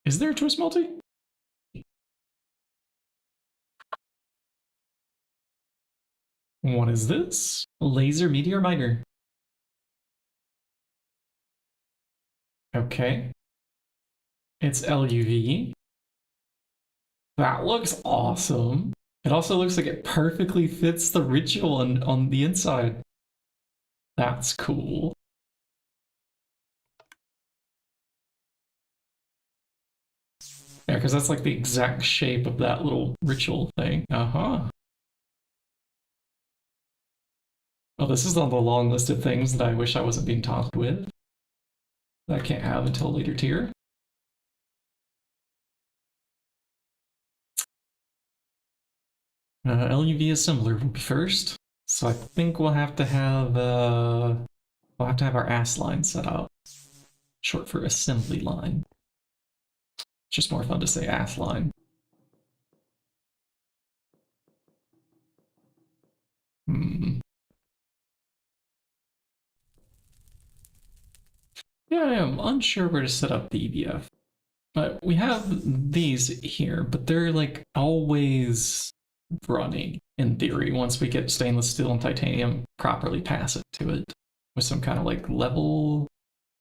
Is there a twist multi? What is this? Laser meteor miner. Okay. It's LUV. That looks awesome. It also looks like it perfectly fits the ritual on the inside. That's cool. Yeah, because that's like the exact shape of that little ritual thing. Uh-huh. Oh, this is on the long list of things that I wish I wasn't being tasked with. That I can't have until a later tier. LUV assembler will be first. So I think we'll have to have our ass line set up. Short for assembly line. It's just more fun to say ass line. Yeah, I am unsure where to set up the EBF. But we have these here, but they're like always running in theory once we get stainless steel and titanium properly passive to it with some kind of like level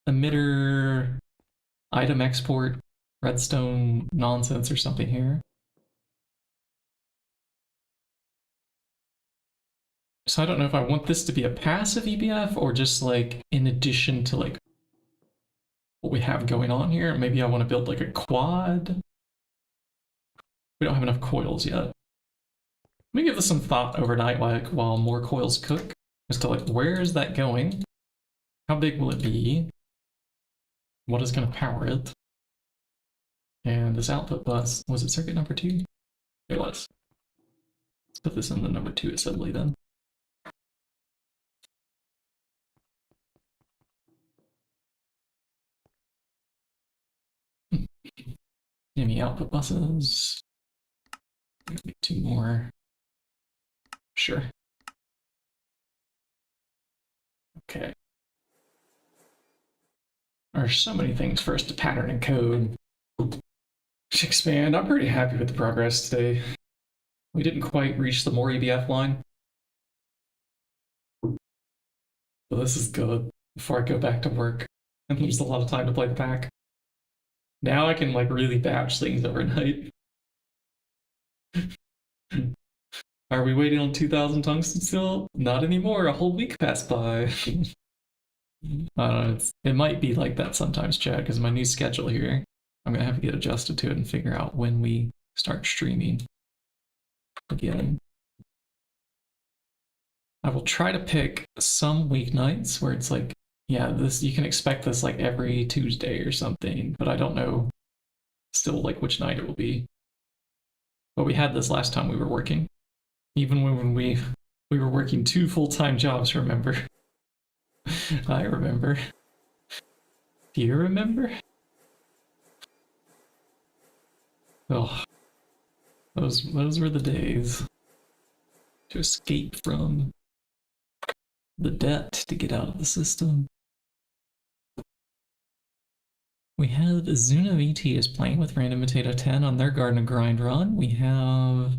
emitter item export redstone nonsense or something here. So I don't know if I want this to be a passive EBF or just like in addition to like what we have going on here. Maybe I want to build like a quad. We don't have enough coils yet. Let me give this some thought overnight while more coils cook as to like where is that going? How big will it be? What is going to power it? And this output bus, was it circuit number 2? It was. Let's put this in the number 2 assembly then. Any output buses? Maybe 2 more. Sure. Okay. There's so many things for us to pattern and code. Expand. I'm pretty happy with the progress today. We didn't quite reach the MOAR EBF line. But this is good before I go back to work and lose a lot of time to play the pack. Now I can like really batch things overnight. Are we waiting on 2,000 tungsten still? Not anymore. A whole week passed by. I don't know. It might be like that sometimes, Chad, because my new schedule here. I'm gonna have to get adjusted to it and figure out when we start streaming again. I will try to pick some weeknights where it's like, yeah, this you can expect this like every Tuesday or something, but I don't know still like which night it will be. But we had this last time we were working. Even when we were working 2 full-time jobs, remember? I remember. Do you remember? Oh, those were the days. To escape from the debt, to get out of the system. We have Zuna VT is playing with Random Potato 10 on their Garden of Grind run. We have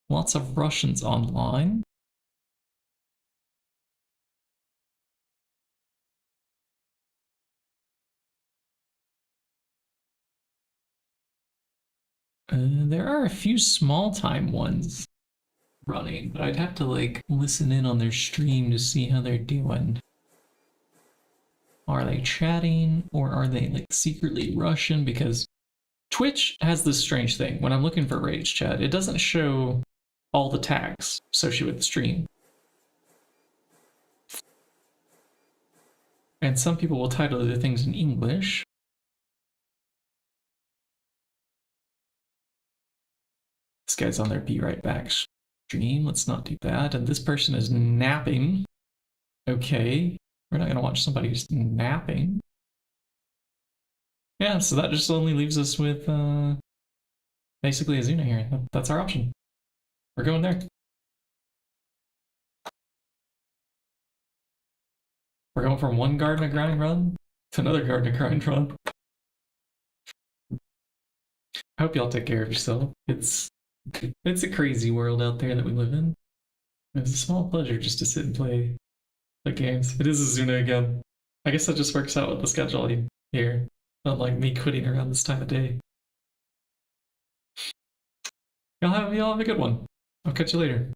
lots of Russians online. There are a few small-time ones running, but I'd have to like listen in on their stream to see how they're doing. Are they chatting or are they like secretly Russian? Because Twitch has this strange thing. When I'm looking for rage chat, it doesn't show all the tags associated with the stream. And some people will title their things in English. This guy's on their Be Right Back stream. Let's not do that. And this person is napping. Okay. We're not going to watch somebody who's napping. Yeah, so that just only leaves us with basically Azuna here. That's our option. We're going there. We're going from one Garden of Grind run to another Garden of Grind run. I hope y'all take care of yourself. It's a crazy world out there that we live in. It's a small pleasure just to sit and play games. It is Azuna again. I guess that just works out with the scheduling here. Not like me quitting around this time of day. Y'all have a good one. I'll catch you later.